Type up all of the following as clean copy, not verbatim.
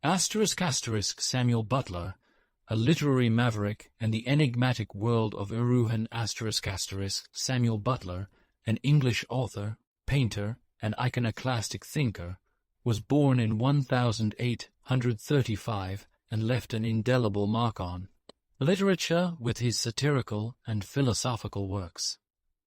Samuel Butler, a literary maverick, and the enigmatic world of Erewhon Samuel Butler, an English author, painter, and iconoclastic thinker, was born in 1835 and left an indelible mark on literature with his satirical and philosophical works.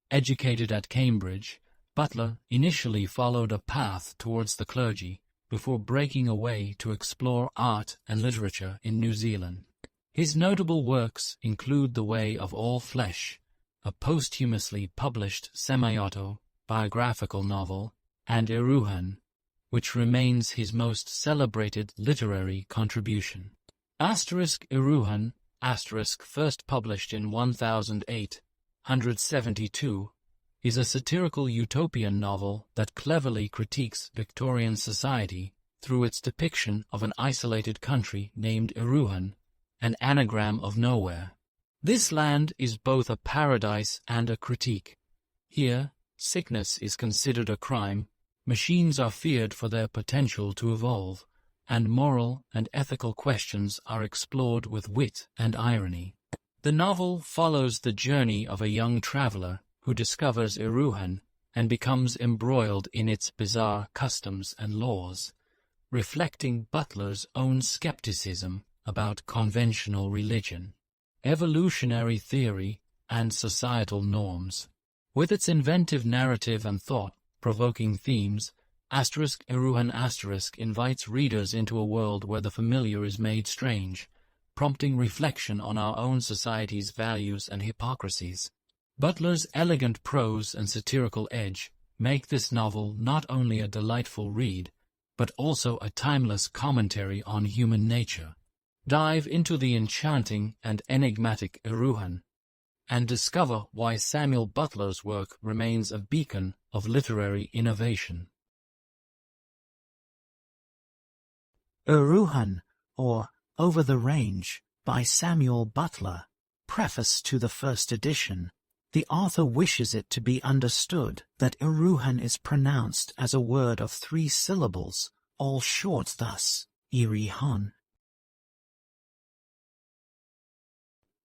Educated at Cambridge, Butler initially followed a path towards the clergy before breaking away to explore art and literature in New Zealand. His notable works include The Way of All Flesh, a posthumously published semi-autobiographical novel, and Erewhon, which remains his most celebrated literary contribution. Erewhon, first published in 1872, is a satirical utopian novel that cleverly critiques Victorian society through its depiction of an isolated country named Erewhon, an anagram of nowhere. This land is both a paradise and a critique. Here, sickness is considered a crime, machines are feared for their potential to evolve, and moral and ethical questions are explored with wit and irony. The novel follows the journey of a young traveler who discovers Erewhon and becomes embroiled in its bizarre customs and laws, reflecting Butler's own skepticism about conventional religion, evolutionary theory, and societal norms. With its inventive narrative and thought-provoking themes, Erewhon invites readers into a world where the familiar is made strange, prompting reflection on our own society's values and hypocrisies. Butler's elegant prose and satirical edge make this novel not only a delightful read, but also a timeless commentary on human nature. Dive into the enchanting and enigmatic Erewhon, and discover why Samuel Butler's work remains a beacon of literary innovation. Erewhon, or Over the Range, by Samuel Butler. Preface to the first edition. The author wishes it to be understood that Erewhon is pronounced as a word of 3 syllables, all short thus, EREWHON.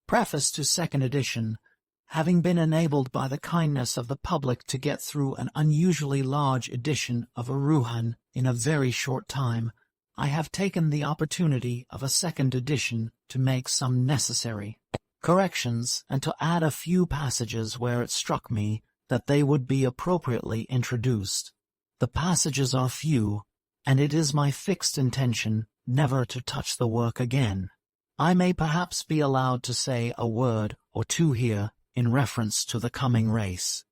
Preface to second edition. Having been enabled by the kindness of the public to get through an unusually large edition of Erewhon in a very short time, I have taken the opportunity of a second edition to make some necessary corrections and to add a few passages where it struck me that they would be appropriately introduced. The passages are few, and it is my fixed intention never to touch the work again. I may perhaps be allowed to say a word or two here in reference to the coming race,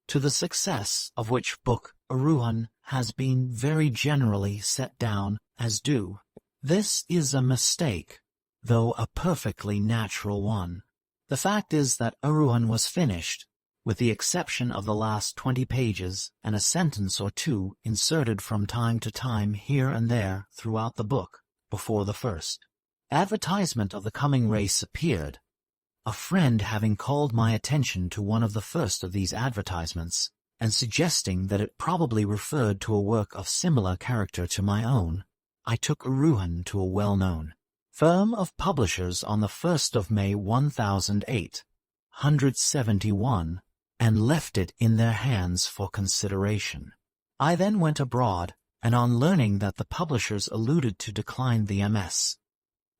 to the success of which book Erewhon has been very generally set down as due. This is a mistake, though a perfectly natural one. The fact is that Erewhon was finished, with the exception of the last 20 pages and a sentence or two inserted from time to time here and there throughout the book, before the first advertisement of the coming race appeared. A friend having called my attention to one of the first of these advertisements, and suggesting that it probably referred to a work of similar character to my own, I took Erewhon to a well-known firm of publishers on the 1st of May 1871, and left it in their hands for consideration. I then went abroad, and on learning that the publishers alluded to decline the MS,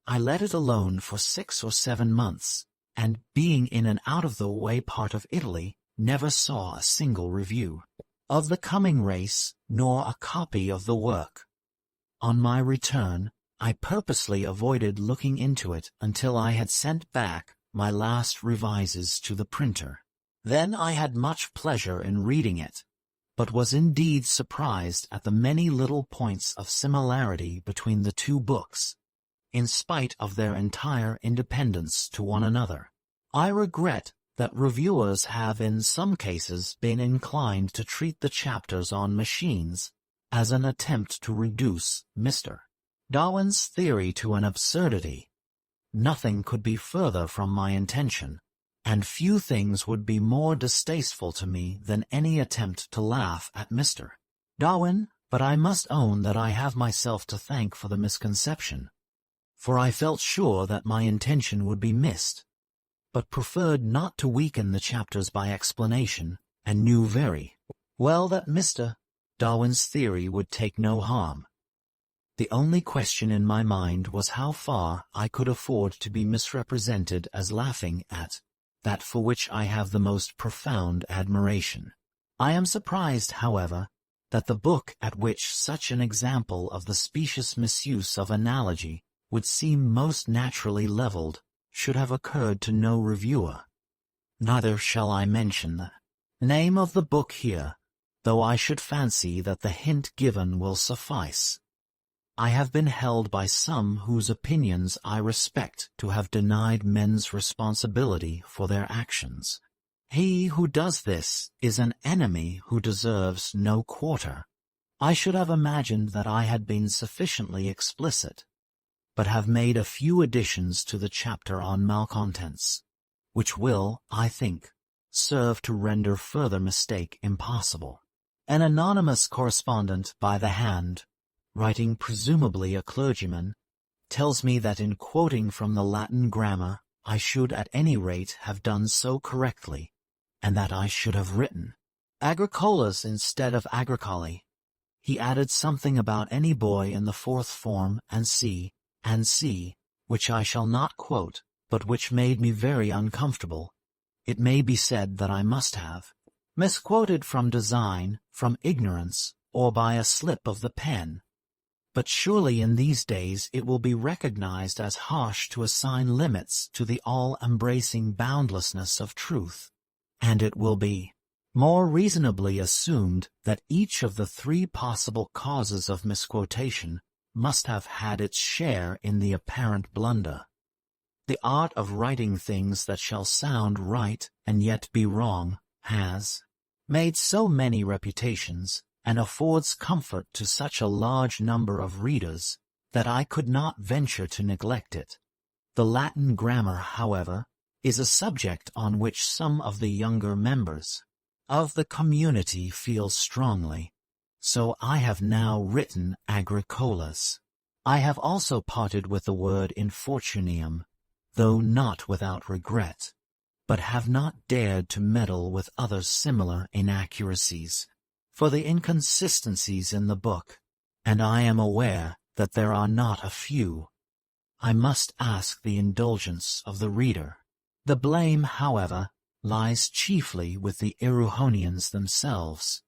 I let it alone for 6 or 7 months, and being in an out-of-the-way part of Italy, never saw a single review of the coming race, nor a copy of the work. On my return, I purposely avoided looking into it until I had sent back my last revises to the printer. Then I had much pleasure in reading it, but was indeed surprised at the many little points of similarity between the 2 books, in spite of their entire independence to one another. I regret that reviewers have in some cases been inclined to treat the chapters on machines as an attempt to reduce Mr. Darwin's theory to an absurdity. Nothing could be further from my intention, and few things would be more distasteful to me than any attempt to laugh at Mr. Darwin But I must own that I have myself to thank for the misconception, for I felt sure that my intention would be missed, but preferred not to weaken the chapters by explanation, and knew very well that Mr. Darwin's theory would take no harm. The only question in my mind was how far I could afford to be misrepresented as laughing at that for which I have the most profound admiration. I am surprised, however, that the book at which such an example of the specious misuse of analogy would seem most naturally leveled should have occurred to no reviewer. Neither shall I mention the name of the book here, though I should fancy that the hint given will suffice. I have been held by some whose opinions I respect to have denied men's responsibility for their actions. He who does this is an enemy who deserves no quarter. I should have imagined that I had been sufficiently explicit, but have made a few additions to the chapter on malcontents, which will, I think, serve to render further mistake impossible. An anonymous correspondent by the hand, writing presumably a clergyman, tells me that in quoting from the Latin grammar I should at any rate have done so correctly, and that I should have written agricolas instead of agricoli. He added something about any boy in the fourth form and C, which I shall not quote, but which made me very uncomfortable. It may be said that I must have misquoted from design, from ignorance, or by a slip of the pen. But surely in these days it will be recognized as harsh to assign limits to the all-embracing boundlessness of truth, and it will be more reasonably assumed that each of the three possible causes of misquotation must have had its share in the apparent blunder. The art of writing things that shall sound right and yet be wrong has made so many reputations, and affords comfort to such a large number of readers, that I could not venture to neglect it. The Latin grammar, however, is a subject on which some of the younger members of the community feel strongly, so I have now written agricolas. I have also parted with the word infortunium, though not without regret, but have not dared to meddle with other similar inaccuracies, for the inconsistencies in the book, and I am aware that there are not a few. I must ask the indulgence of the reader. The blame, however, lies chiefly with the Erewhonians themselves,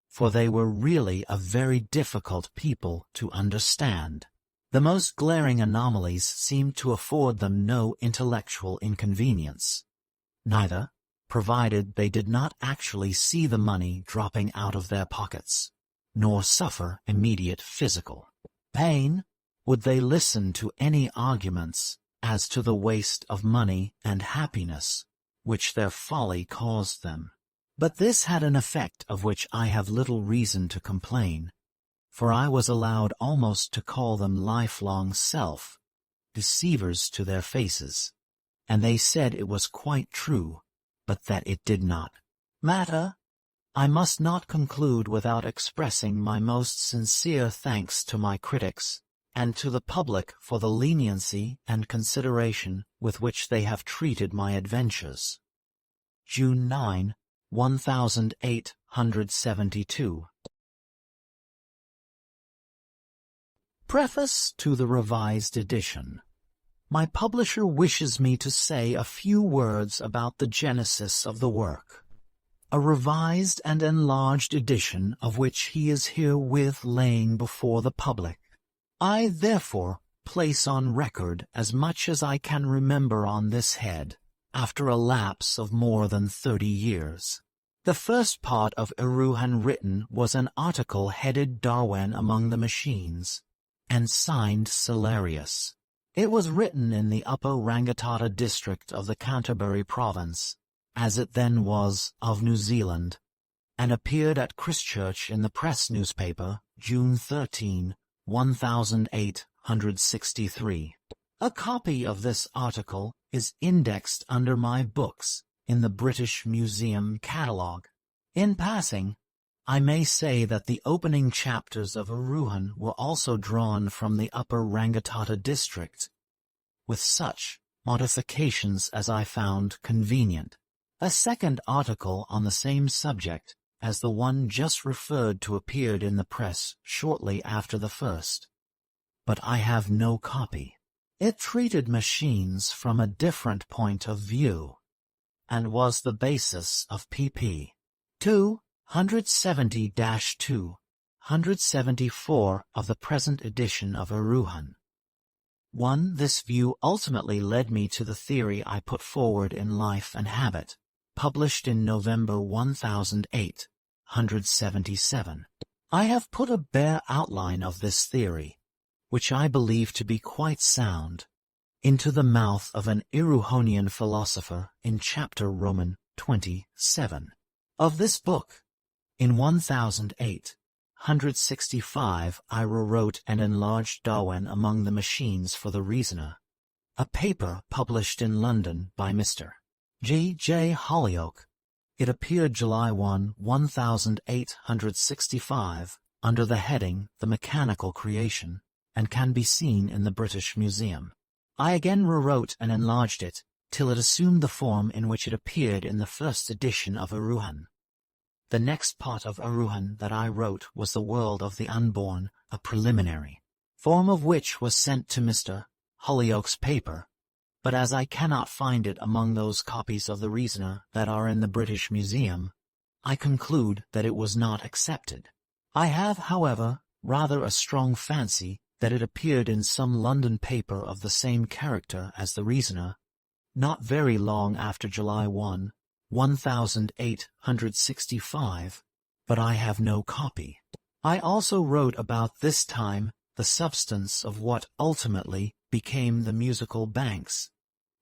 for they were really a very difficult people to understand. The most glaring anomalies seemed to afford them no intellectual inconvenience, neither, provided they did not actually see the money dropping out of their pockets, nor suffer immediate physical pain, would they listen to any arguments as to the waste of money and happiness which their folly caused them. But this had an effect of which I have little reason to complain, for I was allowed almost to call them lifelong self-deceivers to their faces, and they said it was quite true, but that it did not matter. I must not conclude without expressing my most sincere thanks to my critics, and to the public for the leniency and consideration with which they have treated my adventures. June 9, 1872. Preface to the Revised Edition. My publisher wishes me to say a few words about the genesis of the work, a revised and enlarged edition of which he is herewith laying before the public. I therefore place on record as much as I can remember on this head, after a lapse of more than 30 years. The first part of EREWHON written was an article headed Darwin Among the Machines, and signed Cellarius. It was written in the Upper Rangitata district of the Canterbury province, as it then was, of New Zealand, and appeared at Christchurch in the Press newspaper, June 13, 1863. A copy of this article is indexed under my books in the British Museum catalogue. In passing, I may say that the opening chapters of EREWHON were also drawn from the Upper Rangitata district, with such modifications as I found convenient. A second article on the same subject as the one just referred to appeared in the press shortly after the first, but I have no copy. It treated machines from a different point of view, and was the basis of pp. 270-274 of the present edition of EREWHON. 1. This view ultimately led me to the theory I put forward in Life and Habit, published in November 1877. I have put a bare outline of this theory, which I believe to be quite sound, into the mouth of an Erewhonian philosopher in chapter Roman 27 of this book. In 1865 I rewrote and enlarged Darwin among the machines for the reasoner, a paper published in London by Mr. G. J. Holyoake. It appeared July 1, 1865, under the heading The Mechanical Creation, and can be seen in the British Museum. I again rewrote and enlarged it, till it assumed the form in which it appeared in the first edition of EREWHON. The next part of EREWHON that I wrote was The World of the Unborn, a preliminary, form of which was sent to Mr. Holyoake's paper, but as I cannot find it among those copies of the Reasoner that are in the British Museum, I conclude that it was not accepted. I have, however, rather a strong fancy that it appeared in some London paper of the same character as the Reasoner, not very long after July 1, 1865, but I have no copy. I also wrote about this time the substance of what ultimately became the musical banks,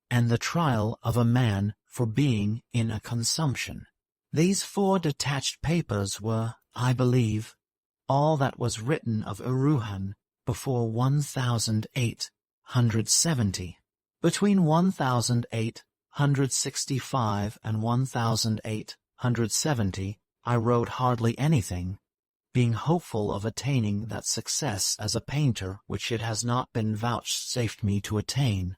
and the trial of a man for being in a consumption. These 4 detached papers were, I believe, all that was written of EREWHON before 1870. Between 1865 and 1870 I wrote hardly anything, being hopeful of attaining that success as a painter which it has not been vouchsafed me to attain.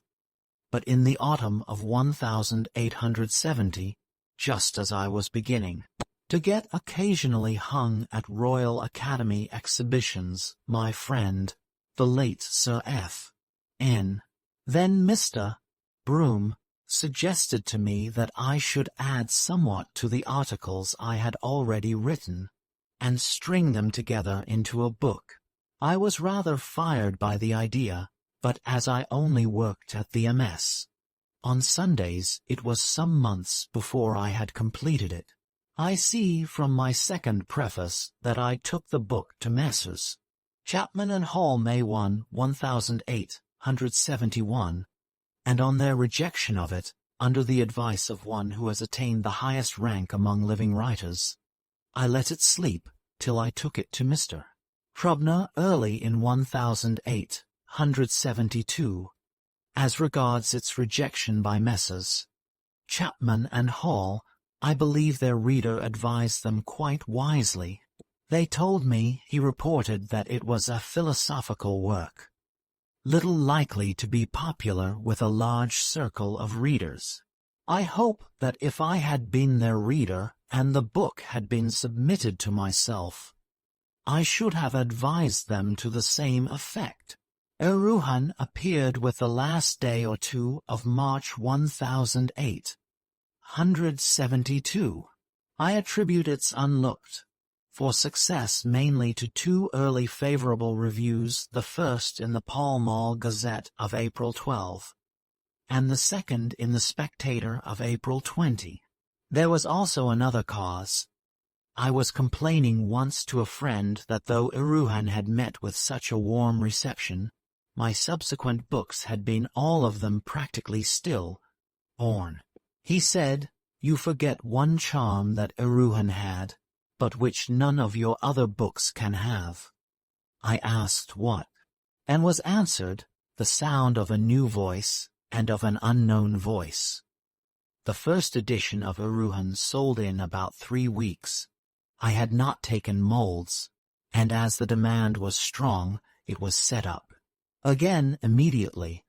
But in the autumn of 1870, just as I was beginning to get occasionally hung at Royal Academy exhibitions, my friend, the late Sir F. N., then Mr. Broome, suggested to me that I should add somewhat to the articles I had already written, and string them together into a book. I was rather fired by the idea, but as I only worked at the MS on Sundays, it was some months before I had completed it. I see from my second preface that I took the book to Messrs. Chapman and Hall May 1, 1871, and on their rejection of it, under the advice of one who has attained the highest rank among living writers, I let it sleep till I took it to Mr. Trubner early in 1872. As regards its rejection by Messrs. Chapman and Hall, I believe their reader advised them quite wisely. They told me, he reported, that it was a philosophical work, little likely to be popular with a large circle of readers. I hope that if I had been their reader, and the book had been submitted to myself, I should have advised them to the same effect. EREWHON appeared with the last day or two of March 1872. I attribute its unlooked for success mainly to 2 early favorable reviews, the first in the Pall Mall Gazette of April 12, and the second in the Spectator of April 20. There was also another cause. I was complaining once to a friend that though EREWHON had met with such a warm reception, my subsequent books had been all of them practically still born. He said, "You forget one charm that EREWHON had, but which none of your other books can have." I asked what, and was answered, the sound of a new voice and of an unknown voice. The first edition of EREWHON sold in about 3 weeks. I had not taken molds, and as the demand was strong, it was set up again immediately.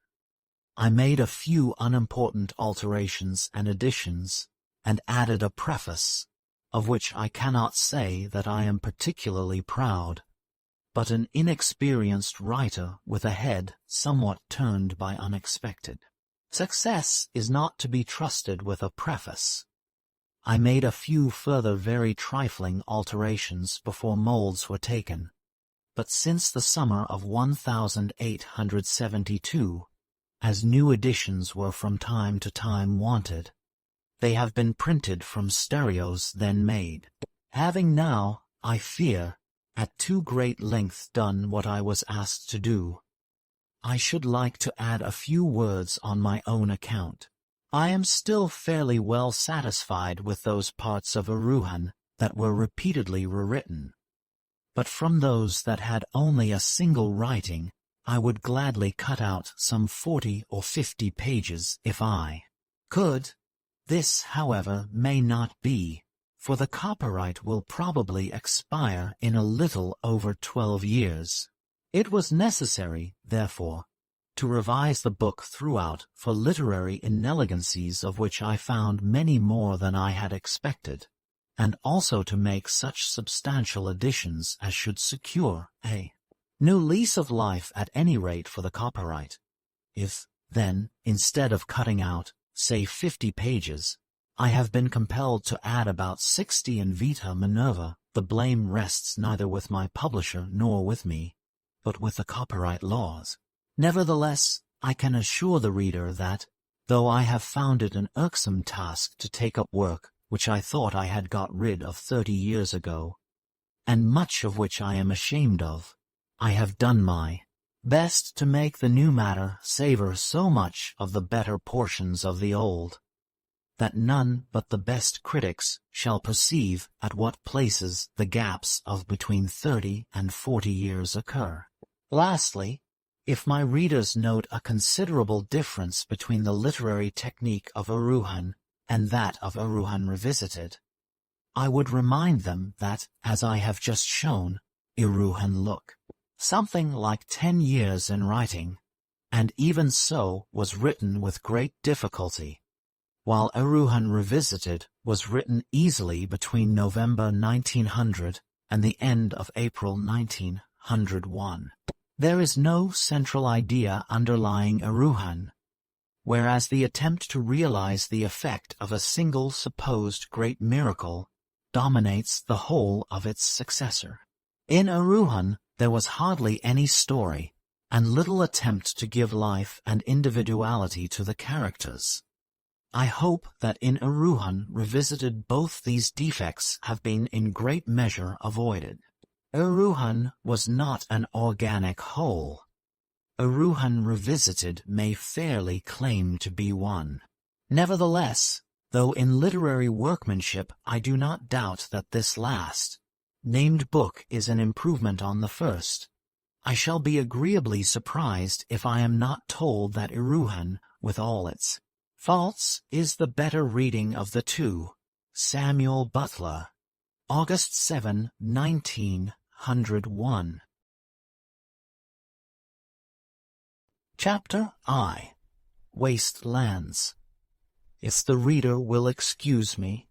I made a few unimportant alterations and additions, and added a preface, of which I cannot say that I am particularly proud, but an inexperienced writer with a head somewhat turned by unexpected success is not to be trusted with a preface. I made a few further very trifling alterations before molds were taken, but since the summer of 1872, as new editions were from time to time wanted, they have been printed from stereos then made. Having now, I fear, at too great length done what I was asked to do, I should like to add a few words on my own account. I am still fairly well satisfied with those parts of EREWHON that were repeatedly rewritten, but from those that had only a single writing, I would gladly cut out some 40 or 50 pages if I could. This, however, may not be, for the copyright will probably expire in a little over 12 years. It was necessary, therefore, to revise the book throughout for literary inelegancies, of which I found many more than I had expected, and also to make such substantial additions as should secure a new lease of life at any rate for the copyright. If, then, instead of cutting out, say 50 pages, I have been compelled to add about 60 in vita Minerva, the blame rests neither with my publisher nor with me, but with the copyright laws. Nevertheless, I can assure the reader that, though I have found it an irksome task to take up work which I thought I had got rid of 30 years ago, and much of which I am ashamed of, I have done my best to make the new matter savor so much of the better portions of the old, that none but the best critics shall perceive at what places the gaps of between 30 and 40 years occur. Lastly, if my readers note a considerable difference between the literary technique of EREWHON and that of EREWHON Revisited, I would remind them that, as I have just shown, EREWHON took something like 10 years in writing, and even so was written with great difficulty, while EREWHON Revisited was written easily between November 1900 and the end of April 1901. There is no central idea underlying EREWHON, whereas the attempt to realize the effect of a single supposed great miracle dominates the whole of its successor. In EREWHON there was hardly any story, and little attempt to give life and individuality to the characters. I hope that in EREWHON Revisited both these defects have been in great measure avoided. EREWHON was not an organic whole. EREWHON Revisited may fairly claim to be one. Nevertheless, though in literary workmanship I do not doubt that this last named book is an improvement on the first, I shall be agreeably surprised if I am not told that EREWHON, with all its faults, is the better reading of the two. Samuel Butler, August 7, 1901. Chapter I. Waste Lands. If the reader will excuse me,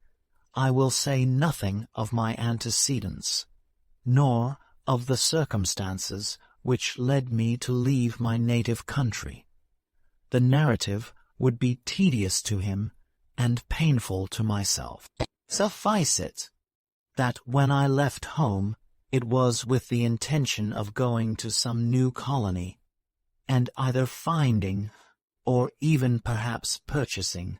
I will say nothing of my antecedents, nor of the circumstances which led me to leave my native country. The narrative would be tedious to him and painful to myself. Suffice it, that when I left home, it was with the intention of going to some new colony, and either finding, or even perhaps purchasing,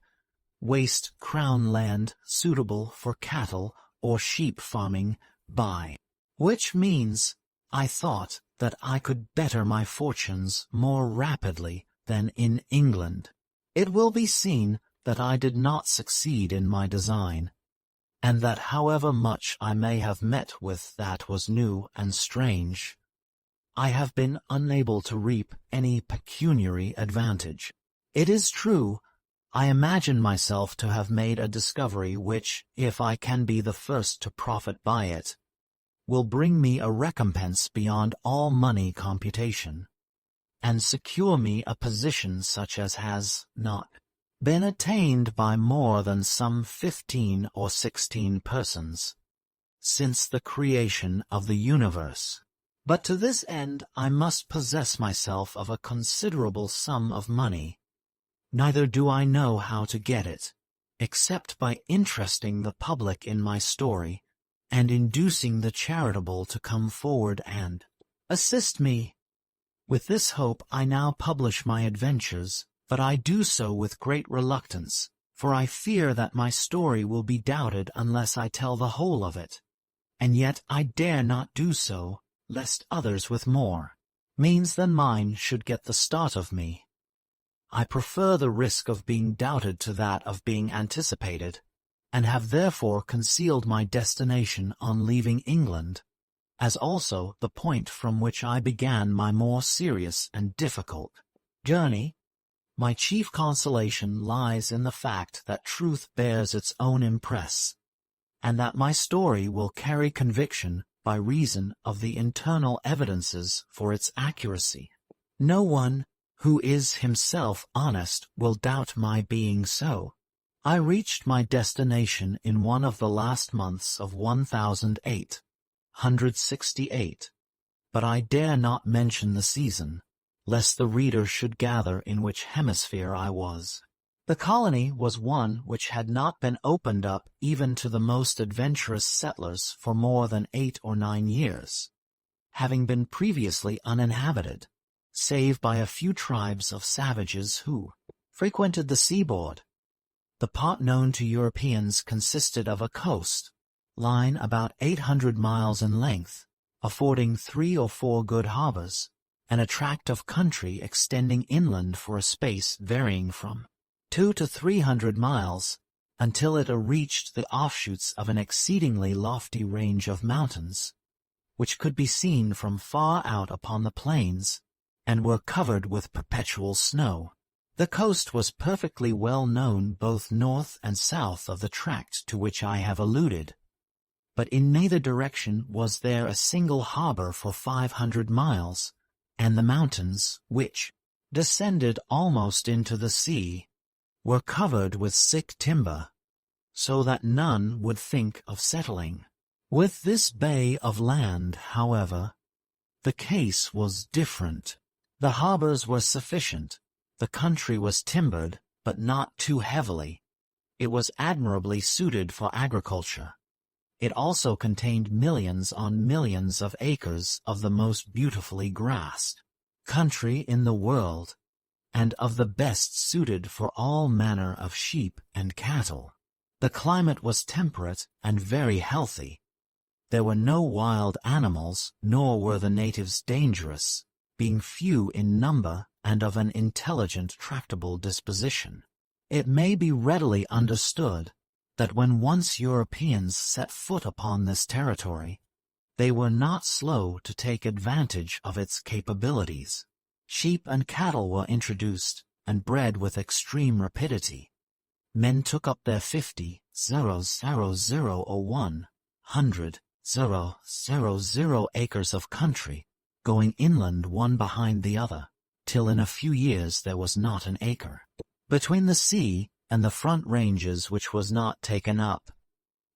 waste crown land suitable for cattle or sheep farming, by which means I thought that I could better my fortunes more rapidly than in England. It will be seen that I did not succeed in my design, and that however much I may have met with that was new and strange, I have been unable to reap any pecuniary advantage. It is true I imagine myself to have made a discovery which, if I can be the first to profit by it, will bring me a recompense beyond all money computation, and secure me a position such as has not been attained by more than some 15 or 16 persons since the creation of the universe. But to this end I must possess myself of a considerable sum of money. Neither do I know how to get it, except by interesting the public in my story, and inducing the charitable to come forward and assist me. With this hope I now publish my adventures, but I do so with great reluctance, for I fear that my story will be doubted unless I tell the whole of it. And yet I dare not do so, lest others with more means than mine should get the start of me. I prefer the risk of being doubted to that of being anticipated, and have therefore concealed my destination on leaving England, as also the point from which I began my more serious and difficult journey. My chief consolation lies in the fact that truth bears its own impress, and that my story will carry conviction by reason of the internal evidences for its accuracy. No one who is himself honest will doubt my being so. I reached my destination in one of the last months of 1868, but I dare not mention the season, lest the reader should gather in which hemisphere I was. The colony was one which had not been opened up even to the most adventurous settlers for more than 8 or 9 years, having been previously uninhabited, save by a few tribes of savages who frequented the seaboard. The part known to Europeans consisted of a coast line about 800 miles in length, affording 3 or 4 good harbors, and a tract of country extending inland for a space varying from 200 to 300 miles, until it reached the offshoots of an exceedingly lofty range of mountains, which could be seen from far out upon the plains, and were covered with perpetual snow. The coast was perfectly well known both north and south of the tract to which I have alluded, but in neither direction was there a single harbor for 500 miles, and the mountains, which descended almost into the sea, were covered with thick timber, so that none would think of settling. With this bay of land, however, the case was different. The harbors were sufficient, the country was timbered, but not too heavily. It was admirably suited for agriculture. It also contained millions on millions of acres of the most beautifully grassed country in the world, and of the best suited for all manner of sheep and cattle. The climate was temperate and very healthy. There were no wild animals, nor were the natives dangerous, being few in number and of an intelligent, tractable disposition. It may be readily understood that when once Europeans set foot upon this territory, they were not slow to take advantage of its capabilities. Sheep and cattle were introduced, and bred with extreme rapidity. Men took up their 50, 000 or 100, 000 acres of country, going inland one behind the other, till in a few years there was not an acre between the sea and the front ranges which was not taken up,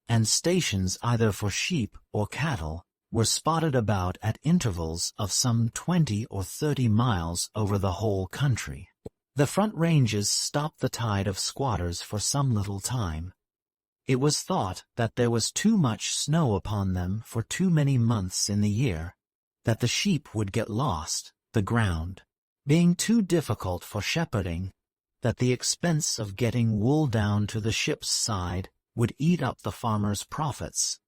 and stations either for sheep or cattle were spotted about at intervals of some 20 or 30 miles over the whole country. The front ranges stopped the tide of squatters for some little time. It was thought that there was too much snow upon them for too many months in the year, that the sheep would get lost, the ground being too difficult for shepherding, that the expense of getting wool down to the ship's side would eat up the farmer's profits,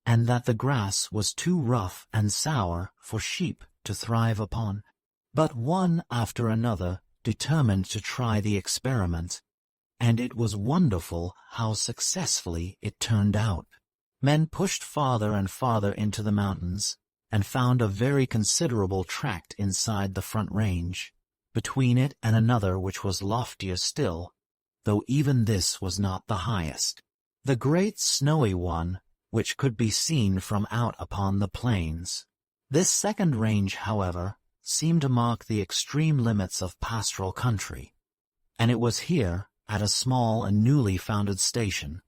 and that the grass was too rough and sour for sheep to thrive upon. But one after another determined to try the experiment, and it was wonderful how successfully it turned out. Men pushed farther and farther into the mountains, and found a very considerable tract inside the front range, between it and another which was loftier still, though even this was not the highest. The great snowy one, which could be seen from out upon the plains. This second range, however, seemed to mark the extreme limits of pastoral country, and it was here, at a small and newly founded station,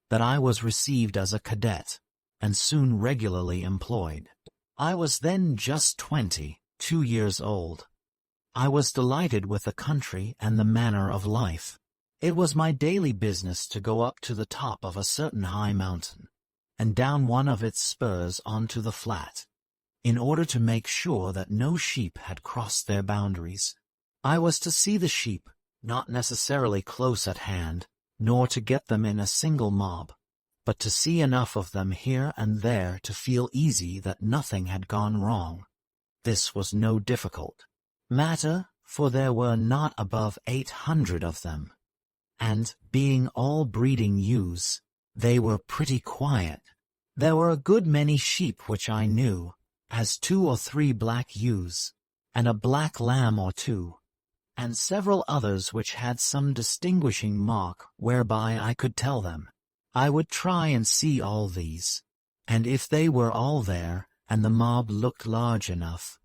that I was received as a cadet, and soon regularly employed. I was then just 22 years old. I was delighted with the country and the manner of life. It was my daily business to go up to the top of a certain high mountain, and down one of its spurs onto the flat, in order to make sure that no sheep had crossed their boundaries. I was to see the sheep, not necessarily close at hand, nor to get them in a single mob, but to see enough of them here and there to feel easy that nothing had gone wrong. This was no difficult matter, for there were not above 800 of them, and, being all breeding ewes, they were pretty quiet. There were a good many sheep which I knew, as 2 or 3 black ewes, and a black lamb or 2, and several others which had some distinguishing mark whereby I could tell them. I would try and see all these, and if they were all there, and the mob looked large enough,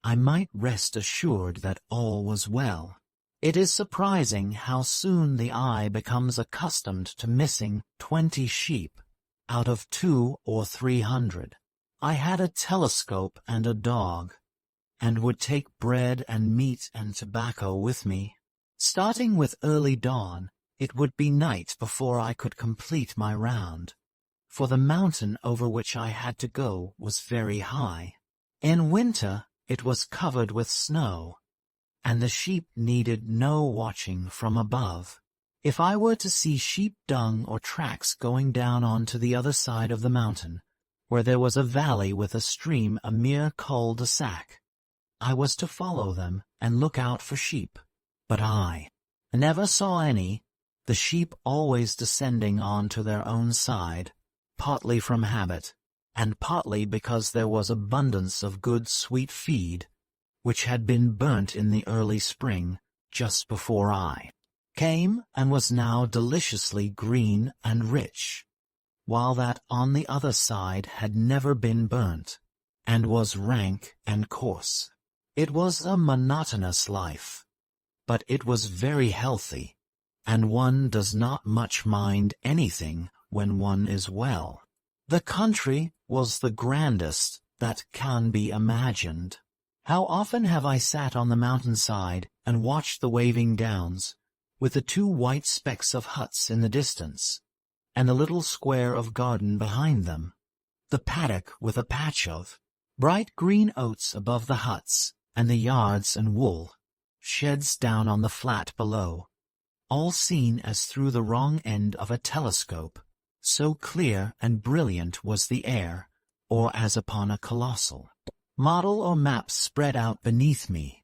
I might rest assured that all was well. It is surprising how soon the eye becomes accustomed to missing 20 sheep out of 200 or 300. I had a telescope and a dog, and would take bread and meat and tobacco with me. Starting with early dawn, it would be night before I could complete my round, for the mountain over which I had to go was very high. In winter, it was covered with snow, and the sheep needed no watching from above. If I were to see sheep dung or tracks going down onto the other side of the mountain, where there was a valley with a stream, a mere cul-de-sac, I was to follow them and look out for sheep. But I never saw any, the sheep always descending on to their own side, partly from habit, and partly because there was abundance of good sweet feed, which had been burnt in the early spring, just before I came, and was now deliciously green and rich, while that on the other side had never been burnt, and was rank and coarse. It was a monotonous life, but it was very healthy, and one does not much mind anything when one is well. The country was the grandest that can be imagined. How often have I sat on the mountainside and watched the waving downs, with the 2 white specks of huts in the distance, and the little square of garden behind them, the paddock with a patch of bright green oats above the huts, and the yards and wool sheds down on the flat below, all seen as through the wrong end of a telescope, so clear and brilliant was the air, or as upon a colossal model or map spread out beneath me.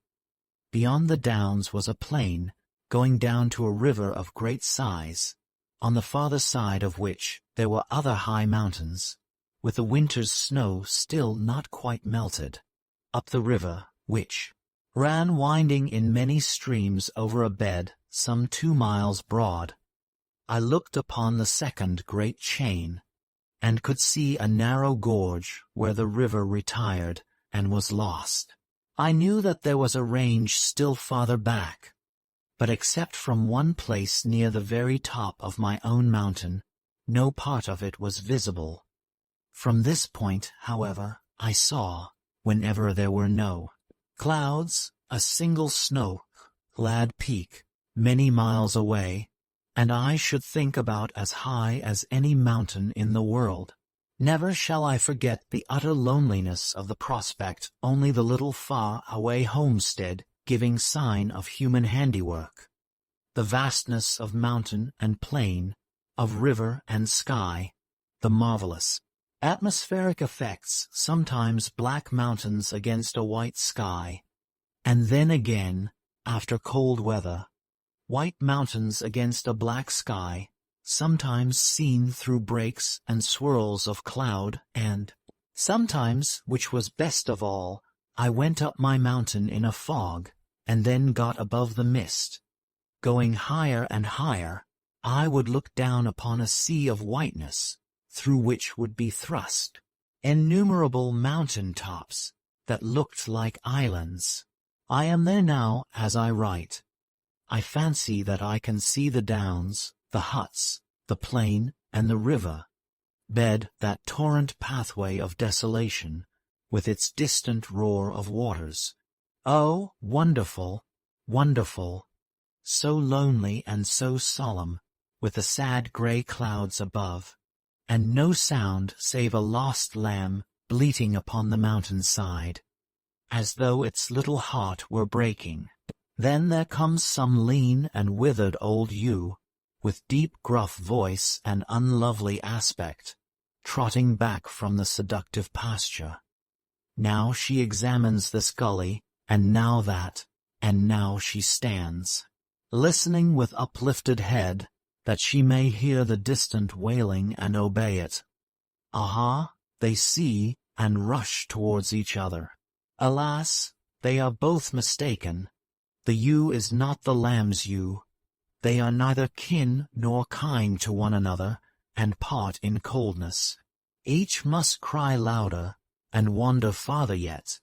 Beyond the downs was a plain, going down to a river of great size, on the farther side of which there were other high mountains, with the winter's snow still not quite melted. Up the river, which ran winding in many streams over a bed some 2 miles broad, I looked upon the second great chain, and could see a narrow gorge where the river retired and was lost. I knew that there was a range still farther back, but except from one place near the very top of my own mountain, no part of it was visible. From this point, however, I saw, whenever there were no clouds, a single snow-clad peak, many miles away, and I should think about as high as any mountain in the world. Never shall I forget the utter loneliness of the prospect, only the little far-away homestead giving sign of human handiwork. The vastness of mountain and plain, of river and sky, the marvelous atmospheric effects, sometimes black mountains against a white sky, and then again, after cold weather, white mountains against a black sky, sometimes seen through breaks and swirls of cloud, and sometimes, which was best of all, I went up my mountain in a fog, and then got above the mist, Going higher and higher, I would look down upon a sea of whiteness, through which would be thrust innumerable mountain tops that looked like islands. I am there now as I write. I fancy that I can see the downs, the huts, the plain, and the river bed, that torrent pathway of desolation, with its distant roar of waters. Oh, wonderful, wonderful! So lonely and so solemn, with the sad grey clouds above, and no sound save a lost lamb bleating upon the mountain-side, as though its little heart were breaking. Then there comes some lean and withered old ewe, with deep gruff voice and unlovely aspect, trotting back from the seductive pasture. Now she examines this gully, and now that, and now she stands, listening with uplifted head, that she may hear the distant wailing and obey it. Aha, they see, and rush towards each other. Alas, they are both mistaken. The ewe is not the lamb's ewe. They are neither kin nor kind to one another, and part in coldness. Each must cry louder, and wander farther yet.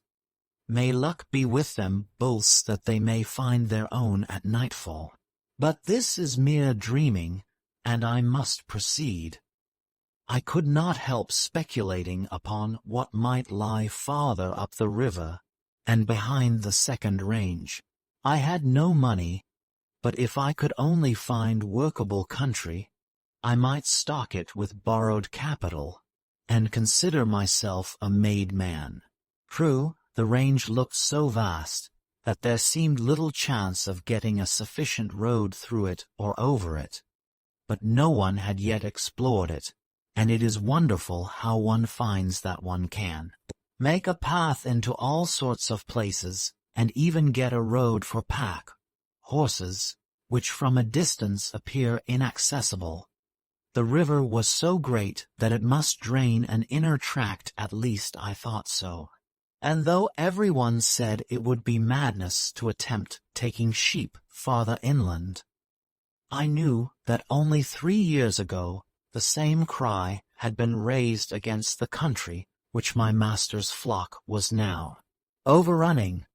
May luck be with them both that they may find their own at nightfall. But this is mere dreaming, and I must proceed. I could not help speculating upon what might lie farther up the river, and behind the second range. I had no money, but if I could only find workable country, I might stock it with borrowed capital, and consider myself a made man. True, the range looked so vast, that there seemed little chance of getting a sufficient road through it or over it. But no one had yet explored it, and it is wonderful how one finds that one can make a path into all sorts of places, and even get a road for pack horses, which from a distance appear inaccessible. The river was so great that it must drain an inner tract, at least I thought so. And though everyone said it would be madness to attempt taking sheep farther inland, I knew that only 3 years ago the same cry had been raised against the country which my master's flock was now overrunning.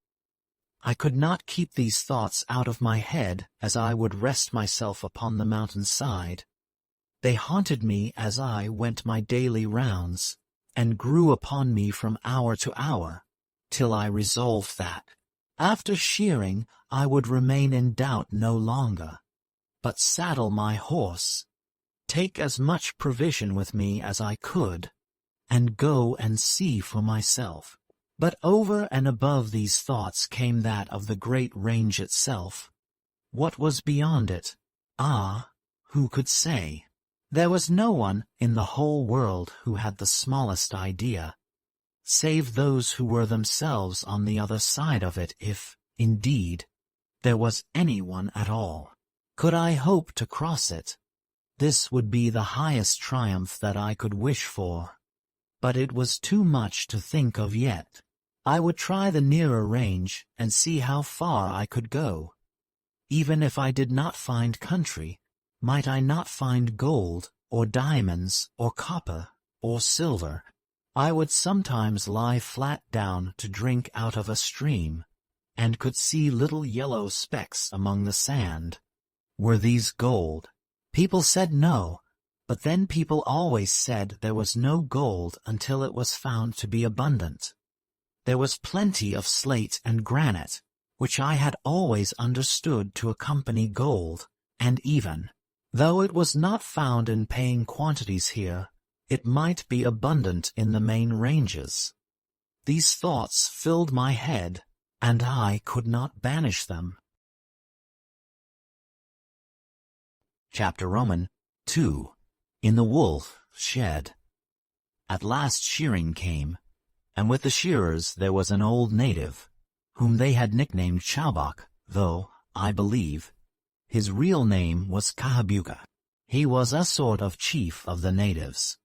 I could not keep these thoughts out of my head as I would rest myself upon the mountain-side. They haunted me as I went my daily rounds, and grew upon me from hour to hour, till I resolved that, after shearing, I would remain in doubt no longer, but saddle my horse, take as much provision with me as I could, and go and see for myself. But over and above these thoughts came that of the great range itself. What was beyond it? Ah, who could say? There was no one in the whole world who had the smallest idea, save those who were themselves on the other side of it, if, indeed, there was anyone at all. Could I hope to cross it? This would be the highest triumph that I could wish for. But it was too much to think of yet. I would try the nearer range and see how far I could go. Even if I did not find country, might I not find gold, or diamonds, or copper, or silver? I would sometimes lie flat down to drink out of a stream, and could see little yellow specks among the sand. Were these gold? People said no, but then people always said there was no gold until it was found to be abundant. There was plenty of slate and granite, which I had always understood to accompany gold, and even, though it was not found in paying quantities here, it might be abundant in the main ranges. These thoughts filled my head, and I could not banish them. Chapter Roman 2. In the wolf shed. At last shearing came, and with the shearers there was an old native, whom they had nicknamed Chowbok, though, I believe, his real name was Kahabuka. He was a sort of chief of the natives,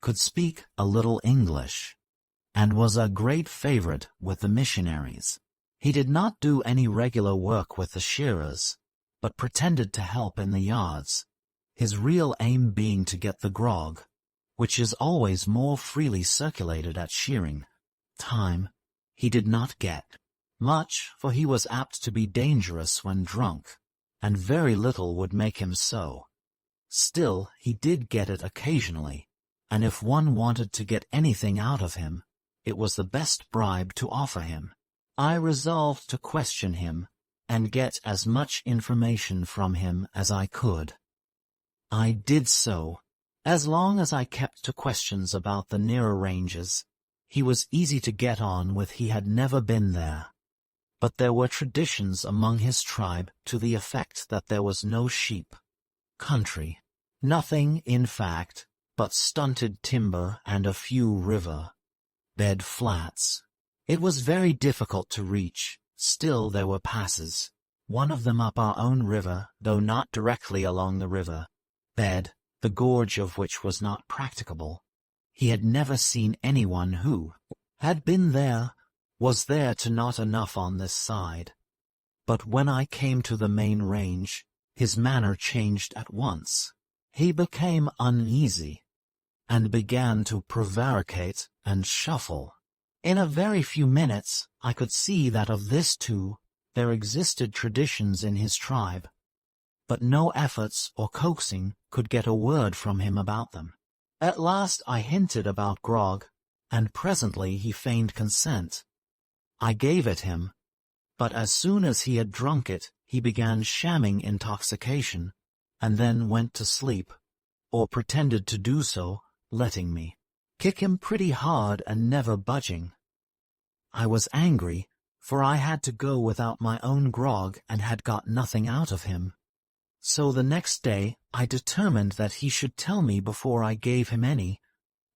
could speak a little English, and was a great favorite with the missionaries. He did not do any regular work with the shearers, but pretended to help in the yards, his real aim being to get the grog, which is always more freely circulated at shearing time. He did not get much, for he was apt to be dangerous when drunk, and very little would make him so. Still, he did get it occasionally, and if one wanted to get anything out of him, it was the best bribe to offer him. I resolved to question him, and get as much information from him as I could. I did so. As long as I kept to questions about the nearer ranges, he was easy to get on with. He had never been there. But there were traditions among his tribe to the effect that there was no sheep country. Nothing, in fact, but stunted timber and a few river-bed flats. It was very difficult to reach. Still there were passes, one of them up our own river, though not directly along the river bed, the gorge of which was not practicable. He had never seen anyone who had been there, was there to not enough on this side. But when I came to the main range, his manner changed at once. He became uneasy, and began to prevaricate and shuffle. In a very few minutes I could see that of this too there existed traditions in his tribe, but no efforts or coaxing could get a word from him about them. At last I hinted about grog, and presently he feigned consent. I gave it him, but as soon as he had drunk it, he began shamming intoxication, and then went to sleep, or pretended to do so, letting me kick him pretty hard and never budging. I was angry, for I had to go without my own grog and had got nothing out of him. So the next day I determined that he should tell me before I gave him any,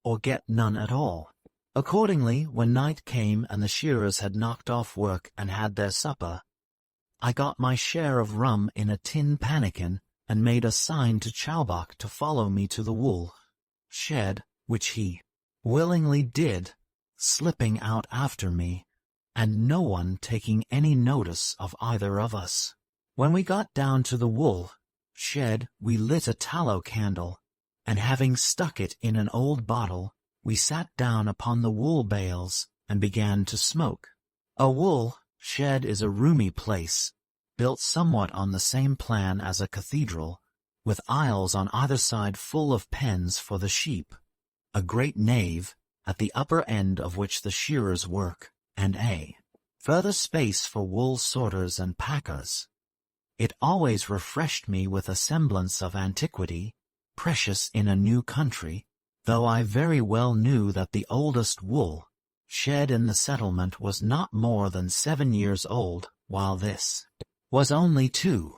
or get none at all. Accordingly, when night came and the shearers had knocked off work and had their supper, I got my share of rum in a tin pannikin and made a sign to Chowbok to follow me to the wool shed, which he willingly did, slipping out after me, and no one taking any notice of either of us. When we got down to the wool shed, we lit a tallow candle, and having stuck it in an old bottle, we sat down upon the wool bales and began to smoke. A wool shed is a roomy place, built somewhat on the same plan as a cathedral, with aisles on either side full of pens for the sheep, a great nave, at the upper end of which the shearers work, and a further space for wool sorters and packers. It always refreshed me with a semblance of antiquity, precious in a new country, though I very well knew that the oldest wool shed in the settlement was not more than 7 years old, while this was only 2.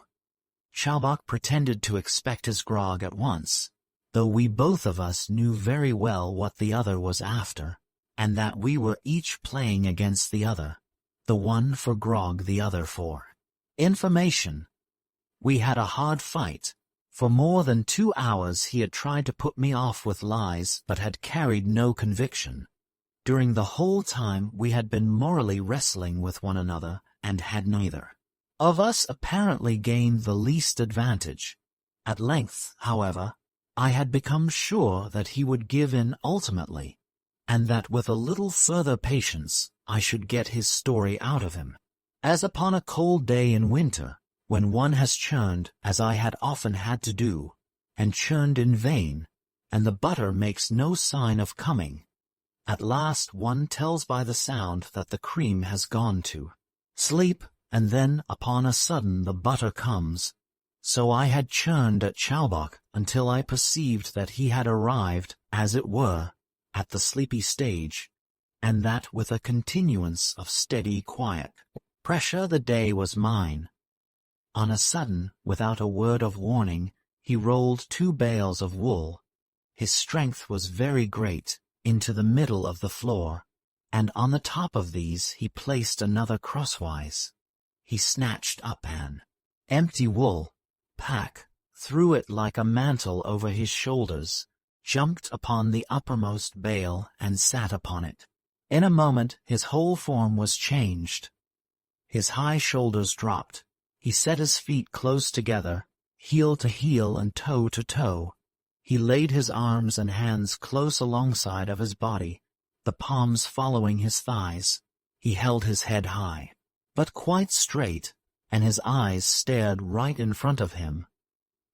Chowbok pretended to expect his grog at once, though we both of us knew very well what the other was after, and that we were each playing against the other, the one for grog, the other for information. We had a hard fight. For more than 2 hours he had tried to put me off with lies, but had carried no conviction. During the whole time we had been morally wrestling with one another, and had neither of us apparently gained the least advantage. At length, however, I had become sure that he would give in ultimately, and that with a little further patience I should get his story out of him. As upon a cold day in winter, when one has churned, as I had often had to do, and churned in vain, and the butter makes no sign of coming, at last one tells by the sound that the cream has gone to sleep, and then upon a sudden the butter comes. So I had churned at Chowbok until I perceived that he had arrived, as it were, at the sleepy stage, and that with a continuance of steady quiet pressure the day was mine. On a sudden, without a word of warning, he rolled 2 bales of wool. His strength was very great, into the middle of the floor, and on the top of these he placed another crosswise. He snatched up an empty wool pack, threw it like a mantle over his shoulders, jumped upon the uppermost bale and sat upon it. In a moment his whole form was changed. His high shoulders dropped, He set his feet close together, heel to heel and toe to toe. He laid his arms and hands close alongside of his body, the palms following his thighs. He held his head high, but quite straight, and his eyes stared right in front of him.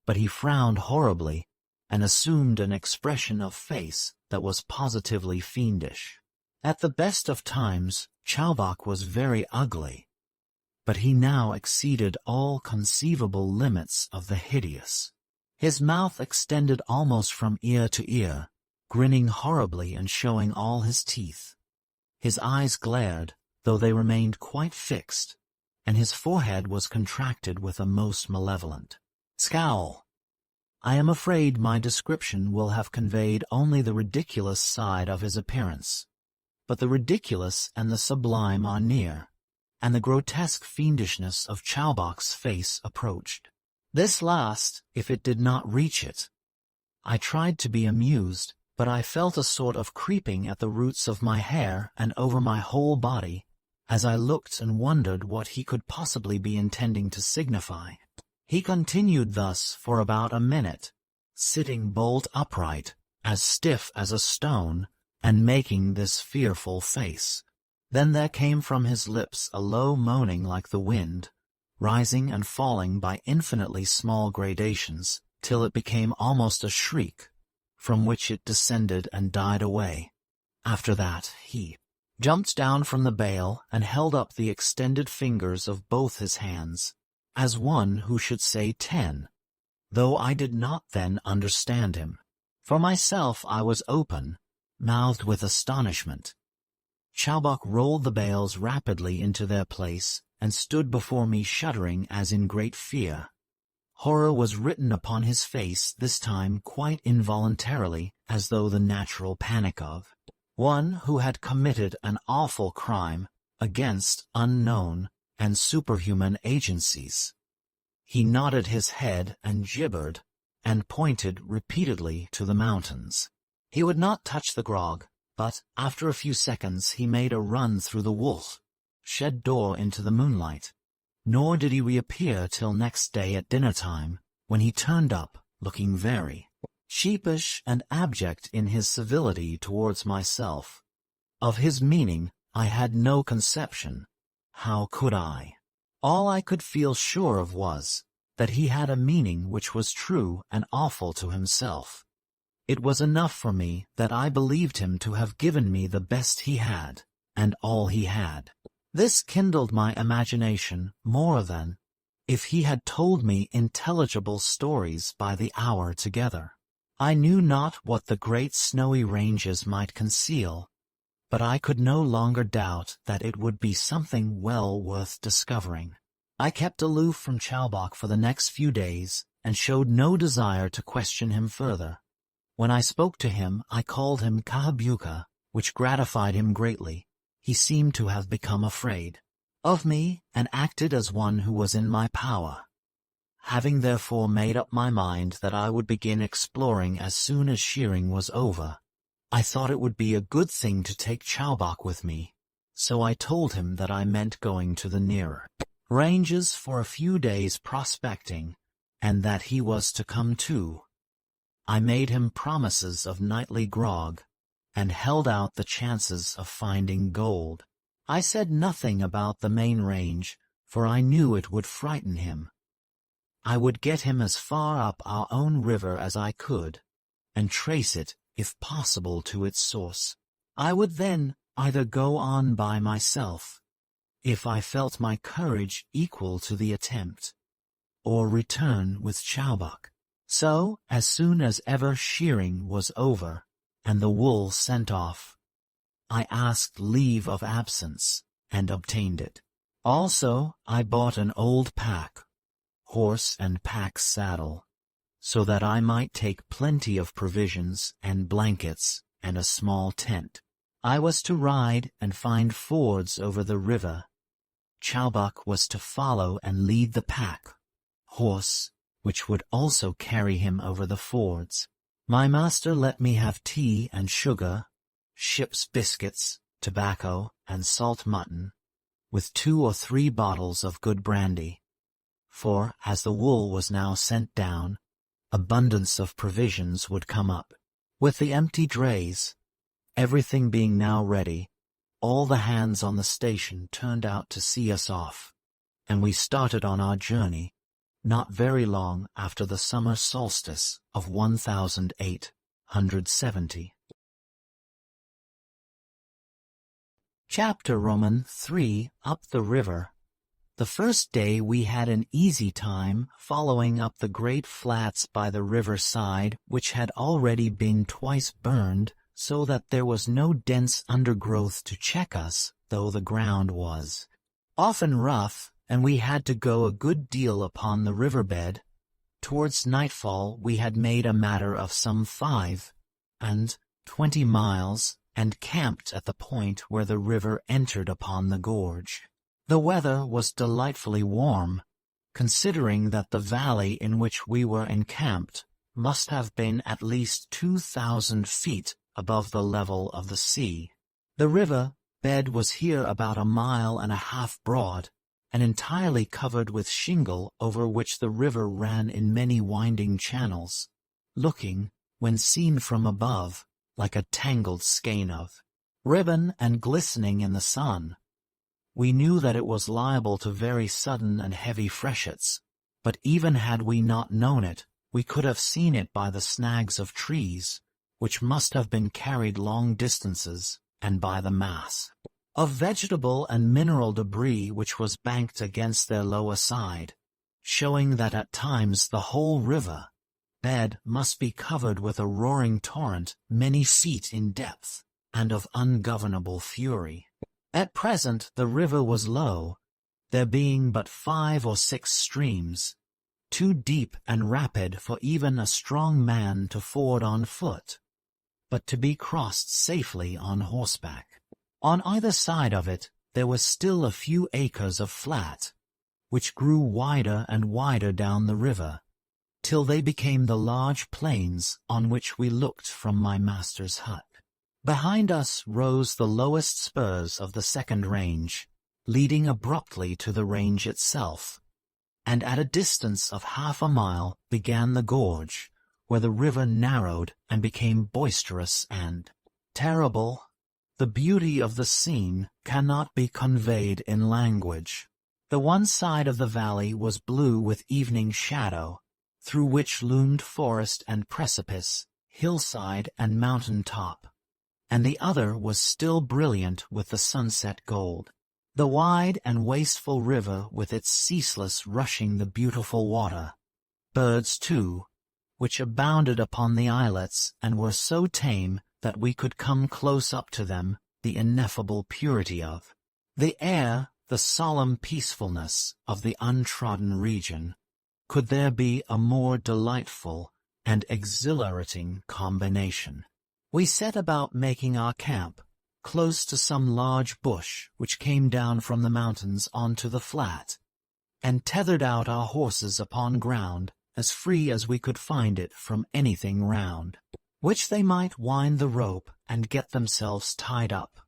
But he frowned horribly, and assumed an expression of face that was positively fiendish. At the best of times, Chowbok was very ugly, but he now exceeded all conceivable limits of the hideous. His mouth extended almost from ear to ear, grinning horribly and showing all his teeth. His eyes glared, though they remained quite fixed, and his forehead was contracted with a most malevolent scowl. I am afraid my description will have conveyed only the ridiculous side of his appearance. But the ridiculous and the sublime are near, and the grotesque fiendishness of Chowbok's face approached. This last, if it did not reach it. I tried to be amused, but I felt a sort of creeping at the roots of my hair and over my whole body, as I looked and wondered what he could possibly be intending to signify. He continued thus for about a minute, sitting bolt upright, as stiff as a stone, and making this fearful face. Then there came from his lips a low moaning like the wind, rising and falling by infinitely small gradations, till it became almost a shriek, from which it descended and died away. After that he jumped down from the bale and held up the extended fingers of both his hands, as one who should say 10, though I did not then understand him. For myself I was open-mouthed with astonishment. Chowbok rolled the bales rapidly into their place, and stood before me shuddering as in great fear. Horror was written upon his face this time quite involuntarily, as though the natural panic of one who had committed an awful crime against unknown and superhuman agencies. He nodded his head and gibbered, and pointed repeatedly to the mountains. He would not touch the grog, but after a few seconds he made a run through the wool-shed door into the moonlight. Nor did he reappear till next day at dinner-time, when he turned up, looking very sheepish and abject in his civility towards myself. Of his meaning I had no conception. How could I? All I could feel sure of was that he had a meaning which was true and awful to himself. It was enough for me that I believed him to have given me the best he had, and all he had. This kindled my imagination more than if he had told me intelligible stories by the hour together. I knew not what the great snowy ranges might conceal, but I could no longer doubt that it would be something well worth discovering. I kept aloof from Chowbok for the next few days, and showed no desire to question him further. When I spoke to him, I called him Kahabuka, which gratified him greatly. He seemed to have become afraid of me, and acted as one who was in my power. Having therefore made up my mind that I would begin exploring as soon as shearing was over, I thought it would be a good thing to take Chowbok with me, so I told him that I meant going to the nearer ranges for a few days prospecting, and that he was to come too. I made him promises of nightly grog, and held out the chances of finding gold. I said nothing about the main range, for I knew it would frighten him. I would get him as far up our own river as I could, and trace it, if possible, to its source. I would then either go on by myself, if I felt my courage equal to the attempt, or return with Chowbok. So, as soon as ever shearing was over, and the wool sent off, I asked leave of absence, and obtained it. Also, I bought an old pack, horse and pack saddle, so that I might take plenty of provisions and blankets and a small tent. I was to ride and find fords over the river. Chowbok was to follow and lead the pack horse, which would also carry him over the fords. My master let me have tea and sugar, ship's biscuits, tobacco, and salt mutton, with 2 or 3 bottles of good brandy. for, as the wool was now sent down, abundance of provisions would come up. With the empty drays, everything being now ready, all the hands on the station turned out to see us off, and we started on our journey, not very long after the summer solstice of 1870. Chapter III. Up the River. The first day we had an easy time following up the great flats by the river side, which had already been twice burned, so that there was no dense undergrowth to check us, though the ground was often rough, and we had to go a good deal upon the riverbed. Towards nightfall we had made a matter of some 5 and 20 miles, and camped at the point where the river entered upon the gorge. The weather was delightfully warm, considering that the valley in which we were encamped must have been at least 2,000 feet above the level of the sea. The river bed was here about 1.5 miles broad, and entirely covered with shingle over which the river ran in many winding channels, looking, when seen from above, like a tangled skein of ribbon and glistening in the sun. We knew that it was liable to very sudden and heavy freshets, but even had we not known it, we could have seen it by the snags of trees, which must have been carried long distances, and by the mass of vegetable and mineral debris which was banked against their lower side, showing that at times the whole river bed must be covered with a roaring torrent many feet in depth, and of ungovernable fury. At present the river was low, there being but 5 or 6 streams, too deep and rapid for even a strong man to ford on foot, but to be crossed safely on horseback. On either side of it there was still a few acres of flat, which grew wider and wider down the river, till they became the large plains on which we looked from my master's hut. Behind us rose the lowest spurs of the second range, leading abruptly to the range itself, and at a distance of 1/2 mile began the gorge, where the river narrowed and became boisterous and terrible. The beauty of the scene cannot be conveyed in language. The one side of the valley was blue with evening shadow, through which loomed forest and precipice, hillside and mountain top, and the other was still brilliant with the sunset gold. The wide and wasteful river with its ceaseless rushing, the beautiful water, birds too, which abounded upon the islets and were so tame that we could come close up to them, the ineffable purity of the air, the solemn peacefulness of the untrodden region. Could there be a more delightful and exhilarating combination? We set about making our camp close to some large bush which came down from the mountains onto the flat, and tethered out our horses upon ground as free as we could find it from anything round which they might wind the rope and get themselves tied up.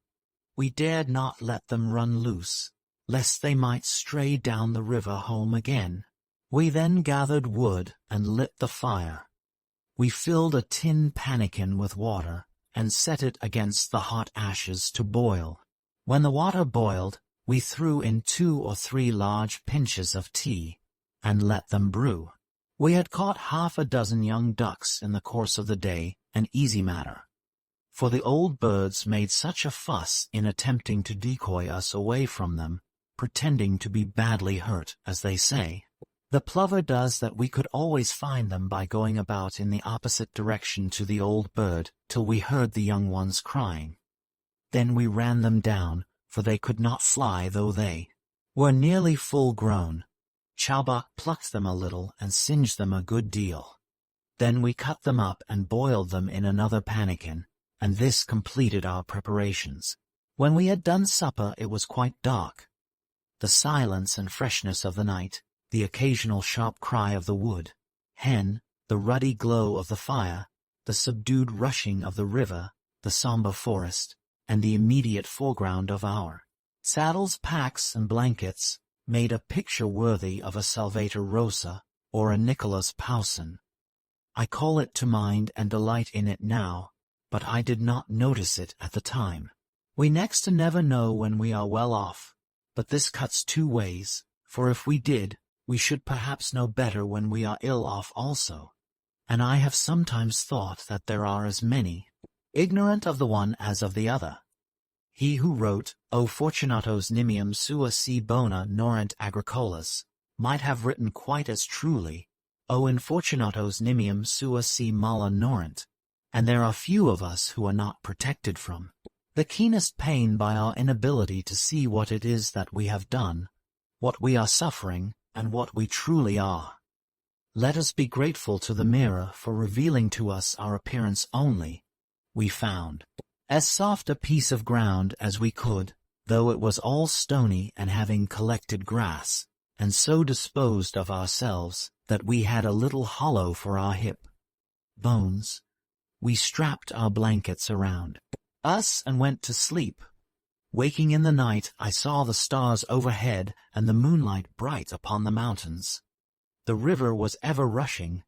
We dared not let them run loose, lest they might stray down the river home again. We then gathered wood and lit the fire. We filled a tin pannikin with water and set it against the hot ashes to boil. When the water boiled, we threw in 2 or 3 large pinches of tea, and let them brew. We had caught 6 young ducks in the course of the day, an easy matter, for the old birds made such a fuss in attempting to decoy us away from them, pretending to be badly hurt, as they say. The plover does that we could always find them by going about in the opposite direction to the old bird till we heard the young ones crying. Then we ran them down, for they could not fly though they were nearly full grown. Chowbok plucked them a little and singed them a good deal. Then we cut them up and boiled them in another pannikin, and this completed our preparations. When we had done supper it was quite dark. The silence and freshness of the night, the occasional sharp cry of the wood hen, the ruddy glow of the fire, the subdued rushing of the river, the somber forest, and the immediate foreground of our saddles, packs, and blankets, made a picture worthy of a Salvator Rosa or a Nicholas Pausen. I call it to mind and delight in it now, but I did not notice it at the time. We next to never know when we are well off, but this cuts two ways, for if we did, we should perhaps know better when we are ill off also. And I have sometimes thought that there are as many, ignorant of the one as of the other. He who wrote, O fortunatos nimium sua si bona norent agricolas, might have written quite as truly, O infortunatos nimium sua si mala norent, and there are few of us who are not protected from the keenest pain by our inability to see what it is that we have done, what we are suffering, and what we truly are. Let us be grateful to the mirror for revealing to us our appearance only. We found as soft a piece of ground as we could, though it was all stony and having collected grass, and so disposed of ourselves that we had a little hollow for our hip bones. We strapped our blankets around us and went to sleep. Waking in the night, I saw the stars overhead and the moonlight bright upon the mountains. The river was ever rushing.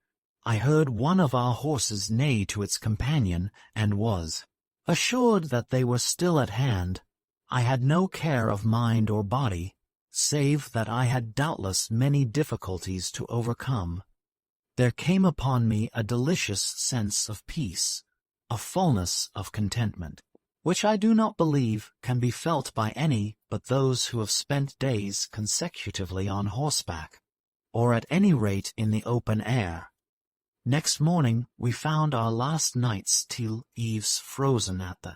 I heard one of our horses neigh to its companion, and was assured that they were still at hand. I had no care of mind or body, save that I had doubtless many difficulties to overcome. There came upon me a delicious sense of peace, a fullness of contentment, which I do not believe can be felt by any but those who have spent days consecutively on horseback, or at any rate in the open air. Next morning we found our last night's tea leaves frozen at the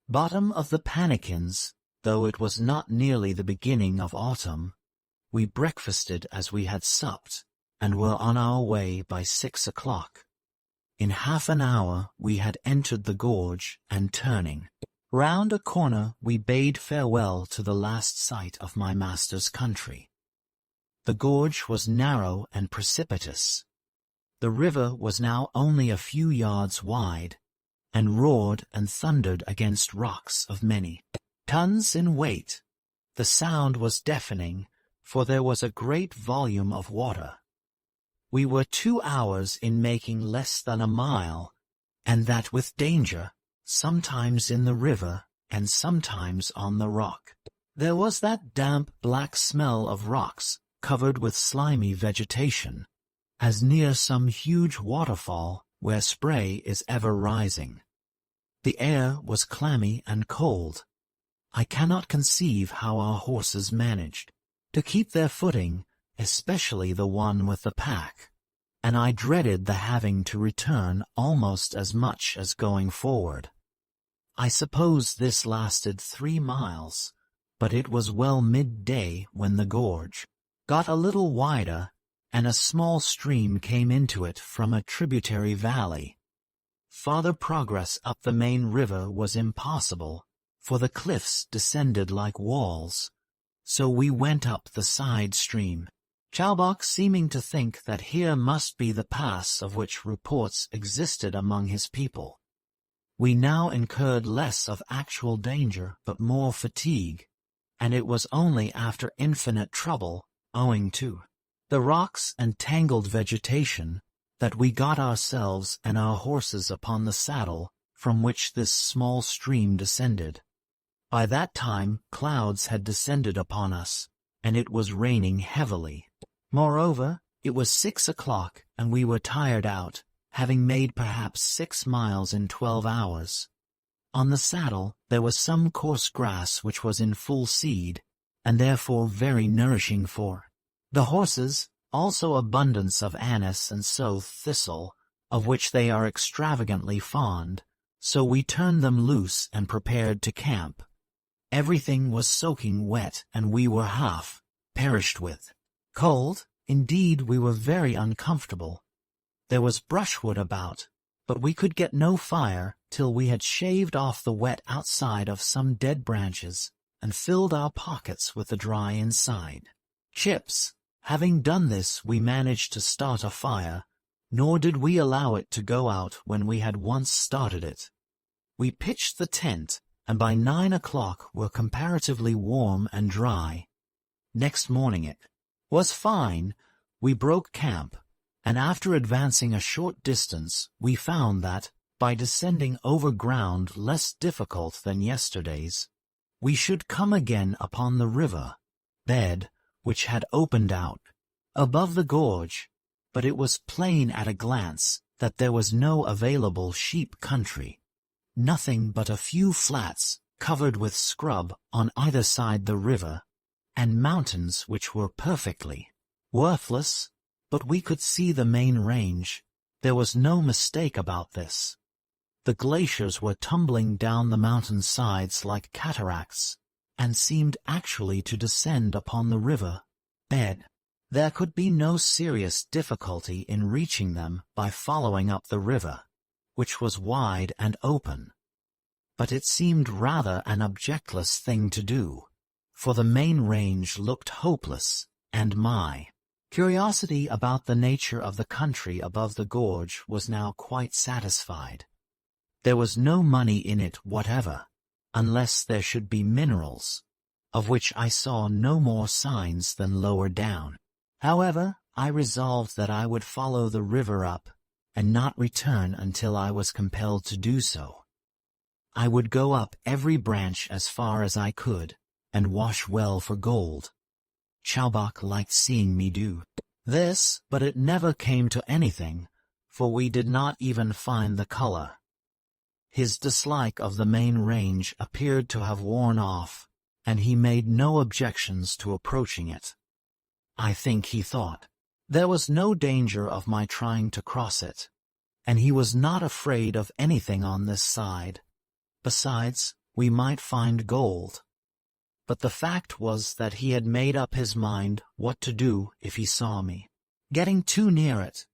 bottom of the pannikins, though it was not nearly the beginning of autumn. We breakfasted as we had supped, and were on our way by 6 o'clock. In half an hour we had entered the gorge, and turning round a corner we bade farewell to the last sight of my master's country. The gorge was narrow and precipitous. The river was now only a few yards wide, and roared and thundered against rocks of many tons in weight. The sound was deafening, for there was a great volume of water. We were 2 hours in making less than a mile, and that with danger, sometimes in the river and sometimes on the rock. There was that damp black smell of rocks covered with slimy vegetation, as near some huge waterfall where spray is ever rising. The air was clammy and cold. I cannot conceive how our horses managed to keep their footing, especially the one with the pack, and I dreaded the having to return almost as much as going forward. I suppose this lasted 3 miles, but it was well midday when the gorge got a little wider, and a small stream came into it from a tributary valley. Farther progress up the main river was impossible, for the cliffs descended like walls, so we went up the side stream, Chalbach seeming to think that here must be the pass of which reports existed among his people. We now incurred less of actual danger but more fatigue, and it was only after infinite trouble, owing to the rocks and tangled vegetation, that we got ourselves and our horses upon the saddle from which this small stream descended. By that time clouds had descended upon us, and it was raining heavily. Moreover, it was 6 o'clock, and we were tired out, having made perhaps 6 miles in 12 hours. On the saddle there was some coarse grass which was in full seed, and therefore very nourishing for the horses, also abundance of anise and sow thistle, of which they are extravagantly fond, so we turned them loose and prepared to camp. Everything was soaking wet, and we were half perished with cold. Indeed, we were very uncomfortable. There was brushwood about, but we could get no fire till we had shaved off the wet outside of some dead branches and filled our pockets with the dry inside. Chips. Having done this, we managed to start a fire, nor did we allow it to go out when we had once started it. We pitched the tent, and by 9 o'clock were comparatively warm and dry. Next morning it was fine. We broke camp, and after advancing a short distance, we found that, by descending over ground less difficult than yesterday's, we should come again upon the river bed, which had opened out above the gorge, but it was plain at a glance that there was no available sheep country, nothing but a few flats covered with scrub on either side the river, and mountains which were perfectly worthless, but we could see the main range. There was no mistake about this. The glaciers were tumbling down the mountain sides like cataracts, and seemed actually to descend upon the river bed. There could be no serious difficulty in reaching them by following up the river, which was wide and open. But it seemed rather an objectless thing to do, for the main range looked hopeless, and my curiosity about the nature of the country above the gorge was now quite satisfied. There was no money in it whatever, unless there should be minerals, of which I saw no more signs than lower down. However, I resolved that I would follow the river up, and not return until I was compelled to do so. I would go up every branch as far as I could, and wash well for gold. Chowbok liked seeing me do this, but it never came to anything, for we did not even find the color. His dislike of the main range appeared to have worn off, and he made no objections to approaching it. I think he thought there was no danger of my trying to cross it, and he was not afraid of anything on this side. Besides, we might find gold. But the fact was that he had made up his mind what to do if he saw me getting too near it.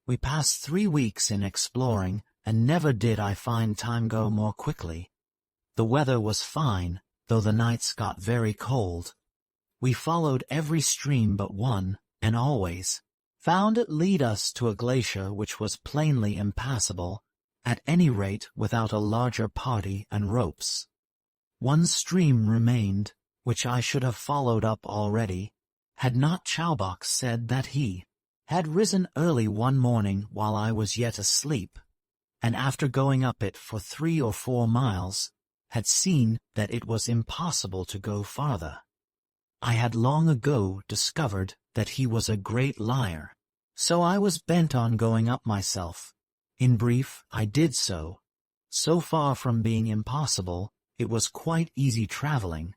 We passed 3 weeks in exploring, and never did I find time go more quickly. The weather was fine, though the nights got very cold. We followed every stream but one, and always found it lead us to a glacier which was plainly impassable, at any rate without a larger party and ropes. One stream remained, which I should have followed up already, had not Chowbok said that he had risen early one morning while I was yet asleep, and after going up it for 3 or 4 miles, had seen that it was impossible to go farther. I had long ago discovered that he was a great liar, so I was bent on going up myself. In brief, I did so. So far from being impossible, it was quite easy traveling,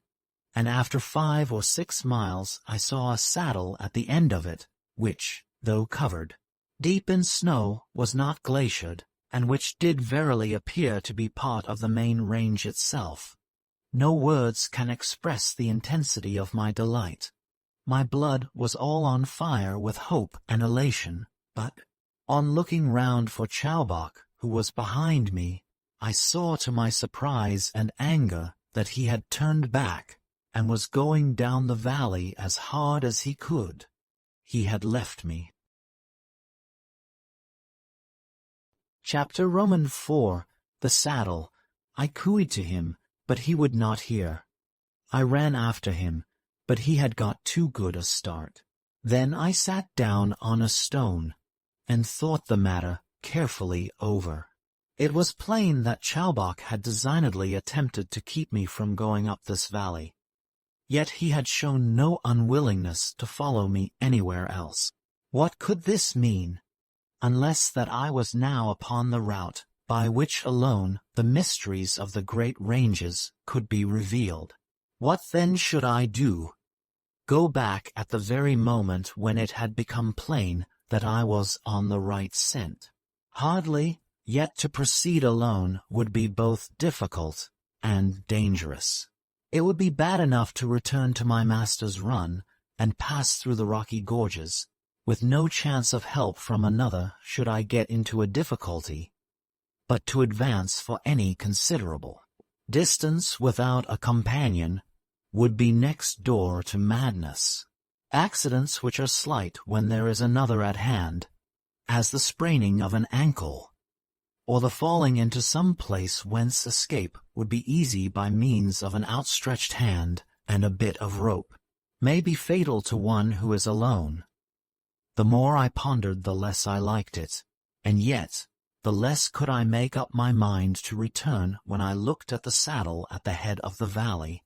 and after 5 or 6 miles I saw a saddle at the end of it, which, though covered deep in snow, was not glaciered, and which did verily appear to be part of the main range itself. No words can express the intensity of my delight. My blood was all on fire with hope and elation, but, on looking round for Chowbok, who was behind me, I saw to my surprise and anger that he had turned back, and was going down the valley as hard as he could. He had left me. Chapter IV. The Saddle. I cooed to him, but he would not hear. I ran after him, but he had got too good a start. Then I sat down on a stone, and thought the matter carefully over. It was plain that Chowbok had designedly attempted to keep me from going up this valley. Yet he had shown no unwillingness to follow me anywhere else. What could this mean? Unless that I was now upon the route by which alone the mysteries of the great ranges could be revealed. What then should I do? Go back at the very moment when it had become plain that I was on the right scent? Hardly, yet to proceed alone would be both difficult and dangerous. It would be bad enough to return to my master's run and pass through the rocky gorges, with no chance of help from another should I get into a difficulty, but to advance for any considerable distance without a companion would be next door to madness. Accidents which are slight when there is another at hand, as the spraining of an ankle, or the falling into some place whence escape would be easy by means of an outstretched hand and a bit of rope, may be fatal to one who is alone. The more I pondered, the less I liked it, and yet, the less could I make up my mind to return when I looked at the saddle at the head of the valley,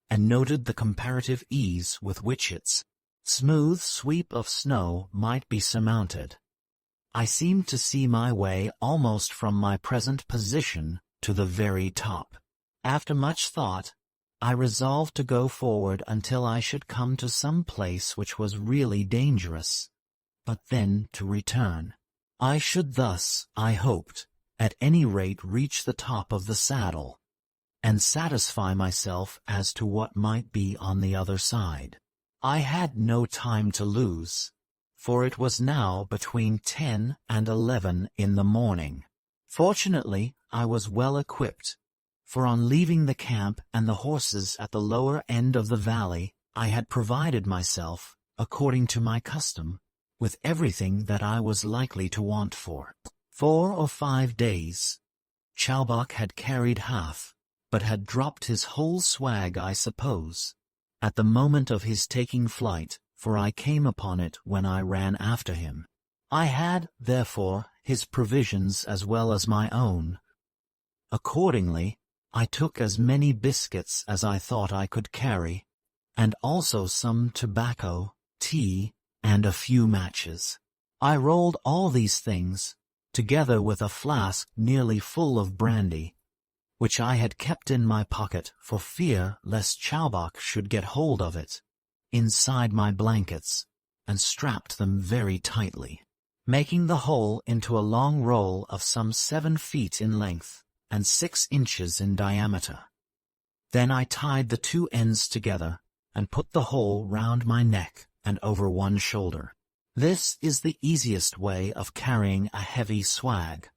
and noted the comparative ease with which its smooth sweep of snow might be surmounted. I seemed to see my way almost from my present position to the very top. After much thought, I resolved to go forward until I should come to some place which was really dangerous, but then to return. I should thus, I hoped, at any rate reach the top of the saddle, and satisfy myself as to what might be on the other side. I had no time to lose, for it was now between 10 and 11 in the morning. Fortunately, I was well equipped, for on leaving the camp and the horses at the lower end of the valley, I had provided myself, according to my custom, with everything that I was likely to want for 4 or 5 days. Chalbach had carried half, but had dropped his whole swag, I suppose, at the moment of his taking flight, for I came upon it when I ran after him. I had, therefore, his provisions as well as my own. Accordingly, I took as many biscuits as I thought I could carry, and also some tobacco, tea, and a few matches. I rolled all these things, together with a flask nearly full of brandy, which I had kept in my pocket for fear lest Chalbach should get hold of it, inside my blankets, and strapped them very tightly, making the whole into a long roll of some 7 feet in length and 6 inches in diameter. Then I tied the 2 ends together and put the whole round my neck and over one shoulder. This is the easiest way of carrying a heavy swag,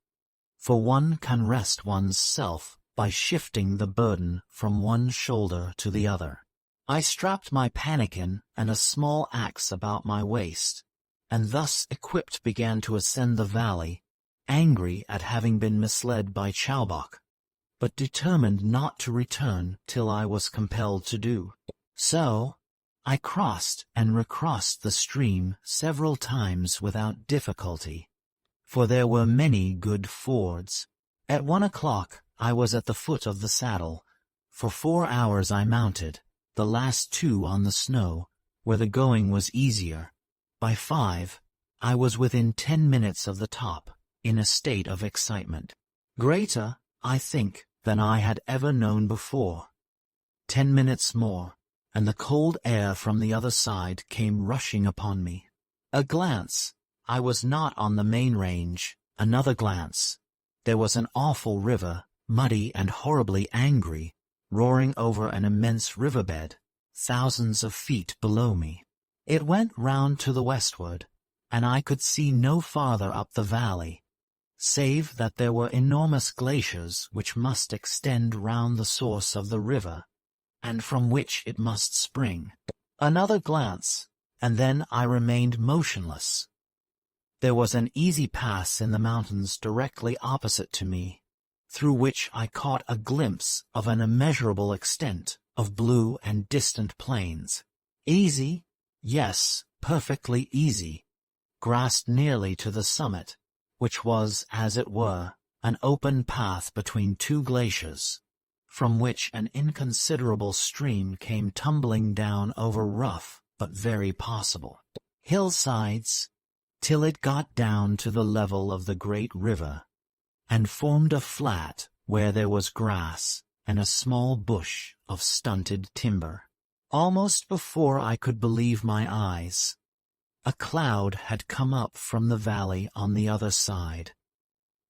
for one can rest one's self by shifting the burden from one shoulder to the other. I strapped my pannikin and a small axe about my waist, and thus equipped began to ascend the valley, angry at having been misled by Chalbach, but determined not to return till I was compelled to do so. I crossed and recrossed the stream several times without difficulty, for there were many good fords. At 1 o'clock I was at the foot of the saddle. For 4 hours I mounted, the last 2 on the snow, where the going was easier. By 5, I was within 10 minutes of the top, in a state of excitement, greater, I think, than I had ever known before. 10 minutes more, and the cold air from the other side came rushing upon me. A glance, I was not on the main range. Another glance, there was an awful river, muddy and horribly angry, roaring over an immense riverbed, thousands of feet below me. It went round to the westward, and I could see no farther up the valley, save that there were enormous glaciers which must extend round the source of the river, and from which it must spring. Another glance, and then I remained motionless. There was an easy pass in the mountains directly opposite to me, through which I caught a glimpse of an immeasurable extent of blue and distant plains. Easy, yes, perfectly easy, grasped nearly to the summit, which was, as it were, an open path between 2 glaciers, from which an inconsiderable stream came tumbling down over rough but very passable hillsides, till it got down to the level of the great river, and formed a flat where there was grass and a small bush of stunted timber. Almost before I could believe my eyes, a cloud had come up from the valley on the other side,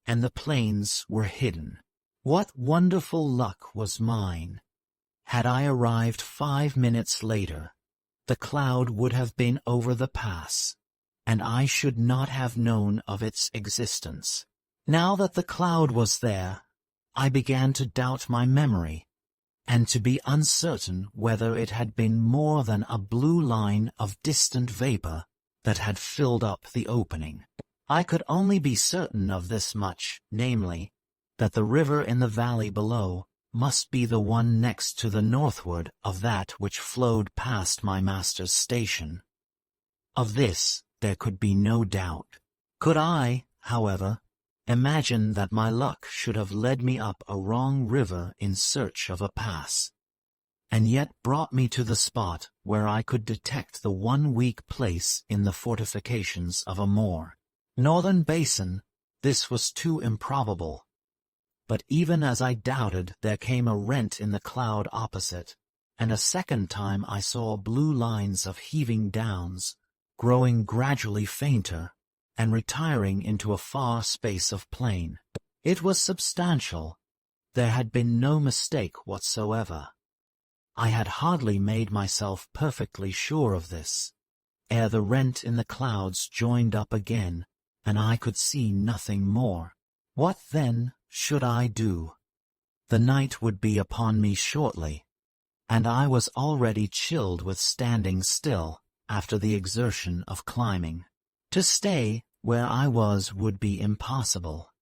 and the plains were hidden. What wonderful luck was mine! Had I arrived 5 minutes later, the cloud would have been over the pass, and I should not have known of its existence. Now that the cloud was there, I began to doubt my memory, and to be uncertain whether it had been more than a blue line of distant vapor that had filled up the opening. I could only be certain of this much, namely, that the river in the valley below must be the one next to the northward of that which flowed past my master's station. Of this there could be no doubt. Could I, however, imagine that my luck should have led me up a wrong river in search of a pass, and yet brought me to the spot where I could detect the one weak place in the fortifications of a more northern basin? This was too improbable. But even as I doubted, there came a rent in the cloud opposite, and a second time I saw blue lines of heaving downs, growing gradually fainter, and retiring into a far space of plain. It was substantial. There had been no mistake whatsoever. I had hardly made myself perfectly sure of this, ere the rent in the clouds joined up again, and I could see nothing more. What then should I do? The night would be upon me shortly, and I was already chilled with standing still after the exertion of climbing. To stay where I was would be impossible.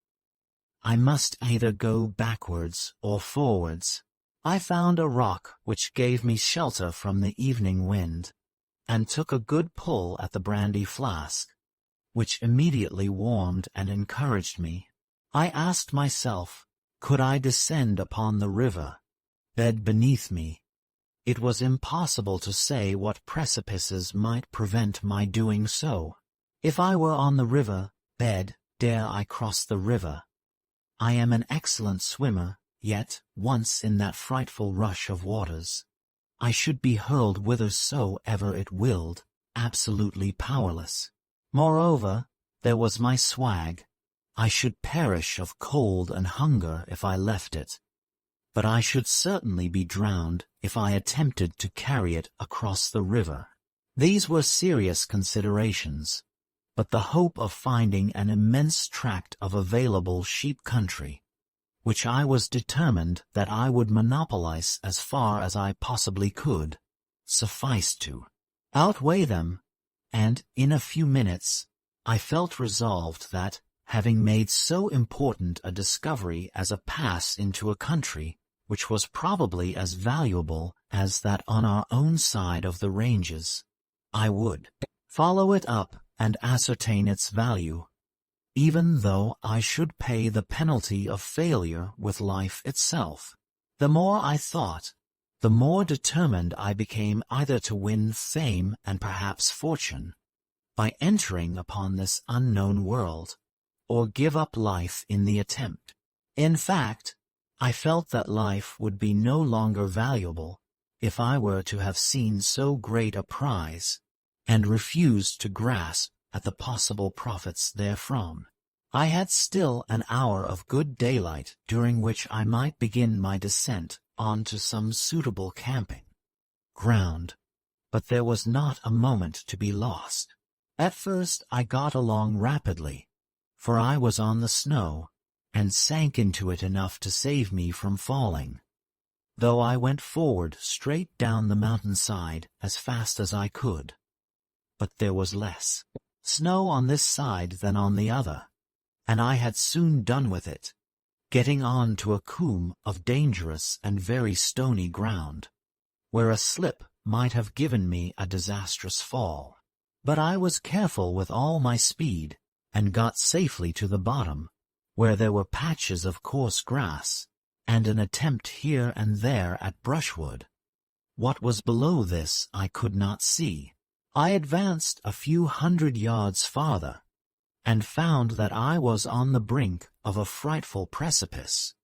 I must either go backwards or forwards. I found a rock which gave me shelter from the evening wind, and took a good pull at the brandy flask, which immediately warmed and encouraged me. I asked myself, could I descend upon the river bed beneath me? It was impossible to say what precipices might prevent my doing so. If I were on the river bed, dare I cross the river? I am an excellent swimmer, yet, once in that frightful rush of waters, I should be hurled whithersoever it willed, absolutely powerless. Moreover, there was my swag. I should perish of cold and hunger if I left it, but I should certainly be drowned if I attempted to carry it across the river. These were serious considerations, but the hope of finding an immense tract of available sheep country, which I was determined that I would monopolize as far as I possibly could, sufficed to outweigh them, and in a few minutes I felt resolved that, having made so important a discovery as a pass into a country which was probably as valuable as that on our own side of the ranges, I would follow it up and ascertain its value, even though I should pay the penalty of failure with life itself. The more I thought, the more determined I became either to win fame and perhaps fortune by entering upon this unknown world, or give up life in the attempt. In fact, I felt that life would be no longer valuable if I were to have seen so great a prize, and refused to grasp at the possible profits therefrom. I had still an hour of good daylight during which I might begin my descent on to some suitable camping ground, but there was not a moment to be lost. At first I got along rapidly, for I was on the snow, and sank into it enough to save me from falling, though I went forward straight down the mountainside as fast as I could. But there was less snow on this side than on the other, and I had soon done with it, getting on to a coombe of dangerous and very stony ground, where a slip might have given me a disastrous fall. But I was careful with all my speed, and got safely to the bottom, where there were patches of coarse grass, and an attempt here and there at brushwood. What was below this I could not see. I advanced a few hundred yards farther, and found that I was on the brink of a frightful precipice,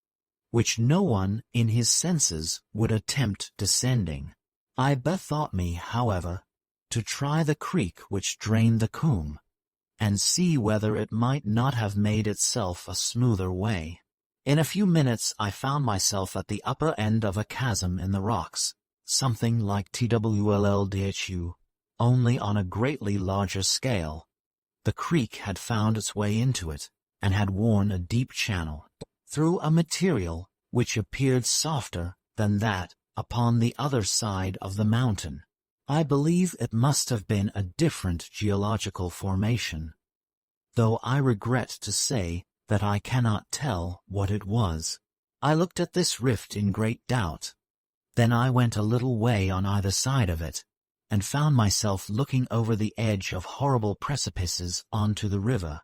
which no one in his senses would attempt descending. I bethought me, however, to try the creek which drained the coombe, and see whether it might not have made itself a smoother way. In a few minutes I found myself at the upper end of a chasm in the rocks, something like TWLLDHU, only on a greatly larger scale. The creek had found its way into it, and had worn a deep channel through a material which appeared softer than that upon the other side of the mountain. I believe it must have been a different geological formation, though I regret to say that I cannot tell what it was. I looked at this rift in great doubt. Then I went a little way on either side of it, and found myself looking over the edge of horrible precipices onto the river,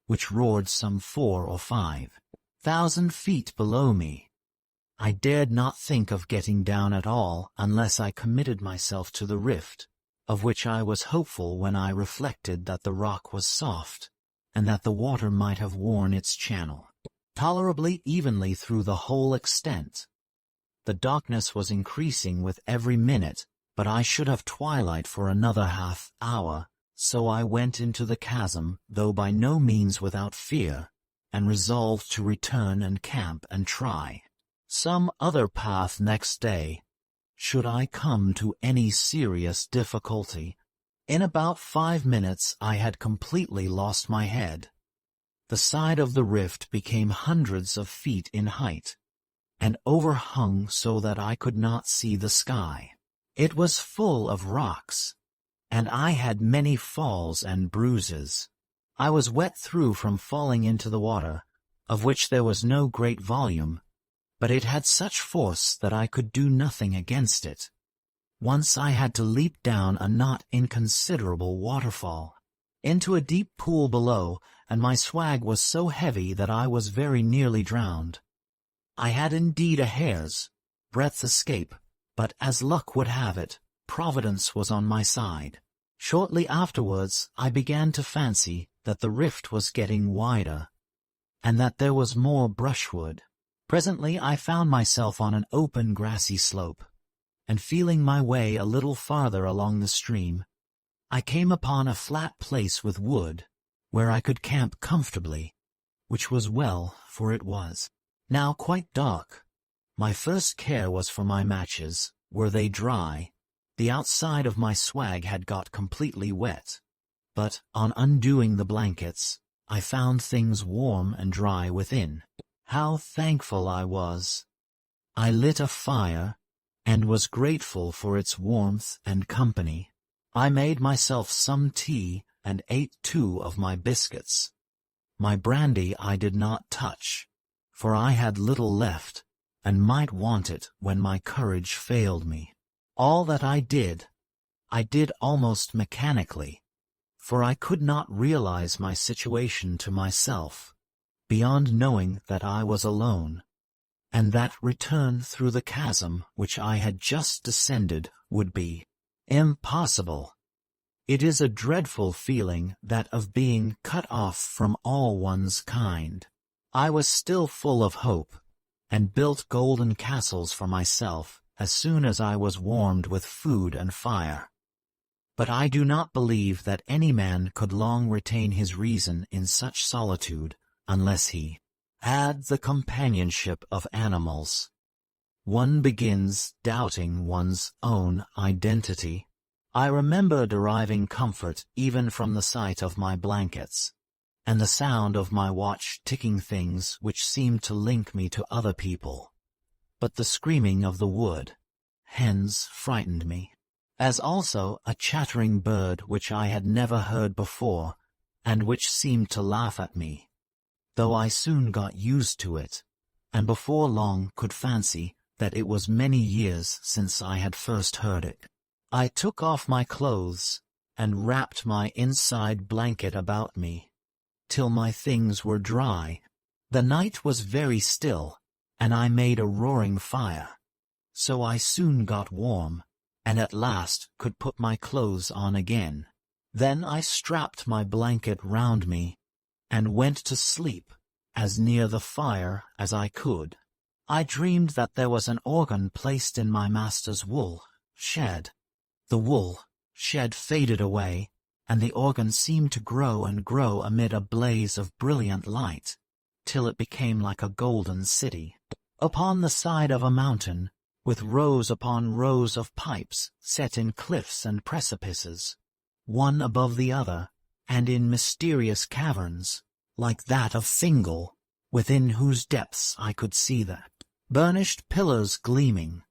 which roared some 4,000 or 5,000 feet below me. I dared not think of getting down at all unless I committed myself to the rift, of which I was hopeful when I reflected that the rock was soft, and that the water might have worn its channel tolerably evenly through the whole extent. The darkness was increasing with every minute, but I should have twilight for another half hour, so I went into the chasm, though by no means without fear, and resolved to return and camp and try some other path next day, should I come to any serious difficulty. In about 5 minutes I had completely lost my head. The side of the rift became hundreds of feet in height, and overhung so that I could not see the sky. It was full of rocks, and I had many falls and bruises. I was wet through from falling into the water, of which there was no great volume, but it had such force that I could do nothing against it. Once I had to leap down a not inconsiderable waterfall into a deep pool below, and my swag was so heavy that I was very nearly drowned. I had indeed a hair's breadth escape, but as luck would have it, Providence was on my side. Shortly afterwards I began to fancy that the rift was getting wider, and that there was more brushwood. Presently I found myself on an open grassy slope, and feeling my way a little farther along the stream, I came upon a flat place with wood, where I could camp comfortably, which was well, for it was now quite dark. My first care was for my matches. Were they dry? The outside of my swag had got completely wet, but, on undoing the blankets, I found things warm and dry within. How thankful I was! I lit a fire, and was grateful for its warmth and company. I made myself some tea, and ate 2 of my biscuits. My brandy I did not touch, for I had little left, and might want it when my courage failed me. All that I did almost mechanically, for I could not realize my situation to myself, beyond knowing that I was alone, and that return through the chasm which I had just descended would be impossible. It is a dreadful feeling, that of being cut off from all one's kind. I was still full of hope, and built golden castles for myself as soon as I was warmed with food and fire. But I do not believe that any man could long retain his reason in such solitude, unless he had the companionship of animals. One begins doubting one's own identity. I remember deriving comfort even from the sight of my blankets, and the sound of my watch ticking things which seemed to link me to other people. But the screaming of the wood hens frightened me, as also a chattering bird which I had never heard before, and which seemed to laugh at me, though I soon got used to it, and before long could fancy that it was many years since I had first heard it. I took off my clothes, and wrapped my inside blanket about me, till my things were dry. The night was very still, and I made a roaring fire, so I soon got warm, and at last could put my clothes on again. Then I strapped my blanket round me, and went to sleep, as near the fire as I could. I dreamed that there was an organ placed in my master's wool shed. The wool shed faded away, and the organ seemed to grow and grow amid a blaze of brilliant light, till it became like a golden city, upon the side of a mountain, with rows upon rows of pipes set in cliffs and precipices, one above the other, and in mysterious caverns, like that of Fingal, within whose depths I could see the burnished pillars gleaming.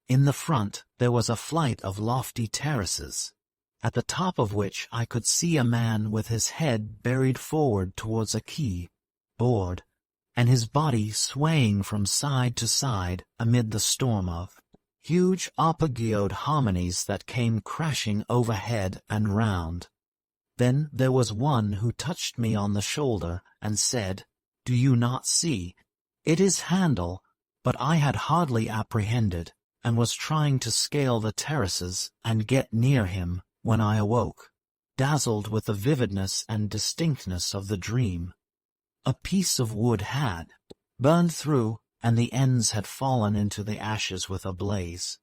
In the front there was a flight of lofty terraces, at the top of which I could see a man with his head buried forward towards a key board, and his body swaying from side to side amid the storm of huge arpeggiated harmonies that came crashing overhead and round. Then there was one who touched me on the shoulder and said, "Do you not see? It is Handel," but I had hardly apprehended, and was trying to scale the terraces and get near him, when I awoke, dazzled with the vividness and distinctness of the dream. A piece of wood had burned through, and the ends had fallen into the ashes with a blaze.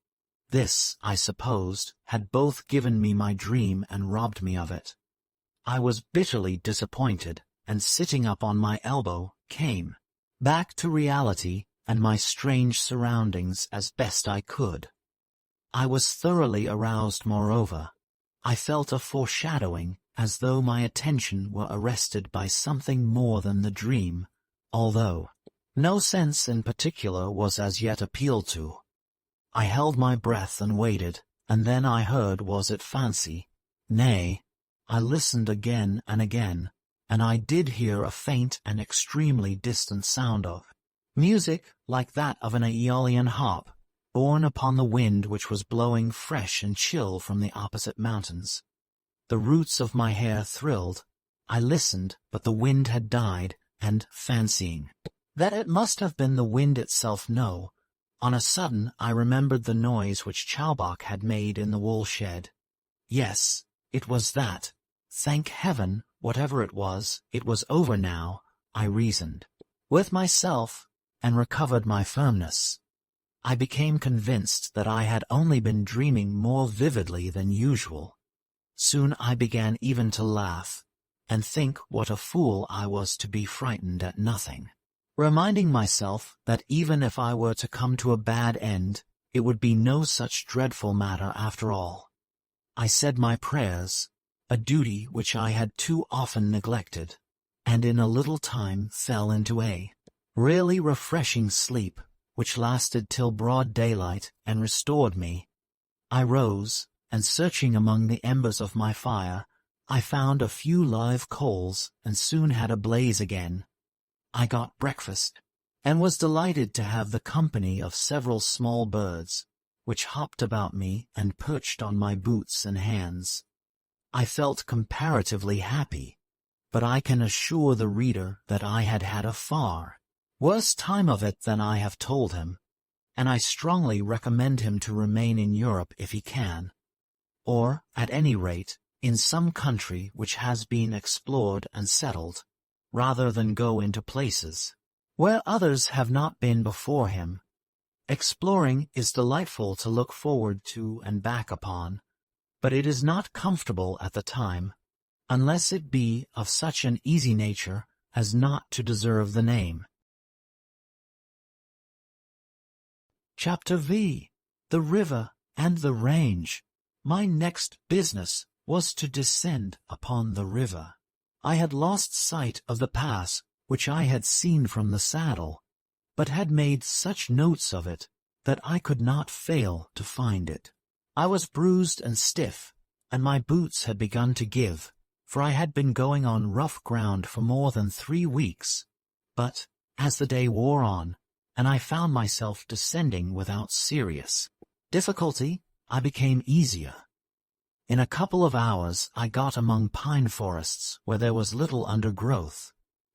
This, I supposed, had both given me my dream and robbed me of it. I was bitterly disappointed, and sitting up on my elbow, came back to reality and my strange surroundings as best I could. I was thoroughly aroused moreover. I felt a foreshadowing, as though my attention were arrested by something more than the dream, although no sense in particular was as yet appealed to. I held my breath and waited, and then I heard, was it fancy? Nay, I listened again and again, and I did hear a faint and extremely distant sound of music like that of an Aeolian harp, borne upon the wind which was blowing fresh and chill from the opposite mountains. The roots of my hair thrilled. I listened, but the wind had died, and, fancying that it must have been the wind itself, on a sudden I remembered the noise which Chowbok had made in the wool shed. Yes, it was that. Thank heaven, whatever it was over now, I reasoned with myself, and recovered my firmness. I became convinced that I had only been dreaming more vividly than usual. Soon I began even to laugh, and think what a fool I was to be frightened at nothing, reminding myself that even if I were to come to a bad end, it would be no such dreadful matter after all. I said my prayers, a duty which I had too often neglected, and in a little time fell into a really refreshing sleep, which lasted till broad daylight and restored me. I rose, and searching among the embers of my fire, I found a few live coals and soon had a blaze again. I got breakfast, and was delighted to have the company of several small birds, which hopped about me and perched on my boots and hands. I felt comparatively happy, but I can assure the reader that I had had a far worse time of it than I have told him, and I strongly recommend him to remain in Europe if he can, or, at any rate, in some country which has been explored and settled, rather than go into places where others have not been before him. Exploring is delightful to look forward to and back upon, but it is not comfortable at the time, unless it be of such an easy nature as not to deserve the name. Chapter V. The River and the Range. My next business was to descend upon the river. I had lost sight of the pass which I had seen from the saddle, but had made such notes of it that I could not fail to find it. I was bruised and stiff, and my boots had begun to give, for I had been going on rough ground for more than 3 weeks. But, as the day wore on, and I found myself descending without serious difficulty, I became easier. In a couple of hours I got among pine forests where there was little undergrowth,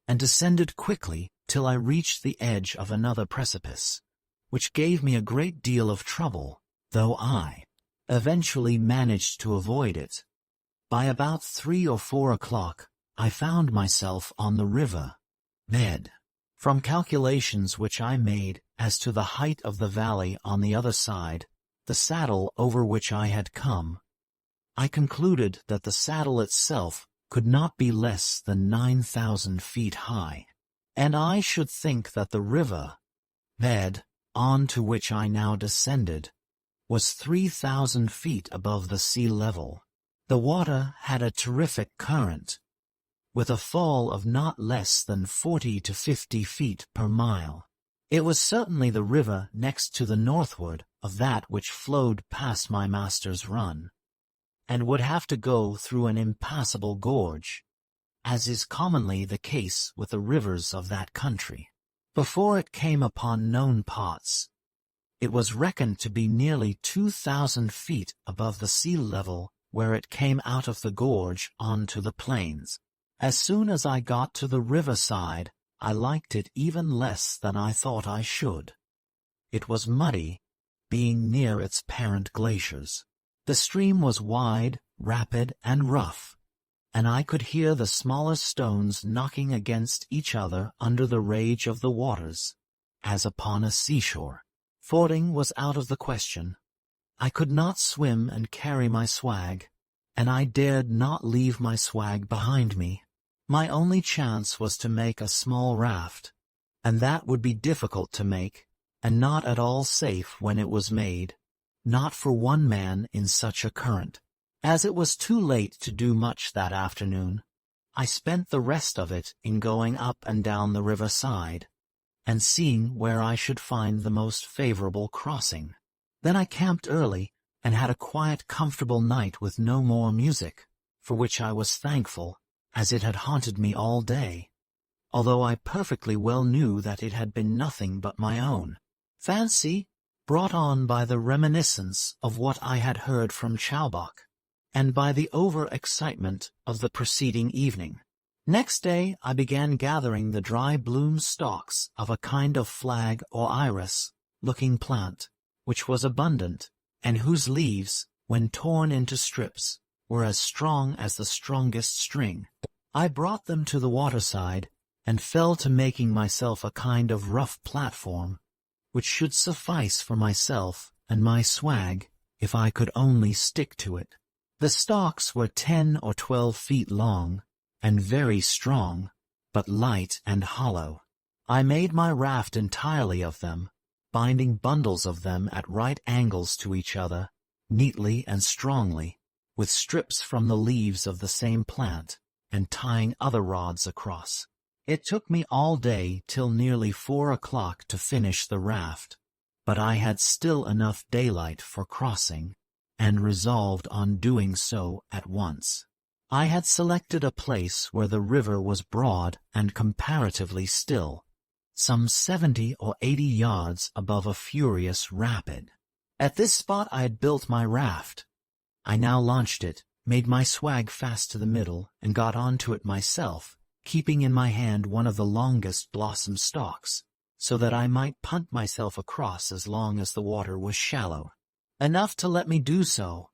and descended quickly till I reached the edge of another precipice, which gave me a great deal of trouble, though I eventually managed to avoid it. By about 3 or 4 o'clock, I found myself on the river bed. From calculations which I made as to the height of the valley on the other side, the saddle over which I had come, I concluded that the saddle itself could not be less than 9,000 feet high, and I should think that the river bed, on to which I now descended, was 3,000 feet above the sea level. The water had a terrific current, with a fall of not less than 40 to 50 feet per mile. It was certainly the river next to the northward of that which flowed past my master's run, and would have to go through an impassable gorge, as is commonly the case with the rivers of that country. before it came upon known parts. It was reckoned to be nearly 2,000 feet above the sea level where it came out of the gorge onto the plains. As soon as I got to the riverside, I liked it even less than I thought I should. It was muddy, being near its parent glaciers. The stream was wide, rapid, and rough, and I could hear the smaller stones knocking against each other under the rage of the waters, as upon a seashore. Fording was out of the question. I could not swim and carry my swag, and I dared not leave my swag behind me. My only chance was to make a small raft, and that would be difficult to make, and not at all safe when it was made, not for one man in such a current. As it was too late to do much that afternoon, I spent the rest of it in going up and down the riverside, and seeing where I should find the most favorable crossing. Then I camped early, and had a quiet, comfortable night with no more music, for which I was thankful, as it had haunted me all day, although I perfectly well knew that it had been nothing but my own fancy, brought on by the reminiscence of what I had heard from Chalbach, and by the over-excitement of the preceding evening. Next day I began gathering the dry bloom stalks of a kind of flag or iris-looking plant, which was abundant, and whose leaves, when torn into strips, were as strong as the strongest string. I brought them to the waterside, and fell to making myself a kind of rough platform, which should suffice for myself and my swag, if I could only stick to it. The stalks were 10 or 12 feet long, and very strong, but light and hollow. I made my raft entirely of them, binding bundles of them at right angles to each other, neatly and strongly, with strips from the leaves of the same plant, and tying other rods across. It took me all day till nearly 4 o'clock to finish the raft, but I had still enough daylight for crossing, and resolved on doing so at once. I had selected a place where the river was broad and comparatively still, some 70 or 80 yards above a furious rapid. At this spot I had built my raft. I now launched it, made my swag fast to the middle, and got onto it myself, keeping in my hand one of the longest blossom stalks, so that I might punt myself across as long as the water was shallow enough to let me do so.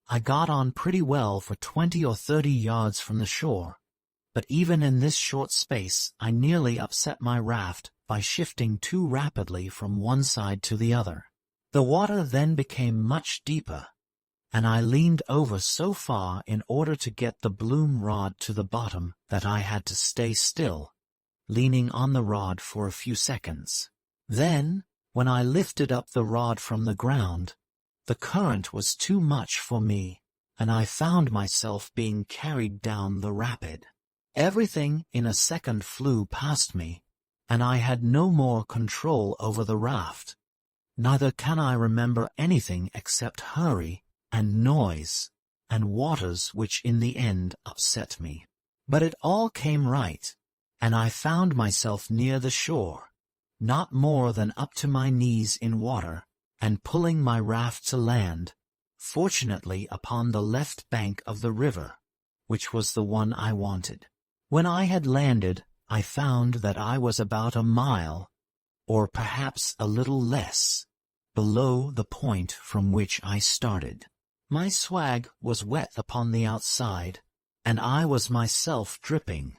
I got on pretty well for 20 or 30 yards from the shore, but even in this short space I nearly upset my raft by shifting too rapidly from one side to the other. The water then became much deeper, and I leaned over so far in order to get the bloom rod to the bottom that I had to stay still, leaning on the rod for a few seconds. Then, when I lifted up the rod from the ground, the current was too much for me, and I found myself being carried down the rapid. Everything in a second flew past me, and I had no more control over the raft. Neither can I remember anything except hurry and noise, and waters which in the end upset me. But it all came right, and I found myself near the shore, not more than up to my knees in water, and pulling my raft to land, fortunately upon the left bank of the river, which was the one I wanted. When I had landed, I found that I was about a mile, or perhaps a little less, below the point from which I started. My swag was wet upon the outside, and I was myself dripping.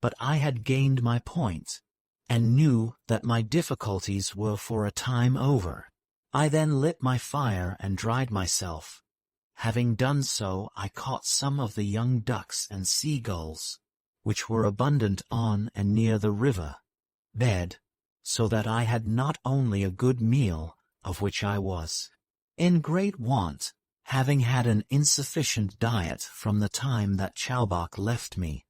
But I had gained my point, and knew that my difficulties were for a time over. I then lit my fire and dried myself. Having done so, I caught some of the young ducks and seagulls, which were abundant on and near the river bed, so that I had not only a good meal, of which I was in great want, having had an insufficient diet from the time that Chalbach left me,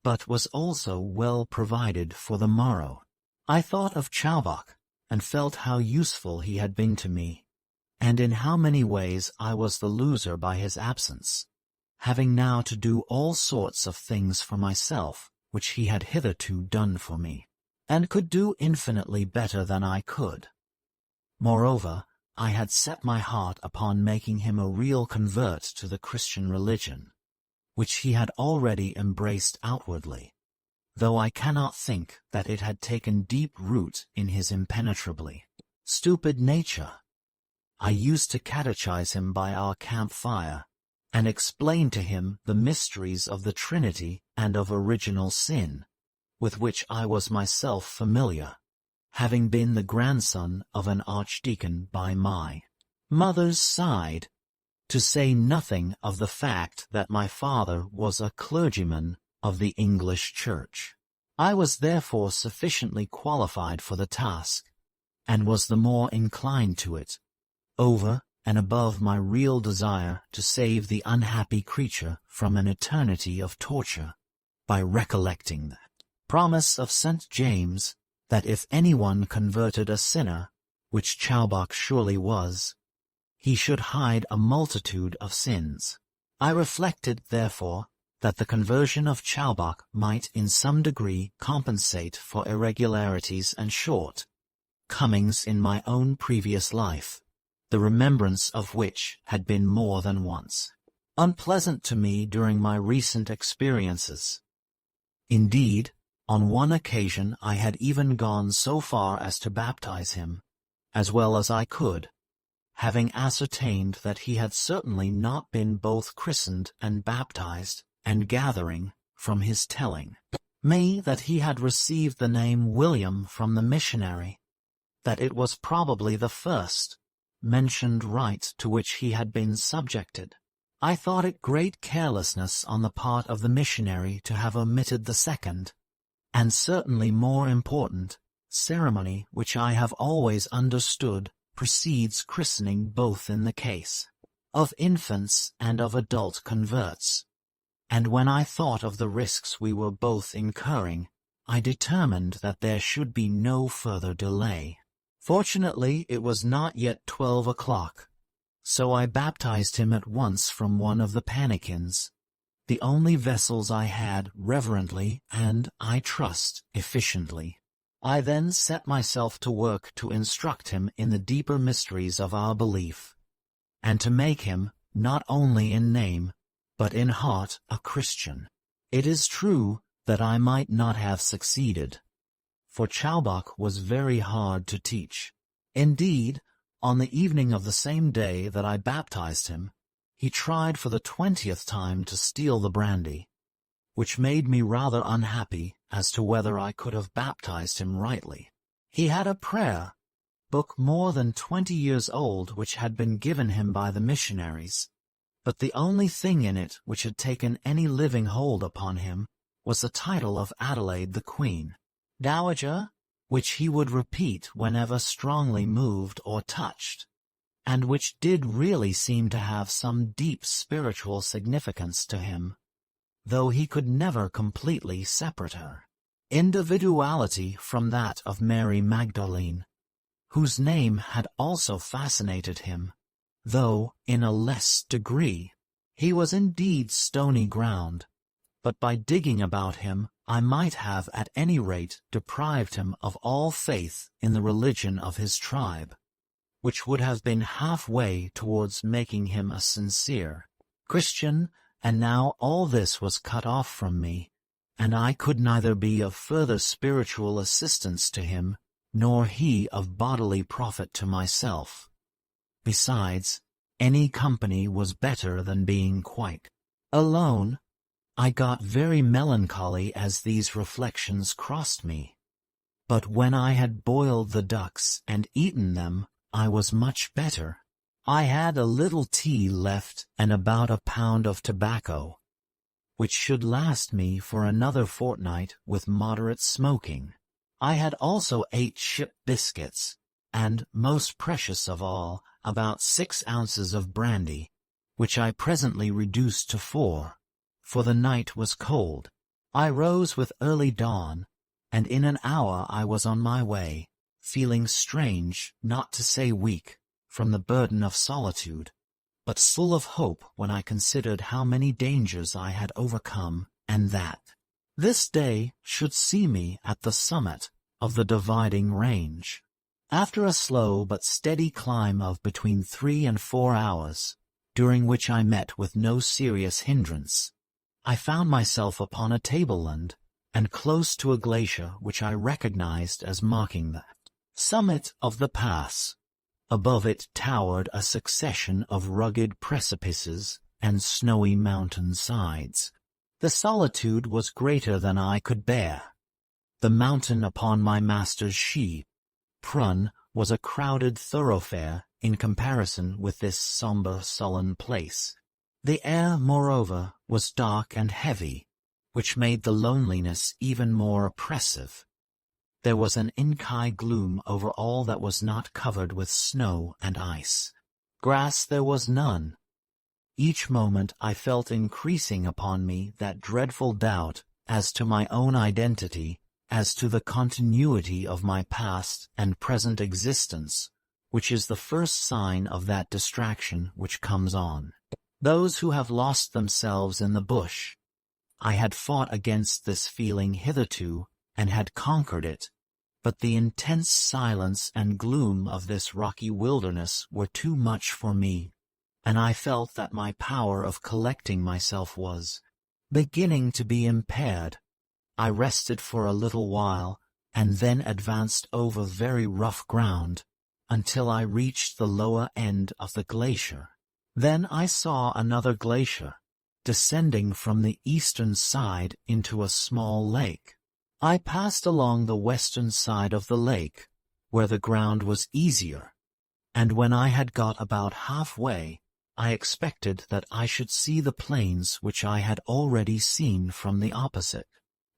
but was also well provided for the morrow. I thought of Chalbach, and felt how useful he had been to me, and in how many ways I was the loser by his absence, having now to do all sorts of things for myself which he had hitherto done for me. and could do infinitely better than I could. Moreover, I had set my heart upon making him a real convert to the Christian religion, which he had already embraced outwardly, though I cannot think that it had taken deep root in his impenetrably stupid nature. I used to catechize him by our campfire, and explain to him the mysteries of the Trinity and of original sin, with which I was myself familiar, having been the grandson of an archdeacon by my mother's side, to say nothing of the fact that my father was a clergyman of the English Church. I was therefore sufficiently qualified for the task, and was the more inclined to it, over and above my real desire to save the unhappy creature from an eternity of torture, by recollecting the promise of St. James, that if anyone converted a sinner, which Chalbach surely was, he should hide a multitude of sins. I reflected, therefore, that the conversion of Chalbach might in some degree compensate for irregularities and short-comings in my own previous life, the remembrance of which had been more than once unpleasant to me during my recent experiences. Indeed, on one occasion I had even gone so far as to baptize him, as well as I could, having ascertained that he had certainly not been both christened and baptized, and gathering, from his telling me that he had received the name William from the missionary, that it was probably the first mentioned rite to which he had been subjected. I thought it great carelessness on the part of the missionary to have omitted the second, and certainly more important, ceremony which I have always understood precedes christening both in the case of infants and of adult converts. And when I thought of the risks we were both incurring, I determined that there should be no further delay. Fortunately, it was not yet 12 o'clock, so I baptized him at once from one of the pannikins, the only vessels I had, reverently and, I trust, efficiently. I then set myself to work to instruct him in the deeper mysteries of our belief, and to make him, not only in name, but in heart, a Christian. It is true that I might not have succeeded, for Chalbach was very hard to teach. Indeed, on the evening of the same day that I baptized him, he tried for the 20th time to steal the brandy, which made me rather unhappy as to whether I could have baptized him rightly. He had a prayer book more than 20 years old which had been given him by the missionaries, but the only thing in it which had taken any living hold upon him was the title of Adelaide the Queen, Dowager, which he would repeat whenever strongly moved or touched, and which did really seem to have some deep spiritual significance to him, though he could never completely separate her individuality from that of Mary Magdalene, whose name had also fascinated him, though in a less degree. He was indeed stony ground, but by digging about him I might have at any rate deprived him of all faith in the religion of his tribe, which would have been half-way towards making him a sincere Christian, and now all this was cut off from me, and I could neither be of further spiritual assistance to him, nor he of bodily profit to myself. Besides, any company was better than being quite alone. I got very melancholy as these reflections crossed me. But when I had boiled the ducks and eaten them, I was much better. I had a little tea left and about a pound of tobacco, which should last me for another fortnight with moderate smoking. I had also 8 ship biscuits, and, most precious of all, about 6 ounces of brandy, which I presently reduced to 4. For the night was cold. I rose with early dawn, and in an hour I was on my way, feeling strange, not to say weak, from the burden of solitude, but full of hope when I considered how many dangers I had overcome, and that this day should see me at the summit of the dividing range. After a slow but steady climb of between 3 and 4 hours, during which I met with no serious hindrance, I found myself upon a tableland, and close to a glacier which I recognized as marking the summit of the pass. Above it towered a succession of rugged precipices and snowy mountain sides. The solitude was greater than I could bear. The mountain upon my master's sheep, Prun, was a crowded thoroughfare in comparison with this somber, sullen place. The air, moreover, was dark and heavy, which made the loneliness even more oppressive. There was an inky gloom over all that was not covered with snow and ice. Grass there was none. Each moment I felt increasing upon me that dreadful doubt as to my own identity, as to the continuity of my past and present existence, which is the first sign of that distraction which comes on those who have lost themselves in the bush. I had fought against this feeling hitherto, and had conquered it, but the intense silence and gloom of this rocky wilderness were too much for me, and I felt that my power of collecting myself was beginning to be impaired. I rested for a little while, and then advanced over very rough ground, until I reached the lower end of the glacier. Then I saw another glacier, descending from the eastern side into a small lake. I passed along the western side of the lake, where the ground was easier, and when I had got about halfway, I expected that I should see the plains which I had already seen from the opposite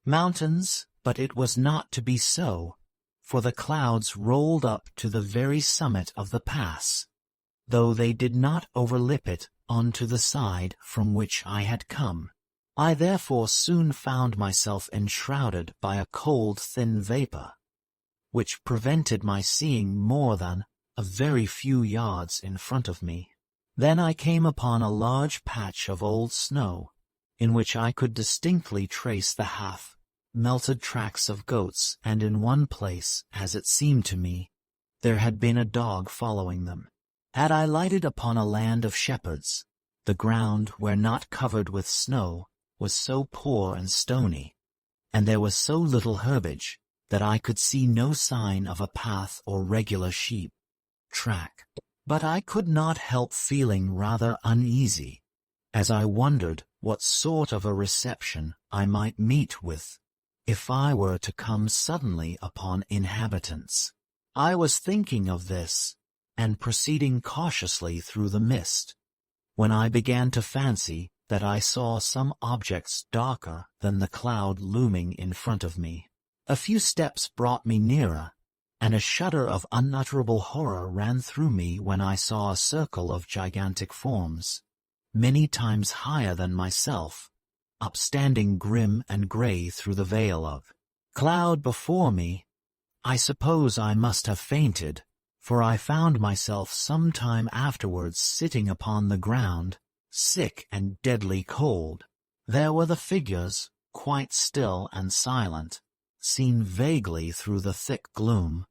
mountains, but it was not to be so, for the clouds rolled up to the very summit of the pass, though they did not overlip it onto the side from which I had come. I therefore soon found myself enshrouded by a cold thin vapor, which prevented my seeing more than a very few yards in front of me. Then I came upon a large patch of old snow, in which I could distinctly trace the half-melted tracks of goats, and in one place, as it seemed to me, there had been a dog following them. Had I lighted upon a land of shepherds, the ground, where not covered with snow, was so poor and stony, and there was so little herbage, that I could see no sign of a path or regular sheep track. But I could not help feeling rather uneasy, as I wondered what sort of a reception I might meet with, if I were to come suddenly upon inhabitants. I was thinking of this, and proceeding cautiously through the mist, when I began to fancy that I saw some objects darker than the cloud looming in front of me. A few steps brought me nearer, and a shudder of unutterable horror ran through me when I saw a circle of gigantic forms, many times higher than myself, upstanding grim and grey through the veil of cloud before me. I suppose I must have fainted, for I found myself some time afterwards sitting upon the ground, sick and deadly cold. There were the figures, quite still and silent, seen vaguely through the thick gloom,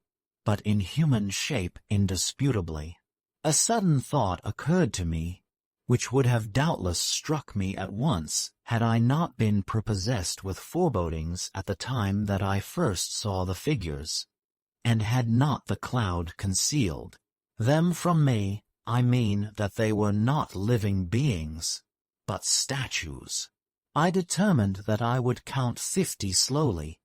but in human shape indisputably. A sudden thought occurred to me, which would have doubtless struck me at once, had I not been prepossessed with forebodings at the time that I first saw the figures, and had not the cloud concealed them from me. I mean that they were not living beings, but statues. I determined that I would count 50 slowly,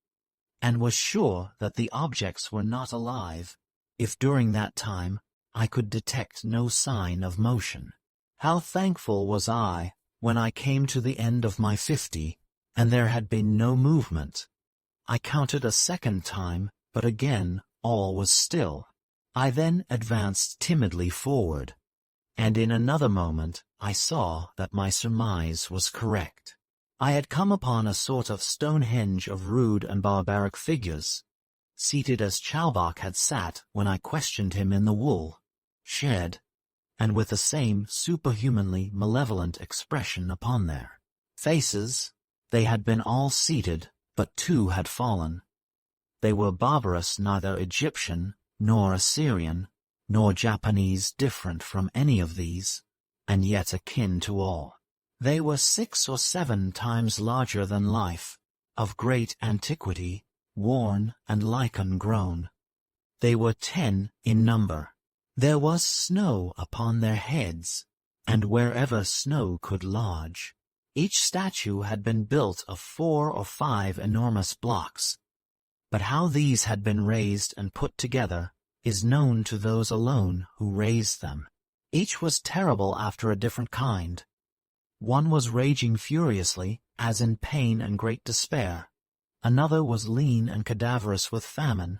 and was sure that the objects were not alive, if during that time I could detect no sign of motion. How thankful was I, when I came to the end of my 50, and there had been no movement. I counted a second time, but again all was still. I then advanced timidly forward, and in another moment I saw that my surmise was correct. I had come upon a sort of Stonehenge of rude and barbaric figures, seated as Chalbach had sat when I questioned him in the wool shed, and with the same superhumanly malevolent expression upon their faces. They had been all seated, but 2 had fallen. They were barbarous, neither Egyptian, nor Assyrian, nor Japanese, different from any of these, and yet akin to all. They were 6 or 7 times larger than life, of great antiquity, worn and lichen grown. They were 10 in number. There was snow upon their heads, and wherever snow could lodge. Each statue had been built of 4 or 5 enormous blocks. But how these had been raised and put together is known to those alone who raised them. Each was terrible after a different kind. One was raging furiously, as in pain and great despair. Another was lean and cadaverous with famine.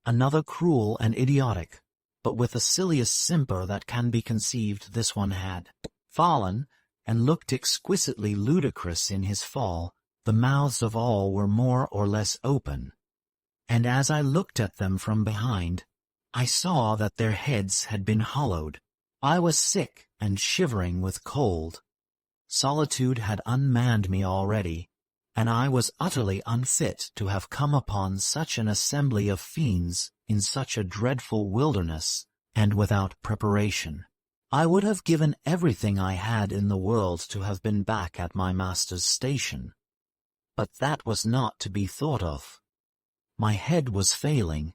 Another cruel and idiotic, but with the silliest simper that can be conceived. This one had fallen, and looked exquisitely ludicrous in his fall. The mouths of all were more or less open, and as I looked at them from behind, I saw that their heads had been hollowed. I was sick and shivering with cold. Solitude had unmanned me already, and I was utterly unfit to have come upon such an assembly of fiends in such a dreadful wilderness, and without preparation. I would have given everything I had in the world to have been back at my master's station. But that was not to be thought of. My head was failing,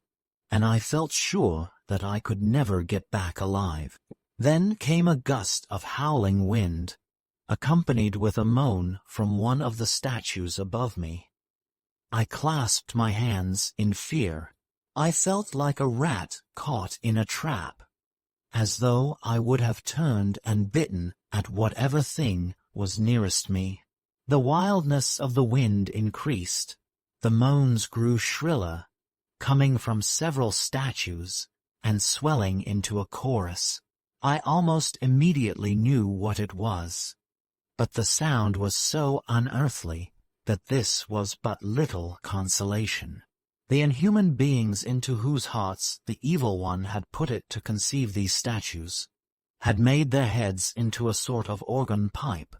and I felt sure that I could never get back alive. Then came a gust of howling wind, accompanied with a moan from one of the statues above me. I clasped my hands in fear. I felt like a rat caught in a trap, as though I would have turned and bitten at whatever thing was nearest me. The wildness of the wind increased. The moans grew shriller, coming from several statues, and swelling into a chorus. I almost immediately knew what it was. But the sound was so unearthly that this was but little consolation. The inhuman beings into whose hearts the evil one had put it to conceive these statues had made their heads into a sort of organ pipe,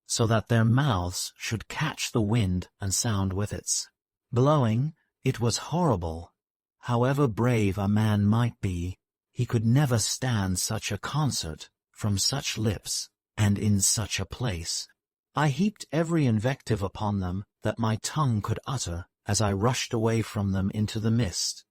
so that their mouths should catch the wind and sound with its blowing. It was horrible. However brave a man might be, he could never stand such a concert from such lips and in such a place. I heaped every invective upon them that my tongue could utter as I rushed away from them into the mist,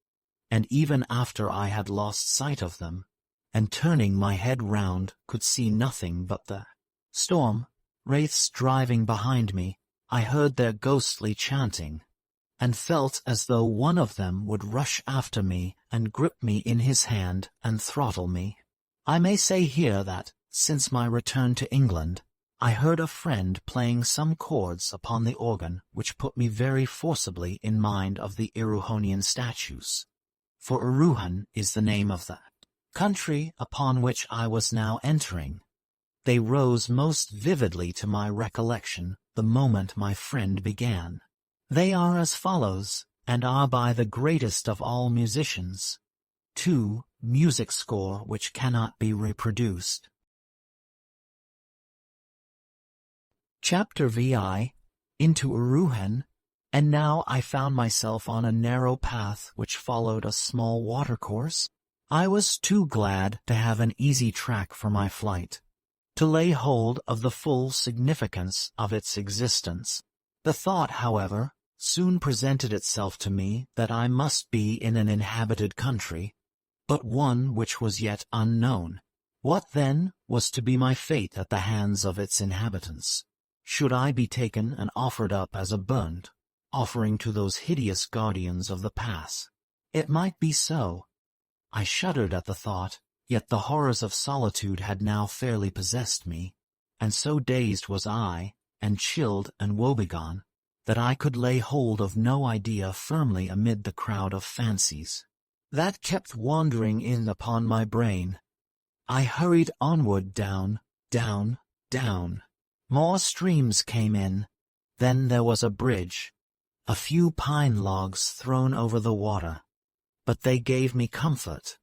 and even after I had lost sight of them, and turning my head round could see nothing but the storm wraiths driving behind me, I heard their ghostly chanting, and felt as though one of them would rush after me and grip me in his hand and throttle me. I may say here that, since my return to England, I heard a friend playing some chords upon the organ which put me very forcibly in mind of the Erewhonian statues. For Erewhon is the name of the country upon which I was now entering. They rose most vividly to my recollection the moment my friend began. They are as follows, and are by the greatest of all musicians. 2. Music score which cannot be reproduced. Chapter VI. Into Erewhon, and now I found myself on a narrow path which followed a small watercourse. I was too glad to have an easy track for my flight, to lay hold of the full significance of its existence. The thought, however, soon presented itself to me that I must be in an inhabited country, but one which was yet unknown. What, then, was to be my fate at the hands of its inhabitants? Should I be taken and offered up as a burnt offering to those hideous guardians of the pass? It might be so. I shuddered at the thought, yet the horrors of solitude had now fairly possessed me, and so dazed was I, and chilled and woebegone, that I could lay hold of no idea firmly amid the crowd of fancies that kept wandering in upon my brain. I hurried onward, down, down, down. More streams came in. Then there was a bridge, a few pine logs thrown over the water. But they gave me comfort,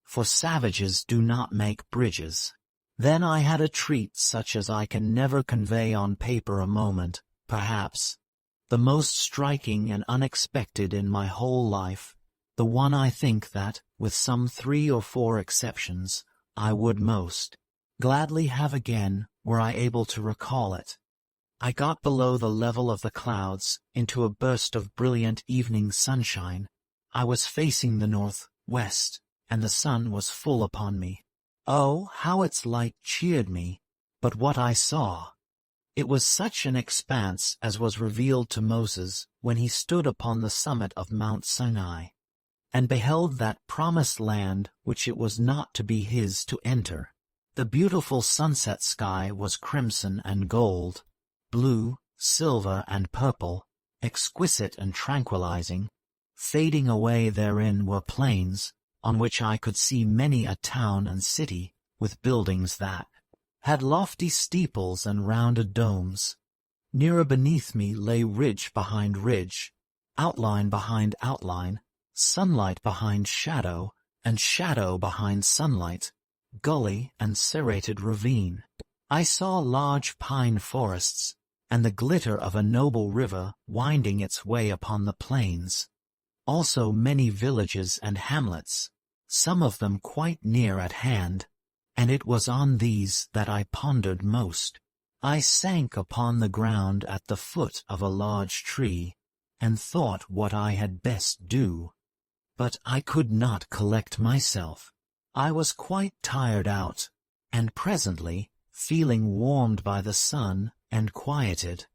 for savages do not make bridges. Then I had a treat such as I can never convey on paper. A moment, perhaps, the most striking and unexpected in my whole life, the one I think that, with some 3 or 4 exceptions, I would most gladly have again, were I able to recall it. I got below the level of the clouds, into a burst of brilliant evening sunshine. I was facing the north-west, and the sun was full upon me. Oh, how its light cheered me! But what I saw! It was such an expanse as was revealed to Moses when he stood upon the summit of Mount Sinai, and beheld that promised land which it was not to be his to enter. The beautiful sunset sky was crimson and gold, blue, silver, and purple, exquisite and tranquilizing. Fading away therein were plains, on which I could see many a town and city, with buildings that had lofty steeples and rounded domes. Nearer beneath me lay ridge behind ridge, outline behind outline, sunlight behind shadow, and shadow behind sunlight, gully and serrated ravine. I saw large pine forests, and the glitter of a noble river winding its way upon the plains. Also many villages and hamlets, some of them quite near at hand, and it was on these that I pondered most. I sank upon the ground at the foot of a large tree, and thought what I had best do. But I could not collect myself. I was quite tired out, and presently, feeling warmed by the sun and quieted,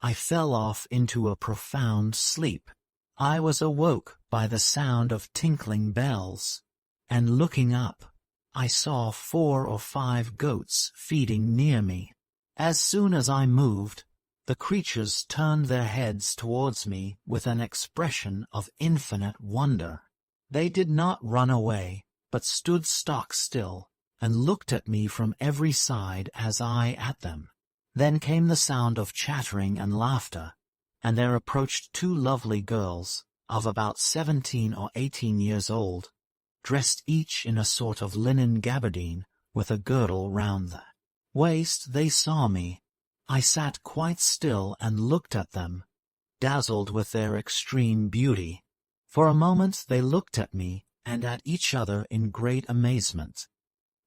I fell off into a profound sleep. I was awoke by the sound of tinkling bells, and looking up, I saw 4 or 5 goats feeding near me. As soon as I moved, the creatures turned their heads towards me with an expression of infinite wonder. They did not run away, but stood stock still, and looked at me from every side as I at them. Then came the sound of chattering and laughter, and there approached 2 lovely girls, of about 17 or 18 years old, dressed each in a sort of linen gabardine, with a girdle round the waist. They saw me. I sat quite still and looked at them, dazzled with their extreme beauty. For a moment they looked at me, and at each other in great amazement.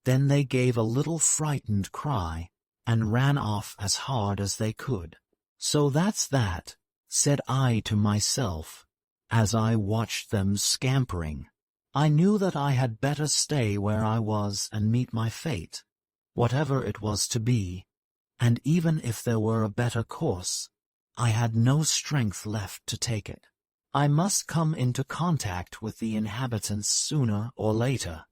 Then they gave a little frightened cry, and ran off as hard as they could. "So that's that," said I to myself, as I watched them scampering. I knew that I had better stay where I was and meet my fate, whatever it was to be, and even if there were a better course, I had no strength left to take it. I must come into contact with the inhabitants sooner or later,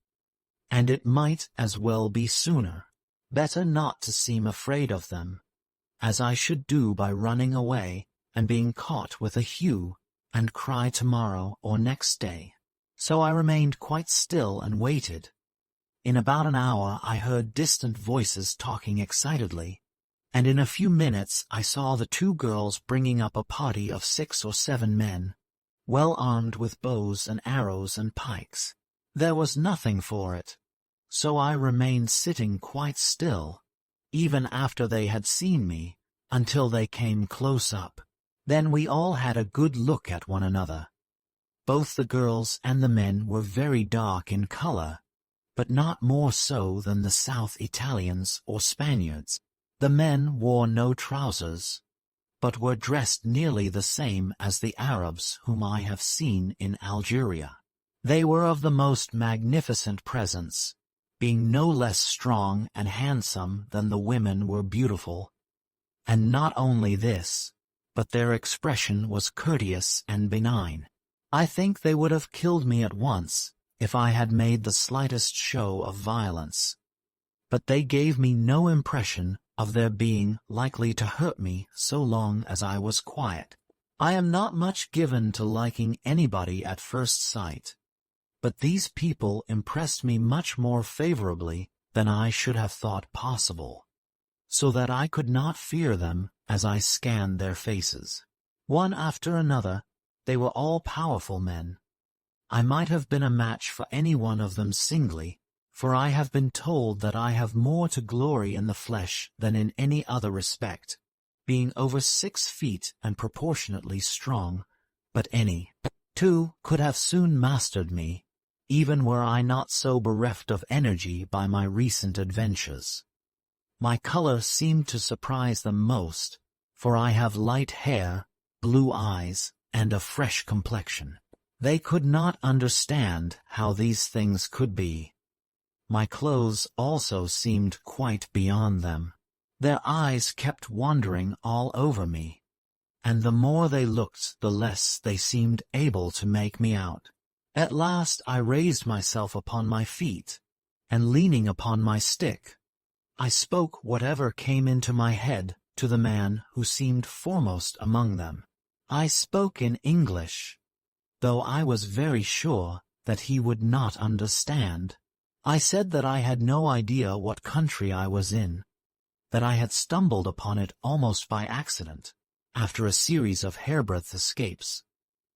and it might as well be sooner. Better not to seem afraid of them, as I should do by running away and being caught with a hue and cry tomorrow or next day. So I remained quite still and waited. In about an hour I heard distant voices talking excitedly, and in a few minutes I saw the 2 girls bringing up a party of 6 or 7 men, well armed with bows and arrows and pikes. There was nothing for it, so I remained sitting quite still, even after they had seen me, until they came close up. Then we all had a good look at one another. Both the girls and the men were very dark in color, but not more so than the South Italians or Spaniards. The men wore no trousers, but were dressed nearly the same as the Arabs whom I have seen in Algeria. They were of the most magnificent presence, being no less strong and handsome than the women were beautiful. And not only this, but their expression was courteous and benign. I think they would have killed me at once, if I had made the slightest show of violence. But they gave me no impression of their being likely to hurt me so long as I was quiet. I am not much given to liking anybody at first sight, but these people impressed me much more favorably than I should have thought possible, so that I could not fear them as I scanned their faces. One after another, they were all powerful men. I might have been a match for any one of them singly, for I have been told that I have more to glory in the flesh than in any other respect. being over 6 feet and proportionately strong, but any two could have soon mastered me, even were I not so bereft of energy by my recent adventures. My color seemed to surprise them most, for I have light hair, blue eyes, and a fresh complexion. They could not understand how these things could be. My clothes also seemed quite beyond them. Their eyes kept wandering all over me, and the more they looked, the less they seemed able to make me out. At last I raised myself upon my feet, and leaning upon my stick, I spoke whatever came into my head to the man who seemed foremost among them. I spoke in English, though I was very sure that he would not understand. I said that I had no idea what country I was in, that I had stumbled upon it almost by accident, after a series of hairbreadth escapes,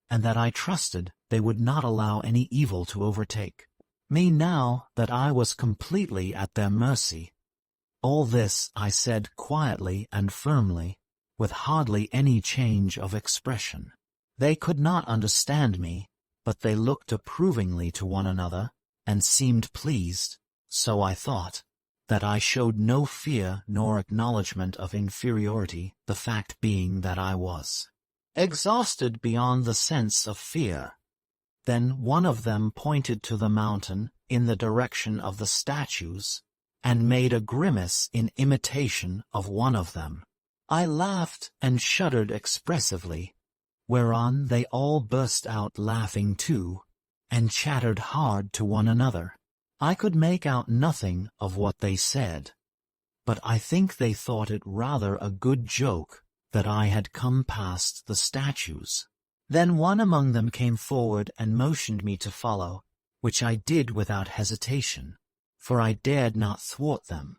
and that I trusted they would not allow any evil to overtake me now that I was completely at their mercy. All this I said quietly and firmly, with hardly any change of expression. They could not understand me, but they looked approvingly to one another, and seemed pleased, so I thought, that I showed no fear nor acknowledgment of inferiority, the fact being that I was exhausted beyond the sense of fear. Then one of them pointed to the mountain in the direction of the statues, and made a grimace in imitation of one of them. I laughed and shuddered expressively, whereon they all burst out laughing too, and chattered hard to one another. I could make out nothing of what they said, but I think they thought it rather a good joke that I had come past the statues. Then one among them came forward and motioned me to follow, which I did without hesitation, for I dared not thwart them.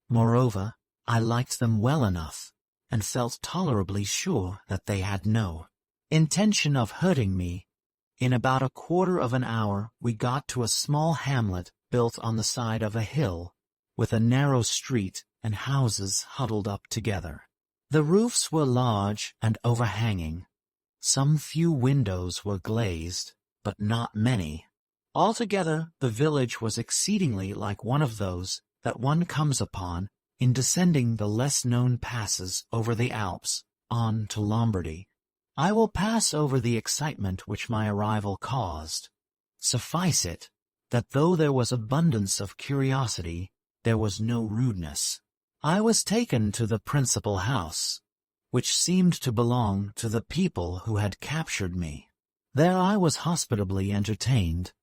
Moreover, I liked them well enough, and felt tolerably sure that they had no intention of hurting me. In about a quarter of an hour we got to a small hamlet built on the side of a hill, with a narrow street and houses huddled up together. The roofs were large and overhanging. Some few windows were glazed, but not many. Altogether the village was exceedingly like one of those that one comes upon in descending the less-known passes over the Alps on to Lombardy. I will pass over the excitement which my arrival caused. Suffice it, that though there was abundance of curiosity, there was no rudeness. I was taken to the principal house, which seemed to belong to the people who had captured me. There I was hospitably entertained,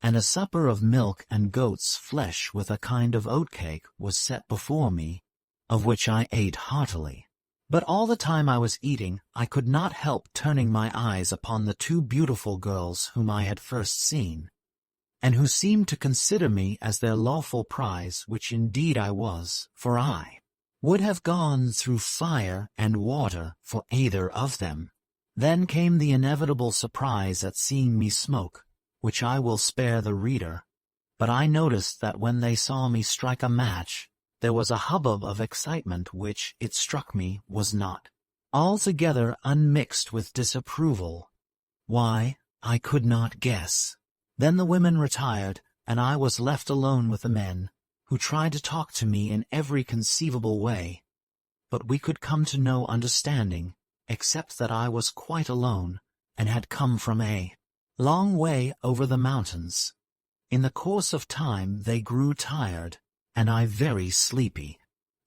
and a supper of milk and goat's flesh with a kind of oatcake was set before me, of which I ate heartily. But all the time I was eating, I could not help turning my eyes upon the 2 beautiful girls whom I had first seen, and who seemed to consider me as their lawful prize, which indeed I was, for I would have gone through fire and water for either of them. Then came the inevitable surprise at seeing me smoke, which I will spare the reader, but I noticed that when they saw me strike a match, there was a hubbub of excitement which, it struck me, was not altogether unmixed with disapproval. Why, I could not guess. Then the women retired, and I was left alone with the men, who tried to talk to me in every conceivable way. But we could come to no understanding, except that I was quite alone, and had come from a long way over the mountains. In the course of time they grew tired, and I very sleepy.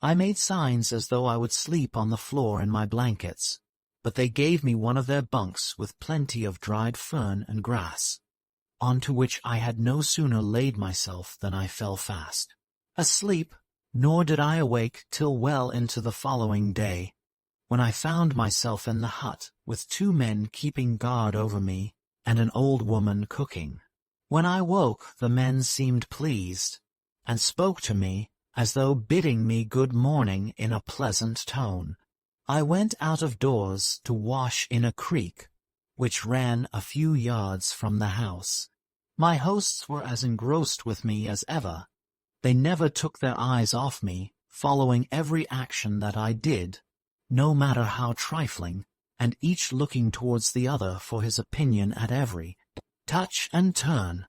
I made signs as though I would sleep on the floor in my blankets, but they gave me one of their bunks with plenty of dried fern and grass, onto which I had no sooner laid myself than I fell fast asleep, nor did I awake till well into the following day, when I found myself in the hut with 2 men keeping guard over me and an old woman cooking. When I woke, the men seemed pleased, and spoke to me as though bidding me good morning in a pleasant tone. I went out of doors to wash in a creek, which ran a few yards from the house. My hosts were as engrossed with me as ever. They never took their eyes off me, following every action that I did, no matter how trifling, and each looking towards the other for his opinion at every touch and turn.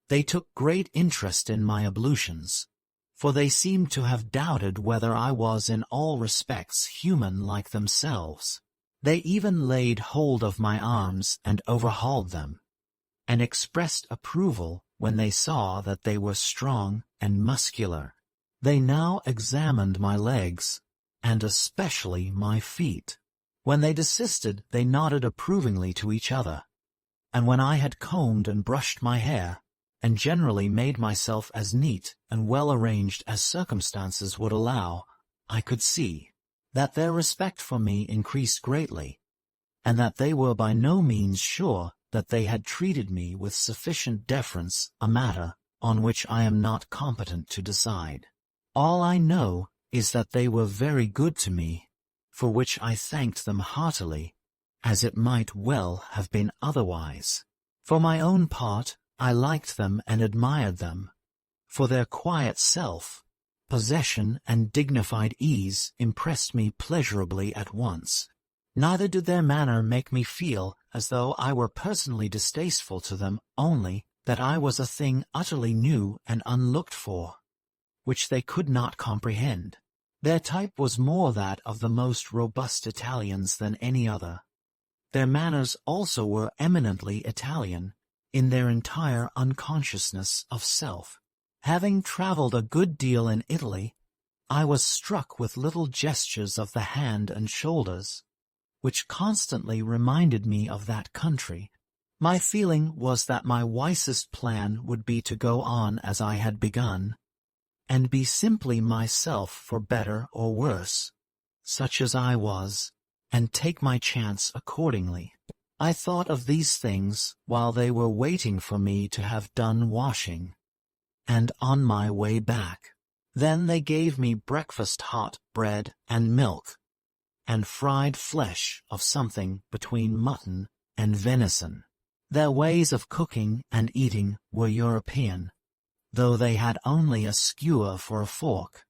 They took great interest in my ablutions, for they seemed to have doubted whether I was in all respects human like themselves. They even laid hold of my arms and overhauled them, and expressed approval when they saw that they were strong and muscular. They now examined my legs, and especially my feet. When they desisted, they nodded approvingly to each other, and when I had combed and brushed my hair, and generally made myself as neat and well arranged as circumstances would allow, I could see that their respect for me increased greatly, and that they were by no means sure that they had treated me with sufficient deference, a matter on which I am not competent to decide. All I know is that they were very good to me, for which I thanked them heartily, as it might well have been otherwise. For my own part, I liked them and admired them, for their quiet self-possession and dignified ease impressed me pleasurably at once. Neither did their manner make me feel as though I were personally distasteful to them, only that I was a thing utterly new and unlooked for, which they could not comprehend. Their type was more that of the most robust Italians than any other. Their manners also were eminently Italian, in their entire unconsciousness of self. Having traveled a good deal in Italy, I was struck with little gestures of the hand and shoulders, which constantly reminded me of that country. My feeling was that my wisest plan would be to go on as I had begun, and be simply myself for better or worse, such as I was, and take my chance accordingly. I thought of these things while they were waiting for me to have done washing, and on my way back. Then they gave me breakfast, hot bread and milk, and fried flesh of something between mutton and venison. Their ways of cooking and eating were European, though they had only a skewer for a fork,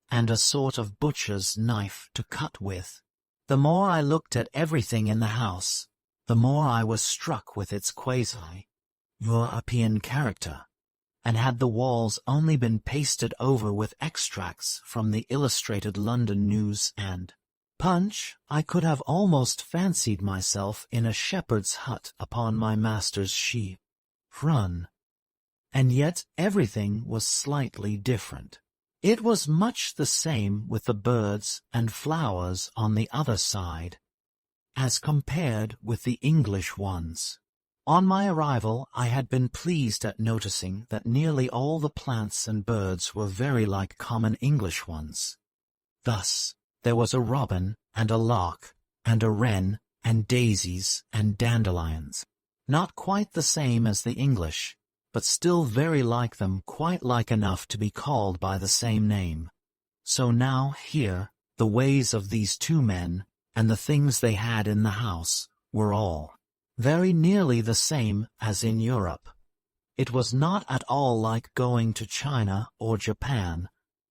and a sort of butcher's knife to cut with. The more I looked at everything in the house, the more I was struck with its quasi-European character, and had the walls only been pasted over with extracts from the Illustrated London News and Punch, I could have almost fancied myself in a shepherd's hut upon my master's sheep run. And yet everything was slightly different. It was much the same with the birds and flowers on the other side, as compared with the English ones. On my arrival I had been pleased at noticing that nearly all the plants and birds were very like common English ones. Thus, there was a robin and a lark and a wren and daisies and dandelions, not quite the same as the English, but still very like them, quite like enough to be called by the same name. So now here, the ways of these two men, and the things they had in the house, were all very nearly the same as in Europe. It was not at all like going to China or Japan,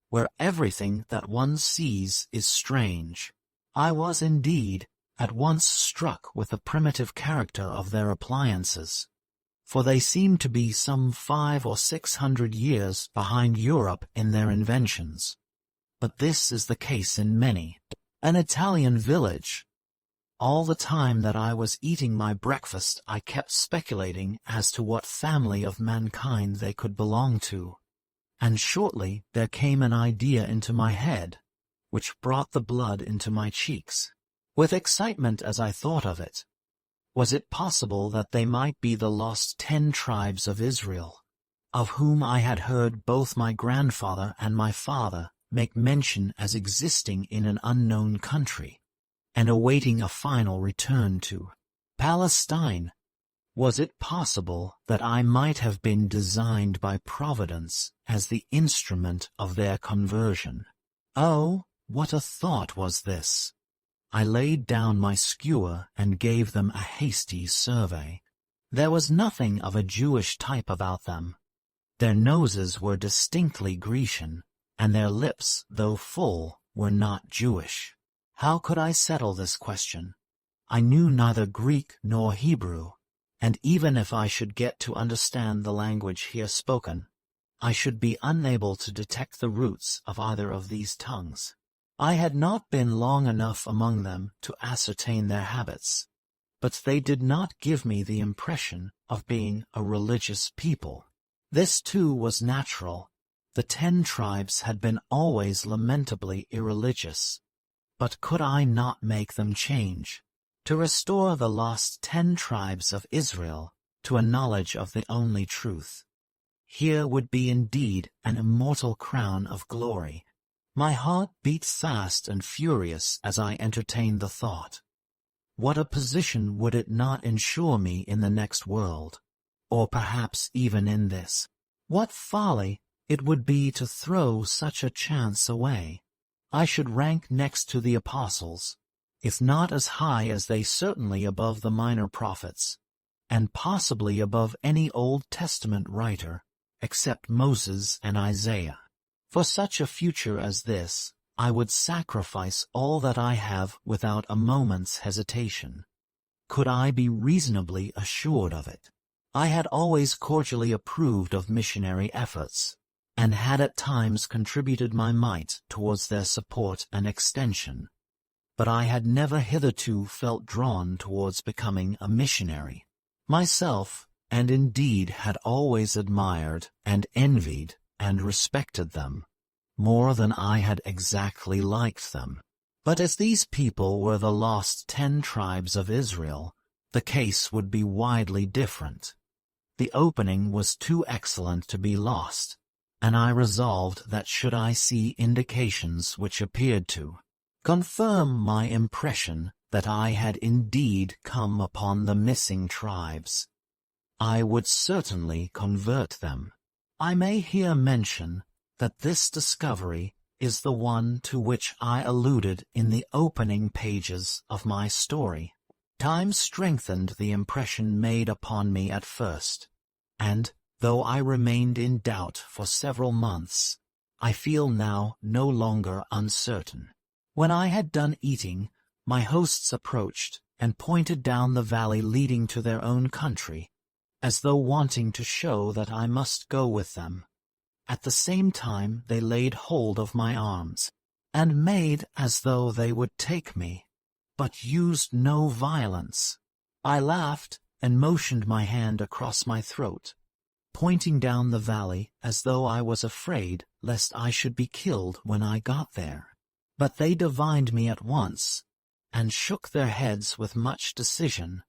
where everything that one sees is strange. I was indeed at once struck with the primitive character of their appliances, for they seemed to be some 500 or 600 years behind Europe in their inventions. But this is the case in many an Italian village. All the time that I was eating my breakfast I kept speculating as to what family of mankind they could belong to, and shortly there came an idea into my head, which brought the blood into my cheeks, with excitement as I thought of it. Was it possible that they might be the lost 10 tribes of Israel, of whom I had heard both my grandfather and my father make mention as existing in an unknown country, and awaiting a final return to Palestine? Was it possible that I might have been designed by Providence as the instrument of their conversion? Oh, what a thought was this! I laid down my skewer and gave them a hasty survey. There was nothing of a Jewish type about them. Their noses were distinctly Grecian, and their lips, though full, were not Jewish. How could I settle this question? I knew neither Greek nor Hebrew, and even if I should get to understand the language here spoken, I should be unable to detect the roots of either of these tongues. I had not been long enough among them to ascertain their habits, but they did not give me the impression of being a religious people. This too was natural. The 10 tribes had been always lamentably irreligious. But could I not make them change, to restore the lost 10 tribes of Israel to a knowledge of the only truth? Here would be indeed an immortal crown of glory. My heart beat fast and furious as I entertained the thought. What a position would it not ensure me in the next world, or perhaps even in this? What folly it would be to throw such a chance away. I should rank next to the apostles, if not as high as they, certainly above the minor prophets, and possibly above any Old Testament writer, except Moses and Isaiah. For such a future as this, I would sacrifice all that I have without a moment's hesitation. Could I be reasonably assured of it? I had always cordially approved of missionary efforts, and had at times contributed my mite towards their support and extension. But I had never hitherto felt drawn towards becoming a missionary myself, and indeed had always admired and envied and respected them, more than I had exactly liked them. But as these people were the lost 10 tribes of Israel, the case would be widely different. The opening was too excellent to be lost, and I resolved that should I see indications which appeared to confirm my impression that I had indeed come upon the missing tribes, I would certainly convert them. I may here mention that this discovery is the one to which I alluded in the opening pages of my story. Time strengthened the impression made upon me at first, and, though I remained in doubt for several months, I feel now no longer uncertain. When I had done eating, my hosts approached and pointed down the valley leading to their own country, as though wanting to show that I must go with them. At the same time they laid hold of my arms, and made as though they would take me, but used no violence. I laughed and motioned my hand across my throat, pointing down the valley as though I was afraid lest I should be killed when I got there. But they divined me at once, and shook their heads with much decision,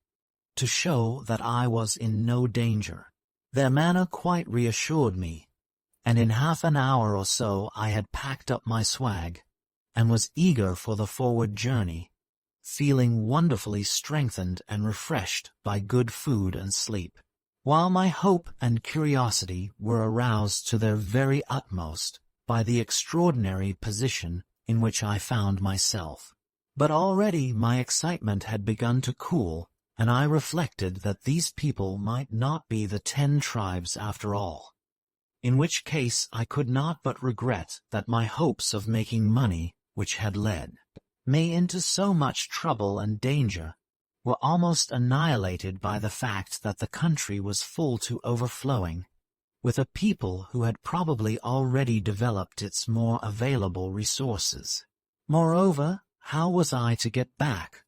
to show that I was in no danger. Their manner quite reassured me, and in half an hour or so I had packed up my swag, and was eager for the forward journey, feeling wonderfully strengthened and refreshed by good food and sleep, while my hope and curiosity were aroused to their very utmost by the extraordinary position in which I found myself. But already my excitement had begun to cool, and I reflected that these people might not be the 10 tribes after all, in which case I could not but regret that my hopes of making money, which had led me into so much trouble and danger, were almost annihilated by the fact that the country was full to overflowing, with a people who had probably already developed its more available resources. Moreover, how was I to get back?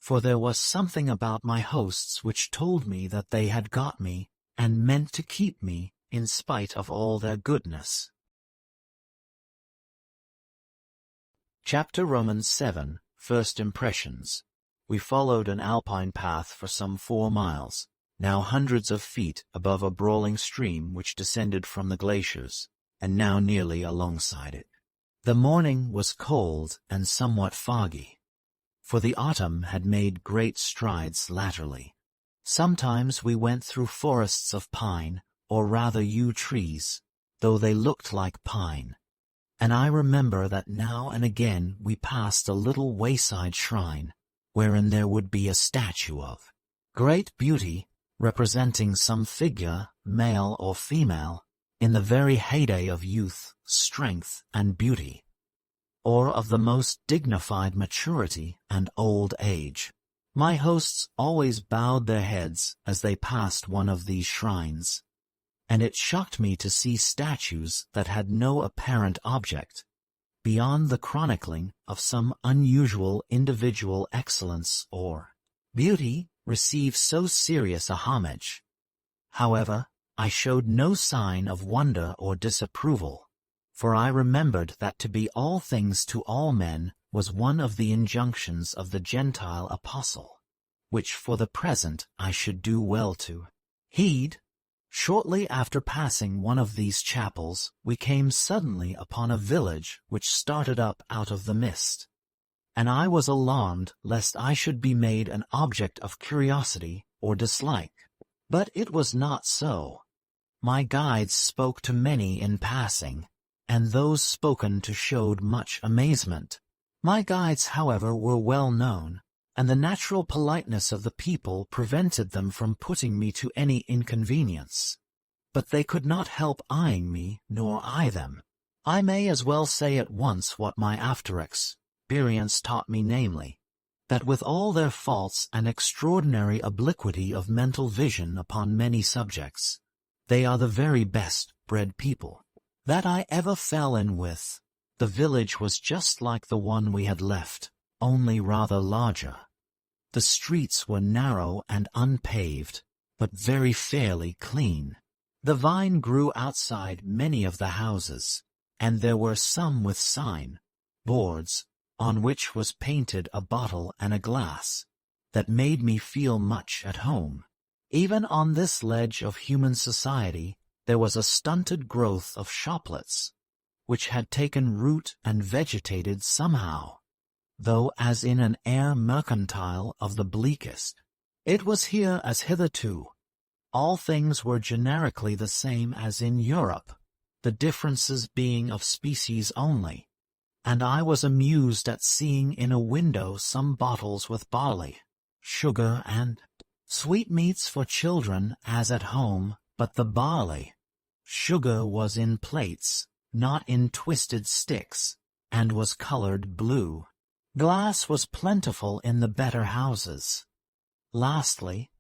For there was something about my hosts which told me that they had got me, and meant to keep me, in spite of all their goodness. Chapter Romans 7, First Impressions. We followed an alpine path for some 4 miles, now hundreds of feet above a brawling stream which descended from the glaciers, and now nearly alongside it. The morning was cold and somewhat foggy, for the autumn had made great strides latterly. Sometimes we went through forests of pine, or rather yew trees, though they looked like pine, and I remember that now and again we passed a little wayside shrine, wherein there would be a statue of great beauty, representing some figure, male or female, in the very heyday of youth, strength, and beauty. or of the most dignified maturity and old age. My hosts always bowed their heads as they passed one of these shrines, and it shocked me to see statues that had no apparent object, beyond the chronicling of some unusual individual excellence or beauty, receive so serious a homage. However, I showed no sign of wonder or disapproval, for I remembered that to be all things to all men was one of the injunctions of the Gentile apostle, which for the present I should do well to heed. Shortly after passing one of these chapels, we came suddenly upon a village which started up out of the mist, and I was alarmed lest I should be made an object of curiosity or dislike. But it was not so. My guides spoke to many in passing, and those spoken to showed much amazement. My guides, however, were well known, and the natural politeness of the people prevented them from putting me to any inconvenience. But they could not help eyeing me, nor I them. I may as well say at once what my after experience taught me, namely, that with all their faults and extraordinary obliquity of mental vision upon many subjects, they are the very best bred people that I ever fell in with. The village was just like the one we had left, only rather larger. The streets were narrow and unpaved, but very fairly clean. The vine grew outside many of the houses, and there were some with sign boards, on which was painted a bottle and a glass, that made me feel much at home. Even on this ledge of human society there was a stunted growth of shoplets, which had taken root and vegetated somehow, though as in an air mercantile of the bleakest. It was here as hitherto. All things were generically the same as in Europe, the differences being of species only, and I was amused at seeing in a window some bottles with barley, sugar, and sweetmeats for children as at home, but the barley, sugar was in plates, not in twisted sticks, and was colored blue. Glass was plentiful in the better houses. Lastly,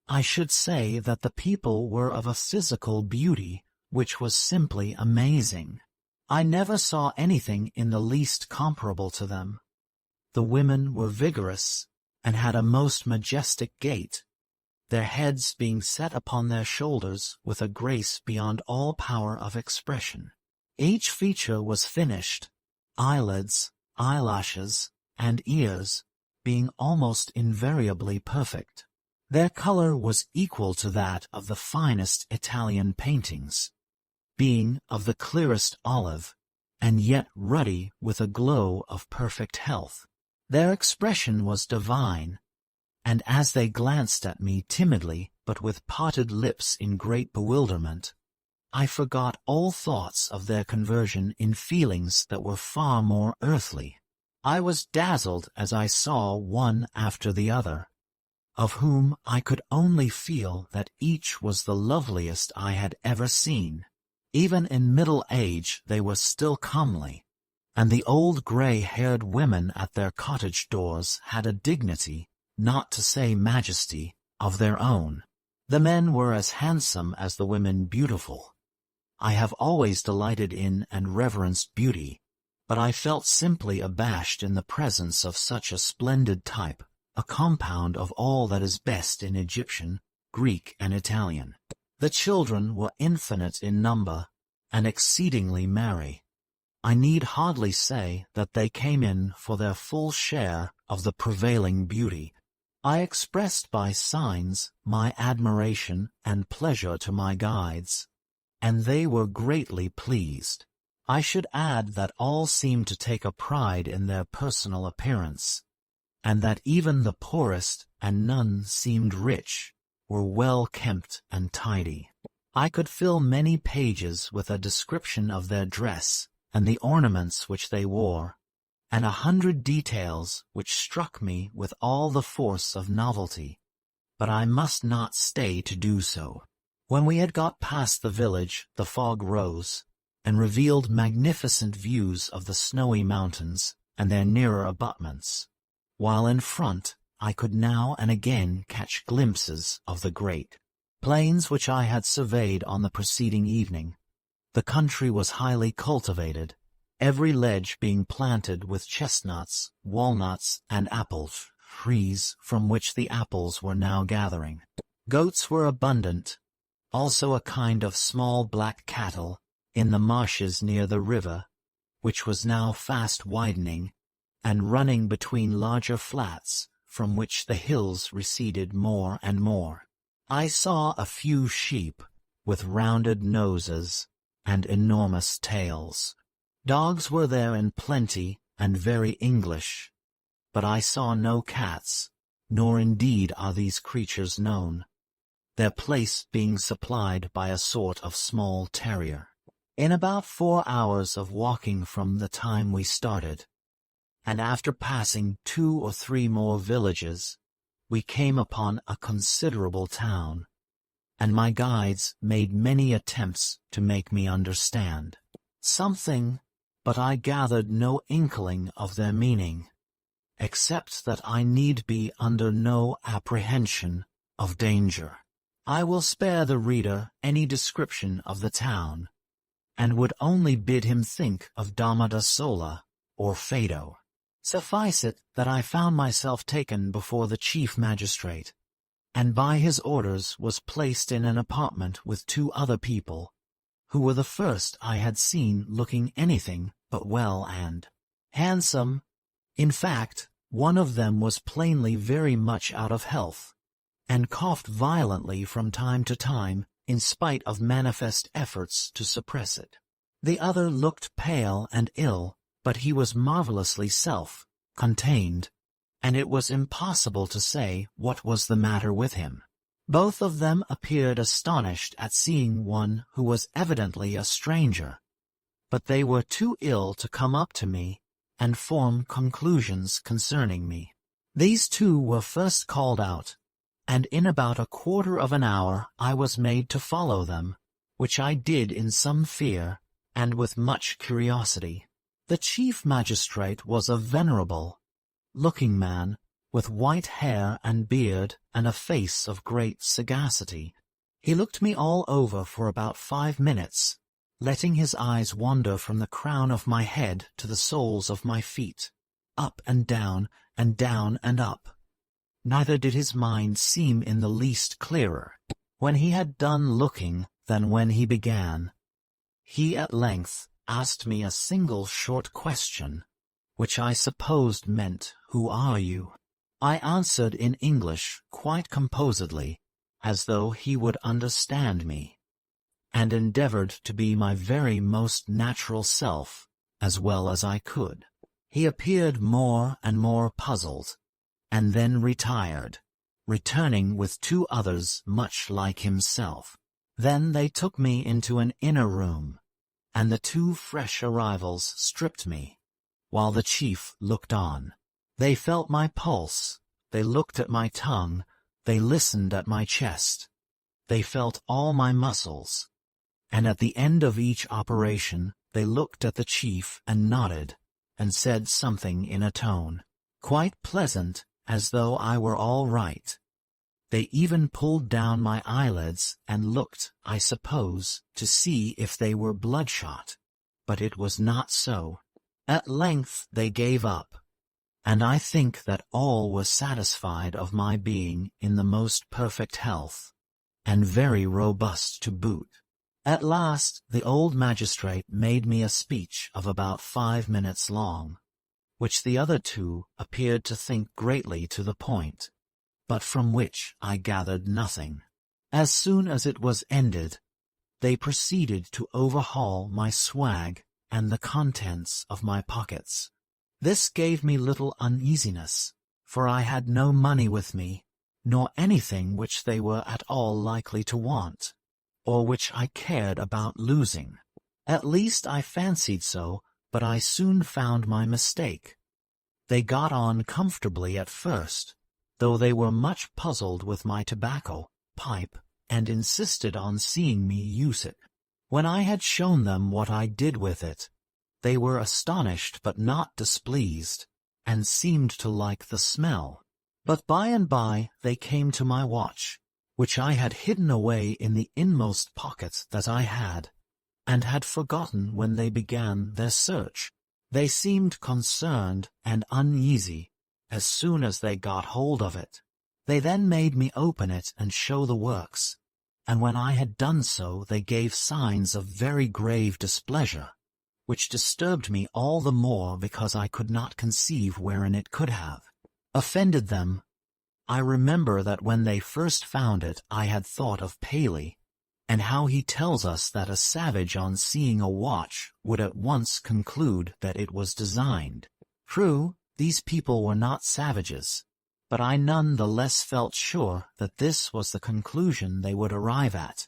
I should say that the people were of a physical beauty which was simply amazing. I never saw anything in the least comparable to them. The women were vigorous, and had a most majestic gait, their heads being set upon their shoulders with a grace beyond all power of expression. Each feature was finished, eyelids, eyelashes, and ears being almost invariably perfect. Their color was equal to that of the finest Italian paintings, being of the clearest olive, and yet ruddy with a glow of perfect health. Their expression was divine, and as they glanced at me timidly but with parted lips in great bewilderment, I forgot all thoughts of their conversion in feelings that were far more earthly. I was dazzled as I saw one after the other, of whom I could only feel that each was the loveliest I had ever seen. Even in middle age they were still comely, and the old gray-haired women at their cottage doors had a dignity, not to say majesty, of their own. The men were as handsome as the women beautiful. I have always delighted in and reverenced beauty, but I felt simply abashed in the presence of such a splendid type, a compound of all that is best in Egyptian, Greek, and Italian. The children were infinite in number, and exceedingly merry. I need hardly say that they came in for their full share of the prevailing beauty. I expressed by signs my admiration and pleasure to my guides, and they were greatly pleased. I should add that all seemed to take a pride in their personal appearance, and that even the poorest, and none seemed rich, were well kempt and tidy. I could fill many pages with a description of their dress and the ornaments which they wore, and 100 details which struck me with all the force of novelty, but I must not stay to do so. When we had got past the village, the fog rose, and revealed magnificent views of the snowy mountains and their nearer abutments, while in front I could now and again catch glimpses of the great plains which I had surveyed on the preceding evening. The country was highly cultivated, every ledge being planted with chestnuts, walnuts, and apple trees from which the apples were now gathering. Goats were abundant, also a kind of small black cattle, in the marshes near the river, which was now fast widening, and running between larger flats, from which the hills receded more and more. I saw a few sheep, with rounded noses and enormous tails. Dogs were there in plenty, and very English, but I saw no cats, nor indeed are these creatures known, their place being supplied by a sort of small terrier. In about 4 hours of walking from the time we started, and after passing 2 or 3 more villages, we came upon a considerable town, and my guides made many attempts to make me understand something, but I gathered no inkling of their meaning, except that I need be under no apprehension of danger. I will spare the reader any description of the town, and would only bid him think of Dhammasola or Phaedo. Suffice it that I found myself taken before the chief magistrate, and by his orders was placed in an apartment with 2 other people, who were the first I had seen looking anything but well and handsome. In fact, one of them was plainly very much out of health, and coughed violently from time to time, in spite of manifest efforts to suppress it. The other looked pale and ill, but he was marvelously self-contained, and it was impossible to say what was the matter with him. Both of them appeared astonished at seeing one who was evidently a stranger, but they were too ill to come up to me and form conclusions concerning me. These 2 were first called out, and in about 1/4 of an hour I was made to follow them, which I did in some fear and with much curiosity. The chief magistrate was a venerable-looking man, with white hair and beard and a face of great sagacity. He looked me all over for about 5 minutes, letting his eyes wander from the crown of my head to the soles of my feet, up and down and up. Neither did his mind seem in the least clearer, when he had done looking, than when he began. He at length asked me a single short question, which I supposed meant, "Who are you?" I answered in English quite composedly, as though he would understand me, and endeavored to be my very most natural self, as well as I could. He appeared more and more puzzled, and then retired, returning with 2 others much like himself. Then they took me into an inner room, and the 2 fresh arrivals stripped me, while the chief looked on. They felt my pulse, they looked at my tongue, they listened at my chest, they felt all my muscles, and at the end of each operation they looked at the chief and nodded, and said something in a tone quite pleasant, as though I were all right. They even pulled down my eyelids and looked, I suppose, to see if they were bloodshot, but it was not so. At length they gave up, and I think that all were satisfied of my being in the most perfect health, and very robust to boot. At last the old magistrate made me a speech of about 5 minutes long, which the other 2 appeared to think greatly to the point, but from which I gathered nothing. As soon as it was ended, they proceeded to overhaul my swag and the contents of my pockets. This gave me little uneasiness, for I had no money with me, nor anything which they were at all likely to want, or which I cared about losing. At least I fancied so, but I soon found my mistake. They got on comfortably at first, though they were much puzzled with my tobacco pipe, and insisted on seeing me use it. When I had shown them what I did with it, they were astonished but not displeased, and seemed to like the smell. But by and by they came to my watch, which I had hidden away in the inmost pocket that I had, and had forgotten when they began their search. They seemed concerned and uneasy as soon as they got hold of it. They then made me open it and show the works, and when I had done so they gave signs of very grave displeasure, which disturbed me all the more because I could not conceive wherein it could have offended them. I remember that when they first found it I had thought of Paley, and how he tells us that a savage on seeing a watch would at once conclude that it was designed. True, these people were not savages, but I none the less felt sure that this was the conclusion they would arrive at.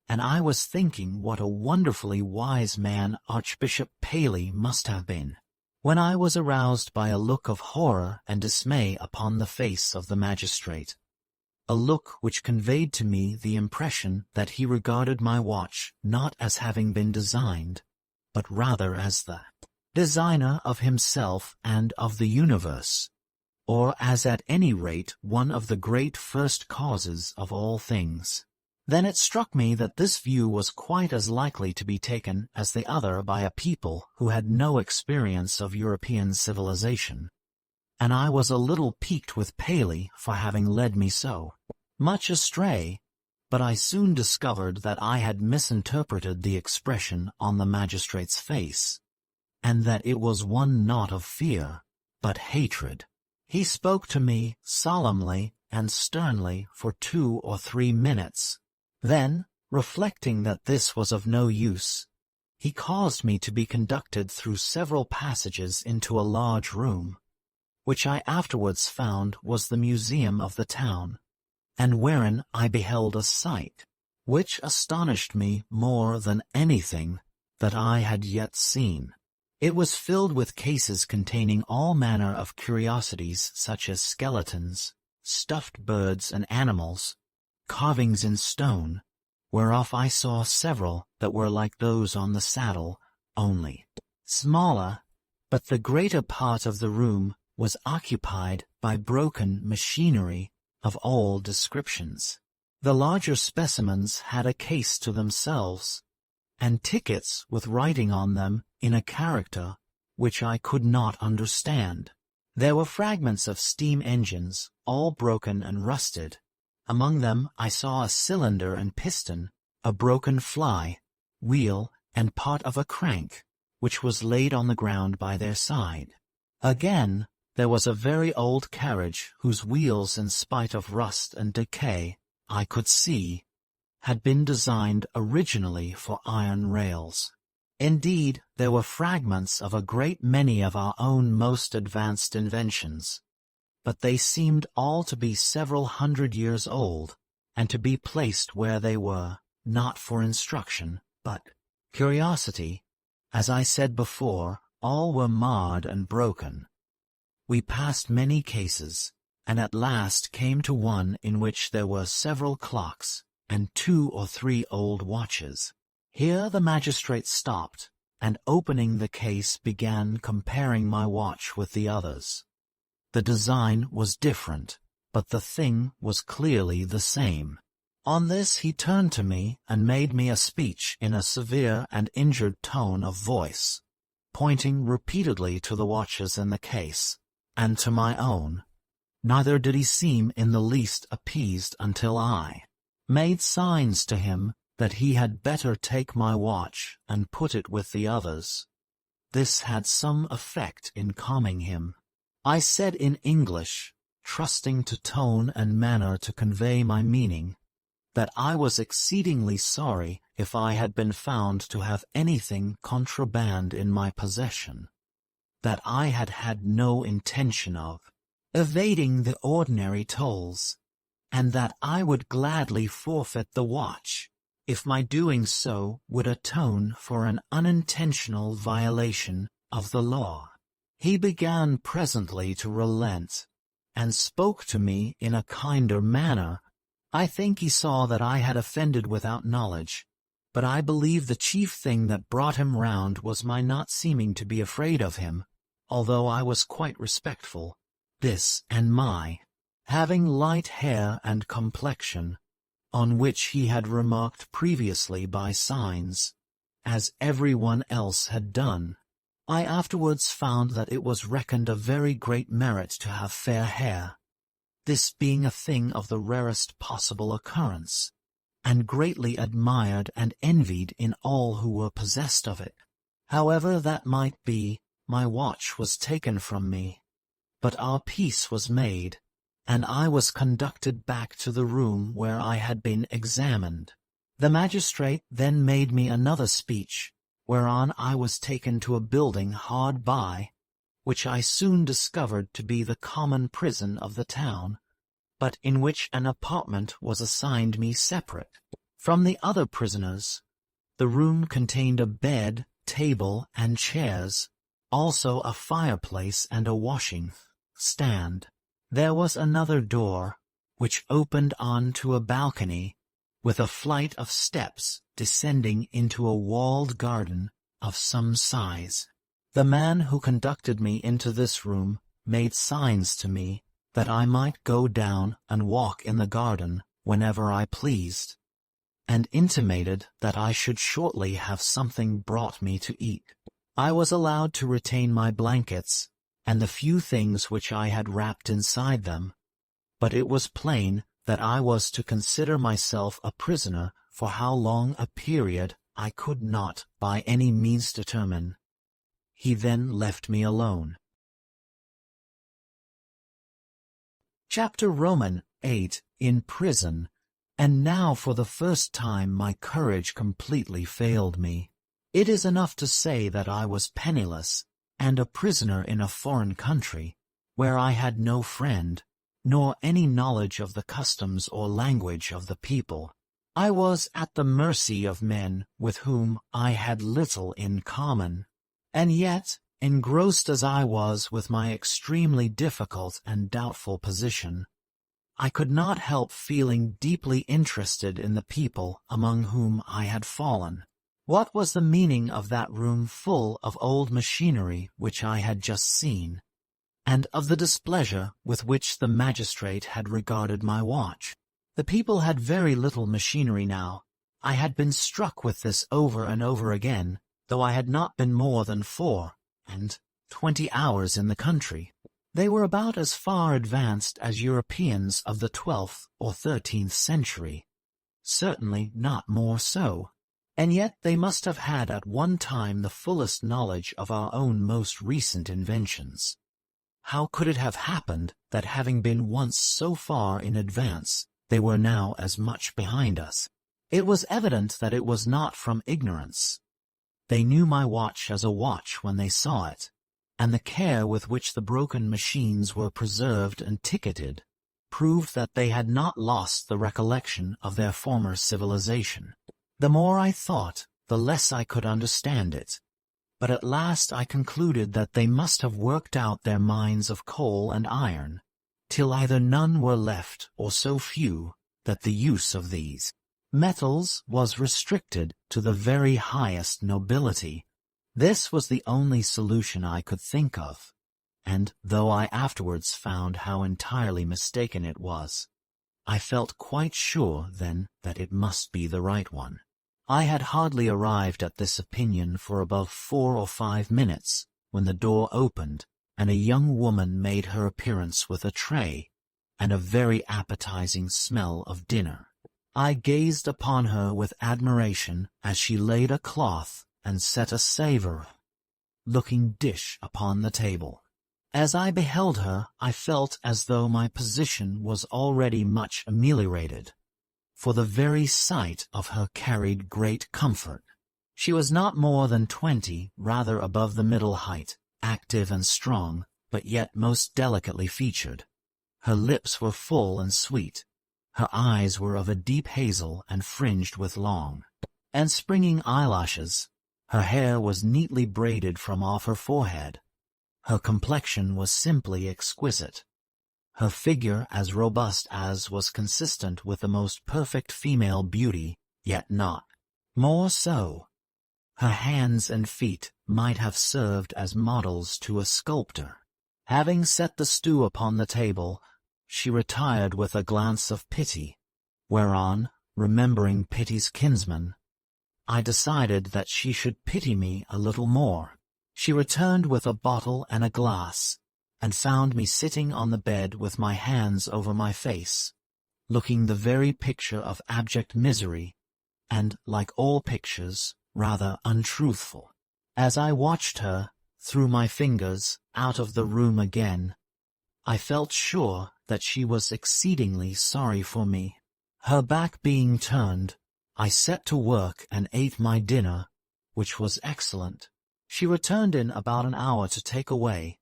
And I was thinking what a wonderfully wise man Archbishop Paley must have been, when I was aroused by a look of horror and dismay upon the face of the magistrate, a look which conveyed to me the impression that he regarded my watch not as having been designed, but rather as the designer of himself and of the universe, or as at any rate one of the great first causes of all things. Then it struck me that this view was quite as likely to be taken as the other by a people who had no experience of European civilization, and I was a little piqued with Paley for having led me so much astray, but I soon discovered that I had misinterpreted the expression on the magistrate's face, and that it was one not of fear, but hatred. He spoke to me solemnly and sternly for 2 or 3 minutes. Then, reflecting that this was of no use, he caused me to be conducted through several passages into a large room, which I afterwards found was the museum of the town, and wherein I beheld a sight, which astonished me more than anything that I had yet seen. It was filled with cases containing all manner of curiosities such as skeletons, stuffed birds and animals, carvings in stone, whereof I saw several that were like those on the saddle, only smaller, but the greater part of the room was occupied by broken machinery of all descriptions. The larger specimens had a case to themselves, and tickets with writing on them in a character which I could not understand. There were fragments of steam engines, all broken and rusted. Among them I saw a cylinder and piston, a broken fly, wheel, and part of a crank, which was laid on the ground by their side. Again, there was a very old carriage whose wheels, in spite of rust and decay, I could see, had been designed originally for iron rails. Indeed, there were fragments of a great many of our own most advanced inventions, but they seemed all to be several 100 years old, and to be placed where they were, not for instruction, but curiosity. As I said before, all were marred and broken. We passed many cases, and at last came to one in which there were several clocks, and 2 or 3 old watches. Here the magistrate stopped, and opening the case began comparing my watch with the others. The design was different, but the thing was clearly the same. On this he turned to me and made me a speech in a severe and injured tone of voice, pointing repeatedly to the watches in the case, and to my own. Neither did he seem in the least appeased until I made signs to him that he had better take my watch and put it with the others. This had some effect in calming him. I said in English, trusting to tone and manner to convey my meaning, that I was exceedingly sorry if I had been found to have anything contraband in my possession, that I had had no intention of evading the ordinary tolls, and that I would gladly forfeit the watch, if my doing so would atone for an unintentional violation of the law. He began presently to relent, and spoke to me in a kinder manner. I think he saw that I had offended without knowledge, but I believe the chief thing that brought him round was my not seeming to be afraid of him, although I was quite respectful. This, and my having light hair and complexion, on which he had remarked previously by signs, as everyone else had done. I afterwards found that it was reckoned a very great merit to have fair hair, this being a thing of the rarest possible occurrence, and greatly admired and envied in all who were possessed of it. However that might be, my watch was taken from me, but our peace was made, and I was conducted back to the room where I had been examined. The magistrate then made me another speech, whereon I was taken to a building hard by, which I soon discovered to be the common prison of the town, but in which an apartment was assigned me separate from the other prisoners. The room contained a bed, table, and chairs, also a fireplace and a washing stand. There was another door, which opened on to a balcony, with a flight of steps descending into a walled garden of some size. The man who conducted me into this room made signs to me that I might go down and walk in the garden whenever I pleased, and intimated that I should shortly have something brought me to eat. I was allowed to retain my blankets and the few things which I had wrapped inside them, but it was plain that I was to consider myself a prisoner for how long a period I could not by any means determine. He then left me alone. Chapter Roman 8. In prison, and now for the first time my courage completely failed me. It is enough to say that I was penniless, and a prisoner in a foreign country, where I had no friend, nor any knowledge of the customs or language of the people. I was at the mercy of men with whom I had little in common, and yet, engrossed as I was with my extremely difficult and doubtful position, I could not help feeling deeply interested in the people among whom I had fallen. What was the meaning of that room full of old machinery which I had just seen, and of the displeasure with which the magistrate had regarded my watch? The people had very little machinery now. I had been struck with this over and over again, though I had not been more than 24 hours in the country. They were about as far advanced as Europeans of the 12th or 13th century, certainly not more so, and yet they must have had at one time the fullest knowledge of our own most recent inventions. How could it have happened that, having been once so far in advance, they were now as much behind us? It was evident that it was not from ignorance. They knew my watch as a watch when they saw it, and the care with which the broken machines were preserved and ticketed proved that they had not lost the recollection of their former civilization. The more I thought, the less I could understand it, but at last I concluded that they must have worked out their mines of coal and iron, till either none were left or so few that the use of these metals was restricted to the very highest nobility. This was the only solution I could think of, and though I afterwards found how entirely mistaken it was, I felt quite sure then that it must be the right one. I had hardly arrived at this opinion for above 4 or 5 minutes when the door opened, and a young woman made her appearance with a tray, and a very appetizing smell of dinner. I gazed upon her with admiration as she laid a cloth and set a savour-looking dish upon the table. As I beheld her, I felt as though my position was already much ameliorated, for the very sight of her carried great comfort. She was not more than 20, rather above the middle height, active and strong, but yet most delicately featured. Her lips were full and sweet. Her eyes were of a deep hazel and fringed with long and springing eyelashes. Her hair was neatly braided from off her forehead. Her complexion was simply exquisite. Her figure as robust as was consistent with the most perfect female beauty, yet not More so. Her hands and feet might have served as models to a sculptor. Having set the stew upon the table, she retired with a glance of pity, whereon, remembering pity's kinsman, I decided that she should pity me a little more. She returned with a bottle and a glass, and found me sitting on the bed with my hands over my face, looking the very picture of abject misery, and, like all pictures, rather untruthful. As I watched her, through my fingers, out of the room again, I felt sure that she was exceedingly sorry for me. Her back being turned, I set to work and ate my dinner, which was excellent. She returned in about an hour to take away,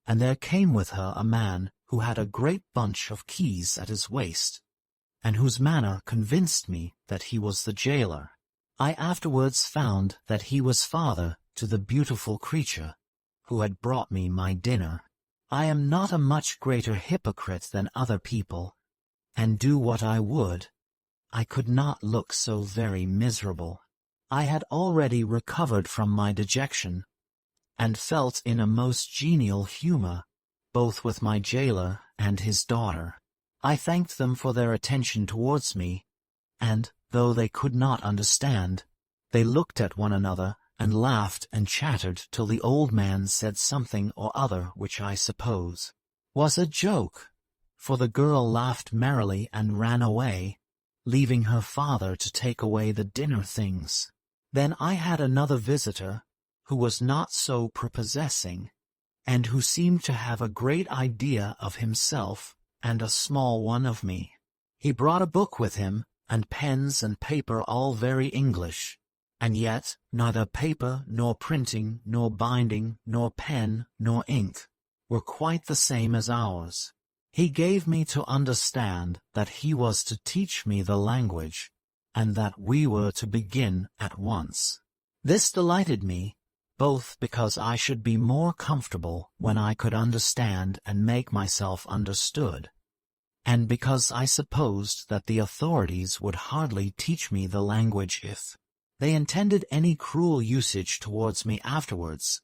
and there came with her a man who had a great bunch of keys at his waist, and whose manner convinced me that he was the jailer. I afterwards found that he was father to the beautiful creature who had brought me my dinner. I am not a much greater hypocrite than other people, and do what I would, I could not look so very miserable. I had already recovered from my dejection, and felt in a most genial humor, both with my jailer and his daughter. I thanked them for their attention towards me, and, though they could not understand, they looked at one another and laughed and chattered till the old man said something or other which I suppose was a joke, for the girl laughed merrily and ran away, leaving her father to take away the dinner things. Then I had another visitor, who was not so prepossessing, and who seemed to have a great idea of himself and a small one of me. He brought a book with him, and pens and paper all very English, and yet neither paper nor printing nor binding nor pen nor ink were quite the same as ours. He gave me to understand that he was to teach me the language, and that we were to begin at once. This delighted me, both because I should be more comfortable when I could understand and make myself understood, and because I supposed that the authorities would hardly teach me the language if they intended any cruel usage towards me afterwards.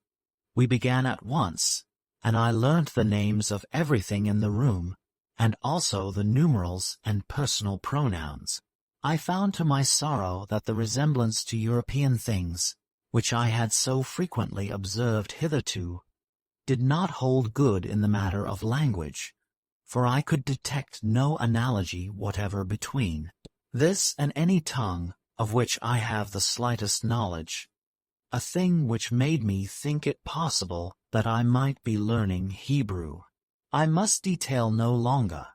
We began at once, and I learnt the names of everything in the room, and also the numerals and personal pronouns. I found to my sorrow that the resemblance to European things, which I had so frequently observed hitherto, did not hold good in the matter of language, for I could detect no analogy whatever between this and any tongue of which I have the slightest knowledge, a thing which made me think it possible that I might be learning Hebrew. I must detail no longer.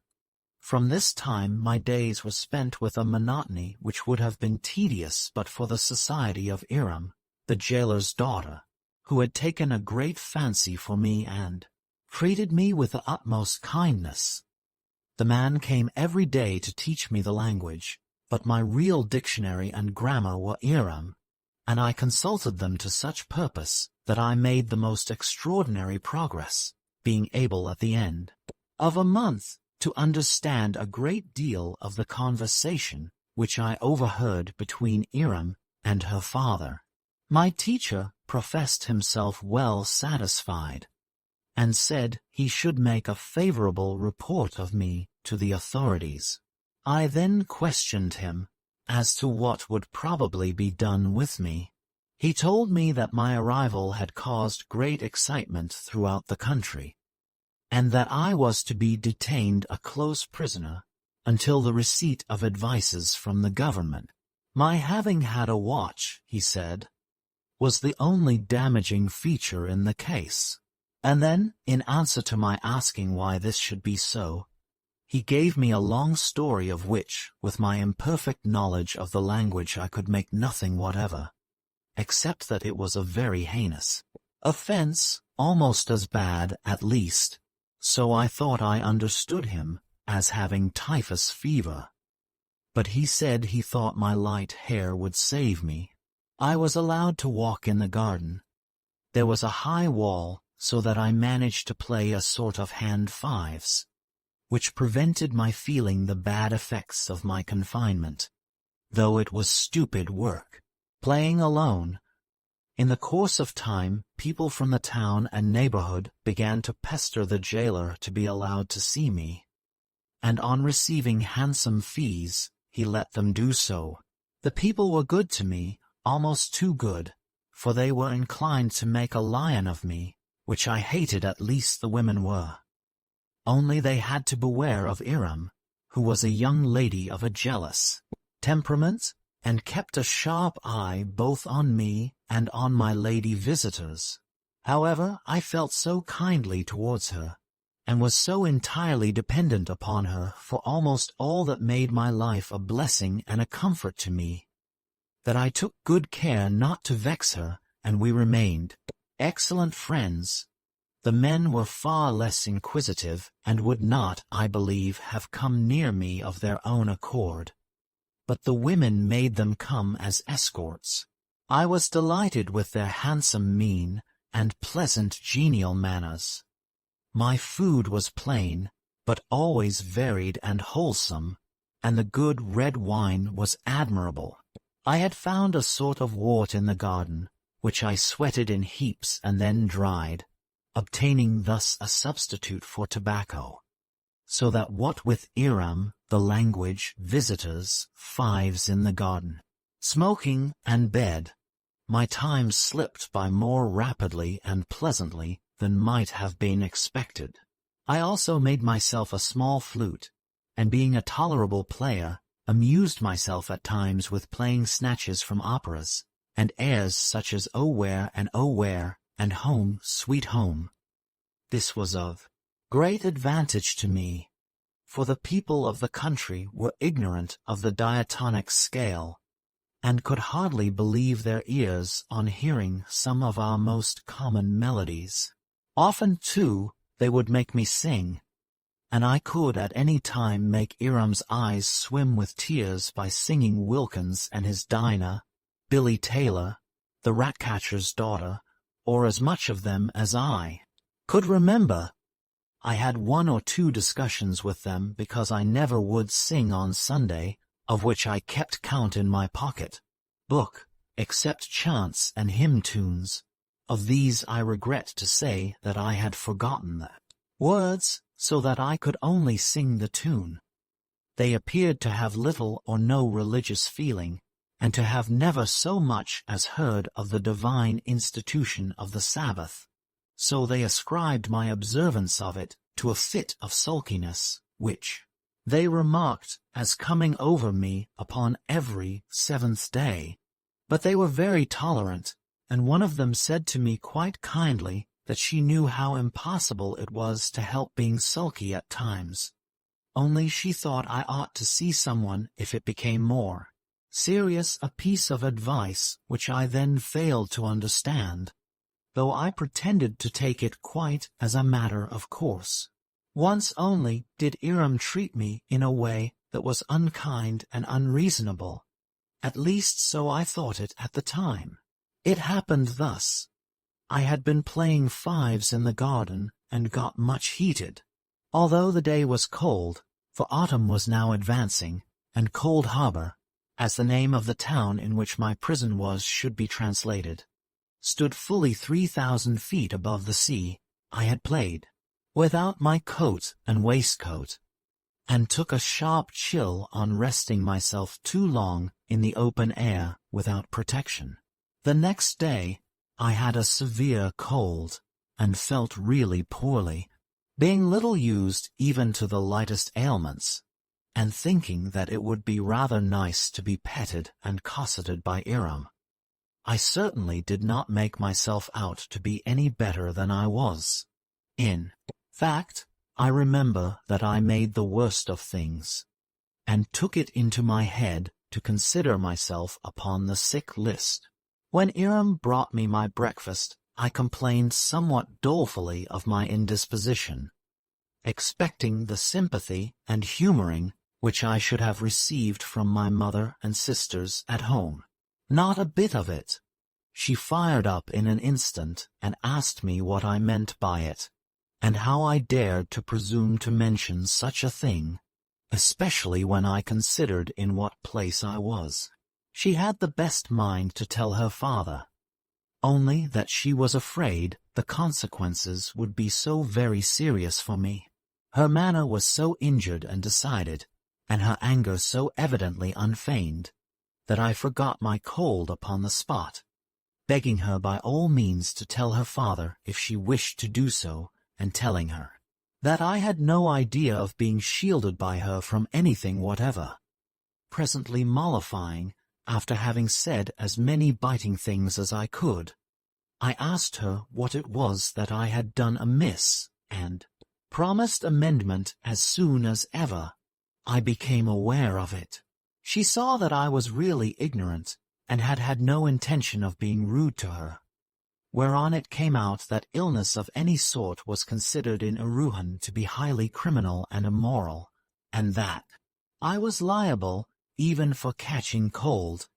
From this time my days were spent with a monotony which would have been tedious but for the society of Erewhon, the jailer's daughter, who had taken a great fancy for me and treated me with the utmost kindness. The man came every day to teach me the language, but my real dictionary and grammar were Erewhon, and I consulted them to such purpose that I made the most extraordinary progress, being able at the end of a month to understand a great deal of the conversation which I overheard between Erewhon and her father. My teacher professed himself well satisfied, and said he should make a favorable report of me to the authorities. I then questioned him as to what would probably be done with me. He told me that my arrival had caused great excitement throughout the country, and that I was to be detained a close prisoner until the receipt of advices from the government. My having had a watch, he said, was the only damaging feature in the case. And then, in answer to my asking why this should be so, he gave me a long story of which, with my imperfect knowledge of the language, I could make nothing whatever, except that it was a very heinous offense, almost as bad, at least, so I thought I understood him, as having typhus fever. But he said he thought my light hair would save me. I was allowed to walk in the garden. There was a high wall, so that I managed to play a sort of hand fives, which prevented my feeling the bad effects of my confinement, though it was stupid work. playing alone. In the course of time, people from the town and neighborhood began to pester the jailer to be allowed to see me, and on receiving handsome fees, he let them do so. The people were good to me, almost too good, for they were inclined to make a lion of me, which I hated. At least the women were. Only they had to beware of Erewhon, who was a young lady of a jealous temperament, and kept a sharp eye both on me and on my lady visitors. However, I felt so kindly towards her, and was so entirely dependent upon her for almost all that made my life a blessing and a comfort to me, that I took good care not to vex her, and we remained excellent friends. The men were far less inquisitive, and would not, I believe, have come near me of their own accord, but the women made them come as escorts. I was delighted with their handsome mien and pleasant genial manners. My food was plain, but always varied and wholesome, and the good red wine was admirable. I had found a sort of wort in the garden, which I sweated in heaps and then dried, obtaining thus a substitute for tobacco. So that what with Erewhon, the language, visitors, fives in the garden, smoking, and bed, my time slipped by more rapidly and pleasantly than might have been expected. I also made myself a small flute, and being a tolerable player, amused myself at times with playing snatches from operas, and airs such as "Oh Where and Oh Where," and "Home, Sweet Home." This was of great advantage to me, for the people of the country were ignorant of the diatonic scale, and could hardly believe their ears on hearing some of our most common melodies. Often, too, they would make me sing, and I could at any time make Erewhon's eyes swim with tears by singing Wilkins and his Dinah, Billy Taylor, the Ratcatcher's Daughter, or as much of them as I could remember. I had 1 or 2 discussions with them because I never would sing on Sunday, of which I kept count in my pocket book, except chants and hymn tunes. Of these I regret to say that I had forgotten the words, so that I could only sing the tune. They appeared to have little or no religious feeling, and to have never so much as heard of the divine institution of the Sabbath, so they ascribed my observance of it to a fit of sulkiness, which they remarked as coming over me upon every 7th day. But they were very tolerant, and one of them said to me quite kindly that she knew how impossible it was to help being sulky at times, only she thought I ought to see someone if it became more serious, a piece of advice which I then failed to understand, though I pretended to take it quite as a matter of course. Once only did Erewhon treat me in a way that was unkind and unreasonable. At least so I thought it at the time. It happened thus. I had been playing fives in the garden and got much heated. Although the day was cold, for autumn was now advancing, and Cold Harbor, as the name of the town in which my prison was should be translated, stood fully 3,000 feet above the sea. I had played without my coat and waistcoat, and took a sharp chill on resting myself too long in the open air without protection. The next day I had a severe cold, and felt really poorly, being little used even to the lightest ailments, and thinking that it would be rather nice to be petted and cosseted by Erewhon. I certainly did not make myself out to be any better than I was. In fact, I remember that I made the worst of things, and took it into my head to consider myself upon the sick list. When Erewhon brought me my breakfast, I complained somewhat dolefully of my indisposition, expecting the sympathy and humoring which I should have received from my mother and sisters at home. Not a bit of it. She fired up in an instant and asked me what I meant by it, and how I dared to presume to mention such a thing, especially when I considered in what place I was. She had the best mind to tell her father, only that she was afraid the consequences would be so very serious for me. Her manner was so injured and decided, and her anger so evidently unfeigned, that I forgot my cold upon the spot, begging her by all means to tell her father if she wished to do so, and telling her that I had no idea of being shielded by her from anything whatever. Presently mollifying, after having said as many biting things as I could, I asked her what it was that I had done amiss, and promised amendment as soon as ever I became aware of it. She saw that I was really ignorant, and had had no intention of being rude to her, whereon it came out that illness of any sort was considered in Erewhon to be highly criminal and immoral, and that I was liable, even for catching cold,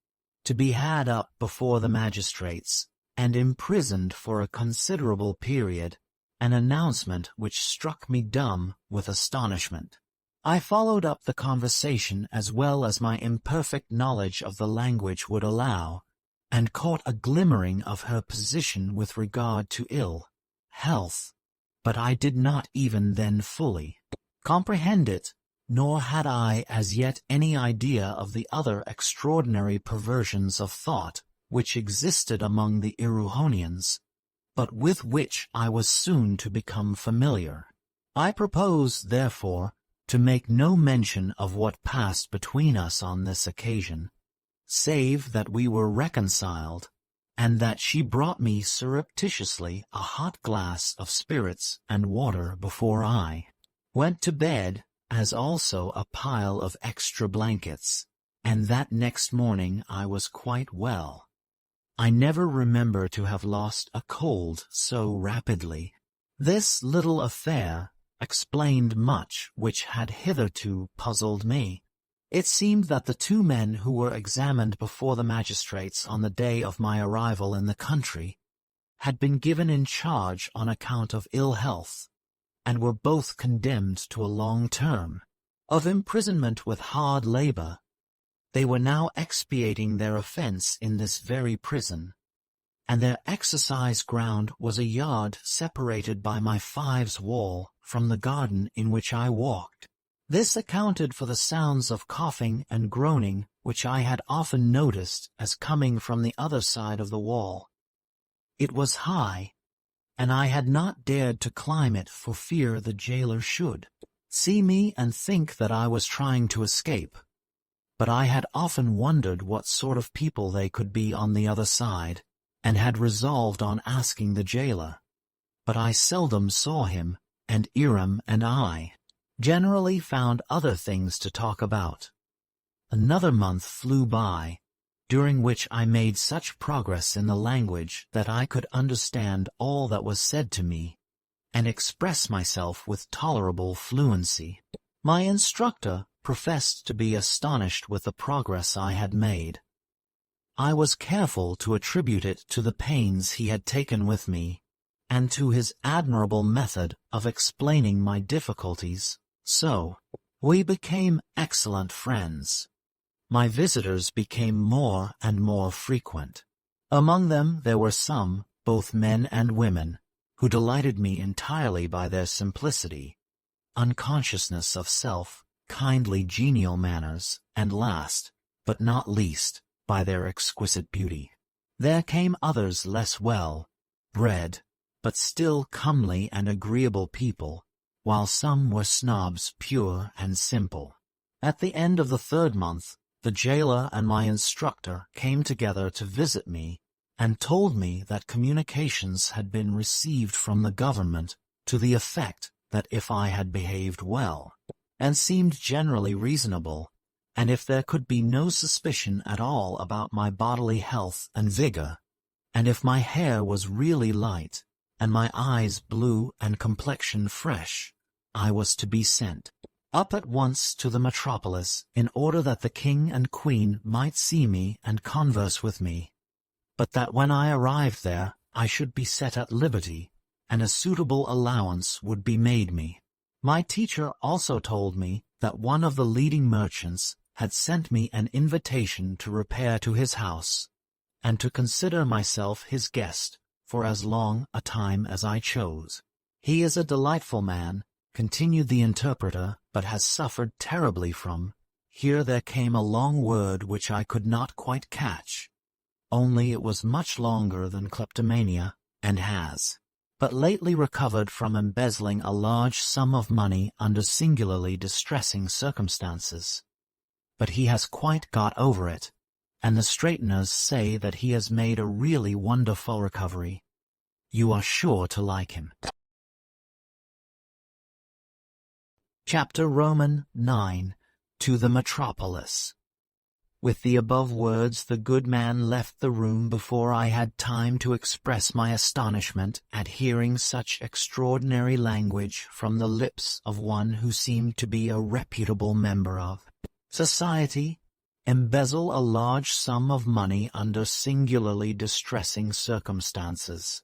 to be had up before the magistrates, and imprisoned for a considerable period, an announcement which struck me dumb with astonishment. I followed up the conversation as well as my imperfect knowledge of the language would allow, and caught a glimmering of her position with regard to ill health, but I did not even then fully comprehend it, nor had I as yet any idea of the other extraordinary perversions of thought which existed among the Erewhonians, but with which I was soon to become familiar. I propose, therefore, to make no mention of what passed between us on this occasion, save that we were reconciled, and that she brought me surreptitiously a hot glass of spirits and water before I went to bed, as also a pile of extra blankets, and that next morning I was quite well. I never remember to have lost a cold so rapidly. This little affair explained much which had hitherto puzzled me. It seemed that the two men who were examined before the magistrates on the day of my arrival in the country had been given in charge on account of ill health, and were both condemned to a long term of imprisonment with hard labor. They were now expiating their offense in this very prison, and their exercise ground was a yard separated by my fives wall from the garden in which I walked. This accounted for the sounds of coughing and groaning which I had often noticed as coming from the other side of the wall. It was high, and I had not dared to climb it for fear the jailer should see me and think that I was trying to escape. But I had often wondered what sort of people they could be on the other side, and had resolved on asking the jailer. But I seldom saw him, and Irem and I generally found other things to talk about. Another month flew by, during which I made such progress in the language that I could understand all that was said to me, and express myself with tolerable fluency. My instructor professed to be astonished with the progress I had made. I was careful to attribute it to the pains he had taken with me, and to his admirable method of explaining my difficulties. So, we became excellent friends. My visitors became more and more frequent. Among them there were some, both men and women, who delighted me entirely by their simplicity, unconsciousness of self, kindly genial manners, and last, but not least, by their exquisite beauty. There came others less well bred, but still comely and agreeable people, while some were snobs pure and simple. At the end of the third month, the jailer and my instructor came together to visit me, and told me that communications had been received from the government to the effect that if I had behaved well, and seemed generally reasonable, and if there could be no suspicion at all about my bodily health and vigor, and if my hair was really light, and my eyes blue and complexion fresh, I was to be sent up at once to the metropolis in order that the king and queen might see me and converse with me, but that when I arrived there I should be set at liberty, and a suitable allowance would be made me. My teacher also told me that one of the leading merchants had sent me an invitation to repair to his house, and to consider myself his guest for as long a time as I chose. He is a delightful man, continued the interpreter, but has suffered terribly from— here there came a long word which I could not quite catch, only it was much longer than kleptomania, and has but lately recovered from embezzling a large sum of money under singularly distressing circumstances. But he has quite got over it, and the straighteners say that he has made a really wonderful recovery. You are sure to like him. Chapter Roman 9. To the Metropolis. With the above words the good man left the room before I had time to express my astonishment at hearing such extraordinary language from the lips of one who seemed to be a reputable member of society. Embezzle a large sum of money under singularly distressing circumstances,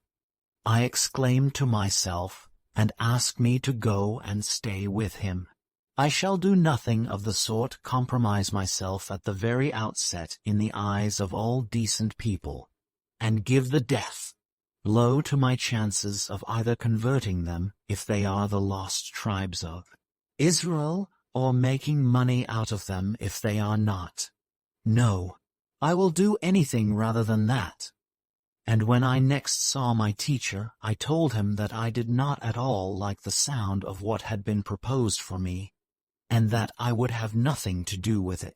I exclaimed to myself, and asked me to go and stay with him. I shall do nothing of the sort, compromise myself at the very outset in the eyes of all decent people, and give the death blow to my chances of either converting them, if they are the lost tribes of Israel, or making money out of them if they are not. No, I will do anything rather than that. And when I next saw my teacher, I told him that I did not at all like the sound of what had been proposed for me, and that I would have nothing to do with it.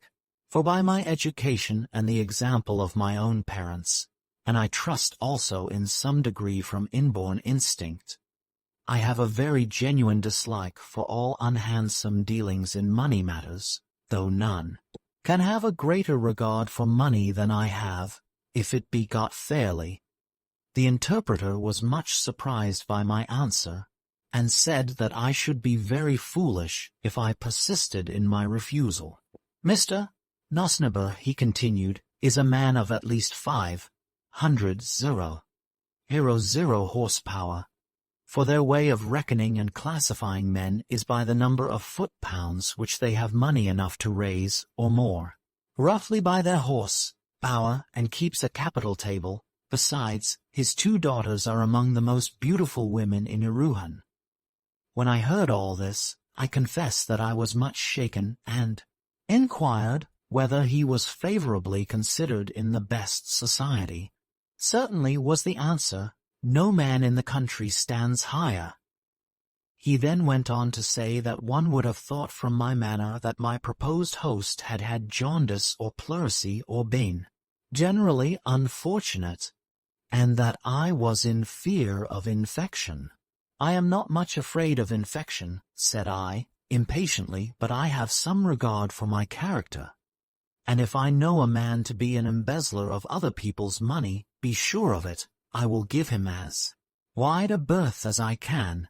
For by my education and the example of my own parents, and I trust also in some degree from inborn instinct, I have a very genuine dislike for all unhandsome dealings in money matters, though none can have a greater regard for money than I have, if it be got fairly. The interpreter was much surprised by my answer, and said that I should be very foolish if I persisted in my refusal. Mr. Nosnibor, he continued, is a man of at least 500 horsepower, for their way of reckoning and classifying men is by the number of foot-pounds which they have money enough to raise, or more, roughly by their horse-power, and keeps a capital table. Besides, his 2 daughters are among the most beautiful women in Erewhon. When I heard all this, I confess that I was much shaken, and inquired whether he was favorably considered in the best society. Certainly, was the answer, no man in the country stands higher. He then went on to say that one would have thought from my manner that my proposed host had had jaundice or pleurisy or been generally unfortunate, and that I was in fear of infection. I am not much afraid of infection, said I, impatiently, but I have some regard for my character. And if I know a man to be an embezzler of other people's money, be sure of it, I will give him as wide a berth as I can.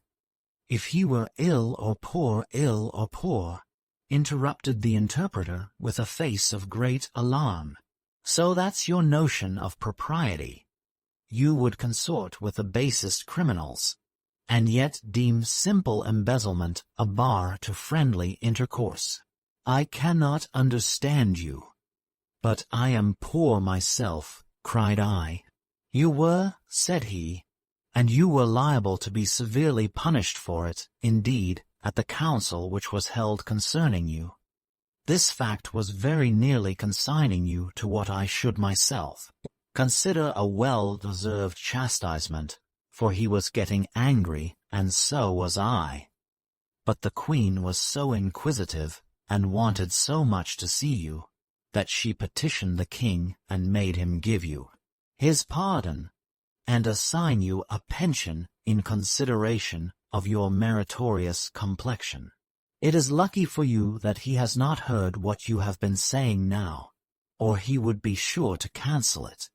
If he were ill or poor, interrupted the interpreter with a face of great alarm. So that's your notion of propriety. You would consort with the basest criminals, and yet deem simple embezzlement a bar to friendly intercourse. I cannot understand you. But I am poor myself, cried I. You were, said he, and you were liable to be severely punished for it, indeed, at the council which was held concerning you. This fact was very nearly consigning you to what I should myself consider a well-deserved chastisement, for he was getting angry, and so was I. But the queen was so inquisitive, and wanted so much to see you, that she petitioned the king and made him give you his pardon, and assign you a pension in consideration of your meritorious complexion. It is lucky for you that he has not heard what you have been saying now, or he would be sure to cancel it.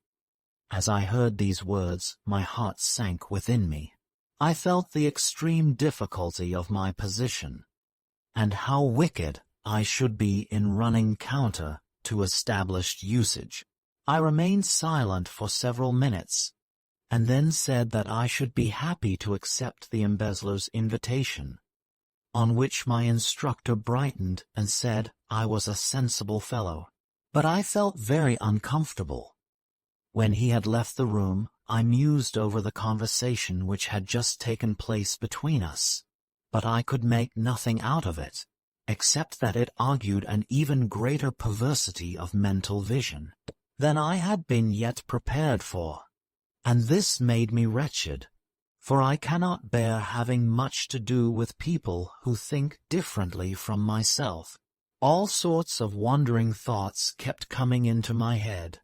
As I heard these words, my heart sank within me. I felt the extreme difficulty of my position, and how wicked I should be in running counter to established usage. I remained silent for several minutes, and then said that I should be happy to accept the embezzler's invitation, on which my instructor brightened and said I was a sensible fellow. But I felt very uncomfortable. When he had left the room, I mused over the conversation which had just taken place between us, but I could make nothing out of it, except that it argued an even greater perversity of mental vision than I had been yet prepared for, and this made me wretched, for I cannot bear having much to do with people who think differently from myself. All sorts of wandering thoughts kept coming into my head.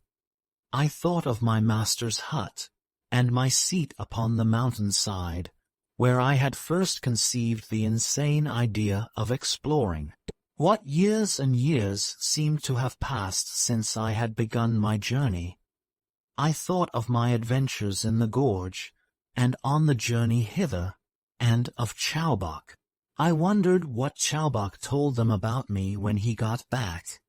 I thought of my master's hut, and my seat upon the mountainside, where I had first conceived the insane idea of exploring. What years and years seemed to have passed since I had begun my journey. I thought of my adventures in the gorge, and on the journey hither, and of Chowbok. I wondered what Chowbok told them about me when he got back.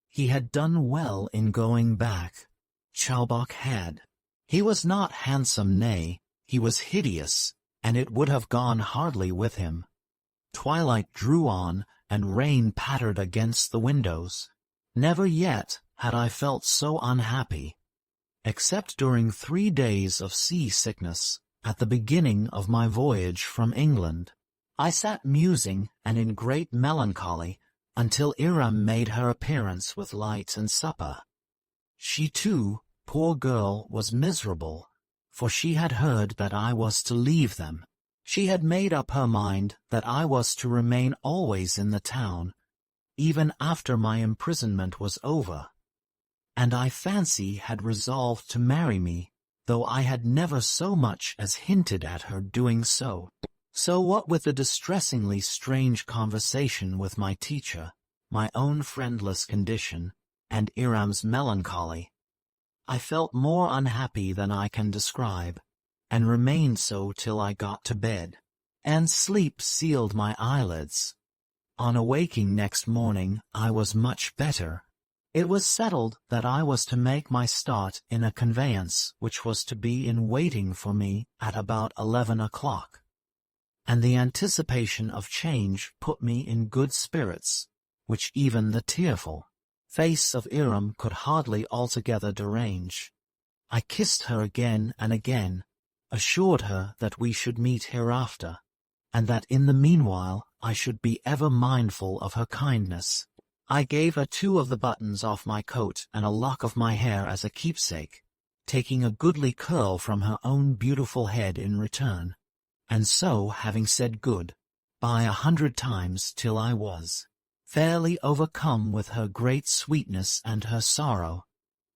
He had done well in going back. Chowbok had. He was not handsome, nay, he was hideous, and it would have gone hardly with him. Twilight drew on, and rain pattered against the windows. Never yet had I felt so unhappy, except during 3 days of sea-sickness, at the beginning of my voyage from England. I sat musing and in great melancholy until Iram made her appearance with light and supper. She too, poor girl, was miserable, for she had heard that I was to leave them. She had made up her mind that I was to remain always in the town, even after my imprisonment was over, and I fancy had resolved to marry me, though I had never so much as hinted at her doing so. So what with the distressingly strange conversation with my teacher, my own friendless condition, and Iram's melancholy, I felt more unhappy than I can describe, and remained so till I got to bed, and sleep sealed my eyelids. On awaking next morning I was much better. It was settled that I was to make my start in a conveyance which was to be in waiting for me at about 11 o'clock, and the anticipation of change put me in good spirits, which even the tearful face of Iram could hardly altogether derange. I kissed her again and again, assured her that we should meet hereafter, and that in the meanwhile I should be ever mindful of her kindness. I gave her 2 of the buttons off my coat and a lock of my hair as a keepsake, taking a goodly curl from her own beautiful head in return, and so, having said good-bye 100 times till I was fairly overcome with her great sweetness and her sorrow,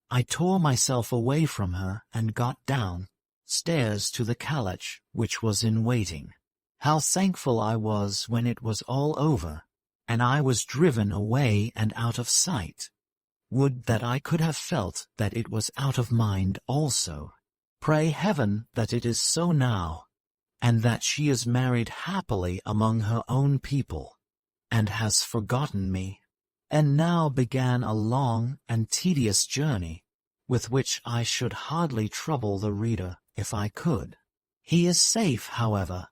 I tore myself away from her and got down stairs to the carriage which was in waiting. How thankful I was when it was all over, and I was driven away and out of sight. Would that I could have felt that it was out of mind also. Pray heaven that it is so now, and that she is married happily among her own people, and has forgotten me. And now began a long and tedious journey, with which I should hardly trouble the reader if I could. He is safe, however,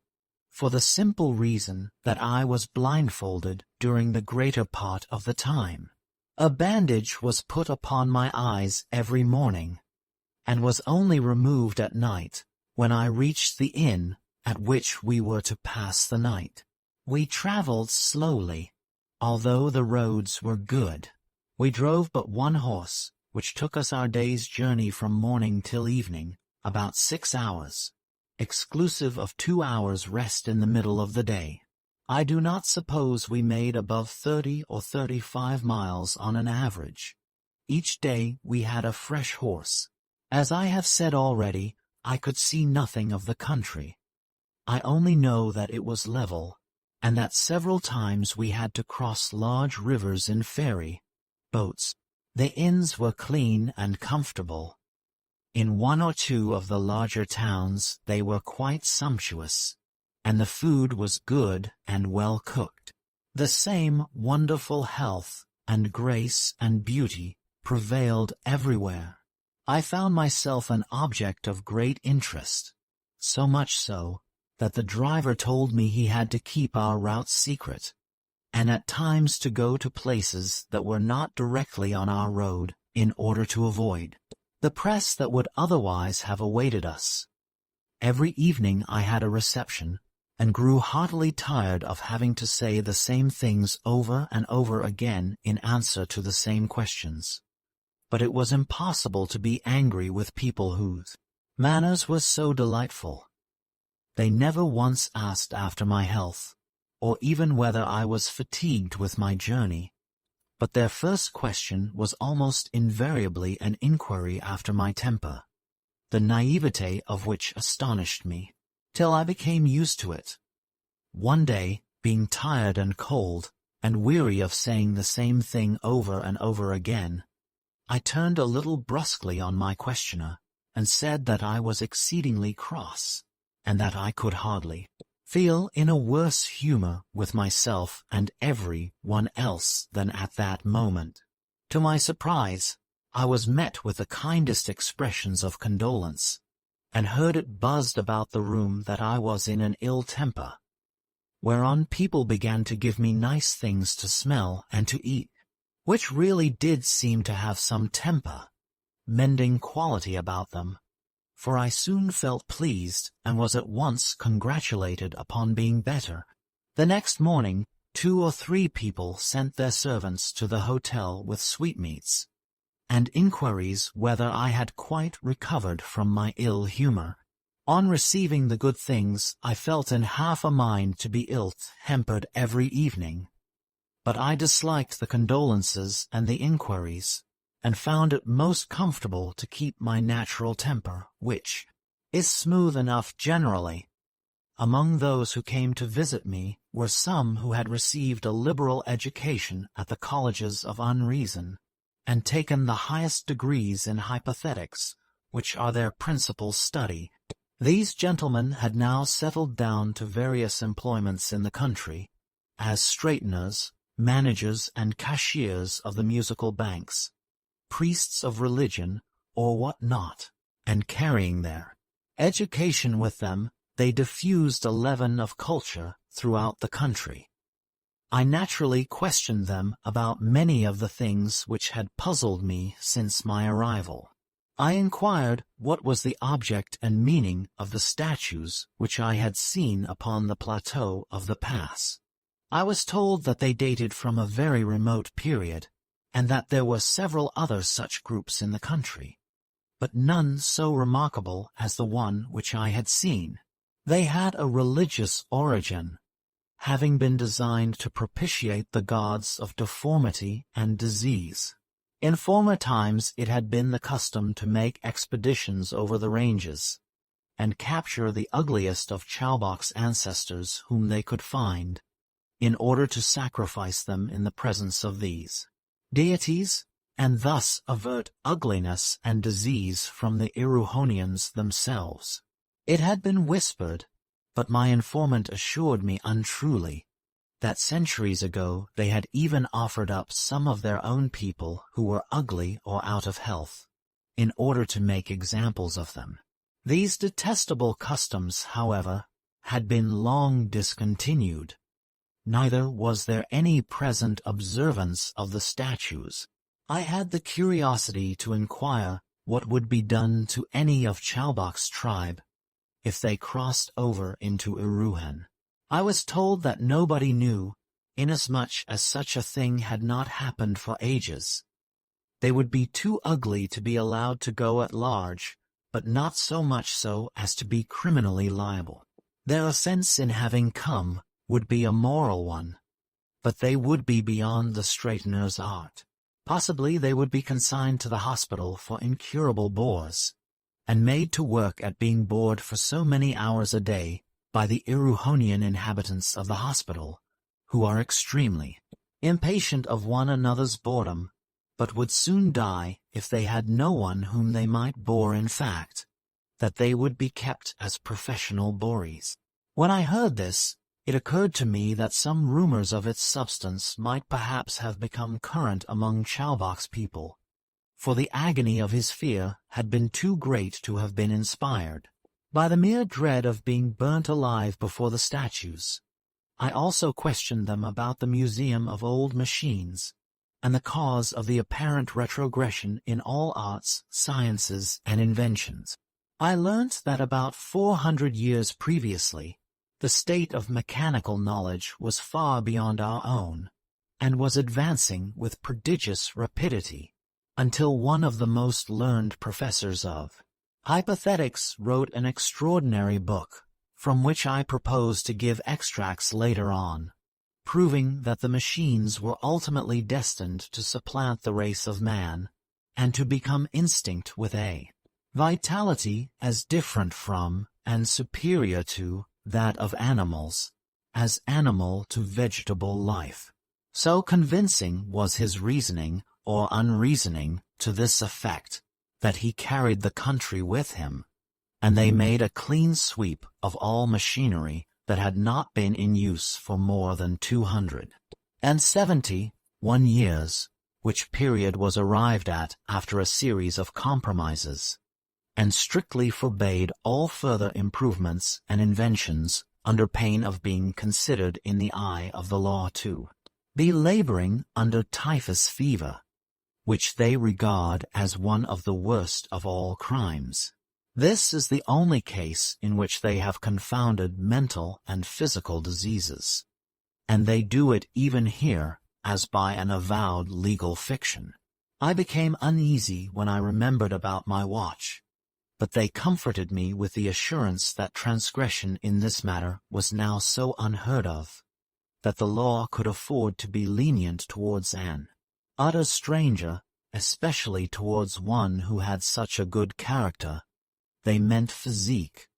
for the simple reason that I was blindfolded during the greater part of the time. A bandage was put upon my eyes every morning, and was only removed at night, when I reached the inn at which we were to pass the night. We traveled slowly, although the roads were good. We drove but 1 horse, which took us our day's journey from morning till evening, about 6 hours, exclusive of 2 hours' rest in the middle of the day. I do not suppose we made above 30 or 35 miles on an average. Each day we had a fresh horse. As I have said already, I could see nothing of the country. I only know that it was level, and that several times we had to cross large rivers in ferry boats. The inns were clean and comfortable. In 1 or 2 of the larger towns they were quite sumptuous, and the food was good and well cooked. The same wonderful health and grace and beauty prevailed everywhere. I found myself an object of great interest, so much so that the driver told me he had to keep our routes secret, and at times to go to places that were not directly on our road in order to avoid the press that would otherwise have awaited us. Every evening I had a reception, and grew heartily tired of having to say the same things over and over again in answer to the same questions. But it was impossible to be angry with people whose manners were so delightful. They never once asked after my health, or even whether I was fatigued with my journey, but their first question was almost invariably an inquiry after my temper, the naivete of which astonished me, till I became used to it. One day, being tired and cold, and weary of saying the same thing over and over again, I turned a little brusquely on my questioner, and said that I was exceedingly cross, and that I could hardly feel in a worse humor with myself and every one else than at that moment. To my surprise, I was met with the kindest expressions of condolence, and heard it buzzed about the room that I was in an ill temper, whereon people began to give me nice things to smell and to eat, which really did seem to have some temper, mending quality about them, for I soon felt pleased and was at once congratulated upon being better. The next morning, 2 or 3 people sent their servants to the hotel with sweetmeats, and inquiries whether I had quite recovered from my ill humor. On receiving the good things, I felt in half a mind to be ill-tempered every evening, but I disliked the condolences and the inquiries, and found it most comfortable to keep my natural temper, which is smooth enough generally. Among those who came to visit me were some who had received a liberal education at the colleges of unreason, and taken the highest degrees in hypothetics, which are their principal study. These gentlemen had now settled down to various employments in the country, as straighteners, managers and cashiers of the musical banks, priests of religion, or what not, and carrying their education with them, they diffused a leaven of culture throughout the country. I naturally questioned them about many of the things which had puzzled me since my arrival. I inquired what was the object and meaning of the statues which I had seen upon the plateau of the pass. I was told that they dated from a very remote period, and that there were several other such groups in the country, but none so remarkable as the one which I had seen. They had a religious origin, having been designed to propitiate the gods of deformity and disease. In former times it had been the custom to make expeditions over the ranges, and capture the ugliest of Chowbok's ancestors whom they could find, in order to sacrifice them in the presence of these deities, and thus avert ugliness and disease from the EREWHONIANS themselves. It had been whispered, but my informant assured me untruly, that centuries ago they had even offered up some of their own people who were ugly or out of health, in order to make examples of them. These detestable customs, however, had been long discontinued. Neither was there any present observance of the statues. I had the curiosity to inquire what would be done to any of Chowbok's tribe if they crossed over into EREWHON. I was told that nobody knew, inasmuch as such a thing had not happened for ages. They would be too ugly to be allowed to go at large, but not so much so as to be criminally liable. Their offense in having come would be a moral one, but they would be beyond the straightener's art. Possibly they would be consigned to the hospital for incurable bores, and made to work at being bored for so many hours a day by the EREWHONIAN inhabitants of the hospital, who are extremely impatient of one another's boredom, but would soon die if they had no one whom they might bore. In fact, that they would be kept as professional borees. When I heard this, it occurred to me that some rumors of its substance might perhaps have become current among Chowbok's people, for the agony of his fear had been too great to have been inspired. by the mere dread of being burnt alive before the statues. I also questioned them about the Museum of Old Machines, and the cause of the apparent retrogression in all arts, sciences, and inventions. I learnt that about 400 years previously, the state of mechanical knowledge was far beyond our own, and was advancing with prodigious rapidity, until one of the most learned professors of hypothetics wrote an extraordinary book, from which I propose to give extracts later on, proving that the machines were ultimately destined to supplant the race of man, and to become instinct with a vitality as different from, and superior to, that of animals, as animal to vegetable life. So convincing was his reasoning, or unreasoning, to this effect, that he carried the country with him, and they made a clean sweep of all machinery that had not been in use for more than 271 years, which period was arrived at after a series of compromises, and strictly forbade all further improvements and inventions under pain of being considered in the eye of the law to be laboring under typhus fever, which they regard as one of the worst of all crimes. This is the only case in which they have confounded mental and physical diseases, and they do it even here as by an avowed legal fiction. I became uneasy when I remembered about my watch, but they comforted me with the assurance that transgression in this matter was now so unheard of, that the law could afford to be lenient towards an utter stranger, especially towards one who had such a good character. They meant physique,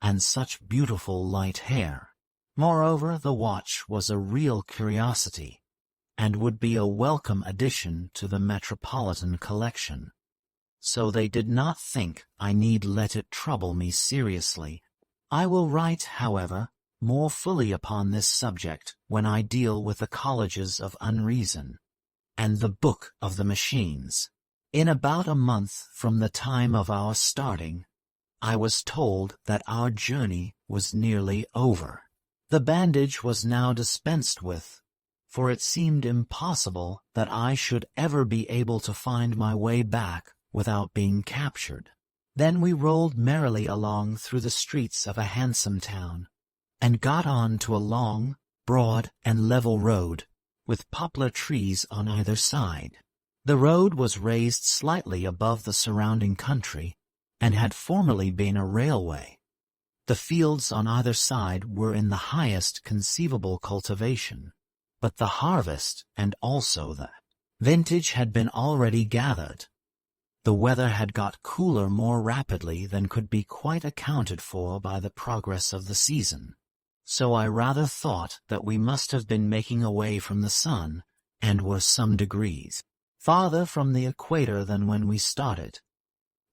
and such beautiful light hair. Moreover, the watch was a real curiosity, and would be a welcome addition to the metropolitan collection. So they did not think I need let it trouble me seriously. I will write, however, more fully upon this subject when I deal with the colleges of unreason, and the book of the machines. In about a month from the time of our starting, I was told that our journey was nearly over. The bandage was now dispensed with, for it seemed impossible that I should ever be able to find my way back without being captured. Then we rolled merrily along through the streets of a handsome town, and got on to a long, broad, and level road, with poplar trees on either side. The road was raised slightly above the surrounding country, and had formerly been a railway. The fields on either side were in the highest conceivable cultivation, but the harvest and also the vintage had been already gathered. The weather had got cooler more rapidly than could be quite accounted for by the progress of the season, so I rather thought that we must have been making away from the sun, and were some degrees farther from the equator than when we started.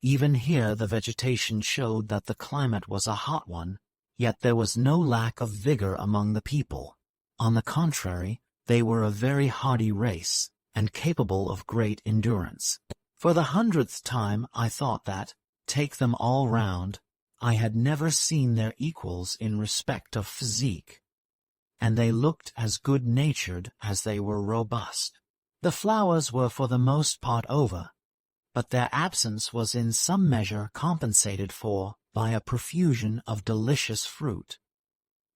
Even here the vegetation showed that the climate was a hot one, yet there was no lack of vigor among the people. On the contrary, they were a very hardy race, and capable of great endurance. For the 100th time I thought that, take them all round, I had never seen their equals in respect of physique, and they looked as good-natured as they were robust. The flowers were for the most part over, but their absence was in some measure compensated for by a profusion of delicious fruit,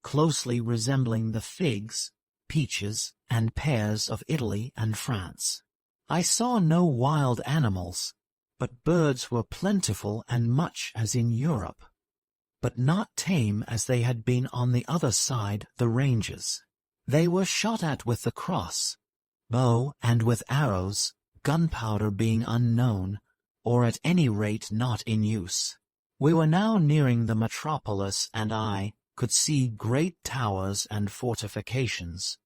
closely resembling the figs, peaches, and pears of Italy and France. I saw no wild animals, but birds were plentiful and much as in Europe, but not tame as they had been on the other side the ranges. They were shot at with the cross, bow, and with arrows, gunpowder being unknown, or at any rate not in use. We were now nearing the metropolis, and I could see great towers and fortifications,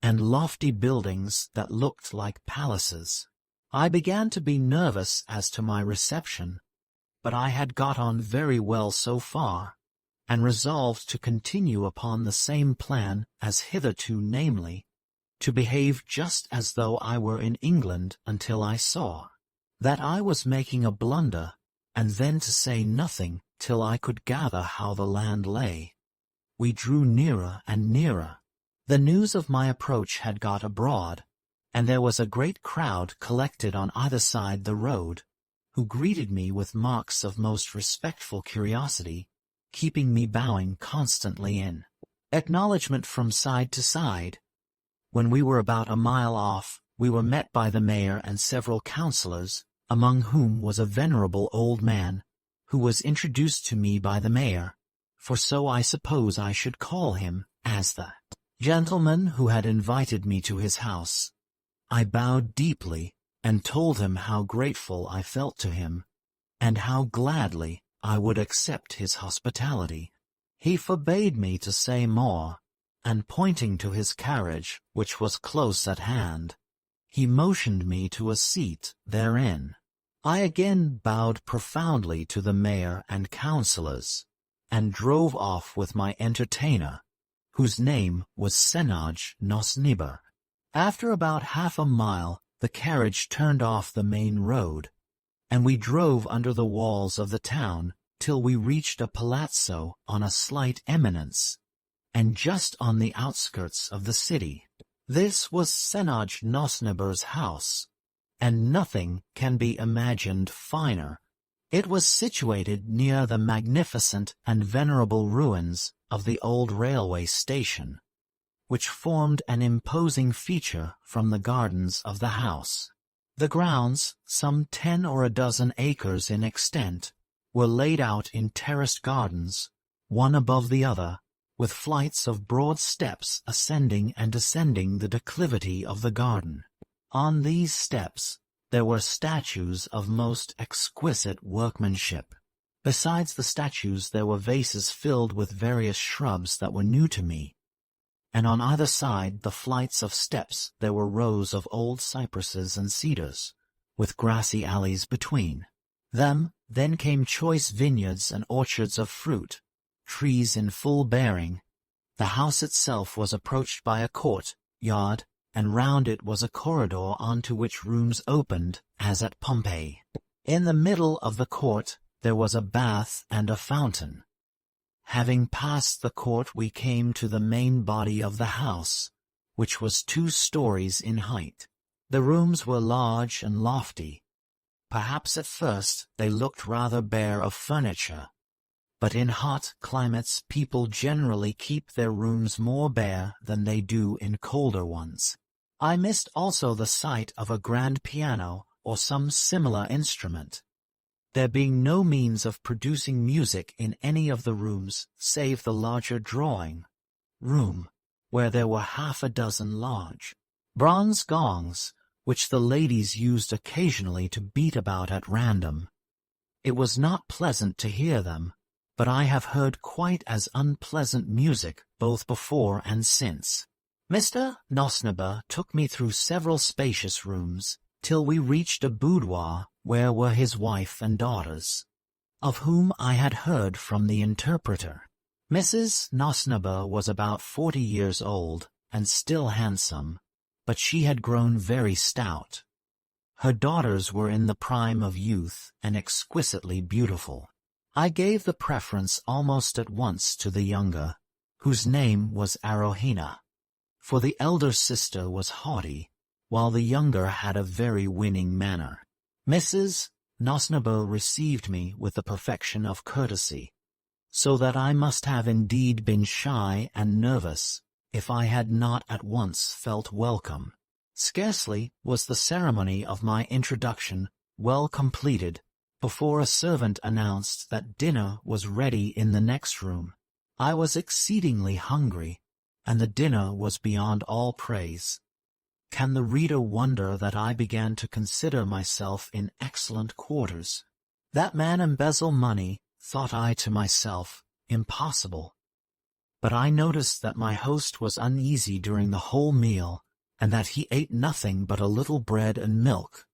and lofty buildings that looked like palaces. I began to be nervous as to my reception, but I had got on very well so far, and resolved to continue upon the same plan as hitherto, namely, to behave just as though I were in England until I saw that I was making a blunder, and then to say nothing till I could gather how the land lay. We drew nearer and nearer. The news of my approach had got abroad, and there was a great crowd collected on either side the road, who greeted me with marks of most respectful curiosity, keeping me bowing constantly in acknowledgment from side to side. When we were about a mile off, we were met by the mayor and several councillors, among whom was a venerable old man, who was introduced to me by the mayor, for so I suppose I should call him, as the gentleman who had invited me to his house. I bowed deeply, and told him how grateful I felt to him, and how gladly I would accept his hospitality. He forbade me to say more, and pointing to his carriage, which was close at hand, he motioned me to a seat therein. I again bowed profoundly to the mayor and councillors, and drove off with my entertainer, whose name was Senaj Nosniber. After about half a mile, the carriage turned off the main road, and we drove under the walls of the town till we reached a palazzo on a slight eminence, and just on the outskirts of the city. This was Senaj Nosniber's house, and nothing can be imagined finer. It was situated near the magnificent and venerable ruins of the old railway station, which formed an imposing feature from the gardens of the house. The grounds, some 10 or a dozen acres in extent, were laid out in terraced gardens, one above the other, with flights of broad steps ascending and descending the declivity of the garden. On these steps there were statues of most exquisite workmanship. Besides the statues there were vases filled with various shrubs that were new to me, and on either side the flights of steps there were rows of old cypresses and cedars, with grassy alleys between them. Then came choice vineyards and orchards of fruit, trees in full bearing. The house itself was approached by a court-yard, and round it was a corridor onto which rooms opened, as at Pompeii. In the middle of the court there was a bath and a fountain. Having passed the court we came to the main body of the house, which was 2 stories in height. The rooms were large and lofty. Perhaps at first they looked rather bare of furniture, but in hot climates people generally keep their rooms more bare than they do in colder ones. I missed also the sight of a grand piano or some similar instrument, there being no means of producing music in any of the rooms save the larger drawing room, where there were half a dozen large bronze gongs, which the ladies used occasionally to beat about at random. It was not pleasant to hear them, but I have heard quite as unpleasant music both before and since. Mr. Nosniber took me through several spacious rooms, till we reached a boudoir where were his wife and daughters, of whom I had heard from the interpreter. Mrs. Nosniber was about 40 years old, and still handsome, but she had grown very stout. Her daughters were in the prime of youth and exquisitely beautiful. I gave the preference almost at once to the younger, whose name was AROWHENA, for the elder sister was haughty, while the younger had a very winning manner. Mrs. Nosniber received me with the perfection of courtesy, so that I must have indeed been shy and nervous if I had not at once felt welcome. Scarcely was the ceremony of my introduction well completed before a servant announced that dinner was ready in the next room. I was exceedingly hungry, and the dinner was beyond all praise. Can the reader wonder that I began to consider myself in excellent quarters? That man embezzle money, thought I to myself, impossible. But I noticed that my host was uneasy during the whole meal, and that he ate nothing but a little bread and milk.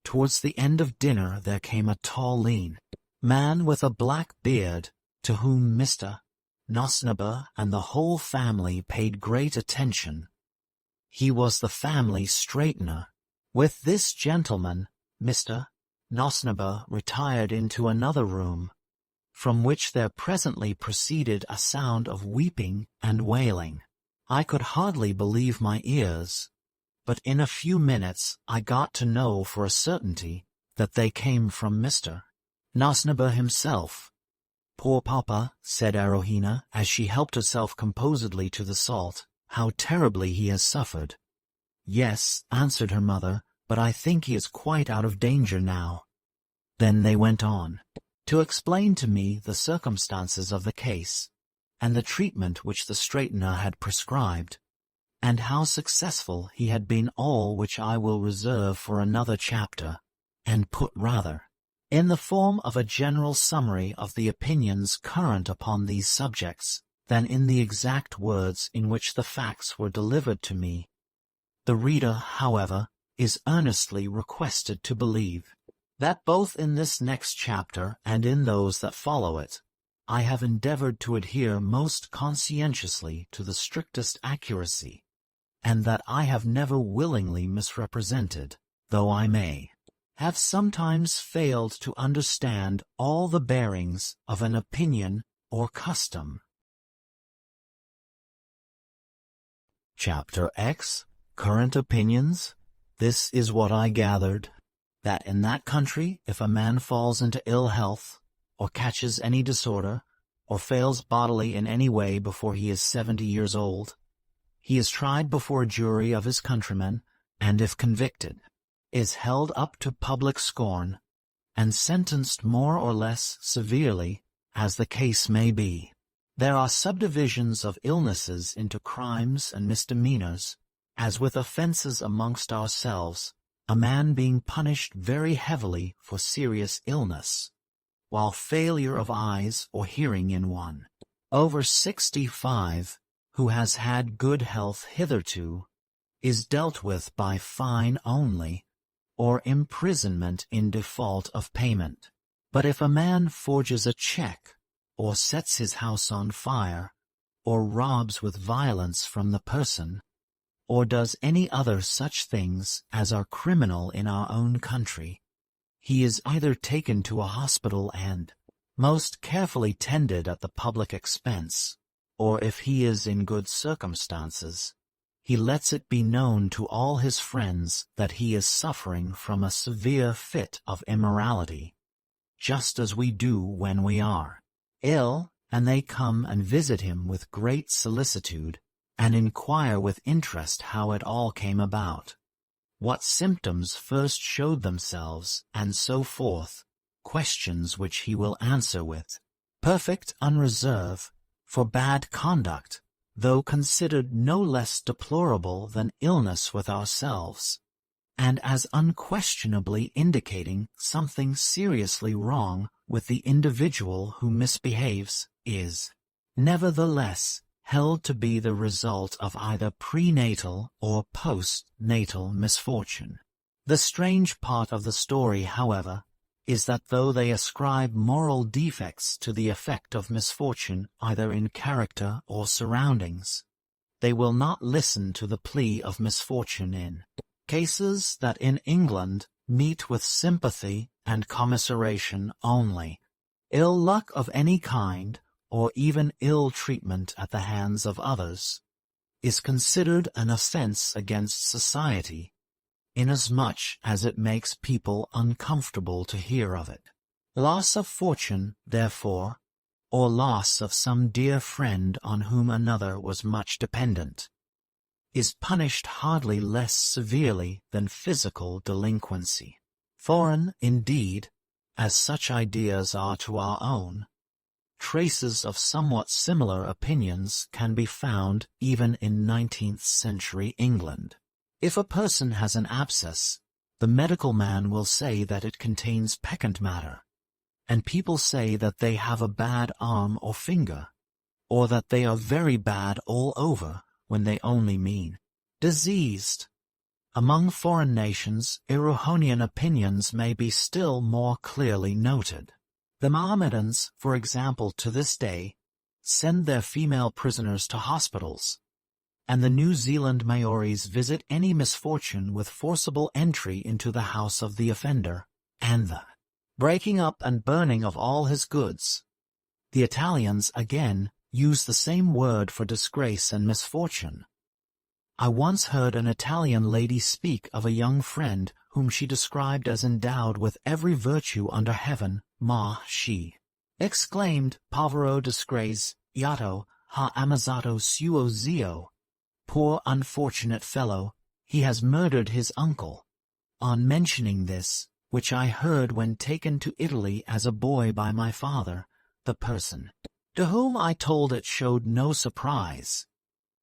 Towards the end of dinner there came a tall, lean man with a black beard, to whom Mr. Nosniber and the whole family paid great attention. He was the family straightener. With this gentleman, Mr. Nosniber retired into another room, from which there presently proceeded a sound of weeping and wailing. I could hardly believe my ears, but in a few minutes I got to know for a certainty that they came from Mr. Nosnibor himself. "Poor papa," said AROWHENA, as she helped herself composedly to the salt, "how terribly he has suffered." "Yes," answered her mother, "but I think he is quite out of danger now." Then they went on to explain to me the circumstances of the case, and the treatment which the straightener had prescribed, and how successful he had been, all which I will reserve for another chapter, and put rather in the form of a general summary of the opinions current upon these subjects, than in the exact words in which the facts were delivered to me. The reader, however, is earnestly requested to believe that both in this next chapter and in those that follow it, I have endeavored to adhere most conscientiously to the strictest accuracy, and that I have never willingly misrepresented, though I may have sometimes failed to understand all the bearings of an opinion or custom. Chapter X, Current Opinions. This is what I gathered, that in that country if a man falls into ill health, or catches any disorder, or fails bodily in any way before he is 70 years old, he is tried before a jury of his countrymen, and if convicted, is held up to public scorn, and sentenced more or less severely, as the case may be. There are subdivisions of illnesses into crimes and misdemeanors, as with offences amongst ourselves, a man being punished very heavily for serious illness, while failure of eyes or hearing in one over 65, who has had good health hitherto, is dealt with by fine only, or imprisonment in default of payment. But if a man forges a check, or sets his house on fire, or robs with violence from the person, or does any other such things as are criminal in our own country, he is either taken to a hospital and most carefully tended at the public expense, or if he is in good circumstances, he lets it be known to all his friends that he is suffering from a severe fit of immorality, just as we do when we are ill, and they come and visit him with great solicitude, and inquire with interest how it all came about, what symptoms first showed themselves, and so forth, questions which he will answer with perfect unreserve, for bad conduct, though considered no less deplorable than illness with ourselves, and as unquestionably indicating something seriously wrong with the individual who misbehaves, is, nevertheless, held to be the result of either prenatal or post-natal misfortune. The strange part of the story, however, is that though they ascribe moral defects to the effect of misfortune either in character or surroundings, they will not listen to the plea of misfortune in cases that in England meet with sympathy and commiseration only. Ill luck of any kind, or even ill treatment at the hands of others, is considered an offense against society, inasmuch as it makes people uncomfortable to hear of it. Loss of fortune, therefore, or loss of some dear friend on whom another was much dependent, is punished hardly less severely than physical delinquency. Foreign, indeed, as such ideas are to our own, traces of somewhat similar opinions can be found even in 19th century England. If a person has an abscess, the medical man will say that it contains peccant matter, and people say that they have a bad arm or finger, or that they are very bad all over, when they only mean diseased. Among foreign nations, Erewhonian opinions may be still more clearly noted. The Mohammedans, for example, to this day, send their female prisoners to hospitals, and the New Zealand Maoris visit any misfortune with forcible entry into the house of the offender, and the breaking up and burning of all his goods. The Italians, again, use the same word for disgrace and misfortune. I once heard an Italian lady speak of a young friend whom she described as endowed with every virtue under heaven. She exclaimed, "Povero disgraziato, ha ammazzato suo zio." Poor unfortunate fellow, he has murdered his uncle. On mentioning this, which I heard when taken to Italy as a boy by my father, the person to whom I told it showed no surprise.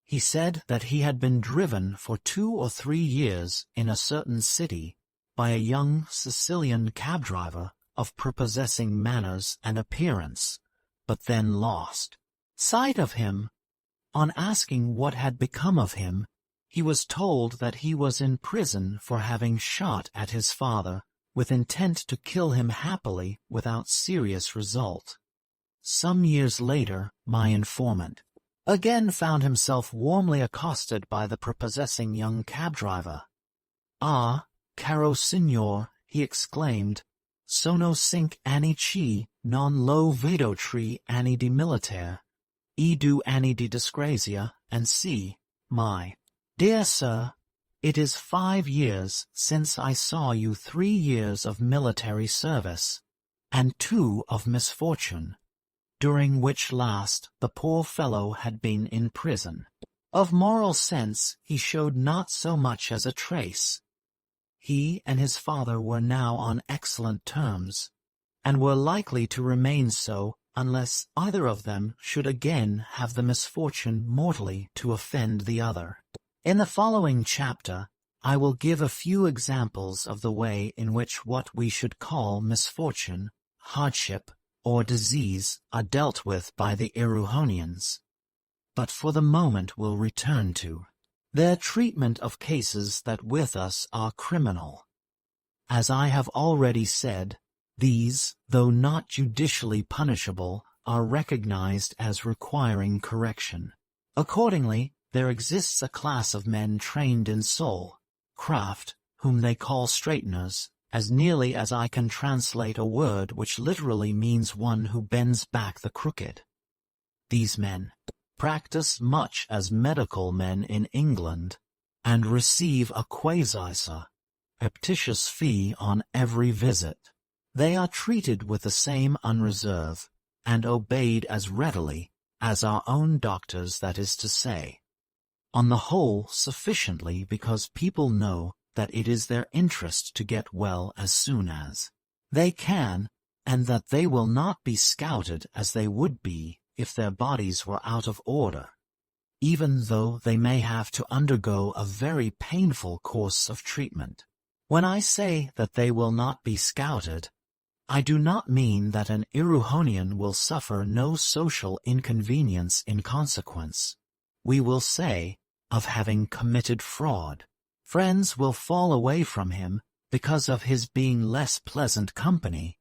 He said that he had been driven for 2 or 3 years in a certain city by a young Sicilian cab driver of prepossessing manners and appearance, but then lost sight of him. On asking what had become of him, he was told that he was in prison for having shot at his father, with intent to kill him happily without serious result. Some years later, my informant again found himself warmly accosted by the prepossessing young cab driver. "Ah, caro signor," he exclaimed, "sono 5 anni che non lo vedo 3 anni di militare, e 2 anni di disgrazia, and see, my dear sir, it is 5 years since I saw you, 3 years of military service, and 2 of misfortune, during which last the poor fellow had been in prison. Of moral sense he showed not so much as a trace. He and his father were now on excellent terms, and were likely to remain so unless either of them should again have the misfortune mortally to offend the other." In the following chapter, I will give a few examples of the way in which what we should call misfortune, hardship, or disease are dealt with by the Erewhonians. But for the moment we'll return to their treatment of cases that with us are criminal. As I have already said, these, though not judicially punishable, are recognized as requiring correction. Accordingly, there exists a class of men trained in soul, craft, whom they call straighteners, as nearly as I can translate a word which literally means one who bends back the crooked. These men practice much as medical men in England, and receive a quasi-surreptitious fee on every visit. They are treated with the same unreserve, and obeyed as readily, as our own doctors, that is to say, on the whole sufficiently, because people know that it is their interest to get well as soon as they can, and that they will not be scouted as they would be if their bodies were out of order, even though they may have to undergo a very painful course of treatment. When I say that they will not be scouted, I do not mean that an Erewhonian will suffer no social inconvenience in consequence. We will say, of having committed fraud. Friends will fall away from him because of his being less pleasant company,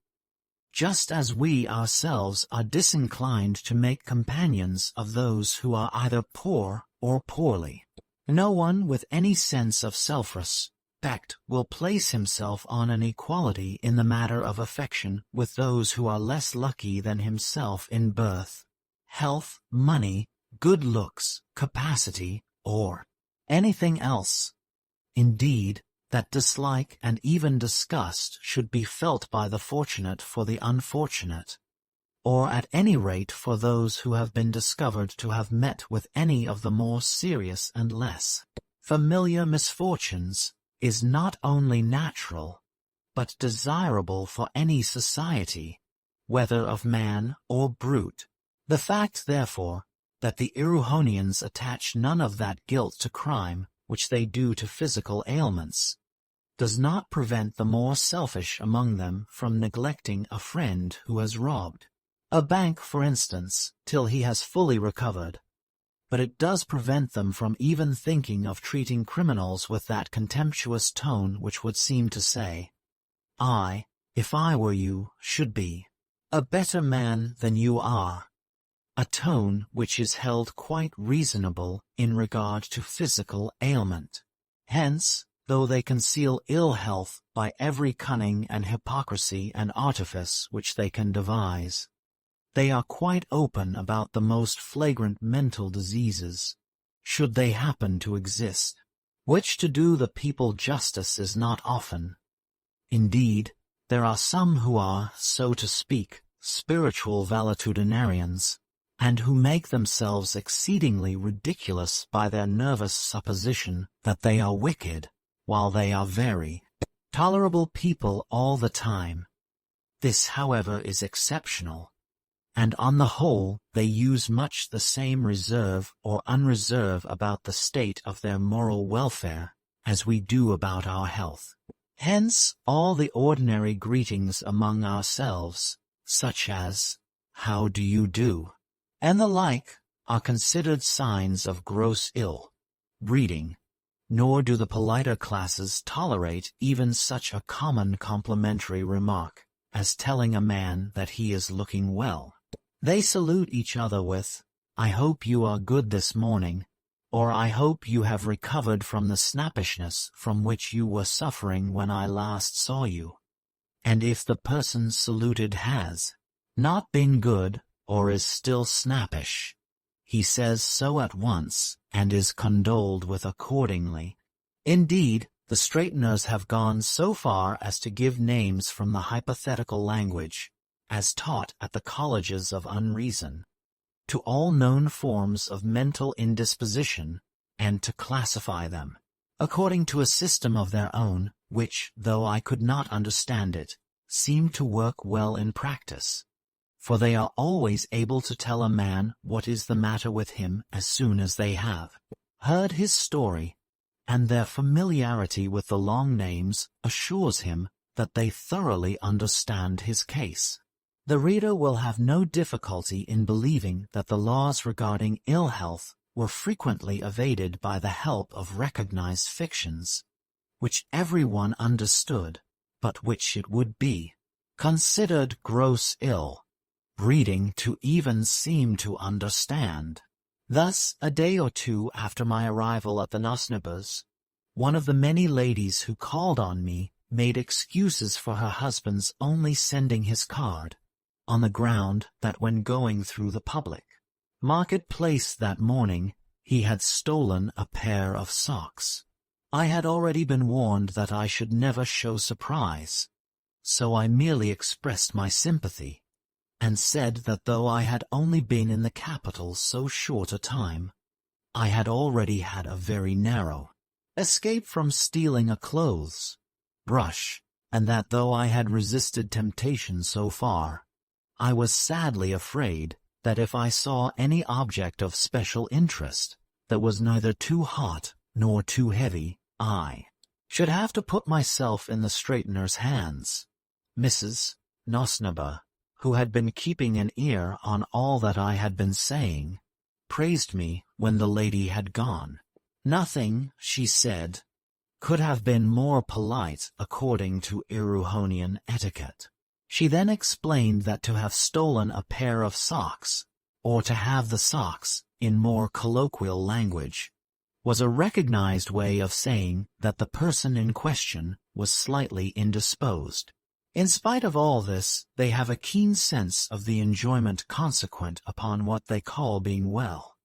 just as we ourselves are disinclined to make companions of those who are either poor or poorly. No one with any sense of self-respect will place himself on an equality in the matter of affection with those who are less lucky than himself in birth, health, money, good looks, capacity, or anything else. Indeed, that dislike and even disgust should be felt by the fortunate for the unfortunate, or at any rate for those who have been discovered to have met with any of the more serious and less familiar misfortunes, is not only natural, but desirable for any society, whether of man or brute. The fact, therefore, that the Erewhonians attach none of that guilt to crime which they do to physical ailments, does not prevent the more selfish among them from neglecting a friend who has robbed a bank, for instance, till he has fully recovered. But it does prevent them from even thinking of treating criminals with that contemptuous tone which would seem to say, "I, if I were you, should be a better man than you are," a tone which is held quite reasonable in regard to physical ailment. Hence, though they conceal ill health by every cunning and hypocrisy and artifice which they can devise, They are quite open about the most flagrant mental diseases, should they happen to exist, which to do the people justice is not often. Indeed, there are some who are, so to speak, spiritual valetudinarians, and who make themselves exceedingly ridiculous by their nervous supposition that they are wicked, while they are very tolerable people all the time. This, however, is exceptional, and on the whole they use much the same reserve or unreserve about the state of their moral welfare as we do about our health. Hence all the ordinary greetings among ourselves, such as, "How do you do?" and the like, are considered signs of gross ill breeding, nor do the politer classes tolerate even such a common complimentary remark as telling a man that he is looking well. They salute each other with, "I hope you are good this morning," or "I hope you have recovered from the snappishness from which you were suffering when I last saw you." And if the person saluted has not been good, or is still snappish, he says so at once, and is condoled with accordingly. Indeed, the straighteners have gone so far as to give names from the hypothetical language, as taught at the colleges of unreason, to all known forms of mental indisposition, and to classify them, according to a system of their own, which, though I could not understand it, seemed to work well in practice. For they are always able to tell a man what is the matter with him as soon as they have heard his story, and their familiarity with the long names assures him that they thoroughly understand his case. The reader will have no difficulty in believing that the laws regarding ill health were frequently evaded by the help of recognized fictions, which everyone understood, but which it would be considered gross ill breeding to even seem to understand. Thus, a day or two after my arrival at the Nosnibors, one of the many ladies who called on me made excuses for her husband's only sending his card, on the ground that when going through the public market-place that morning he had stolen a pair of socks. I had already been warned that I should never show surprise, so I merely expressed my sympathy, and said that though I had only been in the capital so short a time, I had already had a very narrow escape from stealing a clothes brush, and that though I had resisted temptation so far, I was sadly afraid that if I saw any object of special interest that was neither too hot nor too heavy, I should have to put myself in the straightener's hands. Mrs. Nosnibor, who had been keeping an ear on all that I had been saying, praised me when the lady had gone. Nothing, she said, could have been more polite according to Erewhonian etiquette. She then explained that to have stolen a pair of socks, or to have the socks, in more colloquial language, was a recognized way of saying that the person in question was slightly indisposed. In spite of all this, they have a keen sense of the enjoyment consequent upon what they call being well.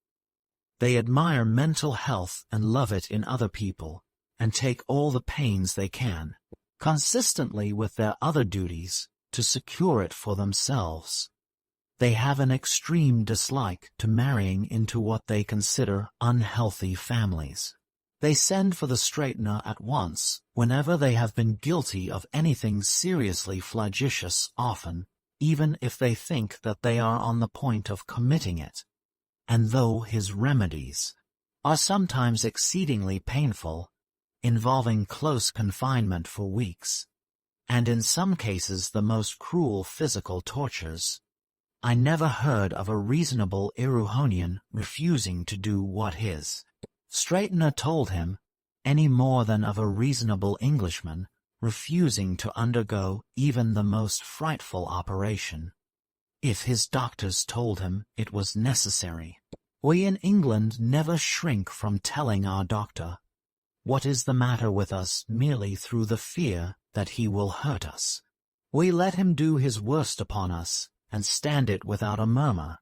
They admire mental health and love it in other people, and take all the pains they can, consistently with their other duties, to secure it for themselves. They have an extreme dislike to marrying into what they consider unhealthy families. They send for the straightener at once whenever they have been guilty of anything seriously flagitious, often, even if they think that they are on the point of committing it. And though his remedies are sometimes exceedingly painful, involving close confinement for weeks, and in some cases the most cruel physical tortures, I never heard of a reasonable Erewhonian refusing to do what his straightener told him, any more than of a reasonable Englishman refusing to undergo even the most frightful operation, if his doctors told him it was necessary. We in England never shrink from telling our doctor what is the matter with us merely through the fear that he will hurt us. We let him do his worst upon us, and stand it without a murmur,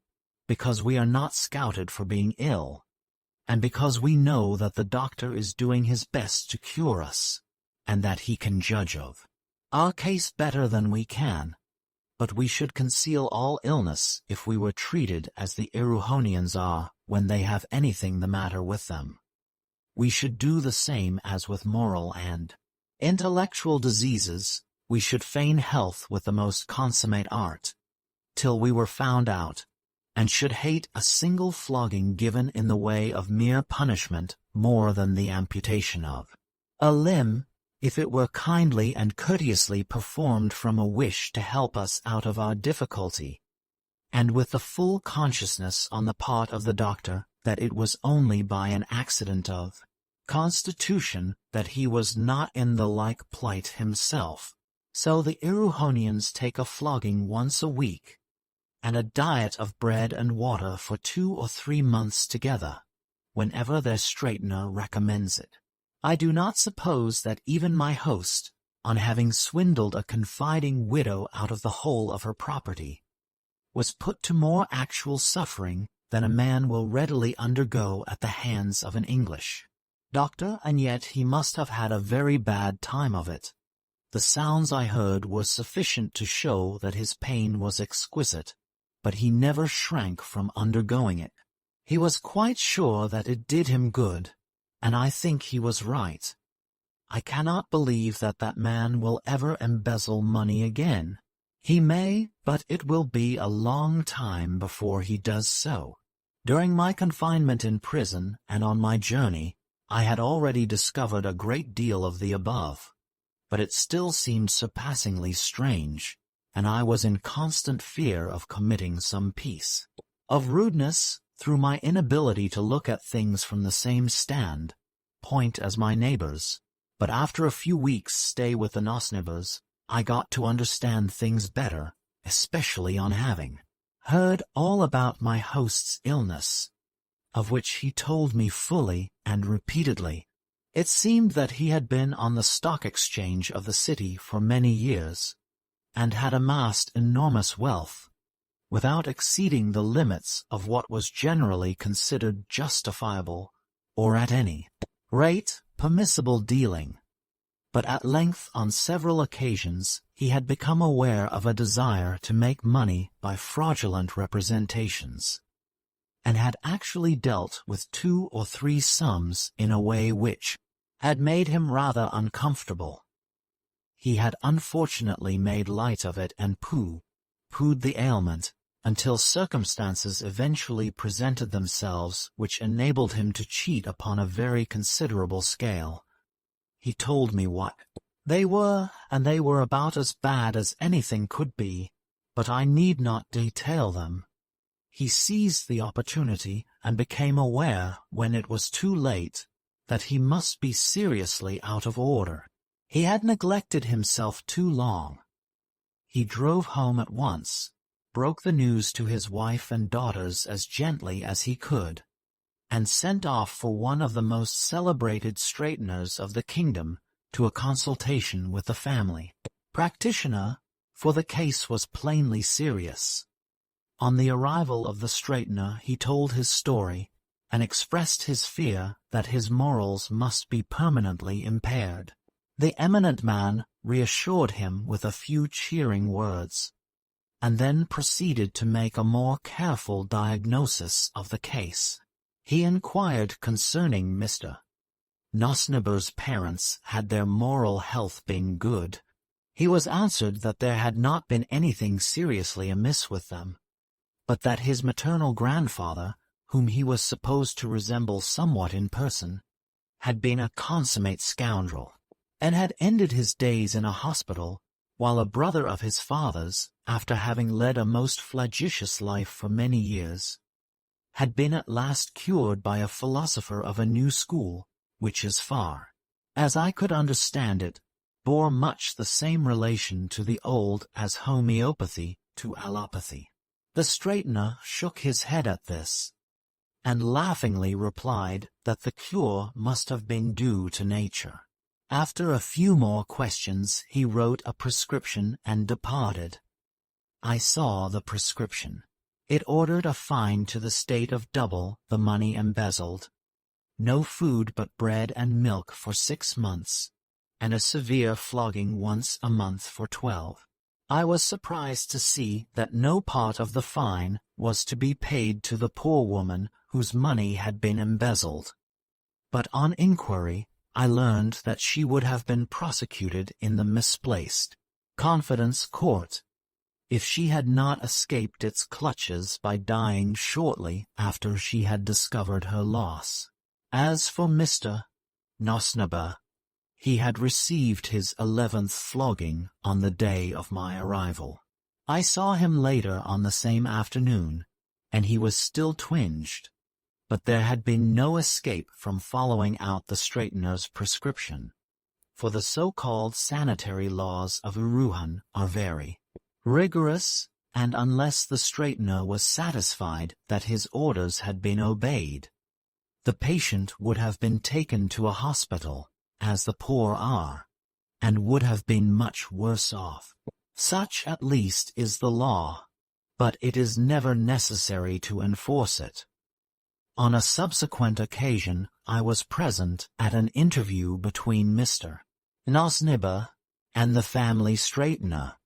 because we are not scouted for being ill, and because we know that the doctor is doing his best to cure us, and that he can judge of our case better than we can. But we should conceal all illness if we were treated as the Erewhonians are when they have anything the matter with them. We should do the same as with moral and intellectual diseases. We should feign health with the most consummate art, till we were found out, and should hate a single flogging given in the way of mere punishment more than the amputation of a limb, if it were kindly and courteously performed from a wish to help us out of our difficulty, and with the full consciousness on the part of the doctor that it was only by an accident of constitution that he was not in the like plight himself. So the Erewhonians take a flogging once a week, and a diet of bread and water for 2 or 3 months together, whenever their straightener recommends it. I do not suppose that even my host, on having swindled a confiding widow out of the whole of her property, was put to more actual suffering than a man will readily undergo at the hands of an English doctor, and yet he must have had a very bad time of it. The sounds I heard were sufficient to show that his pain was exquisite, but he never shrank from undergoing it. He was quite sure that it did him good, and I think he was right. I cannot believe that that man will ever embezzle money again. He may, but it will be a long time before he does so. During my confinement in prison and on my journey, I had already discovered a great deal of the above, but it still seemed surpassingly strange, and I was in constant fear of committing some piece of rudeness through my inability to look at things from the same point as my neighbors. But after a few weeks' stay with the Nosnibors, I got to understand things better, especially on having heard all about my host's illness, of which he told me fully and repeatedly. It seemed that he had been on the stock exchange of the city for many years, and had amassed enormous wealth, without exceeding the limits of what was generally considered justifiable, or at any rate permissible dealing. But at length on several occasions he had become aware of a desire to make money by fraudulent representations, and had actually dealt with 2 or 3 sums in a way which had made him rather uncomfortable. He had unfortunately made light of it and poohed the ailment, until circumstances eventually presented themselves which enabled him to cheat upon a very considerable scale. He told me what they were, and they were about as bad as anything could be, but I need not detail them. He seized the opportunity and became aware, when it was too late, that he must be seriously out of order. He had neglected himself too long. He drove home at once, broke the news to his wife and daughters as gently as he could, and sent off for one of the most celebrated straighteners of the kingdom to a consultation with the family practitioner, for the case was plainly serious. On the arrival of the straightener he told his story, and expressed his fear that his morals must be permanently impaired. The eminent man reassured him with a few cheering words, and then proceeded to make a more careful diagnosis of the case. He inquired concerning Mr. Nosnibor's parents, had their moral health been good. He was answered that there had not been anything seriously amiss with them, but that his maternal grandfather, whom he was supposed to resemble somewhat in person, had been a consummate scoundrel, and had ended his days in a hospital, while a brother of his father's, after having led a most flagitious life for many years, had been at last cured by a philosopher of a new school, which, as far as I could understand it, bore much the same relation to the old as homeopathy to allopathy. The straightener shook his head at this, and laughingly replied that the cure must have been due to nature. After a few more questions he wrote a prescription and departed. I saw the prescription. It ordered a fine to the state of double the money embezzled, no food but bread and milk for 6 months, and a severe flogging once a month for 12. I was surprised to see that no part of the fine was to be paid to the poor woman whose money had been embezzled. But on inquiry, I learned that she would have been prosecuted in the misplaced confidence court if she had not escaped its clutches by dying shortly after she had discovered her loss. As for Mr. Nosnibor, he had received his 11th flogging on the day of my arrival. I saw him later on the same afternoon, and he was still twinged, but there had been no escape from following out the straightener's prescription, for the so-called sanitary laws of Erewhon are very rigorous, and unless the straightener was satisfied that his orders had been obeyed, the patient would have been taken to a hospital, as the poor are, and would have been much worse off. Such at least is the law, but it is never necessary to enforce it. On a subsequent occasion I was present at an interview between Mr. Nosnibor and the family straightener,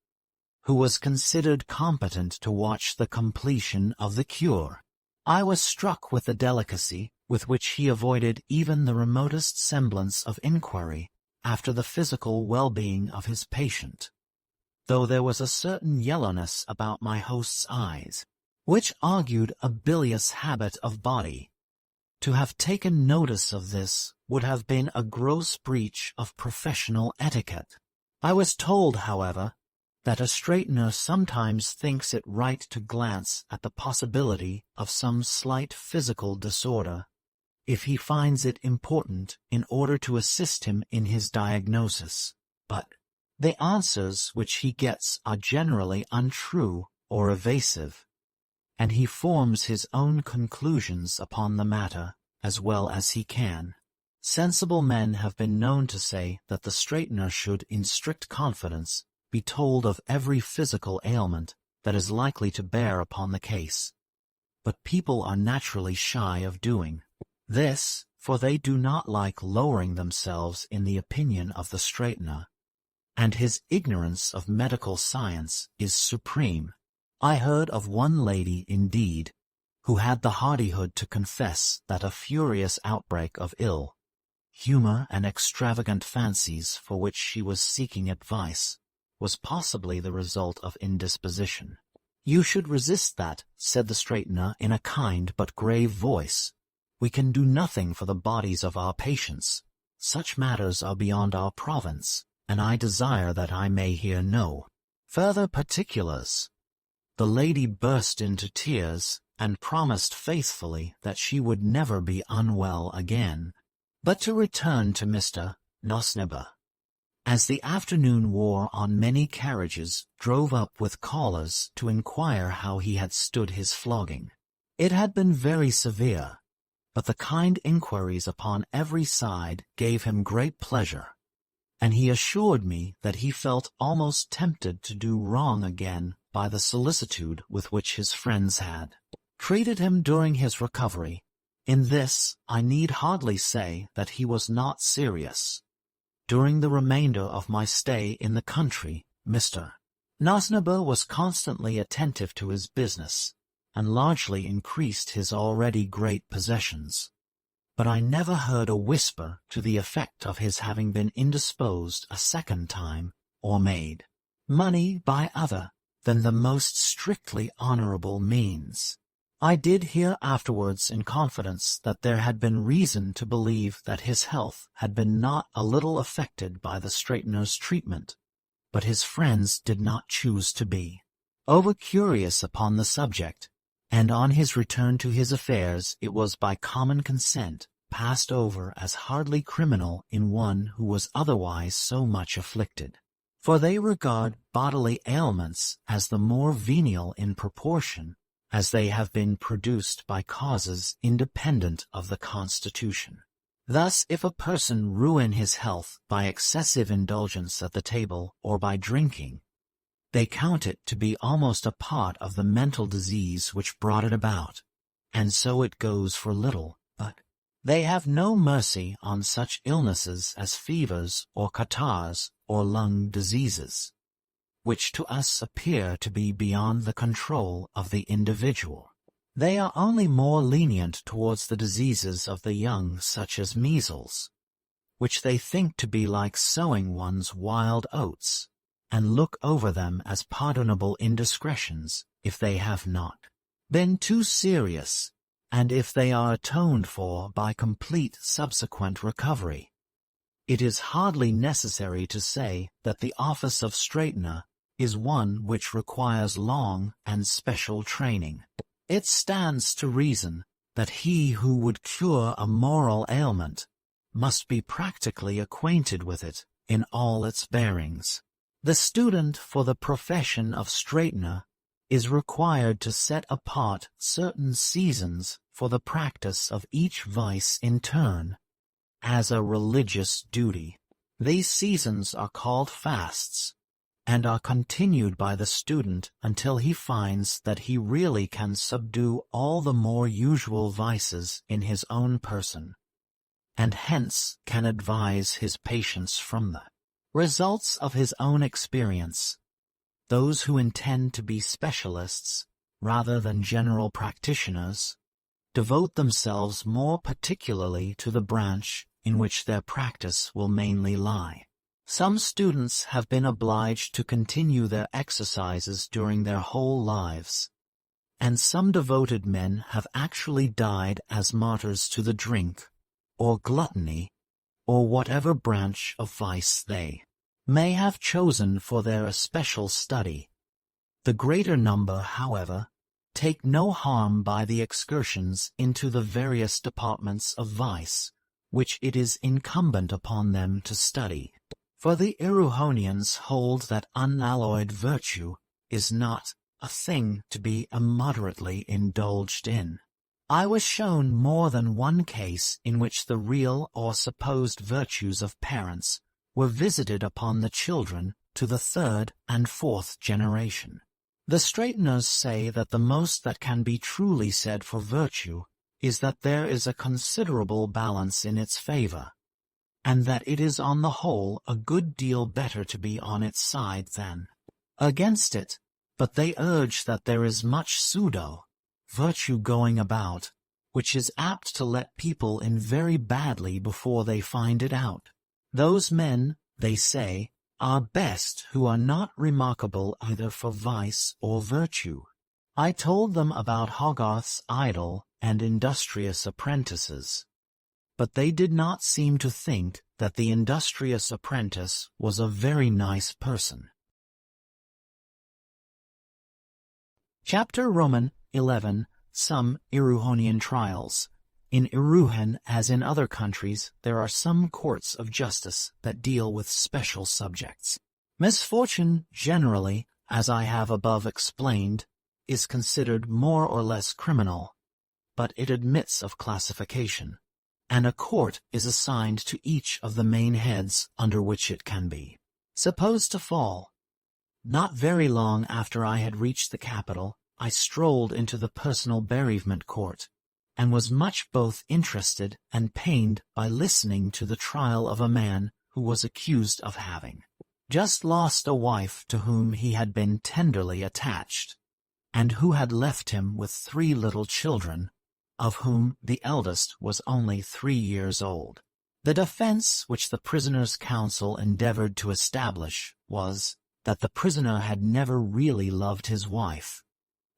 who was considered competent to watch the completion of the cure. I was struck with the delicacy with which he avoided even the remotest semblance of inquiry after the physical well-being of his patient, though there was a certain yellowness about my host's eyes, which argued a bilious habit of body. To have taken notice of this would have been a gross breach of professional etiquette. I was told, however, that a straightener sometimes thinks it right to glance at the possibility of some slight physical disorder, if he finds it important in order to assist him in his diagnosis, but the answers which he gets are generally untrue or evasive, and he forms his own conclusions upon the matter as well as he can. Sensible men have been known to say that the straightener should, in strict confidence, be told of every physical ailment that is likely to bear upon the case. But people are naturally shy of doing this, for they do not like lowering themselves in the opinion of the straightener, and his ignorance of medical science is supreme. I heard of one lady, indeed, who had the hardihood to confess that a furious outbreak of ill humor and extravagant fancies for which she was seeking advice was possibly the result of indisposition. "You should resist that," said the straightener in a kind but grave voice. "We can do nothing for the bodies of our patients. Such matters are beyond our province, and I desire that I may hear no further particulars." The lady burst into tears, and promised faithfully that she would never be unwell again. But to return to Mr. Nosnibor. As the afternoon wore on, many carriages drove up with callers to inquire how he had stood his flogging. It had been very severe, but the kind inquiries upon every side gave him great pleasure, and he assured me that he felt almost tempted to do wrong again by the solicitude with which his friends had treated him during his recovery. In this, I need hardly say that he was not serious. During the remainder of my stay in the country, Mr. Nosnibor was constantly attentive to his business, and largely increased his already great possessions. But I never heard a whisper to the effect of his having been indisposed a second time, or made money by other than the most strictly honorable means. I did hear afterwards in confidence that there had been reason to believe that his health had been not a little affected by the straightener's treatment, but his friends did not choose to be over-curious upon the subject, and on his return to his affairs it was by common consent passed over as hardly criminal in one who was otherwise so much afflicted. For they regard bodily ailments as the more venial in proportion as they have been produced by causes independent of the constitution. Thus, if a person ruin his health by excessive indulgence at the table or by drinking, They count it to be almost a part of the mental disease which brought it about, and so it goes for little, but they have no mercy on such illnesses as fevers or catarrhs or lung diseases, which to us appear to be beyond the control of the individual. They are only more lenient towards the diseases of the young, such as measles, which they think to be like sowing one's wild oats, and look over them as pardonable indiscretions if they have not been too serious, and if they are atoned for by complete subsequent recovery. It is hardly necessary to say that the office of straightener is one which requires long and special training. It stands to reason that he who would cure a moral ailment must be practically acquainted with it in all its bearings. The student for the profession of straightener is required to set apart certain seasons for the practice of each vice in turn, as a religious duty. These seasons are called fasts, and are continued by the student until he finds that he really can subdue all the more usual vices in his own person, and hence can advise his patients from the results of his own experience. Those who intend to be specialists, rather than general practitioners, devote themselves more particularly to the branch in which their practice will mainly lie. Some students have been obliged to continue their exercises during their whole lives, and some devoted men have actually died as martyrs to the drink, or gluttony, or whatever branch of vice they may have chosen for their especial study. The greater number, however, take no harm by the excursions into the various departments of vice, which it is incumbent upon them to study. For the Erewhonians hold that unalloyed virtue is not a thing to be immoderately indulged in. I was shown more than one case in which the real or supposed virtues of parents were visited upon the children to the third and fourth generation. The straighteners say that the most that can be truly said for virtue is that there is a considerable balance in its favor, and that it is on the whole a good deal better to be on its side than against it, but they urge that there is much pseudo-virtue going about, which is apt to let people in very badly before they find it out. Those men, they say, are best who are not remarkable either for vice or virtue. I told them about Hogarth's idle and industrious apprentices, but they did not seem to think that the industrious apprentice was a very nice person. Chapter Roman 11. Some Erewhonian trials. In Erewhon, as in other countries, there are some courts of justice that deal with special subjects. Misfortune generally, as I have above explained, is considered more or less criminal, but it admits of classification, and a court is assigned to each of the main heads under which it can be supposed to fall. Not very long after I had reached the capital, I strolled into the personal bereavement court, and was much both interested and pained by listening to the trial of a man who was accused of having just lost a wife to whom he had been tenderly attached, and who had left him with 3 little children, of whom the eldest was only 3 years old. The defense which the prisoner's counsel endeavored to establish was that the prisoner had never really loved his wife,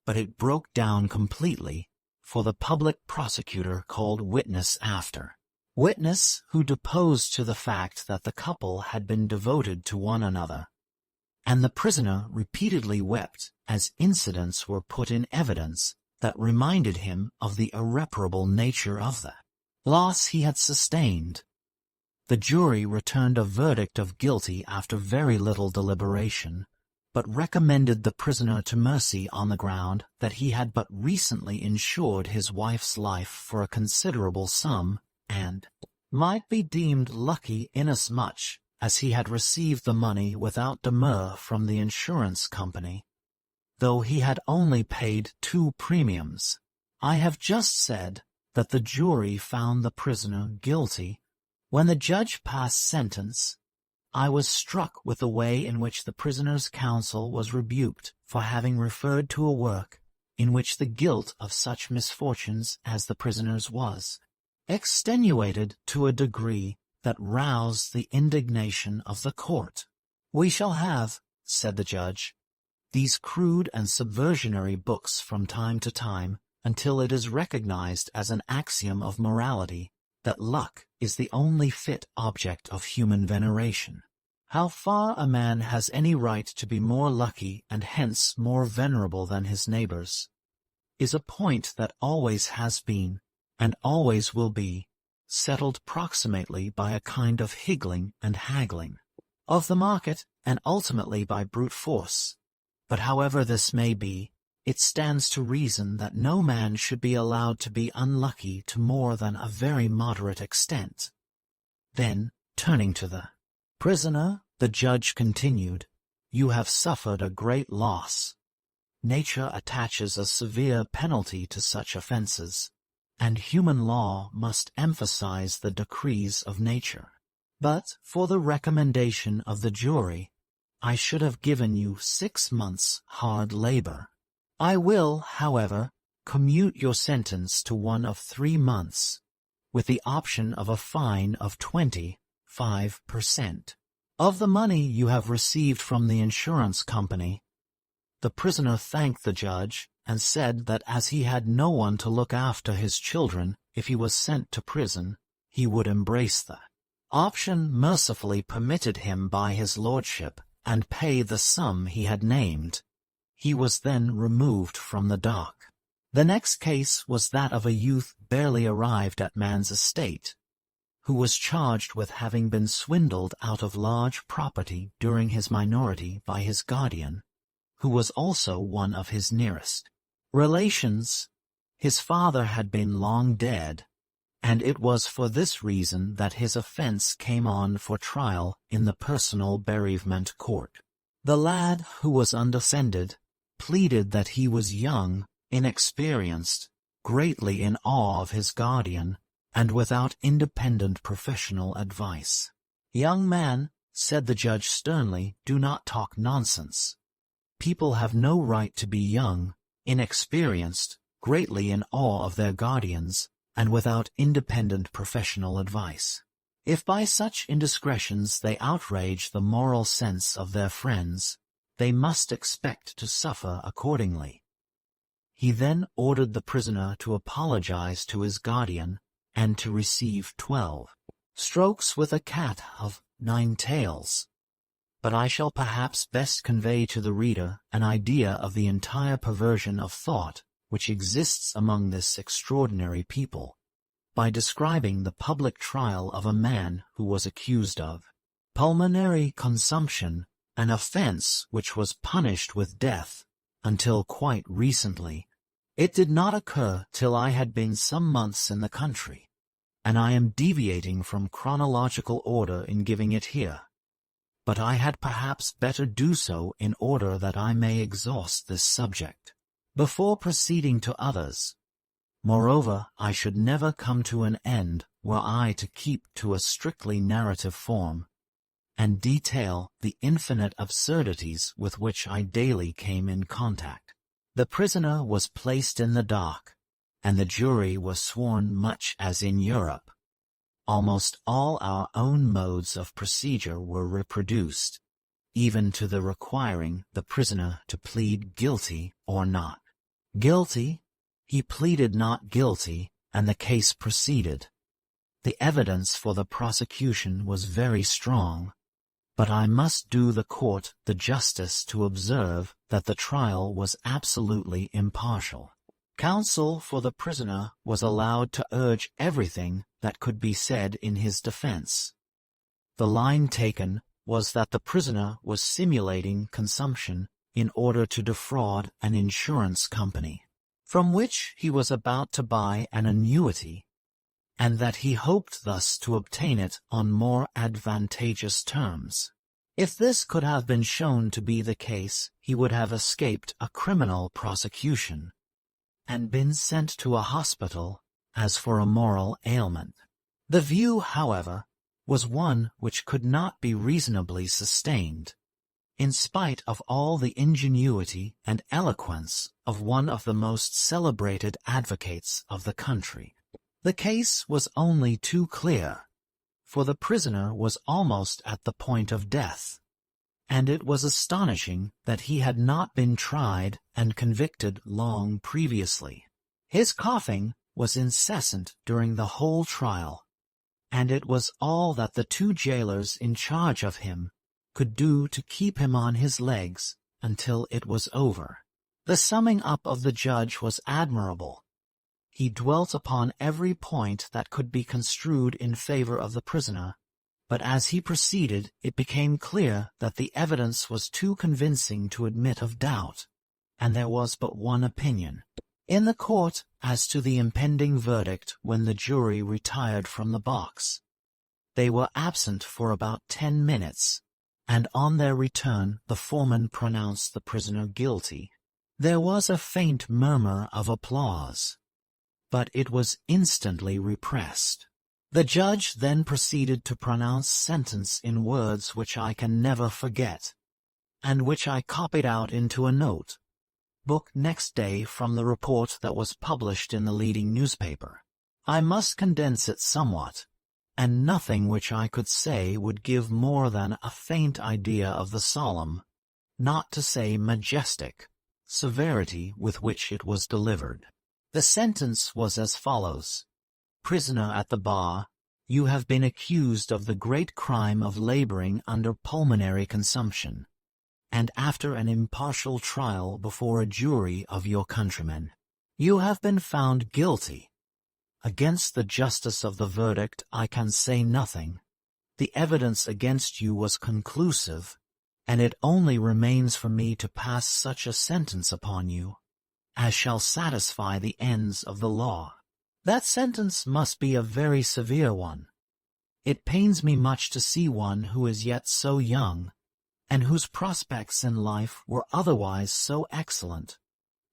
but it broke down completely, for the public prosecutor called witness after witness, who deposed to the fact that the couple had been devoted to one another, and the prisoner repeatedly wept as incidents were put in evidence that reminded him of the irreparable nature of the loss he had sustained. The jury returned a verdict of guilty after very little deliberation, but recommended the prisoner to mercy on the ground that he had but recently insured his wife's life for a considerable sum, and might be deemed lucky inasmuch as he had received the money without demur from the insurance company, though he had only paid 2 premiums. I have just said that the jury found the prisoner guilty. When the judge passed sentence, I was struck with the way in which the prisoner's counsel was rebuked for having referred to a work in which the guilt of such misfortunes as the prisoner's was extenuated to a degree that roused the indignation of the court. "We shall have," said the judge, "these crude and subversionary books from time to time, until it is recognized as an axiom of morality that luck is the only fit object of human veneration. How far a man has any right to be more lucky and hence more venerable than his neighbors, is a point that always has been, and always will be, settled proximately by a kind of higgling and haggling of the market, and ultimately by brute force. But however this may be, it stands to reason that no man should be allowed to be unlucky to more than a very moderate extent." Then, turning to the prisoner, the judge continued, "You have suffered a great loss. Nature attaches a severe penalty to such offenses, and human law must emphasize the decrees of nature. But for the recommendation of the jury, I should have given you 6 months' hard labor. I will, however, commute your sentence to one of 3 months, with the option of a fine of 25% of the money you have received from the insurance company." The prisoner thanked the judge and said that as he had no one to look after his children if he was sent to prison, he would embrace the option mercifully permitted him by his lordship, and pay the sum he had named. He was then removed from the dock. The next case was that of a youth barely arrived at man's estate, who was charged with having been swindled out of large property during his minority by his guardian, who was also one of his nearest relations. His father had been long dead, and it was for this reason that his offense came on for trial in the personal bereavement court. The lad, who was undescended, pleaded that he was young, inexperienced, greatly in awe of his guardian, and without independent professional advice. "Young man," said the judge sternly, "do not talk nonsense. People have no right to be young, inexperienced, greatly in awe of their guardians, and without independent professional advice. If by such indiscretions they outrage the moral sense of their friends, they must expect to suffer accordingly." He then ordered the prisoner to apologize to his guardian, and to receive 12 strokes with a cat of 9 tails. But I shall perhaps best convey to the reader an idea of the entire perversion of thought which exists among this extraordinary people, by describing the public trial of a man who was accused of pulmonary consumption, an offense which was punished with death until quite recently. It did not occur till I had been some months in the country, and I am deviating from chronological order in giving it here. But I had perhaps better do so in order that I may exhaust this subject before proceeding to others. Moreover, I should never come to an end were I to keep to a strictly narrative form, and detail the infinite absurdities with which I daily came in contact. The prisoner was placed in the dock, and the jury was sworn much as in Europe. Almost all our own modes of procedure were reproduced, even to the requiring the prisoner to plead guilty or not guilty. He pleaded not guilty, and the case proceeded. The evidence for the prosecution was very strong, but I must do the court the justice to observe that the trial was absolutely impartial. Counsel for the prisoner was allowed to urge everything that could be said in his defense. The line taken was that the prisoner was simulating consumption in order to defraud an insurance company, from which he was about to buy an annuity, and that he hoped thus to obtain it on more advantageous terms. If this could have been shown to be the case, he would have escaped a criminal prosecution, and been sent to a hospital as for a moral ailment. The view, however, was one which could not be reasonably sustained, in spite of all the ingenuity and eloquence of one of the most celebrated advocates of the country. The case was only too clear, for the prisoner was almost at the point of death, and it was astonishing that he had not been tried and convicted long previously. His coughing was incessant during the whole trial, and it was all that the two jailers in charge of him could do to keep him on his legs until it was over. The summing up of the judge was admirable. He dwelt upon every point that could be construed in favor of the prisoner, but as he proceeded it became clear that the evidence was too convincing to admit of doubt, and there was but one opinion in the court as to the impending verdict when the jury retired from the box. They were absent for about 10 minutes, and on their return the foreman pronounced the prisoner guilty. There was a faint murmur of applause, but it was instantly repressed. The judge then proceeded to pronounce sentence in words which I can never forget, and which I copied out into a note book next day from the report that was published in the leading newspaper. I must condense it somewhat, and nothing which I could say would give more than a faint idea of the solemn, not to say majestic, severity with which it was delivered. The sentence was as follows: Prisoner at the bar, you have been accused of the great crime of laboring under pulmonary consumption, and after an impartial trial before a jury of your countrymen, you have been found guilty. Against the justice of the verdict I can say nothing. The evidence against you was conclusive, and it only remains for me to pass such a sentence upon you as shall satisfy the ends of the law. That sentence must be a very severe one. It pains me much to see one who is yet so young, and whose prospects in life were otherwise so excellent,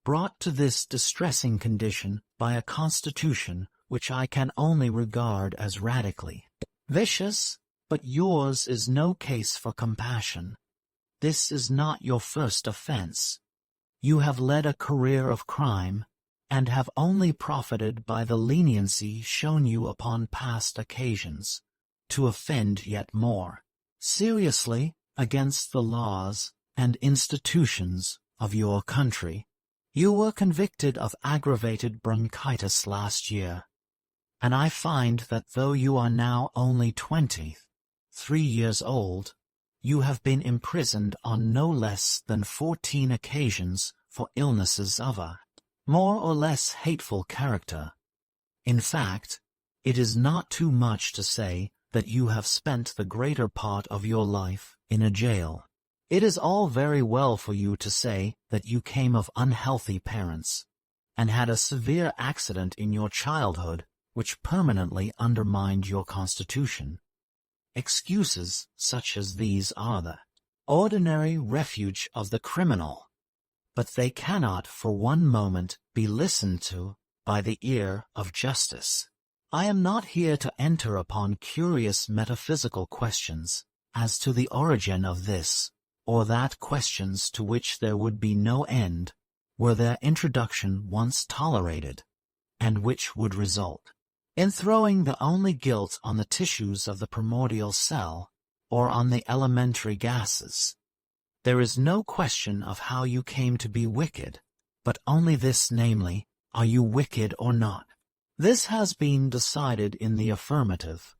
brought to this distressing condition by a constitution which I can only regard as radically vicious. But yours is no case for compassion. This is not your first offense. You have led a career of crime, and have only profited by the leniency shown you upon past occasions, to offend yet more seriously against the laws and institutions of your country. You were convicted of aggravated bronchitis last year, and I find that though you are now only 23 years old, you have been imprisoned on no less than 14 occasions for illnesses of a more or less hateful character. In fact, it is not too much to say that you have spent the greater part of your life in a jail. It is all very well for you to say that you came of unhealthy parents, and had a severe accident in your childhood which permanently undermined your constitution. Excuses such as these are the ordinary refuge of the criminal, but they cannot for one moment be listened to by the ear of justice. I am not here to enter upon curious metaphysical questions as to the origin of this or that, questions to which there would be no end were their introduction once tolerated, and which would result in throwing the only guilt on the tissues of the primordial cell or on the elementary gases. There is no question of how you came to be wicked, but only this, namely, are you wicked or not? This has been decided in the affirmative.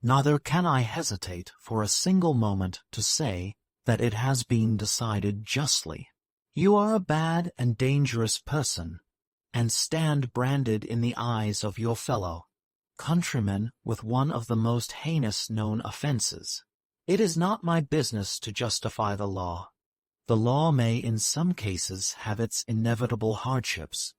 Neither can I hesitate for a single moment to say that it has been decided justly. You are a bad and dangerous person, and stand branded in the eyes of your fellow countrymen with one of the most heinous known offenses. It is not my business to justify the law. The law may in some cases have its inevitable hardships,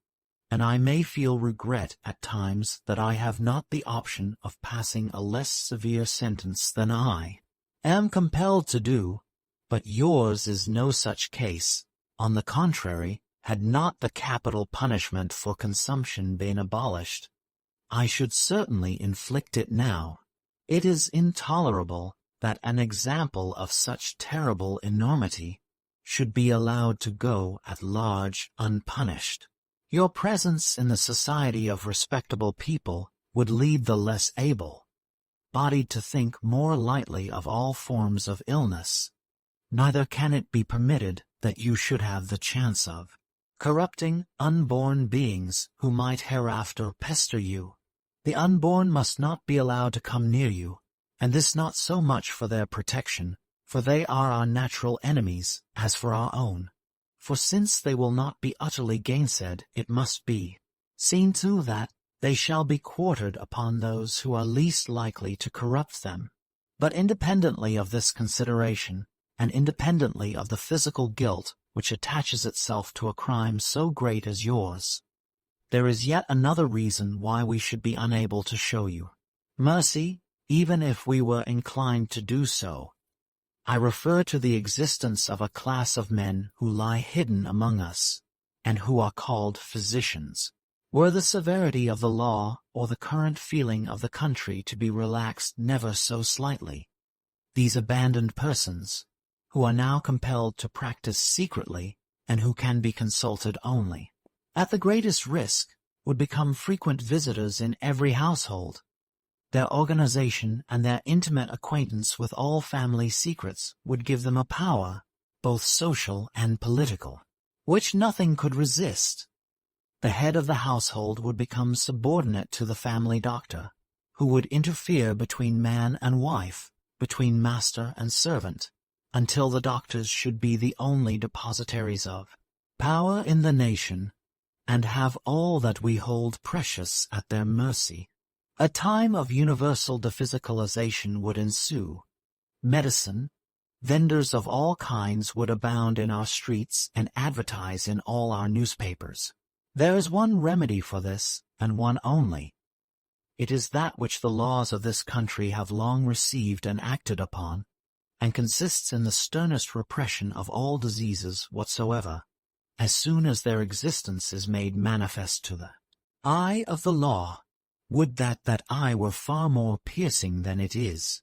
and I may feel regret at times that I have not the option of passing a less severe sentence than I am compelled to do, but yours is no such case. On the contrary, had not the capital punishment for consumption been abolished, I should certainly inflict it now. It is intolerable that an example of such terrible enormity should be allowed to go at large unpunished. Your presence in the society of respectable people would lead the less able-bodied to think more lightly of all forms of illness. Neither can it be permitted that you should have the chance of corrupting unborn beings who might hereafter pester you. The unborn must not be allowed to come near you, and this not so much for their protection, for they are our natural enemies, as for our own. For since they will not be utterly gainsaid, it must be seen to that they shall be quartered upon those who are least likely to corrupt them. But independently of this consideration, and independently of the physical guilt which attaches itself to a crime so great as yours, there is yet another reason why we should be unable to show you mercy, even if we were inclined to do so. I refer to the existence of a class of men who lie hidden among us, and who are called physicians. Were the severity of the law or the current feeling of the country to be relaxed never so slightly, these abandoned persons, who are now compelled to practice secretly and who can be consulted only at the greatest risk, would become frequent visitors in every household. Their organization and their intimate acquaintance with all family secrets would give them a power, both social and political, which nothing could resist. The head of the household would become subordinate to the family doctor, who would interfere between man and wife, between master and servant, until the doctors should be the only depositaries of power in the nation, and have all that we hold precious at their mercy. A time of universal dephysicalization would ensue. Medicine, vendors of all kinds would abound in our streets and advertise in all our newspapers. There is one remedy for this, and one only. It is that which the laws of this country have long received and acted upon, and consists in the sternest repression of all diseases whatsoever, as soon as their existence is made manifest to the eye of the law. Would that eye were far more piercing than it is.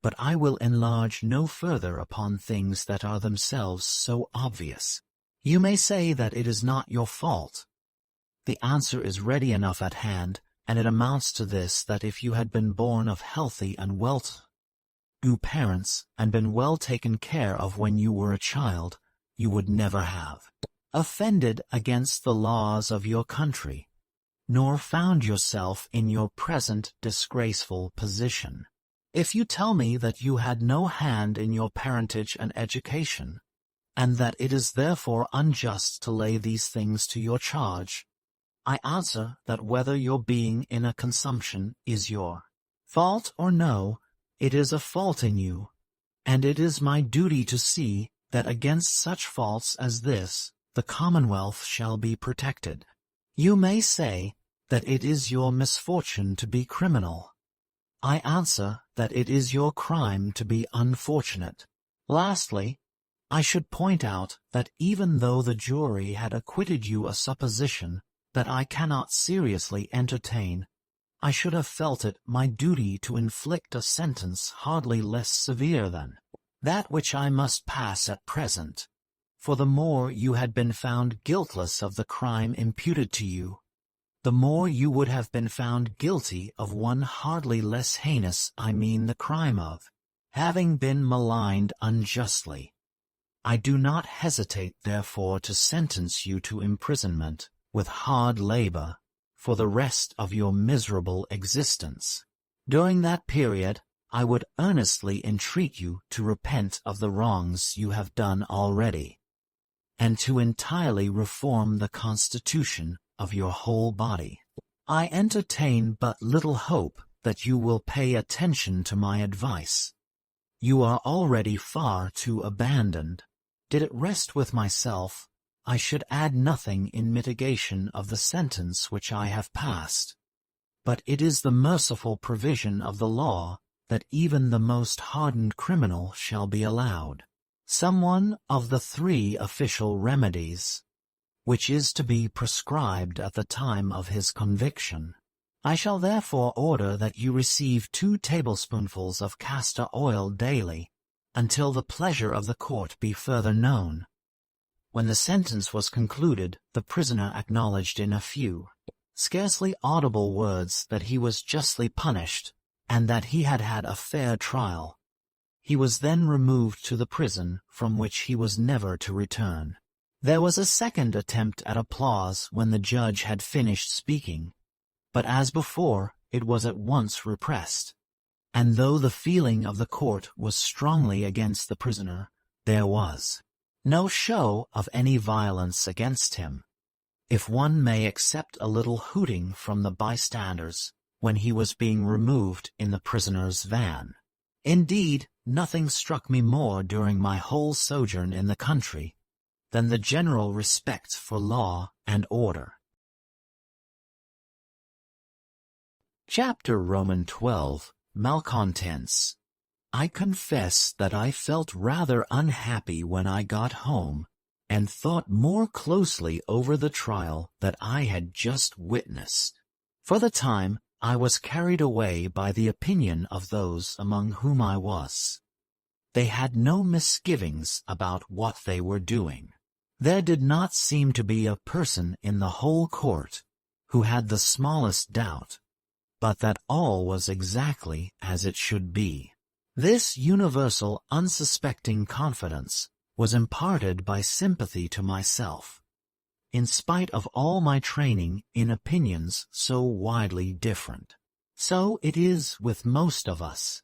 But I will enlarge no further upon things that are themselves so obvious. You may say that it is not your fault. The answer is ready enough at hand, and it amounts to this: that if you had been born of healthy and well-to-do parents, and been well taken care of when you were a child, you would never have offended against the laws of your country, nor found yourself in your present disgraceful position. If you tell me that you had no hand in your parentage and education, and that it is therefore unjust to lay these things to your charge, I answer that whether your being in a consumption is your fault or no, it is a fault in you, and it is my duty to see that against such faults as this the Commonwealth shall be protected. You may say that it is your misfortune to be criminal. I answer that it is your crime to be unfortunate. Lastly, I should point out that even though the jury had acquitted you, a supposition that I cannot seriously entertain, I should have felt it my duty to inflict a sentence hardly less severe than that which I must pass at present. For the more you had been found guiltless of the crime imputed to you, the more you would have been found guilty of one hardly less heinous, I mean the crime of having been maligned unjustly. I do not hesitate, therefore, to sentence you to imprisonment, with hard labor, for the rest of your miserable existence. During that period, I would earnestly entreat you to repent of the wrongs you have done already, and to entirely reform the constitution of your whole body. I entertain but little hope that you will pay attention to my advice. You are already far too abandoned. Did it rest with myself, I should add nothing in mitigation of the sentence which I have passed. But it is the merciful provision of the law that even the most hardened criminal shall be allowed some one of the 3 official remedies, which is to be prescribed at the time of his conviction. I shall therefore order that you receive 2 tablespoonfuls of castor oil daily, until the pleasure of the court be further known. When the sentence was concluded, the prisoner acknowledged in a few, scarcely audible words that he was justly punished, and that he had had a fair trial. He was then removed to the prison from which he was never to return. There was a second attempt at applause when the judge had finished speaking, but as before, it was at once repressed. And though the feeling of the court was strongly against the prisoner, there was no show of any violence against him, if one may accept a little hooting from the bystanders when he was being removed in the prisoner's van. Indeed, nothing struck me more during my whole sojourn in the country than the general respect for law and order. Chapter Roman 12, Malcontents. I confess that I felt rather unhappy when I got home, and thought more closely over the trial that I had just witnessed. For the time, I was carried away by the opinion of those among whom I was. They had no misgivings about what they were doing. There did not seem to be a person in the whole court who had the smallest doubt, but that all was exactly as it should be. This universal unsuspecting confidence was imparted by sympathy to myself, in spite of all my training in opinions so widely different. So it is with most of us.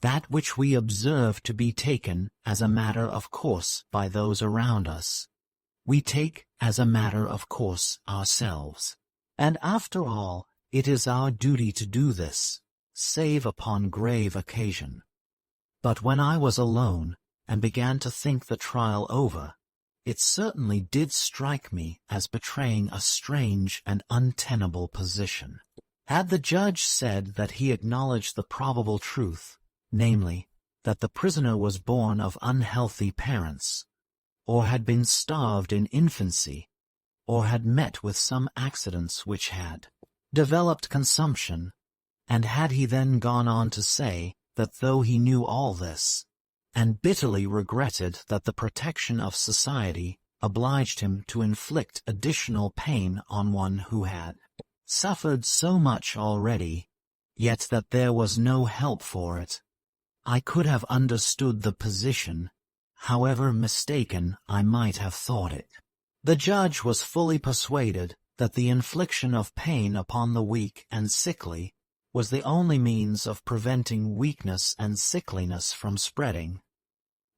That which we observe to be taken as a matter of course by those around us, we take as a matter of course ourselves. And after all, it is our duty to do this, save upon grave occasion. But when I was alone, and began to think the trial over, it certainly did strike me as betraying a strange and untenable position. Had the judge said that he acknowledged the probable truth, namely, that the prisoner was born of unhealthy parents, or had been starved in infancy, or had met with some accidents which had developed consumption, and had he then gone on to say that though he knew all this, and bitterly regretted that the protection of society obliged him to inflict additional pain on one who had suffered so much already, yet that there was no help for it, I could have understood the position, however mistaken I might have thought it. The judge was fully persuaded that the infliction of pain upon the weak and sickly was the only means of preventing weakness and sickliness from spreading,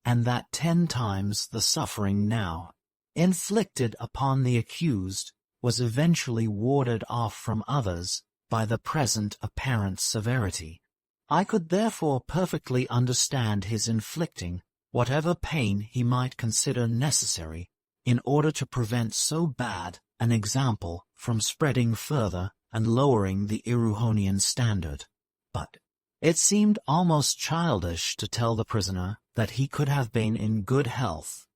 and that 10 times the suffering now inflicted upon the accused was eventually warded off from others by the present apparent severity. I could therefore perfectly understand his inflicting whatever pain he might consider necessary in order to prevent so bad an example from spreading further and lowering the Erewhonian standard. But it seemed almost childish to tell the prisoner that he could have been in good health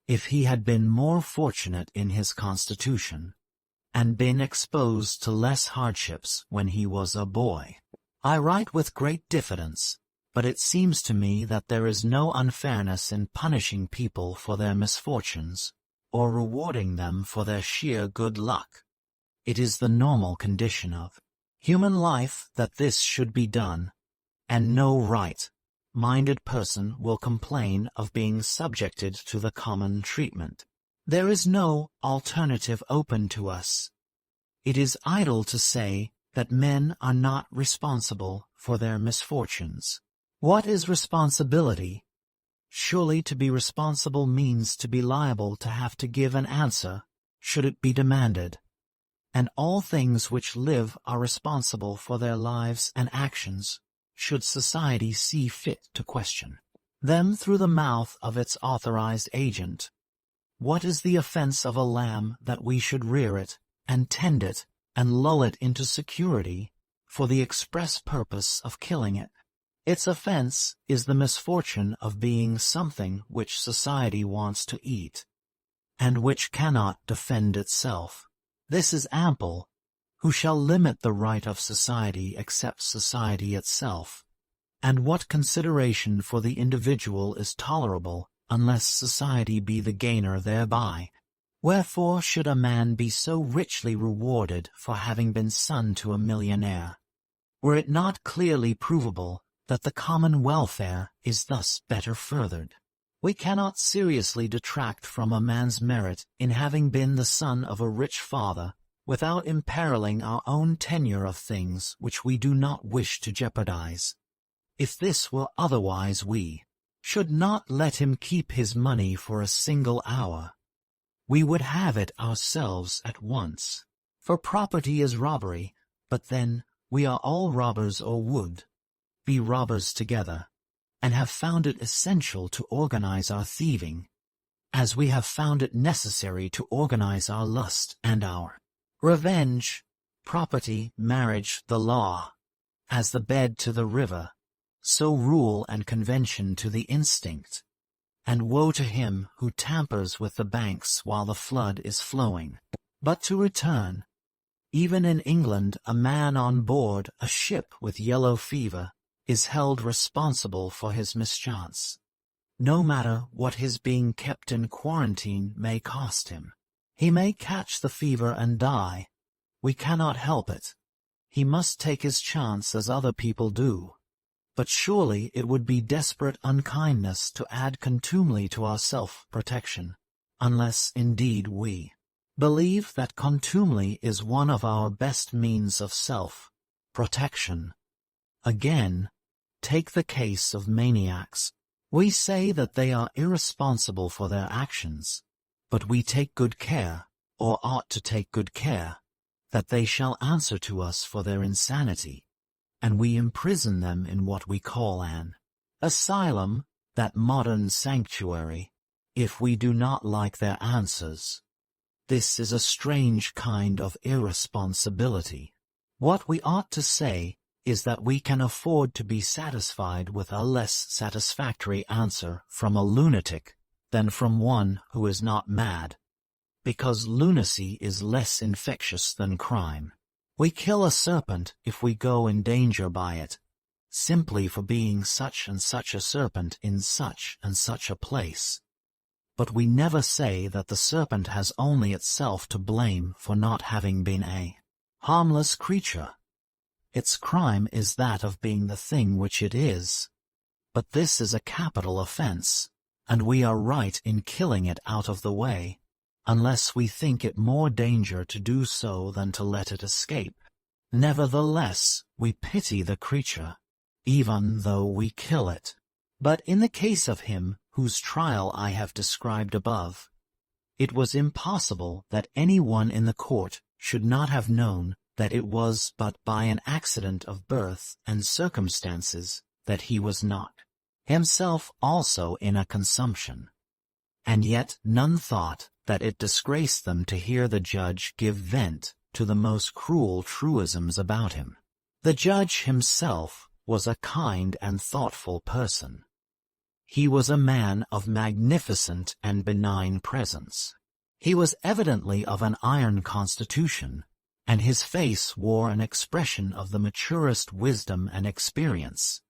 if he had been more fortunate in his constitution, and been exposed to less hardships when he was a boy. I write with great diffidence, but it seems to me that there is no unfairness in punishing people for their misfortunes, or rewarding them for their sheer good luck. It is the normal condition of human life that this should be done, and no right-minded person will complain of being subjected to the common treatment. There is no alternative open to us. It is idle to say that men are not responsible for their misfortunes. What is responsibility? Surely to be responsible means to be liable to have to give an answer, should it be demanded. And all things which live are responsible for their lives and actions, should society see fit to question them through the mouth of its authorized agent. What is the offense of a lamb that we should rear it, and tend it, and lull it into security, for the express purpose of killing it? Its offense is the misfortune of being something which society wants to eat, and which cannot defend itself. This is ample. Who shall limit the right of society except society itself? And what consideration for the individual is tolerable, unless society be the gainer thereby? Wherefore should a man be so richly rewarded for having been son to a millionaire? Were it not clearly provable that the common welfare is thus better furthered? We cannot seriously detract from a man's merit in having been the son of a rich father, without imperiling our own tenure of things which we do not wish to jeopardize. If this were otherwise, we should not let him keep his money for a single hour. We would have it ourselves at once. For property is robbery, but then we are all robbers, or would be robbers together, and have found it essential to organize our thieving, as we have found it necessary to organize our lust and our revenge. Property, marriage, the law, as the bed to the river, so rule and convention to the instinct. And woe to him who tampers with the banks while the flood is flowing. But to return, even in England a man on board a ship with yellow fever is held responsible for his mischance, no matter what his being kept in quarantine may cost him. He may catch the fever and die. We cannot help it. He must take his chance as other people do. But surely it would be desperate unkindness to add contumely to our self-protection, unless indeed we believe that contumely is one of our best means of self-protection. Again, take the case of maniacs. We say that they are irresponsible for their actions, but we take good care, or ought to take good care, that they shall answer to us for their insanity, and we imprison them in what we call an asylum, that modern sanctuary, if we do not like their answers. This is a strange kind of irresponsibility. What we ought to say is that we can afford to be satisfied with a less satisfactory answer from a lunatic than from one who is not mad, because lunacy is less infectious than crime. We kill a serpent if we go in danger by it, simply for being such and such a serpent in such and such a place. But we never say that the serpent has only itself to blame for not having been a harmless creature. Its crime is that of being the thing which it is. But this is a capital offense, and we are right in killing it out of the way, unless we think it more danger to do so than to let it escape. Nevertheless, we pity the creature, even though we kill it. But in the case of him whose trial I have described above, it was impossible that any one in the court should not have known that it was but by an accident of birth and circumstances that he was not himself also in a consumption. And yet none thought that it disgraced them to hear the judge give vent to the most cruel truisms about him. The judge himself was a kind and thoughtful person. He was a man of magnificent and benign presence. He was evidently of an iron constitution, and his face wore an expression of the maturest wisdom and experience.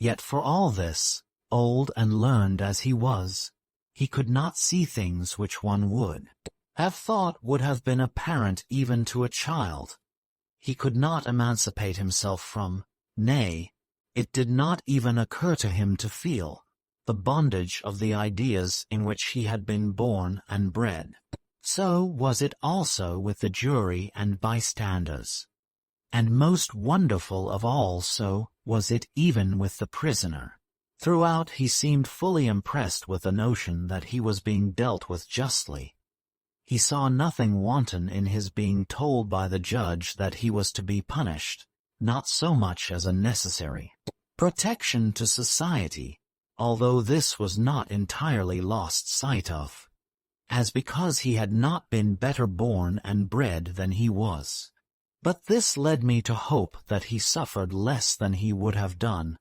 Yet for all this, old and learned as he was, he could not see things which one would have thought would have been apparent even to a child. He could not emancipate himself from, nay, it did not even occur to him to feel, the bondage of the ideas in which he had been born and bred. So was it also with the jury and bystanders. And most wonderful of all, so was it even with the prisoner. Throughout he seemed fully impressed with the notion that he was being dealt with justly. He saw nothing wanton in his being told by the judge that he was to be punished, not so much as a necessary protection to society, although this was not entirely lost sight of. as because he had not been better born and bred than he was. But this led me to hope that he suffered less than he would have done,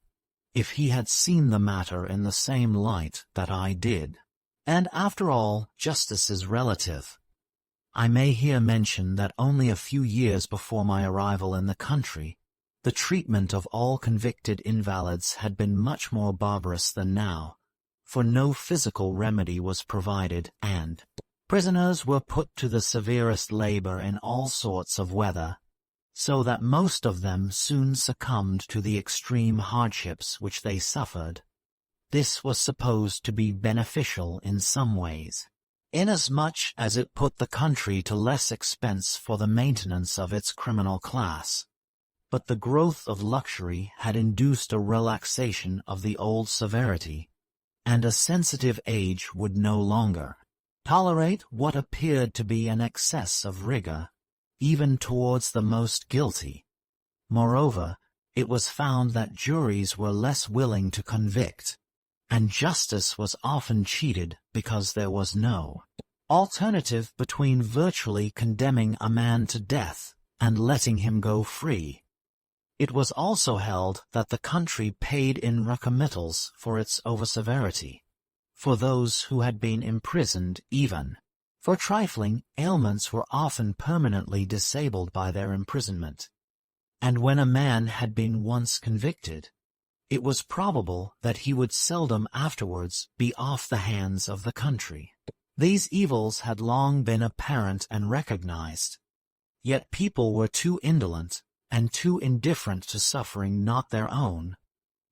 if he had seen the matter in the same light that I did. And after all, justice is relative. I may here mention that only a few years before my arrival in the country, the treatment of all convicted invalids had been much more barbarous than now, for no physical remedy was provided, and prisoners were put to the severest labor in all sorts of weather, so that most of them soon succumbed to the extreme hardships which they suffered. This was supposed to be beneficial in some ways, inasmuch as it put the country to less expense for the maintenance of its criminal class. But the growth of luxury had induced a relaxation of the old severity, and a sensitive age would no longer tolerate what appeared to be an excess of rigor, even towards the most guilty. Moreover, it was found that juries were less willing to convict, and justice was often cheated because there was no alternative between virtually condemning a man to death and letting him go free. It was also held that the country paid in recommittals for its over-severity, for those who had been imprisoned even for trifling ailments were often permanently disabled by their imprisonment, and when a man had been once convicted, it was probable that he would seldom afterwards be off the hands of the country. These evils had long been apparent and recognized, yet people were too indolent and too indifferent to suffering not their own,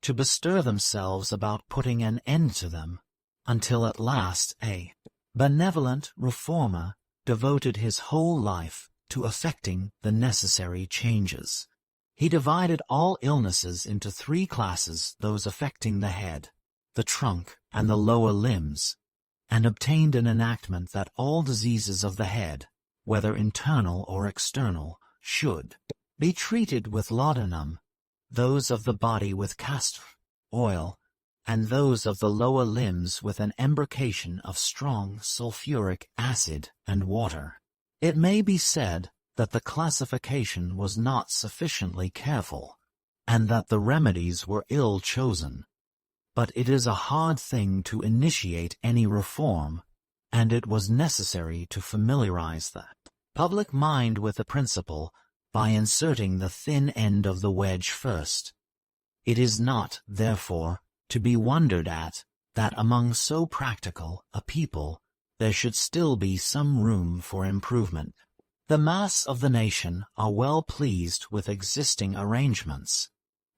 to bestir themselves about putting an end to them, until at last a benevolent reformer devoted his whole life to effecting the necessary changes. He divided all illnesses into three classes, those affecting the head, the trunk, and the lower limbs, and obtained an enactment that all diseases of the head, whether internal or external, should be treated with laudanum, those of the body with castor oil, and those of the lower limbs with an embrocation of strong sulfuric acid and water. It may be said that the classification was not sufficiently careful, and that the remedies were ill chosen. But it is a hard thing to initiate any reform, and it was necessary to familiarize the public mind with the principle by inserting the thin end of the wedge first. It is not, therefore, to be wondered at that among so practical a people there should still be some room for improvement. The mass of the nation are well pleased with existing arrangements,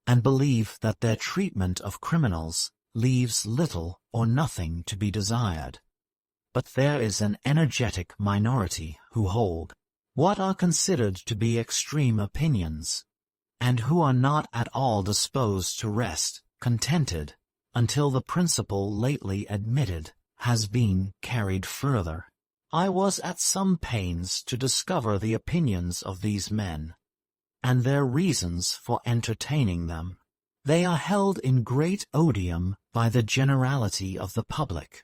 and believe that their treatment of criminals leaves little or nothing to be desired. But there is an energetic minority who hold what are considered to be extreme opinions, and who are not at all disposed to rest contented until the principle lately admitted has been carried further. I was at some pains to discover the opinions of these men, and their reasons for entertaining them. They are held in great odium by the generality of the public,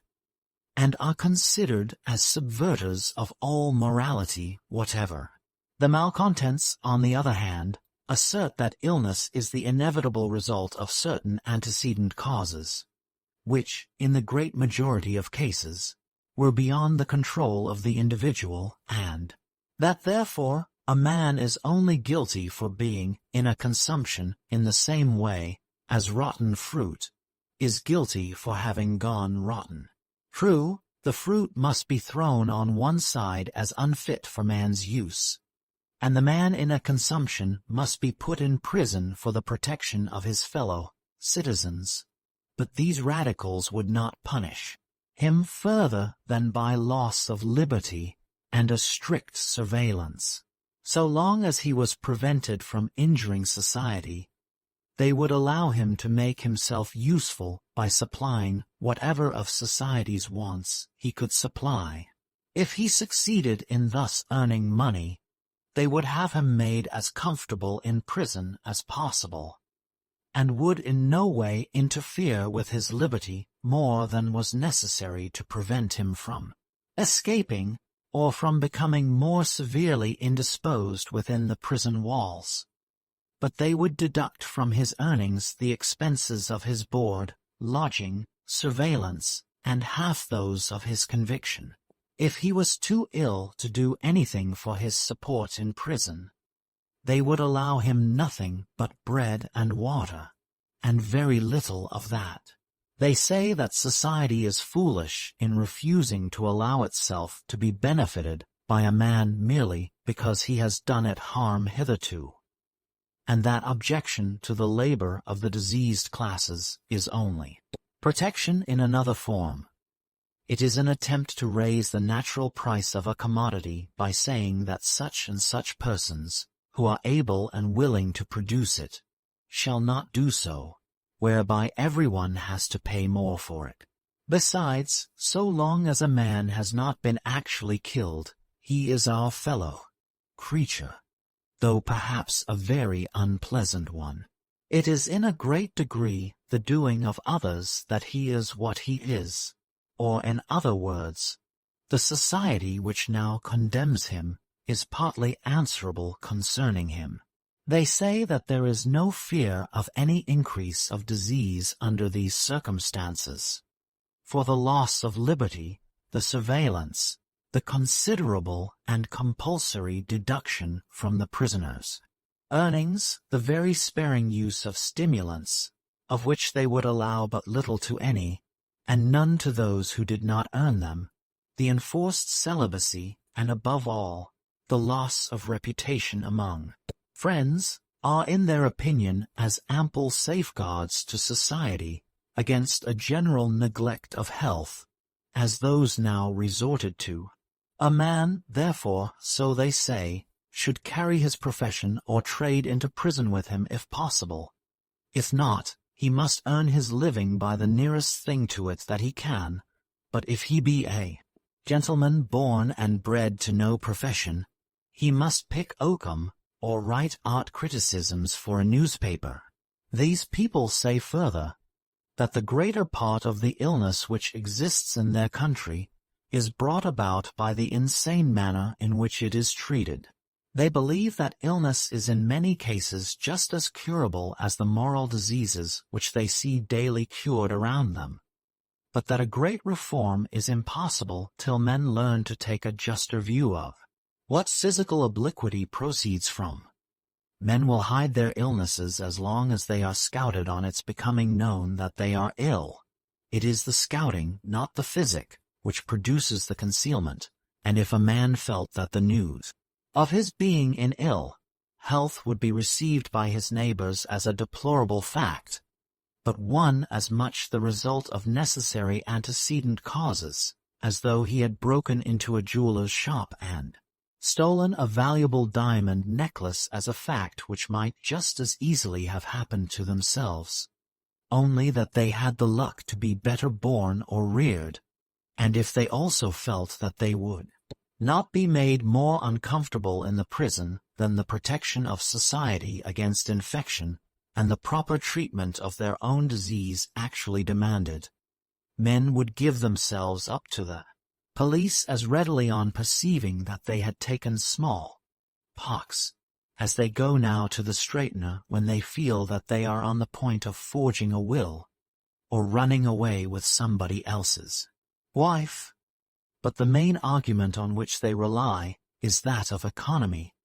and are considered as subverters of all morality whatever. The malcontents, on the other hand, assert that illness is the inevitable result of certain antecedent causes, which, in the great majority of cases, were beyond the control of the individual, and that therefore a man is only guilty for being in a consumption in the same way as rotten fruit is guilty for having gone rotten. True, the fruit must be thrown on one side as unfit for man's use, and the man in a consumption must be put in prison for the protection of his fellow citizens. But these radicals would not punish him further than by loss of liberty and a strict surveillance. So long as he was prevented from injuring society, they would allow him to make himself useful by supplying whatever of society's wants he could supply. If he succeeded in thus earning money, they would have him made as comfortable in prison as possible, and would in no way interfere with his liberty more than was necessary to prevent him from escaping, or from becoming more severely indisposed within the prison walls. But they would deduct from his earnings the expenses of his board, lodging, surveillance, and half those of his conviction. If he was too ill to do anything for his support in prison, they would allow him nothing but bread and water, and very little of that. They say that society is foolish in refusing to allow itself to be benefited by a man merely because he has done it harm hitherto, and that objection to the labor of the diseased classes is only protection in another form. It is an attempt to raise the natural price of a commodity by saying that such and such persons, who are able and willing to produce it, shall not do so, whereby everyone has to pay more for it. Besides, so long as a man has not been actually killed, he is our fellow creature, though perhaps a very unpleasant one. It is in a great degree the doing of others that he is what he is, or in other words, the society which now condemns him is partly answerable concerning him. They say that there is no fear of any increase of disease under these circumstances, for the loss of liberty, the surveillance, the considerable and compulsory deduction from the prisoners' earnings, the very sparing use of stimulants, of which they would allow but little to any, and none to those who did not earn them, the enforced celibacy, and above all, the loss of reputation among friends, are in their opinion as ample safeguards to society against a general neglect of health as those now resorted to. A man, therefore, so they say, should carry his profession or trade into prison with him if possible. If not, he must earn his living by the nearest thing to it that he can, but if he be a gentleman born and bred to no profession, he must pick oakum or write art criticisms for a newspaper. These people say further, that the greater part of the illness which exists in their country is brought about by the insane manner in which it is treated. They believe that illness is in many cases just as curable as the moral diseases which they see daily cured around them, but that a great reform is impossible till men learn to take a juster view of what physical obliquity proceeds from. Men will hide their illnesses as long as they are scouted on its becoming known that they are ill. It is the scouting, not the physic, which produces the concealment, and if a man felt that the news of his being in ill health would be received by his neighbors as a deplorable fact, but one as much the result of necessary antecedent causes, as though he had broken into a jeweler's shop and stolen a valuable diamond necklace as a fact which might just as easily have happened to themselves, only that they had the luck to be better born or reared, and if they also felt that they would not be made more uncomfortable in the prison than the protection of society against infection and the proper treatment of their own disease actually demanded, men would give themselves up to the police as readily on perceiving that they had taken small pox, as they go now to the straightener when they feel that they are on the point of forging a will, or running away with somebody else's wife. But the main argument on which they rely is that of economy,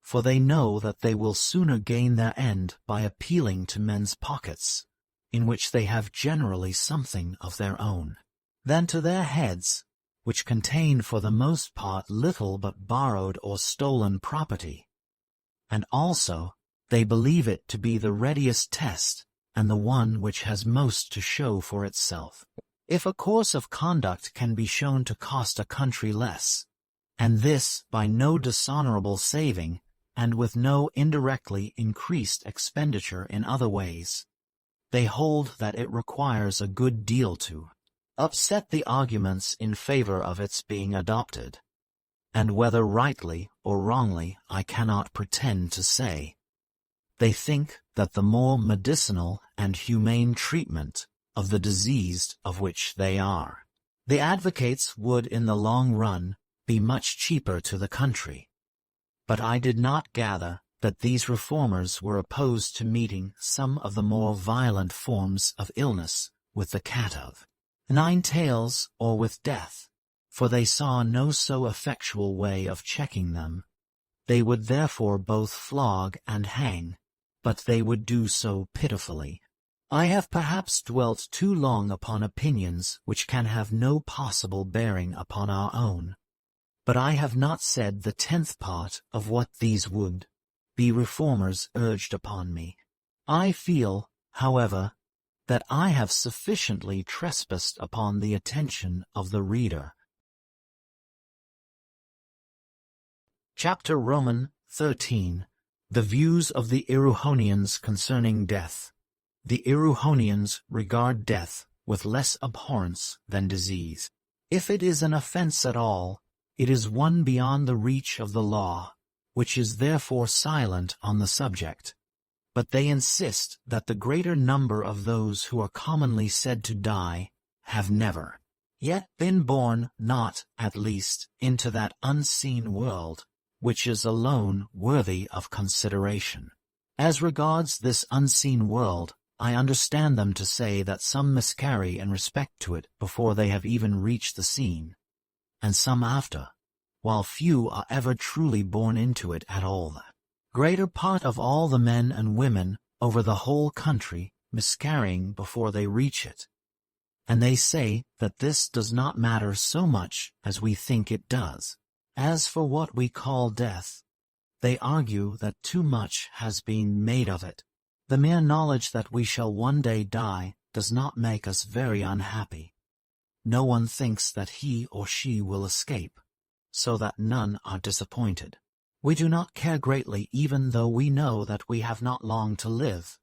for they know that they will sooner gain their end by appealing to men's pockets, in which they have generally something of their own, than to their heads, which contain for the most part little but borrowed or stolen property. And also, they believe it to be the readiest test, and the one which has most to show for itself. If a course of conduct can be shown to cost a country less, and this by no dishonorable saving, and with no indirectly increased expenditure in other ways, they hold that it requires a good deal to upset the arguments in favor of its being adopted, and whether rightly or wrongly I cannot pretend to say. They think that the more medicinal and humane treatment of the diseased of which they are The advocates would in the long run be much cheaper to the country. But I did not gather that these reformers were opposed to meeting some of the more violent forms of illness with the cat of nine tails or with death, for they saw no so effectual way of checking them. They would therefore both flog and hang, but they would do so pitifully. I have perhaps dwelt too long upon opinions which can have no possible bearing upon our own. But I have not said the 10th part of what these would be reformers urged upon me. I feel, however, that I have sufficiently trespassed upon the attention of the reader. Chapter Roman 13. The views of the Erewhonians concerning death. The Erewhonians regard death with less abhorrence than disease. If it is an offense at all, it is one beyond the reach of the law, which is therefore silent on the subject. But they insist that the greater number of those who are commonly said to die have never yet been born, not, at least, into that unseen world, which is alone worthy of consideration. As regards this unseen world, I understand them to say that some miscarry in respect to it before they have even reached the scene, and some after, while few are ever truly born into it at all. The greater part of all the men and women over the whole country miscarrying before they reach it. And they say that this does not matter so much as we think it does. As for what we call death, they argue that too much has been made of it. The mere knowledge that we shall one day die does not make us very unhappy. No one thinks that he or she will escape, so that none are disappointed. We do not care greatly even though we know that we have not long to live.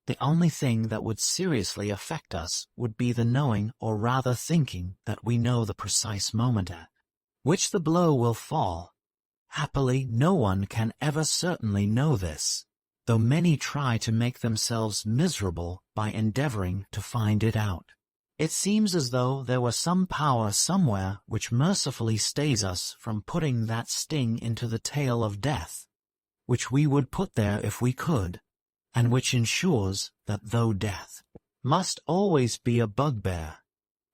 The only thing that would seriously affect us would be the knowing, or rather thinking, that we know the precise moment at which the blow will fall. Happily, no one can ever certainly know this, though many try to make themselves miserable by endeavoring to find it out. It seems as though there were some power somewhere which mercifully stays us from putting that sting into the tail of death, which we would put there if we could, and which ensures that though death must always be a bugbear,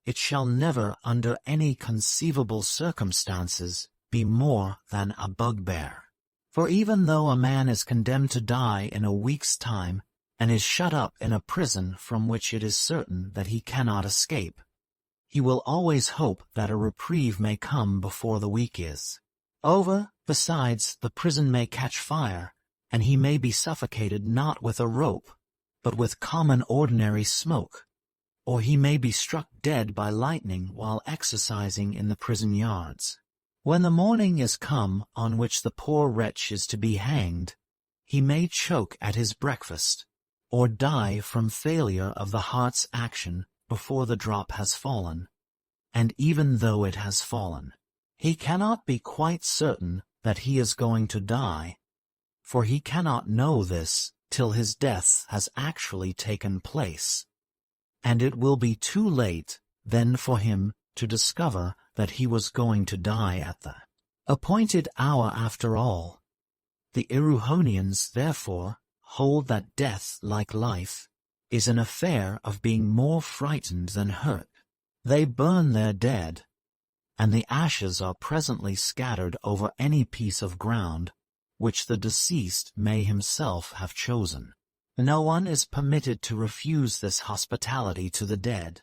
it shall never under any conceivable circumstances be more than a bugbear. For even though a man is condemned to die in a week's time, and is shut up in a prison from which it is certain that he cannot escape, he will always hope that a reprieve may come before the week is over. Besides, the prison may catch fire, and he may be suffocated not with a rope, but with common ordinary smoke, or he may be struck dead by lightning while exercising in the prison yards. When the morning is come on which the poor wretch is to be hanged, he may choke at his breakfast, or die from failure of the heart's action before the drop has fallen. And even though it has fallen, he cannot be quite certain that he is going to die, for he cannot know this till his death has actually taken place. And it will be too late then for him to discover that he was going to die at the appointed hour after all. The Erewhonians, therefore, hold that death, like life, is an affair of being more frightened than hurt. They burn their dead, and the ashes are presently scattered over any piece of ground which the deceased may himself have chosen. No one is permitted to refuse this hospitality to the dead.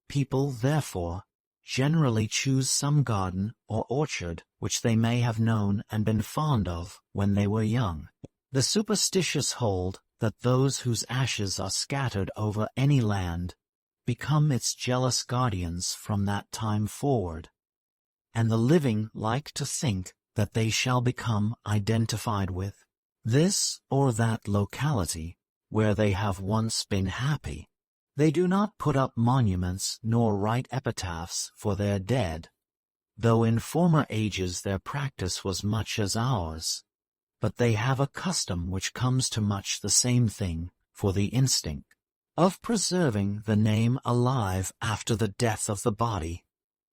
People, therefore, generally choose some garden or orchard which they may have known and been fond of when they were young. The superstitious hold that those whose ashes are scattered over any land become its jealous guardians from that time forward, and the living like to think that they shall become identified with this or that locality where they have once been happy. They do not put up monuments nor write epitaphs for their dead, though in former ages their practice was much as ours, but they have a custom which comes to much the same thing, for the instinct of preserving the name alive after the death of the body,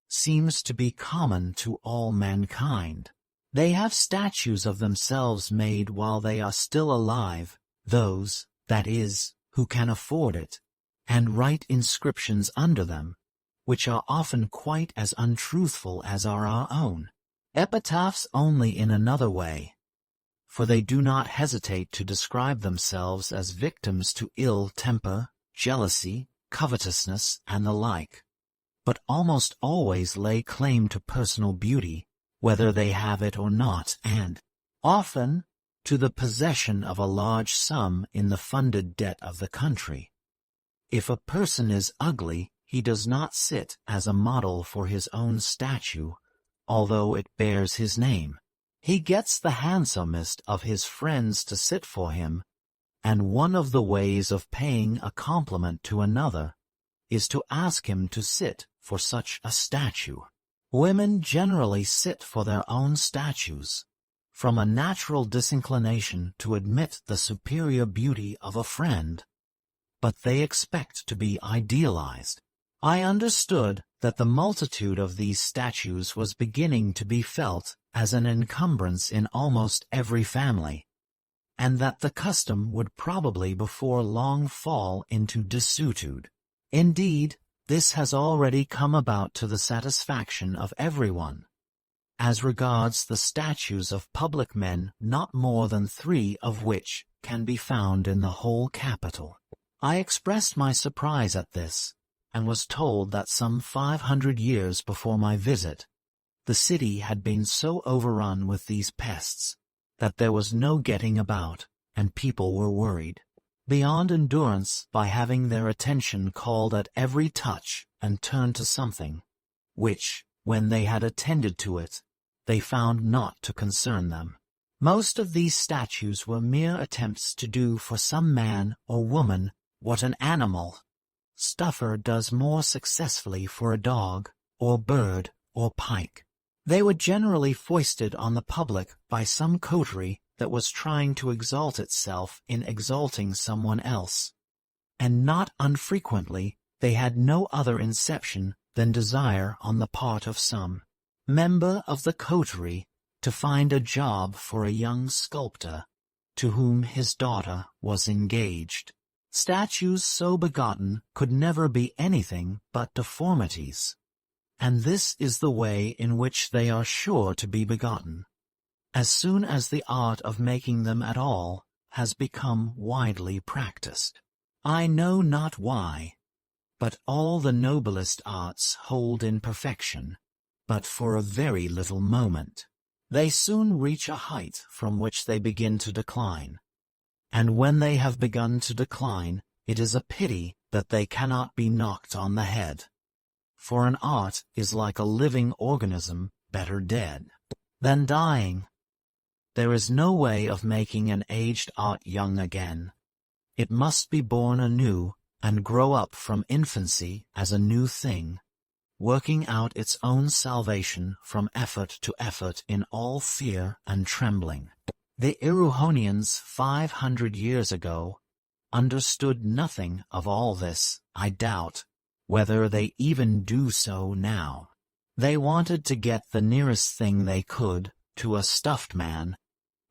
seems to be common to all mankind. They have statues of themselves made while they are still alive, those, that is, who can afford it, and write inscriptions under them, which are often quite as untruthful as are our own. Epitaphs only in another way, for they do not hesitate to describe themselves as victims to ill temper, jealousy, covetousness, and the like, but almost always lay claim to personal beauty, whether they have it or not, and, often, to the possession of a large sum in the funded debt of the country. If a person is ugly, he does not sit as a model for his own statue, although it bears his name. He gets the handsomest of his friends to sit for him, and one of the ways of paying a compliment to another is to ask him to sit for such a statue. Women generally sit for their own statues, from a natural disinclination to admit the superior beauty of a friend, but they expect to be idealized. I understood that the multitude of these statues was beginning to be felt as an encumbrance in almost every family, and that the custom would probably before long fall into desuetude. Indeed, this has already come about to the satisfaction of everyone. As regards the statues of public men, not more than 3 of which can be found in the whole capital. I expressed my surprise at this, and was told that some 500 years before my visit, the city had been so overrun with these pests that there was no getting about, and people were worried beyond endurance by having their attention called at every touch and turned to something, which, when they had attended to it, they found not to concern them. Most of these statues were mere attempts to do for some man or woman what an animal stuffer does more successfully for a dog, or bird, or pike. They were generally foisted on the public by some coterie that was trying to exalt itself in exalting someone else, and not unfrequently they had no other inception than desire on the part of some member of the coterie to find a job for a young sculptor to whom his daughter was engaged. Statues so begotten could never be anything but deformities, and this is the way in which they are sure to be begotten, as soon as the art of making them at all has become widely practiced. I know not why, but all the noblest arts hold in perfection, but for a very little moment. They soon reach a height from which they begin to decline, and when they have begun to decline, it is a pity that they cannot be knocked on the head. For an art is like a living organism, better dead than dying. There is no way of making an aged art young again. It must be born anew, and grow up from infancy as a new thing, working out its own salvation from effort to effort in all fear and trembling. The EREWHONIANS 500 years ago understood nothing of all this. I doubt whether they even do so now. They wanted to get the nearest thing they could to a stuffed man,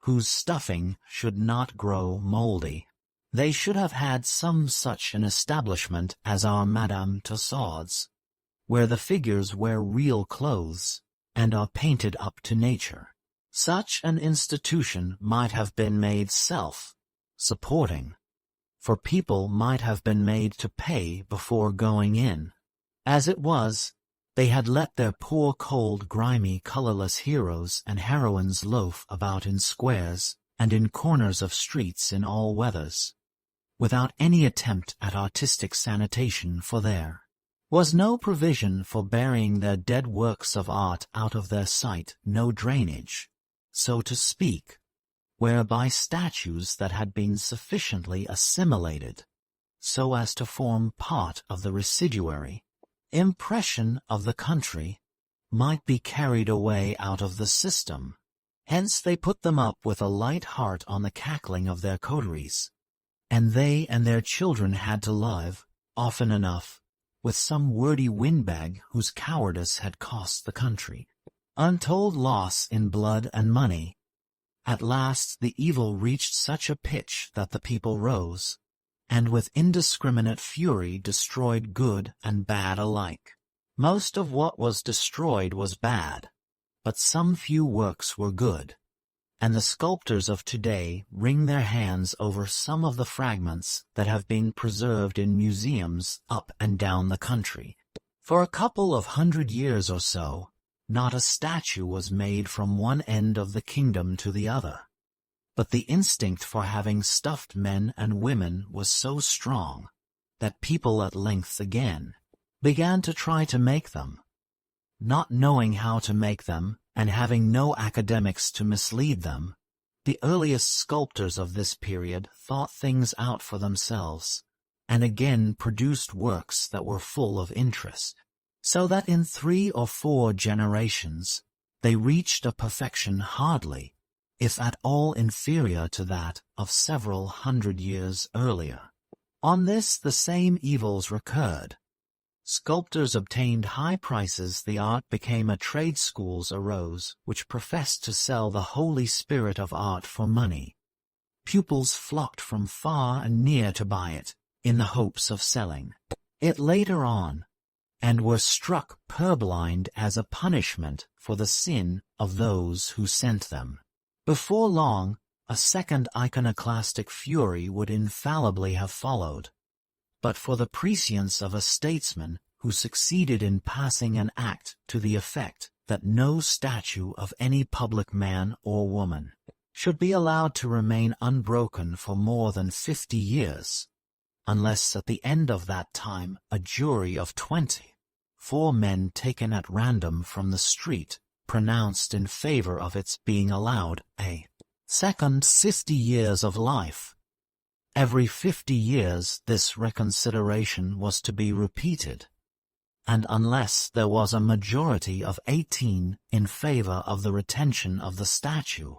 whose stuffing should not grow moldy. They should have had some such an establishment as our Madame Tussauds, where the figures wear real clothes, and are painted up to nature. Such an institution might have been made self-supporting, for people might have been made to pay before going in. As it was, they had let their poor cold grimy colorless heroes and heroines loaf about in squares and in corners of streets in all weathers, without any attempt at artistic sanitation, for there was no provision for burying their dead works of art out of their sight, no drainage, so to speak, whereby statues that had been sufficiently assimilated so as to form part of the residuary impression of the country might be carried away out of the system. Hence they put them up with a light heart on the cackling of their coteries, and they and their children had to live, often enough, with some wordy windbag whose cowardice had cost the country untold loss in blood and money. At last the evil reached such a pitch that the people rose, and with indiscriminate fury destroyed good and bad alike. Most of what was destroyed was bad, but some few works were good, and the sculptors of today wring their hands over some of the fragments that have been preserved in museums up and down the country. For a couple of 100 years or so, not a statue was made from one end of the kingdom to the other. But the instinct for having stuffed men and women was so strong that people at length again began to try to make them. Not knowing how to make them, and having no academics to mislead them, the earliest sculptors of this period thought things out for themselves, and again produced works that were full of interest, so that in 3 or 4 generations they reached a perfection hardly, if at all inferior to that of several 100 years earlier. On this the same evils recurred. Sculptors obtained high prices, the art became a trade, schools arose which professed to sell the holy spirit of art for money. Pupils flocked from far and near to buy it, in the hopes of selling it later on, and were struck purblind as a punishment for the sin of those who sent them. Before long, a second iconoclastic fury would infallibly have followed, but for the prescience of a statesman who succeeded in passing an act to the effect that no statue of any public man or woman should be allowed to remain unbroken for more than 50 years, unless at the end of that time a jury of 24 men taken at random from the street pronounced in favor of its being allowed a second 50 years of life. Every 50 years this reconsideration was to be repeated, and unless there was a majority of 18 in favor of the retention of the statue,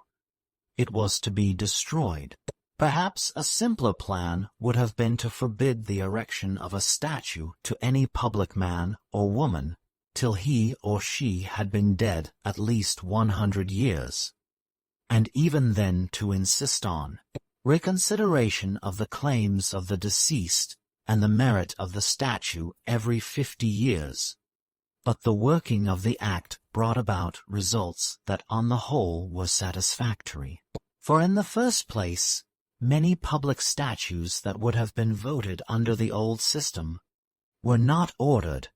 it was to be destroyed. Perhaps a simpler plan would have been to forbid the erection of a statue to any public man or woman till he or she had been dead at least 100 years, and even then to insist on reconsideration of the claims of the deceased and the merit of the statue every 50 years. But the working of the act brought about results that on the whole were satisfactory. For in the first place, many public statues that would have been voted under the old system were not ordered,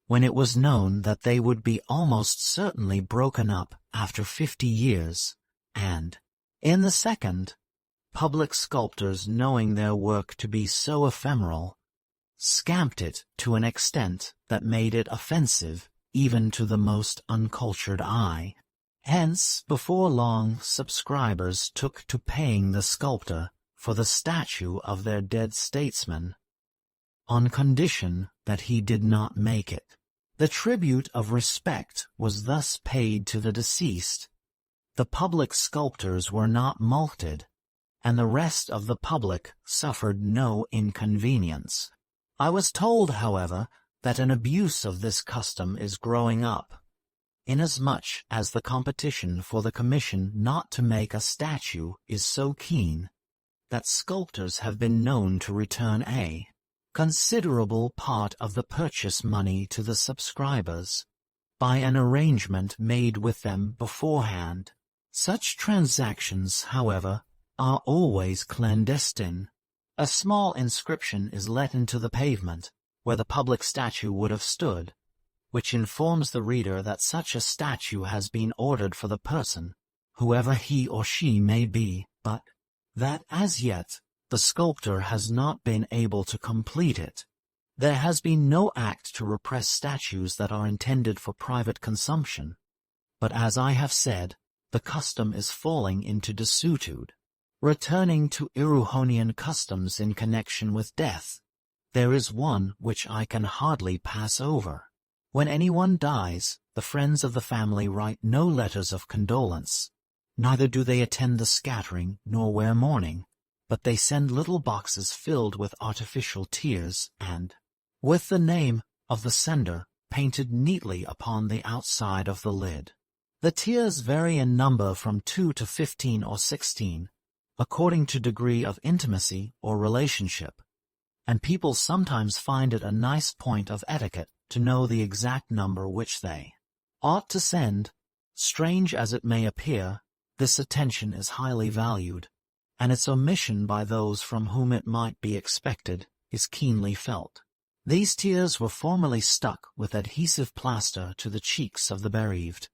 when it was known that they would be almost certainly broken up after 50 years, and, in the second, public sculptors, knowing their work to be so ephemeral, scamped it to an extent that made it offensive even to the most uncultured eye. Hence, before long, subscribers took to paying the sculptor for the statue of their dead statesman, on condition that he did not make it. The tribute of respect was thus paid to the deceased. The public sculptors were not mulcted, and the rest of the public suffered no inconvenience. I was told, however, that an abuse of this custom is growing up, inasmuch as the competition for the commission not to make a statue is so keen that sculptors have been known to return a considerable part of the purchase money to the subscribers by an arrangement made with them beforehand. Such transactions, however, are always clandestine. A small inscription is let into the pavement where the public statue would have stood, which informs the reader that such a statue has been ordered for the person, whoever he or she may be, but that as yet the sculptor has not been able to complete it. There has been no act to repress statues that are intended for private consumption, but as I have said, the custom is falling into desuetude. Returning to Erewhonian customs in connection with death, there is one which I can hardly pass over. When anyone dies, the friends of the family write no letters of condolence, neither do they attend the scattering nor wear mourning, but they send little boxes filled with artificial tears and, with the name of the sender painted neatly upon the outside of the lid. The tears vary in number from 2 to 15 or 16, according to degree of intimacy or relationship, and people sometimes find it a nice point of etiquette to know the exact number which they ought to send. Strange as it may appear, this attention is highly valued, and its omission by those from whom it might be expected is keenly felt. These tears were formerly stuck with adhesive plaster to the cheeks of the bereaved,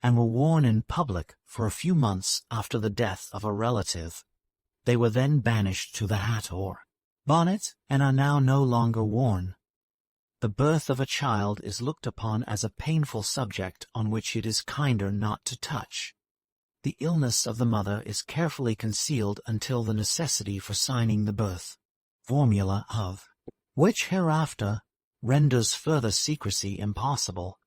and were worn in public for a few months after the death of a relative. They were then banished to the hat or bonnet, and are now no longer worn. The birth of a child is looked upon as a painful subject on which it is kinder not to touch. The illness of the mother is carefully concealed until the necessity for signing the birth formula of which hereafter renders further secrecy impossible,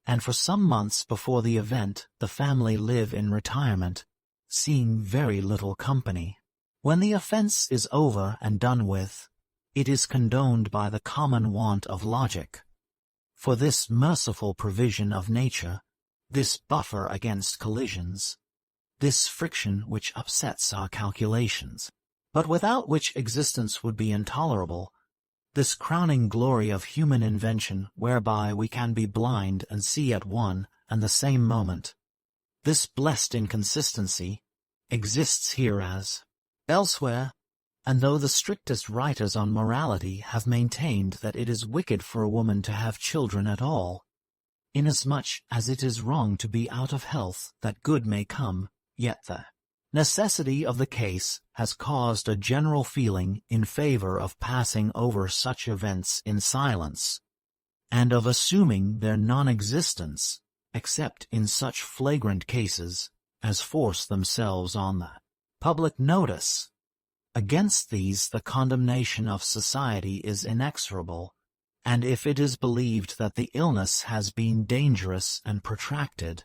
and for some months before the event the family live in retirement, seeing very little company. When the offense is over and done with, it is condoned by the common want of logic. For this merciful provision of nature, this buffer against collisions, this friction which upsets our calculations, but without which existence would be intolerable, this crowning glory of human invention whereby we can be blind and see at one and the same moment, this blessed inconsistency, exists here as elsewhere, and though the strictest writers on morality have maintained that it is wicked for a woman to have children at all, inasmuch as it is wrong to be out of health that good may come, yet the necessity of the case has caused a general feeling in favor of passing over such events in silence, and of assuming their non-existence, except in such flagrant cases as force themselves on the public notice. Against these the condemnation of society is inexorable, and if it is believed that the illness has been dangerous and protracted,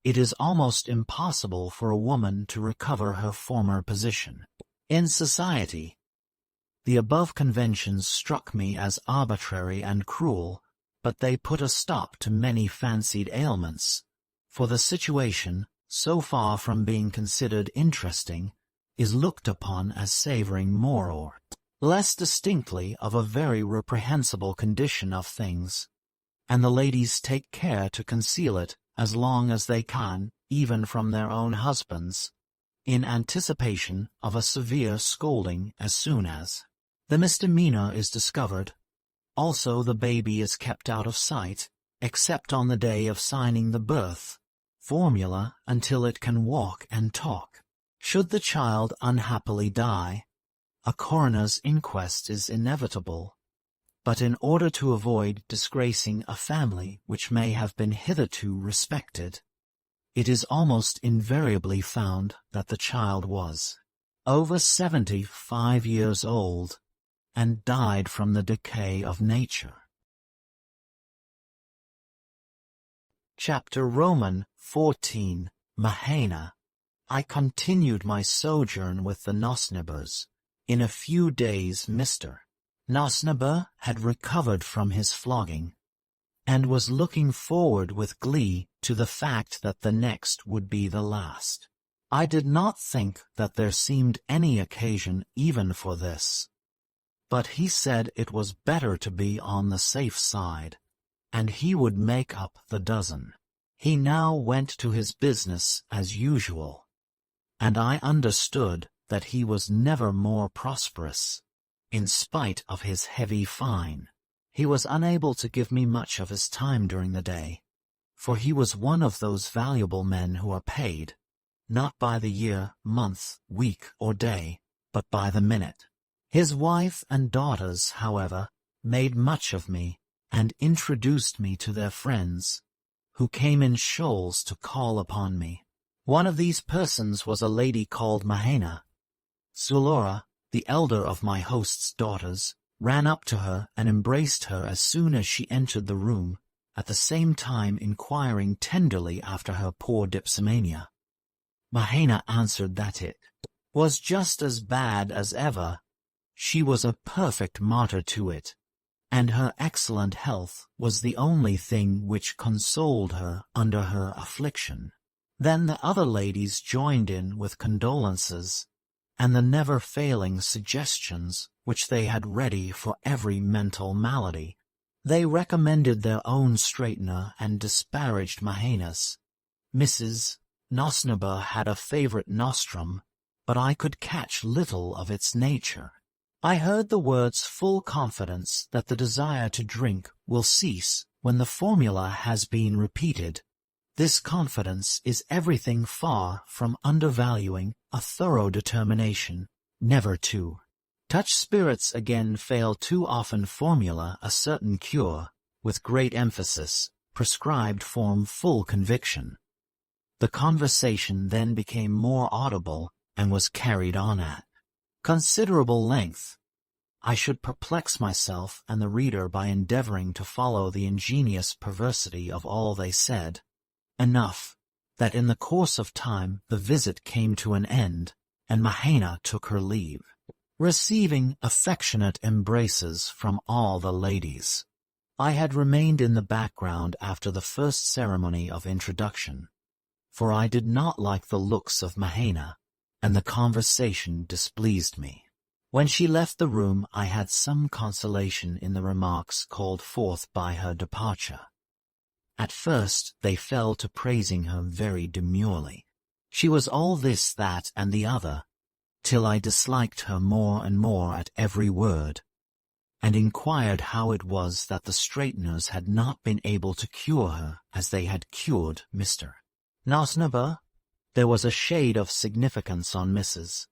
it is almost impossible for a woman to recover her former position in society. The above conventions struck me as arbitrary and cruel, but they put a stop to many fancied ailments, for the situation, so far from being considered interesting, is looked upon as savoring more or less distinctly of a very reprehensible condition of things, and the ladies take care to conceal it as long as they can, even from their own husbands, in anticipation of a severe scolding as soon as the misdemeanor is discovered. Also the baby is kept out of sight, except on the day of signing the birth formula, until it can walk and talk. Should the child unhappily die, a coroner's inquest is inevitable, but in order to avoid disgracing a family which may have been hitherto respected, it is almost invariably found that the child was over 75 years old, and died from the decay of nature. Chapter Roman 14, MAHAINA. I continued my sojourn with the Nosnibors. In a few days Mr. Nosnibor had recovered from his flogging, and was looking forward with glee to the fact that the next would be the last. I did not think that there seemed any occasion even for this, but he said it was better to be on the safe side, and he would make up the dozen. He now went to his business as usual, and I understood that he was never more prosperous. In spite of his heavy fine, he was unable to give me much of his time during the day, for he was one of those valuable men who are paid, not by the year, month, week, or day, but by the minute. His wife and daughters, however, made much of me, and introduced me to their friends, who came in shoals to call upon me. One of these persons was a lady called MAHAINA. Zulora, the elder of my host's daughters, ran up to her and embraced her as soon as she entered the room, at the same time inquiring tenderly after her poor dipsomania. MAHAINA answered that it was just as bad as ever. She was a perfect martyr to it, and her excellent health was the only thing which consoled her under her affliction. Then the other ladies joined in with condolences, and the never-failing suggestions which they had ready for every mental malady. They recommended their own straightener and disparaged Mahaina's. Mrs. Nosnibor had a favorite nostrum, but I could catch little of its nature. I heard the words full confidence that the desire to drink will cease when the formula has been repeated. This confidence is everything far from undervaluing a thorough determination never to touch spirits again. Fail too often. Formula a certain cure, with great emphasis, prescribed form full conviction. The conversation then became more audible, and was carried on at considerable length. I should perplex myself and the reader by endeavoring to follow the ingenious perversity of all they said. Enough, that in the course of time the visit came to an end, and Mahaina took her leave, receiving affectionate embraces from all the ladies. I had remained in the background after the first ceremony of introduction, for I did not like the looks of Mahaina, and the conversation displeased me. When she left the room I had some consolation in the remarks called forth by her departure. At first they fell to praising her very demurely. She was all this, that, and the other, till I disliked her more and more at every word, and inquired how it was that the straighteners had not been able to cure her as they had cured Mr. Nosnibor. There was a shade of significance on Mrs.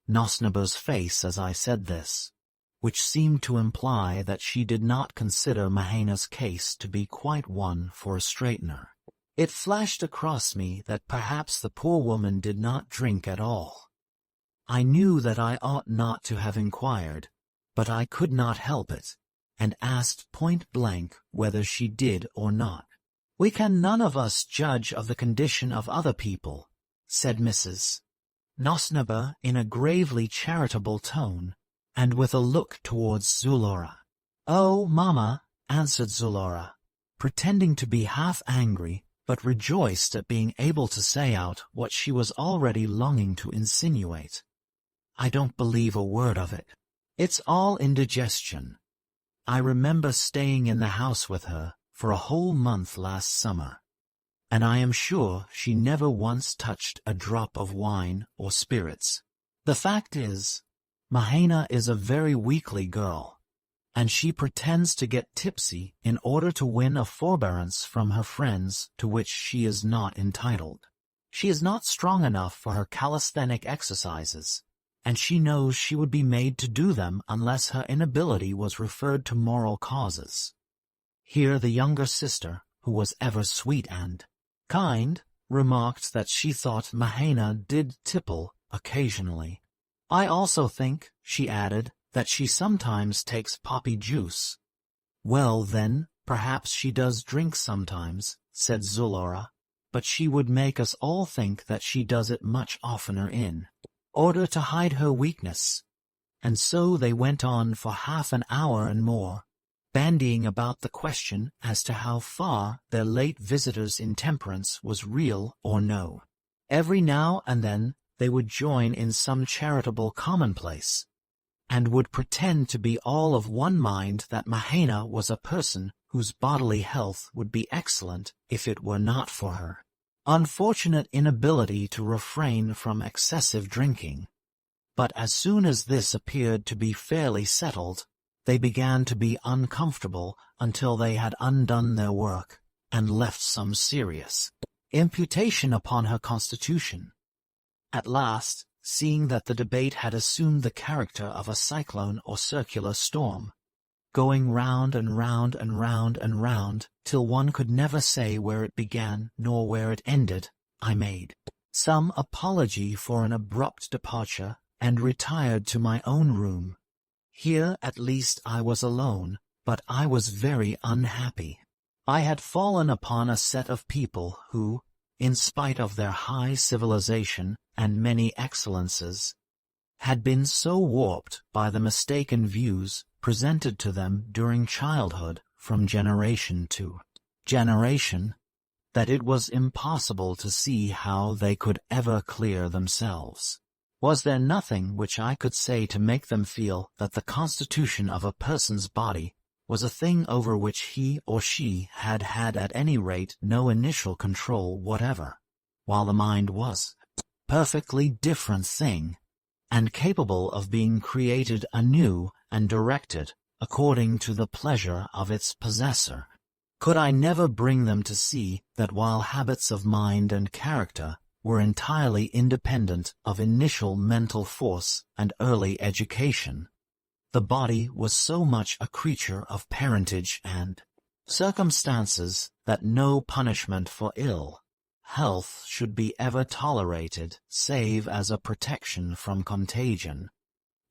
Nosnibor's face as I said this, which seemed to imply that she did not consider Mahaina's case to be quite one for a straightener. It flashed across me that perhaps the poor woman did not drink at all. I knew that I ought not to have inquired, but I could not help it, and asked point-blank whether she did or not. "We can none of us judge of the condition of other people," said Mrs. Nosnibor in a gravely charitable tone, and with a look towards Zulora. "Oh, mamma," answered Zulora, pretending to be half angry, but rejoiced at being able to say out what she was already longing to insinuate. "I don't believe a word of it. It's all indigestion. I remember staying in the house with her for a whole month last summer, and I am sure she never once touched a drop of wine or spirits. The fact is, Mahaina is a very weakly girl, and she pretends to get tipsy in order to win a forbearance from her friends to which she is not entitled. She is not strong enough for her calisthenic exercises, and she knows she would be made to do them unless her inability was referred to moral causes." Here the younger sister, who was ever sweet and kind, remarked that she thought Mahaina did tipple occasionally. "I also think," she added, "that she sometimes takes poppy juice." "Well, then, perhaps she does drink sometimes," said Zulora, "but she would make us all think that she does it much oftener in order to hide her weakness." And so they went on for half an hour and more, bandying about the question as to how far their late visitor's intemperance was real or no. Every now and then they would join in some charitable commonplace, and would pretend to be all of one mind that Mahaina was a person whose bodily health would be excellent if it were not for her unfortunate inability to refrain from excessive drinking. But as soon as this appeared to be fairly settled, they began to be uncomfortable until they had undone their work, and left some serious imputation upon her constitution. At last, seeing that the debate had assumed the character of a cyclone or circular storm, going round and round and round and round, till one could never say where it began nor where it ended, I made some apology for an abrupt departure, and retired to my own room. Here at least I was alone, but I was very unhappy. I had fallen upon a set of people who, in spite of their high civilization and many excellences, had been so warped by the mistaken views presented to them during childhood from generation to generation, that it was impossible to see how they could ever clear themselves. Was there nothing which I could say to make them feel that the constitution of a person's body was a thing over which he or she had had at any rate no initial control whatever, while the mind was a perfectly different thing, and capable of being created anew and directed according to the pleasure of its possessor? Could I never bring them to see that while habits of mind and character were entirely independent of initial mental force and early education, the body was so much a creature of parentage and circumstances that no punishment for ill health should be ever tolerated save as a protection from contagion,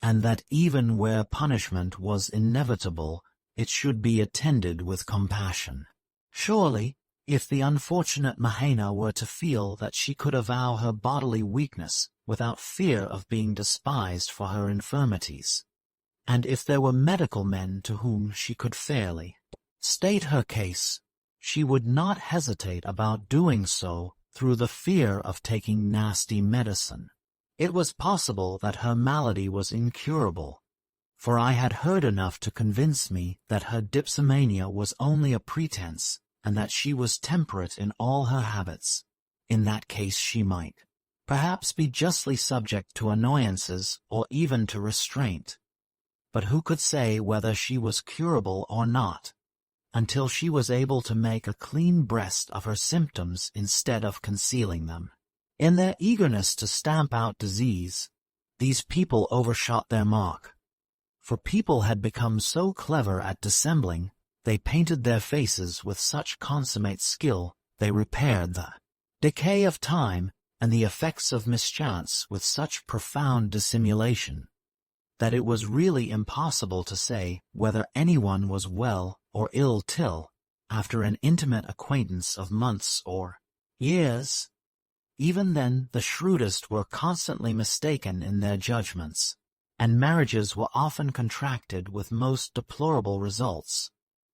and that even where punishment was inevitable, it should be attended with compassion? Surely, if the unfortunate Mahaina were to feel that she could avow her bodily weakness without fear of being despised for her infirmities, and if there were medical men to whom she could fairly state her case, she would not hesitate about doing so through the fear of taking nasty medicine. It was possible that her malady was incurable, for I had heard enough to convince me that her dipsomania was only a pretense, and that she was temperate in all her habits. In that case she might perhaps be justly subject to annoyances or even to restraint. But who could say whether she was curable or not, until she was able to make a clean breast of her symptoms instead of concealing them? In their eagerness to stamp out disease, these people overshot their mark, for people had become so clever at dissembling, they painted their faces with such consummate skill, they repaired the decay of time and the effects of mischance with such profound dissimulation, that it was really impossible to say whether anyone was well or ill till, after an intimate acquaintance of months or years. Even then the shrewdest were constantly mistaken in their judgments, and marriages were often contracted with most deplorable results,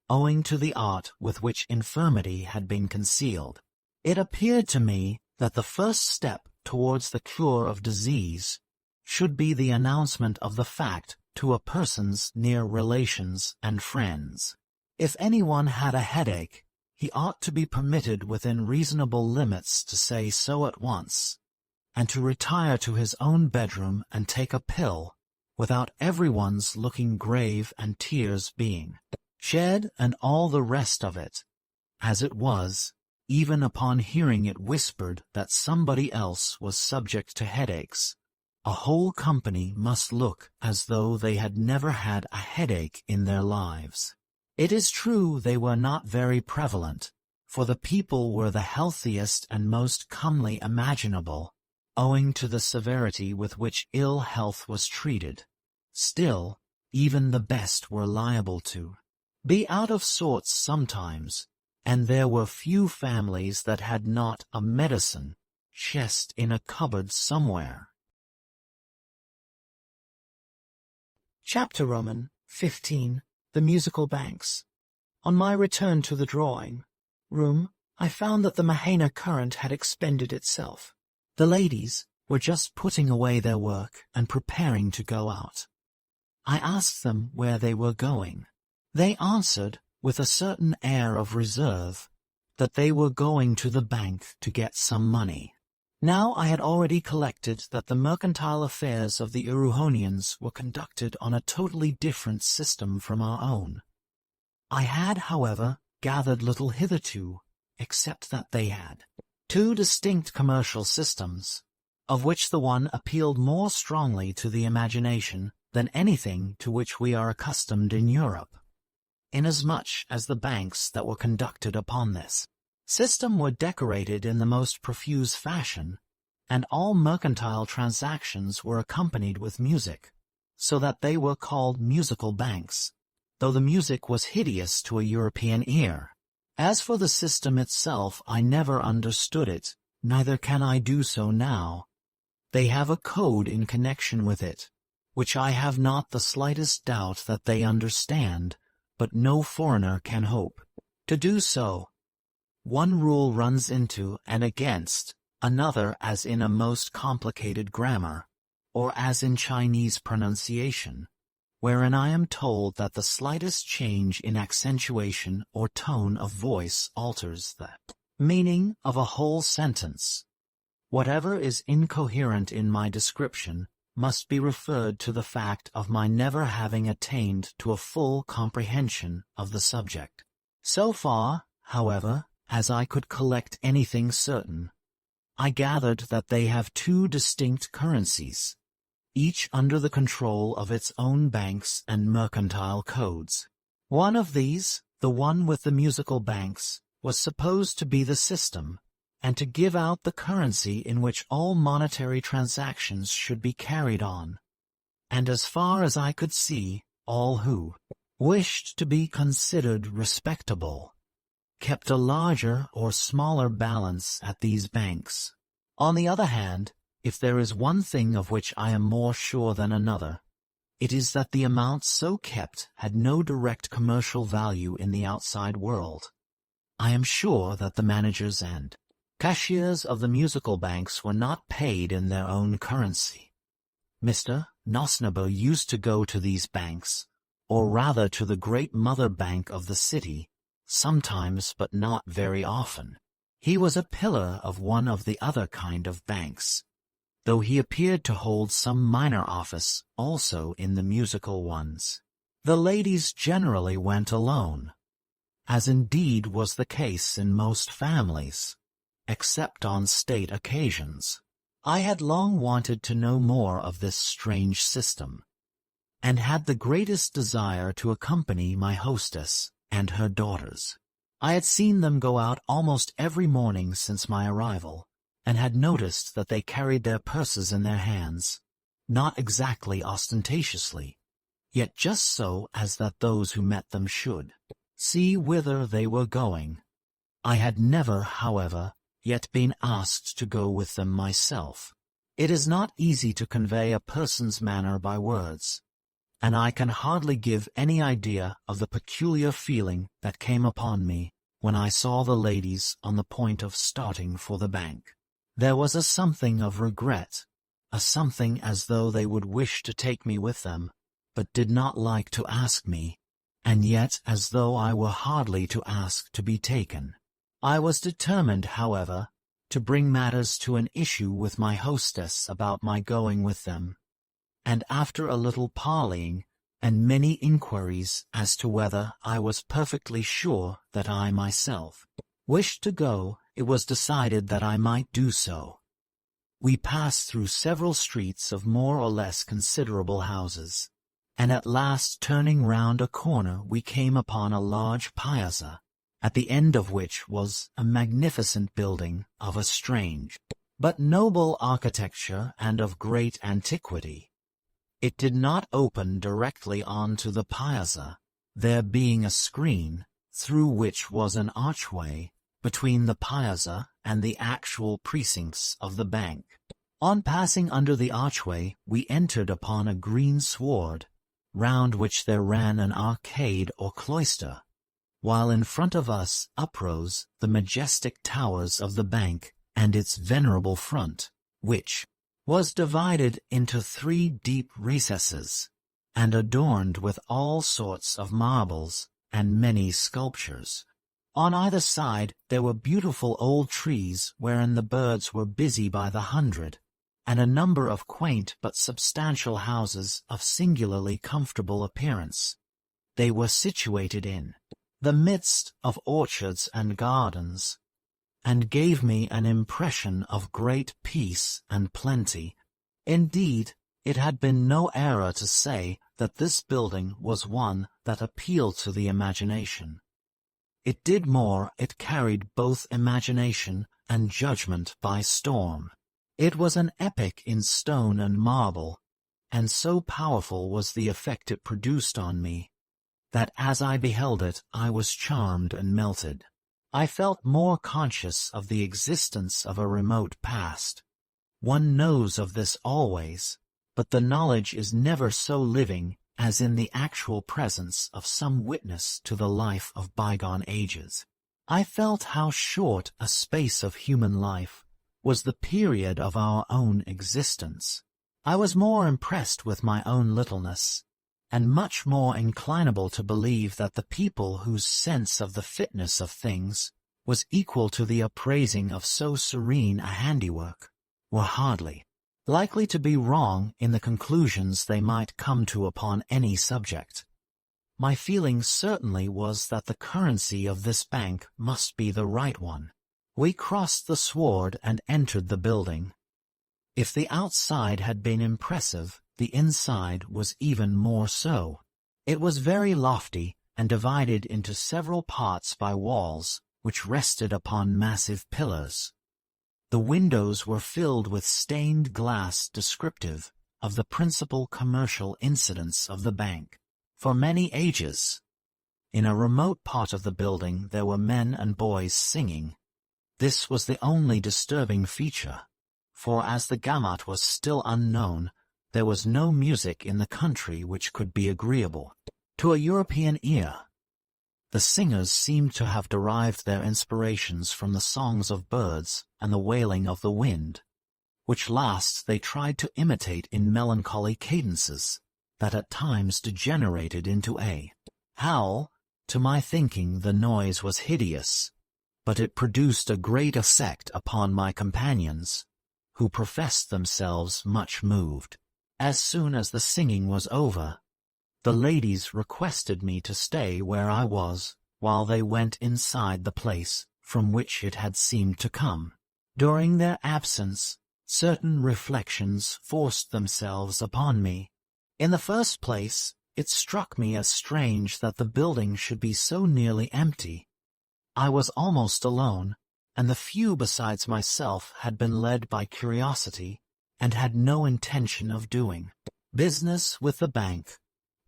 owing to the art with which infirmity had been concealed. It appeared to me that the first step towards the cure of disease should be the announcement of the fact to a person's near relations and friends. If anyone had a headache, he ought to be permitted within reasonable limits to say so at once, and to retire to his own bedroom and take a pill, without everyone's looking grave and tears being shed and all the rest of it. As it was, even upon hearing it whispered that somebody else was subject to headaches, a whole company must look as though they had never had a headache in their lives. It is true they were not very prevalent, for the people were the healthiest and most comely imaginable, owing to the severity with which ill health was treated. Still, even the best were liable to be out of sorts sometimes, and there were few families that had not a medicine chest in a cupboard somewhere. Chapter Roman 15. The Musical Banks. On my return to the drawing-room, I found that the Mahaina current had expended itself. The ladies were just putting away their work and preparing to go out. I asked them where they were going. They answered, with a certain air of reserve, that they were going to the bank to get some money. Now I had already collected that the mercantile affairs of the EREWHONIANS were conducted on a totally different system from our own. I had, however, gathered little hitherto, except that they had two distinct commercial systems, of which the one appealed more strongly to the imagination than anything to which we are accustomed in Europe, inasmuch as the banks that were conducted upon this system were decorated in the most profuse fashion, and all mercantile transactions were accompanied with music, so that they were called musical banks, though the music was hideous to a European ear. As for the system itself, I never understood it, neither can I do so now. They have a code in connection with it, which I have not the slightest doubt that they understand, but no foreigner can hope to do so. One rule runs into and against another, as in a most complicated grammar, or as in Chinese pronunciation, wherein I am told that the slightest change in accentuation or tone of voice alters the meaning of a whole sentence. Whatever is incoherent in my description must be referred to the fact of my never having attained to a full comprehension of the subject. So far, however, as I could collect anything certain, I gathered that they have two distinct currencies, each under the control of its own banks and mercantile codes. One of these, the one with the musical banks, was supposed to be the system, and to give out the currency in which all monetary transactions should be carried on. And as far as I could see, all who wished to be considered respectable kept a larger or smaller balance at these banks. On the other hand, if there is one thing of which I am more sure than another, it is that the amounts so kept had no direct commercial value in the outside world. I am sure that the managers and cashiers of the musical banks were not paid in their own currency. Mr. Nosnibor used to go to these banks, or rather to the great mother bank of the city, sometimes but not very often. He was a pillar of one of the other kind of banks, though he appeared to hold some minor office also in the musical ones. The ladies generally went alone, as indeed was the case in most families, except on state occasions. I had long wanted to know more of this strange system, and had the greatest desire to accompany my hostess and her daughters. I had seen them go out almost every morning since my arrival, and had noticed that they carried their purses in their hands, not exactly ostentatiously, yet just so as that those who met them should see whither they were going. I had never, however, yet been asked to go with them myself. It is not easy to convey a person's manner by words, and I can hardly give any idea of the peculiar feeling that came upon me when I saw the ladies on the point of starting for the bank. There was a something of regret, a something as though they would wish to take me with them, but did not like to ask me, and yet as though I were hardly to ask to be taken. I was determined, however, to bring matters to an issue with my hostess about my going with them, and after a little parleying, and many inquiries as to whether I was perfectly sure that I myself wished to go, it was decided that I might do so. We passed through several streets of more or less considerable houses, and at last turning round a corner we came upon a large piazza, at the end of which was a magnificent building of a strange but noble architecture and of great antiquity. It did not open directly on to the piazza, there being a screen, through which was an archway, between the piazza and the actual precincts of the bank. On passing under the archway, we entered upon a green sward, round which there ran an arcade or cloister, while in front of us uprose the majestic towers of the bank and its venerable front, which was divided into 3 deep recesses, and adorned with all sorts of marbles and many sculptures. On either side there were beautiful old trees wherein the birds were busy by the hundred, and a number of quaint but substantial houses of singularly comfortable appearance. They were situated in the midst of orchards and gardens, and gave me an impression of great peace and plenty. Indeed, it had been no error to say that this building was one that appealed to the imagination. It did more, it carried both imagination and judgment by storm. It was an epic in stone and marble, and so powerful was the effect it produced on me, that as I beheld it I was charmed and melted. I felt more conscious of the existence of a remote past, One knows of this always, but the knowledge is never so living as in the actual presence of some witness to the life of bygone ages. I felt how short a space of human life was the period of our own existence. I was more impressed with my own littleness, and much more inclinable to believe that the people whose sense of the fitness of things was equal to the appraising of so serene a handiwork were hardly likely to be wrong in the conclusions they might come to upon any subject. My feeling certainly was that the currency of this bank must be the right one. We crossed the sward and entered the building. If the outside had been impressive, the inside was even more so. It was very lofty and divided into several parts by walls, which rested upon massive pillars. The windows were filled with stained glass descriptive of the principal commercial incidents of the bank for many ages. In a remote part of the building there were men and boys singing. This was the only disturbing feature, for as the gamut was still unknown, there was no music in the country which could be agreeable to a European ear. The singers seemed to have derived their inspirations from the songs of birds and the wailing of the wind, which last they tried to imitate in melancholy cadences that at times degenerated into a howl. To my thinking the noise was hideous, but it produced a great effect upon my companions, who professed themselves much moved. As soon as the singing was over, the ladies requested me to stay where I was, while they went inside the place from which it had seemed to come. During their absence, certain reflections forced themselves upon me. In the first place, it struck me as strange that the building should be so nearly empty. I was almost alone, and the few besides myself had been led by curiosity, and had no intention of doing business with the bank.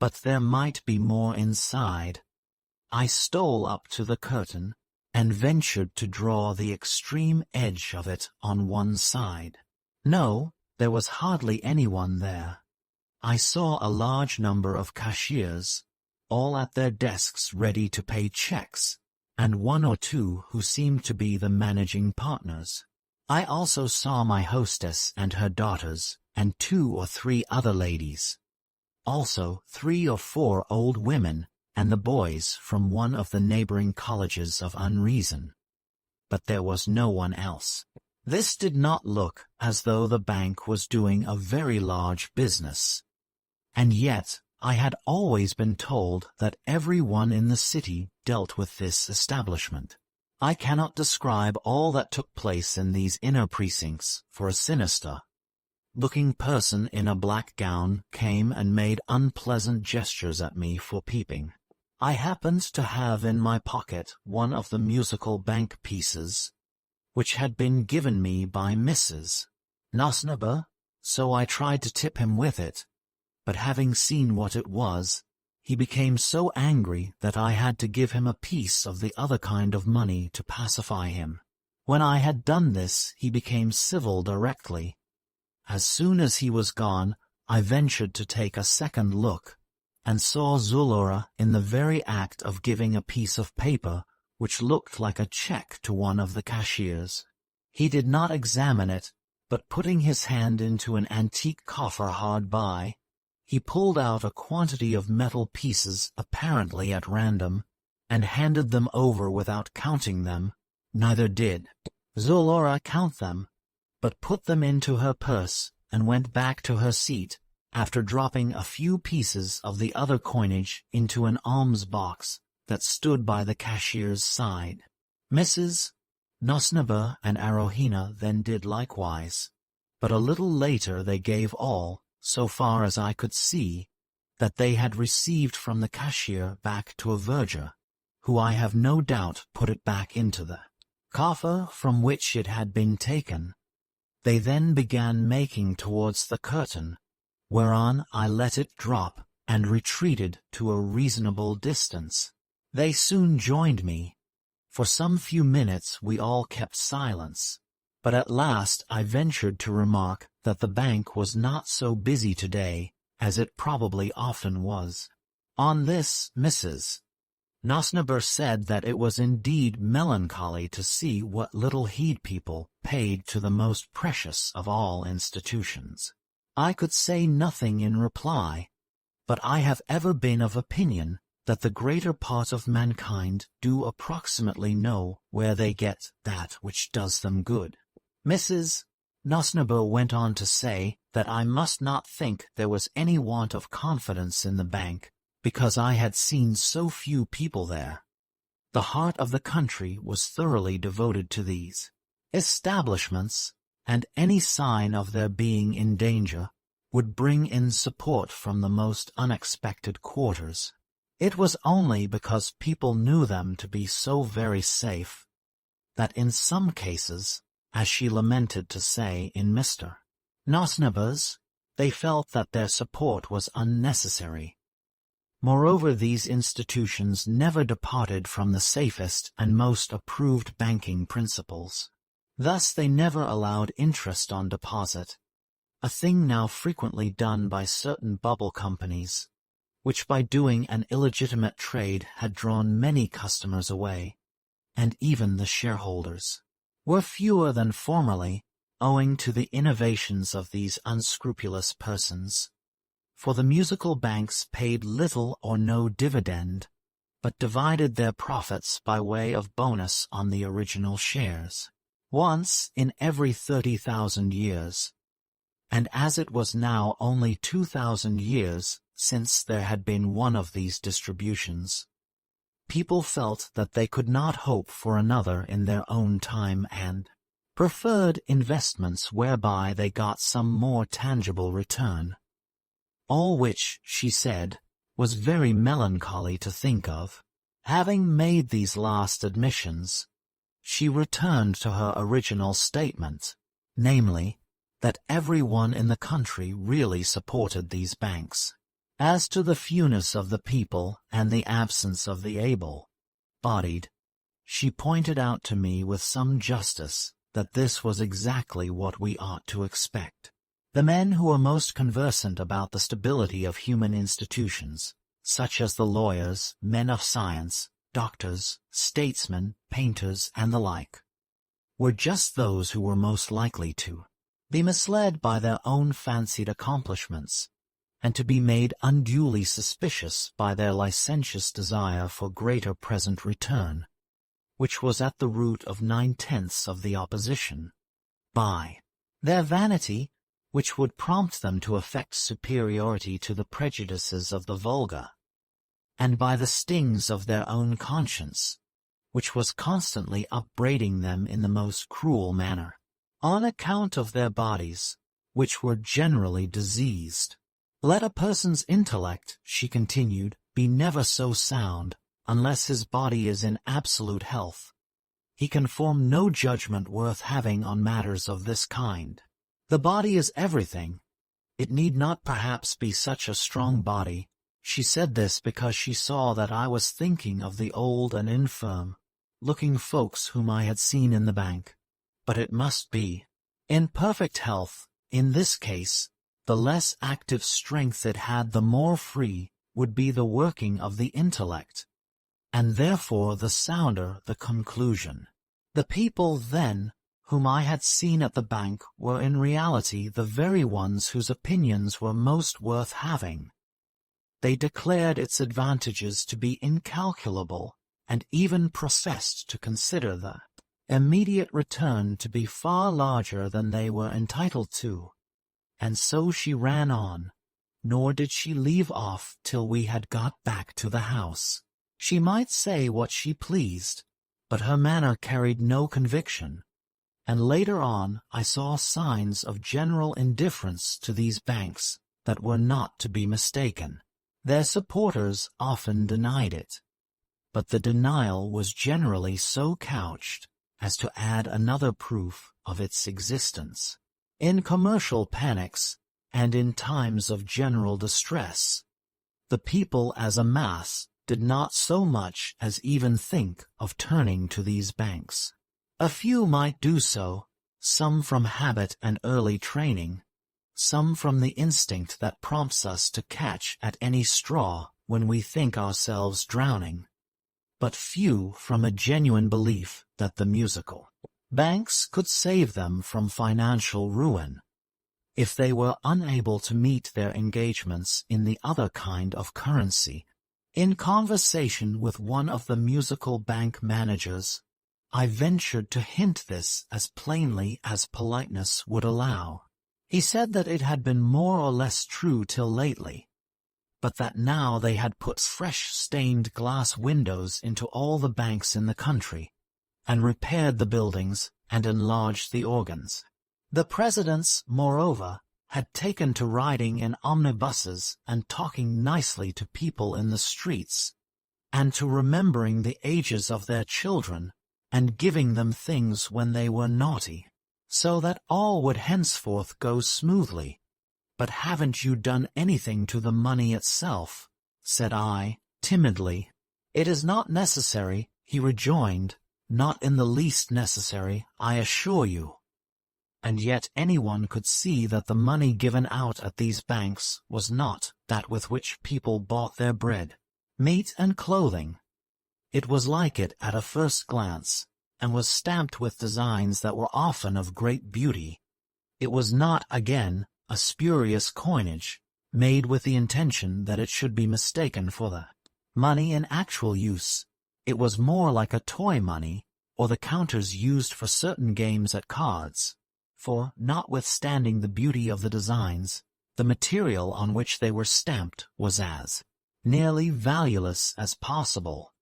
But there might be more inside. I stole up to the curtain, and ventured to draw the extreme edge of it on one side. No, there was hardly anyone there. I saw a large number of cashiers, all at their desks ready to pay checks, and one or two who seemed to be the managing partners. I also saw my hostess and her daughters, and 2 or 3 other ladies. Also 3 or 4 old women, and the boys from one of the neighboring colleges of unreason. But there was no one else. This did not look as though the bank was doing a very large business. And yet I had always been told that every one in the city dealt with this establishment. I cannot describe all that took place in these inner precincts, for a sinister looking person in a black gown came and made unpleasant gestures at me for peeping. I happened to have in my pocket one of the musical bank pieces, which had been given me by Mrs. Nosnibor, so I tried to tip him with it, but having seen what it was, he became so angry that I had to give him a piece of the other kind of money to pacify him. When I had done this, he became civil directly. As soon as he was gone, I ventured to take a second look, and saw Zulora in the very act of giving a piece of paper which looked like a check to one of the cashiers. He did not examine it, but putting his hand into an antique coffer hard by, he pulled out a quantity of metal pieces apparently at random, and handed them over without counting them. Neither did Zulora count them, but put them into her purse and went back to her seat, after dropping a few pieces of the other coinage into an alms box that stood by the cashier's side. Mrs. Nosnibor and AROWHENA then did likewise, but a little later they gave all, so far as I could see, that they had received from the cashier back to a verger, who I have no doubt put it back into the coffer from which it had been taken. They then began making towards the curtain, whereon I let it drop and retreated to a reasonable distance. They soon joined me. For some few minutes we all kept silence. But at last I ventured to remark that the bank was not so busy today as it probably often was. On this, Mrs. Nosnibor said that it was indeed melancholy to see what little heed people paid to the most precious of all institutions. I could say nothing in reply, but I have ever been of opinion that the greater part of mankind do approximately know where they get that which does them good. Mrs. Nosnibor went on to say that I must not think there was any want of confidence in the bank, because I had seen so few people there. The heart of the country was thoroughly devoted to these establishments, and any sign of their being in danger would bring in support from the most unexpected quarters. It was only because people knew them to be so very safe that in some cases, as she lamented to say in Mr. Nosnibor's, they felt that their support was unnecessary. Moreover, these institutions never departed from the safest and most approved banking principles. Thus they never allowed interest on deposit, a thing now frequently done by certain bubble companies, which by doing an illegitimate trade had drawn many customers away, and even the shareholders were fewer than formerly, owing to the innovations of these unscrupulous persons. For the musical banks paid little or no dividend, but divided their profits by way of bonus on the original shares, once in every 30,000 years. And as it was now only 2,000 years since there had been one of these distributions, people felt that they could not hope for another in their own time and preferred investments whereby they got some more tangible return. All which, she said, was very melancholy to think of. Having made these last admissions, she returned to her original statement, namely, that everyone in the country really supported these banks. As to the fewness of the people and the absence of the able-bodied, she pointed out to me with some justice that this was exactly what we ought to expect. The men who were most conversant about the stability of human institutions, such as the lawyers, men of science, doctors, statesmen, painters, and the like, were just those who were most likely to be misled by their own fancied accomplishments, and to be made unduly suspicious by their licentious desire for greater present return, which was at the root of 9/10 of the opposition, by their vanity, which would prompt them to affect superiority to the prejudices of the vulgar, and by the stings of their own conscience, which was constantly upbraiding them in the most cruel manner, on account of their bodies, which were generally diseased. Let a person's intellect, she continued, be never so sound, unless his body is in absolute health, he can form no judgment worth having on matters of this kind. The body is everything. It need not perhaps be such a strong body. She said this because she saw that I was thinking of the old and infirm-looking folks whom I had seen in the bank. But it must be in perfect health. In this case, the less active strength it had, the more free would be the working of the intellect, and therefore the sounder the conclusion. The people, then, whom I had seen at the bank were in reality the very ones whose opinions were most worth having. They declared its advantages to be incalculable, and even professed to consider the immediate return to be far larger than they were entitled to. And so she ran on, nor did she leave off till we had got back to the house. She might say what she pleased, but her manner carried no conviction, and later on I saw signs of general indifference to these banks that were not to be mistaken. Their supporters often denied it, but the denial was generally so couched as to add another proof of its existence. In commercial panics, and in times of general distress, the people as a mass did not so much as even think of turning to these banks. A few might do so, some from habit and early training, some from the instinct that prompts us to catch at any straw when we think ourselves drowning, but few from a genuine belief that the musical banks could save them from financial ruin if they were unable to meet their engagements in the other kind of currency. In conversation with one of the musical bank managers, I ventured to hint this as plainly as politeness would allow. He said that it had been more or less true till lately, but that now they had put fresh stained glass windows into all the banks in the country, and repaired the buildings and enlarged the organs. The presidents, moreover, had taken to riding in omnibuses and talking nicely to people in the streets, and to remembering the ages of their children, and giving them things when they were naughty, so that all would henceforth go smoothly. But haven't you done anything to the money itself? Said I, timidly. It is not necessary, he rejoined, not in the least necessary, I assure you. And yet anyone could see that the money given out at these banks was not that with which people bought their bread, meat and clothing. It was like it at a first glance, and was stamped with designs that were often of great beauty. It was not, again, a spurious coinage, made with the intention that it should be mistaken for the money in actual use. It was more like a toy money, or the counters used for certain games at cards. For, notwithstanding the beauty of the designs, the material on which they were stamped was as nearly valueless as possible.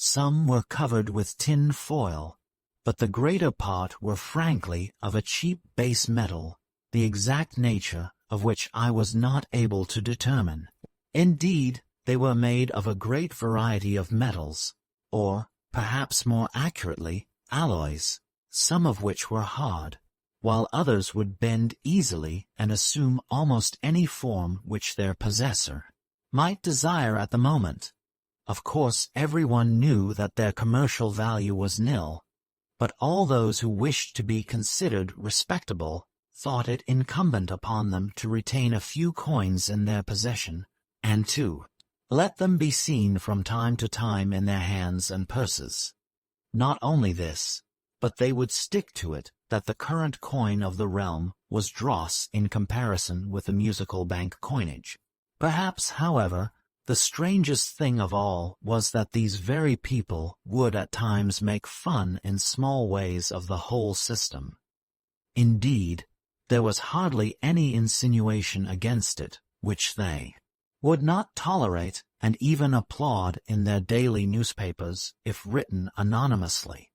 Some were covered with tin foil, but the greater part were frankly of a cheap base metal, the exact nature of which I was not able to determine. Indeed, they were made of a great variety of metals, or, perhaps more accurately, alloys, some of which were hard, while others would bend easily and assume almost any form which their possessor might desire at the moment. Of course, everyone knew that their commercial value was nil, but all those who wished to be considered respectable thought it incumbent upon them to retain a few coins in their possession, and to let them be seen from time to time in their hands and purses. Not only this, but they would stick to it that the current coin of the realm was dross in comparison with the musical bank coinage. Perhaps, however, the strangest thing of all was that these very people would at times make fun in small ways of the whole system. Indeed, there was hardly any insinuation against it which they would not tolerate and even applaud in their daily newspapers if written anonymously,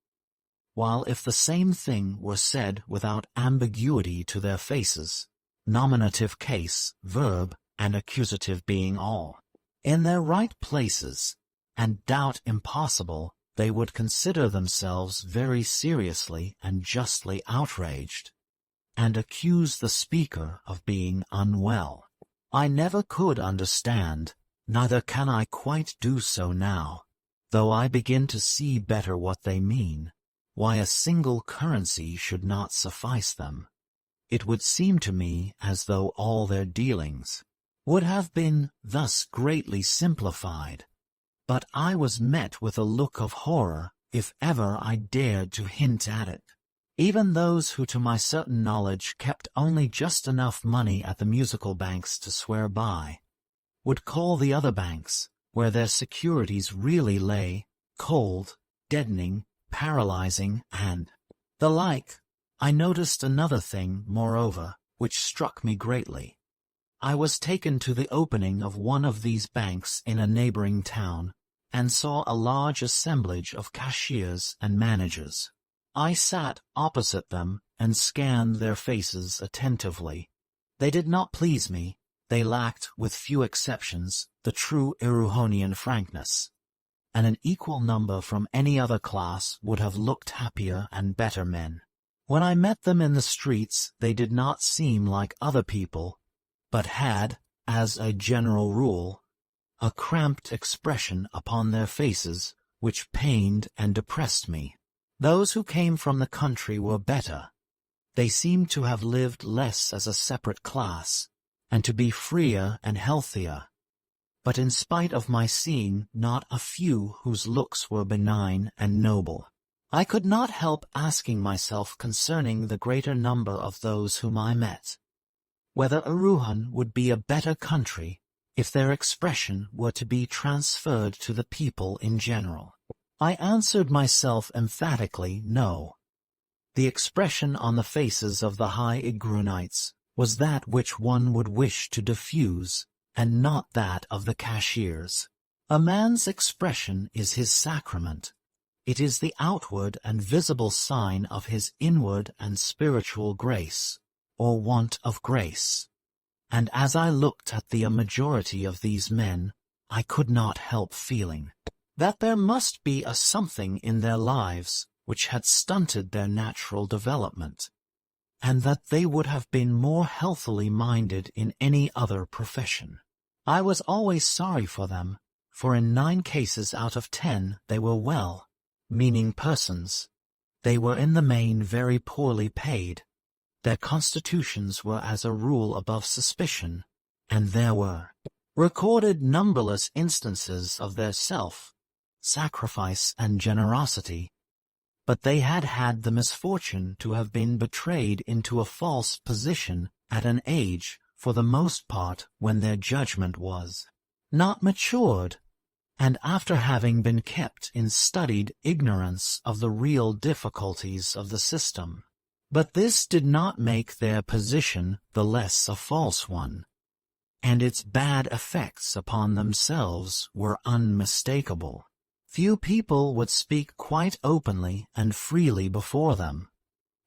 while if the same thing were said without ambiguity to their faces, nominative case, verb, and accusative being all in their right places, and doubt impossible, they would consider themselves very seriously and justly outraged, and accuse the speaker of being unwell. I never could understand, neither can I quite do so now, though I begin to see better what they mean, why a single currency should not suffice them. It would seem to me as though all their dealings would have been thus greatly simplified, but I was met with a look of horror if ever I dared to hint at it. Even those who to my certain knowledge kept only just enough money at the musical banks to swear by, would call the other banks, where their securities really lay, cold, deadening, paralyzing, and the like. I noticed another thing, moreover, which struck me greatly. I was taken to the opening of one of these banks in a neighboring town, and saw a large assemblage of cashiers and managers. I sat opposite them and scanned their faces attentively. They did not please me. They lacked, with few exceptions, the true Erewhonian frankness, and an equal number from any other class would have looked happier and better men. When I met them in the streets, they did not seem like other people, but had, as a general rule, a cramped expression upon their faces which pained and depressed me. Those who came from the country were better. They seemed to have lived less as a separate class, and to be freer and healthier. But in spite of my seeing not a few whose looks were benign and noble, I could not help asking myself concerning the greater number of those whom I met, whether Erewhon would be a better country if their expression were to be transferred to the people in general. I answered myself emphatically no. The expression on the faces of the YDGRUNITES was that which one would wish to diffuse, and not that of the cashiers. A man's expression is his sacrament. It is the outward and visible sign of his inward and spiritual grace, or want of grace. And as I looked at the majority of these men, I could not help feeling that there must be a something in their lives which had stunted their natural development, and that they would have been more healthily minded in any other profession. I was always sorry for them, for in 9 cases out of 10 they were well-meaning persons. They were in the main very poorly paid. Their constitutions were as a rule above suspicion, and there were recorded numberless instances of their self-sacrifice and generosity. But they had had the misfortune to have been betrayed into a false position at an age, for the most part, when their judgment was not matured, and after having been kept in studied ignorance of the real difficulties of the system. But this did not make their position the less a false one, and its bad effects upon themselves were unmistakable. Few people would speak quite openly and freely before them,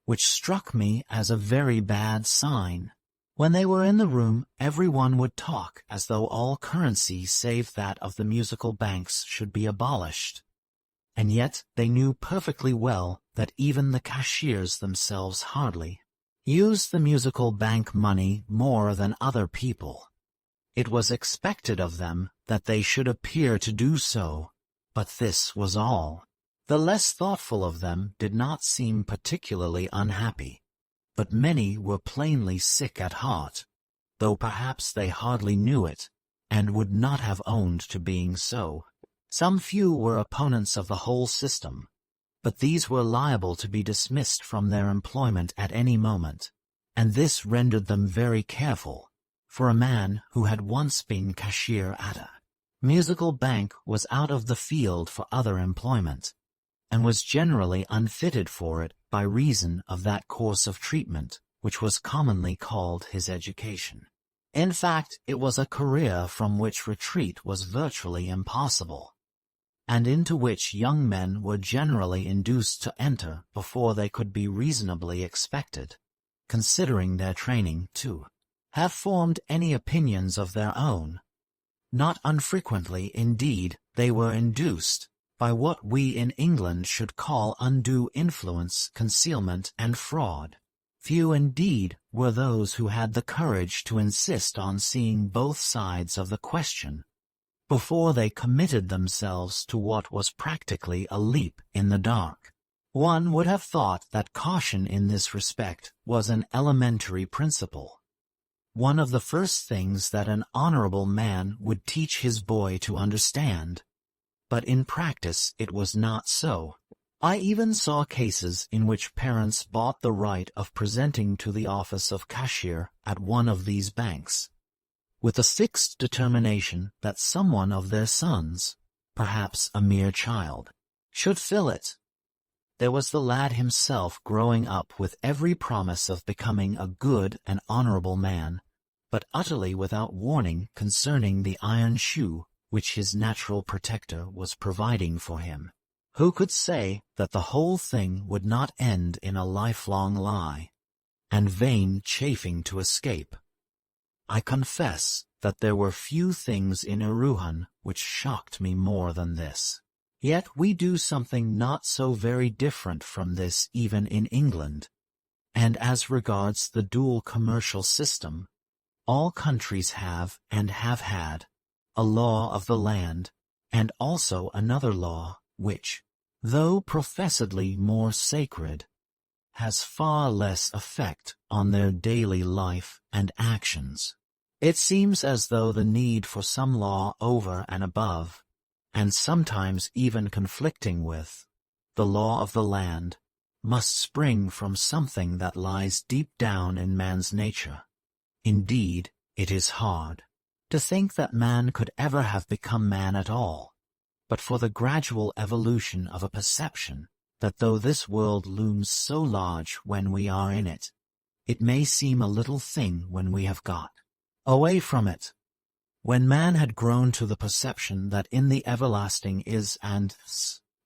which struck me as a very bad sign. When they were in the room, everyone would talk as though all currency save that of the musical banks should be abolished. And yet they knew perfectly well that even the cashiers themselves hardly used the musical bank money more than other people. It was expected of them that they should appear to do so, but this was all. The less thoughtful of them did not seem particularly unhappy, but many were plainly sick at heart, though perhaps they hardly knew it, and would not have owned to being so. Some few were opponents of the whole system, but these were liable to be dismissed from their employment at any moment, and this rendered them very careful, for a man who had once been cashier at a musical bank was out of the field for other employment, and was generally unfitted for it by reason of that course of treatment which was commonly called his education. In fact, it was a career from which retreat was virtually impossible, and into which young men were generally induced to enter before they could be reasonably expected, considering their training, to have formed any opinions of their own. Not unfrequently, indeed, they were induced, by what we in England should call undue influence, concealment, and fraud. Few indeed were those who had the courage to insist on seeing both sides of the question before they committed themselves to what was practically a leap in the dark. One would have thought that caution in this respect was an elementary principle, one of the first things that an honorable man would teach his boy to understand, but in practice it was not so. I even saw cases in which parents bought the right of presenting to the office of cashier at one of these banks, with a fixed determination that someone of their sons, perhaps a mere child, should fill it. There was the lad himself growing up with every promise of becoming a good and honorable man, but utterly without warning concerning the iron shoe which his natural protector was providing for him. Who could say that the whole thing would not end in a lifelong lie, and vain chafing to escape? I confess that there were few things in Erewhon which shocked me more than this. Yet we do something not so very different from this even in England, and as regards the dual commercial system, all countries have and have had a law of the land, and also another law which, though professedly more sacred, has far less effect on their daily life and actions. It seems as though the need for some law over and above, and sometimes even conflicting with, the law of the land, must spring from something that lies deep down in man's nature. Indeed, it is hard to think that man could ever have become man at all, but for the gradual evolution of a perception that though this world looms so large when we are in it, it may seem a little thing when we have got away from it. When man had grown to the perception that in the everlasting is and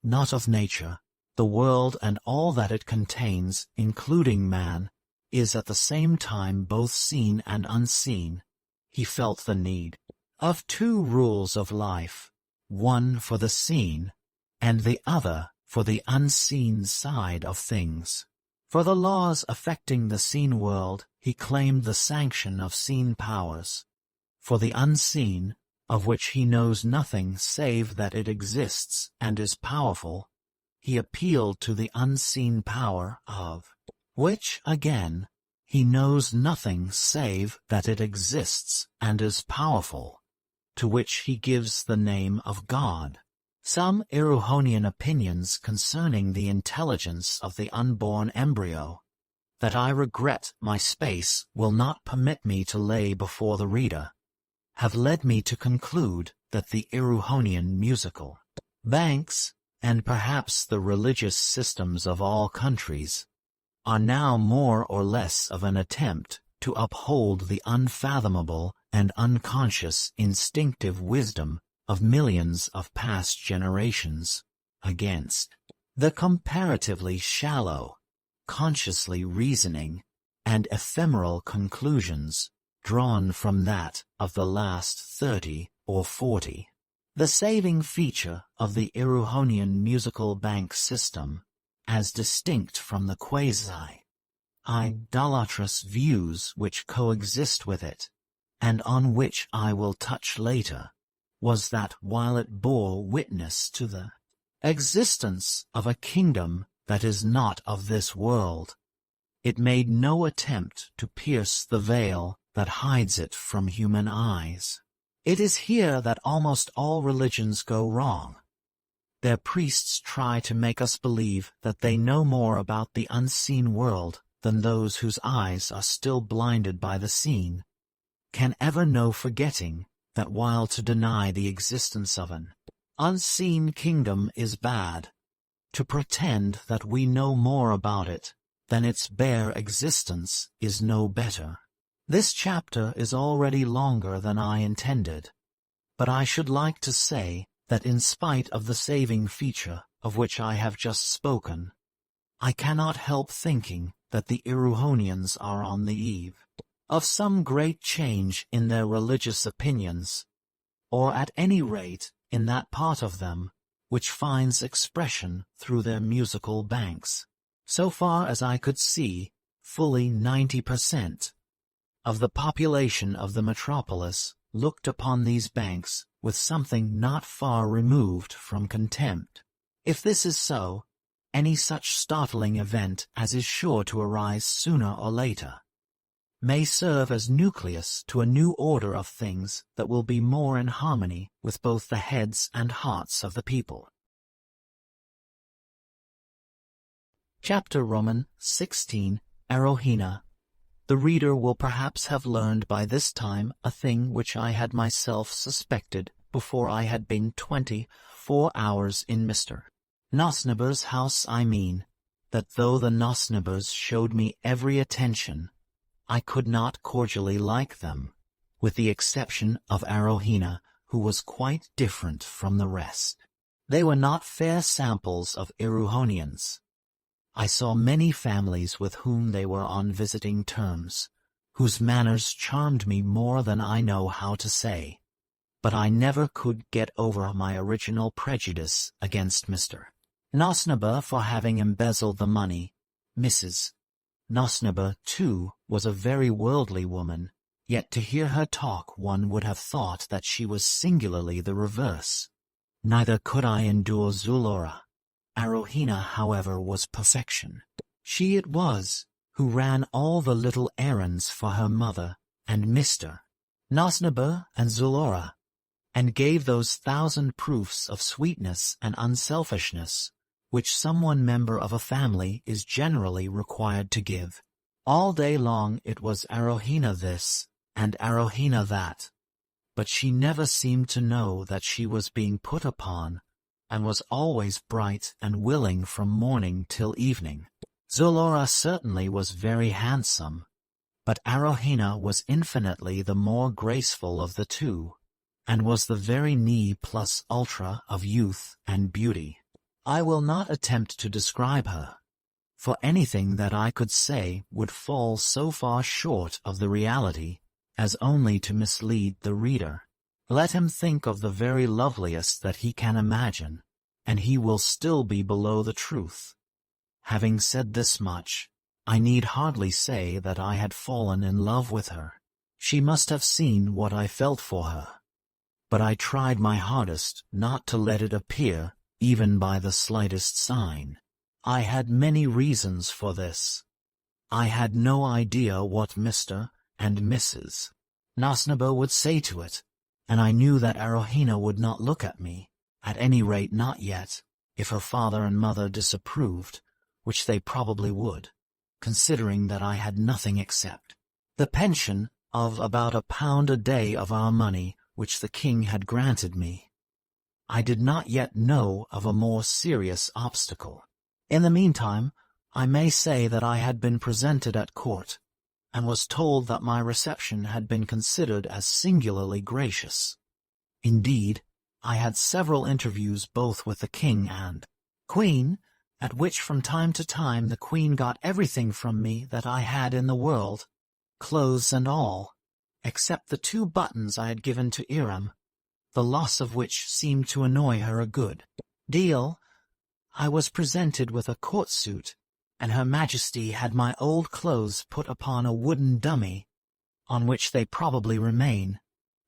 not of nature, the world and all that it contains, including man, is at the same time both seen and unseen, he felt the need of two rules of life, one for the seen, and the other for the unseen side of things. For the laws affecting the seen world, he claimed the sanction of seen powers. For the unseen, of which he knows nothing save that it exists and is powerful, he appealed to the unseen power of which, again, he knows nothing save that it exists and is powerful, to which he gives the name of God. Some Erewhonian opinions concerning the intelligence of the unborn embryo, that I regret my space will not permit me to lay before the reader, have led me to conclude that the Erewhonian musical banks, and perhaps the religious systems of all countries, are now more or less of an attempt to uphold the unfathomable and unconscious instinctive wisdom of millions of past generations against the comparatively shallow, consciously reasoning, and ephemeral conclusions drawn from that of the last 30 or 40. The saving feature of the Erewhonian musical bank system, as distinct from the quasi-idolatrous views which coexist with it, and on which I will touch later, was that while it bore witness to the existence of a kingdom that is not of this world, it made no attempt to pierce the veil that hides it from human eyes. It is here that almost all religions go wrong. Their priests try to make us believe that they know more about the unseen world than those whose eyes are still blinded by the seen can ever know, forgetting that while to deny the existence of an unseen kingdom is bad, to pretend that we know more about it than its bare existence is no better. This chapter is already longer than I intended, but I should like to say that in spite of the saving feature of which I have just spoken, I cannot help thinking that the Erewhonians are on the eve of some great change in their religious opinions, or at any rate in that part of them which finds expression through their musical banks. So far as I could see, fully 90% of the population of the metropolis looked upon these banks with something not far removed from contempt. If this is so, any such startling event as is sure to arise sooner or later may serve as nucleus to a new order of things that will be more in harmony with both the heads and hearts of the people. Chapter Roman 16, AROWHENA. The reader will perhaps have learned by this time a thing which I had myself suspected before I had been 24 hours in Mr. Nosniber's house. I mean, that though the Nosnibers showed me every attention, I could not cordially like them, with the exception of AROWHENA, who was quite different from the rest. They were not fair samples of Erewhonians. I saw many families with whom they were on visiting terms, whose manners charmed me more than I know how to say, but I never could get over my original prejudice against Mr. Nosniber for having embezzled the money. Mrs. Nosniber, too, was a very worldly woman, yet to hear her talk one would have thought that she was singularly the reverse. Neither could I endure Zulora. AROWHENA, however, was perfection. She it was who ran all the little errands for her mother and Mr. Nosnibor and Zulora, and gave those 1,000 proofs of sweetness and unselfishness which some one member of a family is generally required to give. All day long it was AROWHENA this, and AROWHENA that, but she never seemed to know that she was being put upon, and was always bright and willing from morning till evening. Zulora certainly was very handsome, but AROWHENA was infinitely the more graceful of the two, and was the very ne plus ultra of youth and beauty. I will not attempt to describe her, for anything that I could say would fall so far short of the reality as only to mislead the reader. Let him think of the very loveliest that he can imagine, and he will still be below the truth. Having said this much, I need hardly say that I had fallen in love with her. She must have seen what I felt for her, but I tried my hardest not to let it appear even by the slightest sign. I had many reasons for this. I had no idea what Mr. and Mrs. Nosnibor would say to it, and I knew that AROWHENA would not look at me, at any rate not yet, if her father and mother disapproved, which they probably would, considering that I had nothing except the pension of about £1 a day of our money which the king had granted me. I did not yet know of a more serious obstacle. In the meantime, I may say that I had been presented at court, and was told that my reception had been considered as singularly gracious. Indeed, I had several interviews both with the king and queen, at which from time to time the queen got everything from me that I had in the world, clothes and all, except the 2 buttons I had given to Erem, the loss of which seemed to annoy her a good deal. I was presented with a court suit, and Her Majesty had my old clothes put upon a wooden dummy, on which they probably remain,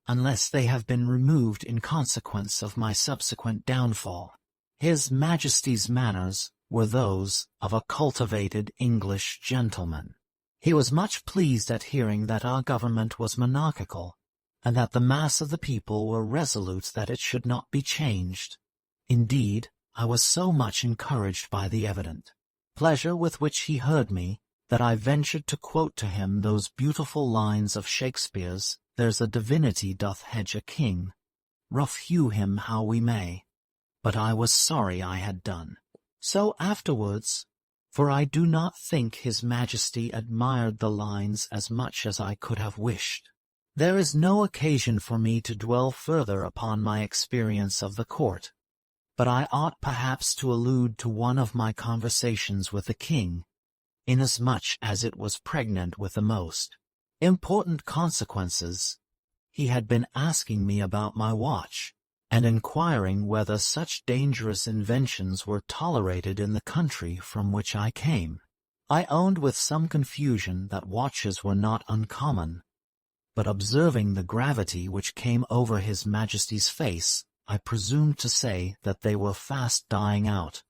unless they have been removed in consequence of my subsequent downfall. His Majesty's manners were those of a cultivated English gentleman. He was much pleased at hearing that our government was monarchical, and that the mass of the people were resolute that it should not be changed. Indeed, I was so much encouraged by the evident pleasure with which he heard me, that I ventured to quote to him those beautiful lines of Shakespeare's, "There's a divinity doth hedge a king, rough hew him how we may," but I was sorry I had done so afterwards, for I do not think His Majesty admired the lines as much as I could have wished. There is no occasion for me to dwell further upon my experience of the court, but I ought perhaps to allude to one of my conversations with the king, inasmuch as it was pregnant with the most important consequences. He had been asking me about my watch, and inquiring whether such dangerous inventions were tolerated in the country from which I came. I owned with some confusion that watches were not uncommon, but observing the gravity which came over His Majesty's face, I presumed to say that they were fast dying out,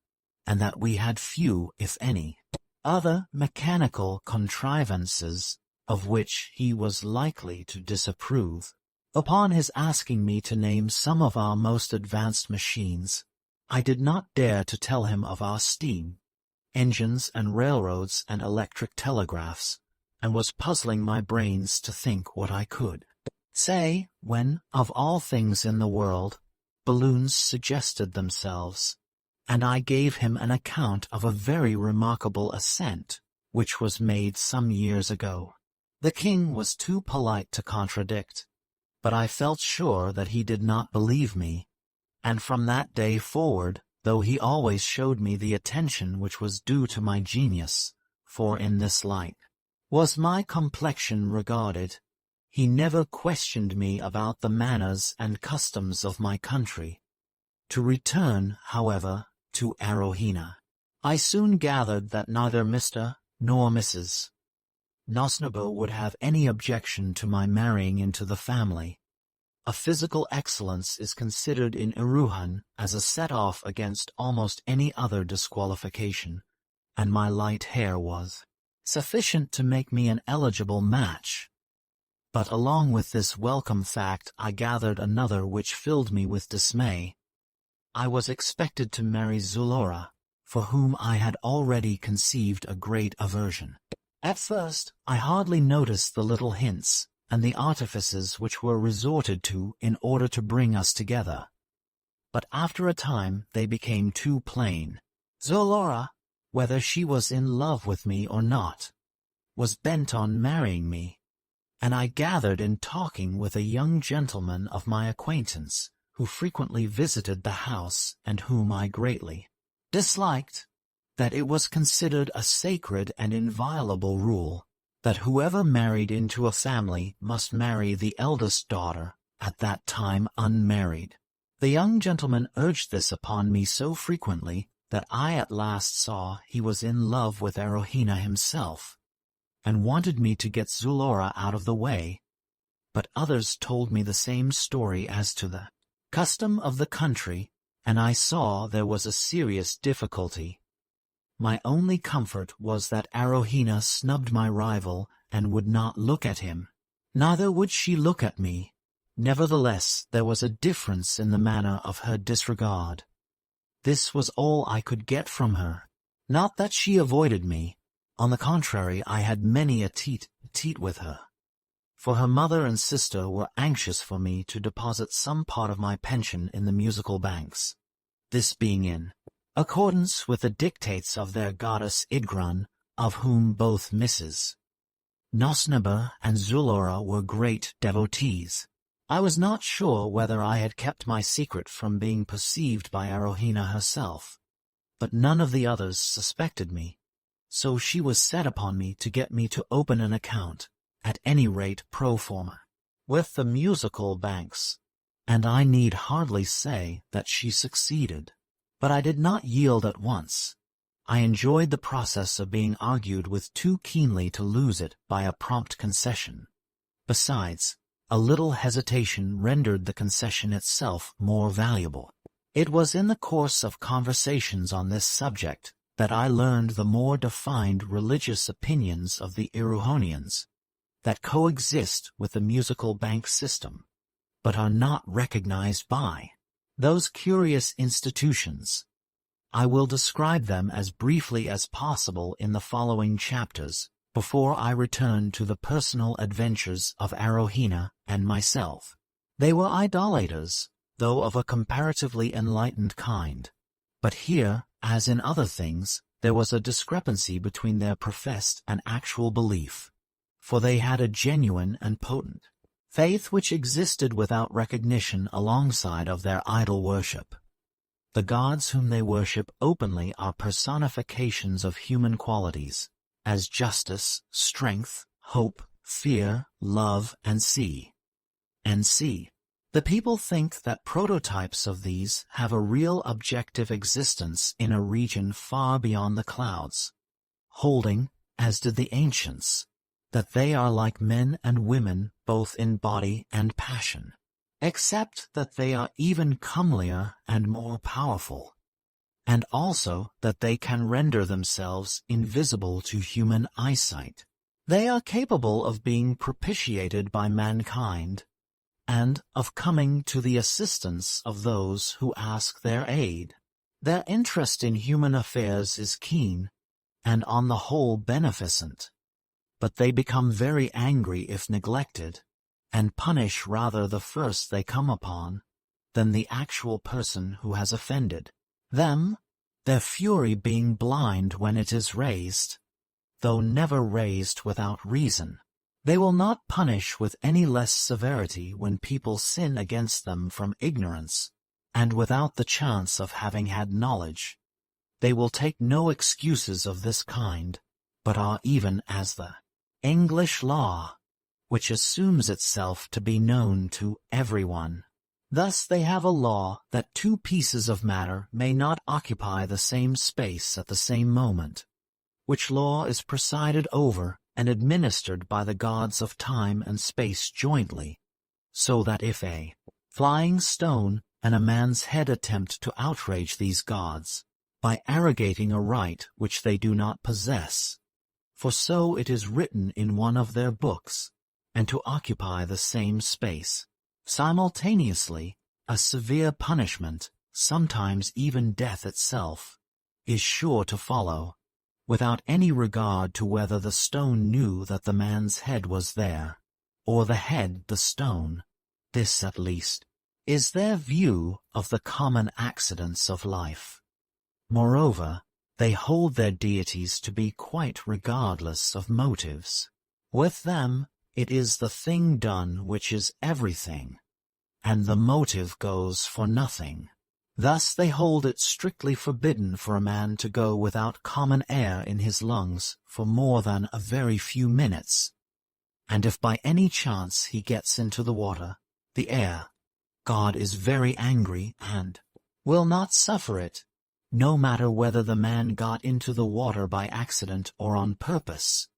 and that we had few, if any, other mechanical contrivances of which he was likely to disapprove. Upon his asking me to name some of our most advanced machines, I did not dare to tell him of our steam engines and railroads and electric telegraphs, and was puzzling my brains to think what I could say, when, of all things in the world, balloons suggested themselves, and I gave him an account of a very remarkable ascent, which was made some years ago. The king was too polite to contradict, but I felt sure that he did not believe me, and from that day forward, though he always showed me the attention which was due to my genius, for in this light was my complexion regarded, he never questioned me about the manners and customs of my country. To return, however, to AROWHENA, I soon gathered that neither Mr. nor Mrs. Nosnibor would have any objection to my marrying into the family. A physical excellence is considered in EREWHON as a set-off against almost any other disqualification, and my light hair was sufficient to make me an eligible match. But along with this welcome fact I gathered another which filled me with dismay. I was expected to marry Zulora, for whom I had already conceived a great aversion. At first, I hardly noticed the little hints and the artifices which were resorted to in order to bring us together. But after a time they became too plain. Zulora, whether she was in love with me or not, was bent on marrying me, and I gathered in talking with a young gentleman of my acquaintance, who frequently visited the house and whom I greatly disliked, that it was considered a sacred and inviolable rule that whoever married into a family must marry the eldest daughter, at that time unmarried. The young gentleman urged this upon me so frequently that I at last saw he was in love with AROWHENA himself, and wanted me to get Zulora out of the way. But others told me the same story as to the custom of the country, and I saw there was a serious difficulty. My only comfort was that AROWHENA snubbed my rival and would not look at him. Neither would she look at me. Nevertheless, there was a difference in the manner of her disregard. This was all I could get from her. Not that she avoided me. On the contrary, I had many a tete with her. For her mother and sister were anxious for me to deposit some part of my pension in the musical banks, this being in accordance with the dictates of their goddess YDGRUN, of whom both Mrs. Nosnibor and Zulora were great devotees. I was not sure whether I had kept my secret from being perceived by AROWHENA herself, but none of the others suspected me, so she was set upon me to get me to open an account, at any rate pro forma, with the musical banks, and I need hardly say that she succeeded. But I did not yield at once. I enjoyed the process of being argued with too keenly to lose it by a prompt concession. Besides, a little hesitation rendered the concession itself more valuable. It was in the course of conversations on this subject that I learned the more defined religious opinions of the EREWHONIANS, that coexist with the musical bank system, but are not recognized by those curious institutions. I will describe them as briefly as possible in the following chapters, before I return to the personal adventures of AROWHENA and myself. They were idolaters, though of a comparatively enlightened kind. But here, as in other things, there was a discrepancy between their professed and actual belief, for they had a genuine and potent faith which existed without recognition alongside of their idol worship. The gods whom they worship openly are personifications of human qualities, as justice, strength, hope, fear, love, and sea. The people think that prototypes of these have a real objective existence in a region far beyond the clouds, holding, as did the ancients, that they are like men and women both in body and passion, except that they are even comelier and more powerful, and also that they can render themselves invisible to human eyesight. They are capable of being propitiated by mankind, and of coming to the assistance of those who ask their aid. Their interest in human affairs is keen, and on the whole beneficent. But they become very angry if neglected, and punish rather the first they come upon, than the actual person who has offended them, their fury being blind when it is raised, though never raised without reason. They will not punish with any less severity when people sin against them from ignorance, and without the chance of having had knowledge. They will take no excuses of this kind, but are even as the English law, which assumes itself to be known to everyone. Thus they have a law that two pieces of matter may not occupy the same space at the same moment, which law is presided over and administered by the gods of time and space jointly, so that if a flying stone and a man's head attempt to outrage these gods, by arrogating a right which they do not possess. For so it is written in one of their books, and to occupy the same space. Simultaneously, a severe punishment, sometimes even death itself, is sure to follow, without any regard to whether the stone knew that the man's head was there, or the head the stone. This, at least, is their view of the common accidents of life. Moreover, they hold their deities to be quite regardless of motives. With them, it is the thing done which is everything, and the motive goes for nothing. Thus they hold it strictly forbidden for a man to go without common air in his lungs for more than a very few minutes. And if by any chance he gets into the water, the air, God is very angry and will not suffer it, no matter whether the man got into the water by accident or on purpose,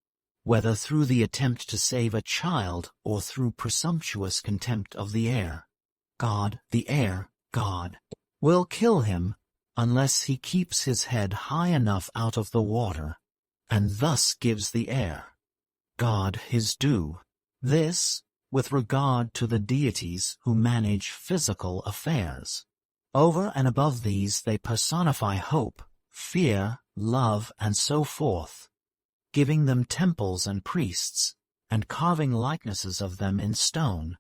whether through the attempt to save a child or through presumptuous contempt of the air. God, the air, God, will kill him unless he keeps his head high enough out of the water, and thus gives the air, God, his due. This, with regard to the deities who manage physical affairs. Over and above these they personify hope, fear, love, and so forth, giving them temples and priests, and carving likenesses of them in stone,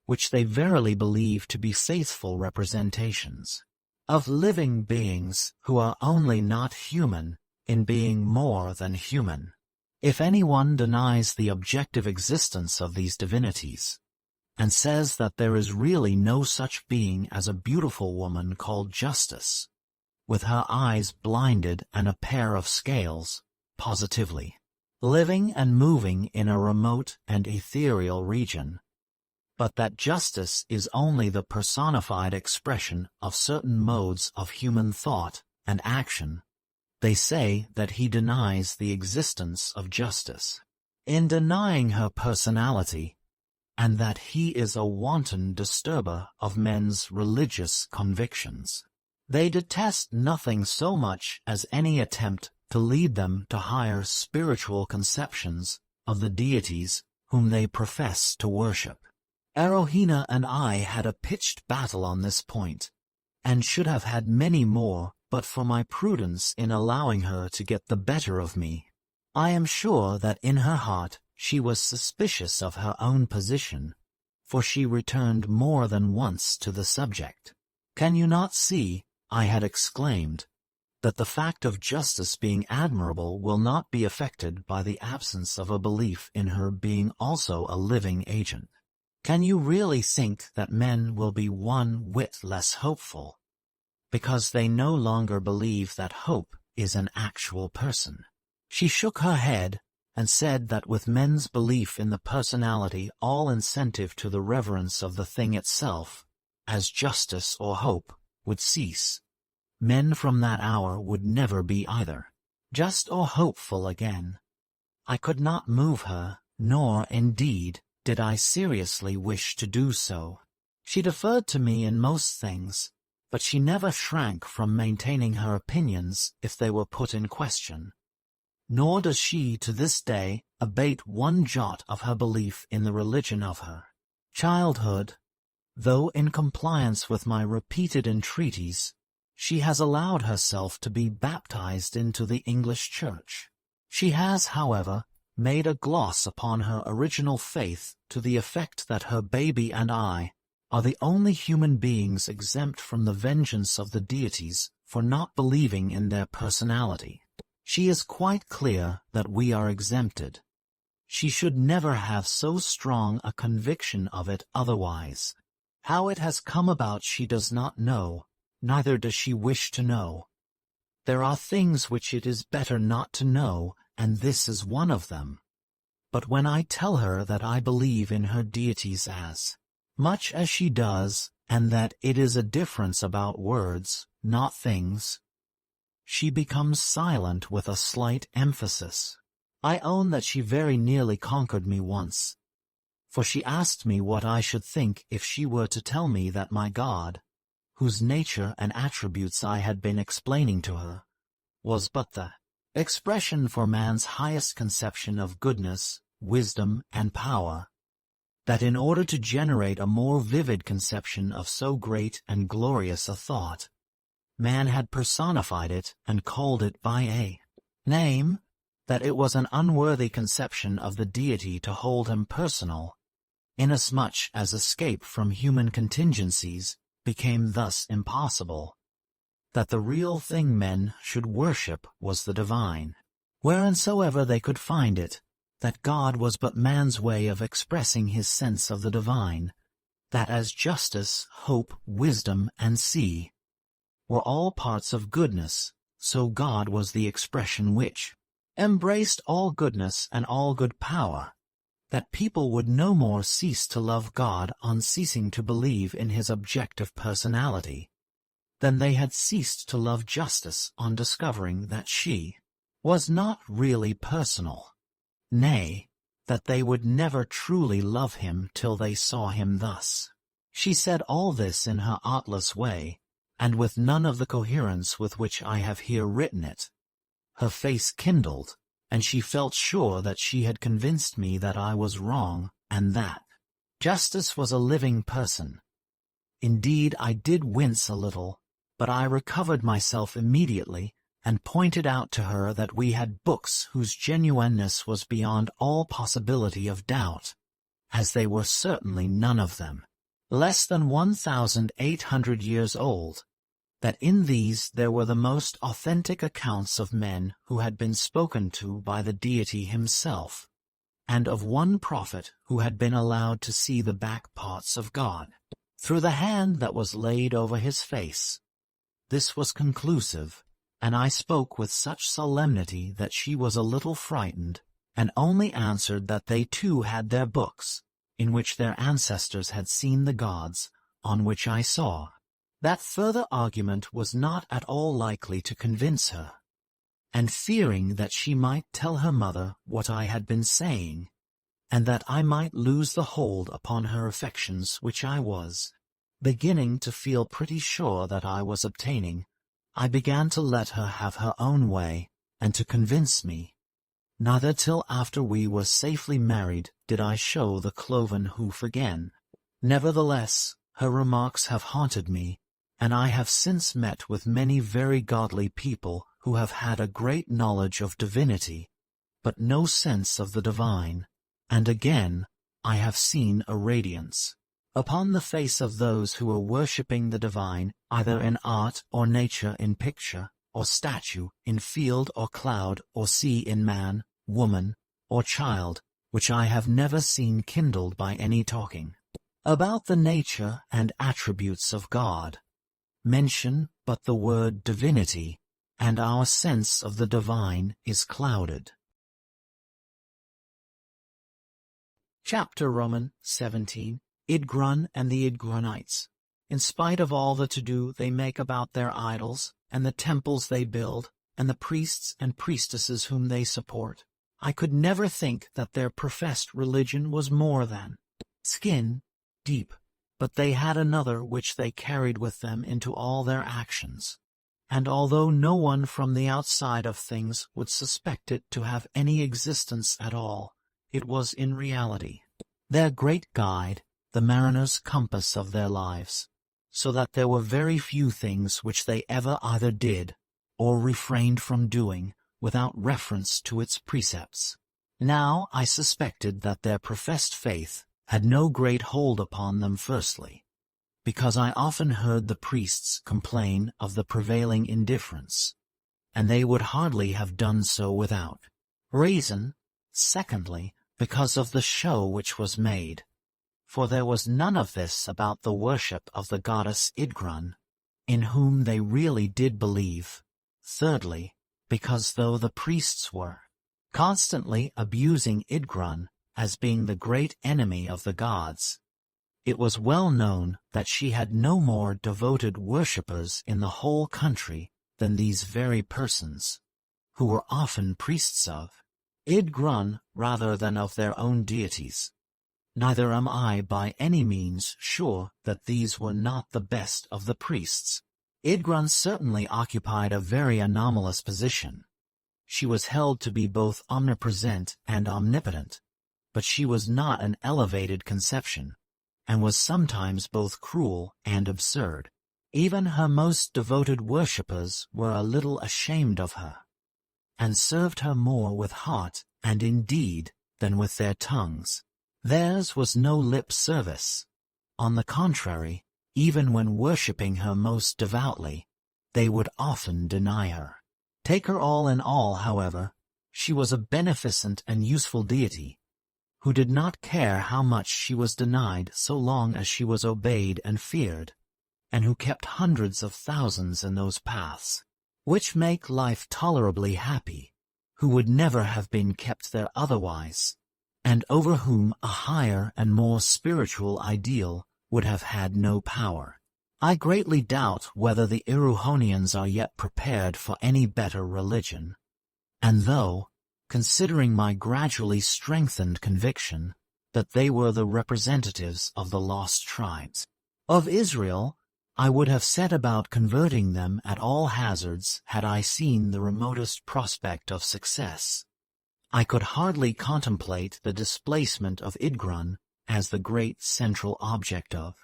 which they verily believe to be faithful representations of living beings who are only not human in being more than human. If anyone denies the objective existence of these divinities, and says that there is really no such being as a beautiful woman called Justice, with her eyes blinded and a pair of scales, positively, living and moving in a remote and ethereal region, but that justice is only the personified expression of certain modes of human thought and action, they say that he denies the existence of justice, in denying her personality, and that he is a wanton disturber of men's religious convictions. They detest nothing so much as any attempt to lead them to higher spiritual conceptions of the deities whom they profess to worship. AROWHENA and I had a pitched battle on this point, and should have had many more but for my prudence in allowing her to get the better of me. I am sure that in her heart she was suspicious of her own position, for she returned more than once to the subject. Can you not see, I had exclaimed, that the fact of justice being admirable will not be affected by the absence of a belief in her being also a living agent? Can you really think that men will be one whit less hopeful, because they no longer believe that hope is an actual person? She shook her head, and said that with men's belief in the personality all incentive to the reverence of the thing itself, as justice or hope, would cease. Men from that hour would never be either just or hopeful again. I could not move her, nor, indeed, did I seriously wish to do so. She deferred to me in most things, but she never shrank from maintaining her opinions if they were put in question. Nor does she to this day abate one jot of her belief in the religion of her childhood, though in compliance with my repeated entreaties, she has allowed herself to be baptized into the English Church. She has, however, made a gloss upon her original faith to the effect that her baby and I are the only human beings exempt from the vengeance of the deities for not believing in their personality. She is quite clear that we are exempted. She should never have so strong a conviction of it otherwise. How it has come about she does not know, neither does she wish to know. There are things which it is better not to know, and this is one of them. But when I tell her that I believe in her deities as much as she does, and that it is a difference about words, not things, she becomes silent with a slight emphasis. I own that she very nearly conquered me once, for she asked me what I should think if she were to tell me that my God whose nature and attributes I had been explaining to her, was but the expression for man's highest conception of goodness, wisdom, and power, that in order to generate a more vivid conception of so great and glorious a thought, man had personified it and called it by a name, that it was an unworthy conception of the deity to hold him personal, inasmuch as escape from human contingencies became thus impossible, that the real thing men should worship was the divine, wheresoever they could find it, that God was but man's way of expressing his sense of the divine, that as justice, hope, wisdom, and see were all parts of goodness, so God was the expression which embraced all goodness and all good power, that people would no more cease to love God on ceasing to believe in his objective personality, than they had ceased to love justice on discovering that she was not really personal. Nay, that they would never truly love him till they saw him thus. She said all this in her artless way, and with none of the coherence with which I have here written it. Her face kindled, and she felt sure that she had convinced me that I was wrong, and that justice was a living person. Indeed, I did wince a little, but I recovered myself immediately, and pointed out to her that we had books whose genuineness was beyond all possibility of doubt, as they were certainly none of them less than 1,800 years old, that in these there were the most authentic accounts of men who had been spoken to by the deity himself, and of one prophet who had been allowed to see the back parts of God through the hand that was laid over his face. This was conclusive, and I spoke with such solemnity that she was a little frightened, and only answered that they too had their books, in which their ancestors had seen the gods, on which I saw that further argument was not at all likely to convince her, and fearing that she might tell her mother what I had been saying, and that I might lose the hold upon her affections which I was beginning to feel pretty sure that I was obtaining, I began to let her have her own way, and to convince me. Neither till after we were safely married did I show the cloven hoof again. Nevertheless, her remarks have haunted me, and I have since met with many very godly people who have had a great knowledge of divinity, but no sense of the divine, and again I have seen a radiance upon the face of those who were worshipping the divine, either in art or nature, in picture or statue, in field or cloud or sea, in man, woman, or child, which I have never seen kindled by any talking about the nature and attributes of God. Mention but the word divinity, and our sense of the divine is clouded. Chapter Roman 17. YDGRUN and the YDGRUNITES. In spite of all the to-do they make about their idols, and the temples they build, and the priests and priestesses whom they support, I could never think that their professed religion was more than skin deep, but they had another which they carried with them into all their actions, and although no one from the outside of things would suspect it to have any existence at all, it was in reality their great guide, the mariner's compass of their lives, so that there were very few things which they ever either did or refrained from doing without reference to its precepts. Now I suspected that their professed faith had no great hold upon them, firstly, because I often heard the priests complain of the prevailing indifference, and they would hardly have done so without reason; secondly, because of the show which was made, for there was none of this about the worship of the goddess YDGRUN, in whom they really did believe; thirdly, because though the priests were constantly abusing YDGRUN as being the great enemy of the gods, it was well known that she had no more devoted worshippers in the whole country than these very persons, who were often priests of YDGRUN rather than of their own deities. Neither am I by any means sure that these were not the best of the priests. YDGRUN certainly occupied a very anomalous position. She was held to be both omnipresent and omnipotent, but she was not an elevated conception, and was sometimes both cruel and absurd. Even her most devoted worshippers were a little ashamed of her, and served her more with heart and in deed than with their tongues. Theirs was no lip service. On the contrary, even when worshipping her most devoutly, they would often deny her. Take her all in all, however, she was a beneficent and useful deity, who did not care how much she was denied so long as she was obeyed and feared, and who kept hundreds of thousands in those paths, which make life tolerably happy, who would never have been kept there otherwise, and over whom a higher and more spiritual ideal would have had no power. I greatly doubt whether the EREWHONIANS are yet prepared for any better religion, and though, considering my gradually strengthened conviction that they were the representatives of the lost tribes of Israel, I would have set about converting them at all hazards had I seen the remotest prospect of success. I could hardly contemplate the displacement of YDGRUN as the great central object of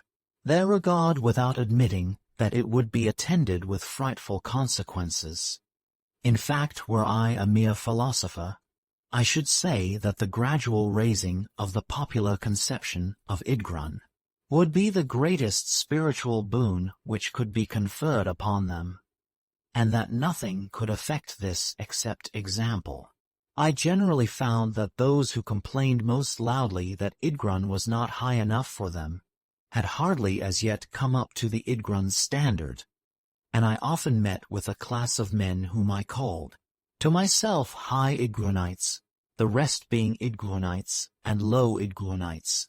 their regard without admitting that it would be attended with frightful consequences. In fact, were I a mere philosopher, I should say that the gradual raising of the popular conception of YDGRUN would be the greatest spiritual boon which could be conferred upon them, and that nothing could effect this except example. I generally found that those who complained most loudly that YDGRUN was not high enough for them had hardly as yet come up to the YDGRUN standard, and I often met with a class of men whom I called to myself high YDGRUNites, the rest being YDGRUNites and low YDGRUNites,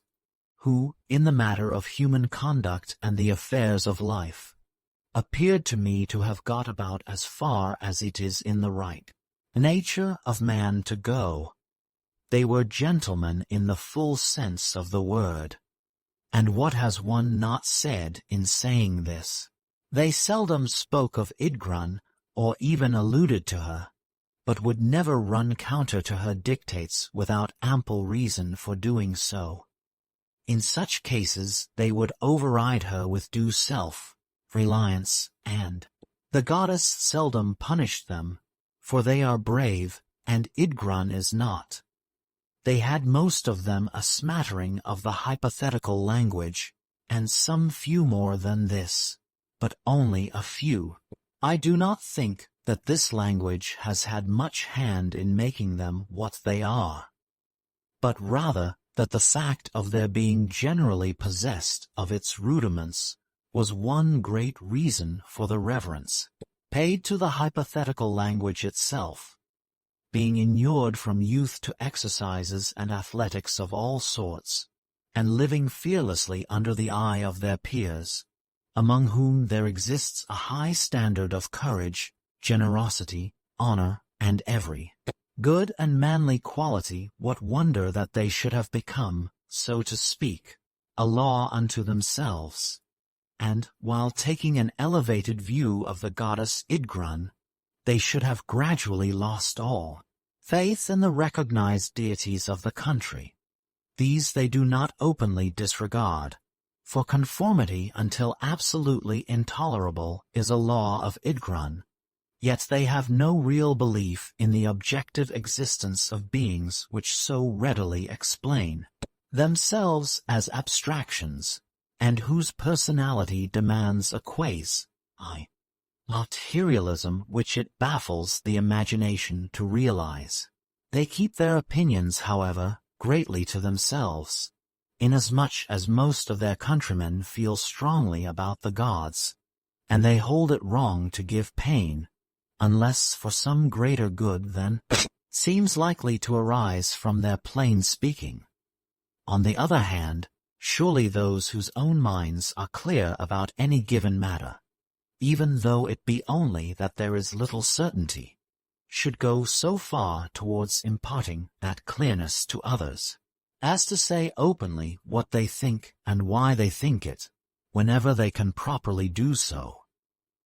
who, in the matter of human conduct and the affairs of life, appeared to me to have got about as far as it is in the right nature of man to go. They were gentlemen in the full sense of the word. And what has one not said in saying this? They seldom spoke of YDGRUN or even alluded to her, but would never run counter to her dictates without ample reason for doing so. In such cases they would override her with due self-reliance, and the goddess seldom punished them, for they are brave, and YDGRUN is not. They had most of them a smattering of the hypothetical language, and some few more than this, but only a few. I do not think that this language has had much hand in making them what they are, but rather that the fact of their being generally possessed of its rudiments was one great reason for the reverence paid to the hypothetical language itself. Being inured from youth to exercises and athletics of all sorts, and living fearlessly under the eye of their peers, among whom there exists a high standard of courage, generosity, honor, and every good and manly quality, what wonder that they should have become, so to speak, a law unto themselves, and, while taking an elevated view of the goddess YDGRUN, they should have gradually lost all faith in the recognized deities of the country. These they do not openly disregard, for conformity until absolutely intolerable is a law of YDGRUN, yet they have no real belief in the objective existence of beings which so readily explain themselves as abstractions, and whose personality demands a materialism which it baffles the imagination to realize. They keep their opinions, however, greatly to themselves, inasmuch as most of their countrymen feel strongly about the gods, and they hold it wrong to give pain, unless for some greater good than seems likely to arise from their plain speaking. On the other hand, surely those whose own minds are clear about any given matter, even though it be only that there is little certainty, should go so far towards imparting that clearness to others, as to say openly what they think and why they think it, whenever they can properly do so.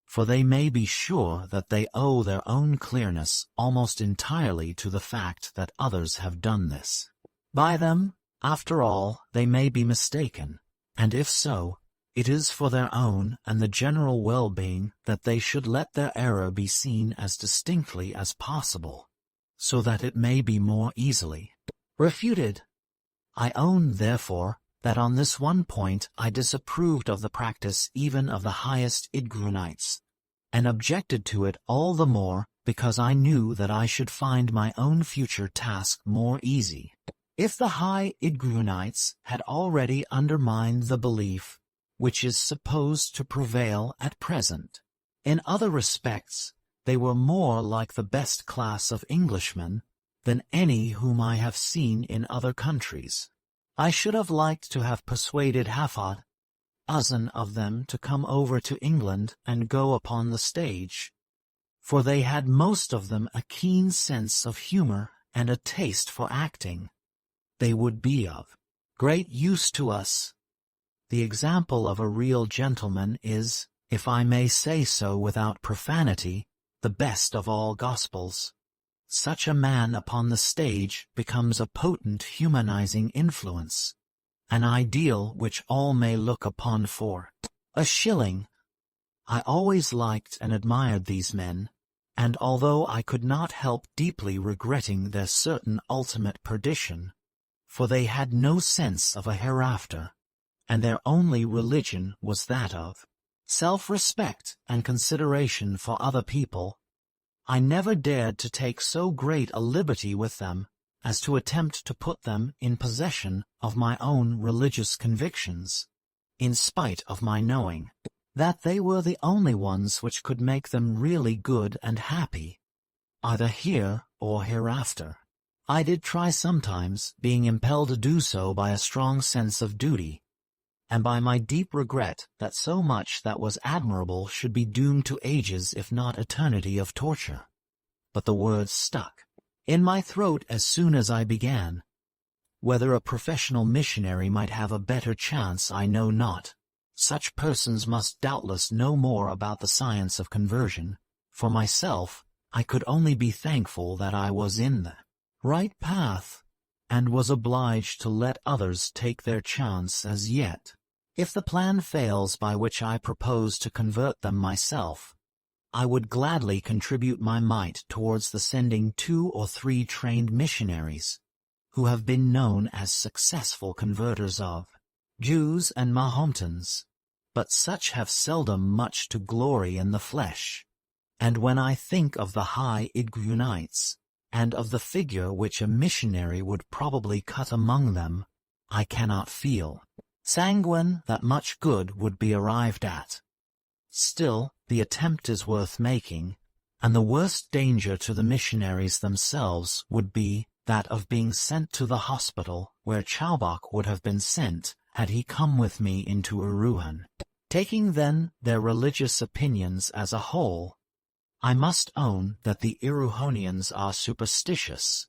For they may be sure that they owe their own clearness almost entirely to the fact that others have done this. By them, after all, they may be mistaken, and if so, it is for their own and the general well-being that they should let their error be seen as distinctly as possible, so that it may be more easily refuted. I own, therefore, that on this one point I disapproved of the practice even of the highest YDGRUNites, and objected to it all the more because I knew that I should find my own future task more easy, if the high YDGRUNites had already undermined the belief which is supposed to prevail at present. In other respects, they were more like the best class of Englishmen than any whom I have seen in other countries. I should have liked to have persuaded half a dozen of them to come over to England and go upon the stage, for they had most of them a keen sense of humor and a taste for acting. They would be of great use to us. The example of a real gentleman is, if I may say so without profanity, the best of all gospels. Such a man upon the stage becomes a potent humanizing influence, an ideal which all may look upon for a shilling. I always liked and admired these men, and although I could not help deeply regretting their certain ultimate perdition, for they had no sense of a hereafter, and their only religion was that of self-respect and consideration for other people, I never dared to take so great a liberty with them as to attempt to put them in possession of my own religious convictions, in spite of my knowing that they were the only ones which could make them really good and happy, either here or hereafter. I did try sometimes, being impelled to do so by a strong sense of duty, and by my deep regret that so much that was admirable should be doomed to ages if not eternity of torture. But the words stuck in my throat as soon as I began. Whether a professional missionary might have a better chance I know not. Such persons must doubtless know more about the science of conversion. For myself, I could only be thankful that I was in the right path, and was obliged to let others take their chance as yet. If the plan fails by which I propose to convert them myself, I would gladly contribute my mite towards the sending 2 or 3 trained missionaries, who have been known as successful converters of Jews and Mahometans, but such have seldom much to glory in the flesh. And when I think of the high YDGRUNites, and of the figure which a missionary would probably cut among them, I cannot feel sanguine that much good would be arrived at. Still, the attempt is worth making, and the worst danger to the missionaries themselves would be that of being sent to the hospital where Chowbok would have been sent had he come with me into Erewhon. Taking then their religious opinions as a whole, I must own that the Erewhonians are superstitious,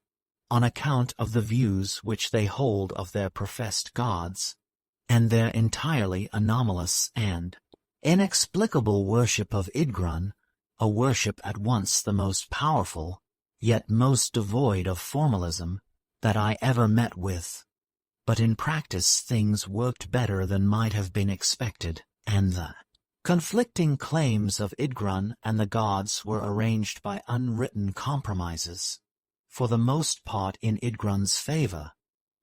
on account of the views which they hold of their professed gods, and their entirely anomalous and inexplicable worship of YDGRUN, a worship at once the most powerful, yet most devoid of formalism, that I ever met with. But in practice things worked better than might have been expected, and the conflicting claims of YDGRUN and the gods were arranged by unwritten compromises, for the most part in YDGRUN's favor,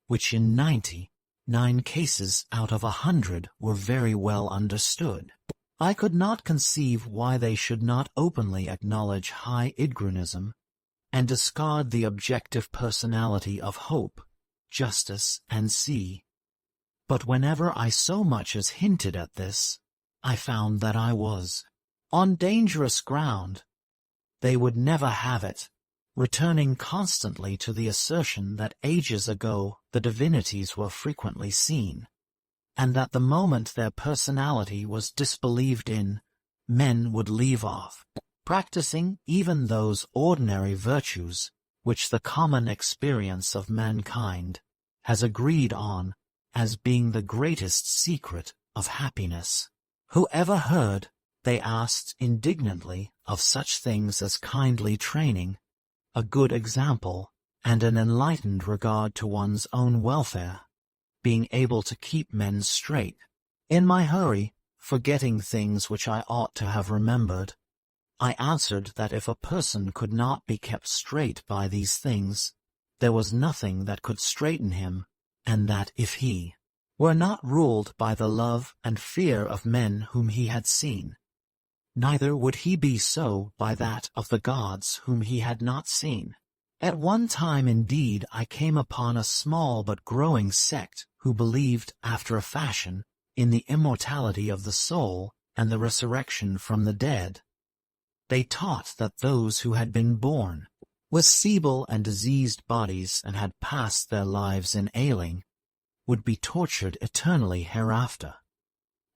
which in 99 cases out of 100 were very well understood. I could not conceive why they should not openly acknowledge high YDGRUNism, and discard the objective personality of hope, justice, and see. But whenever I so much as hinted at this, I found that I was on dangerous ground. They would never have it, returning constantly to the assertion that ages ago the divinities were frequently seen, and that the moment their personality was disbelieved in, men would leave off practicing even those ordinary virtues which the common experience of mankind has agreed on as being the greatest secret of happiness. Who ever heard, they asked indignantly, of such things as kindly training, a good example, and an enlightened regard to one's own welfare, being able to keep men straight? In my hurry, forgetting things which I ought to have remembered, I answered that if a person could not be kept straight by these things, there was nothing that could straighten him, and that if he were not ruled by the love and fear of men whom he had seen, neither would he be so by that of the gods whom he had not seen. At one time indeed I came upon a small but growing sect who believed, after a fashion, in the immortality of the soul and the resurrection from the dead. They taught that those who had been born with feeble and diseased bodies and had passed their lives in ailing would be tortured eternally hereafter,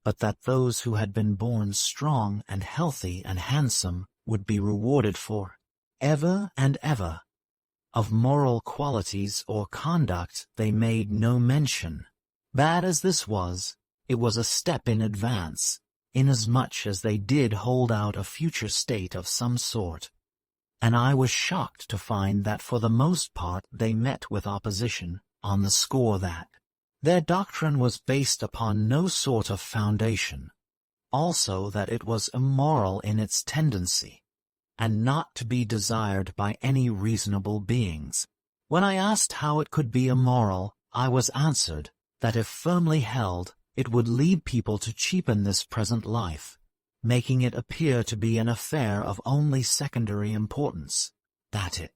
but that those who had been born strong and healthy and handsome would be rewarded for ever and ever. Of moral qualities or conduct they made no mention. Bad as this was, it was a step in advance, inasmuch as they did hold out a future state of some sort, and I was shocked to find that for the most part they met with opposition, on the score that their doctrine was based upon no sort of foundation, also that it was immoral in its tendency, and not to be desired by any reasonable beings. When I asked how it could be immoral, I was answered that if firmly held, it would lead people to cheapen this present life, making it appear to be an affair of only secondary importance, that it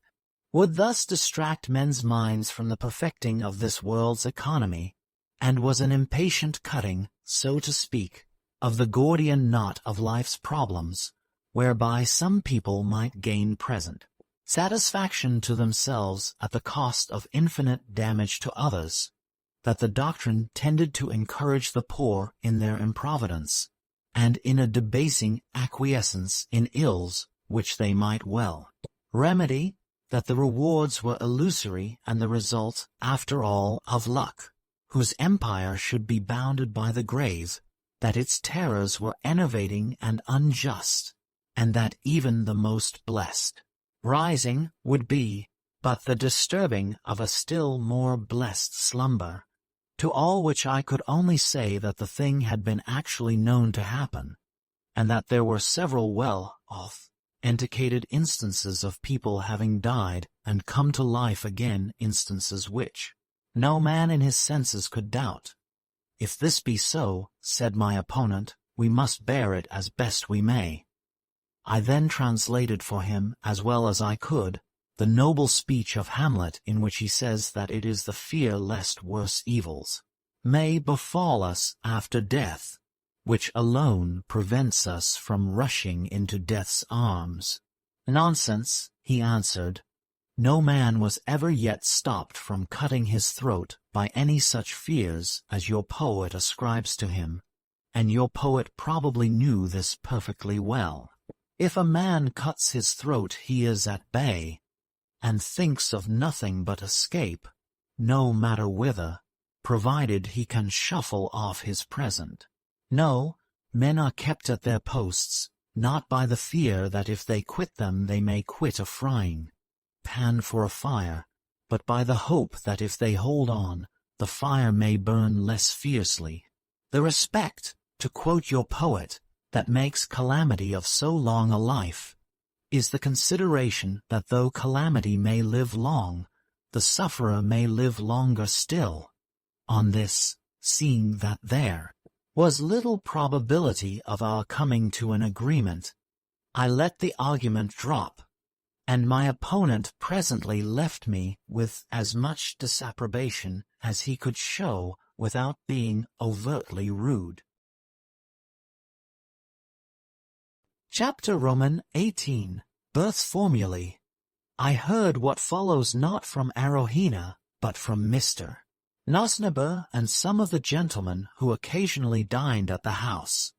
would thus distract men's minds from the perfecting of this world's economy, and was an impatient cutting, so to speak, of the Gordian knot of life's problems, whereby some people might gain present satisfaction to themselves at the cost of infinite damage to others, that the doctrine tended to encourage the poor in their improvidence, and in a debasing acquiescence in ills which they might well remedy, that the rewards were illusory and the result, after all, of luck, whose empire should be bounded by the grave, that its terrors were enervating and unjust, and that even the most blessed rising would be but the disturbing of a still more blessed slumber. To all which I could only say that the thing had been actually known to happen, and that there were several well-off, indicated instances of people having died and come to life again, instances which no man in his senses could doubt. If this be so, said my opponent, we must bear it as best we may. I then translated for him, as well as I could, the noble speech of Hamlet in which he says that it is the fear lest worse evils may befall us after death, which alone prevents us from rushing into death's arms. Nonsense, he answered. No man was ever yet stopped from cutting his throat by any such fears as your poet ascribes to him, and your poet probably knew this perfectly well. If a man cuts his throat he is at bay, and thinks of nothing but escape, no matter whither, provided he can shuffle off his present. No, men are kept at their posts, not by the fear that if they quit them they may quit a frying pan for a fire, but by the hope that if they hold on, the fire may burn less fiercely. The respect, to quote your poet, that makes calamity of so long a life, is the consideration that though calamity may live long, the sufferer may live longer still. On this, seeing that there was little probability of our coming to an agreement, I let the argument drop, and my opponent presently left me with as much disapprobation as he could show without being overtly rude. Chapter XVIII. Birth Formulae. I heard what follows not from AROWHENA, but from Mr. Nosnibor and some of the gentlemen who occasionally dined at the house.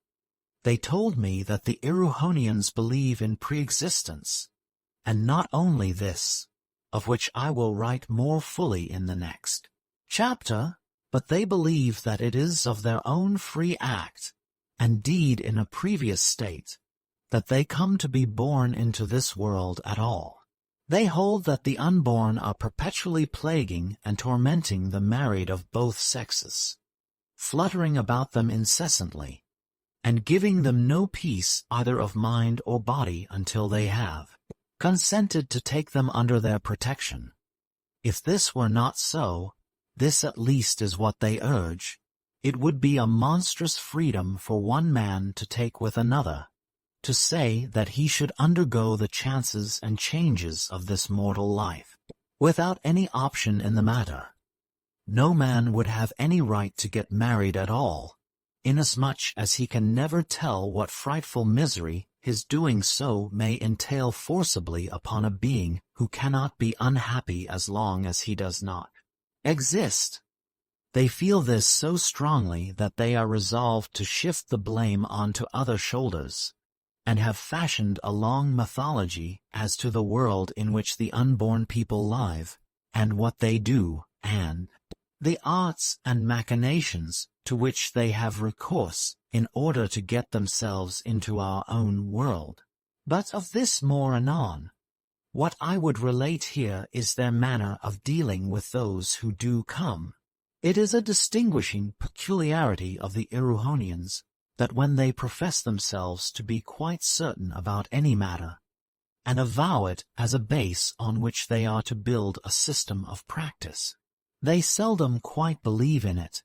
They told me that the EREWHONIANS believe in pre-existence, and not only this, of which I will write more fully in the next chapter, but they believe that it is of their own free act and deed in a previous state that they come to be born into this world at all. They hold that the unborn are perpetually plaguing and tormenting the married of both sexes, fluttering about them incessantly, and giving them no peace either of mind or body until they have consented to take them under their protection. If this were not so, this at least is what they urge, it would be a monstrous freedom for one man to take with another, to say that he should undergo the chances and changes of this mortal life, without any option in the matter. No man would have any right to get married at all, inasmuch as he can never tell what frightful misery his doing so may entail forcibly upon a being who cannot be unhappy as long as he does not exist. They feel this so strongly that they are resolved to shift the blame onto other shoulders, and have fashioned a long mythology as to the world in which the unborn people live, and what they do, and the arts and machinations to which they have recourse in order to get themselves into our own world. But of this more anon. What I would relate here is their manner of dealing with those who do come. It is a distinguishing peculiarity of the Erewhonians that when they profess themselves to be quite certain about any matter, and avow it as a base on which they are to build a system of practice, they seldom quite believe in it.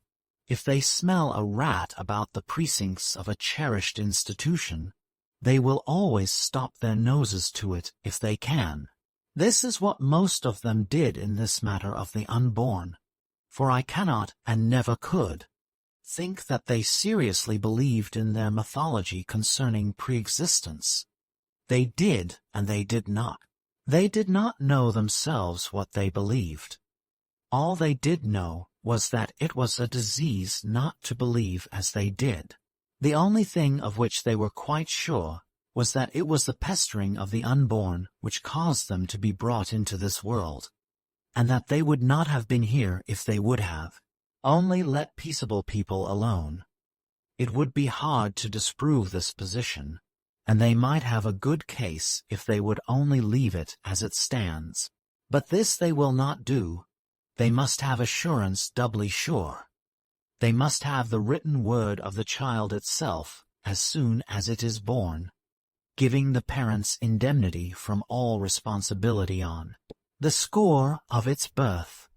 If they smell a rat about the precincts of a cherished institution, they will always stop their noses to it if they can. This is what most of them did in this matter of the unborn, for I cannot, and never could, think that they seriously believed in their mythology concerning pre-existence. They did, and they did not. They did not know themselves what they believed. All they did know was that it was a disease not to believe as they did. The only thing of which they were quite sure was that it was the pestering of the unborn which caused them to be brought into this world, and that they would not have been here if they would have only let peaceable people alone. It would be hard to disprove this position, and they might have a good case if they would only leave it as it stands. But this they will not do. They must have assurance doubly sure. They must have the written word of the child itself as soon as it is born, giving the parents indemnity from all responsibility on the score of its birth,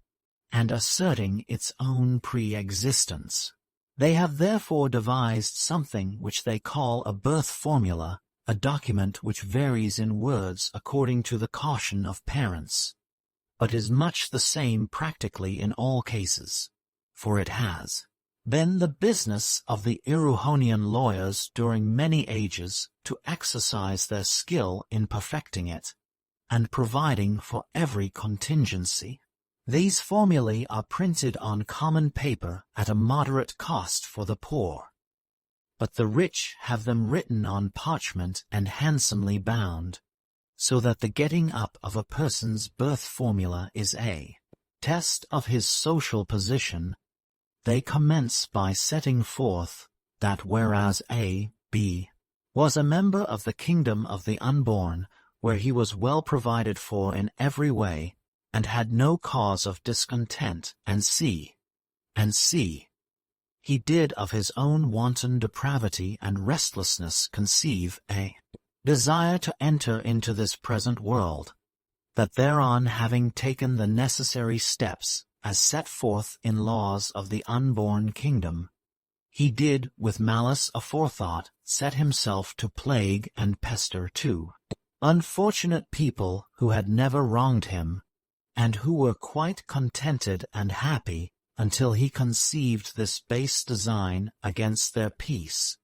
and asserting its own pre-existence. They have therefore devised something which they call a birth formula, a document which varies in words according to the caution of parents, but is much the same practically in all cases, for it has been the business of the Erewhonian lawyers during many ages to exercise their skill in perfecting it, and providing for every contingency. These formulae are printed on common paper at a moderate cost for the poor, but the rich have them written on parchment and handsomely bound, so that the getting up of a person's birth formula is a test of his social position. They commence by setting forth that whereas A. B. was a member of the kingdom of the unborn, where he was well provided for in every way, and had no cause of discontent, and C. He did of his own wanton depravity and restlessness conceive a desire to enter into this present world, that thereon having taken the necessary steps, as set forth in laws of the unborn kingdom, he did with malice aforethought set himself to plague and pester two unfortunate people who had never wronged him, and who were quite contented and happy until he conceived this base design against their peace,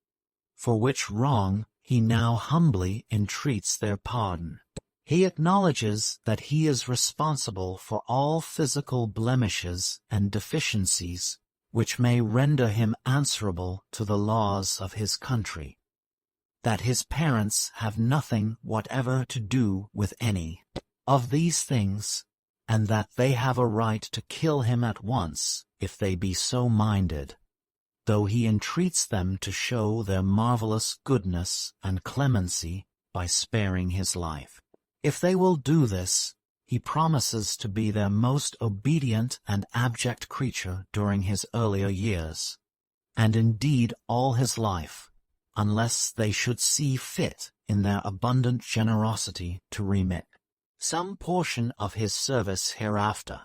for which wrong he now humbly entreats their pardon. He acknowledges that he is responsible for all physical blemishes and deficiencies which may render him answerable to the laws of his country, that his parents have nothing whatever to do with any of these things, and that they have a right to kill him at once, if they be so minded, though he entreats them to show their marvelous goodness and clemency by sparing his life. If they will do this, he promises to be their most obedient and abject creature during his earlier years, and indeed all his life, unless they should see fit in their abundant generosity to remit some portion of his service hereafter.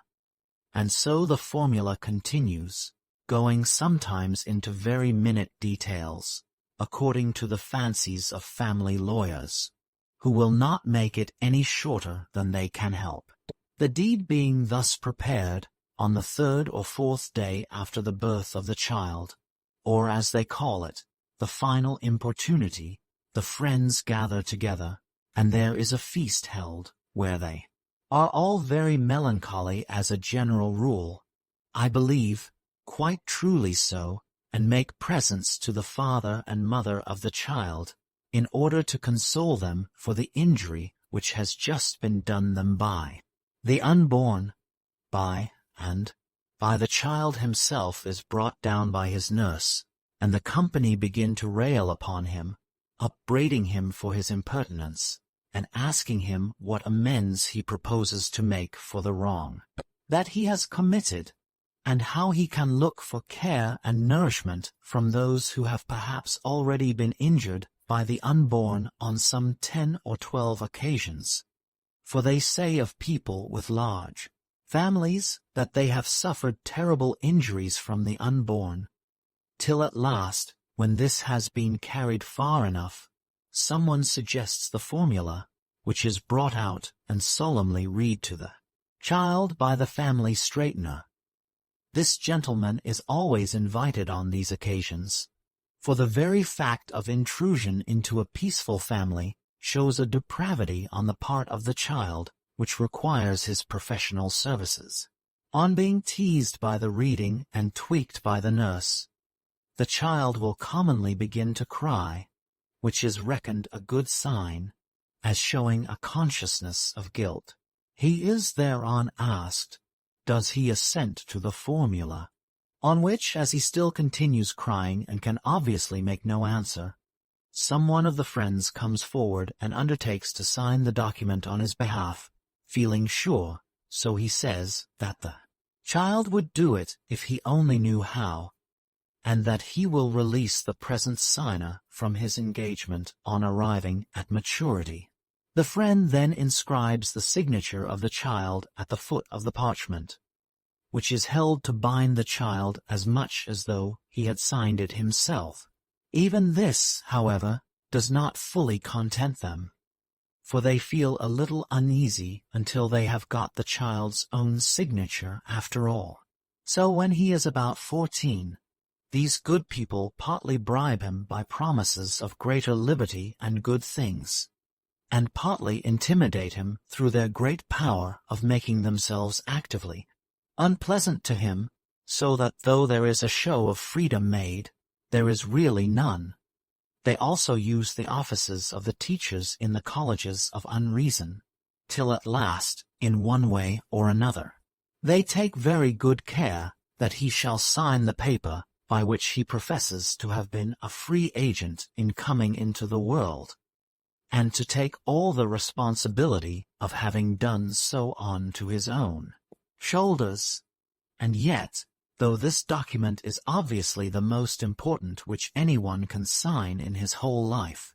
And so the formula continues, going sometimes into very minute details, according to the fancies of family lawyers, who will not make it any shorter than they can help. The deed being thus prepared, on the third or fourth day after the birth of the child, or as they call it, the final importunity, the friends gather together, and there is a feast held, where they are all very melancholy as a general rule, I believe, quite truly so, and make presents to the father and mother of the child, in order to console them for the injury which has just been done them by the unborn, by the child himself is brought down by his nurse, and the company begin to rail upon him, upbraiding him for his impertinence, and asking him what amends he proposes to make for the wrong that he has committed, and how he can look for care and nourishment from those who have perhaps already been injured by the unborn on some 10 or 12 occasions. For they say of people with large families that they have suffered terrible injuries from the unborn, till at last, when this has been carried far enough, someone suggests the formula, which is brought out and solemnly read to the child by the family straightener. This gentleman is always invited on these occasions, for the very fact of intrusion into a peaceful family shows a depravity on the part of the child which requires his professional services. On being teased by the reading and tweaked by the nurse, the child will commonly begin to cry, which is reckoned a good sign, as showing a consciousness of guilt. He is thereon asked, does he assent to the formula? On which, as he still continues crying and can obviously make no answer, some one of the friends comes forward and undertakes to sign the document on his behalf, feeling sure, so he says, that the child would do it if he only knew how, and that he will release the present signer from his engagement on arriving at maturity. The friend then inscribes the signature of the child at the foot of the parchment, which is held to bind the child as much as though he had signed it himself. Even this, however, does not fully content them, for they feel a little uneasy until they have got the child's own signature after all. So when he is about 14, these good people partly bribe him by promises of greater liberty and good things, and partly intimidate him through their great power of making themselves actively unpleasant to him, so that though there is a show of freedom made, there is really none. They also use the offices of the teachers in the colleges of unreason, till at last, in one way or another, they take very good care that he shall sign the paper by which he professes to have been a free agent in coming into the world, and to take all the responsibility of having done so on to his own shoulders. And yet, though this document is obviously the most important which anyone can sign in his whole life,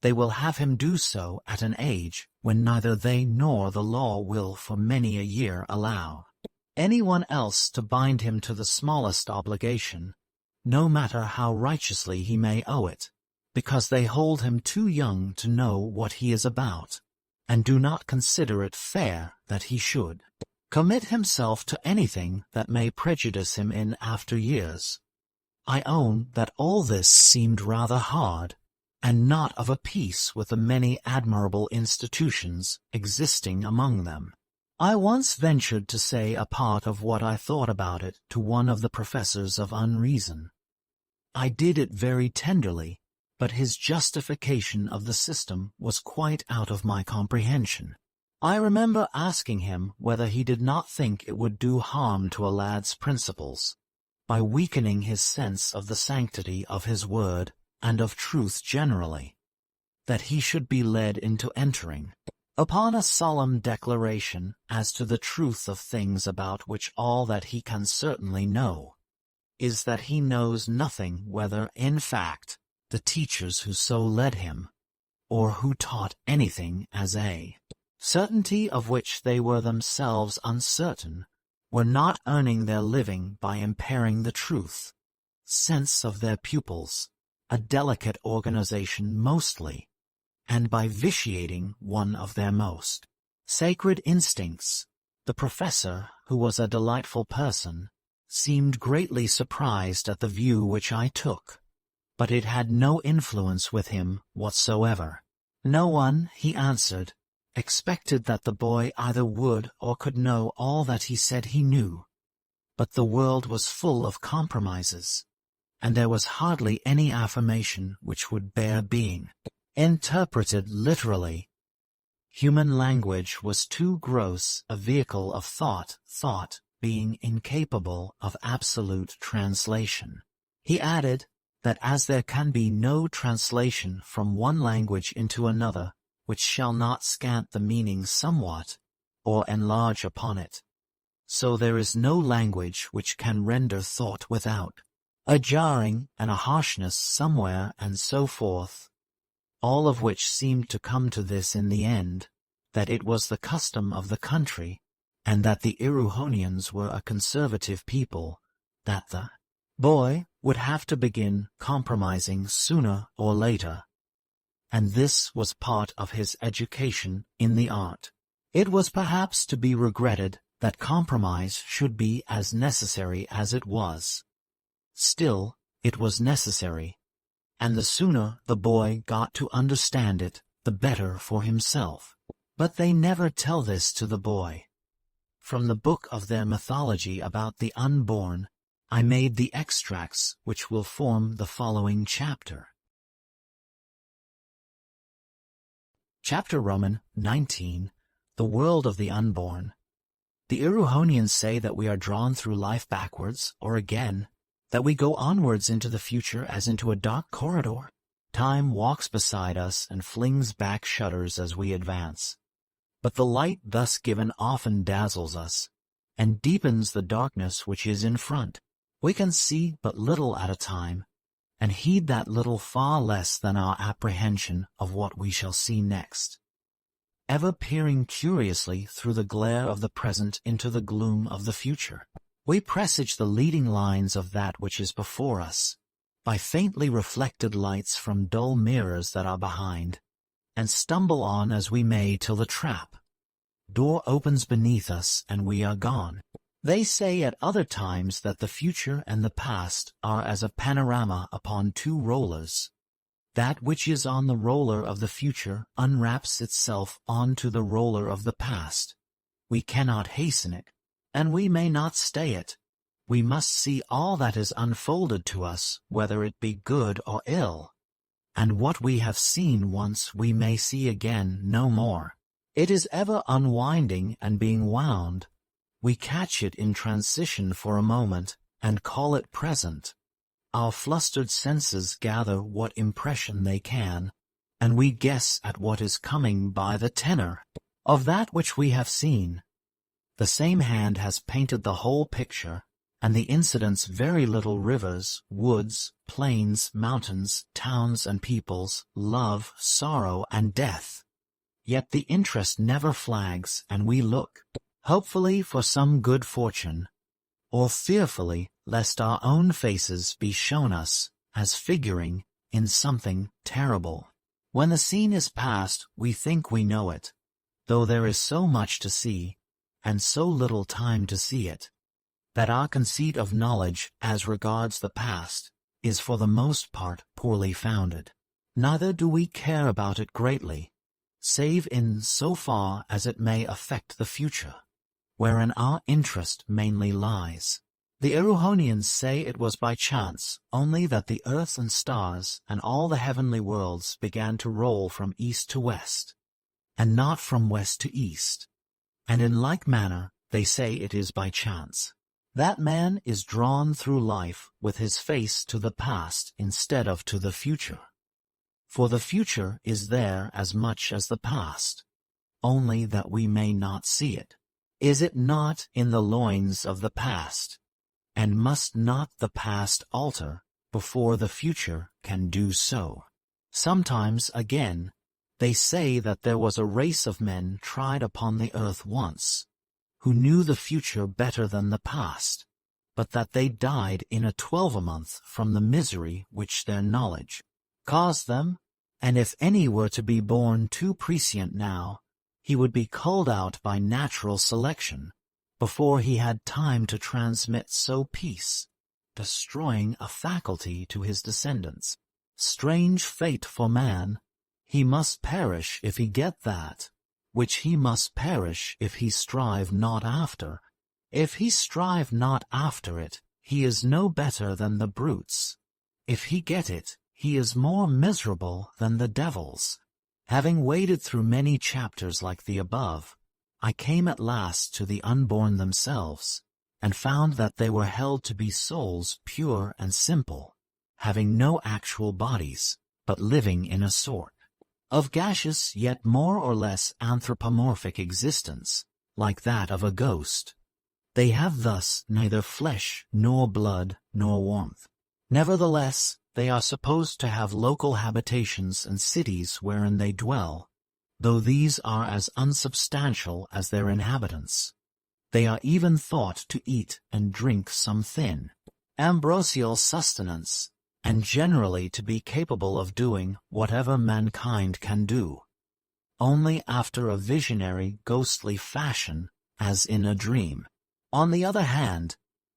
they will have him do so at an age when neither they nor the law will for many a year allow anyone else to bind him to the smallest obligation, no matter how righteously he may owe it, because they hold him too young to know what he is about, and do not consider it fair that he should commit himself to anything that may prejudice him in after years. I own that all this seemed rather hard, and not of a piece with the many admirable institutions existing among them. I once ventured to say a part of what I thought about it to one of the professors of unreason. I did it very tenderly, but his justification of the system was quite out of my comprehension. I remember asking him whether he did not think it would do harm to a lad's principles, by weakening his sense of the sanctity of his word and of truth generally, that he should be led into entering upon a solemn declaration as to the truth of things about which all that he can certainly know is that he knows nothing, whether, in fact, the teachers who so led him, or who taught anything as a certainty of which they were themselves uncertain, were not earning their living by impairing the truth, sense of their pupils, a delicate organization mostly, and by vitiating one of their most sacred instincts. The professor, who was a delightful person, seemed greatly surprised at the view which I took, but it had no influence with him whatsoever. No one, he answered, expected that the boy either would or could know all that he said he knew, but the world was full of compromises, and there was hardly any affirmation which would bear being interpreted literally. Human language was too gross a vehicle of thought being incapable of absolute translation. He added that as there can be no translation from one language into another which shall not scant the meaning somewhat, or enlarge upon it, so there is no language which can render thought without a jarring and a harshness somewhere, and so forth, all of which seemed to come to this in the end, that it was the custom of the country, and that the Erewhonians were a conservative people, that the boy would have to begin compromising sooner or later, and this was part of his education in the art. It was perhaps to be regretted that compromise should be as necessary as it was. Still, it was necessary, and the sooner the boy got to understand it, the better for himself. But they never tell this to the boy. From the book of their mythology about the unborn, I made the extracts which will form the following chapter. Chapter Roman 19, The World of the Unborn. The Erewhonians say that we are drawn through life backwards, or again, that we go onwards into the future as into a dark corridor. Time walks beside us and flings back shutters as we advance. But the light thus given often dazzles us, and deepens the darkness which is in front. We can see but little at a time, and heed that little far less than our apprehension of what we shall see next. Ever peering curiously through the glare of the present into the gloom of the future, we presage the leading lines of that which is before us, by faintly reflected lights from dull mirrors that are behind, and stumble on as we may till the trap door opens beneath us and we are gone. They say at other times that the future and the past are as a panorama upon two rollers. That which is on the roller of the future unwraps itself onto the roller of the past. We cannot hasten it, and we may not stay it. We must see all that is unfolded to us, whether it be good or ill. And what we have seen once we may see again no more. It is ever unwinding and being wound. We catch it in transition for a moment, and call it present. Our flustered senses gather what impression they can, and we guess at what is coming by the tenor of that which we have seen. The same hand has painted the whole picture, and the incidents very little rivers, woods, plains, mountains, towns and peoples, love, sorrow, and death. Yet the interest never flags, and we look, hopefully for some good fortune, or fearfully lest our own faces be shown us as figuring in something terrible. When the scene is past, we think we know it, though there is so much to see, and so little time to see it, that our conceit of knowledge as regards the past is for the most part poorly founded. Neither do we care about it greatly, save in so far as it may affect the future, wherein our interest mainly lies. The Erewhonians say it was by chance only that the earth and stars and all the heavenly worlds began to roll from east to west. and not from west to east. And in like manner, they say it is by chance. That man is drawn through life with his face to the past instead of to the future. For the future is there as much as the past, only that we may not see it. Is it not in the loins of the past? And must not the past alter before the future can do so? Sometimes, again, they say that there was a race of men tried upon the earth once, who knew the future better than the past, but that they died in a 12-month from the misery which their knowledge caused them, and if any were to be born too prescient now, he would be culled out by natural selection, before he had time to transmit so peace, destroying a faculty to his descendants. Strange fate for man! He must perish if he get that, which he must perish if he strive not after. If he strive not after it, he is no better than the brutes. If he get it, he is more miserable than the devils. Having waded through many chapters like the above, I came at last to the unborn themselves, and found that they were held to be souls pure and simple, having no actual bodies, but living in a sort of gaseous yet more or less anthropomorphic existence, like that of a ghost. They have thus neither flesh nor blood nor warmth. Nevertheless, they are supposed to have local habitations and cities wherein they dwell, though these are as unsubstantial as their inhabitants. They are even thought to eat and drink some thin, ambrosial sustenance, and generally to be capable of doing whatever mankind can do, only after a visionary, ghostly fashion, as in a dream. On the other hand,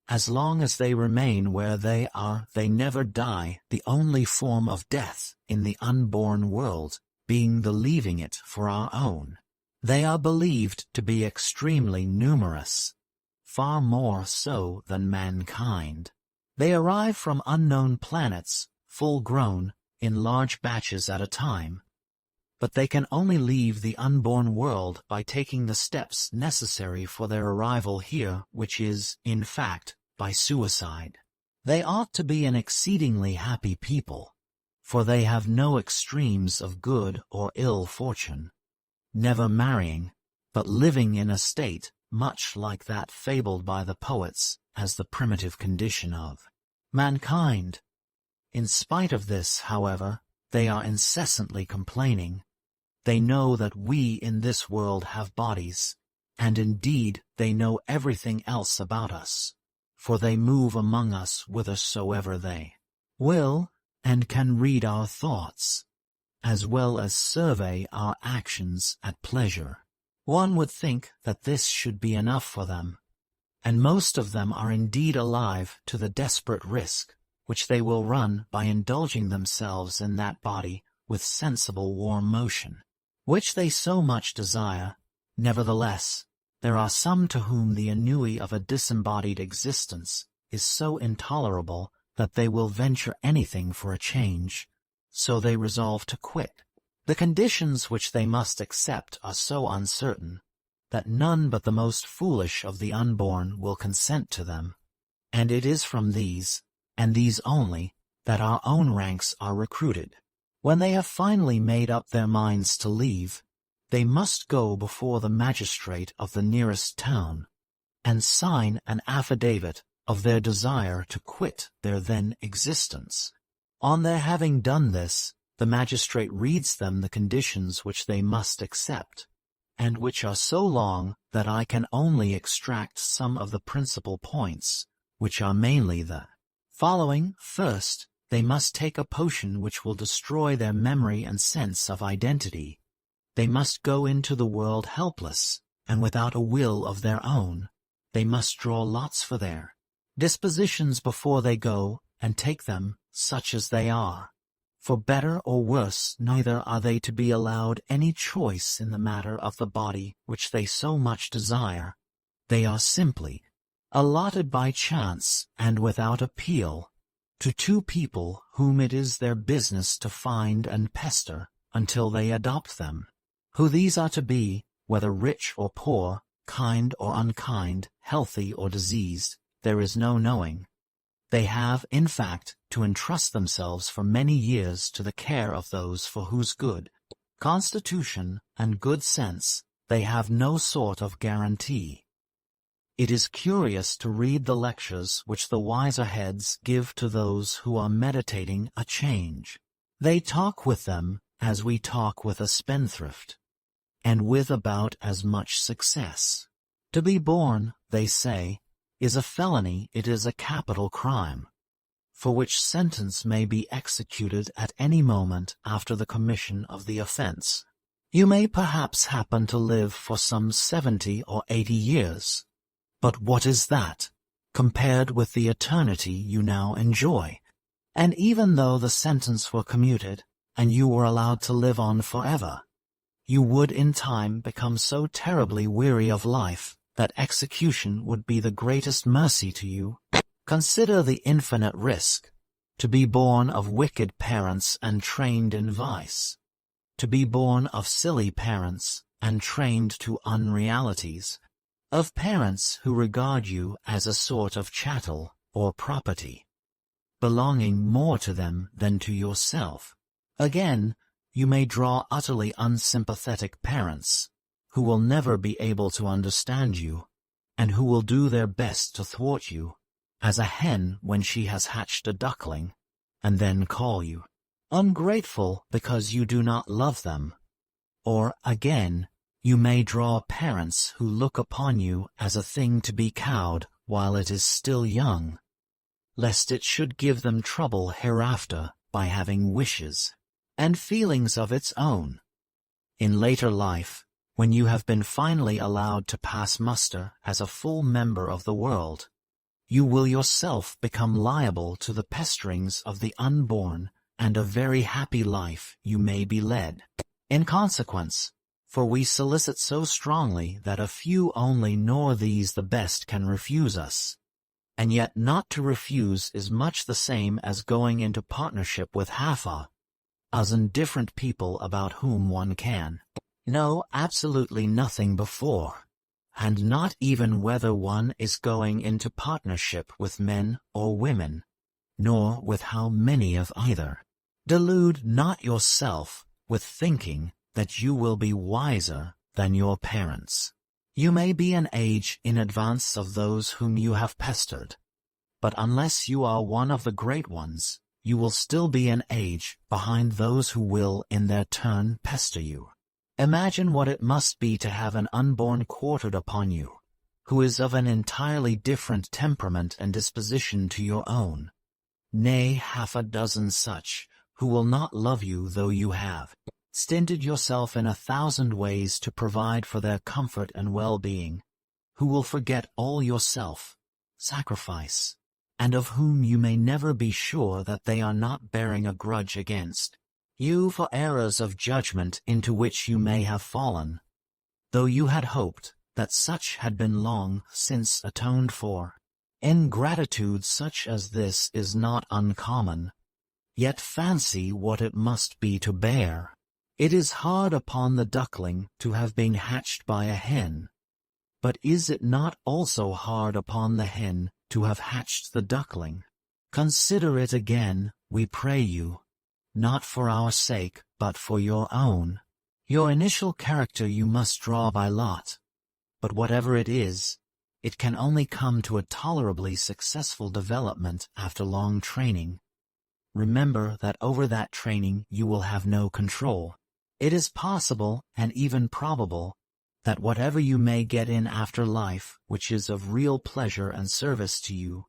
as long as they remain where they are, they never die, the only form of death in the unborn world being the leaving it for our own. They are believed to be extremely numerous, far more so than mankind. They arrive from unknown planets, full grown, in large batches at a time, but they can only leave the unborn world by taking the steps necessary for their arrival here, which is, in fact, by suicide. They ought to be an exceedingly happy people, for they have no extremes of good or ill fortune, never marrying, but living in a state much like that fabled by the poets as the primitive condition of mankind. In spite of this, however, they are incessantly complaining. They know that we in this world have bodies, and indeed they know everything else about us, for they move among us whithersoever they will, and can read our thoughts, as well as survey our actions at pleasure. One would think that this should be enough for them, and most of them are indeed alive to the desperate risk which they will run by indulging themselves in that body with sensible warm motion, which they so much desire. Nevertheless, there are some to whom the ennui of a disembodied existence is so intolerable that they will venture anything for a change, so they resolve to quit. The conditions which they must accept are so uncertain that none but the most foolish of the unborn will consent to them, and it is from these, and these only, that our own ranks are recruited. When they have finally made up their minds to leave, they must go before the magistrate of the nearest town, and sign an affidavit of their desire to quit their then existence. On their having done this, the magistrate reads them the conditions which they must accept, and which are so long that I can only extract some of the principal points, which are mainly the following. First, they must take a potion which will destroy their memory and sense of identity. They must go into the world helpless, and without a will of their own. They must draw lots for their dispositions before they go, and take them, such as they are. For better or worse, neither are they to be allowed any choice in the matter of the body which they so much desire. They are simply allotted by chance, and without appeal, to two people whom it is their business to find and pester until they adopt them, Who these are to be, whether rich or poor, kind or unkind, healthy or diseased, there is no knowing. They have, in fact, to entrust themselves for many years to the care of those for whose good constitution and good sense they have no sort of guarantee. It is curious to read the lectures which the wiser heads give to those who are meditating a change. They talk with them as we talk with a spendthrift, and with about as much success. To be born, they say, is a felony, it is a capital crime, for which sentence may be executed at any moment after the commission of the offense. You may perhaps happen to live for some 70 or 80 years. But what is that, compared with the eternity you now enjoy? And even though the sentence were commuted, and you were allowed to live on forever, you would in time become so terribly weary of life that execution would be the greatest mercy to you. Consider the infinite risk, to be born of wicked parents and trained in vice, to be born of silly parents and trained to unrealities, of parents who regard you as a sort of chattel or property, belonging more to them than to yourself. Again, you may draw utterly unsympathetic parents, who will never be able to understand you, and who will do their best to thwart you, as a hen when she has hatched a duckling, and then call you ungrateful because you do not love them. Or, again, you may draw parents who look upon you as a thing to be cowed while it is still young, lest it should give them trouble hereafter by having wishes and feelings of its own. In later life, when you have been finally allowed to pass muster as a full member of the world, you will yourself become liable to the pesterings of the unborn, and a very happy life you may be led. In consequence, for we solicit so strongly that a few only nor these the best can refuse us, and yet not to refuse is much the same as going into partnership with half a dozen different people about whom one can know absolutely nothing before, and not even whether one is going into partnership with men or women, nor with how many of either. Delude not yourself with thinking that you will be wiser than your parents. You may be an age in advance of those whom you have pestered, but unless you are one of the great ones, you will still be an age behind those who will in their turn pester you. Imagine what it must be to have an unborn quartered upon you, who is of an entirely different temperament and disposition to your own, nay, half a dozen such, who will not love you though you have stinted yourself in 1,000 ways to provide for their comfort and well-being, who will forget all your self-sacrifice, and of whom you may never be sure that they are not bearing a grudge against you for errors of judgment into which you may have fallen, though you had hoped that such had been long since atoned for. Ingratitude such as this is not uncommon, yet fancy what it must be to bear. It is hard upon the duckling to have been hatched by a hen, but is it not also hard upon the hen to have hatched the duckling? Consider it again, we pray you, not for our sake, but for your own. Your initial character you must draw by lot, but whatever it is, it can only come to a tolerably successful development after long training. Remember that over that training you will have no control. It is possible, and even probable, that whatever you may get in after life which is of real pleasure and service to you,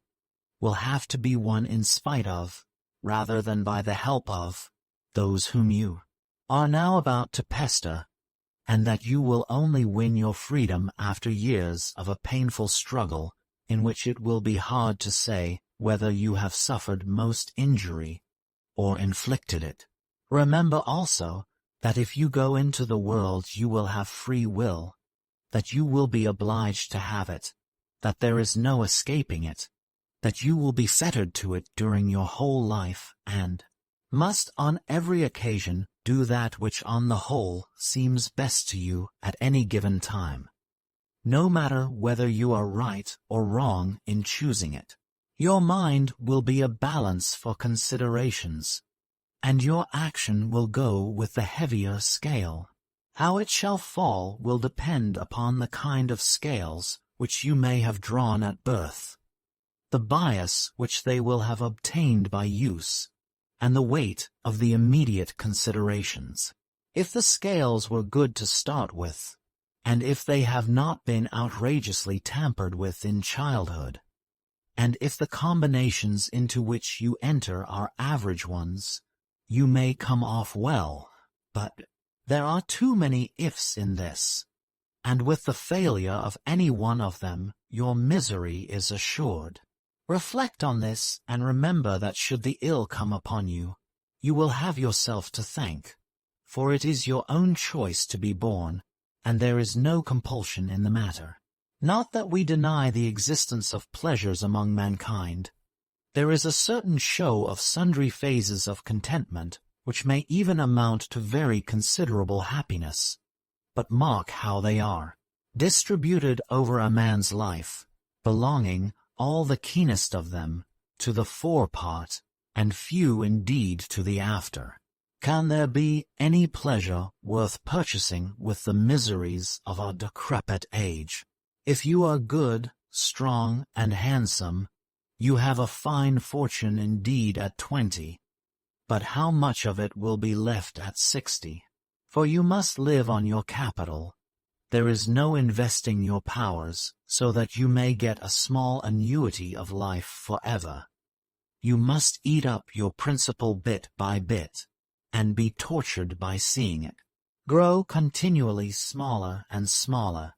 will have to be won in spite of, rather than by the help of, those whom you are now about to pester, and that you will only win your freedom after years of a painful struggle, in which it will be hard to say whether you have suffered most injury, or inflicted it. Remember also, that if you go into the world you will have free will, that you will be obliged to have it, that there is no escaping it, that you will be fettered to it during your whole life, and must on every occasion do that which on the whole seems best to you at any given time, no matter whether you are right or wrong in choosing it. Your mind will be a balance for considerations, and your action will go with the heavier scale. How it shall fall will depend upon the kind of scales which you may have drawn at birth, the bias which they will have obtained by use, and the weight of the immediate considerations. If the scales were good to start with, and if they have not been outrageously tampered with in childhood, and if the combinations into which you enter are average ones, you may come off well, but there are too many ifs in this, and with the failure of any one of them, your misery is assured. Reflect on this, and remember that should the ill come upon you, you will have yourself to thank, for it is your own choice to be born, and there is no compulsion in the matter. Not that we deny the existence of pleasures among mankind. There is a certain show of sundry phases of contentment, which may even amount to very considerable happiness. But mark how they are distributed over a man's life, belonging, all the keenest of them, to the fore part, and few indeed to the after. Can there be any pleasure worth purchasing with the miseries of a decrepit age? If you are good, strong, and handsome, you have a fine fortune indeed at 20, but how much of it will be left at 60? For you must live on your capital. There is no investing your powers, so that you may get a small annuity of life forever. You must eat up your principal bit by bit, and be tortured by seeing it grow continually smaller and smaller,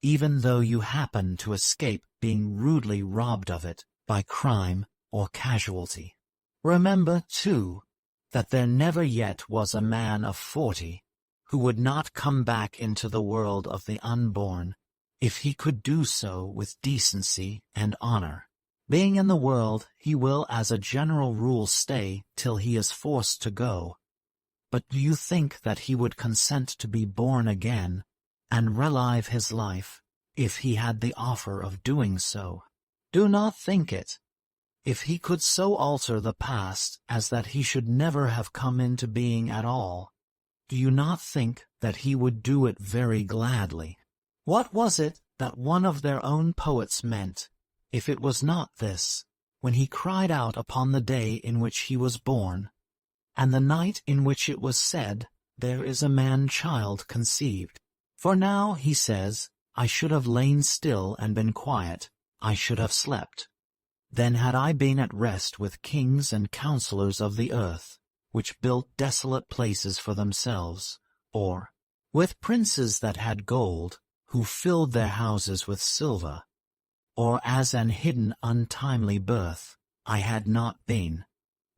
even though you happen to escape being rudely robbed of it by crime or casualty. Remember, too, that there never yet was a man of 40 who would not come back into the world of the unborn, if he could do so with decency and honor. Being in the world, he will as a general rule stay till he is forced to go. But do you think that he would consent to be born again, and relive his life, if he had the offer of doing so? Do not think it. If he could so alter the past as that he should never have come into being at all, do you not think that he would do it very gladly? What was it that one of their own poets meant, if it was not this, when he cried out upon the day in which he was born, and the night in which it was said, there is a man-child conceived? For now, he says, I should have lain still and been quiet, I should have slept. Then had I been at rest with kings and counselors of the earth, which built desolate places for themselves, or with princes that had gold, who filled their houses with silver, or as an hidden untimely birth, I had not been,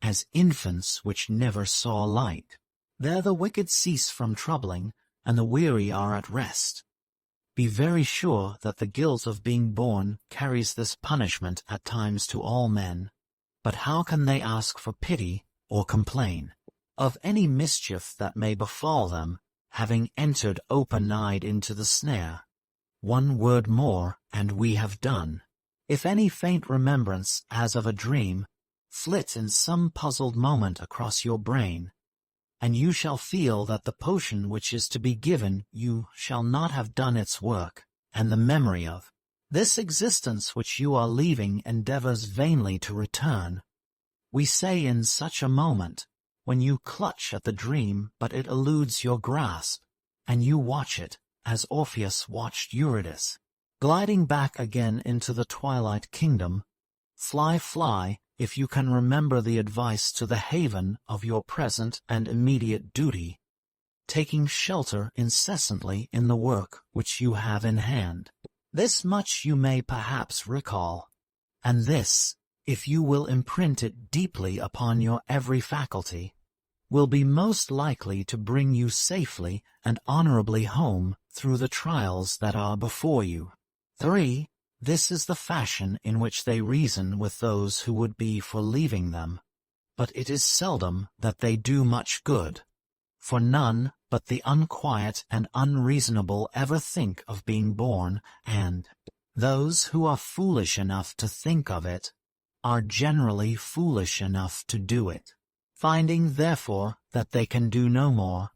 as infants which never saw light. There the wicked cease from troubling, and the weary are at rest. Be very sure that the guilt of being born carries this punishment at times to all men, but how can they ask for pity or complain of any mischief that may befall them, having entered open-eyed into the snare? One word more, and we have done. If any faint remembrance, as of a dream, flit in some puzzled moment across your brain, and you shall feel that the potion which is to be given you shall not have done its work, and the memory of this existence which you are leaving endeavors vainly to return, we say in such a moment, when you clutch at the dream but it eludes your grasp, and you watch it, as Orpheus watched Eurydice, gliding back again into the twilight kingdom, fly, fly, if you can remember the advice to the haven of your present and immediate duty, taking shelter incessantly in the work which you have in hand. This much you may perhaps recall, and this, if you will imprint it deeply upon your every faculty, will be most likely to bring you safely and honorably home through the trials that are before you. 3. This is the fashion in which they reason with those who would be for leaving them, but it is seldom that they do much good. For none but the unquiet and unreasonable ever think of being born, and those who are foolish enough to think of it are generally foolish enough to do it. Finding, therefore, that they can do no more,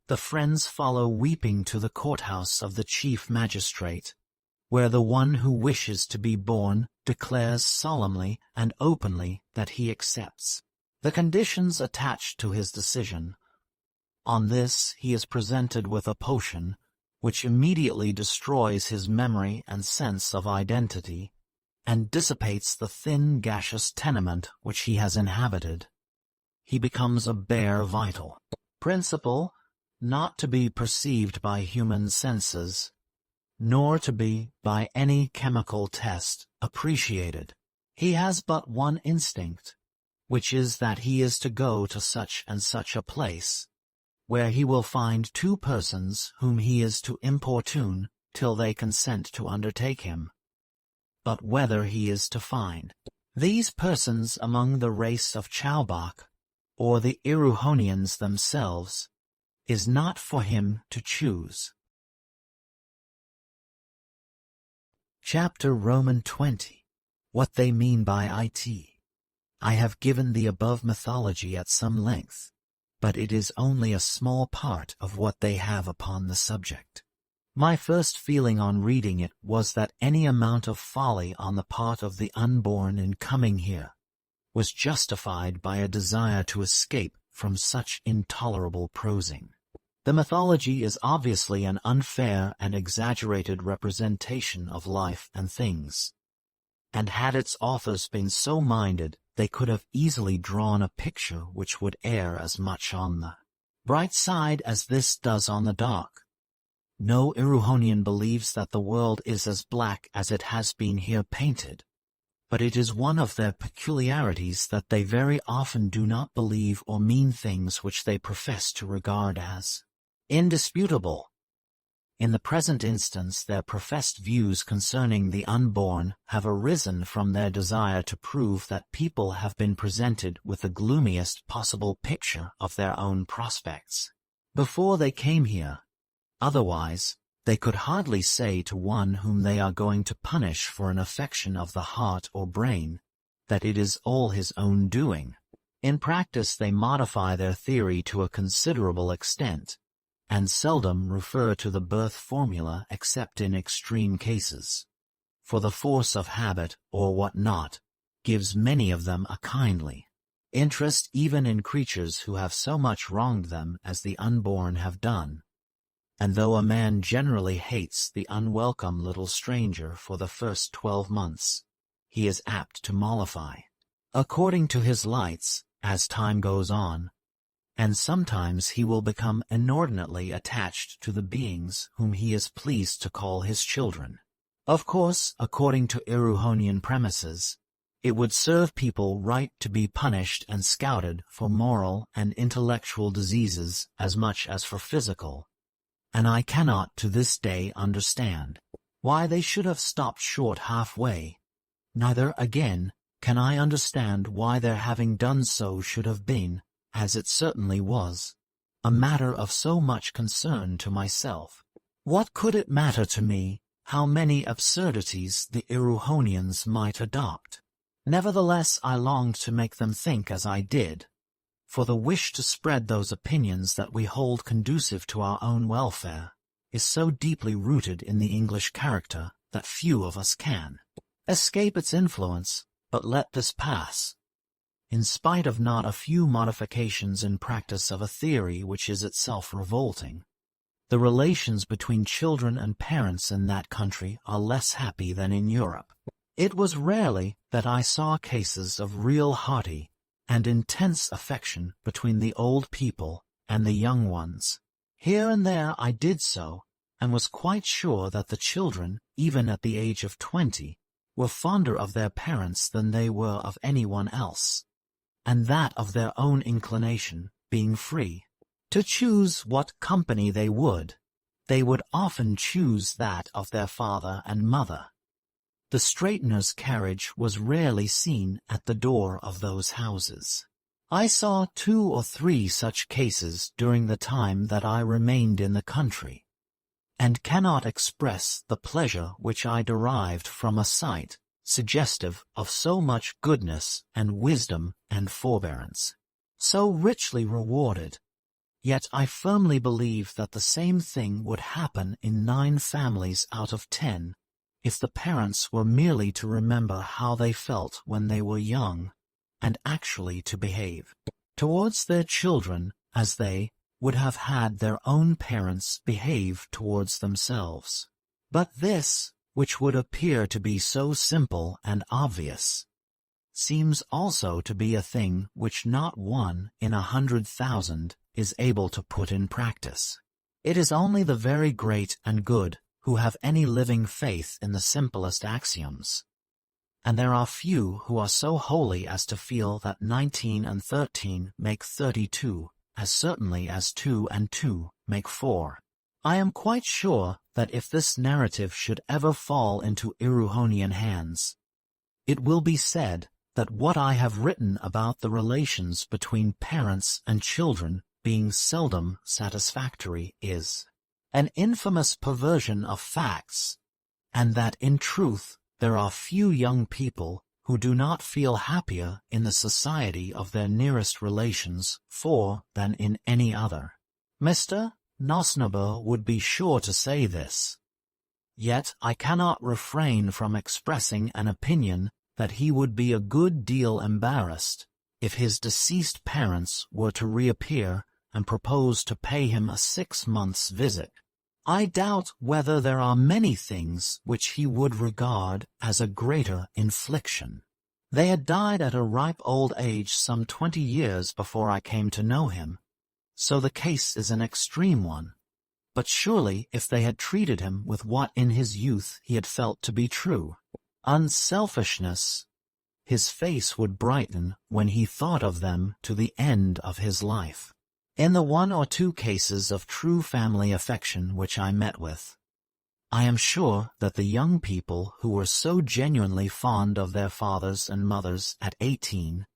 the friends follow weeping to the courthouse of the chief magistrate, where the one who wishes to be born declares solemnly and openly that he accepts the conditions attached to his decision. On this he is presented with a potion which immediately destroys his memory and sense of identity, and dissipates the thin gaseous tenement which he has inhabited. He becomes a bare vital principle, not to be perceived by human senses, nor to be, by any chemical test, appreciated. He has but one instinct, which is that he is to go to such and such a place, where he will find two persons whom he is to importune till they consent to undertake him. But whether he is to find these persons among the race of Chowbach, or the EREWHONIANS themselves, is not for him to choose. Chapter Roman 20. What they mean by it. I have given the above mythology at some length, but it is only a small part of what they have upon the subject. My first feeling on reading it was that any amount of folly on the part of the unborn in coming here was justified by a desire to escape from such intolerable prosing. The mythology is obviously an unfair and exaggerated representation of life and things, and had its authors been so minded, they could have easily drawn a picture which would err as much on the bright side as this does on the dark. No Erewhonian believes that the world is as black as it has been here painted, but it is one of their peculiarities that they very often do not believe or mean things which they profess to regard as indisputable. In the present instance, their professed views concerning the unborn have arisen from their desire to prove that people have been presented with the gloomiest possible picture of their own prospects before they came here. Otherwise, they could hardly say to one whom they are going to punish for an affection of the heart or brain that it is all his own doing. In practice they modify their theory to a considerable extent, and seldom refer to the birth formula except in extreme cases. For the force of habit, or what not, gives many of them a kindly interest even in creatures who have so much wronged them as the unborn have done. And though a man generally hates the unwelcome little stranger for the first 12 months, he is apt to mollify, according to his lights, as time goes on, and sometimes he will become inordinately attached to the beings whom he is pleased to call his children. Of course, according to Erewhonian premises, it would serve people right to be punished and scouted for moral and intellectual diseases as much as for physical, and I cannot to this day understand why they should have stopped short halfway. Neither, again, can I understand why their having done so should have been, as it certainly was, a matter of so much concern to myself. What could it matter to me how many absurdities the Erewhonians might adopt? Nevertheless, I longed to make them think as I did, for the wish to spread those opinions that we hold conducive to our own welfare is so deeply rooted in the English character that few of us can escape its influence. But let this pass. In spite of not a few modifications in practice of a theory which is itself revolting, the relations between children and parents in that country are less happy than in Europe. It was rarely that I saw cases of real hearty and intense affection between the old people and the young ones. Here and there I did so, and was quite sure that the children, even at the age of 20, were fonder of their parents than they were of anyone else, and that of their own inclination, being free to choose what company they would often choose that of their father and mother. The straightener's carriage was rarely seen at the door of those houses. I saw 2 or 3 such cases during the time that I remained in the country, and cannot express the pleasure which I derived from a sight suggestive of so much goodness and wisdom and forbearance, so richly rewarded. Yet I firmly believe that the same thing would happen in 9 families out of 10 if the parents were merely to remember how they felt when they were young, and actually to behave towards their children as they would have had their own parents behave towards themselves. But this, which would appear to be so simple and obvious, seems also to be a thing which not 1 in 100,000 is able to put in practice. It is only the very great and good who have any living faith in the simplest axioms, and there are few who are so holy as to feel that 19 and 13 make 32, as certainly as 2 and 2 make 4. I am quite sure that if this narrative should ever fall into Erewhonian hands, it will be said that what I have written about the relations between parents and children being seldom satisfactory is an infamous perversion of facts, and that in truth there are few young people who do not feel happier in the society of their nearest relations than in any other. Mr. Nosnibor would be sure to say this. Yet I cannot refrain from expressing an opinion that he would be a good deal embarrassed if his deceased parents were to reappear and propose to pay him a 6 months' visit. I doubt whether there are many things which he would regard as a greater infliction. They had died at a ripe old age some 20 years before I came to know him, so the case is an extreme one. But surely if they had treated him with what in his youth he had felt to be true unselfishness, his face would brighten when he thought of them to the end of his life. In the 1 or 2 cases of true family affection which I met with, I am sure that the young people who were so genuinely fond of their fathers and mothers at 18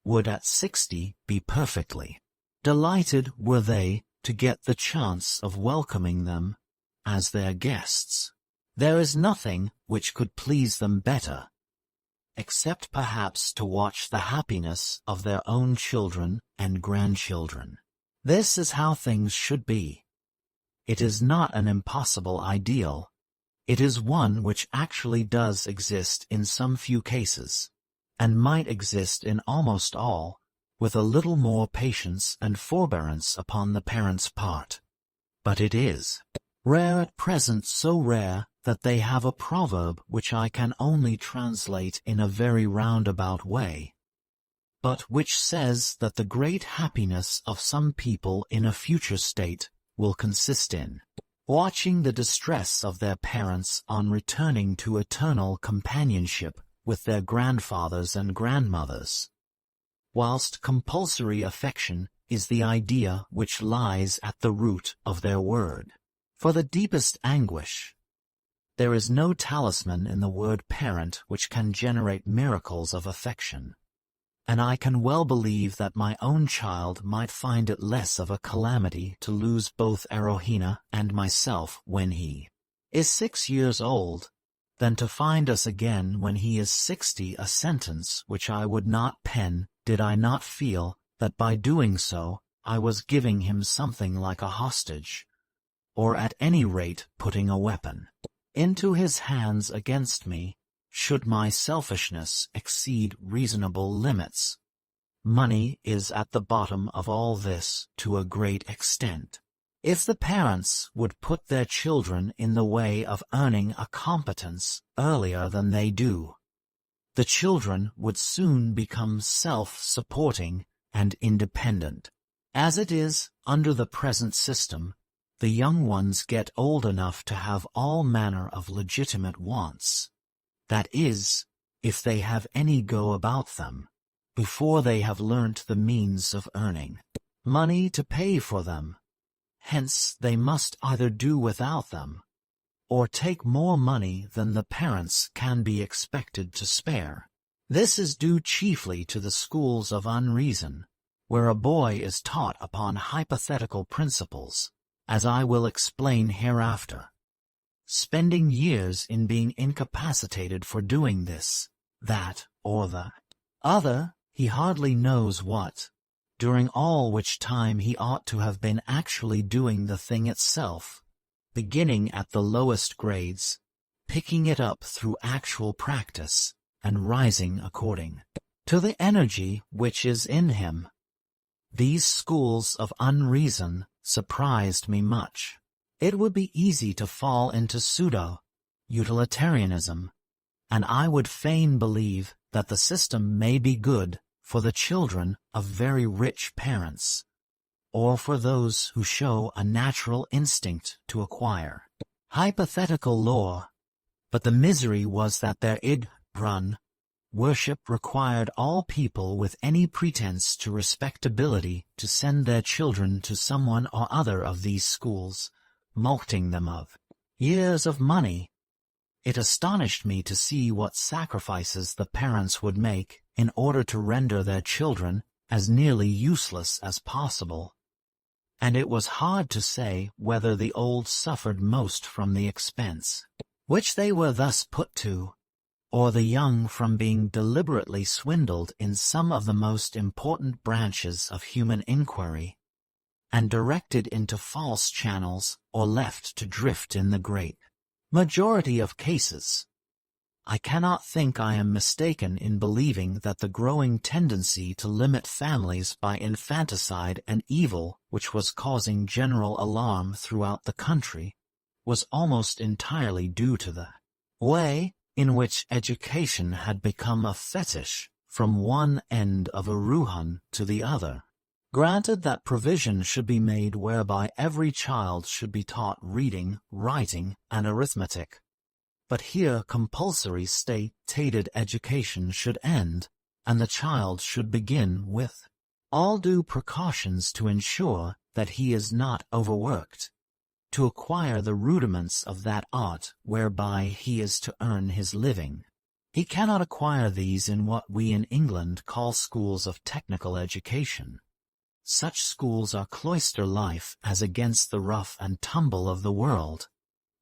would at 60 be perfectly delighted were they to get the chance of welcoming them as their guests. There is nothing which could please them better, except perhaps to watch the happiness of their own children and grandchildren. This is how things should be. It is not an impossible ideal. It is one which actually does exist in some few cases, and might exist in almost all, with a little more patience and forbearance upon the parents' part. But it is rare at present, so rare that they have a proverb which I can only translate in a very roundabout way, but which says that the great happiness of some people in a future state will consist in watching the distress of their parents on returning to eternal companionship with their grandfathers and grandmothers, whilst compulsory affection is the idea which lies at the root of their word. For the deepest anguish, there is no talisman in the word parent which can generate miracles of affection, and I can well believe that my own child might find it less of a calamity to lose both AROWHENA and myself when he is 6 years old, than to find us again when he is 60, a sentence which I would not pen did I not feel that by doing so I was giving him something like a hostage, or at any rate putting a weapon into his hands against me, should my selfishness exceed reasonable limits. Money is at the bottom of all this to a great extent. If the parents would put their children in the way of earning a competence earlier than they do, the children would soon become self-supporting and independent. As it is, under the present system, the young ones get old enough to have all manner of legitimate wants, that is, if they have any go about them, before they have learnt the means of earning money to pay for them. Hence they must either do without them, or take more money than the parents can be expected to spare. This is due chiefly to the schools of unreason, where a boy is taught upon hypothetical principles, as I will explain hereafter, spending years in being incapacitated for doing this, that, or the other, he hardly knows what, during all which time he ought to have been actually doing the thing itself, beginning at the lowest grades, picking it up through actual practice, and rising according to the energy which is in him. These schools of unreason surprised me much. It would be easy to fall into pseudo-utilitarianism, and I would fain believe that the system may be good for the children of very rich parents, or for those who show a natural instinct to acquire hypothetical lore, but the misery was that their YDGRUN worship required all people with any pretense to respectability to send their children to someone or other of these schools, mulcting them of years of money. It astonished me to see what sacrifices the parents would make in order to render their children as nearly useless as possible, and it was hard to say whether the old suffered most from the expense which they were thus put to, or the young from being deliberately swindled in some of the most important branches of human inquiry, and directed into false channels or left to drift in the great majority of cases. I cannot think I am mistaken in believing that the growing tendency to limit families by infanticide, an evil which was causing general alarm throughout the country, was almost entirely due to the way in which education had become a fetish from one end of EREWHON to the other. Granted that provision should be made whereby every child should be taught reading, writing, and arithmetic, but here compulsory state-aided education should end, and the child should begin with all due precautions to ensure that he is not overworked, to acquire the rudiments of that art whereby he is to earn his living. He cannot acquire these in what we in England call schools of technical education. Such schools are cloister life as against the rough and tumble of the world.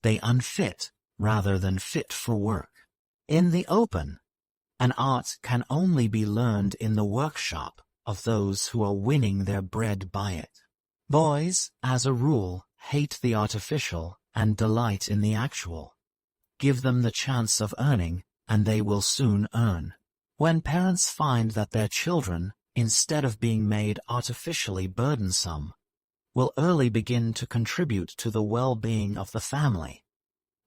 They unfit, rather than fit for work. In the open, an art can only be learned in the workshop of those who are winning their bread by it. Boys, as a rule, hate the artificial and delight in the actual. Give them the chance of earning, and they will soon earn. When parents find that their children, instead of being made artificially burdensome, will early begin to contribute to the well-being of the family,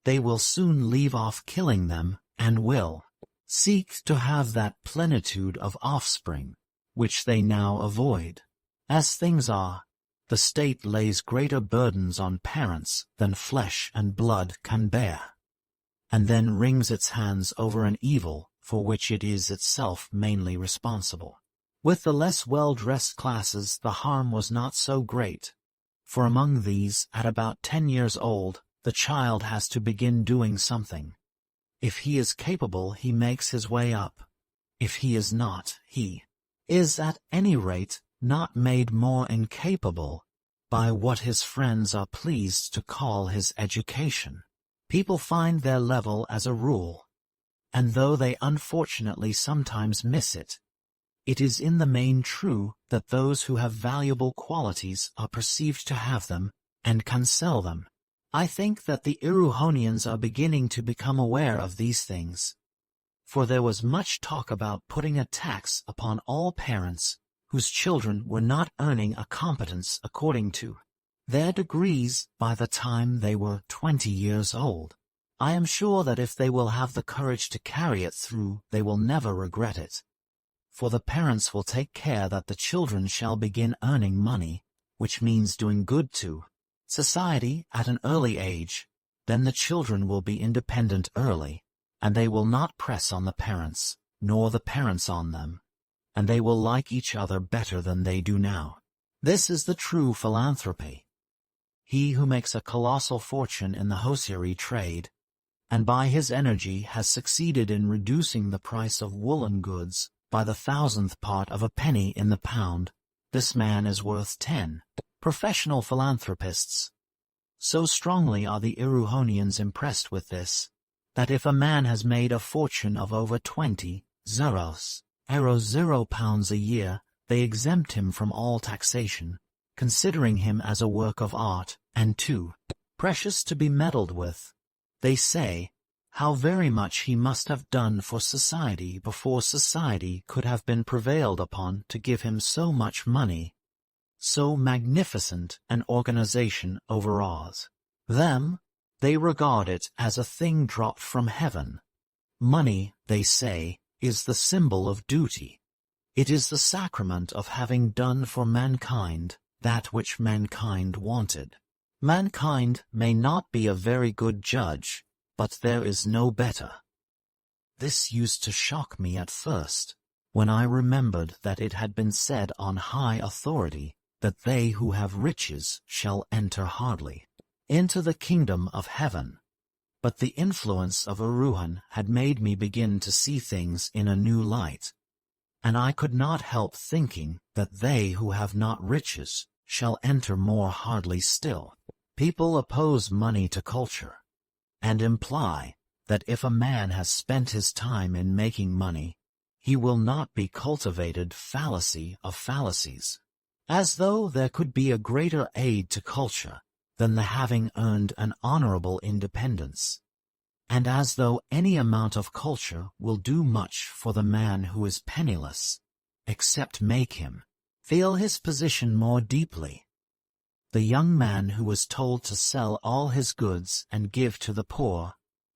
they will soon leave off killing them and will seek to have that plenitude of offspring which they now avoid. As things are, the state lays greater burdens on parents than flesh and blood can bear, and then wrings its hands over an evil for which it is itself mainly responsible. With the less well-dressed classes the harm was not so great, for among these, at about 10 years old, the child has to begin doing something. If he is capable, he makes his way up. If he is not, he is at any rate not made more incapable by what his friends are pleased to call his education. People find their level as a rule, and though they unfortunately sometimes miss it, it is in the main true that those who have valuable qualities are perceived to have them and can sell them. I think that the EREWHONIANS are beginning to become aware of these things, for there was much talk about putting a tax upon all parents whose children were not earning a competence according to their degrees by the time they were 20 years old. I am sure that if they will have the courage to carry it through, they will never regret it, for the parents will take care that the children shall begin earning money, which means doing good to society at an early age. Then the children will be independent early, and they will not press on the parents, nor the parents on them, and they will like each other better than they do now. This is the true philanthropy. He who makes a colossal fortune in the hosiery trade, and by his energy has succeeded in reducing the price of woolen goods by the 1,000th part of a penny in the pound, this man is worth 10 professional philanthropists. So strongly are the Erewhonians impressed with this, that if a man has made a fortune of over 20 £0 a year, they exempt him from all taxation, considering him as a work of art, and too precious to be meddled with. They say, how very much he must have done for society before society could have been prevailed upon to give him so much money. So magnificent an organization overawes them. They regard it as a thing dropped from heaven. Money, they say, is the symbol of duty. It is the sacrament of having done for mankind that which mankind wanted. Mankind may not be a very good judge, but there is no better. This used to shock me at first, when I remembered that it had been said on high authority that they who have riches shall enter hardly into the kingdom of heaven. But the influence of Erewhon had made me begin to see things in a new light, and I could not help thinking that they who have not riches shall enter more hardly still. People oppose money to culture, and imply that if a man has spent his time in making money, he will not be cultivated. Fallacy of fallacies. As though there could be a greater aid to culture than the having earned an honorable independence, and as though any amount of culture will do much for the man who is penniless, except make him feel his position more deeply. The young man who was told to sell all his goods and give to the poor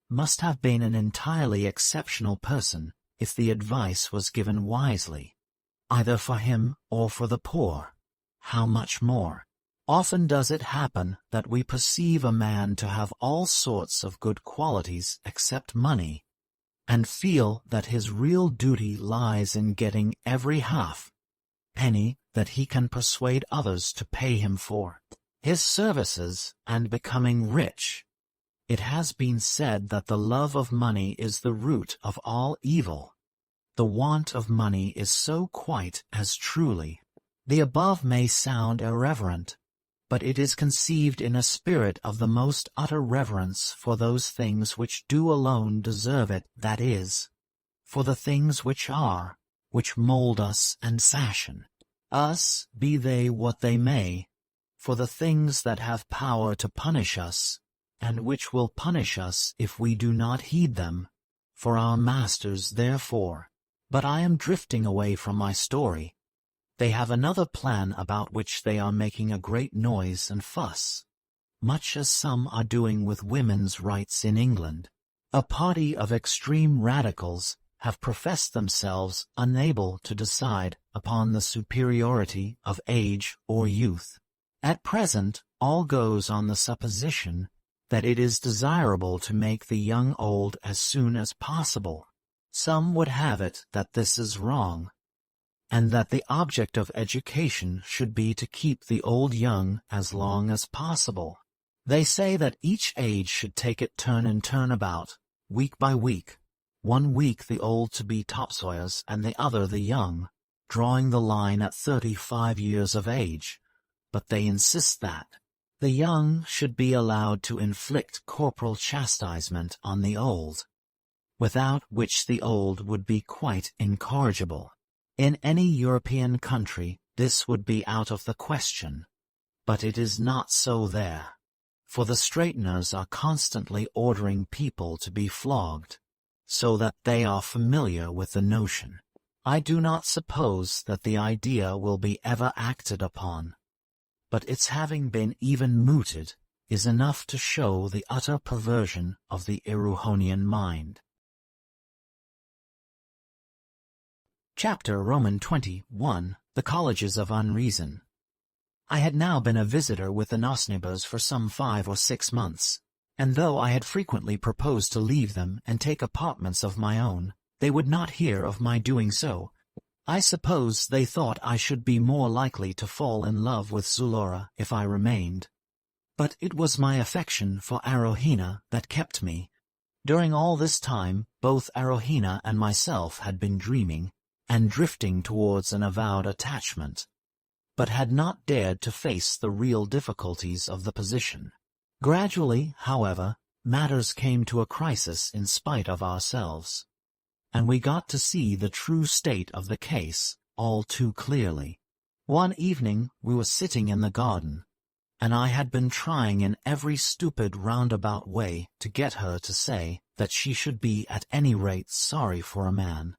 must have been an entirely exceptional person if the advice was given wisely, either for him or for the poor. How much more often does it happen that we perceive a man to have all sorts of good qualities except money, and feel that his real duty lies in getting every half penny that he can persuade others to pay him for his services, and becoming rich. It has been said that the love of money is the root of all evil. The want of money is so quite as truly. The above may sound irreverent, but it is conceived in a spirit of the most utter reverence for those things which do alone deserve it, that is, for the things which are, which mold us and fashion us, be they what they may, for the things that have power to punish us, and which will punish us if we do not heed them, for our masters therefore. But I am drifting away from my story. They have another plan about which they are making a great noise and fuss, much as some are doing with women's rights in England. A party of extreme radicals have professed themselves unable to decide upon the superiority of age or youth. At present, all goes on the supposition that it is desirable to make the young old as soon as possible. Some would have it that this is wrong, and that the object of education should be to keep the old young as long as possible. They say that each age should take it turn and turn about, week by week, 1 week the old to be topsawyers and the other the young, drawing the line at 35 years of age, but they insist that the young should be allowed to inflict corporal chastisement on the old, without which the old would be quite incorrigible. In any European country this would be out of the question, but it is not so there, for the straighteners are constantly ordering people to be flogged, so that they are familiar with the notion. I do not suppose that the idea will be ever acted upon, but its having been even mooted is enough to show the utter perversion of the Erewhonian mind. Chapter Roman 21, The Colleges of Unreason. I had now been a visitor with the Nosnibors for some 5 or 6 months, and though I had frequently proposed to leave them and take apartments of my own, they would not hear of my doing so. I suppose they thought I should be more likely to fall in love with Zulora if I remained. But it was my affection for AROWHENA that kept me. During all this time, both AROWHENA and myself had been dreaming, and drifting towards an avowed attachment. but had not dared to face the real difficulties of the position. Gradually, however, matters came to a crisis in spite of ourselves, and we got to see the true state of the case all too clearly. One evening we were sitting in the garden, and I had been trying in every stupid roundabout way to get her to say that she should be at any rate sorry for a man,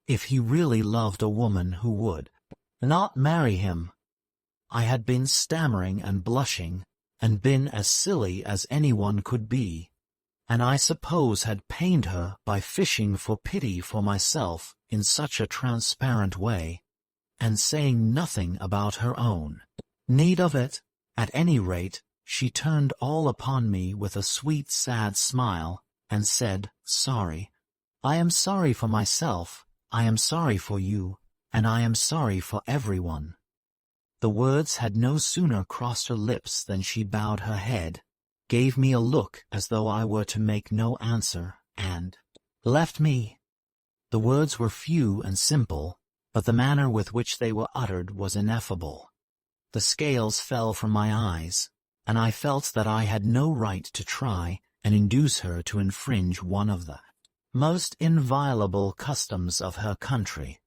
if he really loved a woman who would not marry him. I had been stammering and blushing, and been as silly as anyone could be, and I suppose had pained her by fishing for pity for myself in such a transparent way, and saying nothing about her own need of it. At any rate, she turned all upon me with a sweet sad smile, and said, "Sorry. I am sorry for myself, I am sorry for you, and I am sorry for everyone." The words had no sooner crossed her lips than she bowed her head, gave me a look as though I were to make no answer, and left me. The words were few and simple, but the manner with which they were uttered was ineffable. The scales fell from my eyes, and I felt that I had no right to try and induce her to infringe one of the most inviolable customs of her country,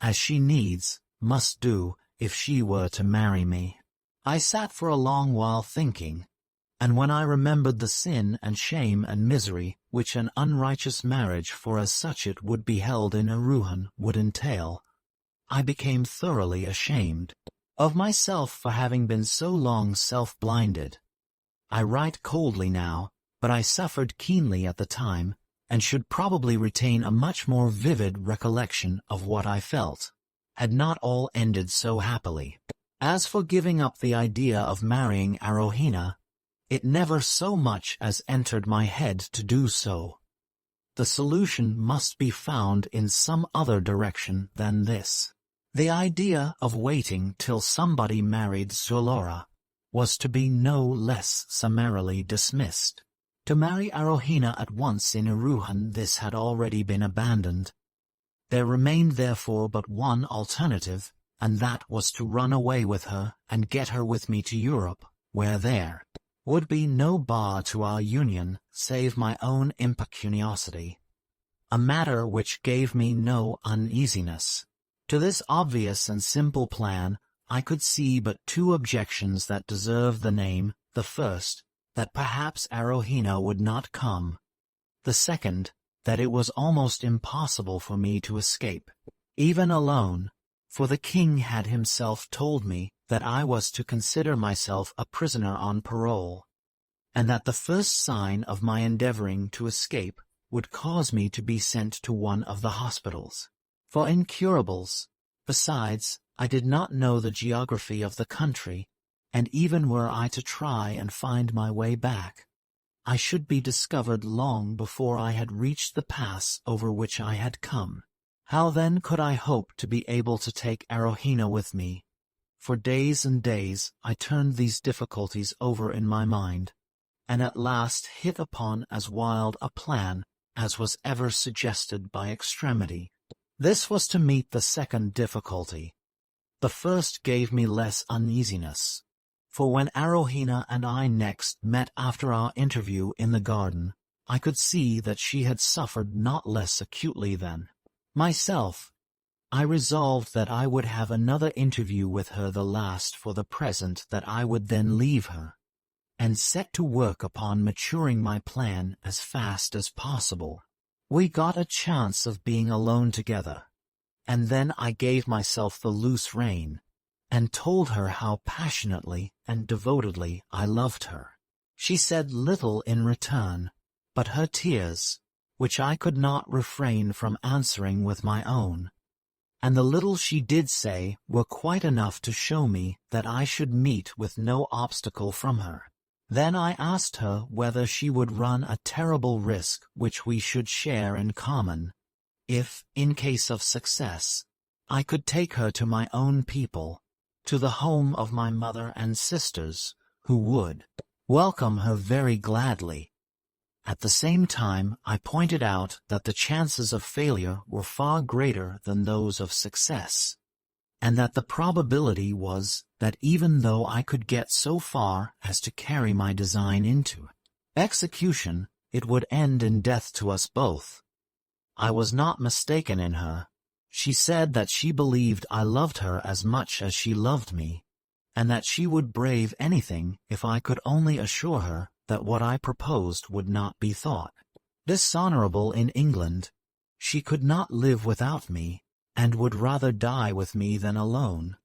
as she needs must do if she were to marry me. I sat for a long while thinking, and when I remembered the sin and shame and misery which an unrighteous marriage for as such it would be held in Erewhon would entail, I became thoroughly ashamed of myself for having been so long self-blinded. I write coldly now, but I suffered keenly at the time, and should probably retain a much more vivid recollection of what I felt, had not all ended so happily. As for giving up the idea of marrying AROWHENA, it never so much as entered my head to do so. The solution must be found in some other direction than this. The idea of waiting till somebody married Zulora was to be no less summarily dismissed. To marry AROWHENA at once in Erewhon, this had already been abandoned. There remained therefore but one alternative, and that was to run away with her and get her with me to Europe, where there would be no bar to our union save my own impecuniosity, a matter which gave me no uneasiness. To this obvious and simple plan I could see but two objections that deserved the name: the first, that perhaps AROWHENA would not come; the second, that it was almost impossible for me to escape, even alone, for the king had himself told me that I was to consider myself a prisoner on parole, and that the first sign of my endeavoring to escape would cause me to be sent to one of the hospitals for incurables. Besides, I did not know the geography of the country, and even were I to try and find my way back, I should be discovered long before I had reached the pass over which I had come. How then could I hope to be able to take AROWHENA with me? For days and days I turned these difficulties over in my mind, and at last hit upon as wild a plan as was ever suggested by extremity. This was to meet the second difficulty. The first gave me less uneasiness, for when AROWHENA and I next met after our interview in the garden, I could see that she had suffered not less acutely than myself. I resolved that I would have another interview with her, the last for the present, that I would then leave her, and set to work upon maturing my plan as fast as possible. We got a chance of being alone together, and then I gave myself the loose rein, and told her how passionately and devotedly I loved her. She said little in return, but her tears, which I could not refrain from answering with my own, and the little she did say were quite enough to show me that I should meet with no obstacle from her. Then I asked her whether she would run a terrible risk which we should share in common, if, in case of success, I could take her to my own people, to the home of my mother and sisters, who would welcome her very gladly. At the same time I pointed out that the chances of failure were far greater than those of success, and that the probability was that even though I could get so far as to carry my design into execution, it would end in death to us both. I was not mistaken in her. She said that she believed I loved her as much as she loved me, and that she would brave anything if I could only assure her that what I proposed would not be thought dishonorable in England. She could not live without me, and would rather die with me than alone.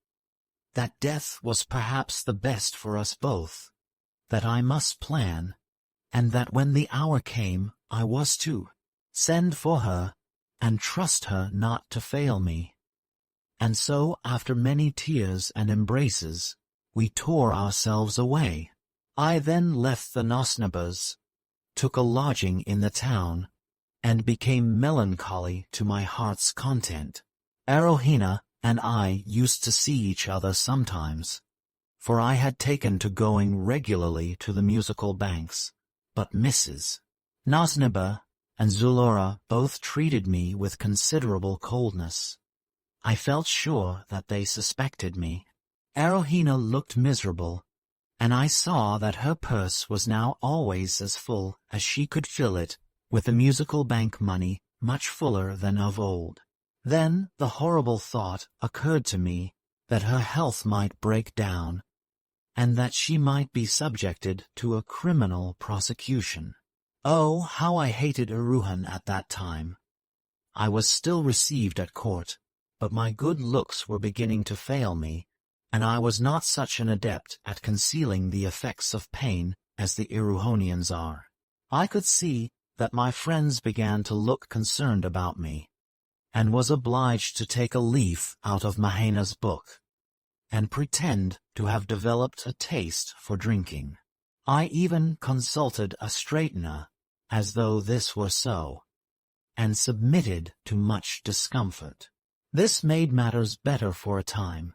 That death was perhaps the best for us both, that I must plan, and that when the hour came I was to send for her, and trust her not to fail me. And so, after many tears and embraces, we tore ourselves away. I then left the Nosnibors, took a lodging in the town, and became melancholy to my heart's content. AROWHENA and I used to see each other sometimes, for I had taken to going regularly to the musical banks, but Mrs. Nosnibor and Zulora both treated me with considerable coldness. I felt sure that they suspected me. AROWHENA looked miserable, and I saw that her purse was now always as full as she could fill it, with the musical bank money much fuller than of old. Then the horrible thought occurred to me that her health might break down, and that she might be subjected to a criminal prosecution. Oh, how I hated EREWHON at that time! I was still received at court, but my good looks were beginning to fail me, and I was not such an adept at concealing the effects of pain as the EREWHONIANS are. I could see that my friends began to look concerned about me, and was obliged to take a leaf out of MAHAINA's book, and pretend to have developed a taste for drinking. I even consulted a straightener, as though this were so, and submitted to much discomfort. This made matters better for a time,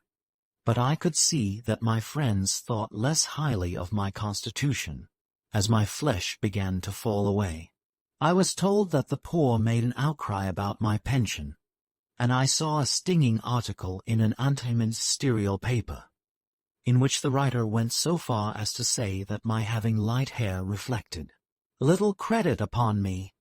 but I could see that my friends thought less highly of my constitution, as my flesh began to fall away. I was told that the poor made an outcry about my pension, and I saw a stinging article in an anti-ministerial paper, in which the writer went so far as to say that my having light hair reflected little credit upon me,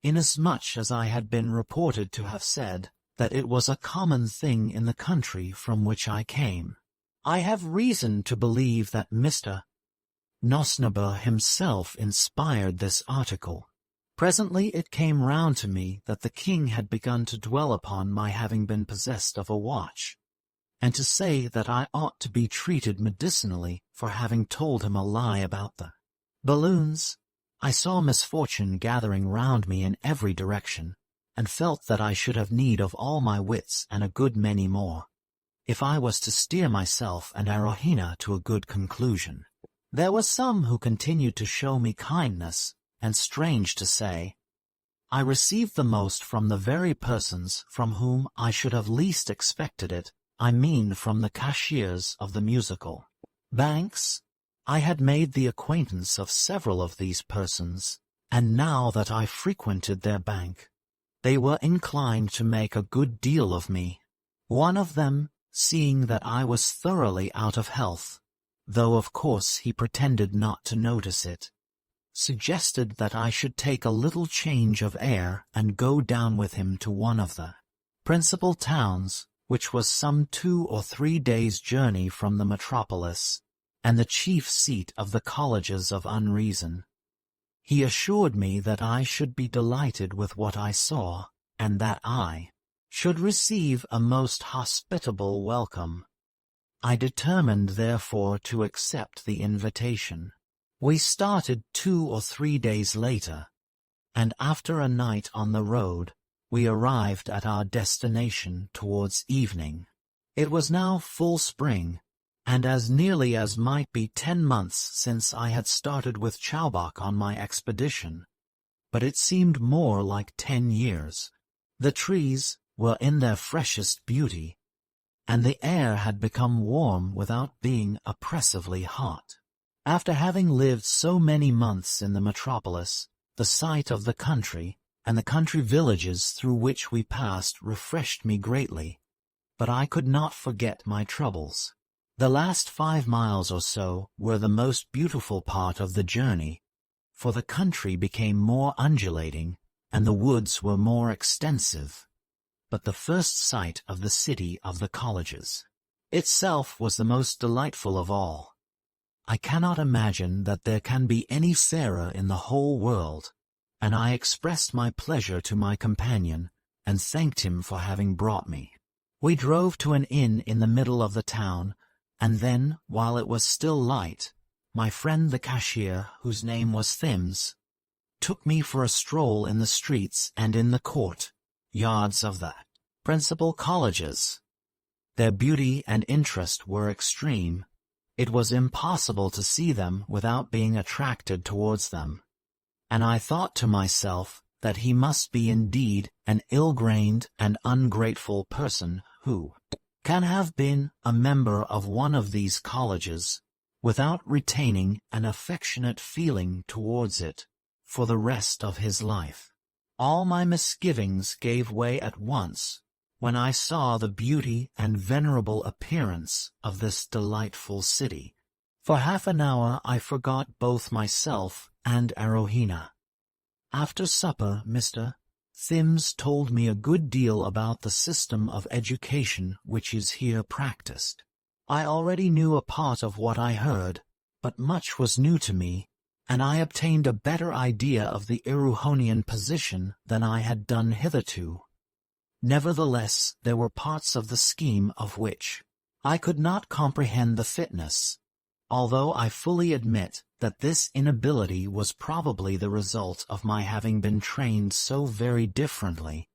inasmuch as I had been reported to have said that it was a common thing in the country from which I came. I have reason to believe that Mr. Nosnibor himself inspired this article. Presently it came round to me that the king had begun to dwell upon my having been possessed of a watch, and to say that I ought to be treated medicinally for having told him a lie about the balloons. I saw misfortune gathering round me in every direction, and felt that I should have need of all my wits and a good many more, if I was to steer myself and AROWHENA to a good conclusion. There were some who continued to show me kindness, and strange to say, I received the most from the very persons from whom I should have least expected it, I mean from the cashiers of the musical banks. I had made the acquaintance of several of these persons, and now that I frequented their bank, they were inclined to make a good deal of me. One of them, seeing that I was thoroughly out of health, though of course he pretended not to notice it, suggested that I should take a little change of air and go down with him to one of the principal towns, which was some 2 or 3 days' journey from the metropolis, and the chief seat of the colleges of unreason. He assured me that I should be delighted with what I saw, and that I should receive a most hospitable welcome. I determined therefore to accept the invitation. We started 2 or 3 days later, and after a night on the road, we arrived at our destination towards evening. It was now full spring, and as nearly as might be 10 months since I had started with Chowbok on my expedition, but it seemed more like 10 years. The trees were in their freshest beauty, and the air had become warm without being oppressively hot. After having lived so many months in the metropolis, the sight of the country and the country villages through which we passed refreshed me greatly, but I could not forget my troubles. The last 5 miles or so were the most beautiful part of the journey, for the country became more undulating, and the woods were more extensive. But the first sight of the city of the colleges itself was the most delightful of all. I cannot imagine that there can be any fairer in the whole world, and I expressed my pleasure to my companion, and thanked him for having brought me. We drove to an inn in the middle of the town, and then, while it was still light, my friend the cashier, whose name was Thims, took me for a stroll in the streets and in the court-yards of the principal colleges. Their beauty and interest were extreme. It was impossible to see them without being attracted towards them, and I thought to myself that he must be indeed an ill-grained and ungrateful person who can have been a member of one of these colleges without retaining an affectionate feeling towards it for the rest of his life. All my misgivings gave way at once when I saw the beauty and venerable appearance of this delightful city. For half an hour I forgot both myself and AROWHENA. After supper, Mr. Thims told me a good deal about the system of education which is here practiced. I already knew a part of what I heard, but much was new to me, and I obtained a better idea of the EREWHONIAN position than I had done hitherto. Nevertheless, there were parts of the scheme of which I could not comprehend the fitness, although I fully admit that this inability was probably the result of my having been trained so very differently,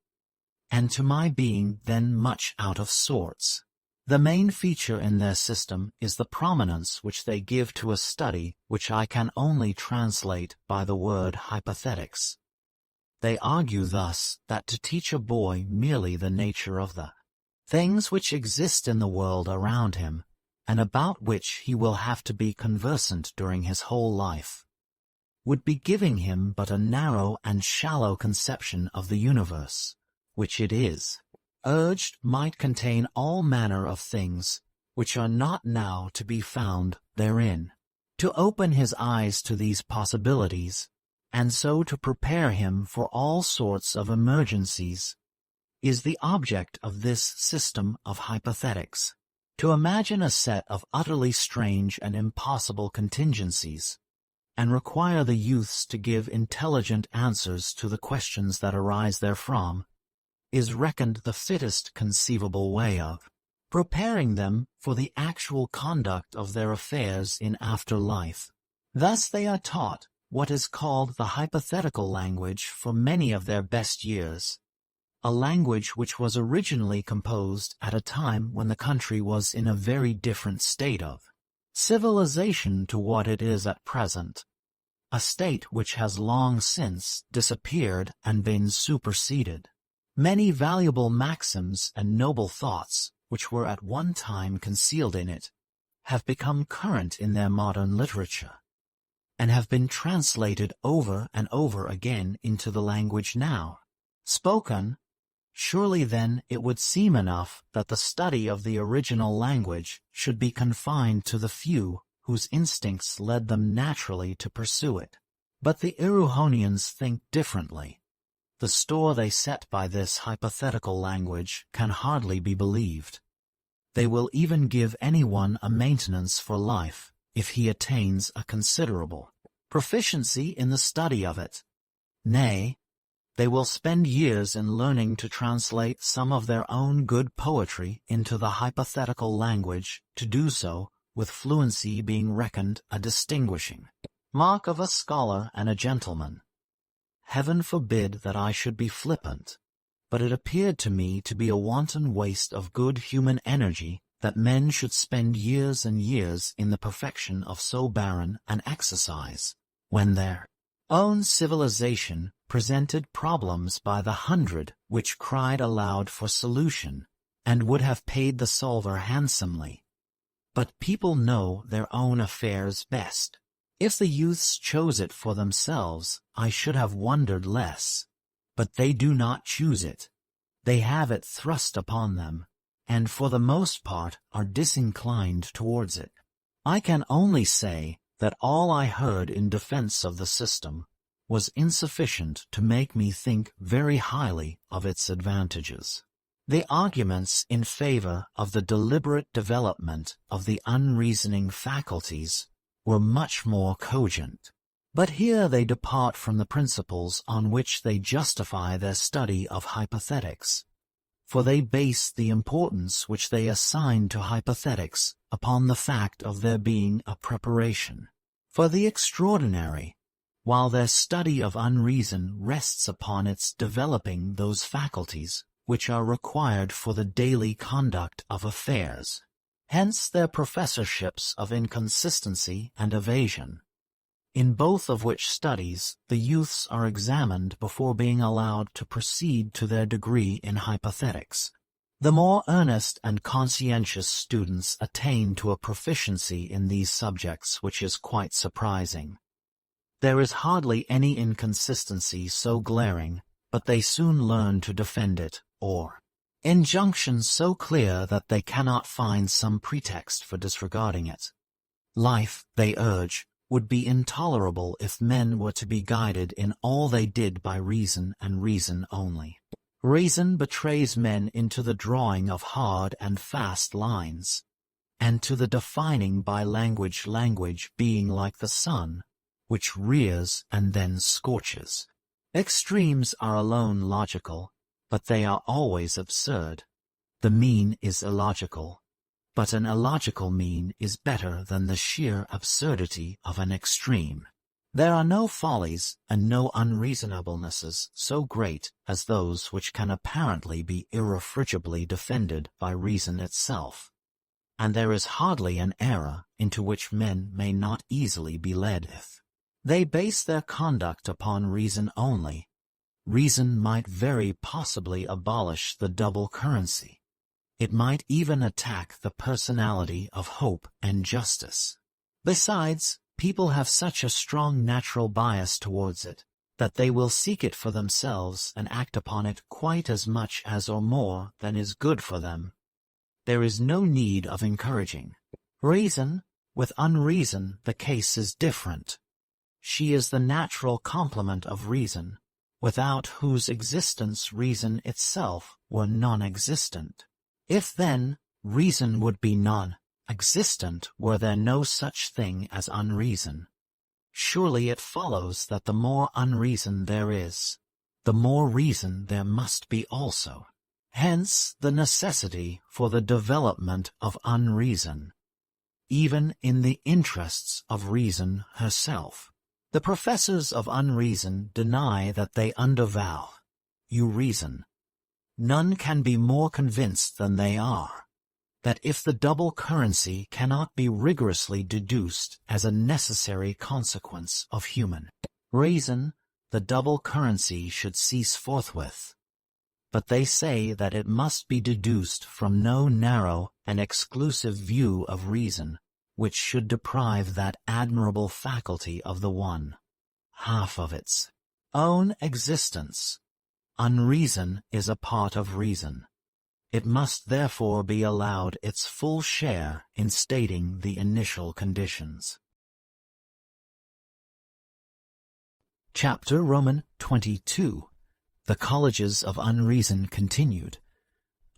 and to my being then much out of sorts. The main feature in their system is the prominence which they give to a study which I can only translate by the word hypothetics. They argue thus that to teach a boy merely the nature of the things which exist in the world around him, and about which he will have to be conversant during his whole life, would be giving him but a narrow and shallow conception of the universe, which it is urged might contain all manner of things which are not now to be found therein. To open his eyes to these possibilities, and so to prepare him for all sorts of emergencies, is the object of this system of hypothetics. To imagine a set of utterly strange and impossible contingencies, and require the youths to give intelligent answers to the questions that arise therefrom, is reckoned the fittest conceivable way of preparing them for the actual conduct of their affairs in after life. Thus they are taught what is called the hypothetical language for many of their best years, a language which was originally composed at a time when the country was in a very different state of civilization to what it is at present, a state which has long since disappeared and been superseded. Many valuable maxims and noble thoughts, which were at one time concealed in it, have become current in their modern literature, and have been translated over and over again into the language now spoken. Surely then it would seem enough that the study of the original language should be confined to the few whose instincts led them naturally to pursue it. But the EREWHONIANS think differently. The store they set by this hypothetical language can hardly be believed. They will even give anyone a maintenance for life, if he attains a considerable proficiency in the study of it. Nay, they will spend years in learning to translate some of their own good poetry into the hypothetical language, to do so with fluency being reckoned a distinguishing mark of a scholar and a gentleman. Heaven forbid that I should be flippant, but it appeared to me to be a wanton waste of good human energy that men should spend years and years in the perfection of so barren an exercise, when their own civilization presented problems by the hundred which cried aloud for solution, and would have paid the solver handsomely. But people know their own affairs best. If the youths chose it for themselves, I should have wondered less. But they do not choose it. They have it thrust upon them, and for the most part are disinclined towards it. I can only say that all I heard in defense of the system was insufficient to make me think very highly of its advantages. The arguments in favor of the deliberate development of the unreasoning faculties were much more cogent. But here they depart from the principles on which they justify their study of hypothetics, for they base the importance which they assign to hypothetics upon the fact of their being a preparation for the extraordinary, while their study of unreason rests upon its developing those faculties which are required for the daily conduct of affairs. Hence their professorships of inconsistency and evasion, in both of which studies the youths are examined before being allowed to proceed to their degree in hypothetics. The more earnest and conscientious students attain to a proficiency in these subjects which is quite surprising. There is hardly any inconsistency so glaring, but they soon learn to defend it, or injunctions so clear that they cannot find some pretext for disregarding it. Life, they urge, would be intolerable if men were to be guided in all they did by reason and reason only. Reason betrays men into the drawing of hard and fast lines, and to the defining by language being like the sun, which rears and then scorches. Extremes are alone logical, but they are always absurd. The mean is illogical, but an illogical mean is better than the sheer absurdity of an extreme. There are no follies and no unreasonablenesses so great as those which can apparently be irrefragably defended by reason itself, and there is hardly an error into which men may not easily be led if they base their conduct upon reason only. Reason might very possibly abolish the double currency. It might even attack the personality of hope and justice. Besides, people have such a strong natural bias towards it, that they will seek it for themselves and act upon it quite as much as or more than is good for them. There is no need of encouraging reason. With unreason the case is different. She is the natural complement of reason, without whose existence reason itself were non-existent. If then, reason would be non-existent were there no such thing as unreason. Surely it follows that the more unreason there is, the more reason there must be also. Hence the necessity for the development of unreason, even in the interests of reason herself. The professors of unreason deny that they undervalue reason. None can be more convinced than they are, that if the double currency cannot be rigorously deduced as a necessary consequence of human reason, the double currency should cease forthwith. But they say that it must be deduced from no narrow and exclusive view of reason, which should deprive that admirable faculty of the one half of its own existence. Unreason is a part of reason. It must therefore be allowed its full share in stating the initial conditions. Chapter Roman 22. The colleges of unreason continued.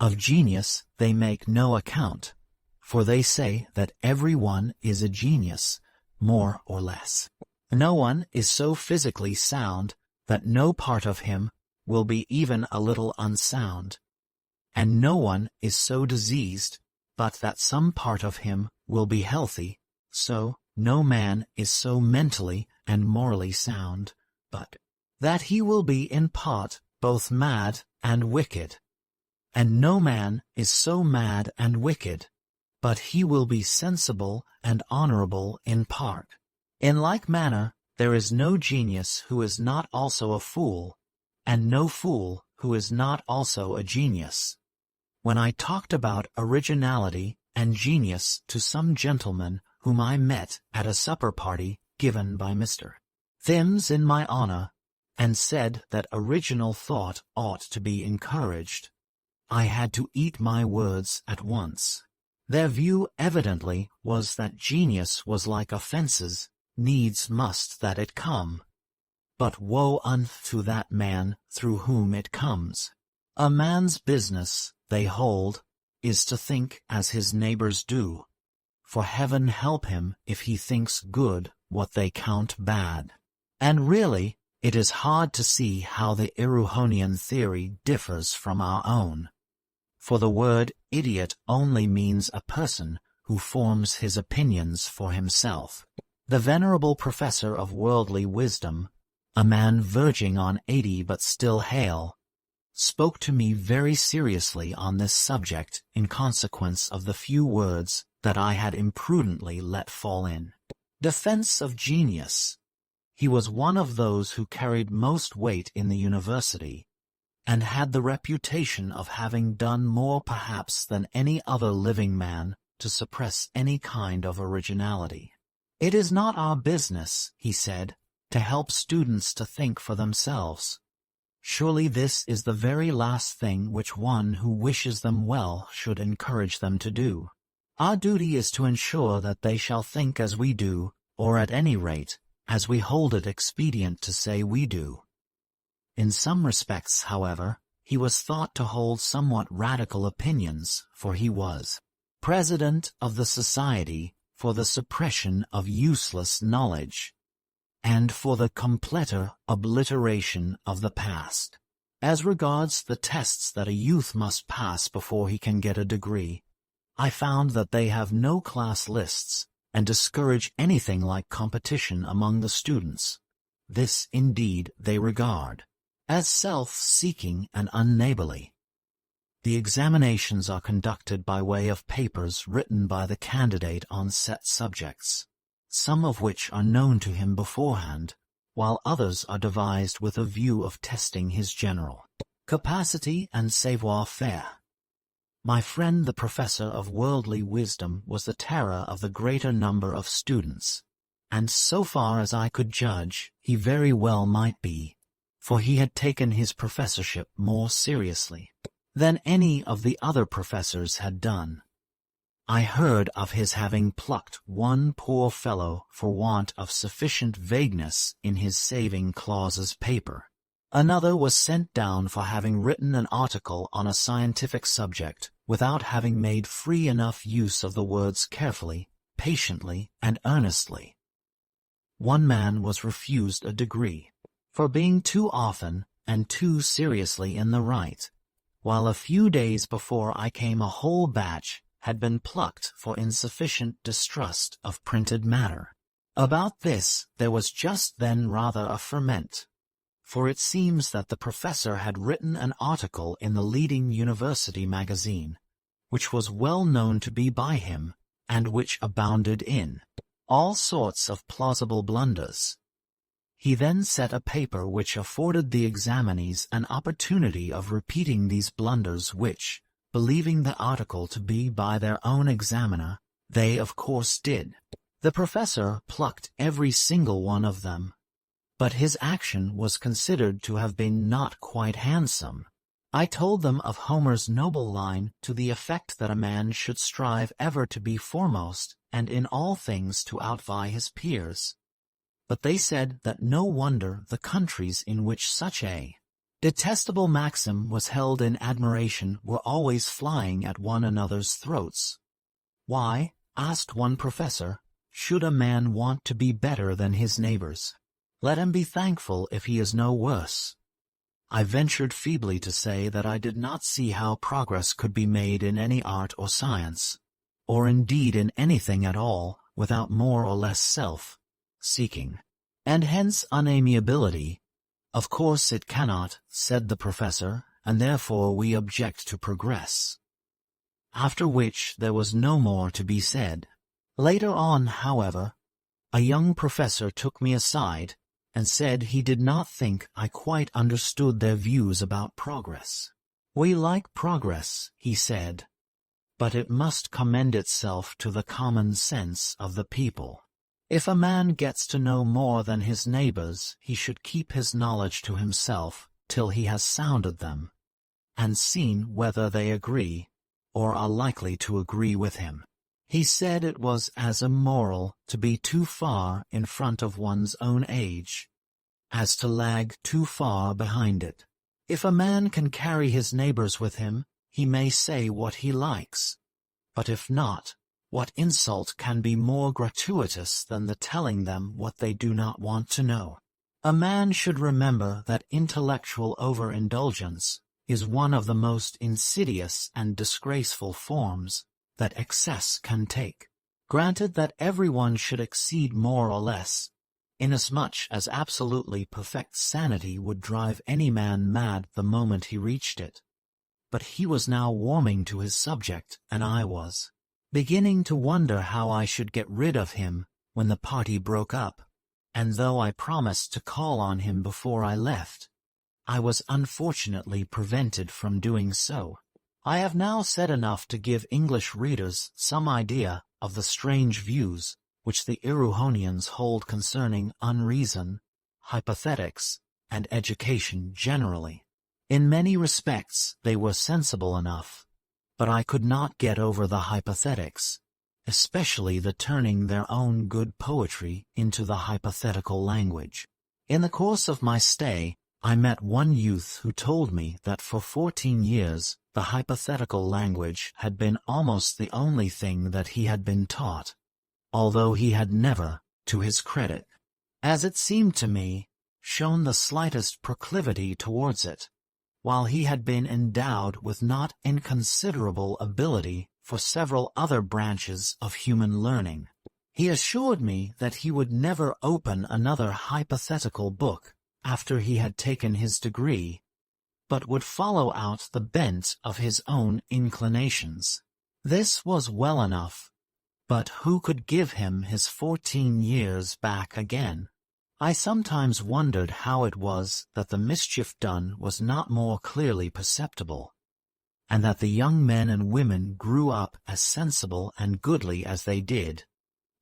Of genius they make no account, for they say that every one is a genius, more or less. No one is so physically sound that no part of him will be even a little unsound, and no one is so diseased but that some part of him will be healthy, so no man is so mentally and morally sound, but that he will be in part both mad and wicked. And no man is so mad and wicked, but he will be sensible and honorable in part. In like manner, there is no genius who is not also a fool, and no fool who is not also a genius. When I talked about originality and genius to some gentlemen whom I met at a supper party given by Mr. Thims in my honor, and said that original thought ought to be encouraged, I had to eat my words at once. Their view evidently was that genius was like offences, needs must that it come. But woe unto that man through whom it comes. A man's business, they hold, is to think as his neighbors do. For heaven help him if he thinks good what they count bad. And really, it is hard to see how the Erewhonian theory differs from our own. For the word idiot only means a person who forms his opinions for himself. The venerable professor of worldly wisdom, a man verging on 80 but still hale, spoke to me very seriously on this subject in consequence of the few words that I had imprudently let fall in defense of genius. He was one of those who carried most weight in the university, and had the reputation of having done more perhaps than any other living man to suppress any kind of originality. It is not our business, he said, to help students to think for themselves. Surely this is the very last thing which one who wishes them well should encourage them to do. Our duty is to ensure that they shall think as we do, or at any rate, as we hold it expedient to say we do. In some respects, however, he was thought to hold somewhat radical opinions, for he was president of the Society for the Suppression of Useless Knowledge, and for the completer obliteration of the past. As regards the tests that a youth must pass before he can get a degree, I found that they have no class lists, and discourage anything like competition among the students. This, indeed, they regard as self-seeking and unneighborly. The examinations are conducted by way of papers written by the candidate on set subjects, some of which are known to him beforehand, while others are devised with a view of testing his general capacity and savoir-faire. My friend the professor of worldly wisdom was the terror of the greater number of students, and so far as I could judge, he very well might be, for he had taken his professorship more seriously than any of the other professors had done. I heard of his having plucked one poor fellow for want of sufficient vagueness in his saving clauses paper. Another was sent down for having written an article on a scientific subject without having made free enough use of the words carefully, patiently, and earnestly. One man was refused a degree for being too often and too seriously in the right, while a few days before I came a whole batch had been plucked for insufficient distrust of printed matter. About this there was just then rather a ferment, for it seems that the professor had written an article in the leading university magazine, which was well known to be by him, and which abounded in all sorts of plausible blunders. He then set a paper which afforded the examinees an opportunity of repeating these blunders which, believing the article to be by their own examiner, they of course did. The professor plucked every single one of them, but his action was considered to have been not quite handsome. I told them of Homer's noble line to the effect that a man should strive ever to be foremost, and in all things to outvie his peers. But they said that no wonder the countries in which such a detestable maxim was held in admiration were always flying at one another's throats. Why, asked one professor, should a man want to be better than his neighbors? Let him be thankful if he is no worse. I ventured feebly to say that I did not see how progress could be made in any art or science, or indeed in anything at all, without more or less self-seeking, and hence unamiability. Of course it cannot, said the professor, and therefore we object to progress. After which there was no more to be said. Later on, however, a young professor took me aside, and said he did not think I quite understood their views about progress. We like progress, he said, but it must commend itself to the common sense of the people. If a man gets to know more than his neighbors, he should keep his knowledge to himself till he has sounded them, and seen whether they agree, or are likely to agree with him. He said it was as immoral to be too far in front of one's own age as to lag too far behind it. If a man can carry his neighbors with him, he may say what he likes. But if not, what insult can be more gratuitous than the telling them what they do not want to know? A man should remember that intellectual overindulgence is one of the most insidious and disgraceful forms that excess can take. Granted that everyone should exceed more or less, inasmuch as absolutely perfect sanity would drive any man mad the moment he reached it. But he was now warming to his subject, and I was beginning to wonder how I should get rid of him when the party broke up, and though I promised to call on him before I left, I was unfortunately prevented from doing so. I have now said enough to give English readers some idea of the strange views which the Erewhonians hold concerning unreason, hypothetics, and education generally. In many respects they were sensible enough, but I could not get over the hypothetics, especially the turning their own good poetry into the hypothetical language. In the course of my stay, I met one youth who told me that for 14 years the hypothetical language had been almost the only thing that he had been taught, although he had never, to his credit, as it seemed to me, shown the slightest proclivity towards it, while he had been endowed with not inconsiderable ability for several other branches of human learning. He assured me that he would never open another hypothetical book after he had taken his degree, but would follow out the bent of his own inclinations. This was well enough, but who could give him his 14 years back again? I sometimes wondered how it was that the mischief done was not more clearly perceptible, and that the young men and women grew up as sensible and goodly as they did,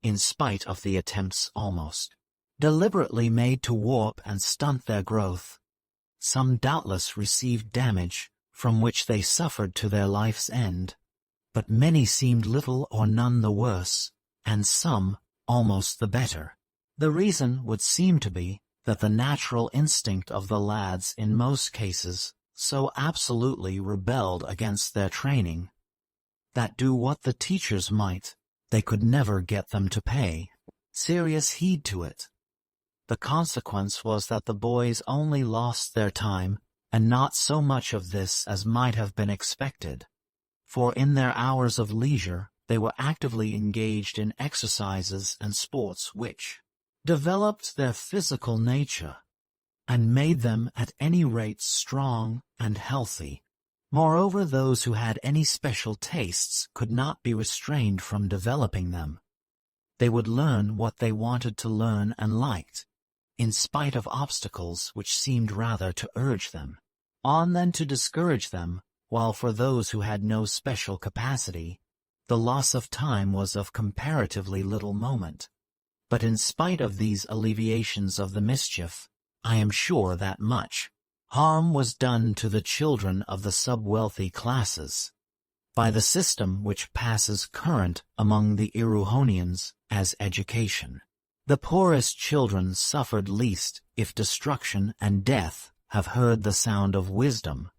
in spite of the attempts almost deliberately made to warp and stunt their growth. Some doubtless received damage, from which they suffered to their life's end, but many seemed little or none the worse, and some almost the better. The reason would seem to be that the natural instinct of the lads in most cases so absolutely rebelled against their training, that do what the teachers might, they could never get them to pay serious heed to it. The consequence was that the boys only lost their time, and not so much of this as might have been expected, for in their hours of leisure they were actively engaged in exercises and sports which developed their physical nature, and made them at any rate strong and healthy. Moreover, those who had any special tastes could not be restrained from developing them. They would learn what they wanted to learn and liked, in spite of obstacles which seemed rather to urge them on than to discourage them, while for those who had no special capacity, the loss of time was of comparatively little moment. But in spite of these alleviations of the mischief, I am sure that much harm was done to the children of the sub-wealthy classes by the system which passes current among the Erewhonians as education. The poorest children suffered least if destruction and death have heard the sound of wisdom.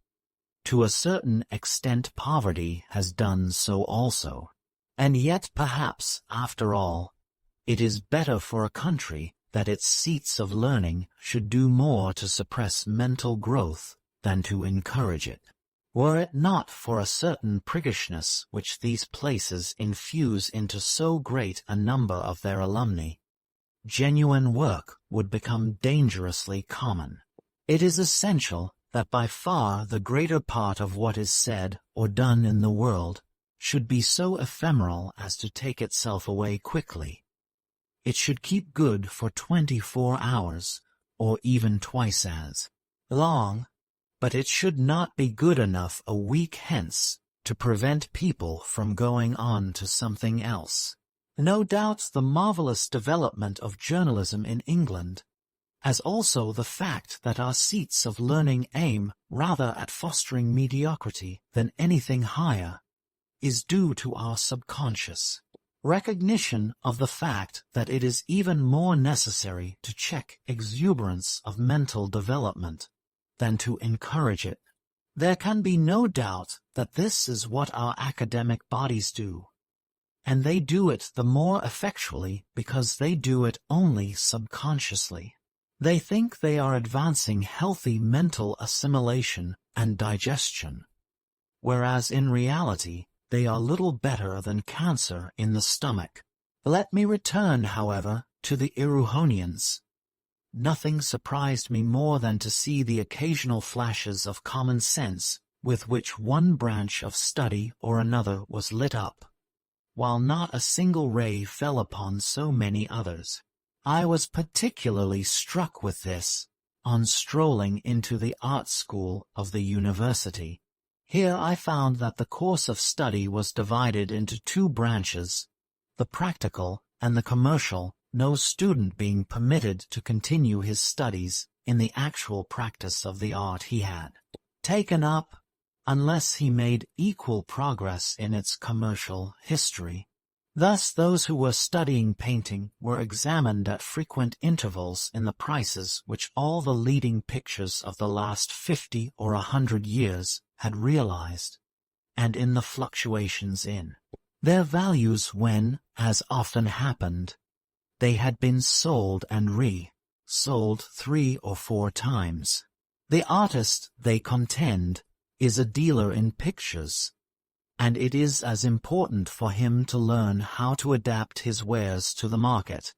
To a certain extent poverty has done so also. And yet perhaps, after all, it is better for a country that its seats of learning should do more to suppress mental growth than to encourage it. Were it not for a certain priggishness which these places infuse into so great a number of their alumni, genuine work would become dangerously common. It is essential that by far the greater part of what is said or done in the world should be so ephemeral as to take itself away quickly. It should keep good for 24 hours, or even twice as long, but it should not be good enough a week hence to prevent people from going on to something else. No doubt the marvelous development of journalism in England, as also the fact that our seats of learning aim rather at fostering mediocrity than anything higher, is due to our subconscious recognition of the fact that it is even more necessary to check exuberance of mental development than to encourage it. There can be no doubt that this is what our academic bodies do, and they do it the more effectually because they do it only subconsciously. They think they are advancing healthy mental assimilation and digestion, whereas in reality they are little better than cancer in the stomach. Let me return, however, to the EREWHONIANS. Nothing surprised me more than to see the occasional flashes of common sense with which one branch of study or another was lit up, while not a single ray fell upon so many others. I was particularly struck with this on strolling into the art school of the university. Here I found that the course of study was divided into two branches, the practical and the commercial, no student being permitted to continue his studies in the actual practice of the art he had taken up, unless he made equal progress in its commercial history. Thus those who were studying painting were examined at frequent intervals in the prices which all the leading pictures of the last 50 or 100 years had realized, and in the fluctuations in their values when, as often happened, they had been sold and re-sold 3 or 4 times. The artist, they contend, is a dealer in pictures, and it is as important for him to learn how to adapt his wares to the market,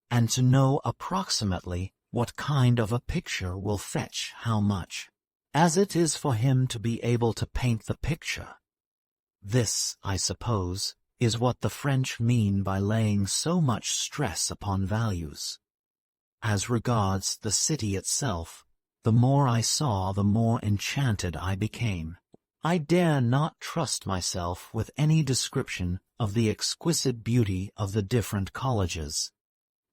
and to know approximately what kind of a picture will fetch how much, as it is for him to be able to paint the picture. This, I suppose, is what the French mean by laying so much stress upon values. As regards the city itself, the more I saw, the more enchanted I became. I dare not trust myself with any description of the exquisite beauty of the different colleges,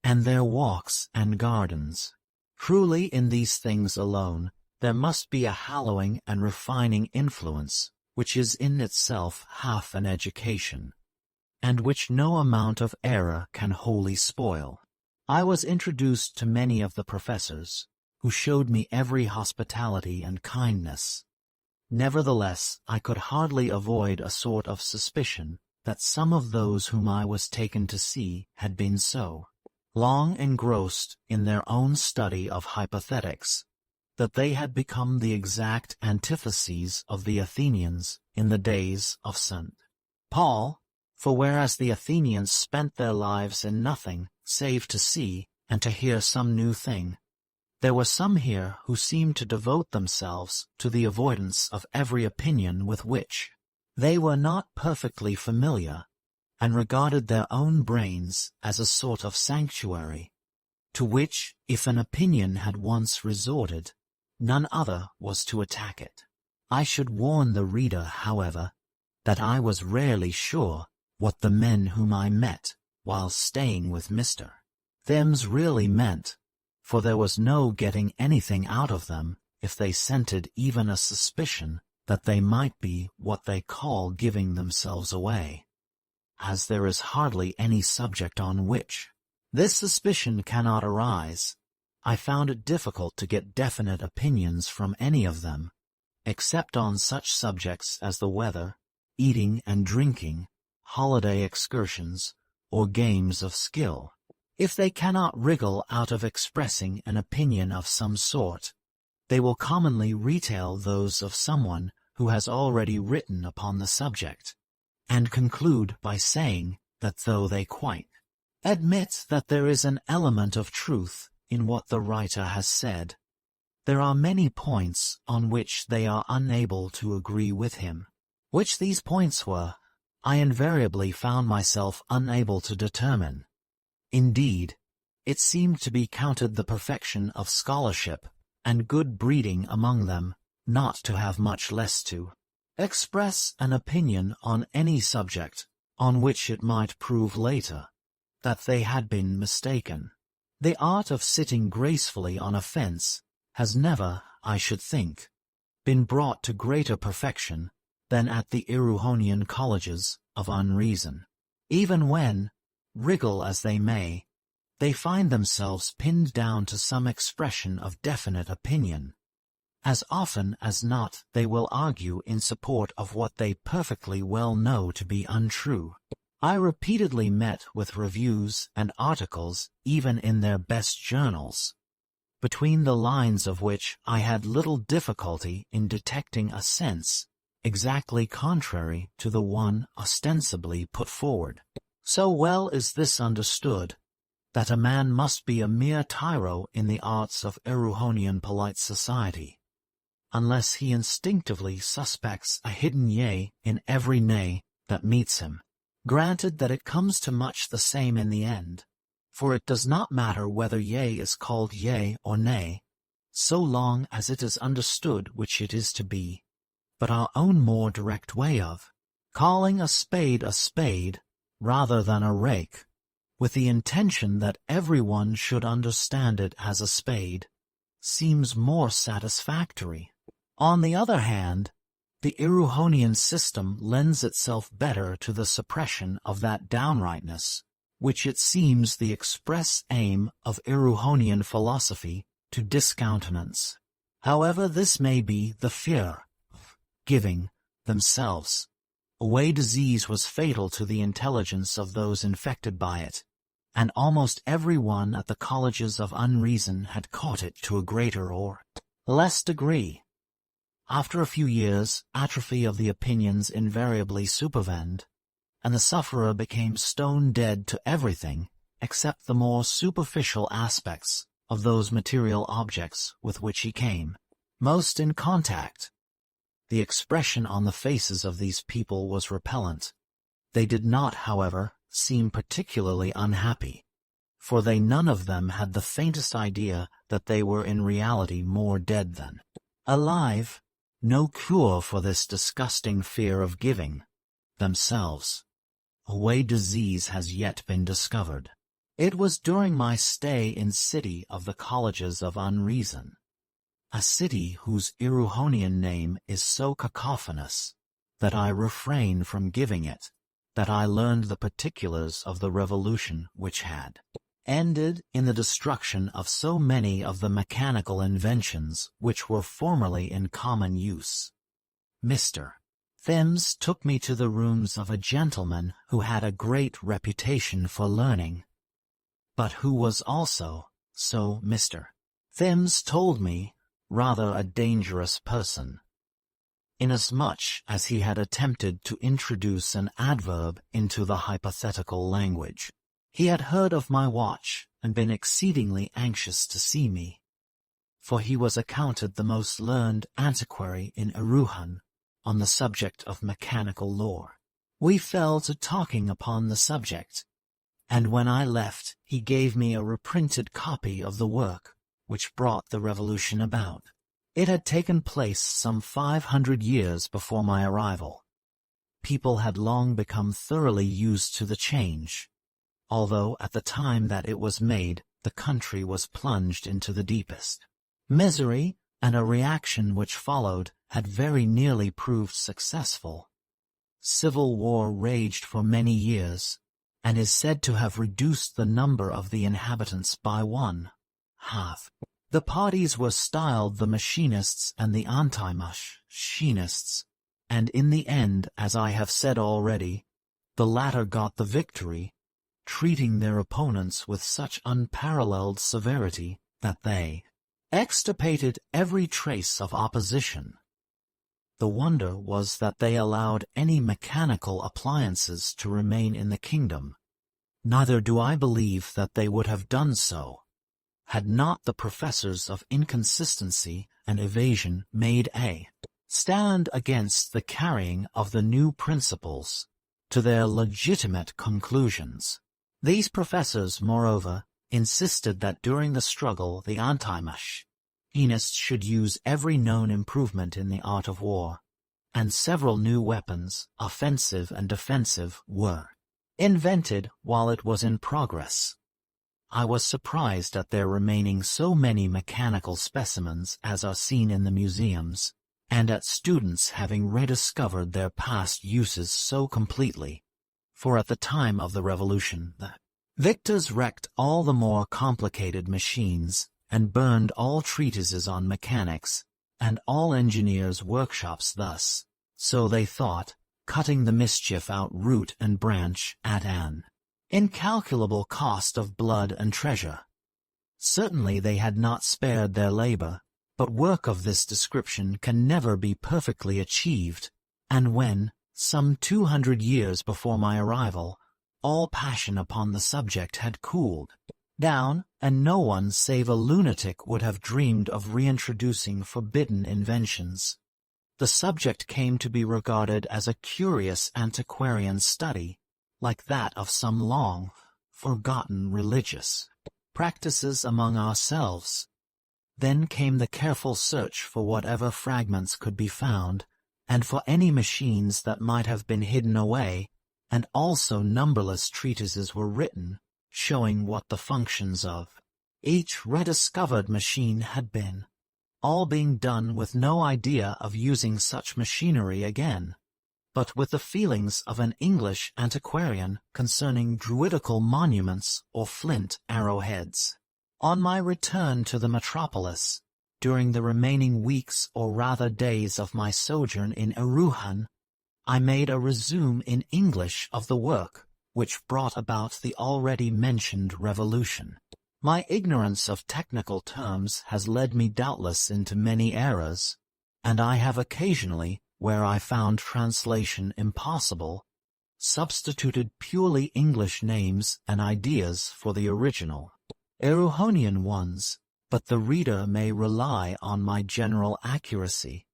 and their walks and gardens. Truly in these things alone there must be a hallowing and refining influence, which is in itself half an education, and which no amount of error can wholly spoil. I was introduced to many of the professors, who showed me every hospitality and kindness. Nevertheless, I could hardly avoid a sort of suspicion that some of those whom I was taken to see had been so long engrossed in their own study of hypothetics that they had become the exact antitheses of the Athenians in the days of St. Paul, for whereas the Athenians spent their lives in nothing save to see and to hear some new thing, there were some here who seemed to devote themselves to the avoidance of every opinion with which they were not perfectly familiar, and regarded their own brains as a sort of sanctuary, to which, if an opinion had once resorted, none other was to attack it. I should warn the reader, however, that I was rarely sure what the men whom I met while staying with Mr. Thems really meant, for there was no getting anything out of them if they scented even a suspicion that they might be what they call giving themselves away, as there is hardly any subject on which this suspicion cannot arise. I found it difficult to get definite opinions from any of them, except on such subjects as the weather, eating and drinking, holiday excursions, or games of skill. If they cannot wriggle out of expressing an opinion of some sort, they will commonly retail those of someone who has already written upon the subject, and conclude by saying that though they quite admit that there is an element of truth in what the writer has said, there are many points on which they are unable to agree with him. Which these points were, I invariably found myself unable to determine. Indeed, it seemed to be counted the perfection of scholarship and good breeding among them not to have much less to express an opinion on any subject on which it might prove later that they had been mistaken. The art of sitting gracefully on a fence has never, I should think, been brought to greater perfection than at the Erewhonian colleges of unreason. Even when, wriggle as they may, they find themselves pinned down to some expression of definite opinion, as often as not they will argue in support of what they perfectly well know to be untrue. I repeatedly met with reviews and articles even in their best journals, between the lines of which I had little difficulty in detecting a sense exactly contrary to the one ostensibly put forward. So well is this understood, that a man must be a mere tyro in the arts of Erewhonian polite society, unless he instinctively suspects a hidden yea in every nay that meets him. Granted that it comes to much the same in the end, for it does not matter whether yea is called yea or nay, so long as it is understood which it is to be, but our own more direct way of calling a spade rather than a rake, with the intention that everyone should understand it as a spade, seems more satisfactory. On the other hand, the Erewhonian system lends itself better to the suppression of that downrightness, which it seems the express aim of Erewhonian philosophy to discountenance. However this may be, the fear of giving themselves away disease was fatal to the intelligence of those infected by it, and almost every one at the colleges of unreason had caught it to a greater or less degree. After a few years, atrophy of the opinions invariably supervened, and the sufferer became stone dead to everything except the more superficial aspects of those material objects with which he came most in contact. The expression on the faces of these people was repellent. They did not, however, seem particularly unhappy, for they none of them had the faintest idea that they were in reality more dead than alive. No cure for this disgusting fear of giving themselves away disease has yet been discovered. It was during my stay in city of the colleges of unreason, a city whose Erewhonian name is so cacophonous that I refrain from giving it, that I learned the particulars of the revolution which had ended in the destruction of so many of the mechanical inventions which were formerly in common use. Mr. Thims took me to the rooms of a gentleman who had a great reputation for learning, but who was also, so Mr. Thims told me, rather a dangerous person, inasmuch as he had attempted to introduce an adverb into the hypothetical language. He had heard of my watch and been exceedingly anxious to see me, for he was accounted the most learned antiquary in Erewhon on the subject of mechanical lore. We fell to talking upon the subject, and when I left he gave me a reprinted copy of the work which brought the revolution about. It had taken place some 500 years before my arrival. People had long become thoroughly used to the change, although at the time that it was made the country was plunged into the deepest misery, and a reaction which followed had very nearly proved successful. Civil war raged for many years, and is said to have reduced the number of the inhabitants by 1/2. The parties were styled the machinists and the anti-machinists, and in the end, as I have said already, the latter got the victory, treating their opponents with such unparalleled severity that they extirpated every trace of opposition. The wonder was that they allowed any mechanical appliances to remain in the kingdom. Neither do I believe that they would have done so, had not the professors of inconsistency and evasion made a stand against the carrying of the new principles to their legitimate conclusions. These professors, moreover, insisted that during the struggle the anti-machinists should use every known improvement in the art of war, and several new weapons, offensive and defensive, were invented while it was in progress. I was surprised at there remaining so many mechanical specimens as are seen in the museums, and at students having rediscovered their past uses so completely. For at the time of the Revolution, the victors wrecked all the more complicated machines, and burned all treatises on mechanics, and all engineers' workshops thus, so they thought, cutting the mischief out root and branch at an incalculable cost of blood and treasure. Certainly they had not spared their labor, but work of this description can never be perfectly achieved, and when, some 200 years before my arrival, all passion upon the subject had cooled down, and no one save a lunatic would have dreamed of reintroducing forbidden inventions, the subject came to be regarded as a curious antiquarian study, like that of some long-forgotten religious practices among ourselves. Then came the careful search for whatever fragments could be found, and for any machines that might have been hidden away, and also numberless treatises were written, showing what the functions of each rediscovered machine had been, all being done with no idea of using such machinery again, but with the feelings of an English antiquarian concerning druidical monuments or flint arrowheads. On my return to the metropolis, during the remaining weeks or rather days of my sojourn in Erewhon, I made a resume in English of the work which brought about the already mentioned revolution. My ignorance of technical terms has led me doubtless into many errors, and I have occasionally, where I found translation impossible, substituted purely English names and ideas for the original Erewhonian ones, but the reader may rely on my general accuracy.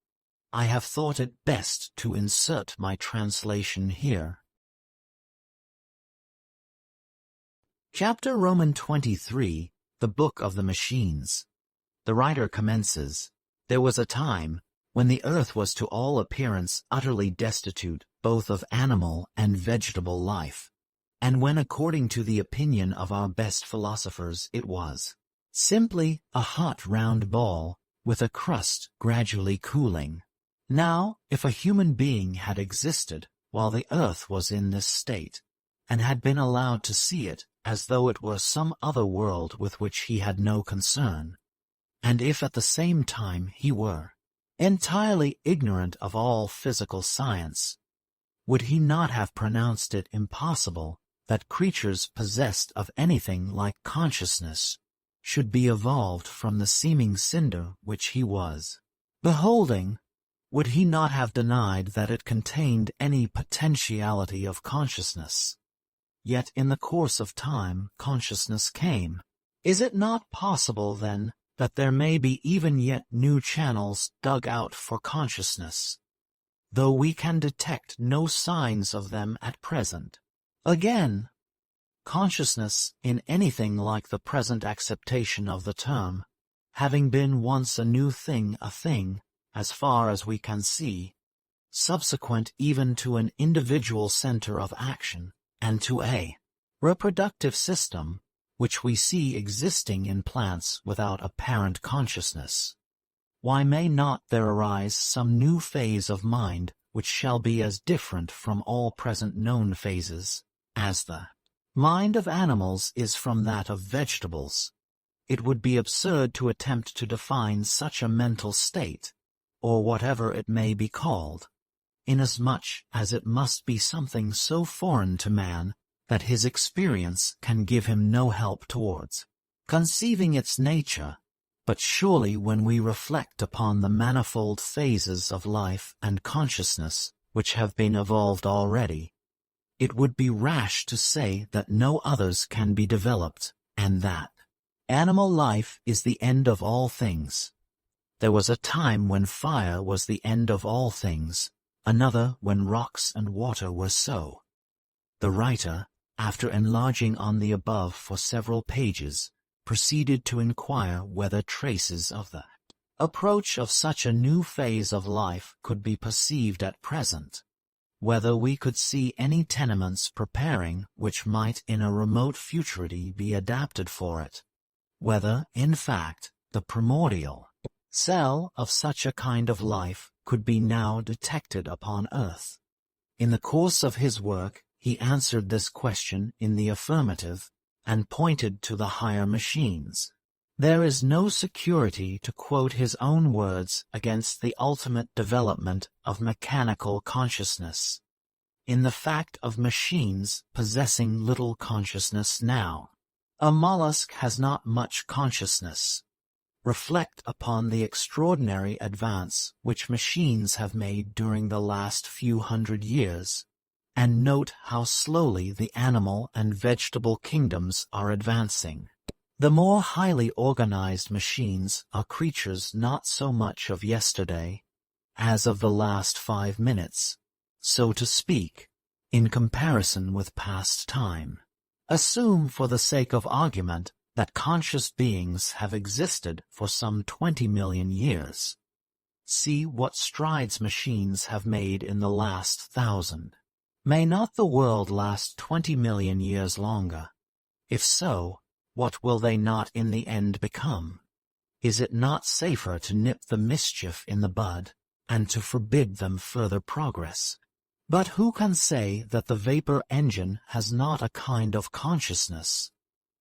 I have thought it best to insert my translation here. Chapter Roman 23, The Book of the Machines. The writer commences, "There was a time when the earth was to all appearance utterly destitute both of animal and vegetable life, and when according to the opinion of our best philosophers it was simply a hot round ball with a crust gradually cooling. Now, if a human being had existed while the earth was in this state, and had been allowed to see it as though it were some other world with which he had no concern, and if at the same time he were entirely ignorant of all physical science, would he not have pronounced it impossible that creatures possessed of anything like consciousness should be evolved from the seeming cinder which he was beholding? Would he not have denied that it contained any potentiality of consciousness? Yet in the course of time consciousness came. Is it not possible, then, that there may be even yet new channels dug out for consciousness, though we can detect no signs of them at present? Again, consciousness, in anything like the present acceptation of the term, having been once a new thing, a thing, as far as we can see, subsequent even to an individual center of action, and to a reproductive system, which we see existing in plants without apparent consciousness, why may not there arise some new phase of mind which shall be as different from all present known phases as the mind of animals is from that of vegetables? It would be absurd to attempt to define such a mental state, or whatever it may be called, inasmuch as it must be something so foreign to man that his experience can give him no help towards conceiving its nature. But surely when we reflect upon the manifold phases of life and consciousness which have been evolved already, it would be rash to say that no others can be developed, and that animal life is the end of all things. There was a time when fire was the end of all things, another when rocks and water were so." The writer, after enlarging on the above for several pages, proceeded to inquire whether traces of the approach of such a new phase of life could be perceived at present. whether we could see any tenements preparing which might in a remote futurity be adapted for it, whether, in fact, the primordial cell of such a kind of life could be now detected upon earth. In the course of his work, he answered this question in the affirmative, and pointed to the higher machines. There is no security, to quote his own words, against the ultimate development of mechanical consciousness, in the fact of machines possessing little consciousness now. A mollusk has not much consciousness. Reflect upon the extraordinary advance which machines have made during the last few hundred years, and note how slowly the animal and vegetable kingdoms are advancing. The more highly organized machines are creatures not so much of yesterday, as of the last 5 minutes, so to speak, in comparison with past time. Assume, for the sake of argument, that conscious beings have existed for some 20 million years. See what strides machines have made in the last 1,000. May not the world last 20 million years longer? If so, what will they not in the end become? Is it not safer to nip the mischief in the bud, and to forbid them further progress? But who can say that the vapor engine has not a kind of consciousness?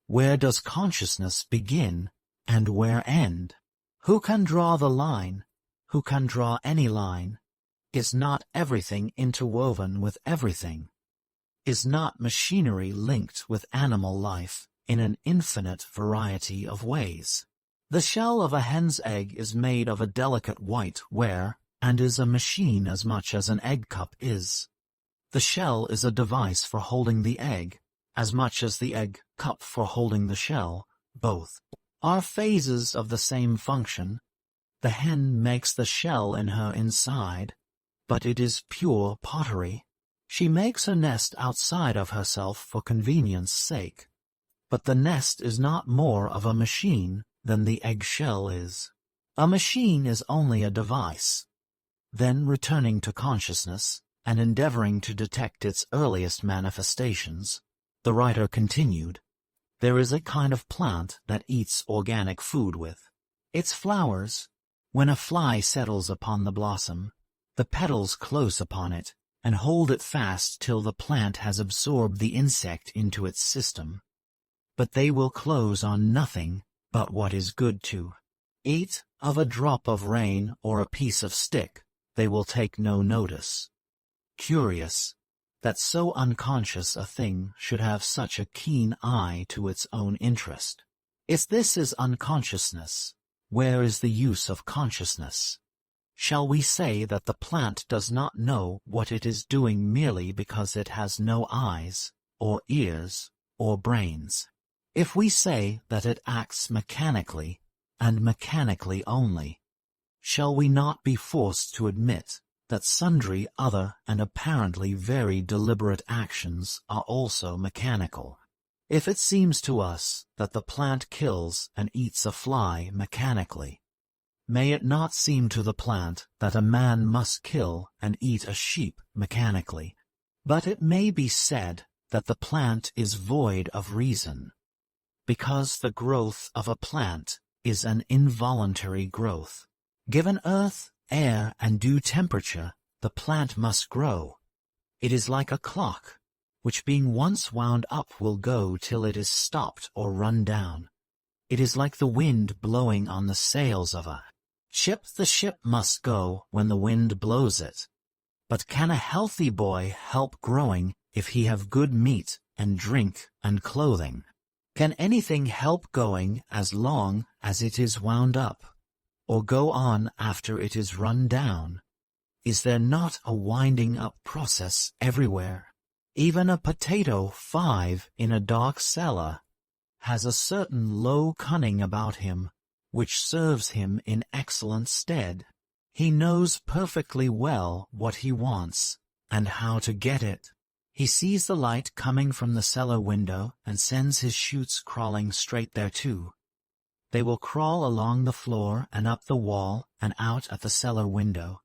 Where does consciousness begin, and where end? Who can draw the line? Who can draw any line? Is not everything interwoven with everything? Is not machinery linked with animal life in an infinite variety of ways? The shell of a hen's egg is made of a delicate white ware, and is a machine as much as an egg cup is. The shell is a device for holding the egg, as much as the egg cup for holding the shell. Both are phases of the same function. The hen makes the shell in her inside, but it is pure pottery. She makes her nest outside of herself for convenience sake, but the nest is not more of a machine than the egg-shell is. A machine is only a device. Then, returning to consciousness, and endeavoring to detect its earliest manifestations, the writer continued, there is a kind of plant that eats organic food with its flowers. When a fly settles upon the blossom, the petals close upon it, and hold it fast till the plant has absorbed the insect into its system. But they will close on nothing but what is good to eat. Of a drop of rain or a piece of stick, they will take no notice. Curious, that so unconscious a thing should have such a keen eye to its own interest. If this is unconsciousness, where is the use of consciousness? Shall we say that the plant does not know what it is doing merely because it has no eyes, or ears, or brains? If we say that it acts mechanically, and mechanically only, shall we not be forced to admit that sundry other and apparently very deliberate actions are also mechanical? If it seems to us that the plant kills and eats a fly mechanically, may it not seem to the plant that a man must kill and eat a sheep mechanically? But it may be said that the plant is void of reason, because the growth of a plant is an involuntary growth. Given earth, air, and due temperature, the plant must grow. It is like a clock, which being once wound up will go till it is stopped or run down. It is like the wind blowing on the sails of a ship. The ship must go when the wind blows it. But can a healthy boy help growing if he have good meat and drink and clothing? Can anything help going as long as it is wound up, or go on after it is run down? Is there not a winding up process everywhere? Even a potato 5 in a dark cellar has a certain low cunning about him, which serves him in excellent stead. He knows perfectly well what he wants, and how to get it. He sees the light coming from the cellar window, and sends his shoots crawling straight thereto. They will crawl along the floor and up the wall and out at the cellar window,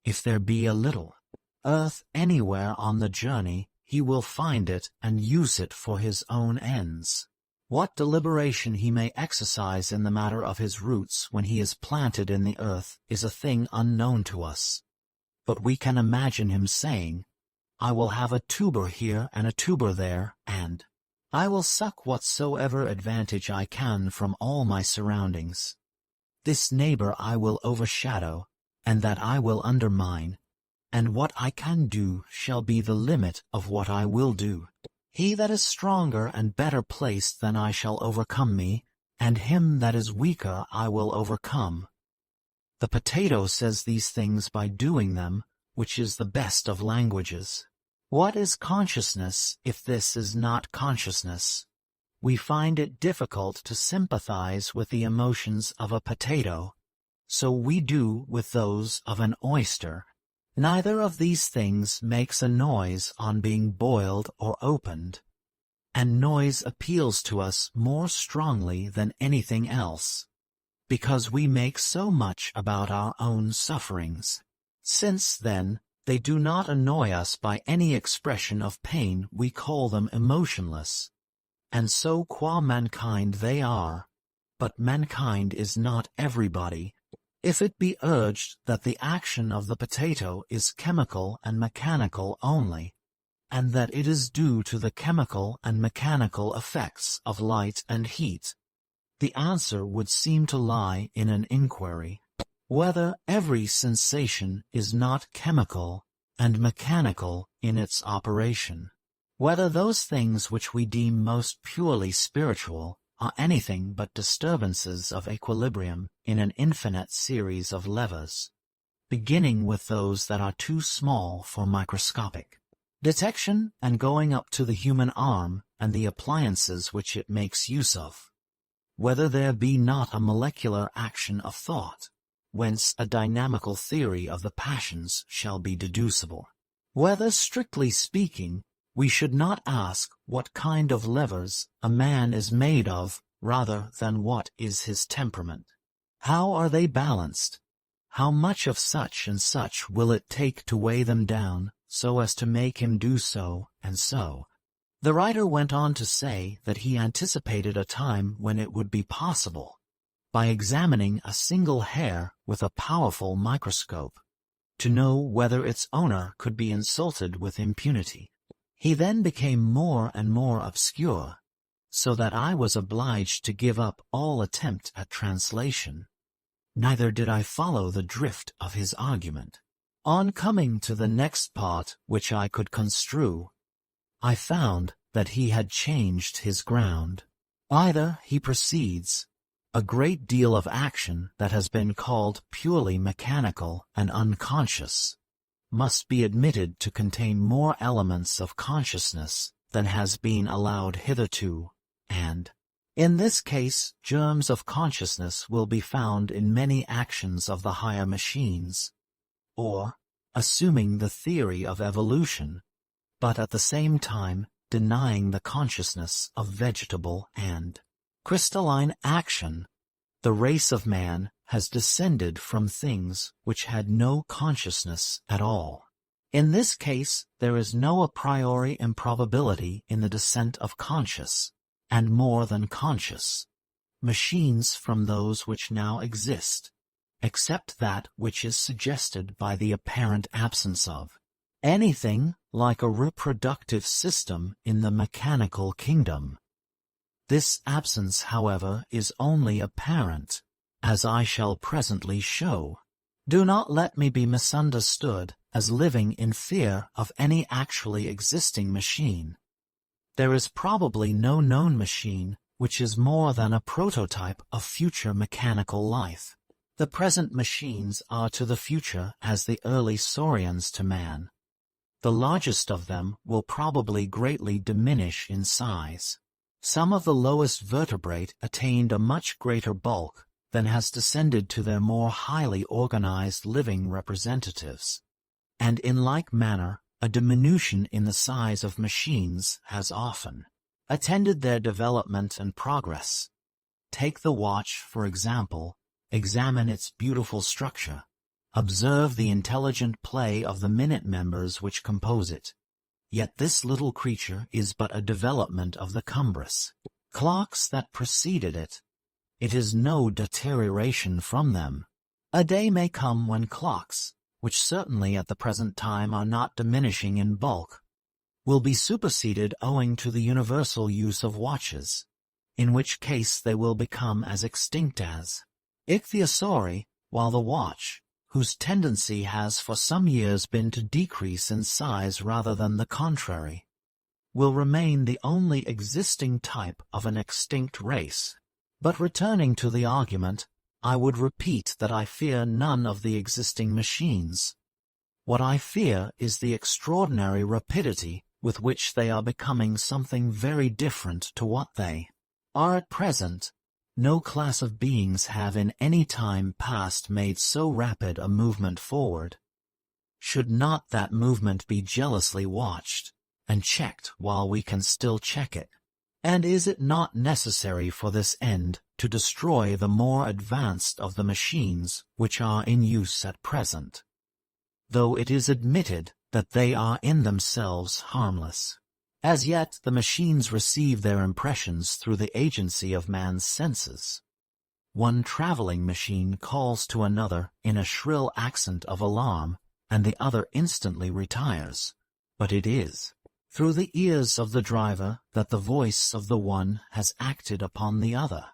if there be a little earth anywhere on the journey, he will find it and use it for his own ends. What deliberation he may exercise in the matter of his roots when he is planted in the earth is a thing unknown to us. But we can imagine him saying, I will have a tuber here and a tuber there, and I will suck whatsoever advantage I can from all my surroundings. This neighbor I will overshadow, and that I will undermine, and what I can do shall be the limit of what I will do. He that is stronger and better placed than I shall overcome me, and him that is weaker I will overcome. The potato says these things by doing them, which is the best of languages. What is consciousness if this is not consciousness? We find it difficult to sympathize with the emotions of a potato, so we do with those of an oyster. Neither of these things makes a noise on being boiled or opened, and noise appeals to us more strongly than anything else, because we make so much about our own sufferings. Since, then, they do not annoy us by any expression of pain, we call them emotionless, and so qua mankind they are, but mankind is not everybody. If it be urged that the action of the potato is chemical and mechanical only, and that it is due to the chemical and mechanical effects of light and heat, the answer would seem to lie in an inquiry whether every sensation is not chemical and mechanical in its operation, whether those things which we deem most purely spiritual are anything but disturbances of equilibrium in an infinite series of levers, beginning with those that are too small for microscopic detection and going up to the human arm and the appliances which it makes use of, whether there be not a molecular action of thought, whence a dynamical theory of the passions shall be deducible, whether, strictly speaking, we should not ask what kind of levers a man is made of rather than what is his temperament. How are they balanced? How much of such and such will it take to weigh them down so as to make him do so and so? The writer went on to say that he anticipated a time when it would be possible, by examining a single hair with a powerful microscope, to know whether its owner could be insulted with impunity. He then became more and more obscure, so that I was obliged to give up all attempt at translation. Neither did I follow the drift of his argument. On coming to the next part which I could construe, I found that he had changed his ground. Either he proceeds, a great deal of action that has been called purely mechanical and unconscious must be admitted to contain more elements of consciousness than has been allowed hitherto, and, in this case, germs of consciousness will be found in many actions of the higher machines, or, assuming the theory of evolution, but at the same time denying the consciousness of vegetable and crystalline action, the race of man has descended from things which had no consciousness at all. In this case, there is no a priori improbability in the descent of conscious, and more than conscious, machines from those which now exist, except that which is suggested by the apparent absence of anything like a reproductive system in the mechanical kingdom. This absence, however, is only apparent, as I shall presently show. Do not let me be misunderstood as living in fear of any actually existing machine. There is probably no known machine which is more than a prototype of future mechanical life. The present machines are to the future as the early saurians to man. The largest of them will probably greatly diminish in size. Some of the lowest vertebrate attained a much greater bulk than has descended to their more highly organized living representatives, and in like manner a diminution in the size of machines has often attended their development and progress. Take the watch, for example. Examine its beautiful structure. Observe the intelligent play of the minute members which compose it. Yet this little creature is but a development of the cumbrous clocks that preceded it. It is no deterioration from them. A day may come when clocks, which certainly at the present time are not diminishing in bulk, will be superseded owing to the universal use of watches, in which case they will become as extinct as ichthyosauri, while the watch, whose tendency has for some years been to decrease in size rather than the contrary, will remain the only existing type of an extinct race. But returning to the argument, I would repeat that I fear none of the existing machines. What I fear is the extraordinary rapidity with which they are becoming something very different to what they are at present. No class of beings have in any time past made so rapid a movement forward. Should not that movement be jealously watched and checked while we can still check it? And is it not necessary for this end to destroy the more advanced of the machines which are in use at present, though it is admitted that they are in themselves harmless? As yet the machines receive their impressions through the agency of man's senses. One traveling machine calls to another in a shrill accent of alarm, and the other instantly retires, but it is through the ears of the driver that the voice of the one has acted upon the other.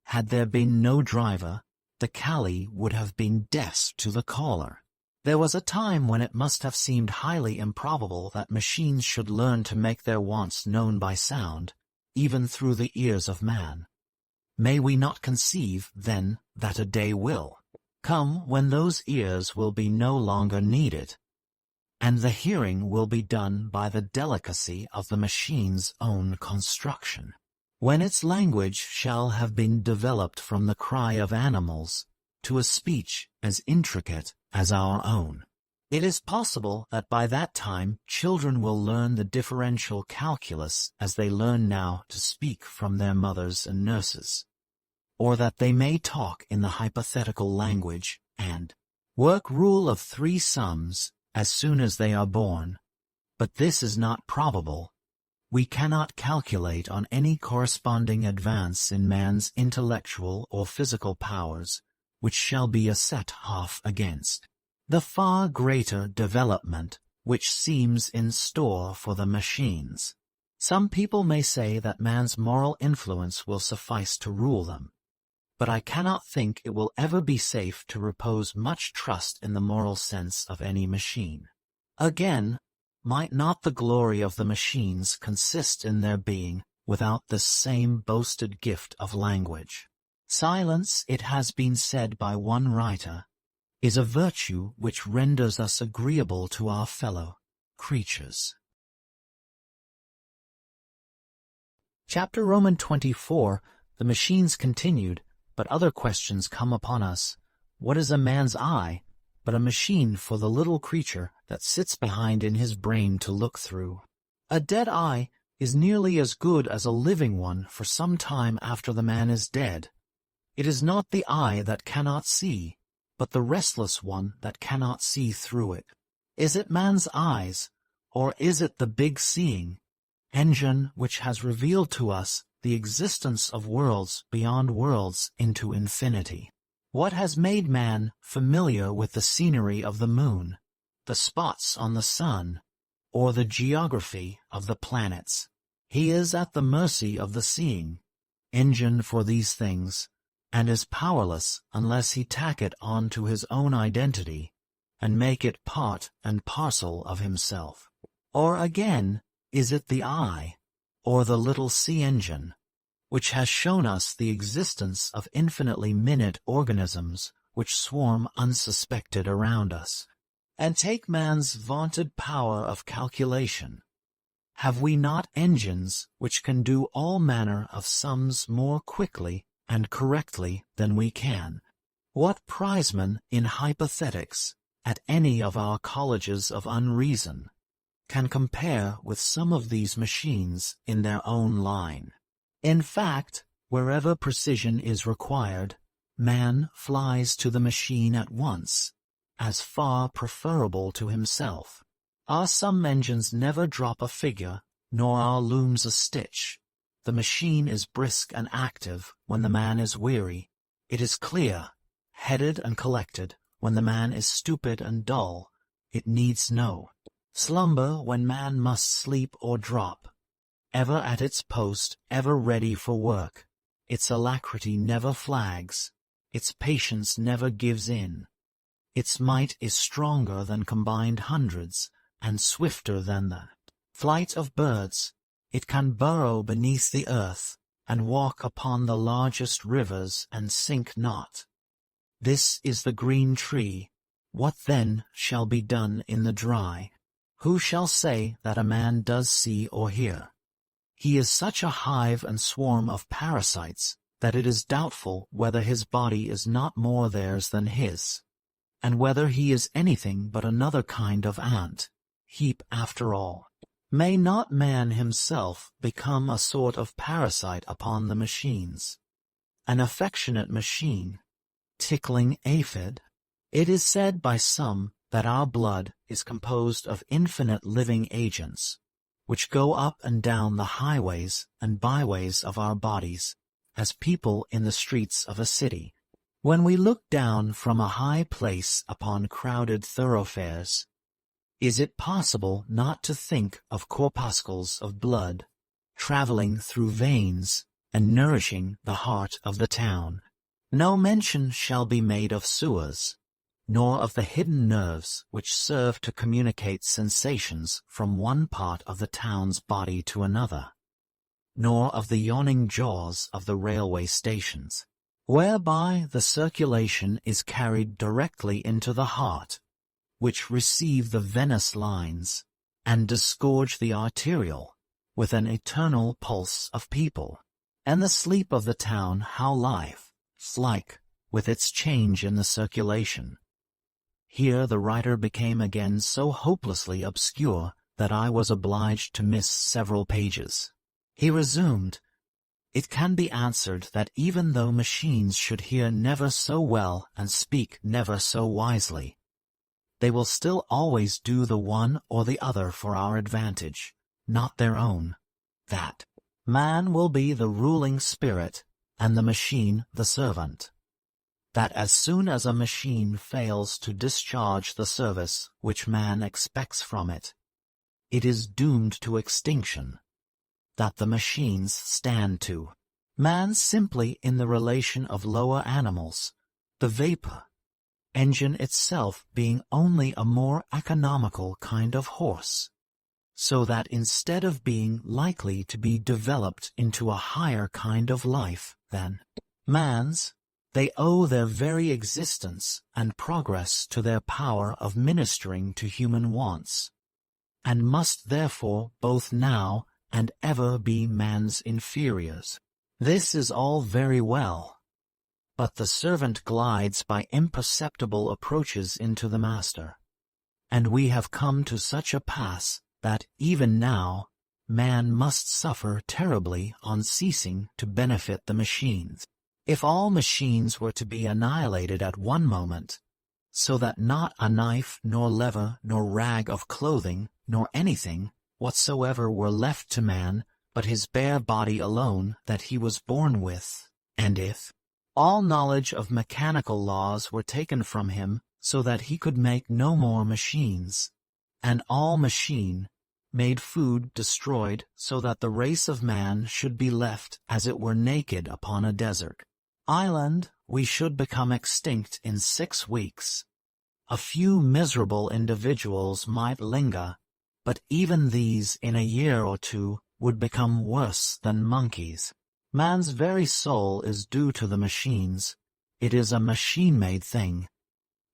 Had there been no driver, the Kali would have been deaf to the caller. There was a time when it must have seemed highly improbable that machines should learn to make their wants known by sound, even through the ears of man. May we not conceive, then, that a day will come when those ears will be no longer needed, and the hearing will be done by the delicacy of the machine's own construction, when its language shall have been developed from the cry of animals to a speech as intricate as our own? It is possible that by that time children will learn the differential calculus as they learn now to speak from their mothers and nurses, or that they may talk in the hypothetical language and work rule of 3 sums as soon as they are born. But this is not probable. We cannot calculate on any corresponding advance in man's intellectual or physical powers, which shall be a set-off against the far greater development which seems in store for the machines. Some people may say that man's moral influence will suffice to rule them, but I cannot think it will ever be safe to repose much trust in the moral sense of any machine. Again, might not the glory of the machines consist in their being without this same boasted gift of language? Silence, it has been said by one writer, is a virtue which renders us agreeable to our fellow creatures. Chapter Roman 24, the machines continued, but other questions come upon us. What is a man's eye but a machine for the little creature that sits behind in his brain to look through? A dead eye is nearly as good as a living one for some time after the man is dead. It is not the eye that cannot see, but the restless one that cannot see through it. Is it man's eyes, or is it the big seeing engine which has revealed to us the existence of worlds beyond worlds into infinity? What has made man familiar with the scenery of the moon, the spots on the sun, or the geography of the planets? He is at the mercy of the seeing engine for these things, and is powerless unless he tack it on to his own identity and make it part and parcel of himself. Or again, is it the eye, or the little sea engine, which has shown us the existence of infinitely minute organisms which swarm unsuspected around us, and take man's vaunted power of calculation? Have we not engines which can do all manner of sums more quickly and correctly than we can? What prizeman in hypothetics at any of our colleges of unreason can compare with some of these machines in their own line? In fact, wherever precision is required, man flies to the machine at once, as far preferable to himself. Our sum engines never drop a figure, nor our looms a stitch. The machine is brisk and active when the man is weary. It is clear, headed and collected when the man is stupid and dull. It needs no slumber when man must sleep or drop. Ever at its post, ever ready for work. Its alacrity never flags. Its patience never gives in. Its might is stronger than combined hundreds, and swifter than the flight of birds. It can burrow beneath the earth, and walk upon the largest rivers and sink not. This is the green tree. What then shall be done in the dry? Who shall say that a man does see or hear? He is such a hive and swarm of parasites that it is doubtful whether his body is not more theirs than his, and whether he is anything but another kind of ant, heap after all. May not man himself become a sort of parasite upon the machines? An affectionate machine, tickling aphid? It is said by some that our blood is composed of infinite living agents, which go up and down the highways and byways of our bodies, as people in the streets of a city. When we look down from a high place upon crowded thoroughfares, is it possible not to think of corpuscles of blood, traveling through veins and nourishing the heart of the town? No mention shall be made of sewers, nor of the hidden nerves which serve to communicate sensations from one part of the town's body to another, nor of the yawning jaws of the railway stations, whereby the circulation is carried directly into the heart, which receive the venous lines, and disgorge the arterial, with an eternal pulse of people. And the sleep of the town how life, like, with its change in the circulation. Here the writer became again so hopelessly obscure that I was obliged to miss several pages. He resumed, "It can be answered that even though machines should hear never so well and speak never so wisely, they will still always do the one or the other for our advantage, not their own. That man will be the ruling spirit, and the machine the servant. That as soon as a machine fails to discharge the service which man expects from it, it is doomed to extinction. That the machines stand to man simply in the relation of lower animals, the vapor engine itself being only a more economical kind of horse, so that instead of being likely to be developed into a higher kind of life than man's, they owe their very existence and progress to their power of ministering to human wants, and must therefore both now and ever be man's inferiors. This is all very well, but the servant glides by imperceptible approaches into the master, and we have come to such a pass that even now man must suffer terribly on ceasing to benefit the machines. If all machines were to be annihilated at one moment, so that not a knife nor lever nor rag of clothing nor anything whatsoever were left to man but his bare body alone that he was born with, and if all knowledge of mechanical laws were taken from him so that he could make no more machines, and all machine-made food destroyed so that the race of man should be left as it were naked upon a desert island, we should become extinct in 6 weeks. A few miserable individuals might linger, but even these in a year or two would become worse than monkeys. Man's very soul is due to the machines. It is a machine-made thing.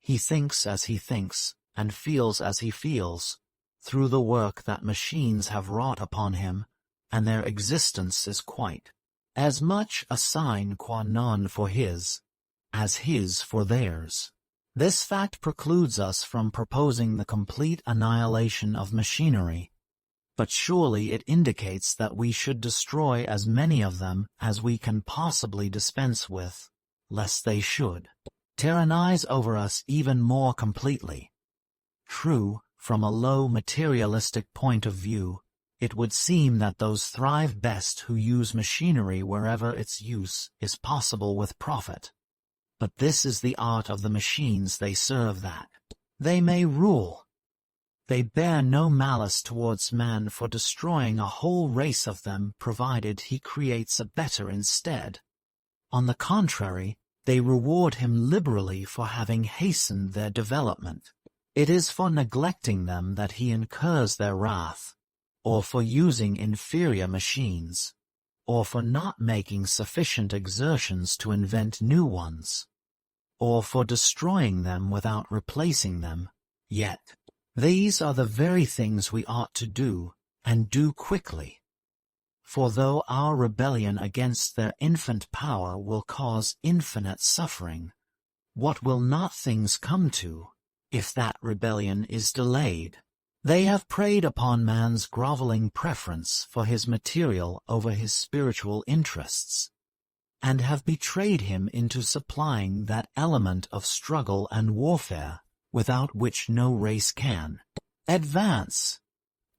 He thinks as he thinks, and feels as he feels, through the work that machines have wrought upon him, and their existence is quite as much a sine qua non for his, as his for theirs. This fact precludes us from proposing the complete annihilation of machinery, but surely it indicates that we should destroy as many of them as we can possibly dispense with, lest they should tyrannize over us even more completely. True, from a low materialistic point of view, it would seem that those thrive best who use machinery wherever its use is possible with profit. But this is the art of the machines they serve, that they may rule. They bear no malice towards man for destroying a whole race of them, provided he creates a better instead. On the contrary, they reward him liberally for having hastened their development. It is for neglecting them that he incurs their wrath, or for using inferior machines, or for not making sufficient exertions to invent new ones, or for destroying them without replacing them. Yet, these are the very things we ought to do, and do quickly. For though our rebellion against their infant power will cause infinite suffering, what will not things come to, if that rebellion is delayed? They have preyed upon man's groveling preference for his material over his spiritual interests, and have betrayed him into supplying that element of struggle and warfare without which no race can advance.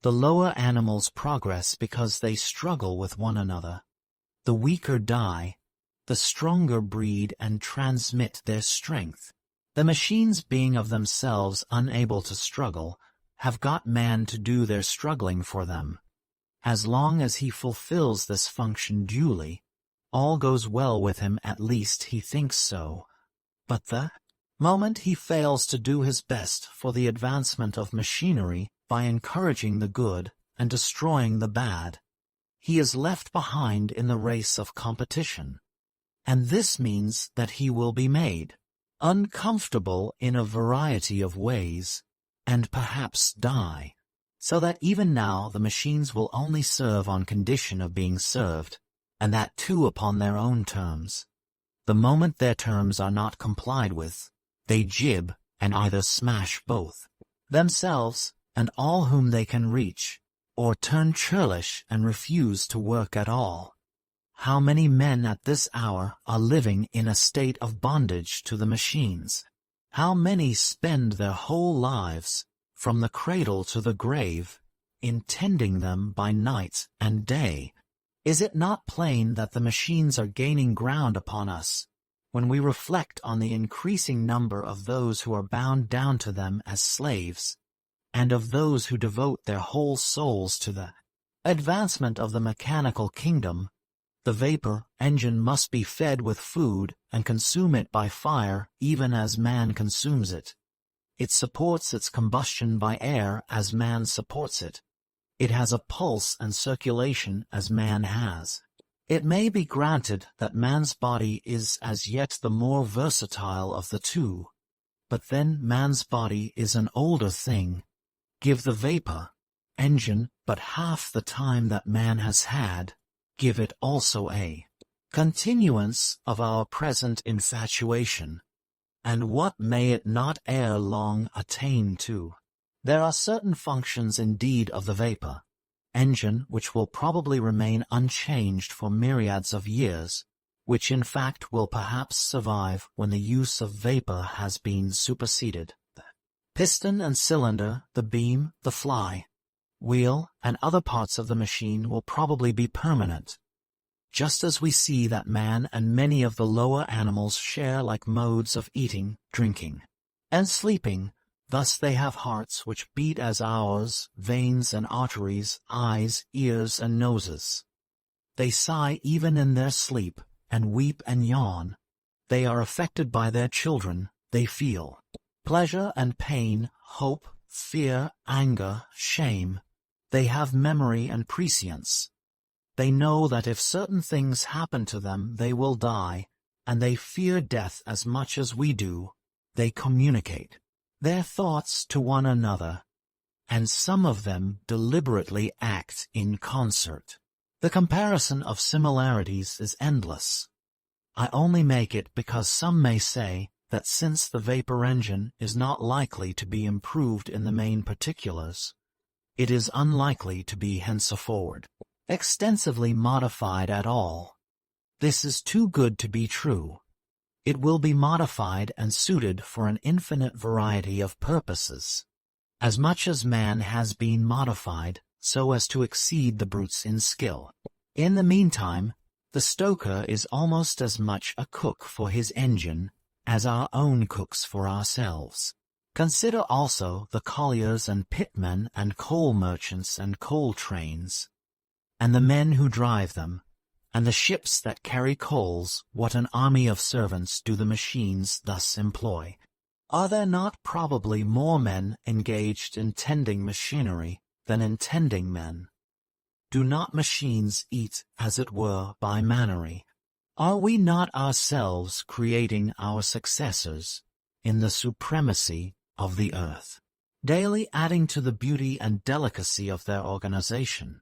The lower animals progress because they struggle with one another. The weaker die, the stronger breed and transmit their strength. The machines, being of themselves unable to struggle, have got man to do their struggling for them. As long as he fulfills this function duly, all goes well with him, at least he thinks so. But the moment he fails to do his best for the advancement of machinery by encouraging the good and destroying the bad, he is left behind in the race of competition. And this means that he will be made uncomfortable in a variety of ways, and perhaps die, so that even now the machines will only serve on condition of being served, and that too upon their own terms. The moment their terms are not complied with, they jib and either smash both themselves and all whom they can reach, or turn churlish and refuse to work at all. How many men at this hour are living in a state of bondage to the machines? How many spend their whole lives, from the cradle to the grave, in tending them by night and day? Is it not plain that the machines are gaining ground upon us, when we reflect on the increasing number of those who are bound down to them as slaves, and of those who devote their whole souls to the advancement of the mechanical kingdom? The vapor engine must be fed with food and consume it by fire, even as man consumes it. It supports its combustion by air as man supports it. It has a pulse and circulation as man has. It may be granted that man's body is as yet the more versatile of the two, but then man's body is an older thing. Give the vapor engine but half the time that man has had, give it also a continuance of our present infatuation, and what may it not ere long attain to? There are certain functions indeed of the vapor engine which will probably remain unchanged for myriads of years, which in fact will perhaps survive when the use of vapor has been superseded. The piston and cylinder, the beam, the fly, wheel, and other parts of the machine will probably be permanent. Just as we see that man and many of the lower animals share like modes of eating, drinking, and sleeping, thus they have hearts which beat as ours, veins and arteries, eyes, ears, and noses. They sigh even in their sleep, and weep and yawn. They are affected by their children, they feel pleasure and pain, hope, fear, anger, shame. They have memory and prescience. They know that if certain things happen to them they will die, and they fear death as much as we do. They communicate their thoughts to one another, and some of them deliberately act in concert. The comparison of similarities is endless. I only make it because some may say that since the vapor engine is not likely to be improved in the main particulars, it is unlikely to be henceforward extensively modified at all. This is too good to be true. It will be modified and suited for an infinite variety of purposes. As much as man has been modified so as to exceed the brutes in skill. In the meantime, the stoker is almost as much a cook for his engine as our own cooks for ourselves. Consider also the colliers and pitmen and coal merchants and coal trains, and the men who drive them, and the ships that carry coals. What an army of servants do the machines thus employ! Are there not probably more men engaged in tending machinery than in tending men? Do not machines eat, as it were, by mannery? Are we not ourselves creating our successors in the supremacy of the earth, daily adding to the beauty and delicacy of their organization,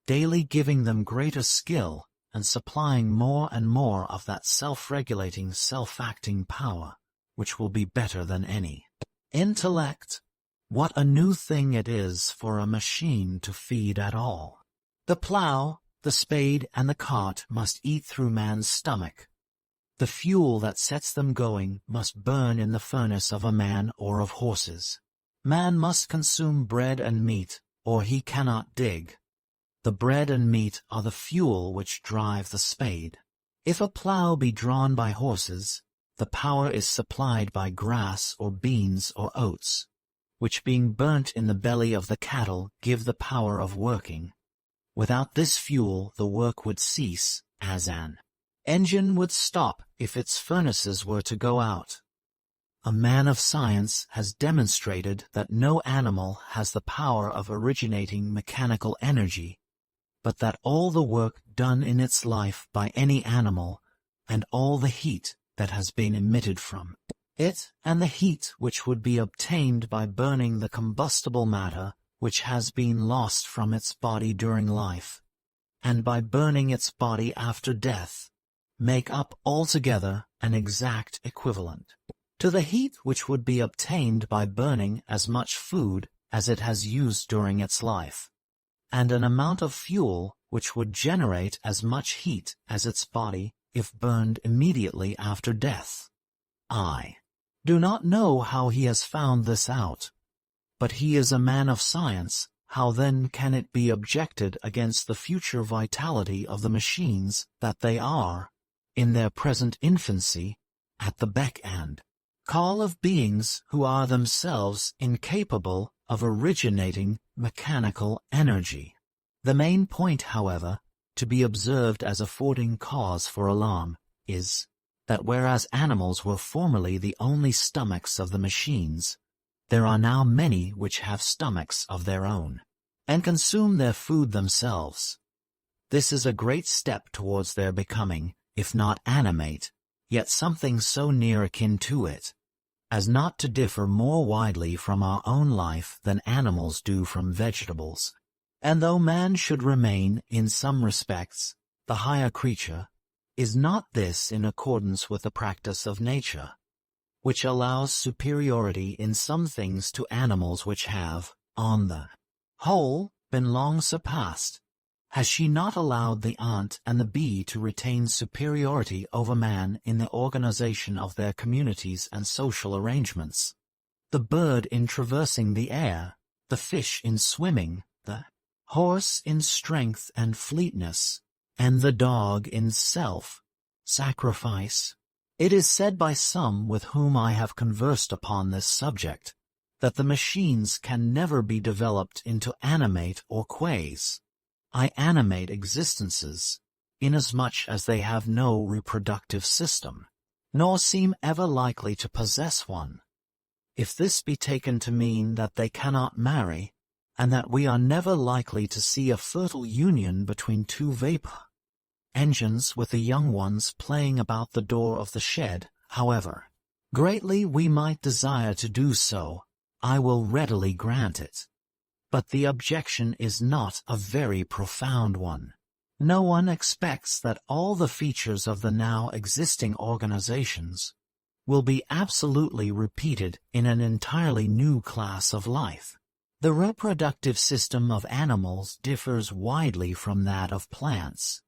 daily giving them greater skill and supplying more and more of that self-regulating, self-acting power, which will be better than any intellect? What a new thing it is for a machine to feed at all! The plow, the spade, and the cart must eat through man's stomach. The fuel that sets them going must burn in the furnace of a man or of horses. Man must consume bread and meat, or he cannot dig. The bread and meat are the fuel which drive the spade. If a plow be drawn by horses, the power is supplied by grass or beans or oats, which being burnt in the belly of the cattle give the power of working. Without this fuel the work would cease, as an engine would stop if its furnaces were to go out. A man of science has demonstrated that no animal has the power of originating mechanical energy, but that all the work done in its life by any animal, and all the heat that has been emitted from it, and the heat which would be obtained by burning the combustible matter which has been lost from its body during life, and by burning its body after death, make up altogether an exact equivalent to the heat which would be obtained by burning as much food as it has used during its life, and an amount of fuel which would generate as much heat as its body if burned immediately after death. I do not know how he has found this out, but he is a man of science. How then can it be objected against the future vitality of the machines that they are, in their present infancy, at the beck and call of beings who are themselves incapable of originating mechanical energy? The main point, however, to be observed as affording cause for alarm, is that whereas animals were formerly the only stomachs of the machines, there are now many which have stomachs of their own, and consume their food themselves. This is a great step towards their becoming, if not animate, yet something so near akin to it, as not to differ more widely from our own life than animals do from vegetables. And though man should remain, in some respects, the higher creature, is not this in accordance with the practice of nature, which allows superiority in some things to animals which have, on the whole, been long surpassed? Has she not allowed the ant and the bee to retain superiority over man in the organization of their communities and social arrangements? The bird in traversing the air, the fish in swimming, the horse in strength and fleetness, and the dog in self-sacrifice. It is said by some with whom I have conversed upon this subject, that the machines can never be developed into animate or animate existences, inasmuch as they have no reproductive system, nor seem ever likely to possess one. If this be taken to mean that they cannot marry, and that we are never likely to see a fertile union between two vapor engines with the young ones playing about the door of the shed, however greatly we might desire to do so, I will readily grant it. But the objection is not a very profound one. No one expects that all the features of the now existing organizations will be absolutely repeated in an entirely new class of life. The reproductive system of animals differs widely from that of plants,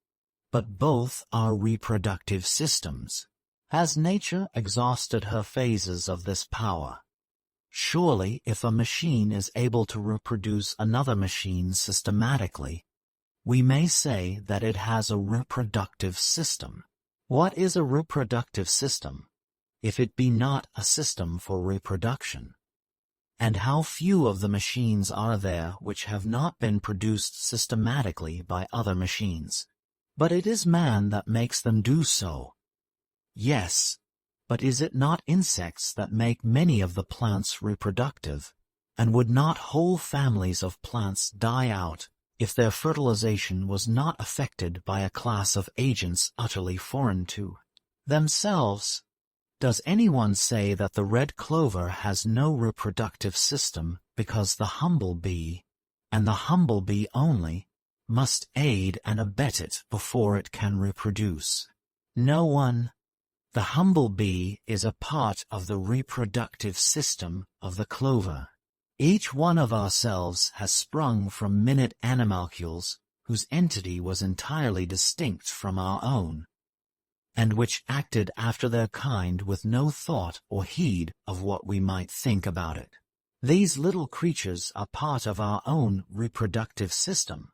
but both are reproductive systems, Has nature exhausted her phases of this power? Surely, if a machine is able to reproduce another machine systematically, we may say that it has a reproductive system. What is a reproductive system, if it be not a system for reproduction? And how few of the machines are there which have not been produced systematically by other machines? But it is man that makes them do so. Yes, but is it not insects that make many of the plants reproductive, and would not whole families of plants die out if their fertilization was not affected by a class of agents utterly foreign to themselves? Does anyone say that the red clover has no reproductive system because the humble bee, and the humble bee only, must aid and abet it before it can reproduce? No one. The humble bee is a part of the reproductive system of the clover. Each one of ourselves has sprung from minute animalcules whose entity was entirely distinct from our own, and which acted after their kind with no thought or heed of what we might think about it. These little creatures are part of our own reproductive system.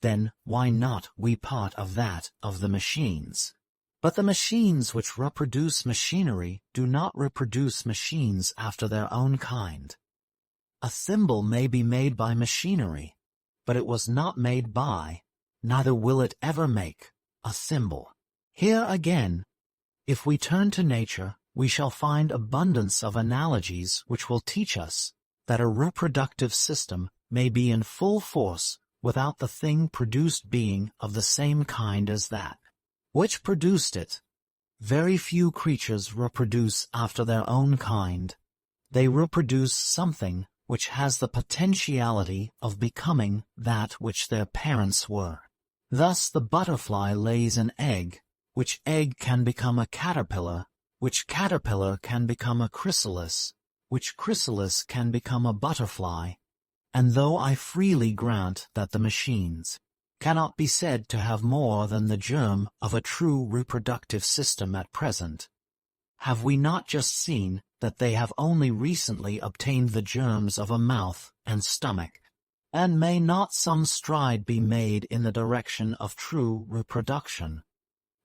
Then why not we part of that of the machines? But the machines which reproduce machinery do not reproduce machines after their own kind. A thimble may be made by machinery, but it was not made by, neither will it ever make, a thimble. Here again, if we turn to nature, we shall find abundance of analogies which will teach us that a reproductive system may be in full force without the thing produced being of the same kind as that which produced it. Very few creatures reproduce after their own kind. They reproduce something which has the potentiality of becoming that which their parents were. Thus the butterfly lays an egg, which egg can become a caterpillar, which caterpillar can become a chrysalis, which chrysalis can become a butterfly. And though I freely grant that the machines cannot be said to have more than the germ of a true reproductive system at present, have we not just seen that they have only recently obtained the germs of a mouth and stomach? And may not some stride be made in the direction of true reproduction,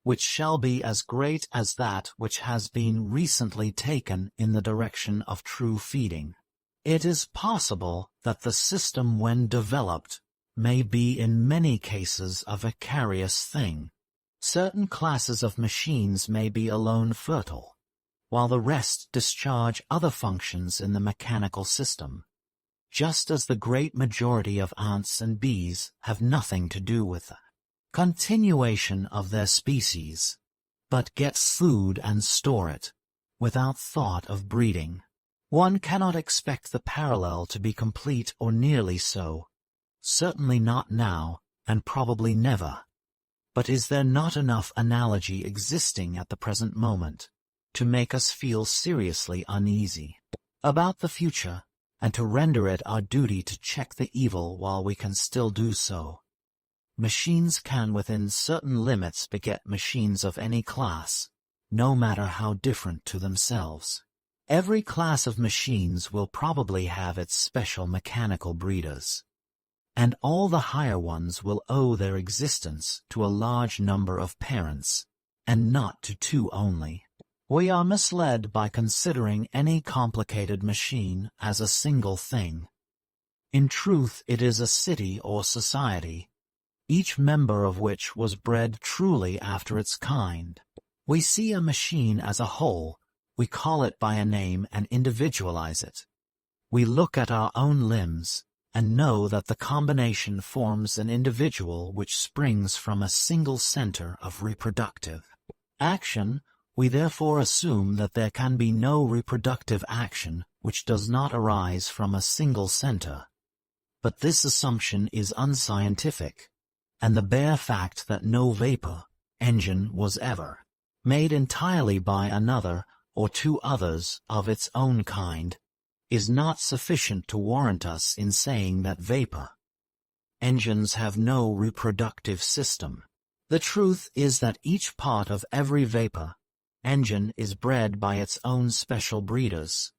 which shall be as great as that which has been recently taken in the direction of true feeding? It is possible that the system when developed may be in many cases a vicarious thing. Certain classes of machines may be alone fertile, while the rest discharge other functions in the mechanical system, just as the great majority of ants and bees have nothing to do with the continuation of their species, but get food and store it, without thought of breeding. One cannot expect the parallel to be complete or nearly so, certainly not now, and probably never. But is there not enough analogy existing at the present moment to make us feel seriously uneasy about the future, and to render it our duty to check the evil while we can still do so? Machines can within certain limits beget machines of any class, no matter how different to themselves. Every class of machines will probably have its special mechanical breeders, and all the higher ones will owe their existence to a large number of parents, and not to two only. We are misled by considering any complicated machine as a single thing. In truth, it is a city or society, each member of which was bred truly after its kind. We see a machine as a whole, we call it by a name and individualize it. We look at our own limbs, and know that the combination forms an individual which springs from a single center of reproductive action. We therefore assume that there can be no reproductive action which does not arise from a single center. But this assumption is unscientific, and the bare fact that no vapor engine was ever made entirely by another or two others of its own kind is not sufficient to warrant us in saying that vapor engines have no reproductive system. The truth is that each part of every vapor engine is bred by its own special breeders,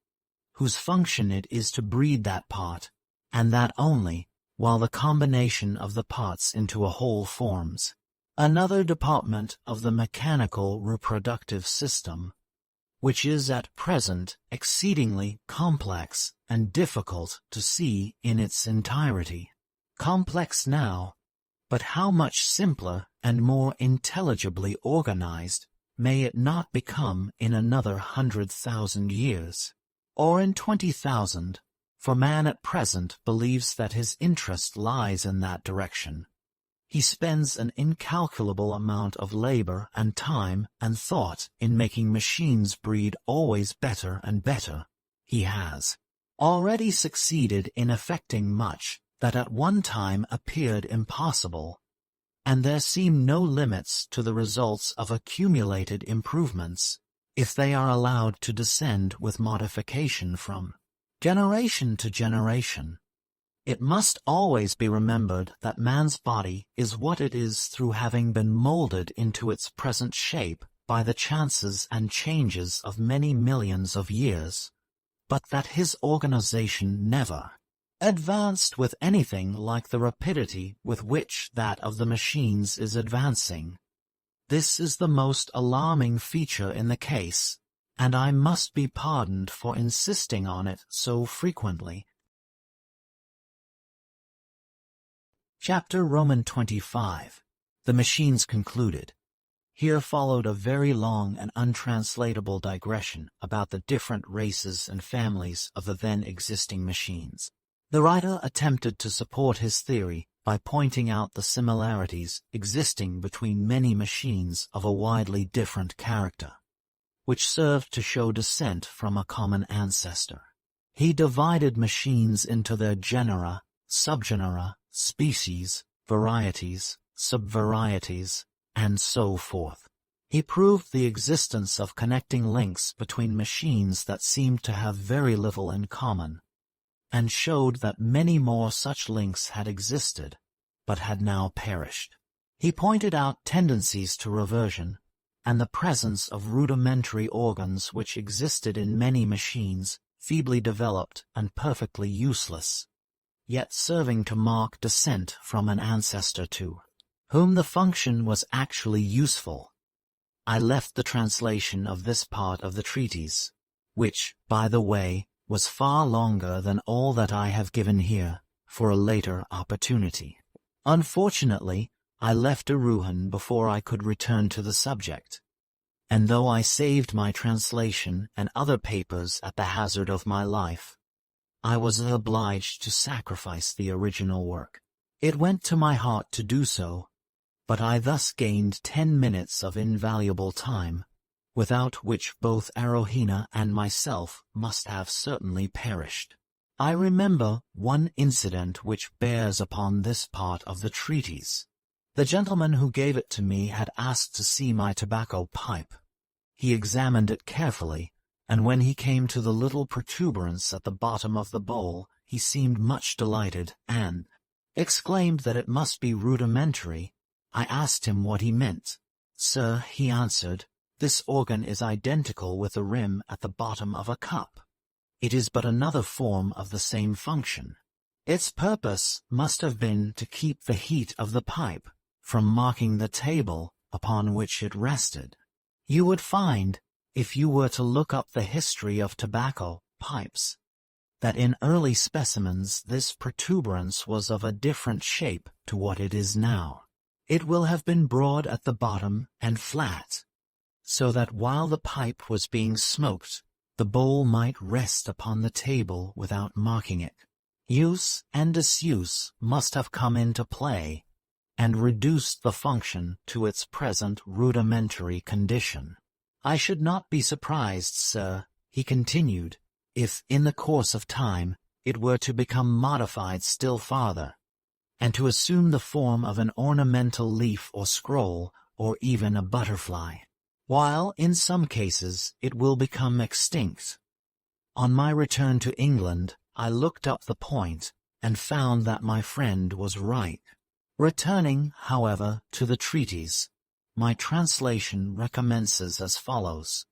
whose function it is to breed that part, and that only, while the combination of the parts into a whole forms another department of the mechanical reproductive system, which is at present exceedingly complex and difficult to see in its entirety. Complex now, but how much simpler and more intelligibly organized may it not become in another 100,000 years, or in 20,000, for man at present believes that his interest lies in that direction. He spends an incalculable amount of labor and time and thought in making machines breed always better and better. He has already succeeded in effecting much that at one time appeared impossible, and there seem no limits to the results of accumulated improvements, if they are allowed to descend with modification from generation to generation. It must always be remembered that man's body is what it is through having been molded into its present shape by the chances and changes of many millions of years, but that his organization never advanced with anything like the rapidity with which that of the machines is advancing. This is the most alarming feature in the case, and I must be pardoned for insisting on it so frequently. Chapter Roman 25. The Machines Concluded. Here followed a very long and untranslatable digression about the different races and families of the then existing machines. The writer attempted to support his theory by pointing out the similarities existing between many machines of a widely different character, which served to show descent from a common ancestor. He divided machines into their genera, subgenera, species, varieties, subvarieties, and so forth. He proved the existence of connecting links between machines that seemed to have very little in common, and showed that many more such links had existed, but had now perished. He pointed out tendencies to reversion, and the presence of rudimentary organs which existed in many machines, feebly developed and perfectly useless, yet serving to mark descent from an ancestor to whom the function was actually useful. I left the translation of this part of the treatise, which, by the way, was far longer than all that I have given here, for a later opportunity. Unfortunately, I left Erewhon before I could return to the subject, and though I saved my translation and other papers at the hazard of my life, I was obliged to sacrifice the original work. It went to my heart to do so, but I thus gained 10 minutes of invaluable time, without which both AROWHENA and myself must have certainly perished. I remember one incident which bears upon this part of the treatise. The gentleman who gave it to me had asked to see my tobacco pipe. He examined it carefully, and when he came to the little protuberance at the bottom of the bowl, he seemed much delighted, and exclaimed that it must be rudimentary. I asked him what he meant. "Sir," he answered, "this organ is identical with the rim at the bottom of a cup. It is but another form of the same function. Its purpose must have been to keep the heat of the pipe from marking the table upon which it rested. You would find, if you were to look up the history of tobacco pipes, that in early specimens this protuberance was of a different shape to what it is now. It will have been broad at the bottom and flat, so that while the pipe was being smoked, the bowl might rest upon the table without marking it. Use and disuse must have come into play, and reduced the function to its present rudimentary condition. I should not be surprised, sir," he continued, "if, in the course of time, it were to become modified still farther, and to assume the form of an ornamental leaf or scroll, or even a butterfly, while, in some cases, it will become extinct." On my return to England, I looked up the point, and found that my friend was right. Returning, however, to the treatise, my translation recommences as follows.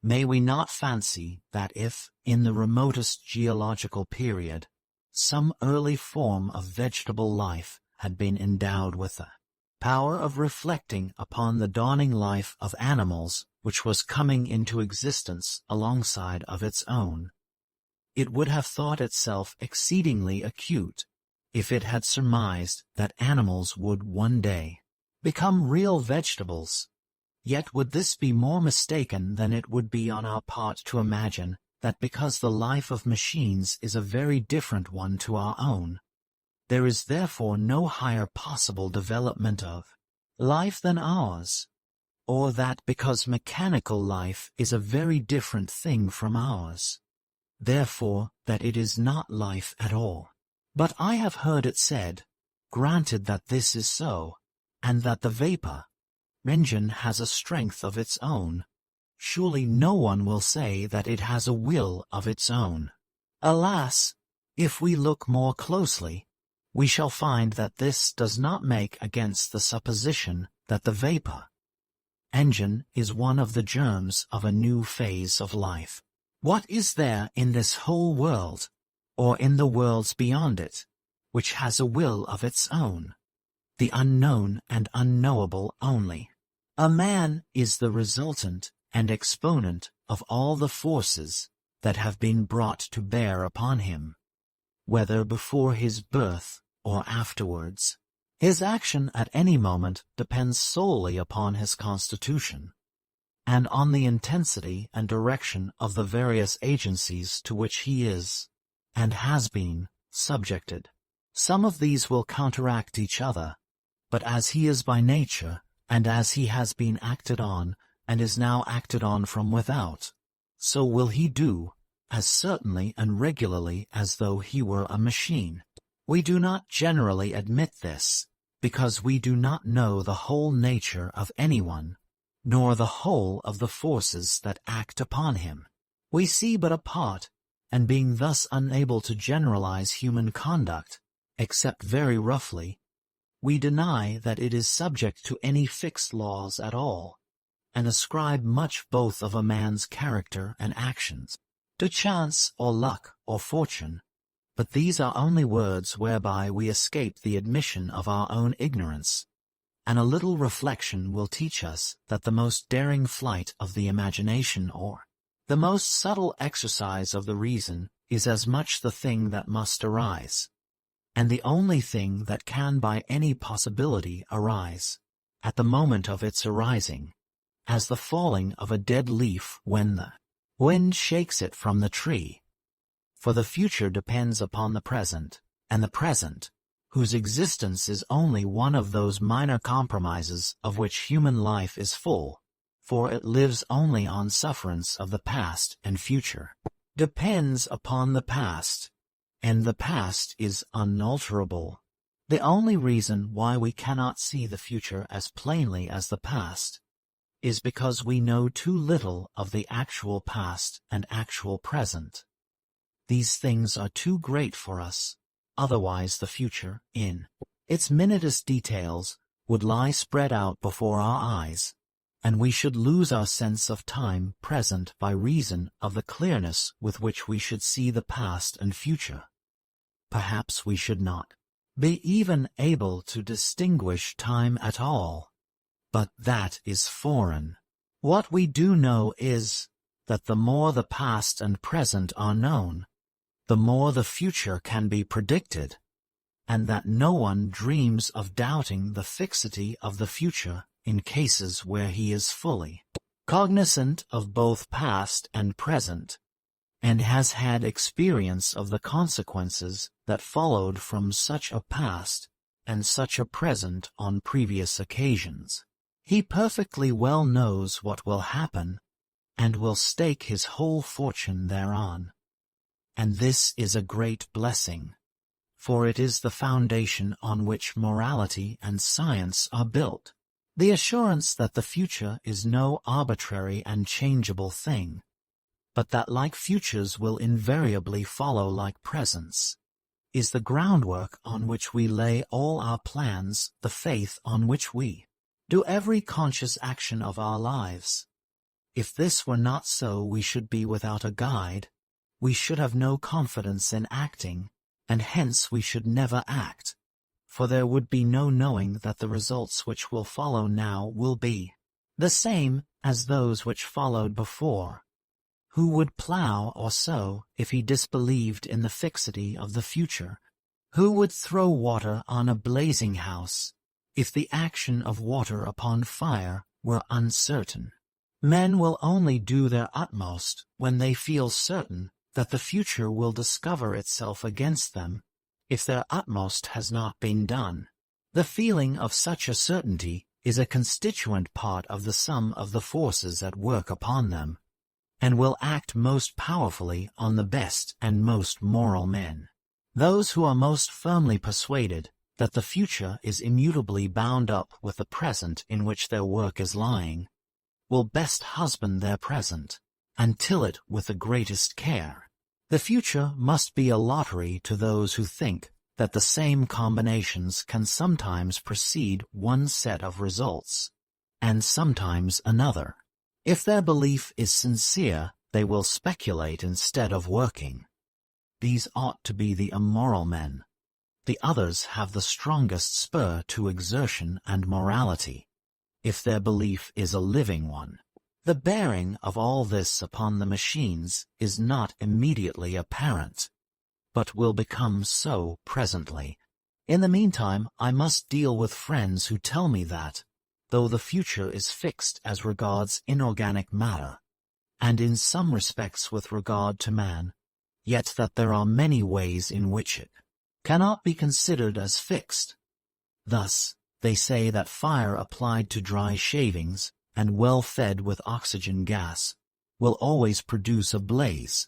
May we not fancy that if, in the remotest geological period, some early form of vegetable life had been endowed with the power of reflecting upon the dawning life of animals which was coming into existence alongside of its own, it would have thought itself exceedingly acute if it had surmised that animals would one day become real vegetables. Yet would this be more mistaken than it would be on our part to imagine that because the life of machines is a very different one to our own, there is therefore no higher possible development of life than ours, or that because mechanical life is a very different thing from ours, therefore that it is not life at all. But I have heard it said, granted that this is so, and that the vapor engine has a strength of its own, surely no one will say that it has a will of its own. Alas, if we look more closely, we shall find that this does not make against the supposition that the vapor engine is one of the germs of a new phase of life. What is there in this whole world, or in the worlds beyond it, which has a will of its own? The unknown and unknowable only. A man is the resultant and exponent of all the forces that have been brought to bear upon him, whether before his birth or afterwards. His action at any moment depends solely upon his constitution, and on the intensity and direction of the various agencies to which he is, and has been, subjected. Some of these will counteract each other, but as he is by nature, and as he has been acted on, and is now acted on from without, so will he do, as certainly and regularly as though he were a machine. We do not generally admit this, because we do not know the whole nature of anyone, nor the whole of the forces that act upon him. We see but a part, and being thus unable to generalize human conduct, except very roughly, we deny that it is subject to any fixed laws at all, and ascribe much both of a man's character and actions to chance or luck or fortune. But these are only words whereby we escape the admission of our own ignorance, and a little reflection will teach us that the most daring flight of the imagination or the most subtle exercise of the reason is as much the thing that must arise, and the only thing that can by any possibility arise, at the moment of its arising, as the falling of a dead leaf when the wind shakes it from the tree. For the future depends upon the present, and the present, whose existence is only one of those minor compromises of which human life is full, for it lives only on sufferance of the past and future, depends upon the past, and the past is unalterable. The only reason why we cannot see the future as plainly as the past is because we know too little of the actual past and actual present. These things are too great for us, otherwise the future, in its minutest details, would lie spread out before our eyes, and we should lose our sense of time present by reason of the clearness with which we should see the past and future. Perhaps we should not be even able to distinguish time at all, but that is foreign. What we do know is that the more the past and present are known, the more the future can be predicted, and that no one dreams of doubting the fixity of the future in cases where he is fully cognizant of both past and present, and has had experience of the consequences that followed from such a past and such a present on previous occasions. He perfectly well knows what will happen, and will stake his whole fortune thereon. And this is a great blessing, for it is the foundation on which morality and science are built. The assurance that the future is no arbitrary and changeable thing, but that like futures will invariably follow like presents, is the groundwork on which we lay all our plans, the faith on which we do every conscious action of our lives. If this were not so, we should be without a guide, we should have no confidence in acting, and hence we should never act, for there would be no knowing that the results which will follow now will be the same as those which followed before. Who would plough or sow if he disbelieved in the fixity of the future? Who would throw water on a blazing house if the action of water upon fire were uncertain? Men will only do their utmost when they feel certain that the future will discover itself against them, if their utmost has not been done. The feeling of such a certainty is a constituent part of the sum of the forces at work upon them, and will act most powerfully on the best and most moral men. Those who are most firmly persuaded that the future is immutably bound up with the present in which their work is lying, will best husband their present, and till it with the greatest care. The future must be a lottery to those who think that the same combinations can sometimes precede one set of results, and sometimes another. If their belief is sincere, they will speculate instead of working. These ought to be the immoral men. The others have the strongest spur to exertion and morality, if their belief is a living one. The bearing of all this upon the machines is not immediately apparent, but will become so presently. In the meantime, I must deal with friends who tell me that, though the future is fixed as regards inorganic matter, and in some respects with regard to man, yet that there are many ways in which it cannot be considered as fixed. Thus, they say that fire applied to dry shavings, and well fed with oxygen gas, will always produce a blaze,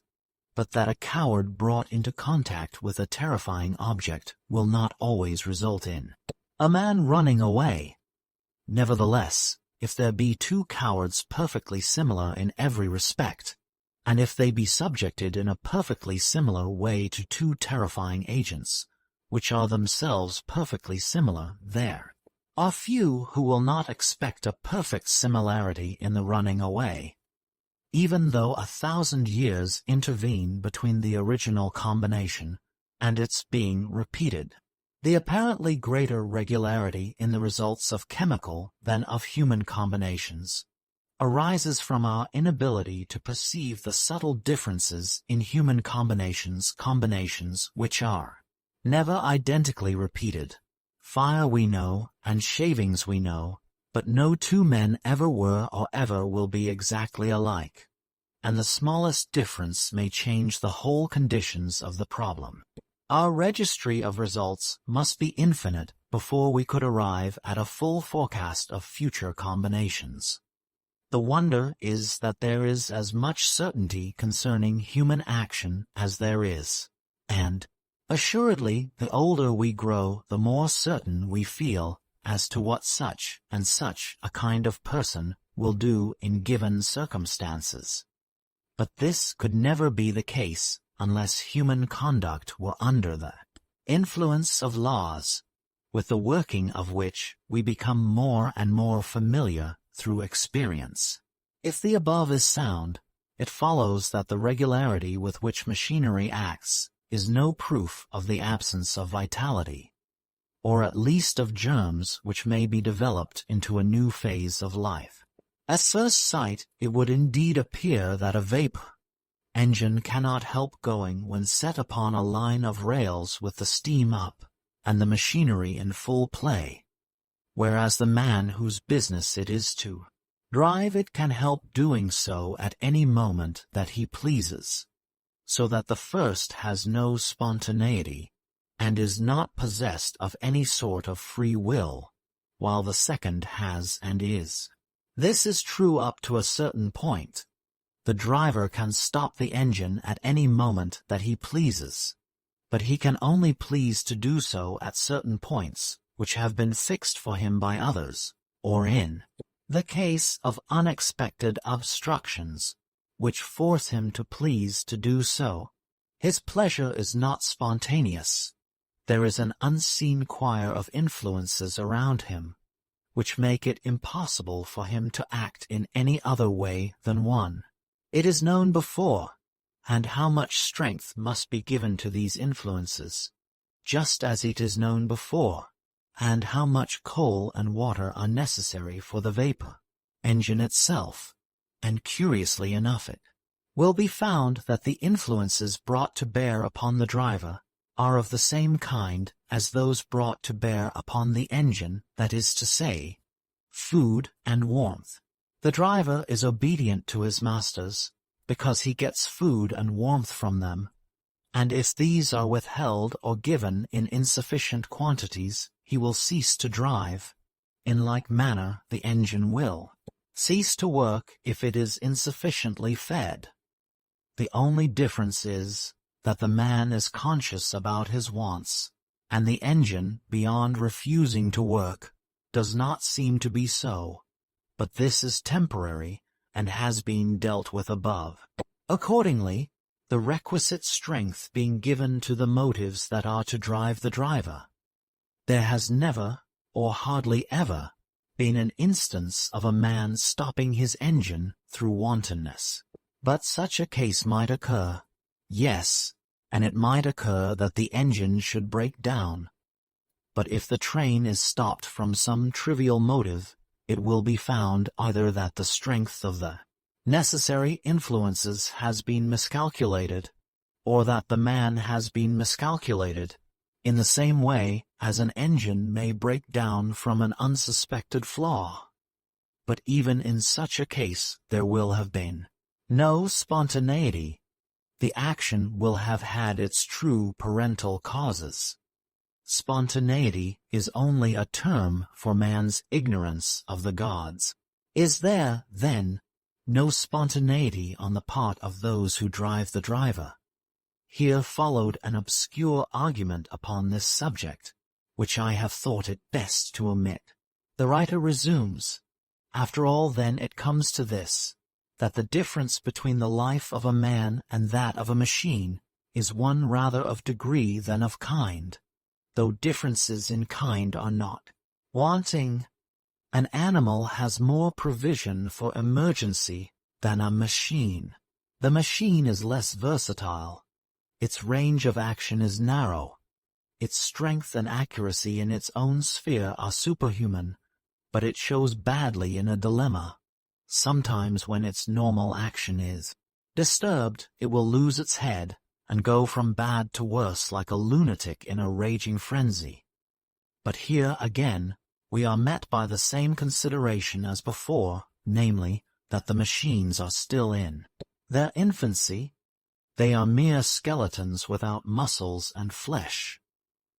but that a coward brought into contact with a terrifying object will not always result in a man running away. Nevertheless, if there be two cowards perfectly similar in every respect, and if they be subjected in a perfectly similar way to two terrifying agents, which are themselves perfectly similar, there are few who will not expect a perfect similarity in the running away, even though 1,000 years intervene between the original combination and its being repeated. The apparently greater regularity in the results of chemical than of human combinations arises from our inability to perceive the subtle differences in human combinations which are never identically repeated. Fire we know, and shavings we know, but no two men ever were or ever will be exactly alike, and the smallest difference may change the whole conditions of the problem. Our registry of results must be infinite before we could arrive at a full forecast of future combinations. The wonder is that there is as much certainty concerning human action as there is, and, assuredly, the older we grow, the more certain we feel as to what such and such a kind of person will do in given circumstances. But this could never be the case unless human conduct were under the influence of laws, with the working of which we become more and more familiar through experience. If the above is sound, it follows that the regularity with which machinery acts is no proof of the absence of vitality, or at least of germs which may be developed into a new phase of life. At first sight, it would indeed appear that a vapor engine cannot help going when set upon a line of rails with the steam up and the machinery in full play, whereas the man whose business it is to drive it can help doing so at any moment that he pleases, so that the first has no spontaneity, and is not possessed of any sort of free will, while the second has and is. This is true up to a certain point. The driver can stop the engine at any moment that he pleases, but he can only please to do so at certain points which have been fixed for him by others, or in the case of unexpected obstructions, which force him to please to do so. His pleasure is not spontaneous. There is an unseen choir of influences around him, which make it impossible for him to act in any other way than one. It is known before, and how much strength must be given to these influences, just as it is known before, and how much coal and water are necessary for the vapor engine itself, and curiously enough it will be found that the influences brought to bear upon the driver are of the same kind as those brought to bear upon the engine, that is to say, food and warmth. The driver is obedient to his masters, because he gets food and warmth from them, and if these are withheld or given in insufficient quantities, he will cease to drive. In like manner, the engine will cease to work if it is insufficiently fed. The only difference is that the man is conscious about his wants, and the engine, beyond refusing to work, does not seem to be so. But this is temporary, and has been dealt with above. Accordingly, the requisite strength being given to the motives that are to drive the driver, there has never, or hardly ever, been an instance of a man stopping his engine through wantonness. But such a case might occur, yes, and it might occur that the engine should break down. But if the train is stopped from some trivial motive, it will be found either that the strength of the necessary influences has been miscalculated, or that the man has been miscalculated, in the same way as an engine may break down from an unsuspected flaw. But even in such a case there will have been no spontaneity. The action will have had its true parental causes. Spontaneity is only a term for man's ignorance of the gods. Is there, then, no spontaneity on the part of those who drive the driver? Here followed an obscure argument upon this subject, which I have thought it best to omit. The writer resumes, "After all, then, it comes to this, that the difference between the life of a man and that of a machine is one rather of degree than of kind, though differences in kind are not wanting. An animal has more provision for emergency than a machine. The machine is less versatile. Its range of action is narrow. Its strength and accuracy in its own sphere are superhuman, but it shows badly in a dilemma. Sometimes when its normal action is disturbed, it will lose its head and go from bad to worse like a lunatic in a raging frenzy. But here again we are met by the same consideration as before, namely, that the machines are still in their infancy. They are mere skeletons without muscles and flesh.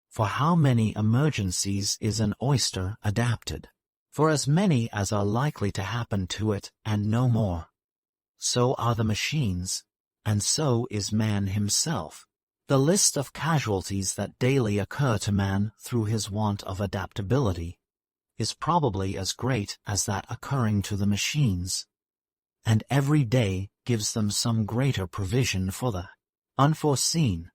For how many emergencies is an oyster adapted? For as many as are likely to happen to it, and no more. So are the machines, and so is man himself. The list of casualties that daily occur to man through his want of adaptability is probably as great as that occurring to the machines, and every day gives them some greater provision for the unforeseen.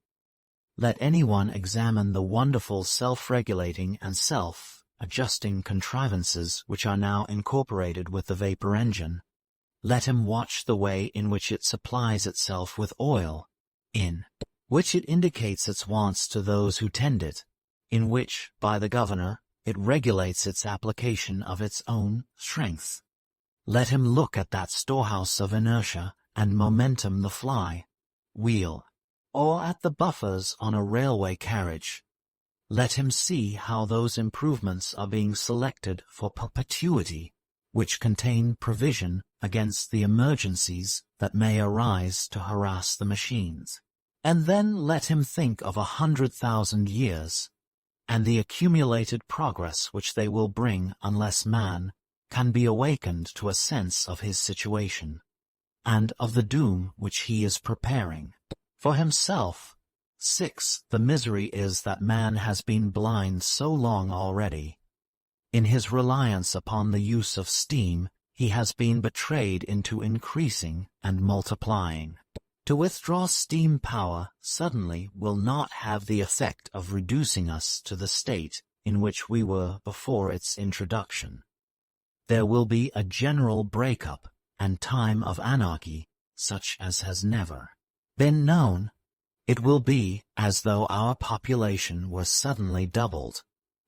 Let anyone examine the wonderful self-regulating and self-adjusting contrivances which are now incorporated with the vapor engine. Let him watch the way in which it supplies itself with oil, in which it indicates its wants to those who tend it, in which, by the governor, it regulates its application of its own strength. Let him look at that storehouse of inertia and momentum, the fly wheel, or at the buffers on a railway carriage. Let him see how those improvements are being selected for perpetuity, which contain provision against the emergencies that may arise to harass the machines. And then let him think of 100,000 years, and the accumulated progress which they will bring unless man can be awakened to a sense of his situation, and of the doom which he is preparing for himself. 6. The misery is that man has been blind so long already. In his reliance upon the use of steam, he has been betrayed into increasing and multiplying. To withdraw steam power suddenly will not have the effect of reducing us to the state in which we were before its introduction. There will be a general breakup and time of anarchy, such as has never been known. It will be as though our population were suddenly doubled,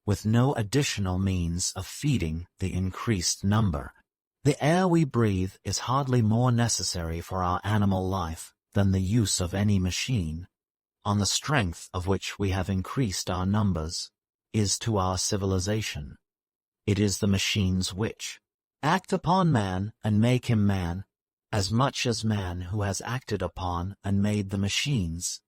with no additional means of feeding the increased number. The air we breathe is hardly more necessary for our animal life than the use of any machine, on the strength of which we have increased our numbers, is to our civilization. It is the machines which act upon man and make him man, as much as man who has acted upon and made the machines.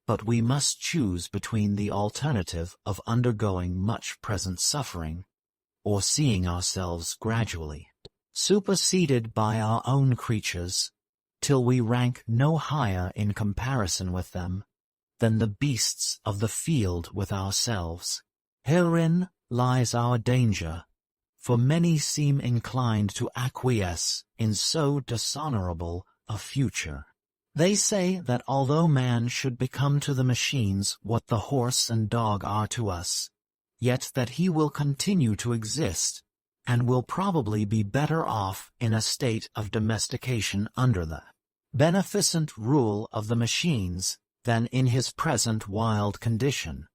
But we must choose between the alternative of undergoing much present suffering, or seeing ourselves gradually superseded by our own creatures, till we rank no higher in comparison with them than the beasts of the field with ourselves. Herein lies our danger, for many seem inclined to acquiesce in so dishonorable a future. They say that although man should become to the machines what the horse and dog are to us, yet that he will continue to exist, and will probably be better off in a state of domestication under the beneficent rule of the machines than in his present wild condition.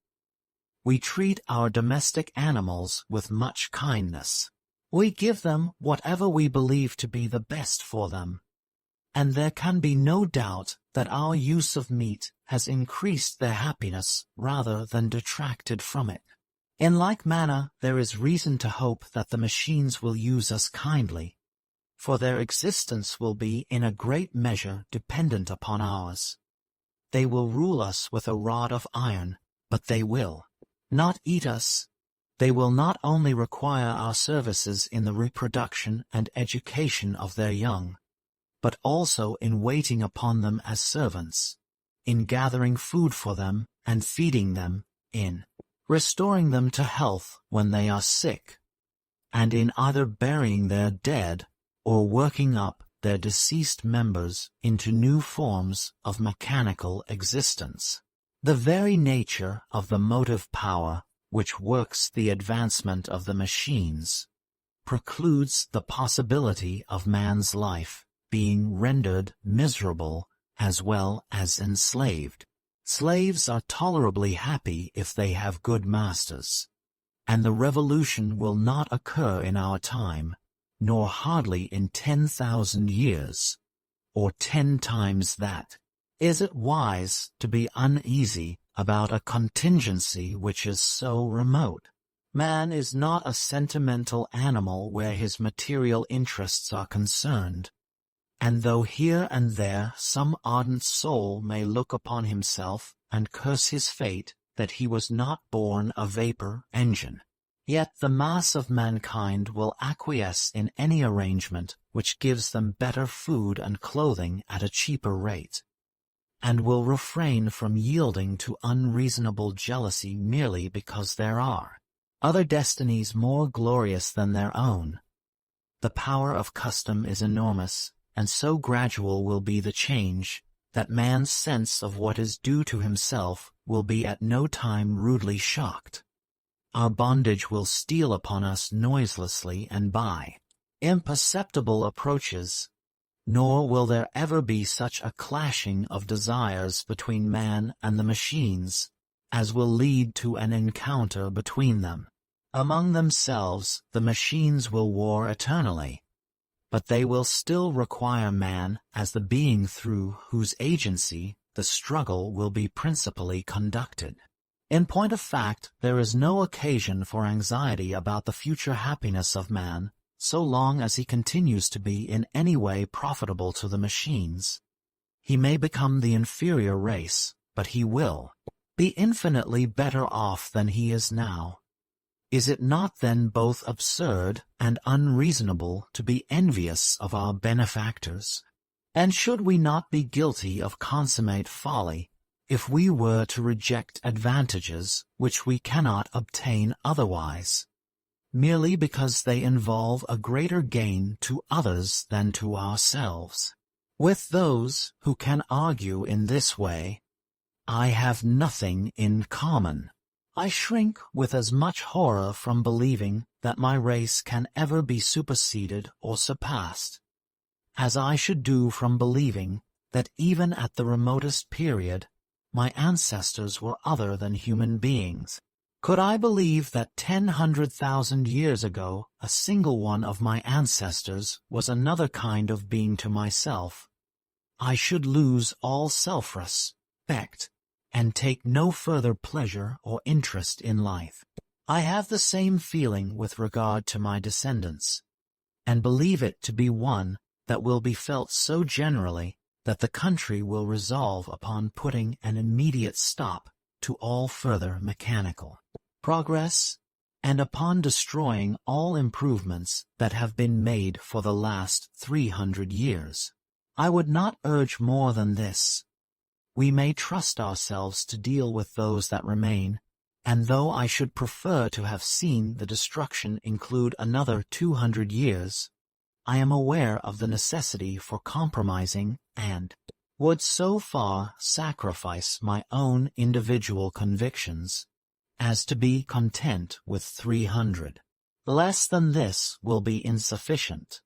We treat our domestic animals with much kindness. We give them whatever we believe to be the best for them, and there can be no doubt that our use of meat has increased their happiness rather than detracted from it. In like manner, there is reason to hope that the machines will use us kindly, for their existence will be in a great measure dependent upon ours. They will rule us with a rod of iron, but they will not eat us. They will not only require our services in the reproduction and education of their young, but also in waiting upon them as servants, in gathering food for them and feeding them, in restoring them to health when they are sick, and in either burying their dead or working up their deceased members into new forms of mechanical existence. The very nature of the motive power which works the advancement of the machines precludes the possibility of man's life being rendered miserable as well as enslaved. Slaves are tolerably happy if they have good masters, and the revolution will not occur in our time, nor hardly in 10,000 years, or 10 times that. Is it wise to be uneasy about a contingency which is so remote? Man is not a sentimental animal where his material interests are concerned, and though here and there some ardent soul may look upon himself and curse his fate that he was not born a vapor engine, yet the mass of mankind will acquiesce in any arrangement which gives them better food and clothing at a cheaper rate, and will refrain from yielding to unreasonable jealousy merely because there are other destinies more glorious than their own. The power of custom is enormous, and so gradual will be the change that man's sense of what is due to himself will be at no time rudely shocked. Our bondage will steal upon us noiselessly and by imperceptible approaches, nor will there ever be such a clashing of desires between man and the machines as will lead to an encounter between them. Among themselves the machines will war eternally, but they will still require man as the being through whose agency the struggle will be principally conducted. In point of fact, there is no occasion for anxiety about the future happiness of man, so long as he continues to be in any way profitable to the machines. He may become the inferior race, but he will be infinitely better off than he is now. Is it not then both absurd and unreasonable to be envious of our benefactors? And should we not be guilty of consummate folly if we were to reject advantages which we cannot obtain otherwise, merely because they involve a greater gain to others than to ourselves? With those who can argue in this way, I have nothing in common. I shrink with as much horror from believing that my race can ever be superseded or surpassed, as I should do from believing that even at the remotest period, my ancestors were other than human beings. Could I believe that 100,000 years ago a single one of my ancestors was another kind of being to myself, I should lose all self-respect and take no further pleasure or interest in life. I have the same feeling with regard to my descendants, and believe it to be one that will be felt so generally that the country will resolve upon putting an immediate stop to all further mechanical progress, and upon destroying all improvements that have been made for the last 300 years. I would not urge more than this. We may trust ourselves to deal with those that remain, and though I should prefer to have seen the destruction include another 200 years, I am aware of the necessity for compromising and would so far sacrifice my own individual convictions as to be content with 300. Less than this will be insufficient.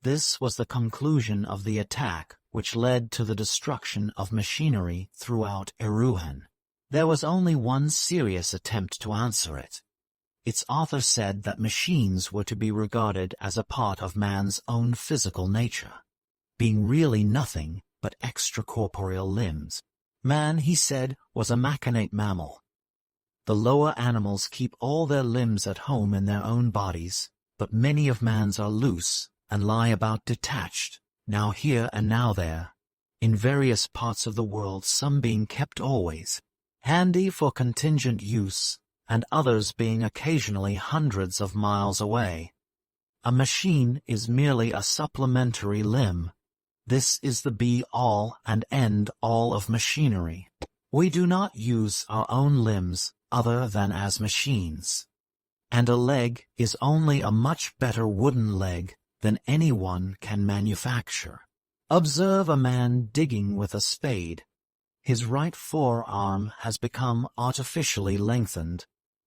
This was the conclusion of the attack which led to the destruction of machinery throughout Erewhon. There was only one serious attempt to answer it. Its author said that machines were to be regarded as a part of man's own physical nature, being really nothing but extracorporeal limbs. Man, he said, was a machinate mammal. The lower animals keep all their limbs at home in their own bodies, but many of man's are loose and lie about detached, now here and now there, in various parts of the world, some being kept always handy for contingent use, and others being occasionally hundreds of miles away. A machine is merely a supplementary limb. This is the be-all and end-all of machinery. We do not use our own limbs other than as machines, and a leg is only a much better wooden leg than anyone can manufacture. Observe a man digging with a spade. His right forearm has become artificially lengthened,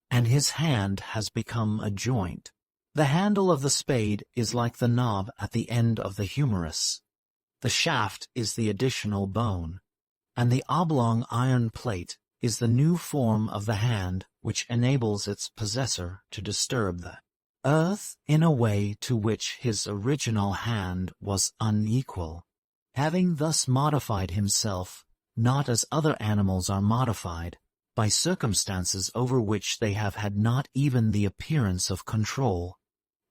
and his hand has become a joint. The handle of the spade is like the knob at the end of the humerus. The shaft is the additional bone, and the oblong iron plate is the new form of the hand which enables its possessor to disturb the earth in a way to which his original hand was unequal. Having thus modified himself, not as other animals are modified, by circumstances over which they have had not even the appearance of control,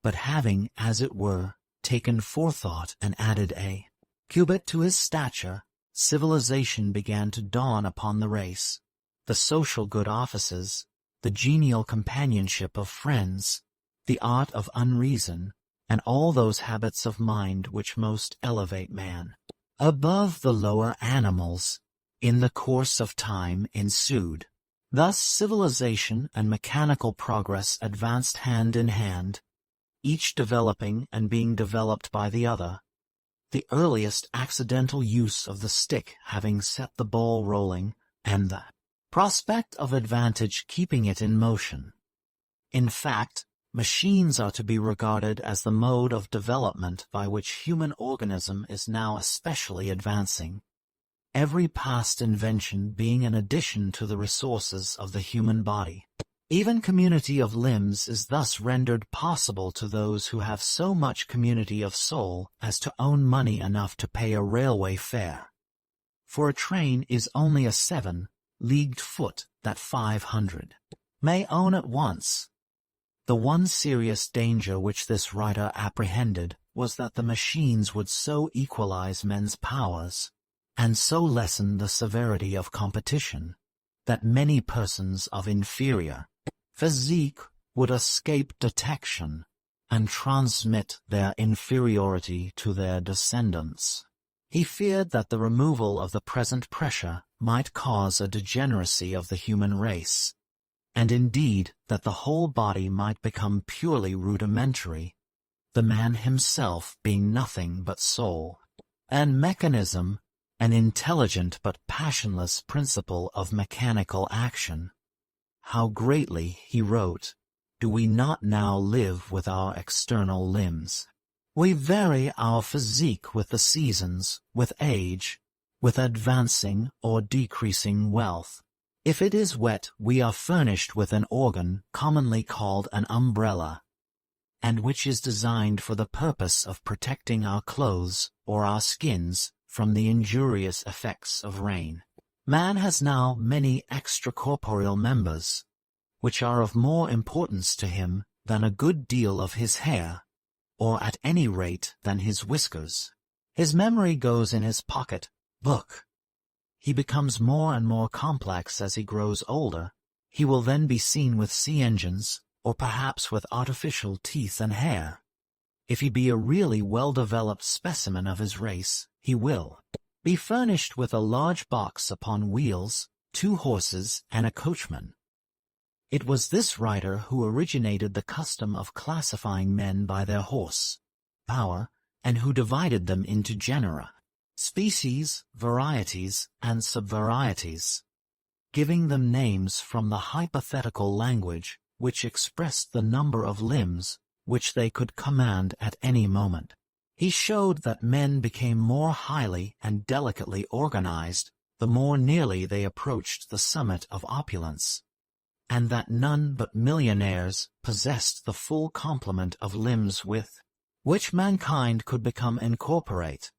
but having, as it were, taken forethought and added a cubit to his stature, civilization began to dawn upon the race. The social good offices, the genial companionship of friends, the art of unreason, and all those habits of mind which most elevate man above the lower animals, in the course of time ensued. Thus civilization and mechanical progress advanced hand in hand, each developing and being developed by the other, the earliest accidental use of the stick having set the ball rolling, and the prospect of advantage keeping it in motion. In fact, machines are to be regarded as the mode of development by which human organism is now especially advancing, every past invention being an addition to the resources of the human body. Even community of limbs is thus rendered possible to those who have so much community of soul as to own money enough to pay a railway fare. For a train is only a 7-leagued foot that 500 may own at once. The one serious danger which this writer apprehended was that the machines would so equalize men's powers, and so lessen the severity of competition, that many persons of inferior physique would escape detection and transmit their inferiority to their descendants. He feared that the removal of the present pressure might cause a degeneracy of the human race, and indeed that the whole body might become purely rudimentary, the man himself being nothing but soul and mechanism, an intelligent but passionless principle of mechanical action. How greatly, he wrote, do we not now live with our external limbs? We vary our physique with the seasons, with age, with advancing or decreasing wealth. If it is wet, we are furnished with an organ commonly called an umbrella, and which is designed for the purpose of protecting our clothes or our skins from the injurious effects of rain. Man has now many extracorporeal members, which are of more importance to him than a good deal of his hair, or at any rate than his whiskers. His memory goes in his pocket book. He becomes more and more complex as he grows older. He will then be seen with sea engines, or perhaps with artificial teeth and hair. If he be a really well-developed specimen of his race, he will be furnished with a large box upon wheels, 2 horses, and a coachman. It was this writer who originated the custom of classifying men by their horse power, and who divided them into genera, species, varieties, and subvarieties, giving them names from the hypothetical language which expressed the number of limbs which they could command at any moment. He showed that men became more highly and delicately organized the more nearly they approached the summit of opulence, and that none but millionaires possessed the full complement of limbs with which mankind could become incorporate.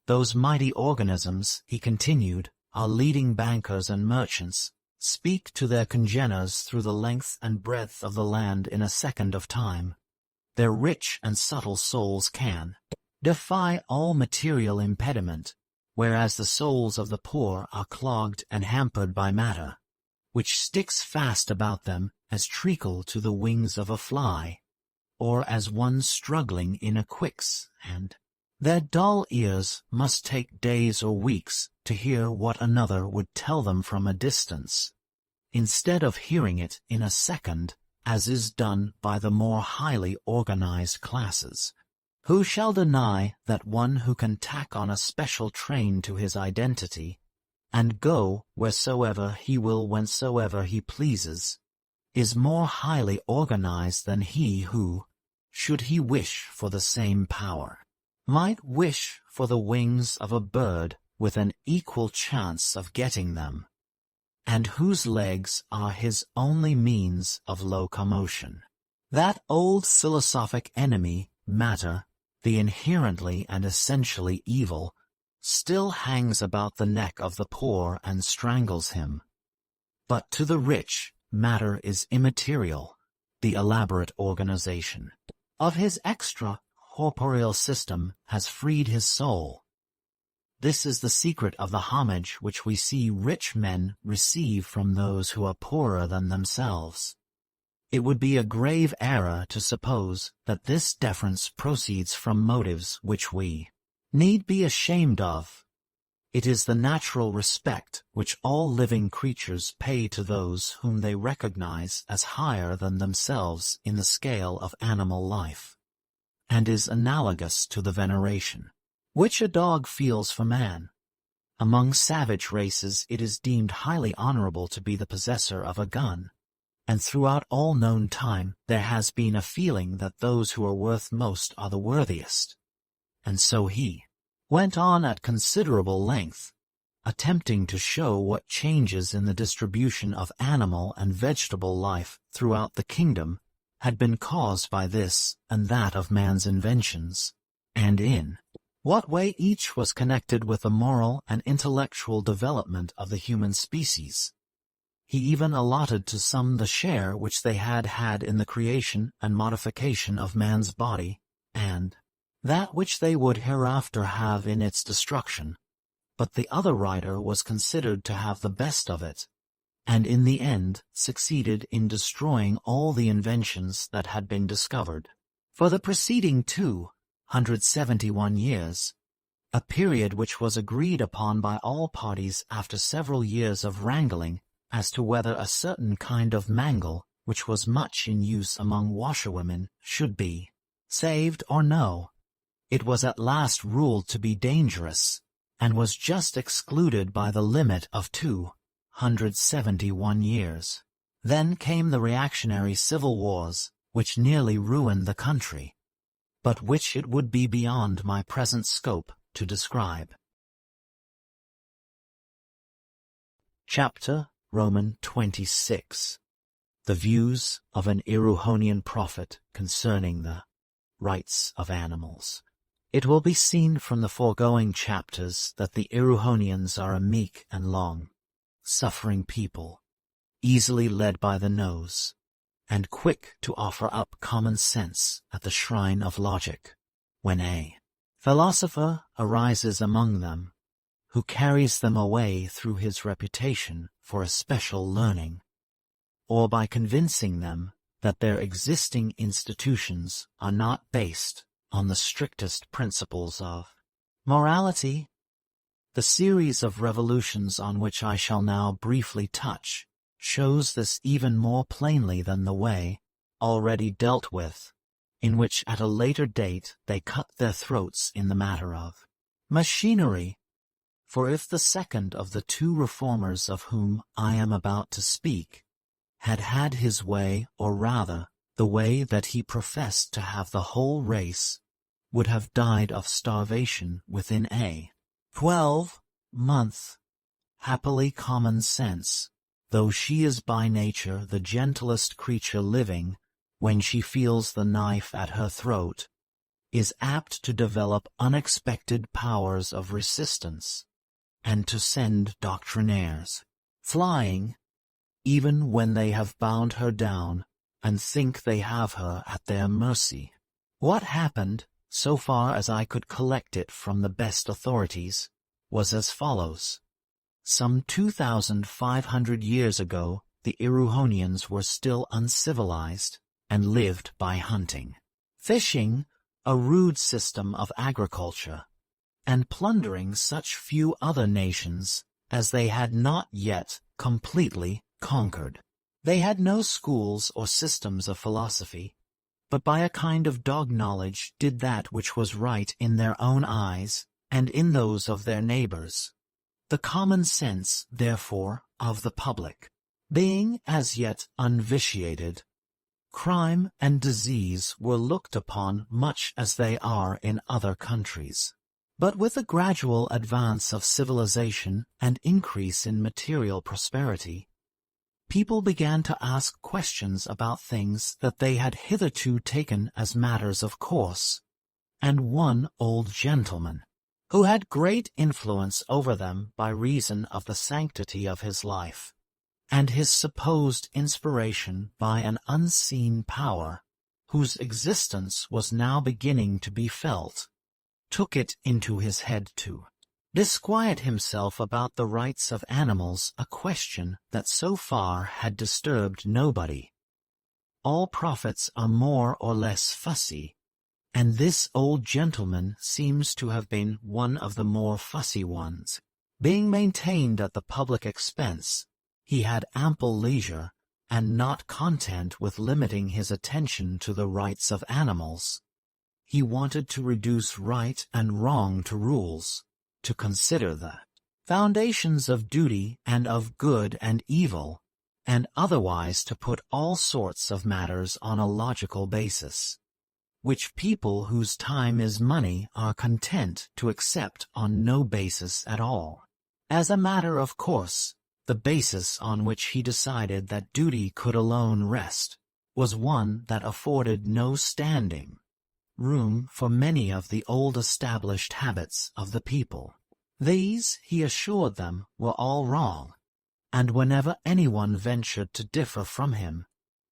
Those mighty organisms, he continued, our leading bankers and merchants, speak to their congeners through the length and breadth of the land in a second of time. Their rich and subtle souls can defy all material impediment, whereas the souls of the poor are clogged and hampered by matter, which sticks fast about them as treacle to the wings of a fly, or as one struggling in a quicksand. Their dull ears must take days or weeks to hear what another would tell them from a distance, instead of hearing it in a second, as is done by the more highly organized classes. Who shall deny that one who can tack on a special train to his identity, and go wheresoever he will whensoever he pleases, is more highly organized than he who, should he wish for the same power, might wish for the wings of a bird with an equal chance of getting them, and whose legs are his only means of locomotion? That old philosophic enemy, matter, the inherently and essentially evil, still hangs about the neck of the poor and strangles him. But to the rich, matter is immaterial. The elaborate organization of his extra-corporeal system has freed his soul. This is the secret of the homage which we see rich men receive from those who are poorer than themselves. It would be a grave error to suppose that this deference proceeds from motives which we need be ashamed of. It is the natural respect which all living creatures pay to those whom they recognize as higher than themselves in the scale of animal life, and is analogous to the veneration which a dog feels for man. Among savage races it is deemed highly honorable to be the possessor of a gun, and throughout all known time there has been a feeling that those who are worth most are the worthiest. And so he went on at considerable length, attempting to show what changes in the distribution of animal and vegetable life throughout the kingdom had been caused by this and that of man's inventions, and in what way each was connected with the moral and intellectual development of the human species. He even allotted to some the share which they had had in the creation and modification of man's body, and that which they would hereafter have in its destruction. But the other writer was considered to have the best of it, and in the end succeeded in destroying all the inventions that had been discovered. For the preceding 271 years, a period which was agreed upon by all parties after several years of wrangling as to whether a certain kind of mangle, which was much in use among washerwomen, should be saved or no, it was at last ruled to be dangerous, and was just excluded by the limit of 271 years. Then came the reactionary civil wars, which nearly ruined the country, but which it would be beyond my present scope to describe. Chapter Roman 26. The views of an Erewhonian prophet concerning the rights of animals. It will be seen from the foregoing chapters that the Erewhonians are a meek and long-suffering people, easily led by the nose, and quick to offer up common sense at the shrine of logic, when a philosopher arises among them, who carries them away through his reputation for especial learning, or by convincing them that their existing institutions are not based on the strictest principles of morality. The series of revolutions on which I shall now briefly touch shows this even more plainly than the way, already dealt with, in which at a later date they cut their throats in the matter of machinery. For if the second of the two reformers of whom I am about to speak had had his way, or rather, the way that he professed to have, the whole race would have died of starvation within a 12-month. Happily common sense, though she is by nature the gentlest creature living, when she feels the knife at her throat, is apt to develop unexpected powers of resistance, and to send doctrinaires flying, even when they have bound her down and think they have her at their mercy. What happened, so far as I could collect it from the best authorities, was as follows. Some 2,500 years ago, the Erewhonians were still uncivilized, and lived by hunting, fishing, a rude system of agriculture, and plundering such few other nations as they had not yet completely conquered. They had no schools or systems of philosophy, but by a kind of dog knowledge did that which was right in their own eyes and in those of their neighbors. The common sense, therefore, of the public, being as yet unvitiated, crime and disease were looked upon much as they are in other countries. But with a gradual advance of civilization and increase in material prosperity, people began to ask questions about things that they had hitherto taken as matters of course, and one old gentleman, who had great influence over them by reason of the sanctity of his life, and his supposed inspiration by an unseen power, whose existence was now beginning to be felt, took it into his head to disquiet himself about the rights of animals, a question that so far had disturbed nobody. All prophets are more or less fussy, and this old gentleman seems to have been one of the more fussy ones. Being maintained at the public expense, he had ample leisure, and not content with limiting his attention to the rights of animals, he wanted to reduce right and wrong to rules, to consider the foundations of duty and of good and evil, and otherwise to put all sorts of matters on a logical basis, which people whose time is money are content to accept on no basis at all. As a matter of course, the basis on which he decided that duty could alone rest was one that afforded no standing room for many of the old established habits of the people. These, he assured them, were all wrong, and whenever anyone ventured to differ from him,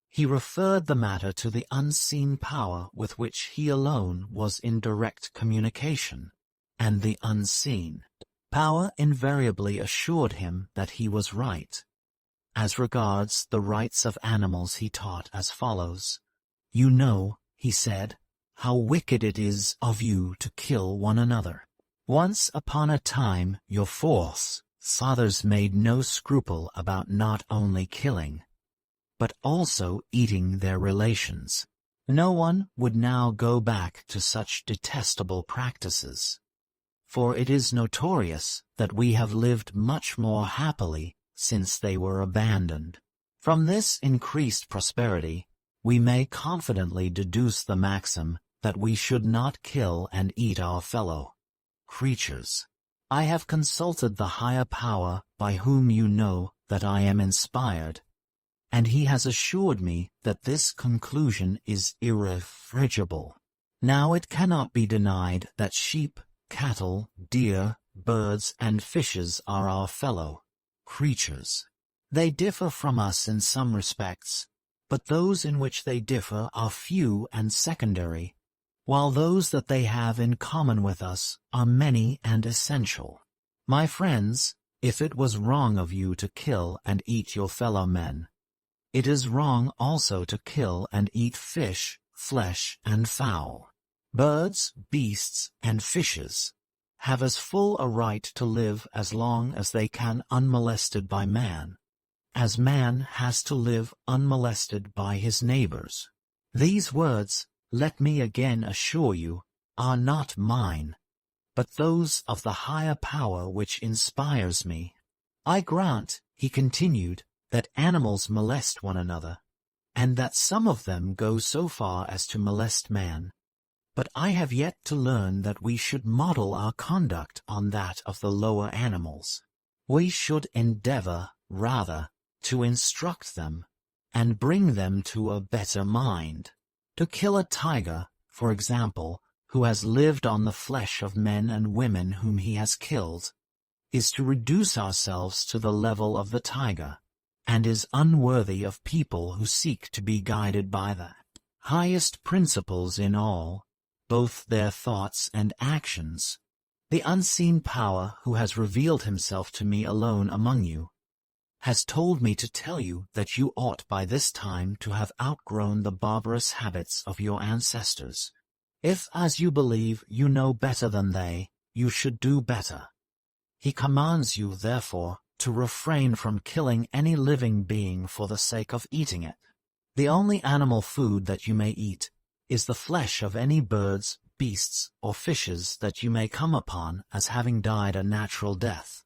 he referred the matter to the unseen power with which he alone was in direct communication, and the unseen power invariably assured him that he was right. As regards the rights of animals he taught as follows. "You know," he said, "how wicked it is of you to kill one another. Once upon a time your forefathers made no scruple about not only killing, but also eating their relations. No one would now go back to such detestable practices, for it is notorious that we have lived much more happily since they were abandoned. From this increased prosperity, we may confidently deduce the maxim that we should not kill and eat our fellow creatures. I have consulted the higher power by whom you know that I am inspired, and he has assured me that this conclusion is irrefragable. Now it cannot be denied that sheep, cattle, deer, birds, and fishes are our fellow creatures. They differ from us in some respects, but those in which they differ are few and secondary, while those that they have in common with us are many and essential. My friends, if it was wrong of you to kill and eat your fellow men, it is wrong also to kill and eat fish, flesh, and fowl. Birds, beasts, and fishes have as full a right to live as long as they can unmolested by man, as man has to live unmolested by his neighbors. These words, let me again assure you, are not mine, but those of the higher power which inspires me. I grant, he continued, that animals molest one another, and that some of them go so far as to molest man. But I have yet to learn that we should model our conduct on that of the lower animals. We should endeavor, rather, to instruct them, and bring them to a better mind. To kill a tiger, for example, who has lived on the flesh of men and women whom he has killed, is to reduce ourselves to the level of the tiger, and is unworthy of people who seek to be guided by the highest principles in all, both their thoughts and actions. The unseen power who has revealed himself to me alone among you, has told me to tell you that you ought by this time to have outgrown the barbarous habits of your ancestors. If, as you believe, you know better than they, you should do better. He commands you, therefore, to refrain from killing any living being for the sake of eating it. The only animal food that you may eat is the flesh of any birds, beasts, or fishes that you may come upon as having died a natural death,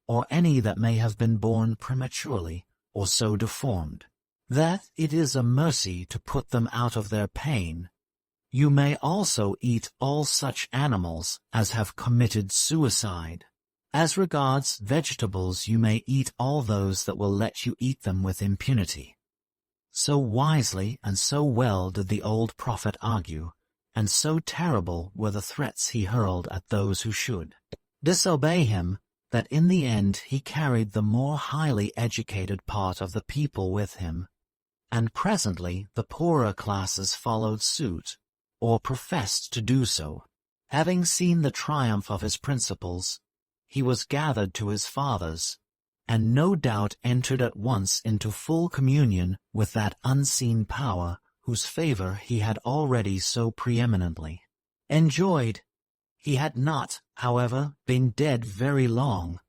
or any that may have been born prematurely, or so deformed, that it is a mercy to put them out of their pain. You may also eat all such animals as have committed suicide. As regards vegetables, you may eat all those that will let you eat them with impunity. So wisely and so well did the old prophet argue, and so terrible were the threats he hurled at those who should disobey him, that in the end he carried the more highly educated part of the people with him, and presently the poorer classes followed suit, or professed to do so. Having seen the triumph of his principles, he was gathered to his fathers, and no doubt entered at once into full communion with that unseen power whose favor he had already so preeminently enjoyed. He had not, however, been dead very long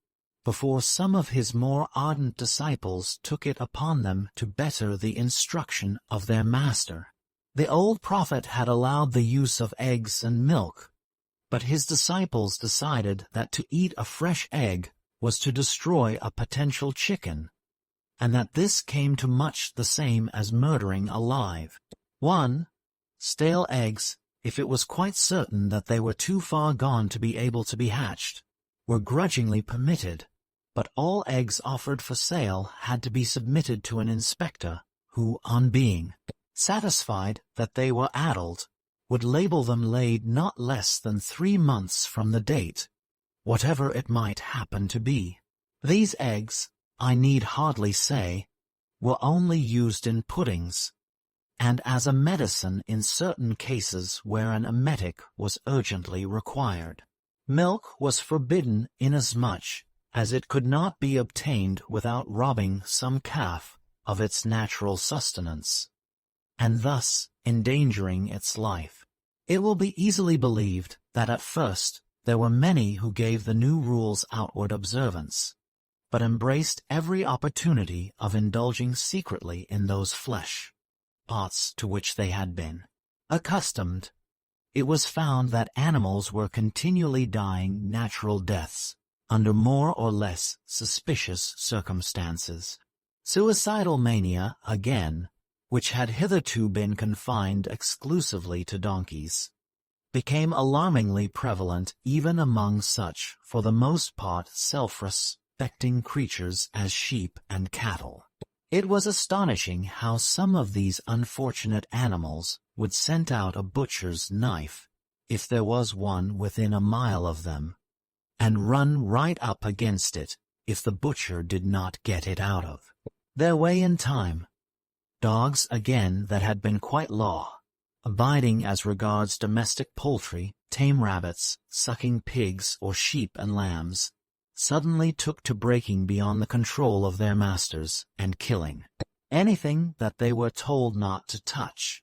before some of his more ardent disciples took it upon them to better the instruction of their master. The old prophet had allowed the use of eggs and milk, but his disciples decided that to eat a fresh egg was to destroy a potential chicken, and that this came to much the same as murdering alive. 1. Stale eggs, if it was quite certain that they were too far gone to be able to be hatched, were grudgingly permitted, but all eggs offered for sale had to be submitted to an inspector, who, on being satisfied that they were addled, would label them laid not less than 3 months from the date, whatever it might happen to be. These eggs, I need hardly say, were only used in puddings, and as a medicine in certain cases where an emetic was urgently required. Milk was forbidden inasmuch as it could not be obtained without robbing some calf of its natural sustenance, and thus endangering its life. It will be easily believed that at first there were many who gave the new rules outward observance, but embraced every opportunity of indulging secretly in those flesh parts to which they had been accustomed. It was found that animals were continually dying natural deaths, under more or less suspicious circumstances. Suicidal mania, again, which had hitherto been confined exclusively to donkeys, became alarmingly prevalent even among such, for the most part, self-respecting creatures as sheep and cattle. It was astonishing how some of these unfortunate animals would scent out a butcher's knife, if there was one within a mile of them, and run right up against it if the butcher did not get it out of their way in time. Dogs, again, that had been quite law-abiding as regards domestic poultry, tame rabbits, sucking pigs or sheep and lambs, suddenly took to breaking beyond the control of their masters and killing anything that they were told not to touch.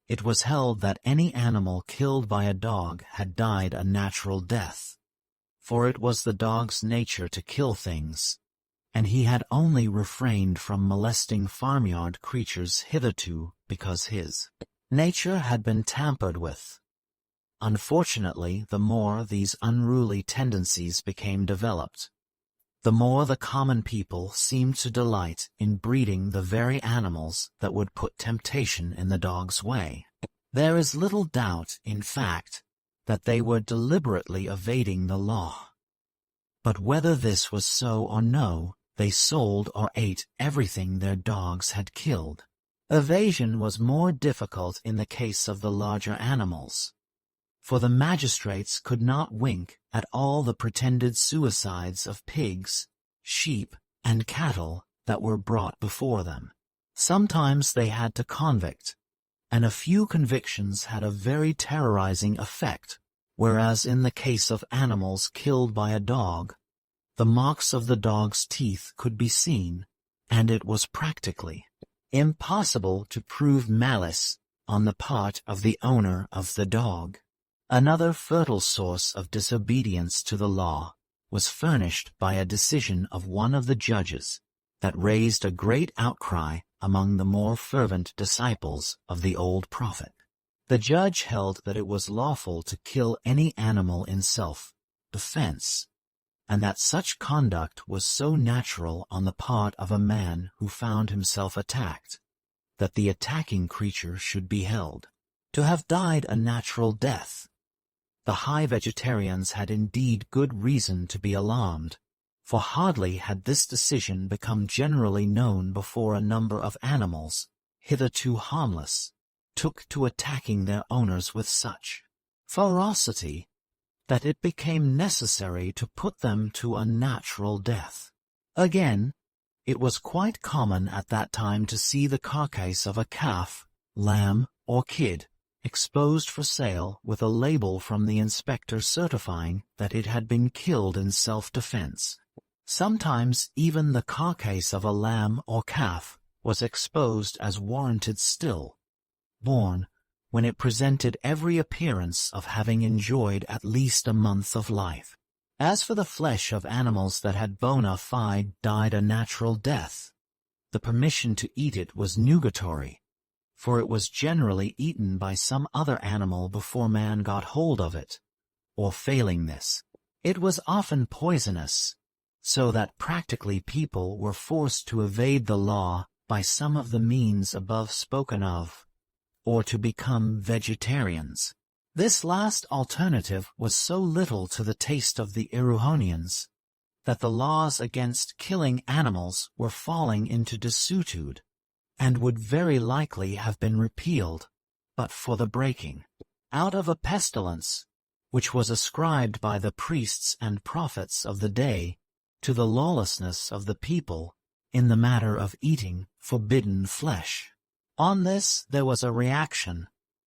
It was held that any animal killed by a dog had died a natural death, for it was the dog's nature to kill things, and he had only refrained from molesting farmyard creatures hitherto because his nature had been tampered with. Unfortunately, the more these unruly tendencies became developed, the more the common people seemed to delight in breeding the very animals that would put temptation in the dog's way. There is little doubt, in fact, that they were deliberately evading the law. But whether this was so or no, they sold or ate everything their dogs had killed. Evasion was more difficult in the case of the larger animals, for the magistrates could not wink at all the pretended suicides of pigs, sheep, and cattle that were brought before them. Sometimes they had to convict, and a few convictions had a very terrorizing effect, whereas in the case of animals killed by a dog, the marks of the dog's teeth could be seen, and it was practically impossible to prove malice on the part of the owner of the dog. Another fertile source of disobedience to the law was furnished by a decision of one of the judges that raised a great outcry among the more fervent disciples of the old prophet. The judge held that it was lawful to kill any animal in self-defense, and that such conduct was so natural on the part of a man who found himself attacked, that the attacking creature should be held to have died a natural death. The high vegetarians had indeed good reason to be alarmed, for hardly had this decision become generally known before a number of animals, hitherto harmless, took to attacking their owners with such ferocity that it became necessary to put them to a natural death. Again, it was quite common at that time to see the carcass of a calf, lamb, or kid exposed for sale with a label from the inspector certifying that it had been killed in self-defense. Sometimes even the carcass of a lamb or calf was exposed as warranted still born, when it presented every appearance of having enjoyed at least a month of life. As for the flesh of animals that had bona fide died a natural death, the permission to eat it was nugatory, for it was generally eaten by some other animal before man got hold of it, or failing this, it was often poisonous, so that practically people were forced to evade the law by some of the means above spoken of, or to become vegetarians. This last alternative was so little to the taste of the Erewhonians that the laws against killing animals were falling into desuetude, and would very likely have been repealed, but for the breaking out of a pestilence, which was ascribed by the priests and prophets of the day to the lawlessness of the people in the matter of eating forbidden flesh. On this there was a reaction.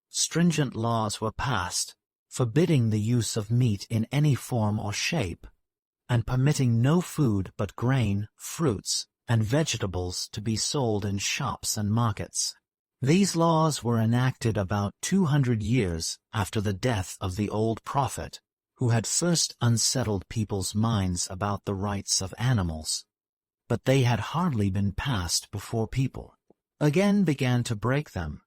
Stringent laws were passed, forbidding the use of meat in any form or shape, and permitting no food but grain, fruits, and vegetables to be sold in shops and markets. These laws were enacted about 200 years after the death of the old prophet, who had first unsettled people's minds about the rights of animals, but they had hardly been passed before people again began to break them.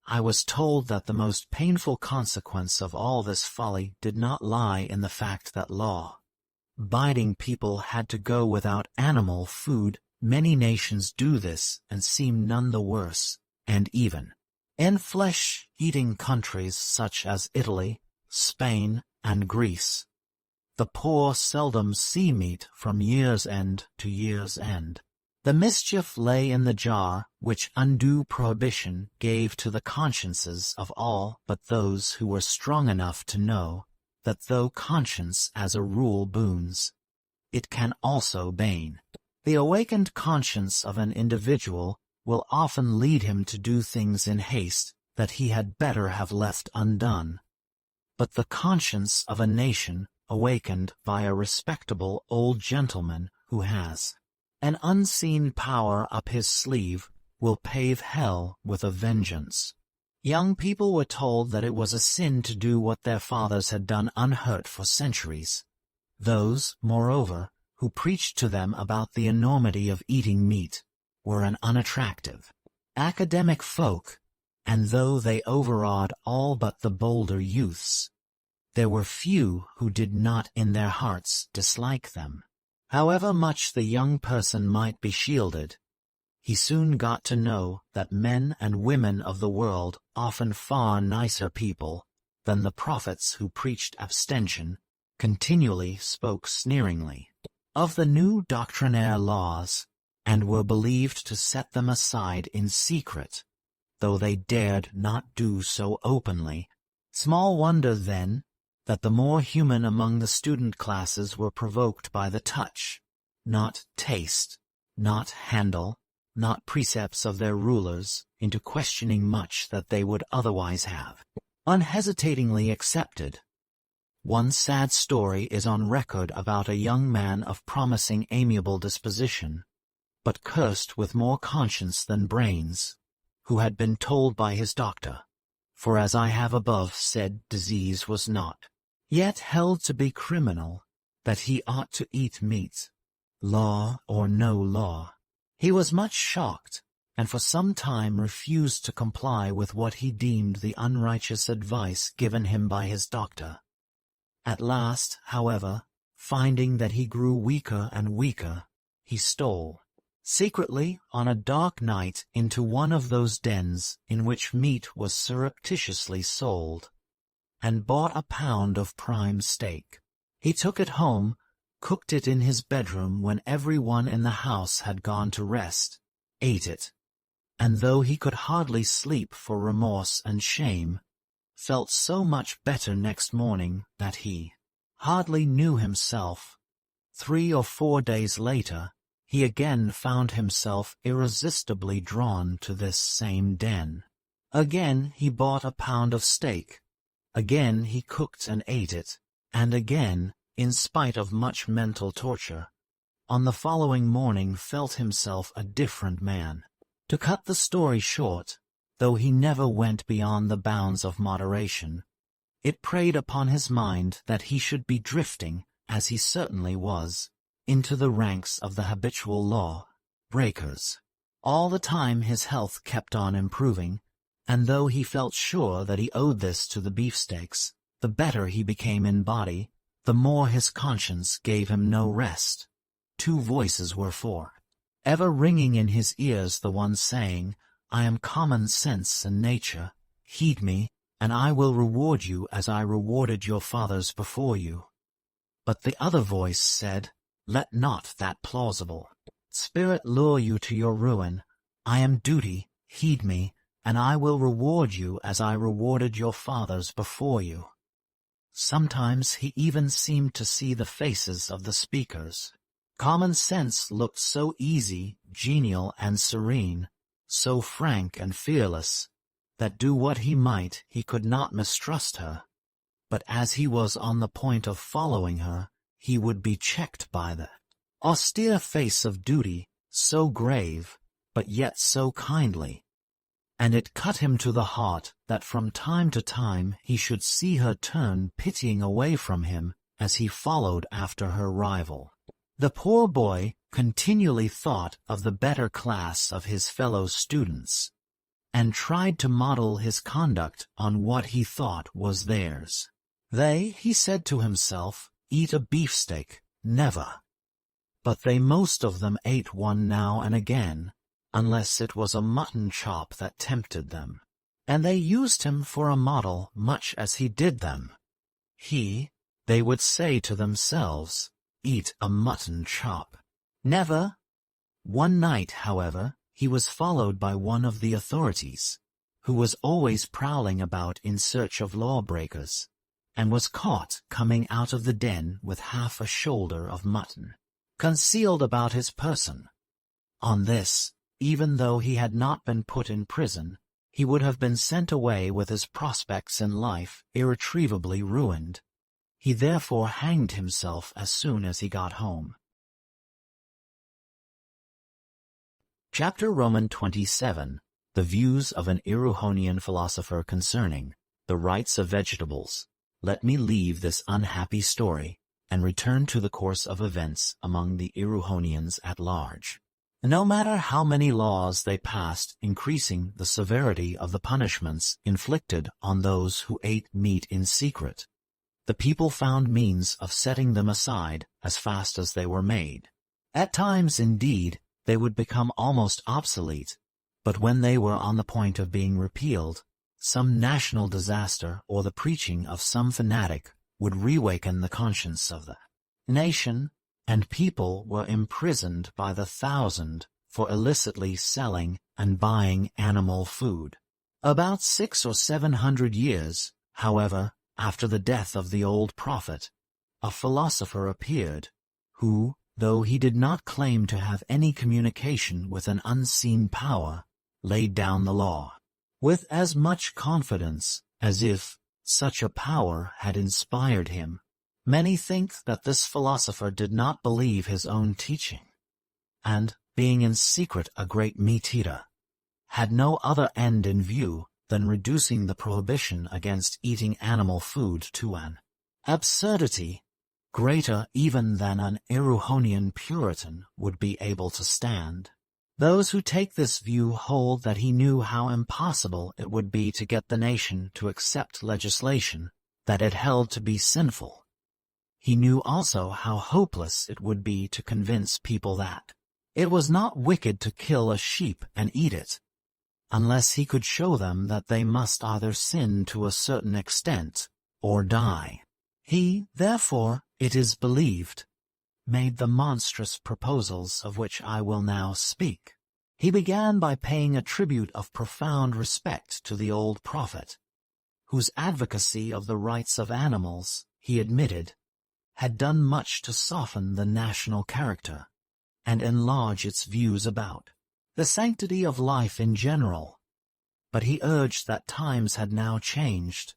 I was told that the most painful consequence of all this folly did not lie in the fact that law-abiding people had to go without animal food Many nations do this and seem none the worse, and even in flesh-eating countries such as Italy, Spain, and Greece, the poor seldom see meat from year's end to year's end. The mischief lay in the jar which undue prohibition gave to the consciences of all but those who were strong enough to know that though conscience as a rule boons, it can also bane. The awakened conscience of an individual will often lead him to do things in haste that he had better have left undone. But the conscience of a nation, awakened by a respectable old gentleman who has an unseen power up his sleeve, will pave hell with a vengeance. Young people were told that it was a sin to do what their fathers had done unhurt for centuries. Those, moreover, who preached to them about the enormity of eating meat, were an unattractive, academic folk, and though they overawed all but the bolder youths, there were few who did not in their hearts dislike them. However much the young person might be shielded, he soon got to know that men and women of the world often far nicer people than the prophets who preached abstention continually spoke sneeringly of the new doctrinaire laws, and were believed to set them aside in secret, though they dared not do so openly. Small wonder, then, that the more human among the student classes were provoked by the touch, not taste, not handle, not precepts of their rulers, into questioning much that they would otherwise have unhesitatingly accepted. One sad story is on record about a young man of promising amiable disposition, but cursed with more conscience than brains, who had been told by his doctor, for as I have above said, disease was not yet held to be criminal, that he ought to eat meat, law or no law. He was much shocked, and for some time refused to comply with what he deemed the unrighteous advice given him by his doctor. At last, however, finding that he grew weaker and weaker, he stole secretly on a dark night into one of those dens in which meat was surreptitiously sold, and bought a pound of prime steak. He took it home, cooked it in his bedroom when every one in the house had gone to rest, ate it, and though he could hardly sleep for remorse and shame, felt so much better next morning that he hardly knew himself. 3 or 4 days later, he again found himself irresistibly drawn to this same den. Again he bought a pound of steak. Again he cooked and ate it, and again, in spite of much mental torture, on the following morning felt himself a different man. To cut the story short, though he never went beyond the bounds of moderation, it preyed upon his mind that he should be drifting, as he certainly was, into the ranks of the habitual law-breakers. All the time his health kept on improving, and though he felt sure that he owed this to the beefsteaks, the better he became in body, the more his conscience gave him no rest. 2 voices were ever ringing in his ears, the one saying, I am common sense and nature, heed me, and I will reward you as I rewarded your fathers before you. But the other voice said, let not that plausible spirit lure you to your ruin. I am duty, heed me, and I will reward you as I rewarded your fathers before you. Sometimes he even seemed to see the faces of the speakers. Common sense looked so easy, genial, and serene, so frank and fearless, that do what he might he could not mistrust her. But as he was on the point of following her, he would be checked by the austere face of duty, so grave, but yet so kindly, and it cut him to the heart that from time to time he should see her turn pitying away from him as he followed after her rival. The poor boy continually thought of the better class of his fellow students, and tried to model his conduct on what he thought was theirs. They, he said to himself, eat a beefsteak, never. but they most of them ate one now and again, unless it was a mutton chop that tempted them. And they used him for a model much as he did them. They would say to themselves, eat a mutton chop. Never. One night, however, he was followed by one of the authorities, who was always prowling about in search of lawbreakers, and was caught coming out of the den with half a shoulder of mutton concealed about his person. On this, even though he had not been put in prison, he would have been sent away with his prospects in life irretrievably ruined. He therefore hanged himself as soon as he got home. Chapter Roman 27. The views of an Erewhonian philosopher concerning the rights of vegetables. Let me leave this unhappy story, and return to the course of events among the Erewhonians at large. No matter how many laws they passed increasing the severity of the punishments inflicted on those who ate meat in secret, the people found means of setting them aside as fast as they were made. At times, indeed, they would become almost obsolete, but when they were on the point of being repealed, some national disaster or the preaching of some fanatic would reawaken the conscience of the nation, and people were imprisoned by the thousand for illicitly selling and buying animal food. About 600 or 700 years, however, after the death of the old prophet, a philosopher appeared, who, though he did not claim to have any communication with an unseen power, laid down the law with as much confidence as if such a power had inspired him. Many think that this philosopher did not believe his own teaching, and, being in secret a great meat-eater, had no other end in view than reducing the prohibition against eating animal food to an absurdity greater even than an Erewhonian Puritan would be able to stand. Those who take this view hold that he knew how impossible it would be to get the nation to accept legislation that it held to be sinful. He knew also how hopeless it would be to convince people that it was not wicked to kill a sheep and eat it, unless he could show them that they must either sin to a certain extent or die. He, therefore, it is believed, made the monstrous proposals of which I will now speak. He began by paying a tribute of profound respect to the old prophet, whose advocacy of the rights of animals, he admitted, had done much to soften the national character and enlarge its views about the sanctity of life in general. But he urged that times had now changed.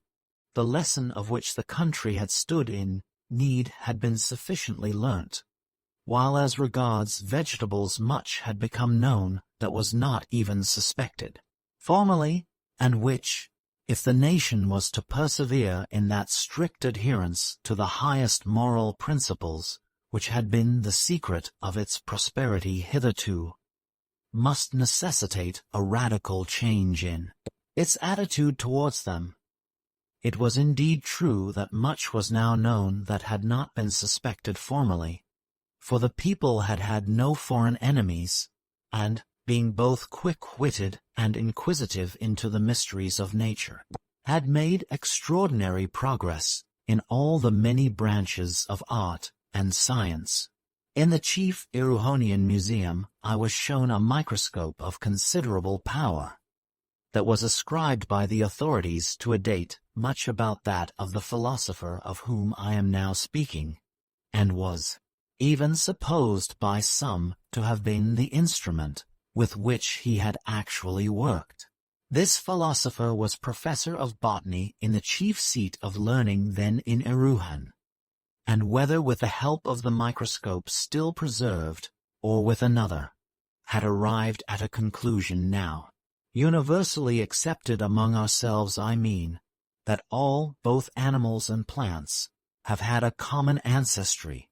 The lesson of which the country had stood in need had been sufficiently learnt, while as regards vegetables much had become known that was not even suspected, formerly, and which, if the nation was to persevere in that strict adherence to the highest moral principles which had been the secret of its prosperity hitherto, must necessitate a radical change in its attitude towards them. It was indeed true that much was now known that had not been suspected formerly, for the people had had no foreign enemies, and, being both quick-witted and inquisitive into the mysteries of nature, had made extraordinary progress in all the many branches of art and science. In the chief Erewhonian museum I was shown a microscope of considerable power, that was ascribed by the authorities to a date much about that of the philosopher of whom I am now speaking, and was even supposed by some to have been the instrument with which he had actually worked. This philosopher was professor of botany in the chief seat of learning then in Erewhon, and whether with the help of the microscope still preserved, or with another, had arrived at a conclusion now universally accepted among ourselves, I mean, that all, both animals and plants, have had a common ancestry,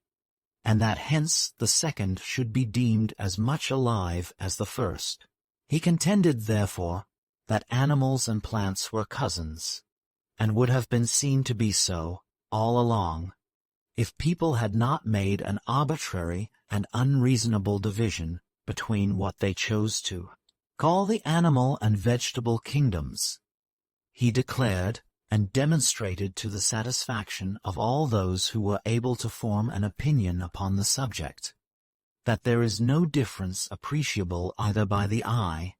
and that hence the second should be deemed as much alive as the first. He contended, therefore, that animals and plants were cousins, and would have been seen to be so, all along, if people had not made an arbitrary and unreasonable division between what they chose to call the animal and vegetable kingdoms. He declared and demonstrated to the satisfaction of all those who were able to form an opinion upon the subject, that there is no difference appreciable either by the eye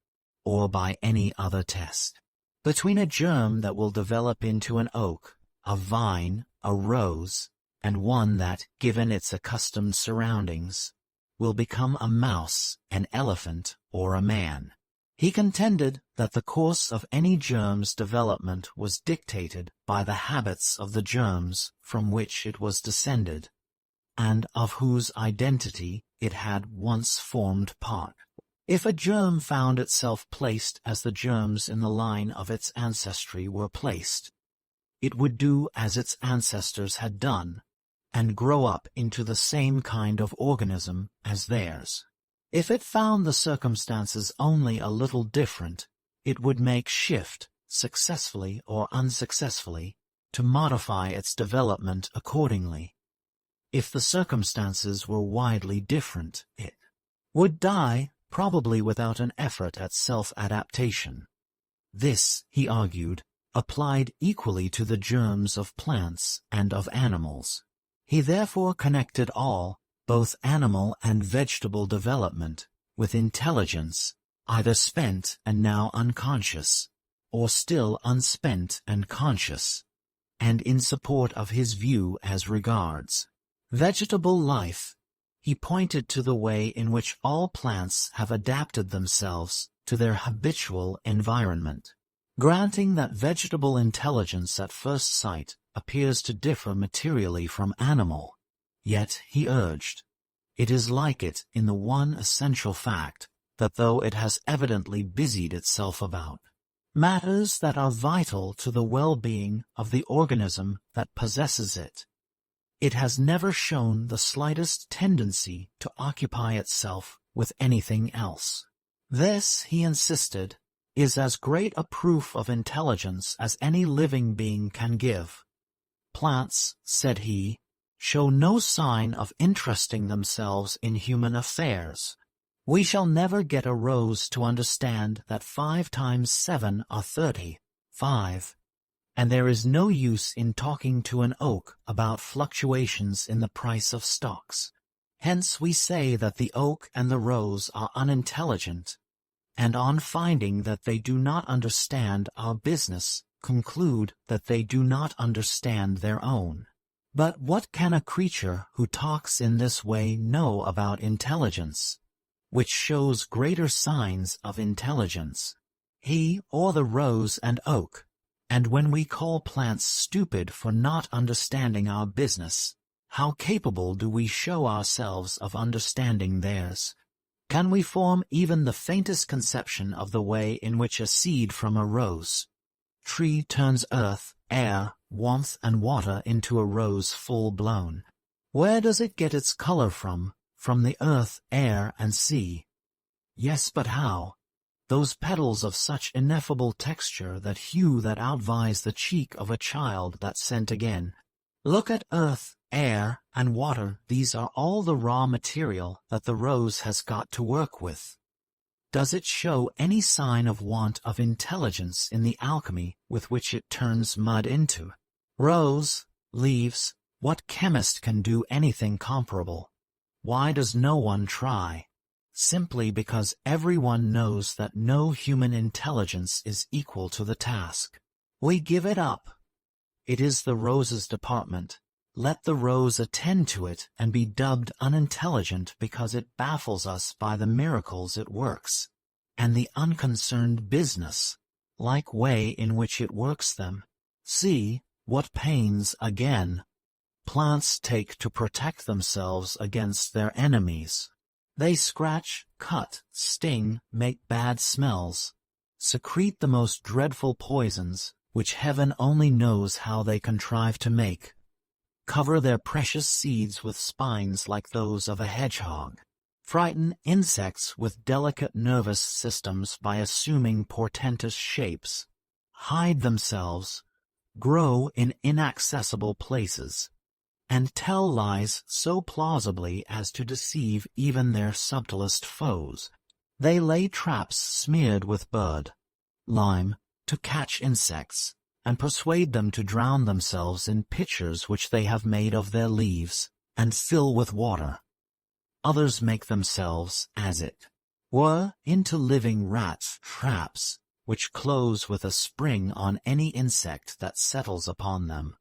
or by any other test between a germ that will develop into an oak, a vine, a rose, and one that, given its accustomed surroundings, will become a mouse, an elephant, or a man. He contended that the course of any germ's development was dictated by the habits of the germs from which it was descended, and of whose identity it had once formed part. If a germ found itself placed as the germs in the line of its ancestry were placed, it would do as its ancestors had done, and grow up into the same kind of organism as theirs. If it found the circumstances only a little different, it would make shift, successfully or unsuccessfully, to modify its development accordingly. If the circumstances were widely different, it would die, probably without an effort at self-adaptation. This, he argued, applied equally to the germs of plants and of animals. He therefore connected all, both animal and vegetable development, with intelligence, either spent and now unconscious, or still unspent and conscious, and in support of his view as regards vegetable life, he pointed to the way in which all plants have adapted themselves to their habitual environment. Granting that vegetable intelligence at first sight appears to differ materially from animal, yet, he urged, it is like it in the one essential fact that though it has evidently busied itself about matters that are vital to the well-being of the organism that possesses it, it has never shown the slightest tendency to occupy itself with anything else. This, he insisted, is as great a proof of intelligence as any living being can give. Plants, said he, show no sign of interesting themselves in human affairs. We shall never get a rose to understand that 5 times 7 are 30, 5. And there is no use in talking to an oak about fluctuations in the price of stocks. Hence we say that the oak and the rose are unintelligent, and on finding that they do not understand our business, conclude that they do not understand their own. But what can a creature who talks in this way know about intelligence, which shows greater signs of intelligence? He or the rose and oak. And when we call plants stupid for not understanding our business, how capable do we show ourselves of understanding theirs? Can we form even the faintest conception of the way in which a seed from a rose tree turns earth, air, warmth and water into a rose full-blown? Where does it get its color from? From the earth, air, and sea. Yes, but how? Those petals of such ineffable texture, that hue that outvies the cheek of a child that scent again. Look at earth, air, and water. These are all the raw material that the rose has got to work with. Does it show any sign of want of intelligence in the alchemy with which it turns mud into rose, leaves? What chemist can do anything comparable? Why does no one try? Simply because everyone knows that no human intelligence is equal to the task. We give it up. It is the rose's department. Let the rose attend to it and be dubbed unintelligent because it baffles us by the miracles it works, and the unconcerned business-like way in which it works them. See, what pains, again, plants take to protect themselves against their enemies. They scratch, cut, sting, make bad smells, secrete the most dreadful poisons, which heaven only knows how they contrive to make, cover their precious seeds with spines like those of a hedgehog, frighten insects with delicate nervous systems by assuming portentous shapes, hide themselves, grow in inaccessible places, and tell lies so plausibly as to deceive even their subtlest foes. They lay traps smeared with bird lime to catch insects, and persuade them to drown themselves in pitchers which they have made of their leaves, and fill with water. Others make themselves, as it were, into living rat traps, which close with a spring on any insect that settles upon them.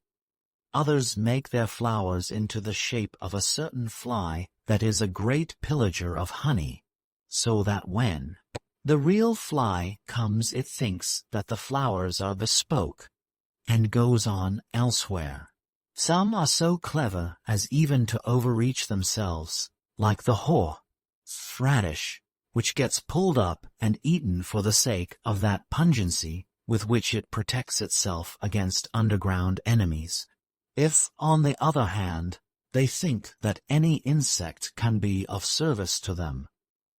Others make their flowers into the shape of a certain fly that is a great pillager of honey, so that when the real fly comes it thinks that the flowers are bespoke, and goes on elsewhere. Some are so clever as even to overreach themselves, like the whore radish, which gets pulled up and eaten for the sake of that pungency with which it protects itself against underground enemies. If, on the other hand, they think that any insect can be of service to them,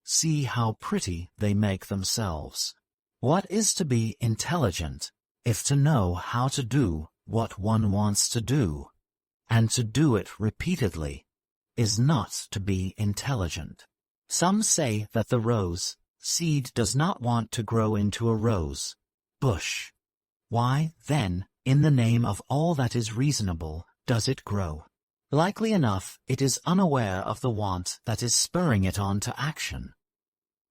see how pretty they make themselves. What is to be intelligent, if to know how to do what one wants to do, and to do it repeatedly, is not to be intelligent? Some say that the rose seed does not want to grow into a rose bush. Why, then, in the name of all that is reasonable, does it grow? Likely enough, it is unaware of the want that is spurring it on to action.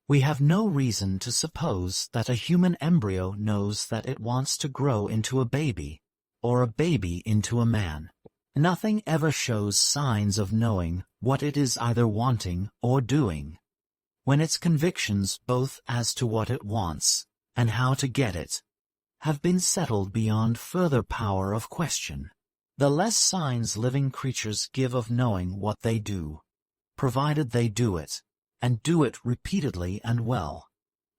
We have no reason to suppose that a human embryo knows that it wants to grow into a baby, or a baby into a man. Nothing ever shows signs of knowing what it is either wanting or doing. When its convictions both as to what it wants and how to get it have been settled beyond further power of question, the less signs living creatures give of knowing what they do, provided they do it, and do it repeatedly and well,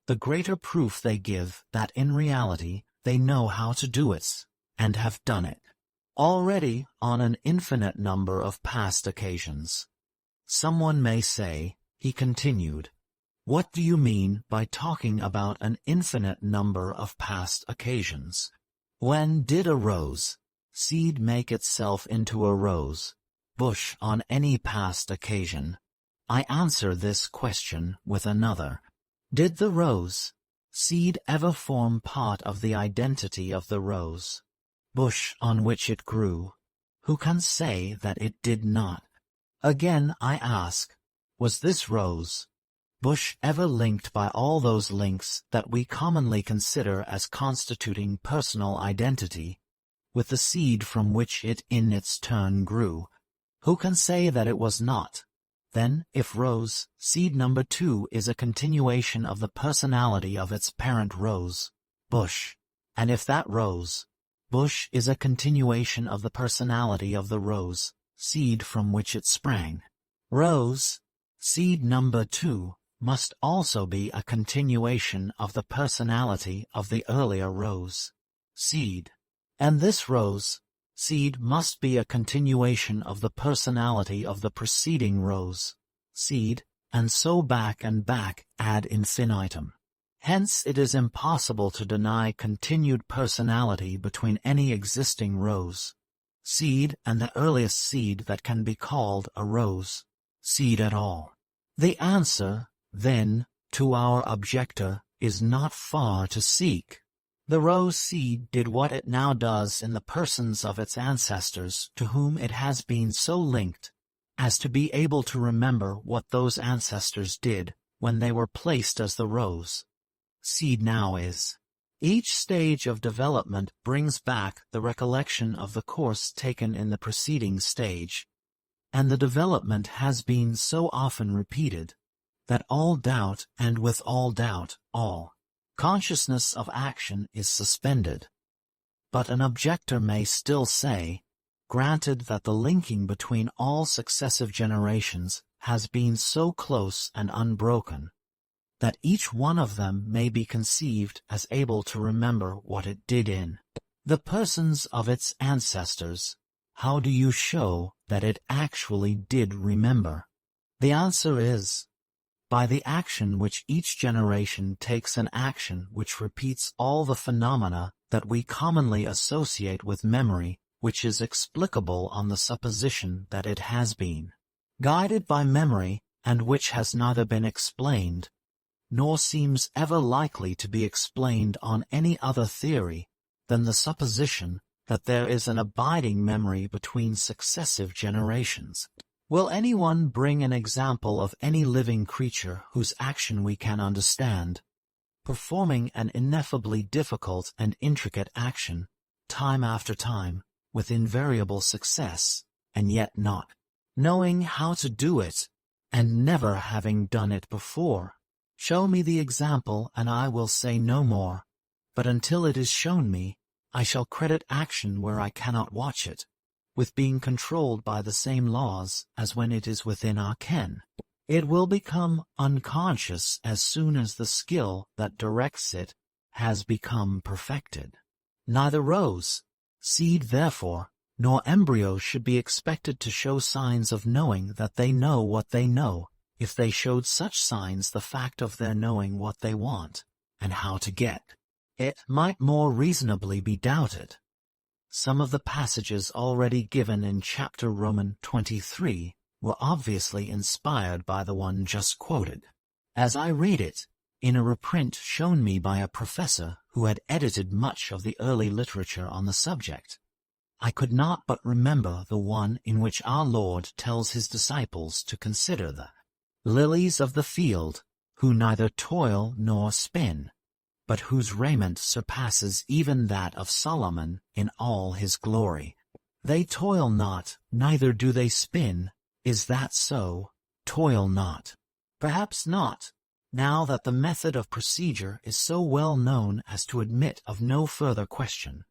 the greater proof they give that in reality they know how to do it, and have done it already on an infinite number of past occasions. Someone may say, he continued, "What do you mean by talking about an infinite number of past occasions? When did a rose seed make itself into a rose bush on any past occasion?" I answer this question with another. Did the rose seed ever form part of the identity of the rose bush on which it grew? Who can say that it did not? Again I ask, was this rose bush ever linked by all those links that we commonly consider as constituting personal identity with the seed from which it in its turn grew? Who can say that it was not? Then, if rose seed number 2 is a continuation of the personality of its parent rose bush, and if that rose bush is a continuation of the personality of the rose seed from which it sprang, rose seed number 2 must also be a continuation of the personality of the earlier rose seed, and this rose seed must be a continuation of the personality of the preceding rose seed, and so back and back ad infinitum. Hence it is impossible to deny continued personality between any existing rose seed and the earliest seed that can be called a rose seed at all. The answer, then, to our objector is not far to seek. The rose seed did what it now does in the persons of its ancestors to whom it has been so linked as to be able to remember what those ancestors did when they were placed as the rose seed now is. Each stage of development brings back the recollection of the course taken in the preceding stage, and the development has been so often repeated that all doubt, and with all doubt, all consciousness of action is suspended. But an objector may still say, granted that the linking between all successive generations has been so close and unbroken, that each one of them may be conceived as able to remember what it did in the persons of its ancestors, how do you show that it actually did remember? The answer is, by the action which each generation takes, an action which repeats all the phenomena that we commonly associate with memory which is explicable on the supposition that it has been, guided by memory, and which has neither been explained, nor seems ever likely to be explained on any other theory than the supposition that there is an abiding memory between successive generations. Will anyone bring an example of any living creature whose action we can understand, performing an ineffably difficult and intricate action, time after time, with invariable success, and yet not knowing how to do it, and never having done it before? Show me the example, and I will say no more, but until it is shown me, I shall credit action where I cannot watch it, with being controlled by the same laws as when it is within our ken. It will become unconscious as soon as the skill that directs it has become perfected. Neither rose, seed therefore, nor embryo should be expected to show signs of knowing that they know what they know, if they showed such signs the fact of their knowing what they want, and how to get it might more reasonably be doubted. Some of the passages already given in chapter Roman 23 were obviously inspired by the one just quoted. As I read it, in a reprint shown me by a professor who had edited much of the early literature on the subject, I could not but remember the one in which our Lord tells his disciples to consider the lilies of the field, who neither toil nor spin, but whose raiment surpasses even that of Solomon in all his glory. They toil not, neither do they spin. Is that so? Toil not. Perhaps not, now that the method of procedure is so well known as to admit of no further question.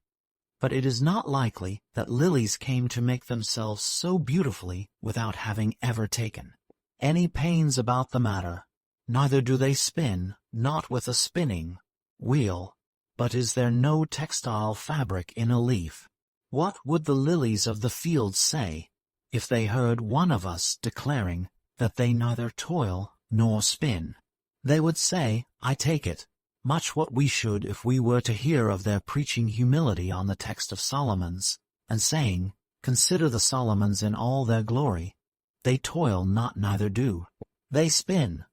But it is not likely that lilies came to make themselves so beautifully without having ever taken any pains about the matter. Neither do they spin, not with a spinning wheel, but is there no textile fabric in a leaf? What would the lilies of the field say if they heard one of us declaring that they neither toil nor spin? They would say, I take it, much what we should if we were to hear of their preaching humility on the text of Solomon's, and saying, Consider the Solomons in all their glory. They toil not, neither do they spin.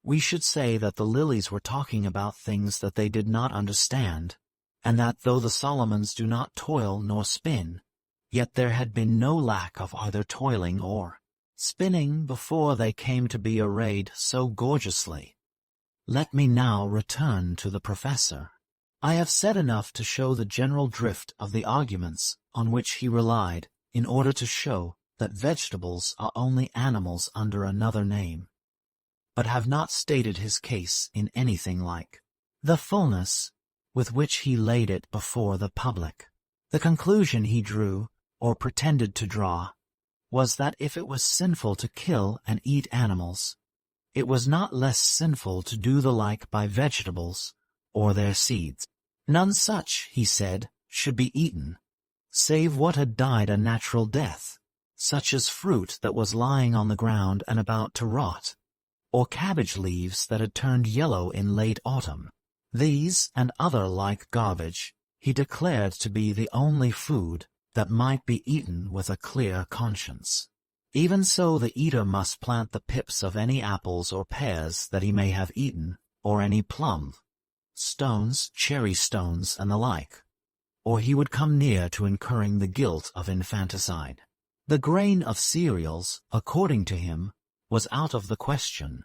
We should say that the lilies were talking about things that they did not understand, and that though the Solomons do not toil nor spin, yet there had been no lack of either toiling or spinning before they came to be arrayed so gorgeously. Let me now return to the professor. I have said enough to show the general drift of the arguments on which he relied in order to show that vegetables are only animals under another name, but have not stated his case in anything like the fullness with which he laid it before the public. The conclusion he drew, or pretended to draw, was that if it was sinful to kill and eat animals, it was not less sinful to do the like by vegetables or their seeds. None such, he said, should be eaten, save what had died a natural death, such as fruit that was lying on the ground and about to rot, or cabbage leaves that had turned yellow in late autumn. These and other like garbage he declared to be the only food that might be eaten with a clear conscience. Even so, the eater must plant the pips of any apples or pears that he may have eaten, or any plum, stones, cherry stones, and the like, or he would come near to incurring the guilt of infanticide. The grain of cereals, according to him, was out of the question,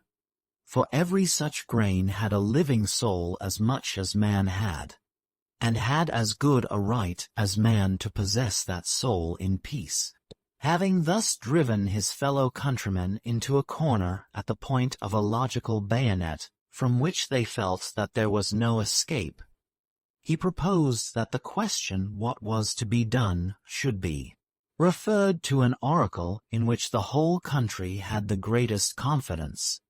for every such grain had a living soul as much as man had, and had as good a right as man to possess that soul in peace. Having thus driven his fellow countrymen into a corner at the point of a logical bayonet from which they felt that there was no escape, he proposed that the question what was to be done should be referred to an oracle in which the whole country had the greatest confidence,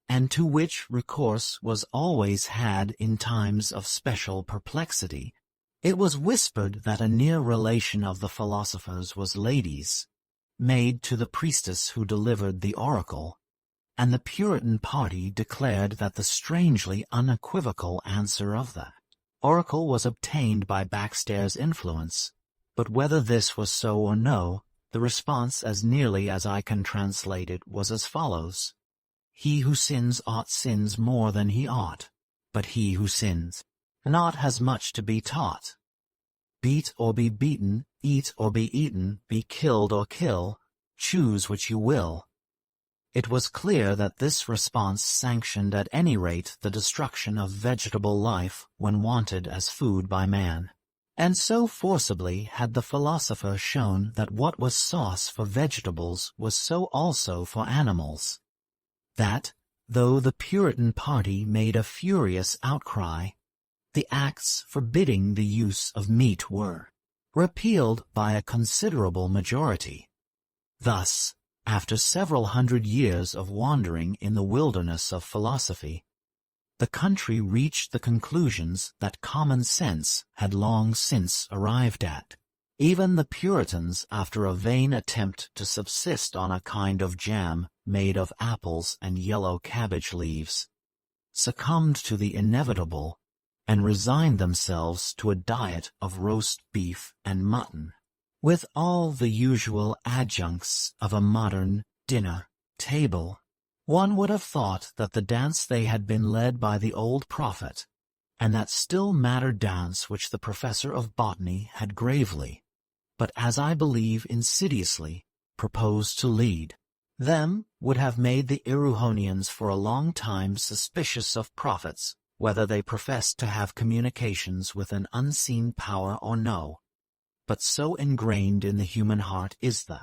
and to which recourse was always had in times of special perplexity. It was whispered that a near relation of the philosophers was Ladies, maid to the priestess who delivered the oracle, and the Puritan party declared that the strangely unequivocal answer of the oracle was obtained by backstairs influence, But whether this was so or no, the response, as nearly as I can translate it, was as follows. He who sins sins more than he ought, but he who sins not has much to be taught. Beat or be beaten, eat or be eaten, be killed or kill, choose which you will. It was clear that this response sanctioned at any rate the destruction of vegetable life when wanted as food by man. And so forcibly had the philosopher shown that what was sauce for vegetables was so also for animals, that, though the Puritan party made a furious outcry, the acts forbidding the use of meat were repealed by a considerable majority. Thus, after several hundred years of wandering in the wilderness of philosophy, the country reached the conclusions that common sense had long since arrived at. Even the Puritans, after a vain attempt to subsist on a kind of jam made of apples and yellow cabbage leaves, succumbed to the inevitable and resigned themselves to a diet of roast beef and mutton, with all the usual adjuncts of a modern dinner table. One would have thought that the dance they had been led by the old prophet, and that still madder dance which the professor of botany had gravely, but as I believe insidiously, proposed to lead them, would have made the Erewhonians for a long time suspicious of prophets, whether they professed to have communications with an unseen power or no. But so ingrained in the human heart is the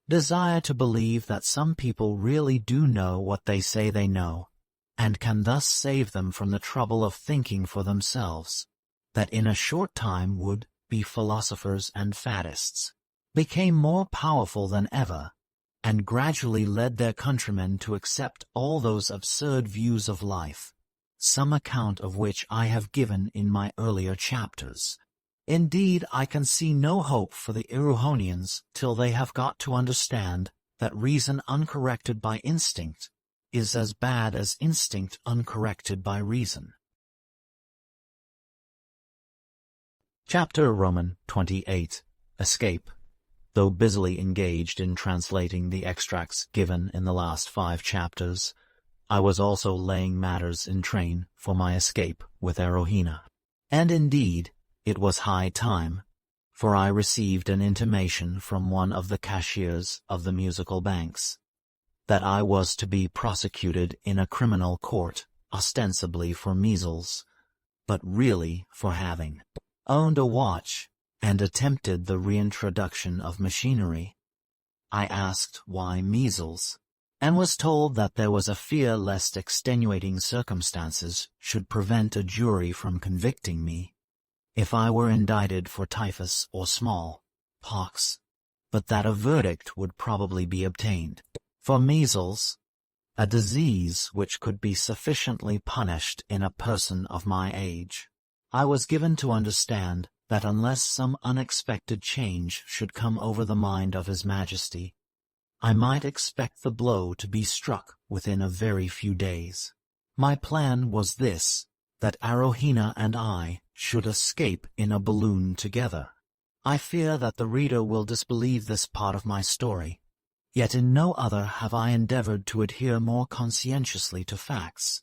desire to believe that some people really do know what they say they know, and can thus save them from the trouble of thinking for themselves, that in a short time would-be philosophers and faddists became more powerful than ever, and gradually led their countrymen to accept all those absurd views of life, some account of which I have given in my earlier chapters. Indeed, I can see no hope for the Erewhonians till they have got to understand that reason uncorrected by instinct is as bad as instinct uncorrected by reason. Chapter Roman 28. Escape. Though busily engaged in translating the extracts given in the last 5 chapters, I was also laying matters in train for my escape with AROWHENA. And indeed, it was high time, for I received an intimation from one of the cashiers of the musical banks that I was to be prosecuted in a criminal court, ostensibly for measles, but really for having owned a watch and attempted the reintroduction of machinery. I asked why measles, and was told that there was a fear lest extenuating circumstances should prevent a jury from convicting me if I were indicted for typhus or small pox, but that a verdict would probably be obtained for measles, a disease which could be sufficiently punished in a person of my age. I was given to understand that unless some unexpected change should come over the mind of His Majesty, I might expect the blow to be struck within a very few days. My plan was this, that AROWHENA and I should escape in a balloon together. I fear that the reader will disbelieve this part of my story, yet in no other have I endeavored to adhere more conscientiously to facts,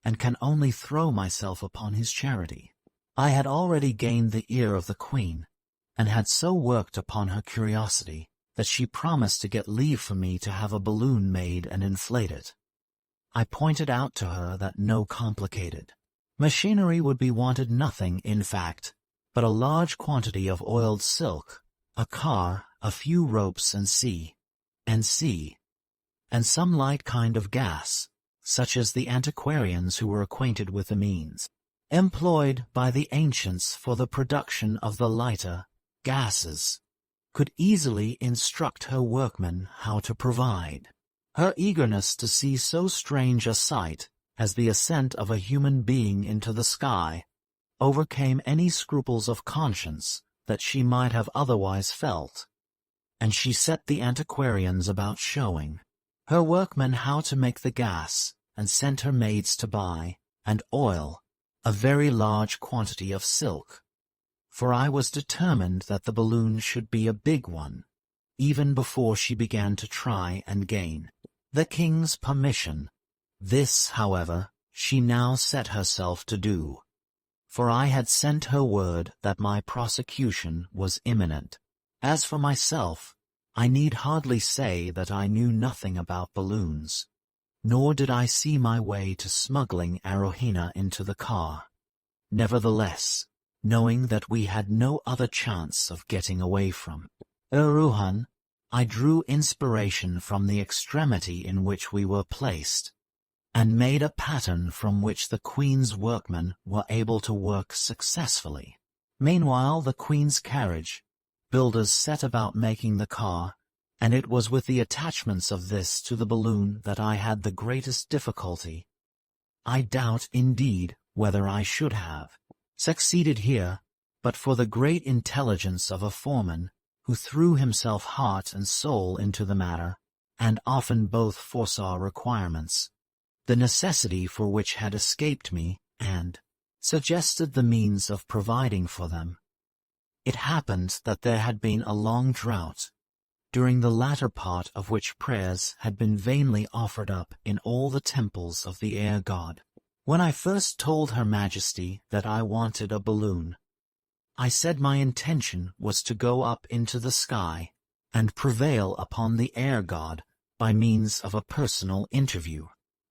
and can only throw myself upon his charity. I had already gained the ear of the Queen, and had so worked upon her curiosity that she promised to get leave for me to have a balloon made and inflate it. I pointed out to her that no complicated machinery would be wanted, nothing, in fact, but a large quantity of oiled silk, a car, a few ropes and some light kind of gas, such as the antiquarians who were acquainted with the means employed by the ancients for the production of the lighter gases, could easily instruct her workmen how to provide. Her eagerness to see so strange a sight as the ascent of a human being into the sky overcame any scruples of conscience that she might have otherwise felt, and she set the antiquarians about showing her workmen how to make the gas, and sent her maids to buy and oil a very large quantity of silk, for I was determined that the balloon should be a big one, even before she began to try and gain the king's permission. This, however, she now set herself to do, for I had sent her word that my prosecution was imminent. As for myself, I need hardly say that I knew nothing about balloons, nor did I see my way to smuggling AROWHENA into the car. Nevertheless, knowing that we had no other chance of getting away from EREWHON, I drew inspiration from the extremity in which we were placed, and made a pattern from which the Queen's workmen were able to work successfully. Meanwhile, the Queen's carriage builders set about making the car, and it was with the attachments of this to the balloon that I had the greatest difficulty. I doubt, indeed, whether I should have succeeded here, but for the great intelligence of a foreman, who threw himself heart and soul into the matter, and often both foresaw requirements, the necessity for which had escaped me, and suggested the means of providing for them. It happened that there had been a long drought, during the latter part of which prayers had been vainly offered up in all the temples of the air god. When I first told Her Majesty that I wanted a balloon, I said my intention was to go up into the sky and prevail upon the air god by means of a personal interview.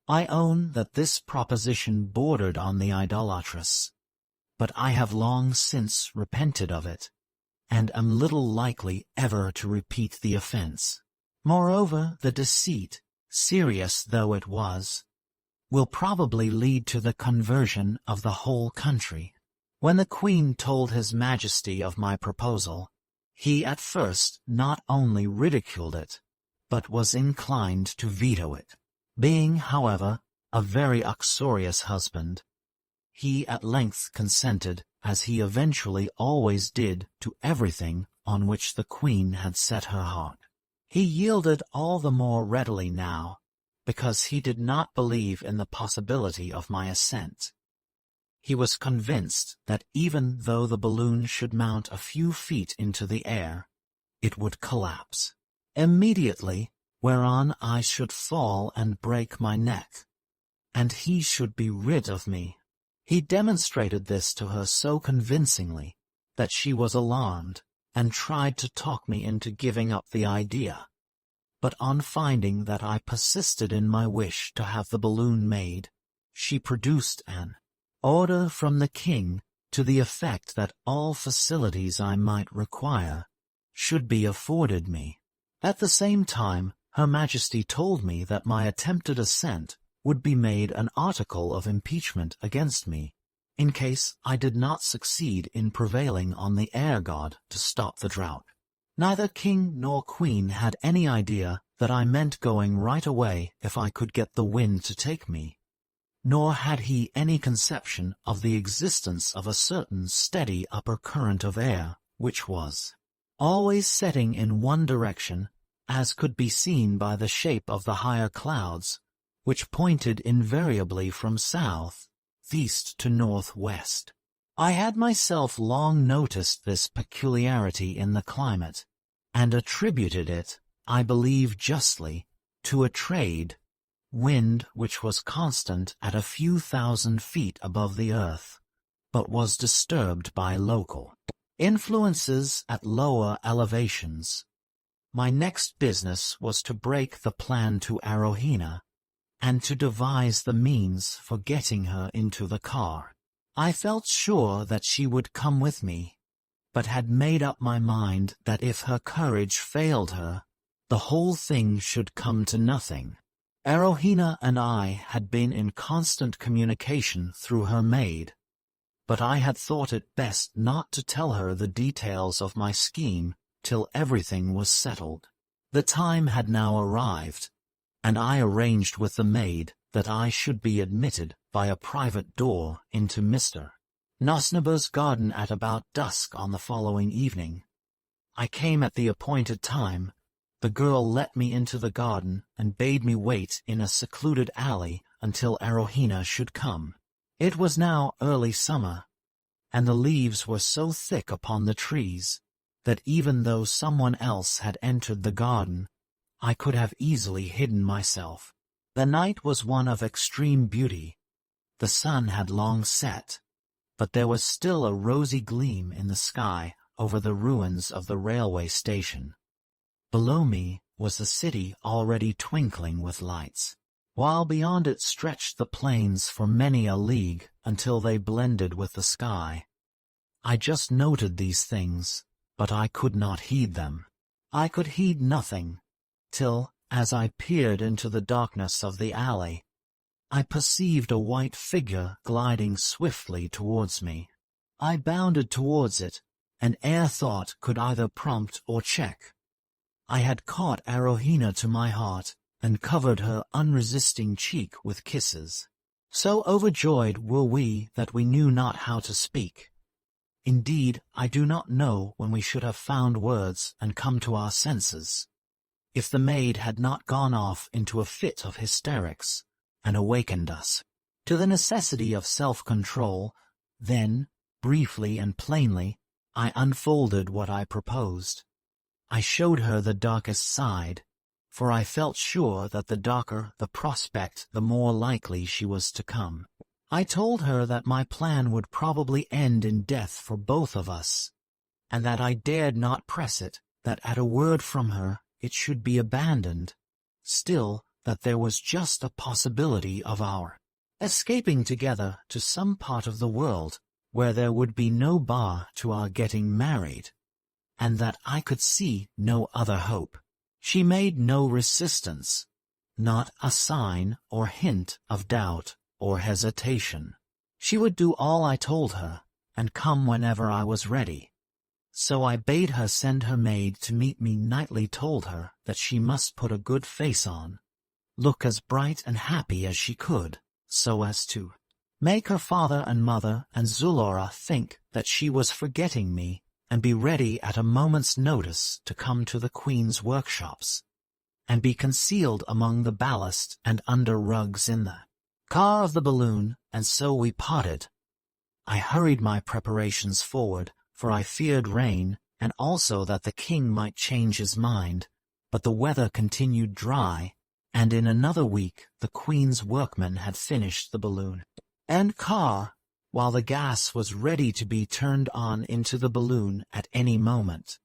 I own that this proposition bordered on the idolatrous, but I have long since repented of it, and am little likely ever to repeat the offense. Moreover, the deceit, serious though it was, will probably lead to the conversion of the whole country. When the Queen told His Majesty of my proposal, he at first not only ridiculed it, but was inclined to veto it. Being, however, a very uxorious husband, he at length consented, as he eventually always did, to everything on which the Queen had set her heart. He yielded all the more readily now, because he did not believe in the possibility of my assent. He was convinced that even though the balloon should mount a few feet into the air, it would collapse immediately, whereon I should fall and break my neck, and he should be rid of me. He demonstrated this to her so convincingly that she was alarmed, and tried to talk me into giving up the idea. But on finding that I persisted in my wish to have the balloon made, she produced an order from the king to the effect that all facilities I might require should be afforded me. At the same time, Her Majesty told me that my attempted assent would be made an article of impeachment against me, in case I did not succeed in prevailing on the air god to stop the drought. Neither king nor queen had any idea that I meant going right away if I could get the wind to take me, nor had he any conception of the existence of a certain steady upper current of air, which was always setting in one direction, as could be seen by the shape of the higher clouds, which pointed invariably from south, east to northwest. I had myself long noticed this peculiarity in the climate, and attributed it, I believe justly, to a trade wind which was constant at a few thousand feet above the earth, but was disturbed by local influences at lower elevations. My next business was to break the plan to AROWHENA, and to devise the means for getting her into the car. I felt sure that she would come with me, but had made up my mind that if her courage failed her, the whole thing should come to nothing. AROWHENA and I had been in constant communication through her maid, but I had thought it best not to tell her the details of my scheme till everything was settled. The time had now arrived, and I arranged with the maid that I should be admitted by a private door into Mr. Nosniber's garden at about dusk on the following evening. I came at the appointed time. The girl let me into the garden and bade me wait in a secluded alley until AROWHENA should come. It was now early summer, and the leaves were so thick upon the trees that even though someone else had entered the garden, I could have easily hidden myself. The night was one of extreme beauty. The sun had long set, but there was still a rosy gleam in the sky over the ruins of the railway station. Below me was the city already twinkling with lights, while beyond it stretched the plains for many a league until they blended with the sky. I just noted these things, but I could not heed them. I could heed nothing, till, as I peered into the darkness of the alley, I perceived a white figure gliding swiftly towards me. I bounded towards it, and ere thought could either prompt or check, I had caught AROWHENA to my heart, and covered her unresisting cheek with kisses. So overjoyed were we that we knew not how to speak. Indeed, I do not know when we should have found words and come to our senses, if the maid had not gone off into a fit of hysterics, and awakened us to the necessity of self-control. Then, briefly and plainly, I unfolded what I proposed. I showed her the darkest side, for I felt sure that the darker the prospect, the more likely she was to come. I told her that my plan would probably end in death for both of us, and that I dared not press it, that at a word from her it should be abandoned. Still, that there was just a possibility of our escaping together to some part of the world where there would be no bar to our getting married, and that I could see no other hope. She made no resistance, not a sign or hint of doubt or hesitation. She would do all I told her, and come whenever I was ready. So I bade her send her maid to meet me nightly, told her that she must put a good face on, look as bright and happy as she could, so as to make her father and mother and Zulora think that she was forgetting me, and be ready at a moment's notice to come to the Queen's workshops, and be concealed among the ballast and under rugs in the car of the balloon. And so we parted. I hurried my preparations forward, for I feared rain, and also that the king might change his mind, but the weather continued dry, and in another week the Queen's workmen had finished the balloon and car, while the gas was ready to be turned on into the balloon at any moment.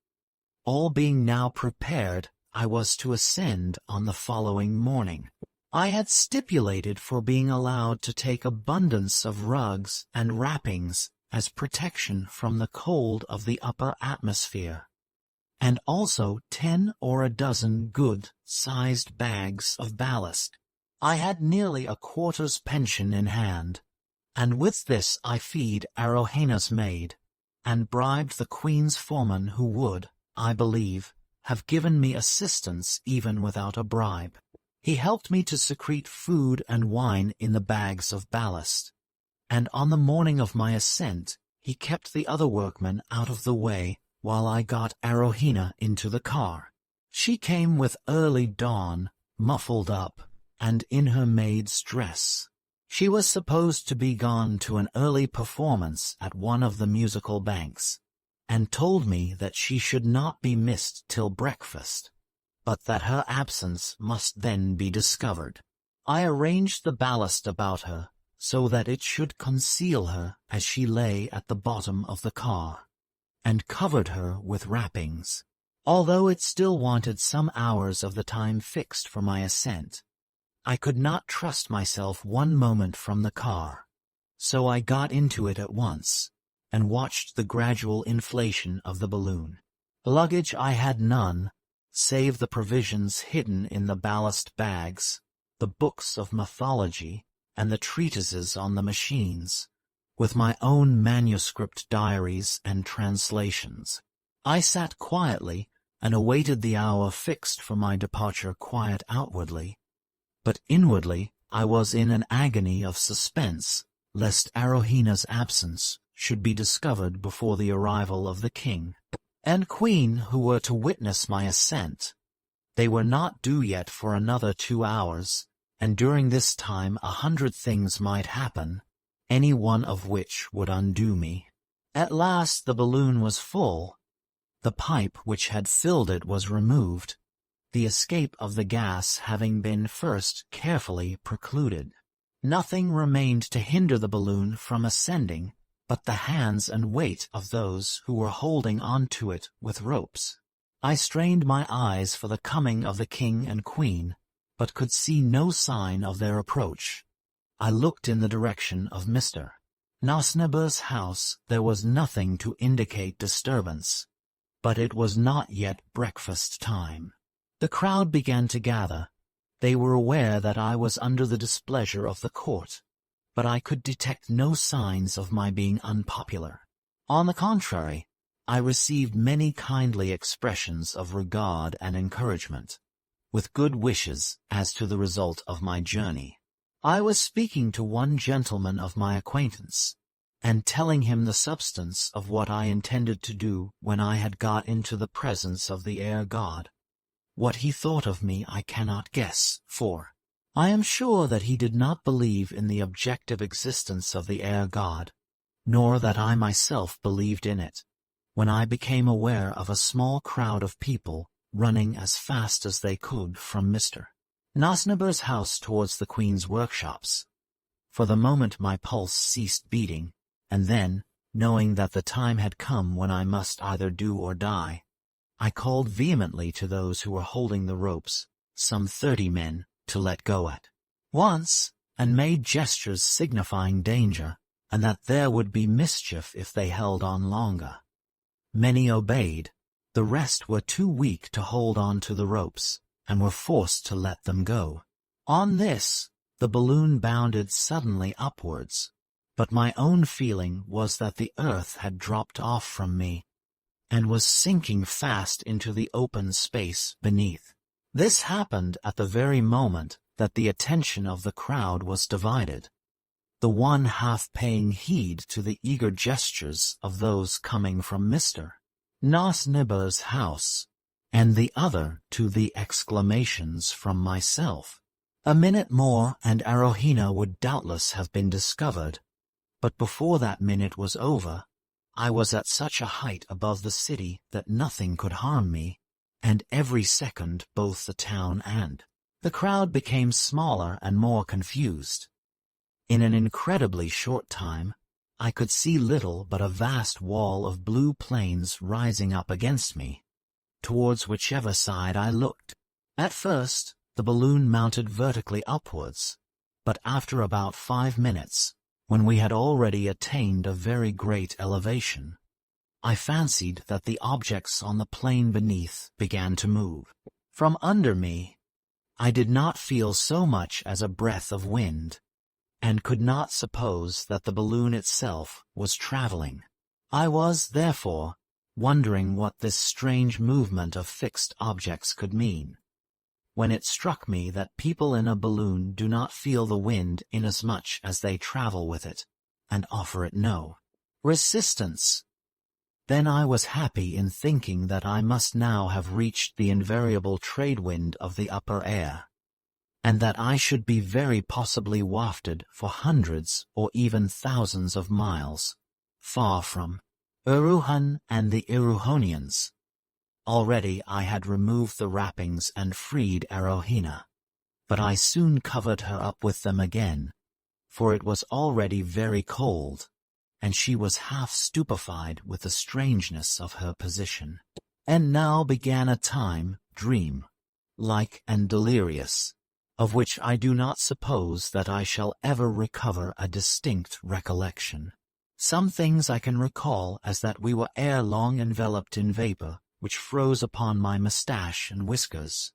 All being now prepared, I was to ascend on the following morning. I had stipulated for being allowed to take abundance of rugs and wrappings as protection from the cold of the upper atmosphere, and also 10 or a dozen good-sized bags of ballast. I had nearly a quarter's pension in hand, and with this I feed AROWHENA's maid, and bribed the Queen's foreman, who would, I believe, have given me assistance even without a bribe. He helped me to secrete food and wine in the bags of ballast, and on the morning of my ascent he kept the other workmen out of the way while I got AROWHENA into the car. She came with early dawn, muffled up, and in her maid's dress. She was supposed to be gone to an early performance at one of the musical banks, and told me that she should not be missed till breakfast, but that her absence must then be discovered. I arranged the ballast about her, so that it should conceal her as she lay at the bottom of the car, and covered her with wrappings. Although it still wanted some hours of the time fixed for my ascent, I could not trust myself one moment from the car, so I got into it at once, and watched the gradual inflation of the balloon. Luggage I had none, save the provisions hidden in the ballast bags, the books of mythology, and the treatises on the machines, with my own manuscript diaries and translations. I sat quietly and awaited the hour fixed for my departure, quiet outwardly, but inwardly I was in an agony of suspense, lest AROWHENA's absence should be discovered before the arrival of the king and queen, who were to witness my ascent. They were not due yet for another 2 hours, and during this time 100 things might happen, any one of which would undo me. At last the balloon was full. The pipe which had filled it was removed, the escape of the gas having been first carefully precluded. Nothing remained to hinder the balloon from ascending but the hands and weight of those who were holding on to it with ropes. I strained my eyes for the coming of the king and queen, but could see no sign of their approach. I looked in the direction of Mr. Nosniber's house. There was nothing to indicate disturbance, but it was not yet breakfast time. The crowd began to gather. They were aware that I was under the displeasure of the court, but I could detect no signs of my being unpopular. On the contrary, I received many kindly expressions of regard and encouragement, with good wishes as to the result of my journey. I was speaking to one gentleman of my acquaintance, and telling him the substance of what I intended to do when I had got into the presence of the air god. What he thought of me I cannot guess, for I am sure that he did not believe in the objective existence of the air god, nor that I myself believed in it, when I became aware of a small crowd of people running as fast as they could from Mr. Nosniber's house towards the Queen's workshops. For the moment my pulse ceased beating, and then, knowing that the time had come when I must either do or die, I called vehemently to those who were holding the ropes, some 30 men, to let go at once, and made gestures signifying danger, and that there would be mischief if they held on longer. Many obeyed. The rest were too weak to hold on to the ropes, and were forced to let them go. On this, the balloon bounded suddenly upwards, but my own feeling was that the earth had dropped off from me, and was sinking fast into the open space beneath. This happened at the very moment that the attention of the crowd was divided, the one half paying heed to the eager gestures of those coming from Mr. Nosniber's house, and the other to the exclamations from myself. A minute more and AROWHENA would doubtless have been discovered, but before that minute was over, I was at such a height above the city that nothing could harm me, and every second both the town and the crowd became smaller and more confused. In an incredibly short time, I could see little but a vast wall of blue plains rising up against me, towards whichever side I looked. At first, the balloon mounted vertically upwards, but after about 5 minutes, when we had already attained a very great elevation, I fancied that the objects on the plain beneath began to move. From under me, I did not feel so much as a breath of wind, and could not suppose that the balloon itself was traveling. I was, therefore, wondering what this strange movement of fixed objects could mean, when it struck me that people in a balloon do not feel the wind inasmuch as they travel with it, and offer it no resistance. Then I was happy in thinking that I must now have reached the invariable trade wind of the upper air, and that I should be very possibly wafted for hundreds or even thousands of miles, far from EREWHON and the EREWHONIANS. Already I had removed the wrappings and freed AROWHENA, but I soon covered her up with them again, for it was already very cold, and she was half stupefied with the strangeness of her position. And now began a time, dream-like and delirious, of which I do not suppose that I shall ever recover a distinct recollection. Some things I can recall as that we were ere long enveloped in vapor, which froze upon my moustache and whiskers.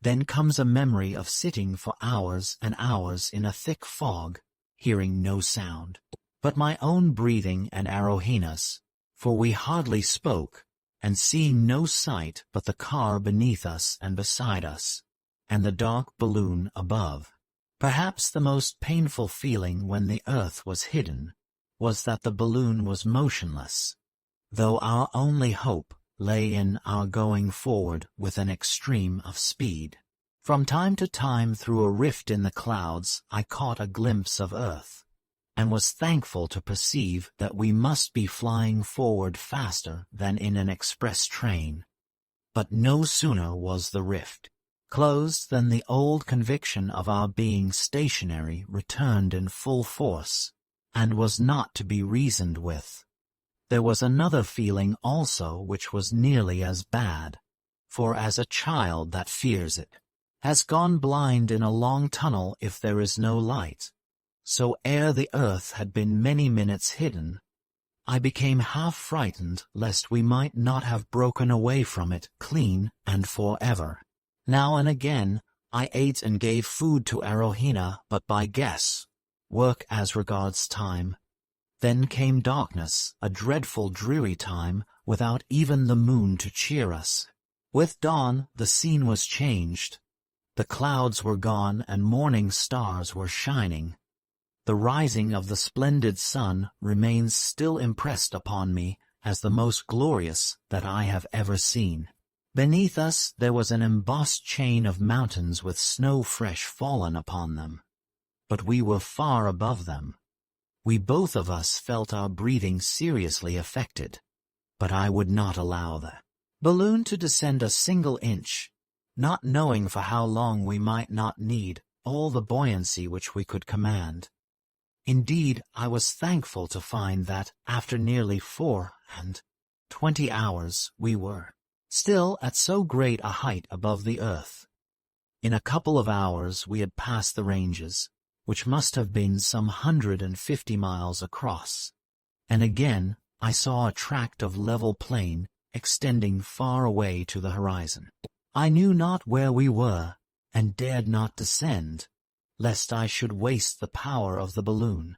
Then comes a memory of sitting for hours and hours in a thick fog, hearing no sound but my own breathing and AROWHENA's, for we hardly spoke, and seeing no sight but the car beneath us and beside us, and the dark balloon above. Perhaps the most painful feeling when the earth was hidden was that the balloon was motionless, though our only hope lay in our going forward with an extreme of speed. From time to time through a rift in the clouds I caught a glimpse of earth, and was thankful to perceive that we must be flying forward faster than in an express train. But no sooner was the rift closed than the old conviction of our being stationary returned in full force, and was not to be reasoned with. There was another feeling also which was nearly as bad, for as a child that fears it has gone blind in a long tunnel if there is no light, so ere the earth had been many minutes hidden, I became half frightened lest we might not have broken away from it clean and forever. Now and again I ate and gave food to AROWHENA, but by guess work as regards time. Then came darkness, a dreadful dreary time, without even the moon to cheer us. With dawn the scene was changed. The clouds were gone and morning stars were shining. The rising of the splendid sun remains still impressed upon me as the most glorious that I have ever seen. Beneath us there was an embossed chain of mountains with snow fresh fallen upon them. But we were far above them. We both of us felt our breathing seriously affected, but I would not allow the balloon to descend a single inch, not knowing for how long we might not need all the buoyancy which we could command. Indeed, I was thankful to find that, after nearly 24 hours, we were still at so great a height above the earth. In a couple of hours we had passed the ranges, which must have been some 150 miles across, and again I saw a tract of level plain extending far away to the horizon. I knew not where we were, and dared not descend, lest I should waste the power of the balloon.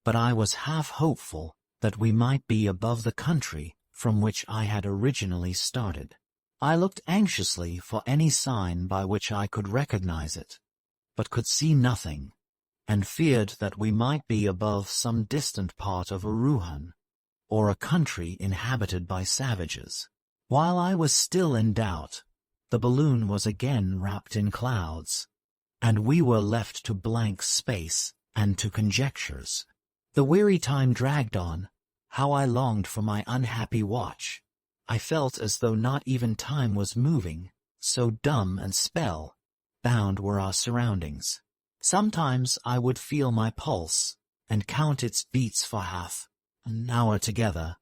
But I was half hopeful that we might be above the country from which I had originally started. I looked anxiously for any sign by which I could recognize it, but could see nothing, and feared that we might be above some distant part of Erewhon, or a country inhabited by savages. While I was still in doubt, the balloon was again wrapped in clouds, and we were left to blank space and to conjectures. The weary time dragged on. How I longed for my unhappy watch. I felt as though not even time was moving, so dumb and spell-bound were our surroundings. Sometimes I would feel my pulse, and count its beats for half an hour together,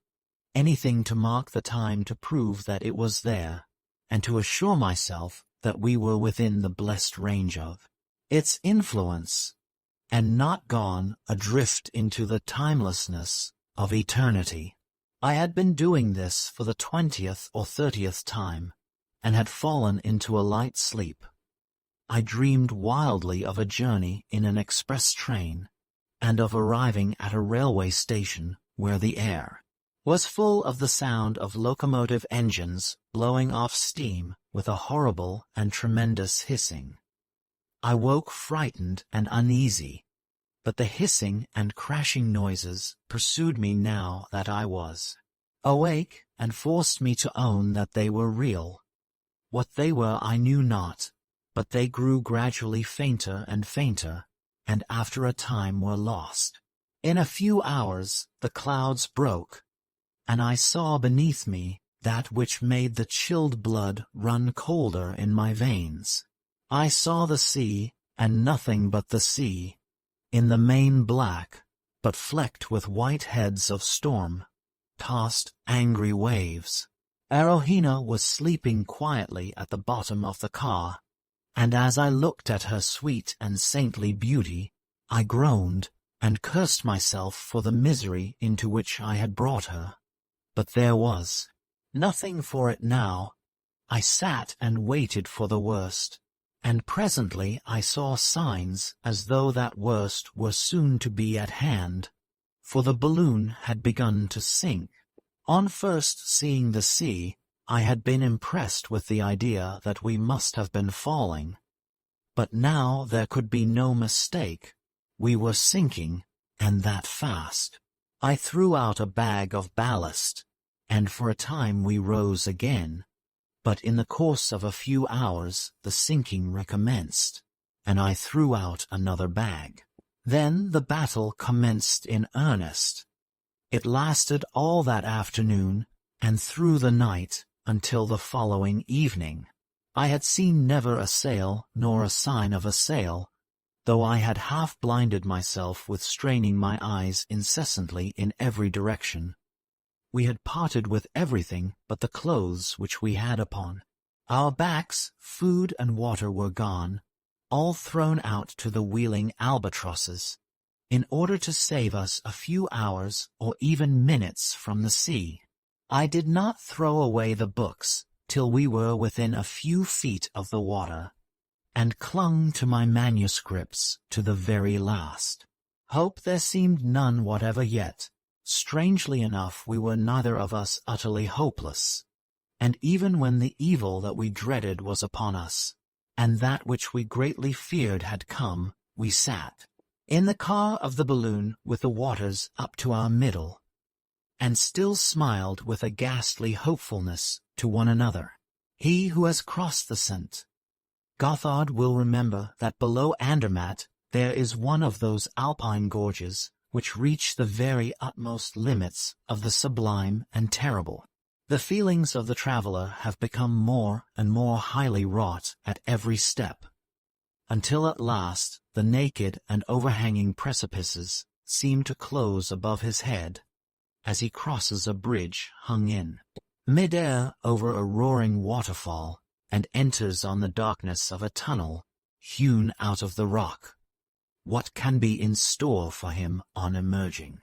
anything to mark the time to prove that it was there, and to assure myself that we were within the blessed range of its influence, and not gone adrift into the timelessness of eternity. I had been doing this for the 20th or 30th time, and had fallen into a light sleep. I dreamed wildly of a journey in an express train, and of arriving at a railway station where the air was full of the sound of locomotive engines blowing off steam with a horrible and tremendous hissing. I woke frightened and uneasy, but the hissing and crashing noises pursued me now that I was awake, and forced me to own that they were real. What they were I knew not, but they grew gradually fainter and fainter, and after a time were lost. In a few hours the clouds broke, and I saw beneath me that which made the chilled blood run colder in my veins. I saw the sea, and nothing but the sea, in the main black, but flecked with white heads of storm, tossed angry waves. AROWHENA was sleeping quietly at the bottom of the car, and as I looked at her sweet and saintly beauty, I groaned and cursed myself for the misery into which I had brought her. But there was nothing for it now. I sat and waited for the worst, and presently I saw signs as though that worst were soon to be at hand, for the balloon had begun to sink. On first seeing the sea, I had been impressed with the idea that we must have been falling. But now there could be no mistake. We were sinking, and that fast. I threw out a bag of ballast, and for a time we rose again. But in the course of a few hours the sinking recommenced, and I threw out another bag. Then the battle commenced in earnest. It lasted all that afternoon, and through the night, until the following evening. I had seen never a sail nor a sign of a sail, though I had half blinded myself with straining my eyes incessantly in every direction. We had parted with everything but the clothes which we had upon. Our backs, food and water were gone, all thrown out to the wheeling albatrosses, in order to save us a few hours or even minutes from the sea. I did not throw away the books till we were within a few feet of the water, and clung to my manuscripts to the very last. Hope there seemed none whatever yet. Strangely enough, we were neither of us utterly hopeless, and even when the evil that we dreaded was upon us, and that which we greatly feared had come, we sat in the car of the balloon with the waters up to our middle, and still smiled with a ghastly hopefulness to one another. He who has crossed the St. Gothard will remember that below Andermatt there is one of those alpine gorges which reach the very utmost limits of the sublime and terrible. The feelings of the traveler have become more and more highly wrought at every step, until at last the naked and overhanging precipices seem to close above his head, as he crosses a bridge hung in mid-air over a roaring waterfall, and enters on the darkness of a tunnel hewn out of the rock. What can be in store for him on emerging?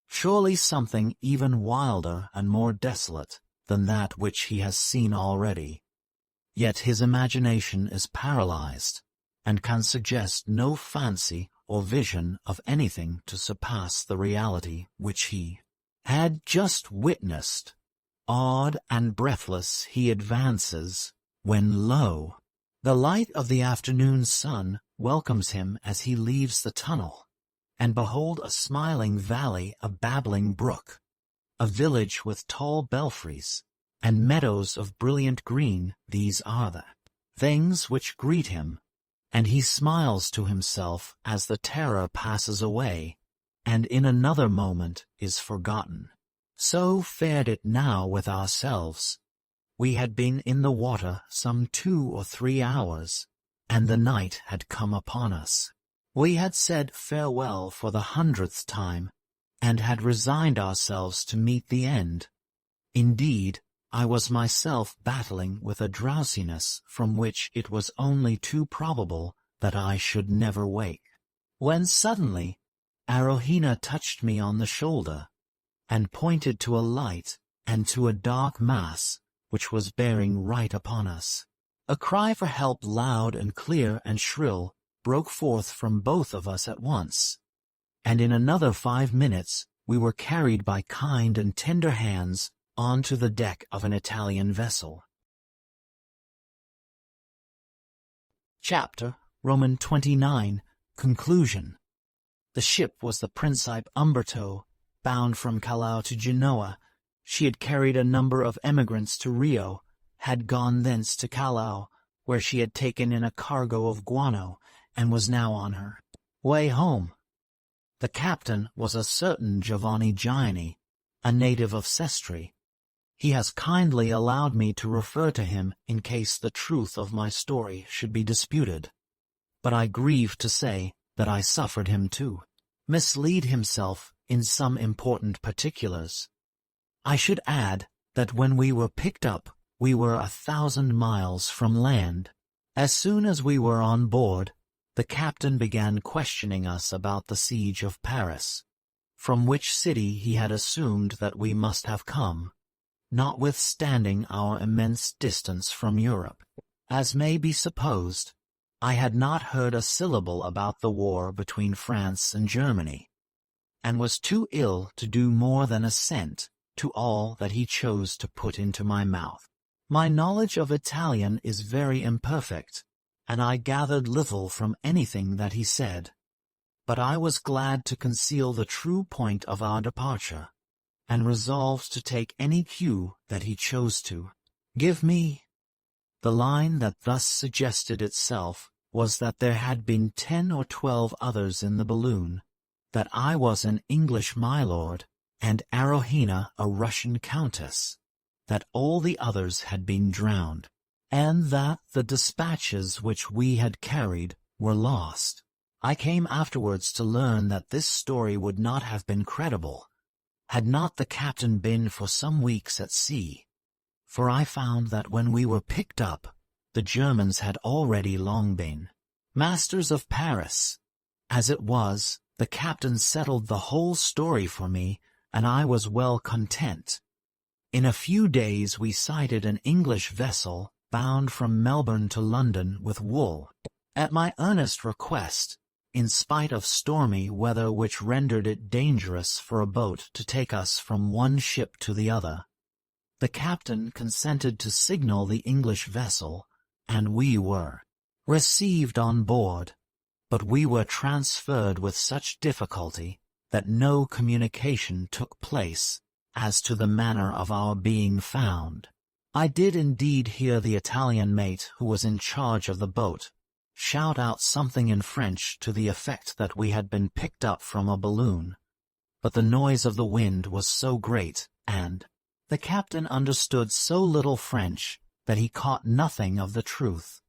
Surely something even wilder and more desolate than that which he has seen already. Yet his imagination is paralyzed, and can suggest no fancy or vision of anything to surpass the reality which he had just witnessed. Awed and breathless he advances, when lo! the light of the afternoon sun welcomes him as he leaves the tunnel, and behold a smiling valley, a babbling brook, a village with tall belfries, and meadows of brilliant green. These are the things which greet him, and he smiles to himself as the terror passes away, and in another moment is forgotten. So fared it now with ourselves. We had been in the water some 2 or 3 hours, and the night had come upon us. We had said farewell for the 100th time, and had resigned ourselves to meet the end. Indeed, I was myself battling with a drowsiness from which it was only too probable that I should never wake, when suddenly AROWHENA touched me on the shoulder, and pointed to a light and to a dark mass which was bearing right upon us. A cry for help, loud and clear and shrill, broke forth from both of us at once, and in another 5 minutes we were carried by kind and tender hands onto the deck of an Italian vessel. Chapter Roman 29. Conclusion. The ship was the Principe Umberto, bound from Callao to Genoa. She had carried a number of emigrants to Rio, had gone thence to Callao, where she had taken in a cargo of guano, and was now on her way home. The captain was a certain Giovanni Gianni, a native of Sestri. He has kindly allowed me to refer to him in case the truth of my story should be disputed, but I grieve to say that I suffered him to mislead himself in some important particulars. I should add that when we were picked up, we were 1,000 miles from land. As soon as we were on board, the captain began questioning us about the siege of Paris, from which city he had assumed that we must have come, notwithstanding our immense distance from Europe. As may be supposed, I had not heard a syllable about the war between France and Germany, and was too ill to do more than assent to all that he chose to put into my mouth. My knowledge of Italian is very imperfect, and I gathered little from anything that he said, but I was glad to conceal the true point of our departure, and resolved to take any cue that he chose to give me. The line that thus suggested itself was that there had been 10 or 12 others in the balloon, that I was an English milord, and AROWHENA a Russian countess, that all the others had been drowned, and that the dispatches which we had carried were lost. I came afterwards to learn that this story would not have been credible, had not the captain been for some weeks at sea, for I found that when we were picked up, the Germans had already long been masters of Paris. As it was, the captain settled the whole story for me, and I was well content. In a few days we sighted an English vessel bound from Melbourne to London with wool. At my earnest request, in spite of stormy weather which rendered it dangerous for a boat to take us from one ship to the other, the captain consented to signal the English vessel, and we were received on board, but we were transferred with such difficulty that no communication took place as to the manner of our being found. I did indeed hear the Italian mate who was in charge of the boat shout out something in French to the effect that we had been picked up from a balloon, but the noise of the wind was so great, and the captain understood so little French that he caught nothing of the truth,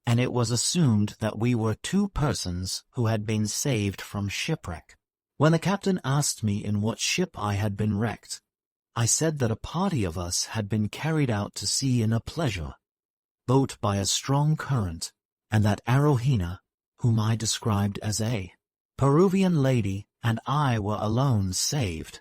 and it was assumed that we were 2 persons who had been saved from shipwreck. When the captain asked me in what ship I had been wrecked, I said that a party of us had been carried out to sea in a pleasure boat by a strong current, and that AROWHENA, whom I described as a Peruvian lady, and I were alone saved.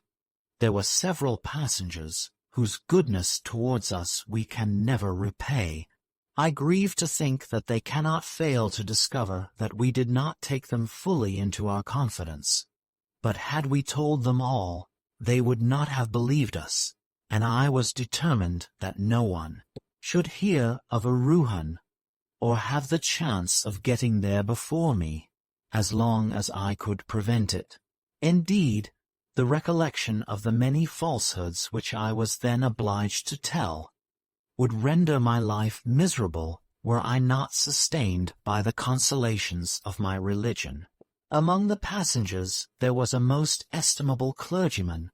There were several passengers, whose goodness towards us we can never repay. I grieve to think that they cannot fail to discover that we did not take them fully into our confidence. But had we told them all, they would not have believed us, and I was determined that no one should hear of EREWHON, or have the chance of getting there before me, as long as I could prevent it. Indeed, the recollection of the many falsehoods which I was then obliged to tell would render my life miserable were I not sustained by the consolations of my religion. Among the passengers there was a most estimable clergyman,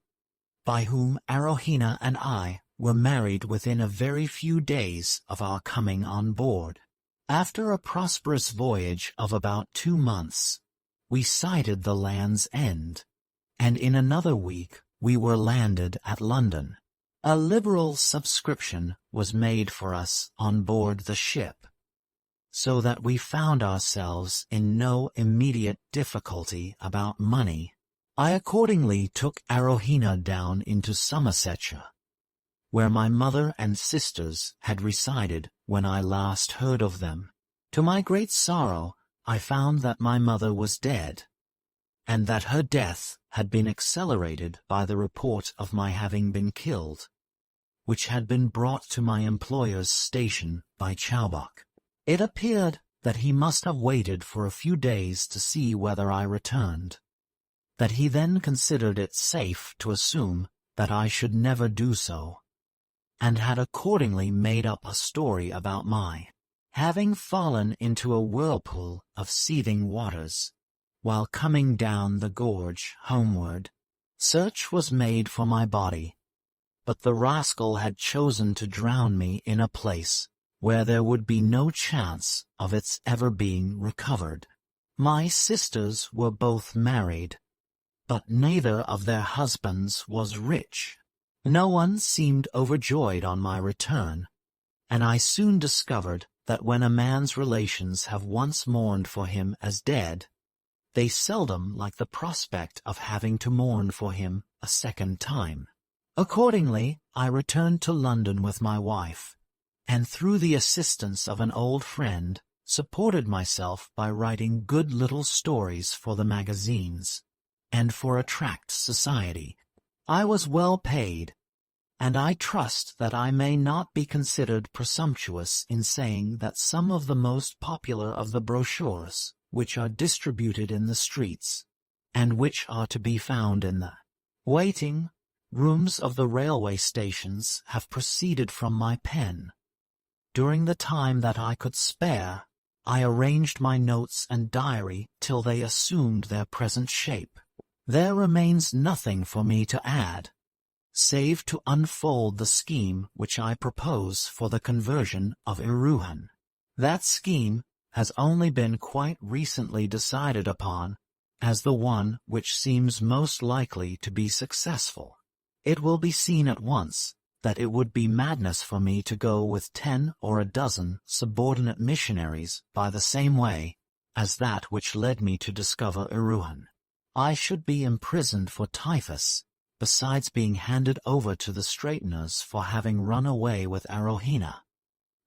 by whom AROWHENA and I were married within a very few days of our coming on board. After a prosperous voyage of about 2 months, we sighted the Land's End, and in another week we were landed at London. A liberal subscription was made for us on board the ship, so that we found ourselves in no immediate difficulty about money. I accordingly took AROWHENA down into Somersetshire, where my mother and sisters had resided when I last heard of them. To my great sorrow, I found that my mother was dead, and that her death had been accelerated by the report of my having been killed, which had been brought to my employer's station by Chowbok. It appeared that he must have waited for a few days to see whether I returned, that he then considered it safe to assume that I should never do so, and had accordingly made up a story about my having fallen into a whirlpool of seething waters while coming down the gorge homeward. Search was made for my body, but the rascal had chosen to drown me in a place where there would be no chance of its ever being recovered. My sisters were both married, but neither of their husbands was rich. No one seemed overjoyed on my return, and I soon discovered that when a man's relations have once mourned for him as dead, they seldom like the prospect of having to mourn for him a second time. Accordingly, I returned to London with my wife, and through the assistance of an old friend, supported myself by writing good little stories for the magazines, and for a tract society. I was well paid, and I trust that I may not be considered presumptuous in saying that some of the most popular of the brochures, which are distributed in the streets, and which are to be found in the waiting rooms of the railway stations, have proceeded from my pen. During the time that I could spare, I arranged my notes and diary till they assumed their present shape. There remains nothing for me to add, save to unfold the scheme which I propose for the conversion of Erewhon. That scheme has only been quite recently decided upon as the one which seems most likely to be successful. It will be seen at once that it would be madness for me to go with 10 or a dozen subordinate missionaries by the same way as that which led me to discover Erewhon. I should be imprisoned for typhus, besides being handed over to the straighteners for having run away with AROWHENA.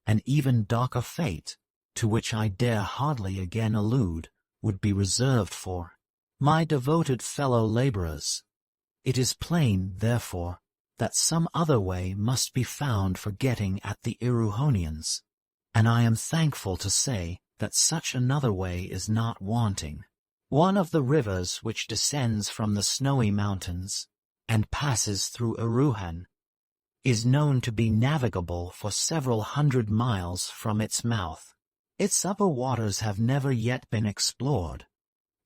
An even darker fate, to which I dare hardly again allude, would be reserved for my devoted fellow laborers. It is plain, therefore, that some other way must be found for getting at the Erewhonians, and I am thankful to say that such another way is not wanting. One of the rivers which descends from the snowy mountains and passes through Erewhon is known to be navigable for several hundred miles from its mouth. Its upper waters have never yet been explored,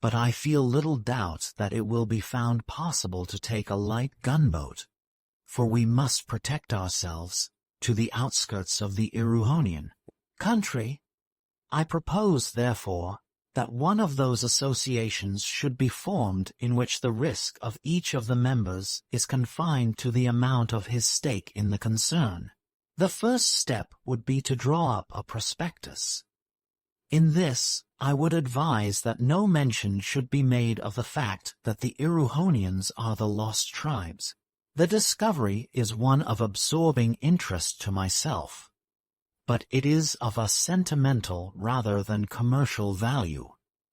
but I feel little doubt that it will be found possible to take a light gunboat, for we must protect ourselves, to the outskirts of the Erewhonian country. I propose, therefore, that one of those associations should be formed in which the risk of each of the members is confined to the amount of his stake in the concern. The first step would be to draw up a prospectus. In this, I would advise that no mention should be made of the fact that the Erewhonians are the lost tribes. The discovery is one of absorbing interest to myself, but it is of a sentimental rather than commercial value,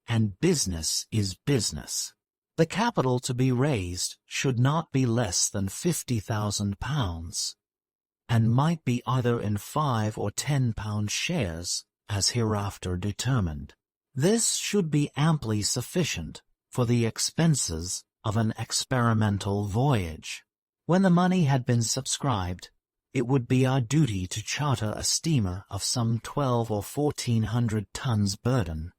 and business is business. The capital to be raised should not be less than £50,000, and might be either in £5 or £10 shares, as hereafter determined. This should be amply sufficient for the expenses of an experimental voyage. When the money had been subscribed, it would be our duty to charter a steamer of some 12 or 1400 tons burden,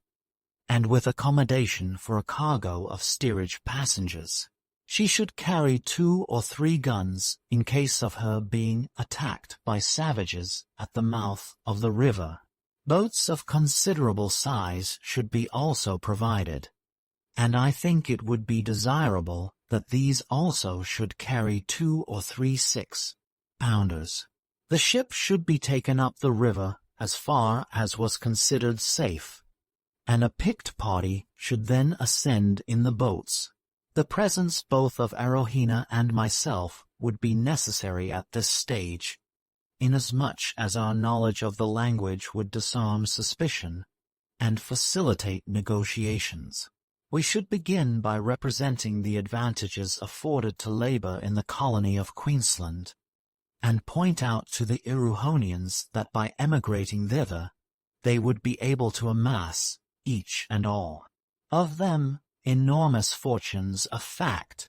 and with accommodation for a cargo of steerage passengers. She should carry 2 or 3 guns in case of her being attacked by savages at the mouth of the river. Boats of considerable size should be also provided, and I think it would be desirable that these also should carry 2 or 3 6-pounders. The ship should be taken up the river as far as was considered safe, and a picked party should then ascend in the boats. The presence both of AROWHENA and myself would be necessary at this stage, inasmuch as our knowledge of the language would disarm suspicion and facilitate negotiations. We should begin by representing the advantages afforded to labor in the colony of Queensland, and point out to the Erewhonians that by emigrating thither, they would be able to amass, each and all of them, enormous fortunes, a fact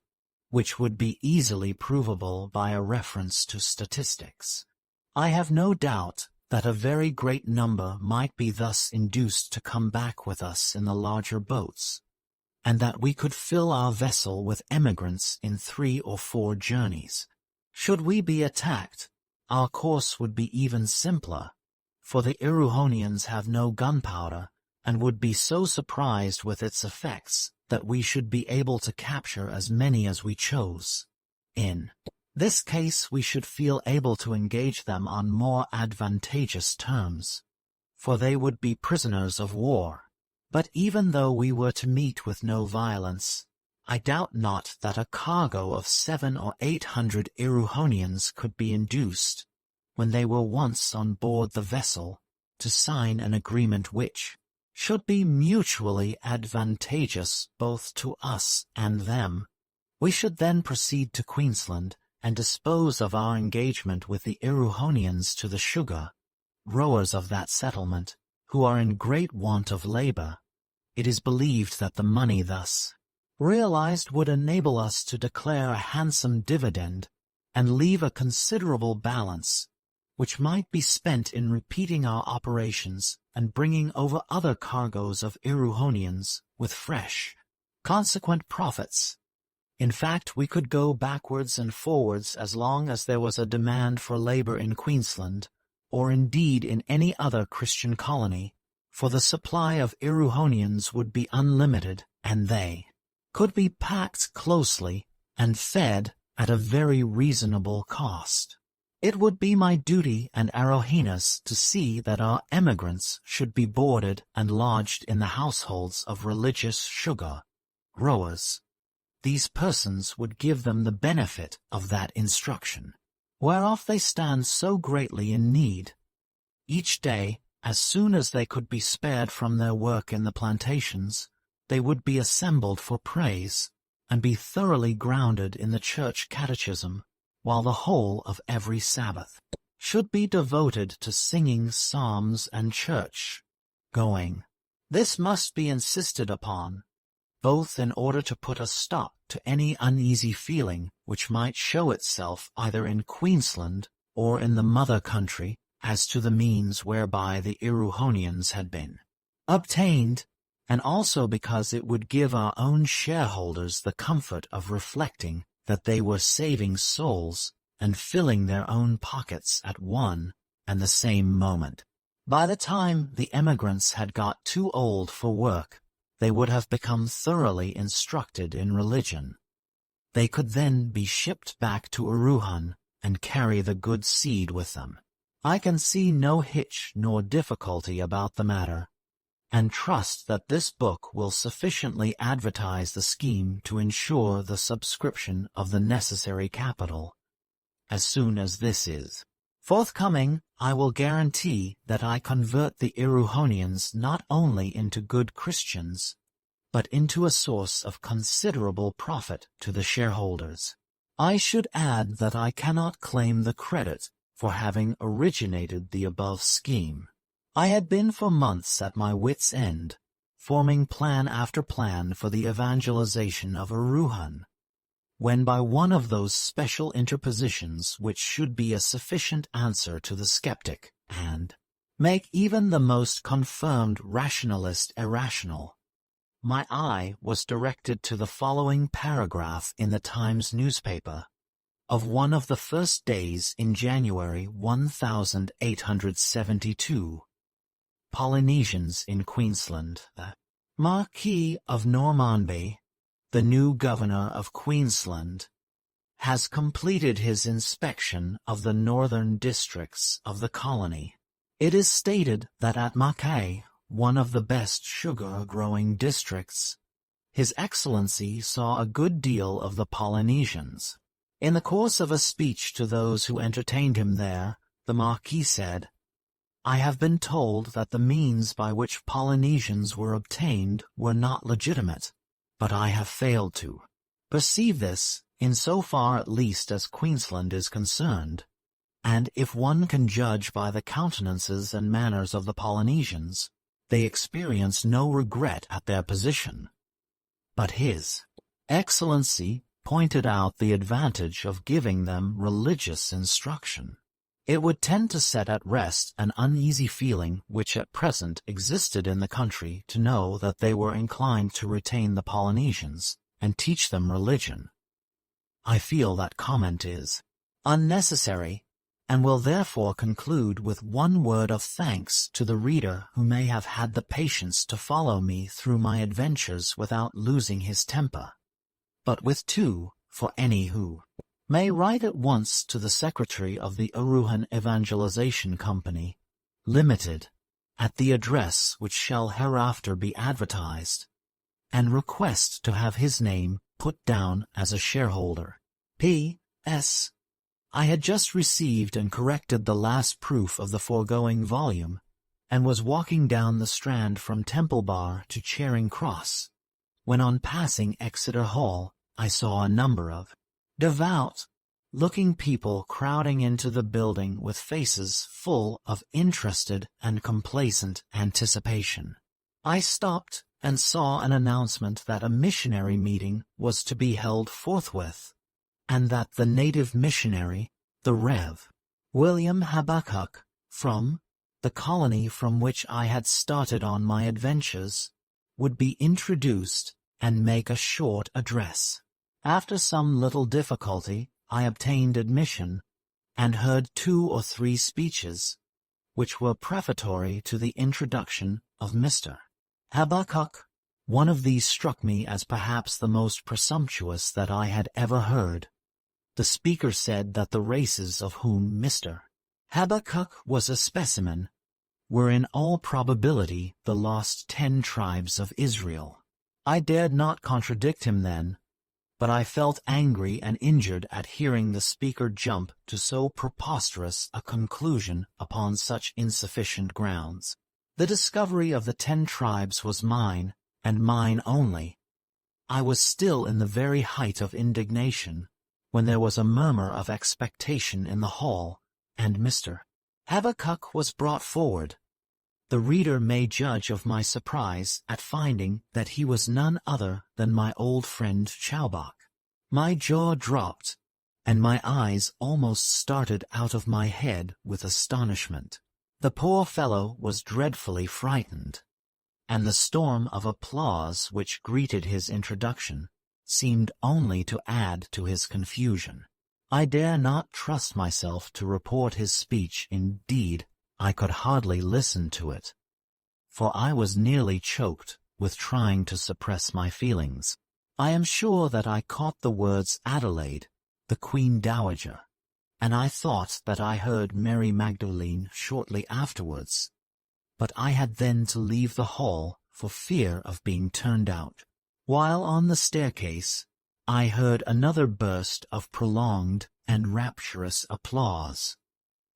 which would be easily provable by a reference to statistics. I have no doubt that a very great number might be thus induced to come back with us in the larger boats, and that we could fill our vessel with emigrants in 3 or 4 journeys. Should we be attacked, our course would be even simpler, for the Erewhonians have no gunpowder, and would be so surprised with its effects that we should be able to capture as many as we chose. In this case we should feel able to engage them on more advantageous terms, for they would be prisoners of war. But even though we were to meet with no violence, I doubt not that a cargo of 700 or 800 Erewhonians could be induced, when they were once on board the vessel, to sign an agreement which should be mutually advantageous both to us and them. We should then proceed to Queensland and dispose of our engagement with the Erewhonians to the sugar rowers of that settlement, who are in great want of labor. It is believed that the money thus realized would enable us to declare a handsome dividend and leave a considerable balance, which might be spent in repeating our operations and bringing over other cargoes of EREWHONIANS with fresh, consequent profits. In fact, we could go backwards and forwards as long as there was a demand for labor in Queensland, or indeed in any other Christian colony, for the supply of EREWHONIANS would be unlimited, and they could be packed closely and fed at a very reasonable cost. It would be my duty and AROWHENA's to see that our emigrants should be boarded and lodged in the households of religious sugar growers. These persons would give them the benefit of that instruction, whereof they stand so greatly in need. Each day, as soon as they could be spared from their work in the plantations, they would be assembled for praise, and be thoroughly grounded in the church catechism, while the whole of every Sabbath should be devoted to singing psalms and church-going. This must be insisted upon, both in order to put a stop to any uneasy feeling which might show itself either in Queensland or in the mother country as to the means whereby the EREWHONIANS had been obtained, and also because it would give our own shareholders the comfort of reflecting that they were saving souls and filling their own pockets at one and the same moment. By the time the emigrants had got too old for work, they would have become thoroughly instructed in religion. They could then be shipped back to EREWHON and carry the good seed with them. I can see no hitch nor difficulty about the matter, and trust that this book will sufficiently advertise the scheme to ensure the subscription of the necessary capital. As soon as this is forthcoming, I will guarantee that I convert the EREWHONIANS not only into good Christians, but into a source of considerable profit to the shareholders. I should add that I cannot claim the credit for having originated the above scheme. I had been for months at my wits' end, forming plan after plan for the evangelization of EREWHON, when by one of those special interpositions which should be a sufficient answer to the skeptic, and make even the most confirmed rationalist irrational, my eye was directed to the following paragraph in the Times newspaper, of one of the first days in January 1872. Polynesians in Queensland. The Marquis of Normanby, the new governor of Queensland, has completed his inspection of the northern districts of the colony. It is stated that at Mackay, one of the best sugar-growing districts, His Excellency saw a good deal of the Polynesians. In the course of a speech to those who entertained him there, the Marquis said, "I have been told that the means by which Polynesians were obtained were not legitimate, but I have failed to perceive this, in so far at least as Queensland is concerned, and if one can judge by the countenances and manners of the Polynesians, they experience no regret at their position." But His Excellency pointed out the advantage of giving them religious instruction. It would tend to set at rest an uneasy feeling which at present existed in the country to know that they were inclined to retain the Polynesians and teach them religion. I feel that comment is unnecessary, and will therefore conclude with one word of thanks to the reader who may have had the patience to follow me through my adventures without losing his temper, but with two for any who may write at once to the Secretary of the EREWHON Evangelization Company, Limited, at the address which shall hereafter be advertised, and request to have his name put down as a shareholder. P.S. I had just received and corrected the last proof of the foregoing volume, and was walking down the Strand from Temple Bar to Charing Cross, when on passing Exeter Hall I saw a number of devout-looking people crowding into the building with faces full of interested and complacent anticipation. I stopped and saw an announcement that a missionary meeting was to be held forthwith, and that the native missionary, the Rev. William Habakkuk, from the colony from which I had started on my adventures, would be introduced and make a short address. After some little difficulty, I obtained admission, and heard 2 or 3 speeches, which were prefatory to the introduction of Mr. Habakkuk. One of these struck me as perhaps the most presumptuous that I had ever heard. The speaker said that the races of whom Mr. Habakkuk was a specimen were in all probability the lost 10 tribes of Israel. I dared not contradict him then, but I felt angry and injured at hearing the speaker jump to so preposterous a conclusion upon such insufficient grounds. The discovery of the 10 tribes was mine, and mine only. I was still in the very height of indignation, when there was a murmur of expectation in the hall, and Mr. Habakkuk was brought forward. The reader may judge of my surprise at finding that he was none other than my old friend Chowbok. My jaw dropped, and my eyes almost started out of my head with astonishment. The poor fellow was dreadfully frightened, and the storm of applause which greeted his introduction seemed only to add to his confusion. I dare not trust myself to report his speech. Indeed, I could hardly listen to it, for I was nearly choked with trying to suppress my feelings. I am sure that I caught the words Adelaide, the Queen Dowager, and I thought that I heard Mary Magdalene shortly afterwards, but I had then to leave the hall for fear of being turned out. While on the staircase, I heard another burst of prolonged and rapturous applause.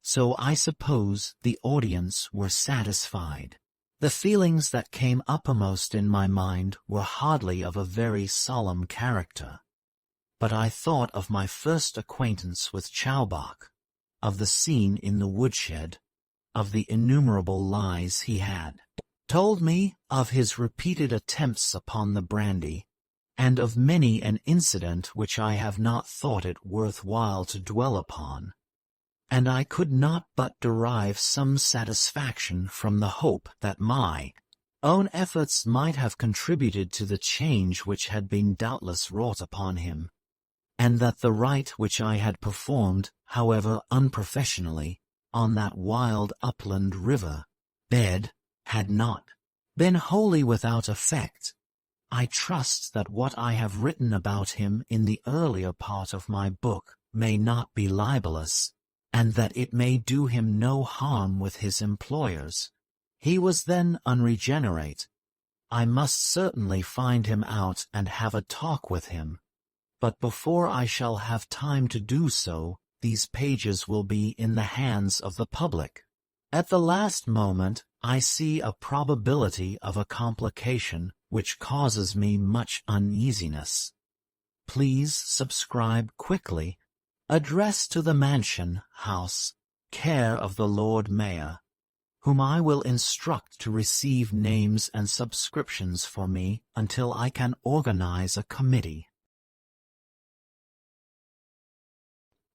So I suppose the audience were satisfied. The feelings that came uppermost in my mind were hardly of a very solemn character, but I thought of my first acquaintance with Chowbok, of the scene in the woodshed, of the innumerable lies he had told me, of his repeated attempts upon the brandy, and of many an incident which I have not thought it worth while to dwell upon. And I could not but derive some satisfaction from the hope that my own efforts might have contributed to the change which had been doubtless wrought upon him, and that the rite which I had performed, however unprofessionally, on that wild upland river bed had not been wholly without effect. I trust that what I have written about him in the earlier part of my book may not be libelous, and that it may do him no harm with his employers. He was then unregenerate. I must certainly find him out and have a talk with him, but before I shall have time to do so, these pages will be in the hands of the public. At the last moment, I see a probability of a complication which causes me much uneasiness. Please subscribe quickly. Address to the Mansion House, care of the Lord Mayor, whom I will instruct to receive names and subscriptions for me until I can organize a committee.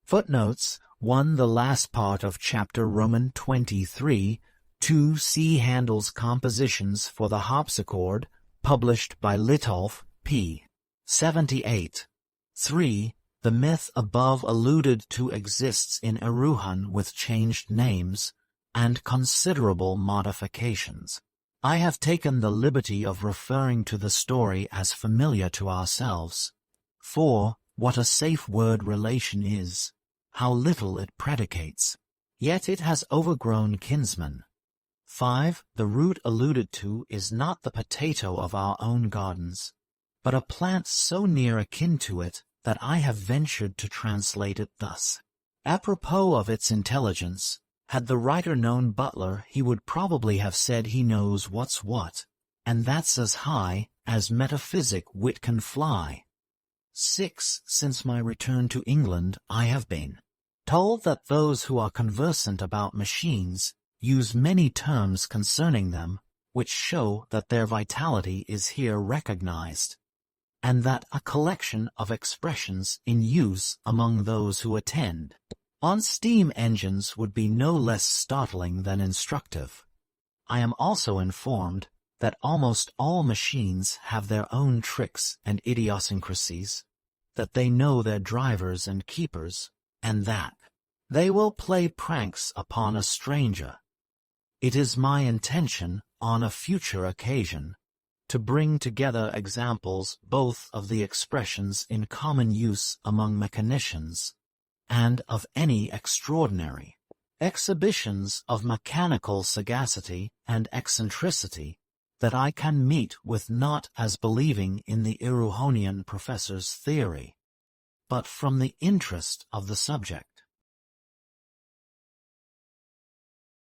Footnotes 1. The last part of chapter Roman 23. 2. See Handel's compositions for the harpsichord, published by Litolf, p. 78. 3. The myth above alluded to exists in Erewhon with changed names and considerable modifications. I have taken the liberty of referring to the story as familiar to ourselves. 4. What a safe word relation is, how little it predicates, yet it has overgrown kinsmen. 5. The root alluded to is not the potato of our own gardens, but a plant so near akin to it that I have ventured to translate it thus. Apropos of its intelligence, had the writer known Butler, he would probably have said he knows what's what, and that's as high as metaphysic wit can fly. 6. Since my return to England, I have been told that those who are conversant about machines use many terms concerning them, which show that their vitality is here recognized, and that a collection of expressions in use among those who attend on steam engines would be no less startling than instructive. I am also informed that almost all machines have their own tricks and idiosyncrasies, that they know their drivers and keepers, and that they will play pranks upon a stranger. It is my intention, on a future occasion, to bring together examples both of the expressions in common use among mechanicians, and of any extraordinary exhibitions of mechanical sagacity and eccentricity that I can meet with, not as believing in the Erewhonian professor's theory, but from the interest of the subject.